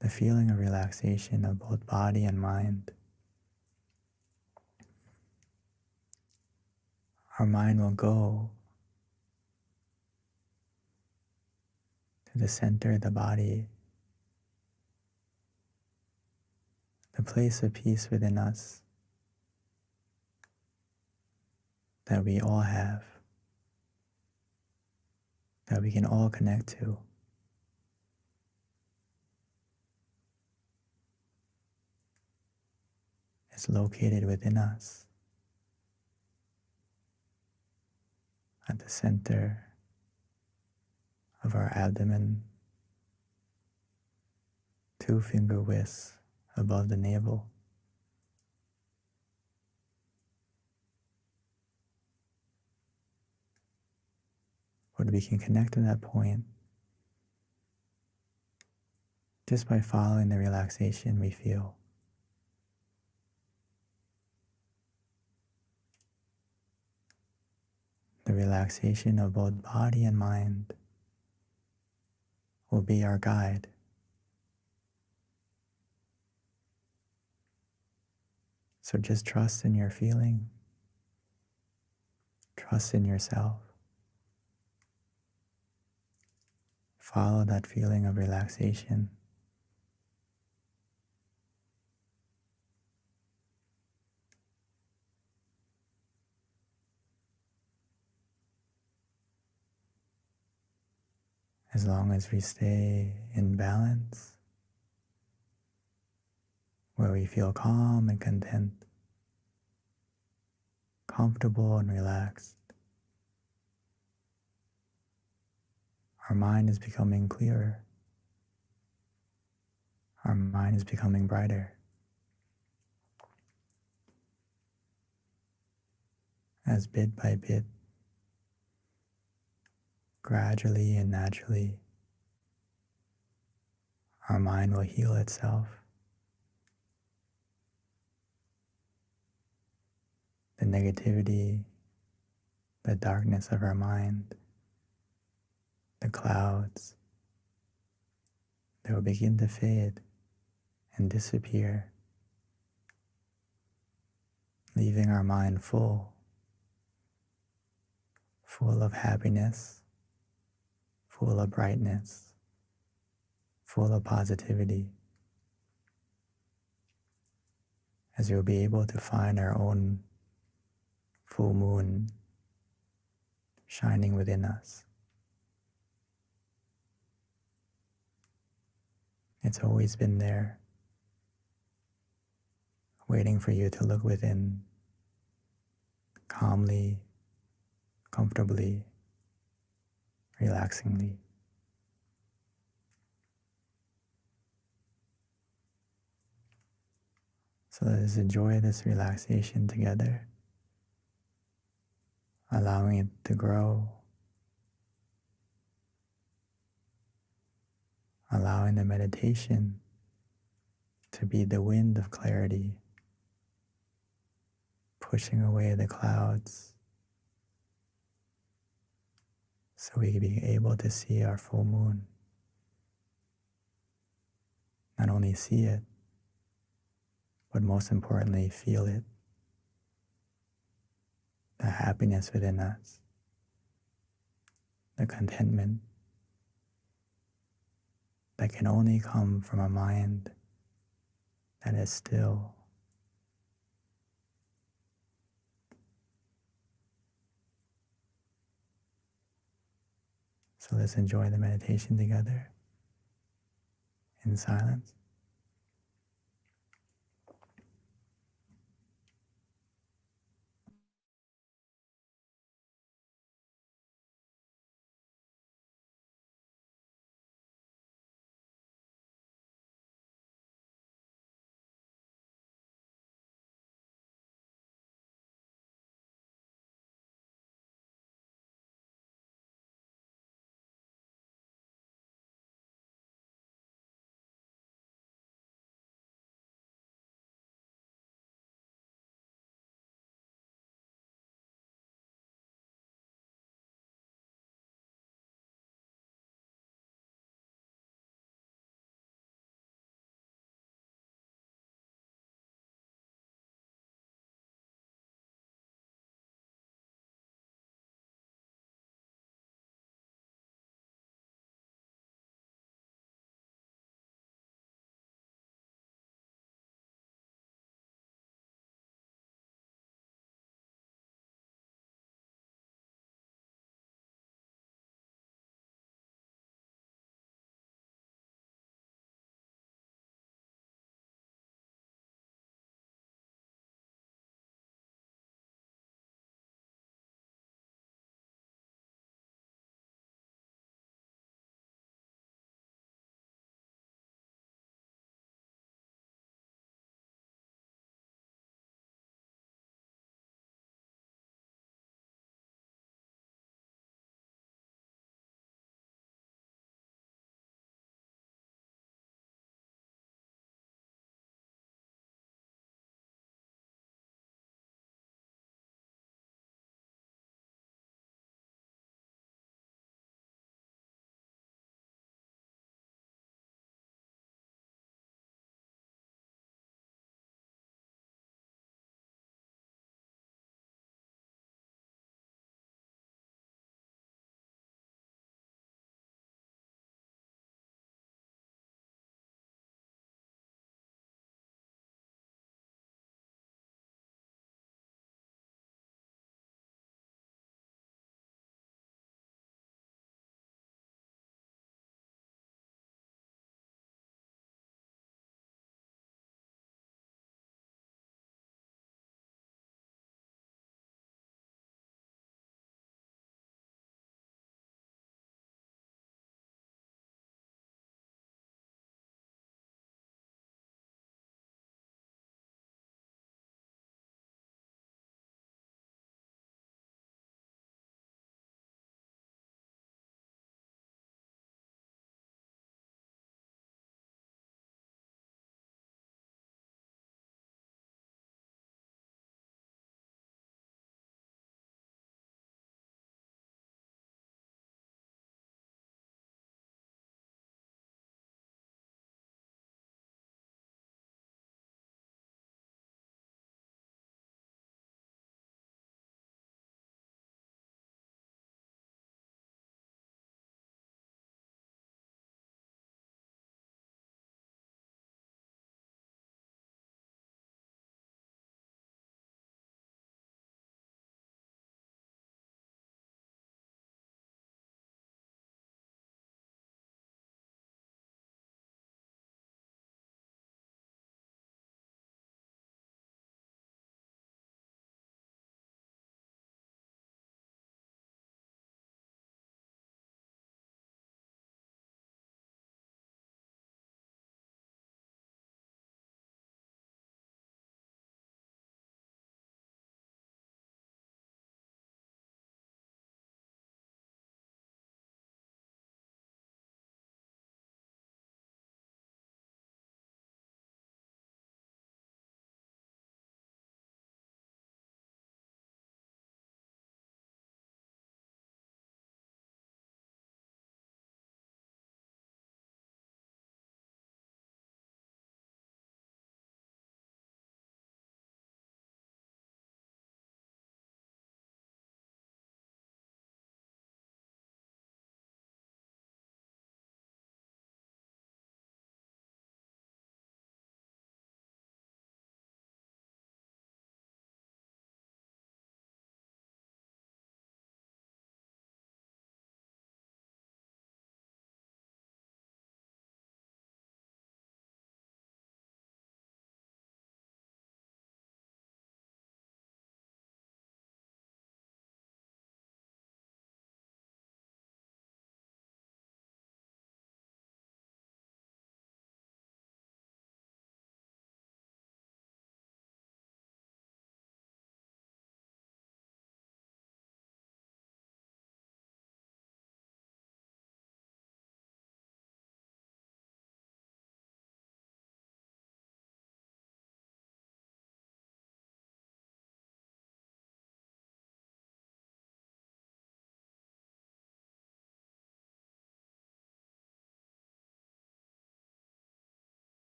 the feeling of relaxation of both body and mind. Our mind will go to the center of the body, the place of peace within us that we all have, that we can all connect to. It's located within us. at the center of our abdomen, 2 finger widths above the navel. But we can connect to that point just by following the relaxation we feel. The relaxation of both body and mind will be our guide. So just trust in your feeling, trust in yourself. Follow that feeling of relaxation. As long as we stay in balance, where we feel calm and content, comfortable and relaxed, our mind is becoming clearer. Our mind is becoming brighter. As bit by bit, gradually and naturally, our mind will heal itself. The negativity, the darkness of our mind, the clouds, they will begin to fade and disappear, leaving our mind full of happiness, full of brightness, full of positivity, as we'll be able to find our own full moon shining within us. It's always been there, waiting for you to look within, calmly, comfortably, relaxingly. So let us enjoy this relaxation together, allowing it to grow, allowing the meditation to be the wind of clarity, pushing away the clouds so we can be able to see our full moon. Not only see it, but most importantly, feel it. The happiness within us, the contentment that can only come from a mind that is still. So let's enjoy the meditation together in silence.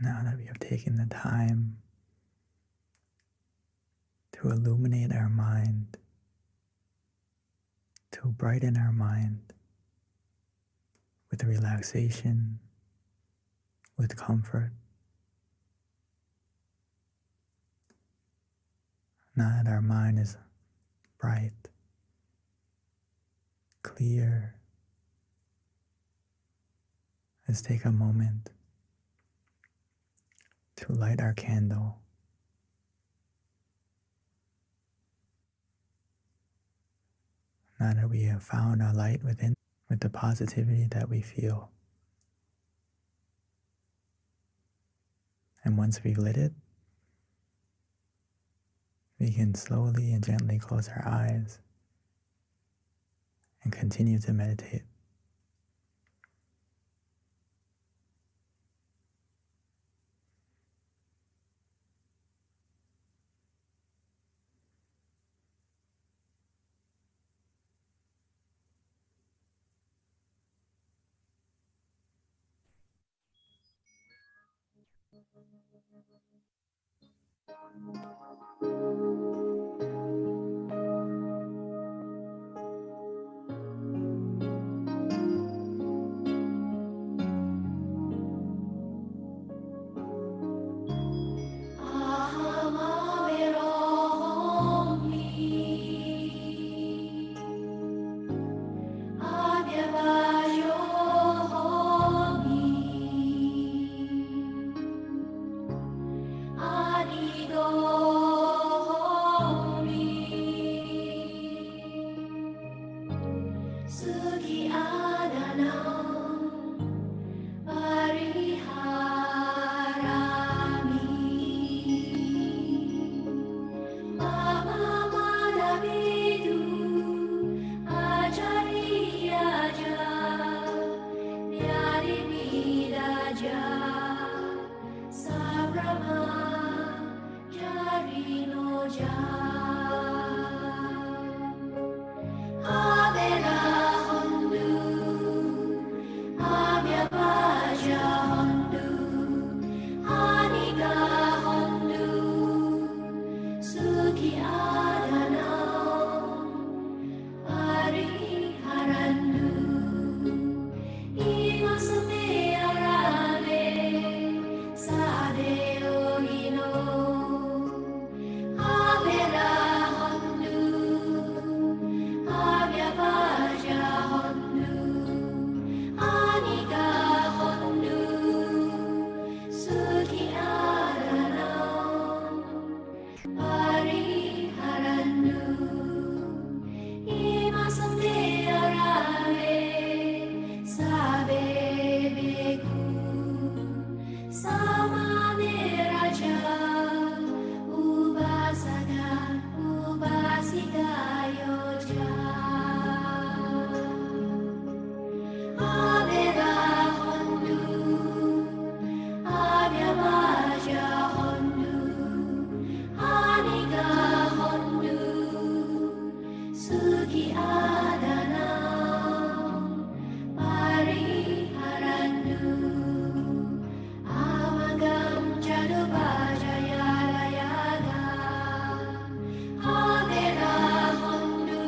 Now that we have taken the time to illuminate our mind, to brighten our mind with relaxation, with comfort. Now that our mind is bright, clear, let's take a moment to light our candle. Now that we have found our light within, with the positivity that we feel. And once we've lit it, we can slowly and gently close our eyes and continue to meditate. Sugi